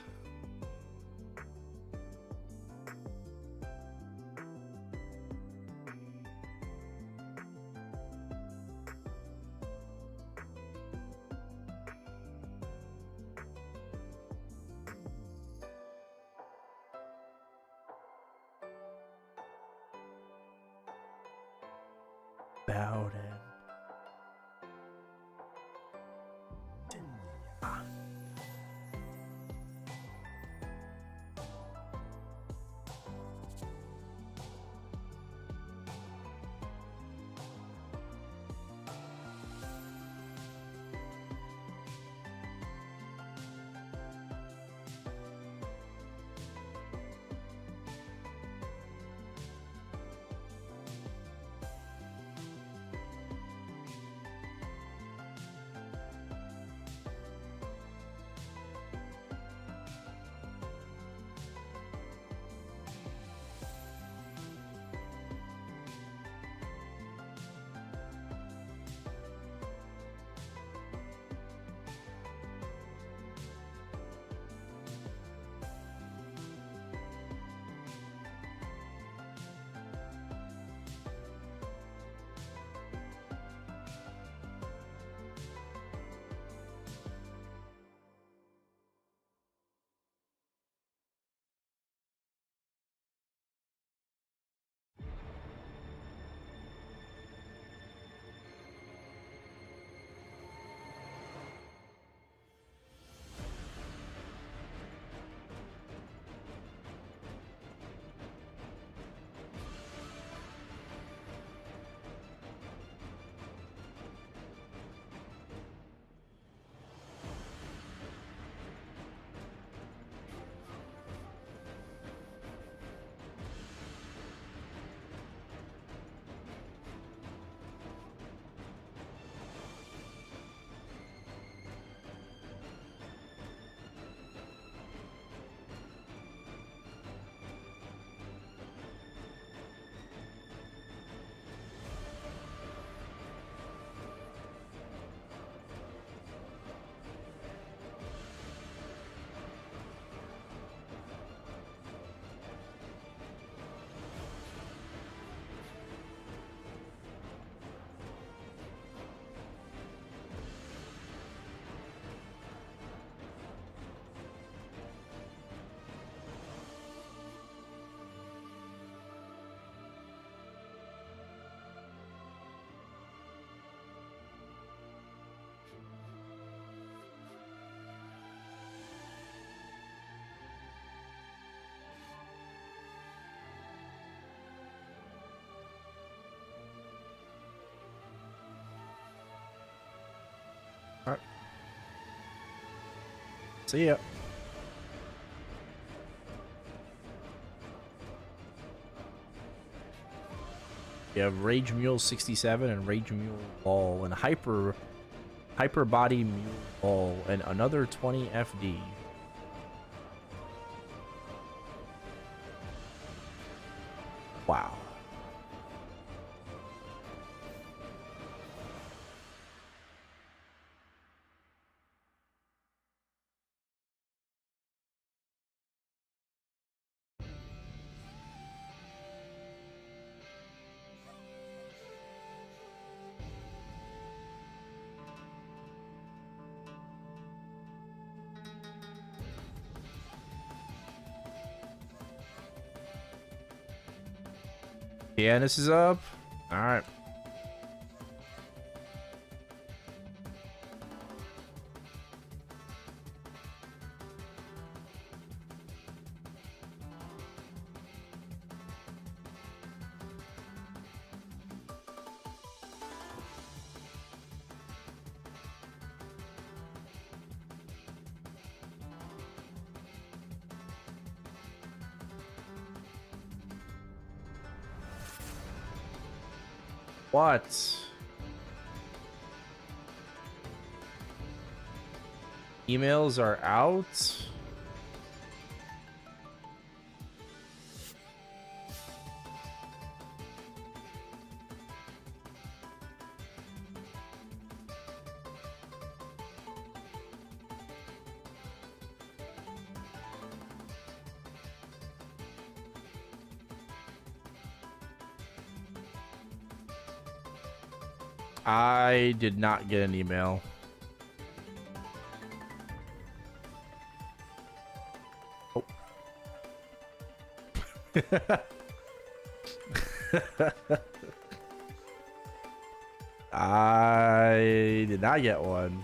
A: About it. Alright. See ya. You have Rage Mule 67 and Rage Mule Ball and Hyper Body Mule Ball and another 20 FD. Wow. Pianist is up. All right. What? Emails are out. I did not get an email. Oh. I did not get one.